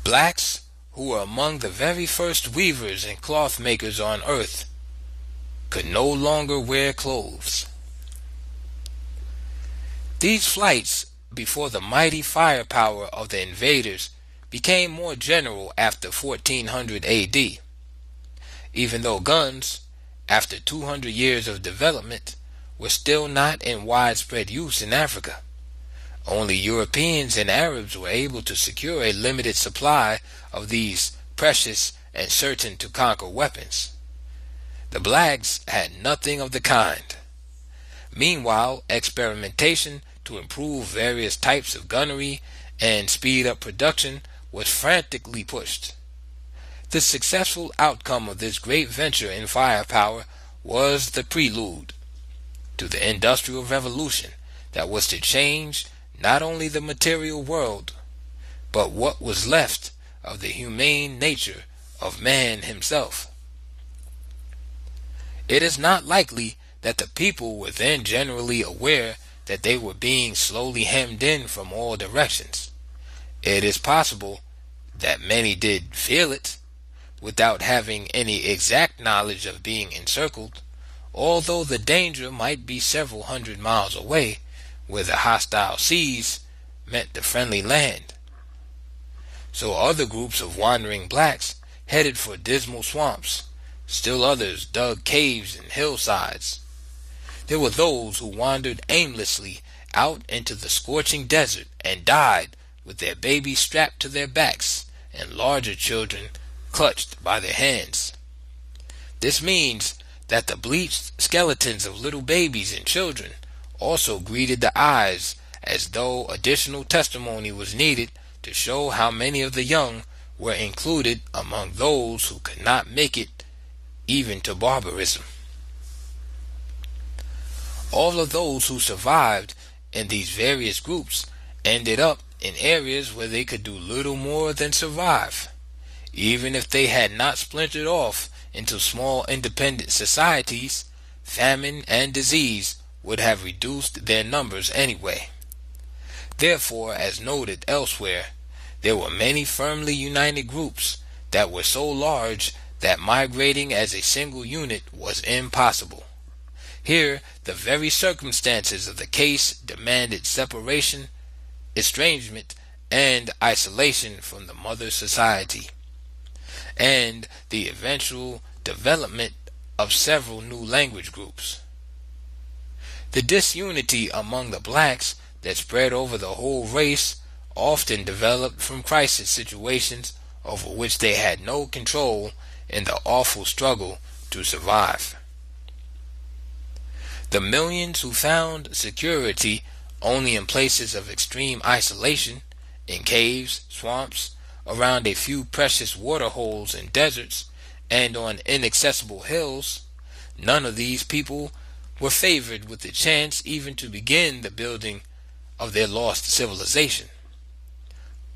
Blacks, who were among the very first weavers and cloth makers on earth, could no longer wear clothes. These flights before the mighty firepower of the invaders became more general after 1400 AD. Even though guns after 200 years of development, were still not in widespread use in Africa. Only Europeans and Arabs were able to secure a limited supply of these precious and certain to conquer weapons. The blacks had nothing of the kind. Meanwhile, experimentation to improve various types of gunnery and speed up production was frantically pushed. The successful outcome of this great venture in firepower was the prelude to the Industrial Revolution that was to change not only the material world, but what was left of the humane nature of man himself. It is not likely that the people were then generally aware that they were being slowly hemmed in from all directions. It is possible that many did feel it, without having any exact knowledge of being encircled, although the danger might be several hundred miles away, where the hostile seas met the friendly land. So other groups of wandering blacks headed for dismal swamps. Still others dug caves and hillsides. There were those who wandered aimlessly out into the scorching desert and died with their babies strapped to their backs and larger children clutched by their hands. This means that the bleached skeletons of little babies and children also greeted the eyes as though additional testimony was needed to show how many of the young were included among those who could not make it even to barbarism. All of those who survived in these various groups ended up in areas where they could do little more than survive. Even if they had not splintered off into small independent societies, famine and disease would have reduced their numbers anyway. Therefore, as noted elsewhere, there were many firmly united groups that were so large that migrating as a single unit was impossible. Here, the very circumstances of the case demanded separation, estrangement, and isolation from the mother society, and the eventual development of several new language groups. The disunity among the blacks that spread over the whole race often developed from crisis situations over which they had no control in the awful struggle to survive. The millions who found security only in places of extreme isolation, in caves, swamps, around a few precious water holes in deserts, and on inaccessible hills, none of these people were favored with the chance even to begin the building of their lost civilization.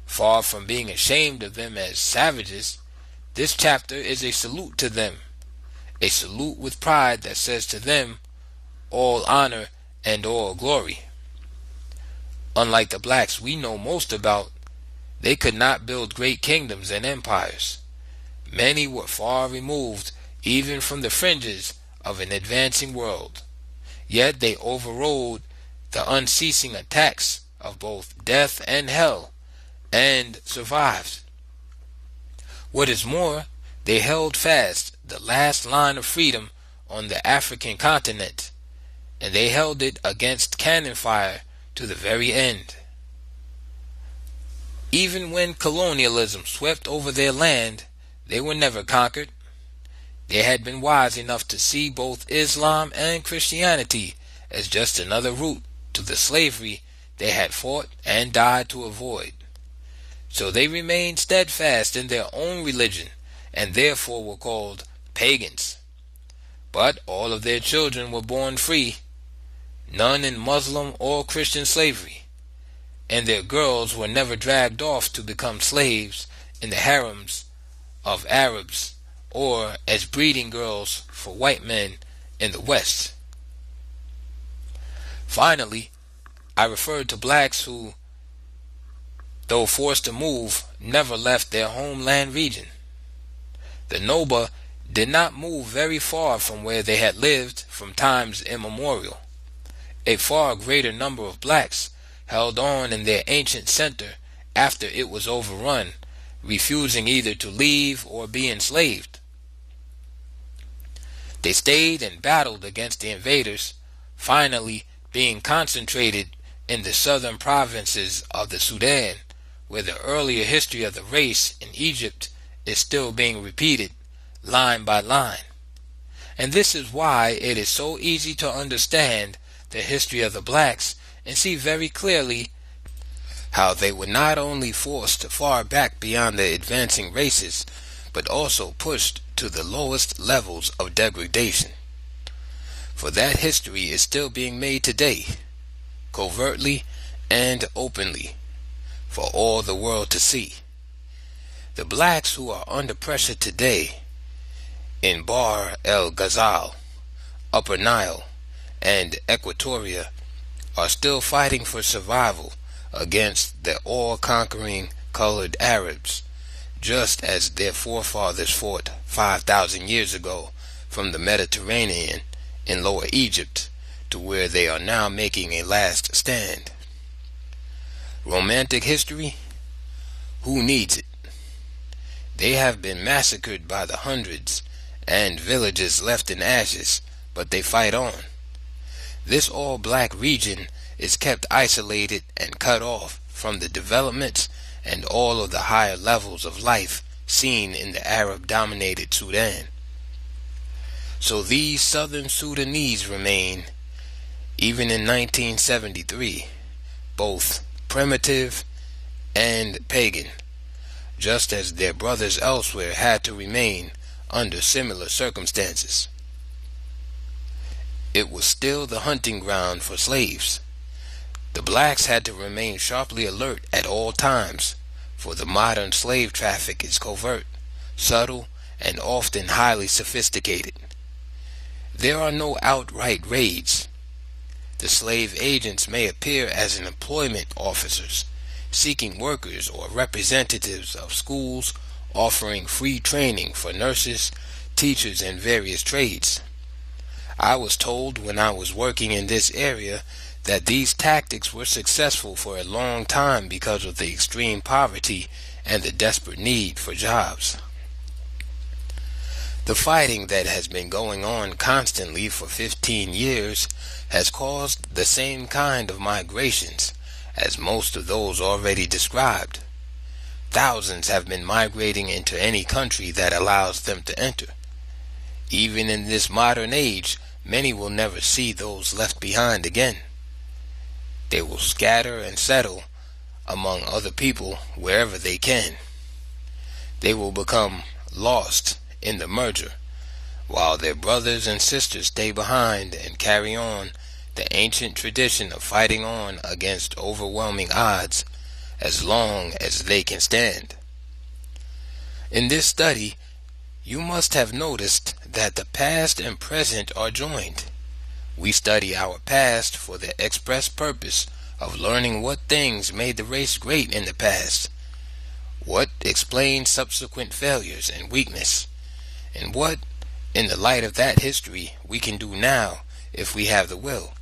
Far from being ashamed of them as savages, this chapter is a salute to them, a salute with pride that says to them, all honor and all glory. Unlike the blacks we know most about, they could not build great kingdoms and empires. Many were far removed even from the fringes of an advancing world, yet they overrode the unceasing attacks of both death and hell, and survived. What is more, they held fast the last line of freedom on the African continent, and they held it against cannon fire to the very end. Even when colonialism swept over their land, they were never conquered. They had been wise enough to see both Islam and Christianity as just another route to the slavery they had fought and died to avoid. So they remained steadfast in their own religion and therefore were called pagans. But all of their children were born free, none in Muslim or Christian slavery, and their girls were never dragged off to become slaves in the harems of Arabs or as breeding girls for white men in the West. Finally, I referred to blacks who, though forced to move, never left their homeland region. The Noba did not move very far from where they had lived from times immemorial. A far greater number of blacks held on in their ancient center after it was overrun, refusing either to leave or be enslaved. They stayed and battled against the invaders, finally being concentrated in the southern provinces of the Sudan, where the earlier history of the race in Egypt is still being repeated line by line. And this is why it is so easy to understand the history of the blacks and see very clearly how they were not only forced far back beyond the advancing races, but also pushed to the lowest levels of degradation. For that history is still being made today, covertly and openly, for all the world to see. The blacks who are under pressure today in Bahr el Ghazal, Upper Nile, and Equatoria are still fighting for survival against the all-conquering colored Arabs, just as their forefathers fought 5,000 years ago from the Mediterranean in Lower Egypt to where they are now making a last stand. Romantic history? Who needs it? They have been massacred by the hundreds and villages left in ashes, but they fight on. This all-black region is kept isolated and cut off from the developments and all of the higher levels of life seen in the Arab-dominated Sudan. So these southern Sudanese remain, even in 1973, both primitive and pagan, just as their brothers elsewhere had to remain under similar circumstances. It was still the hunting ground for slaves. The blacks had to remain sharply alert at all times, for the modern slave traffic is covert, subtle, and often highly sophisticated. There are no outright raids. The slave agents may appear as employment officers, seeking workers or representatives of schools, offering free training for nurses, teachers, and various trades. I was told when I was working in this area that these tactics were successful for a long time because of the extreme poverty and the desperate need for jobs. The fighting that has been going on constantly for 15 years has caused the same kind of migrations as most of those already described. Thousands have been migrating into any country that allows them to enter. Even in this modern age, many will never see those left behind again. They will scatter and settle among other people wherever they can. They will become lost in the merger, while their brothers and sisters stay behind and carry on the ancient tradition of fighting on against overwhelming odds as long as they can stand. In this study, you must have noticed that the past and present are joined. We study our past for the express purpose of learning what things made the race great in the past, what explains subsequent failures and weakness, and what, in the light of that history, we can do now if we have the will.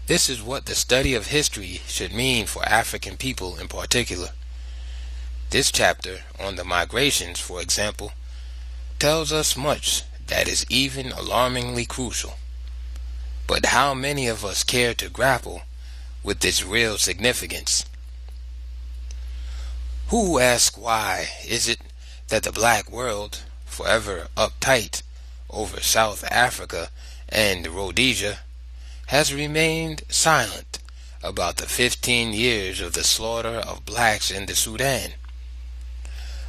This is what the study of history should mean for African people in particular. This chapter on the migrations, for example, tells us much that is even alarmingly crucial. But how many of us care to grapple with its real significance? Who asks why is it that the black world, forever uptight over South Africa and Rhodesia, has remained silent about the 15 years of the slaughter of blacks in the Sudan?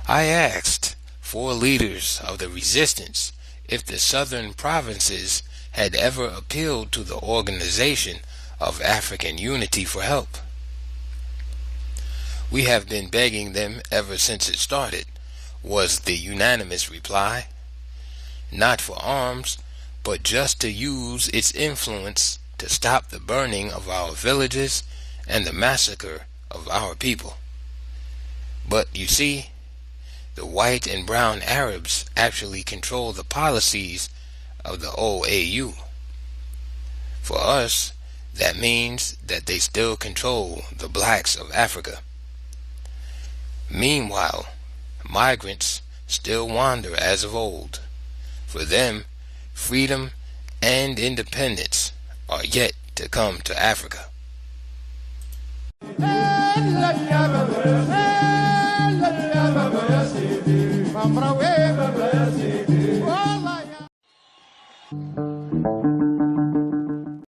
I asked 4 leaders of the resistance if the southern provinces had ever appealed to the Organization of African Unity for help. We have been begging them ever since it started, was the unanimous reply. Not for arms, but just to use its influence to stop the burning of our villages and the massacre of our people. But you see, the white and brown Arabs actually control the policies of the OAU. For us, that means that they still control the blacks of Africa. Meanwhile, migrants still wander as of old. For them, freedom, and independence are yet to come to Africa.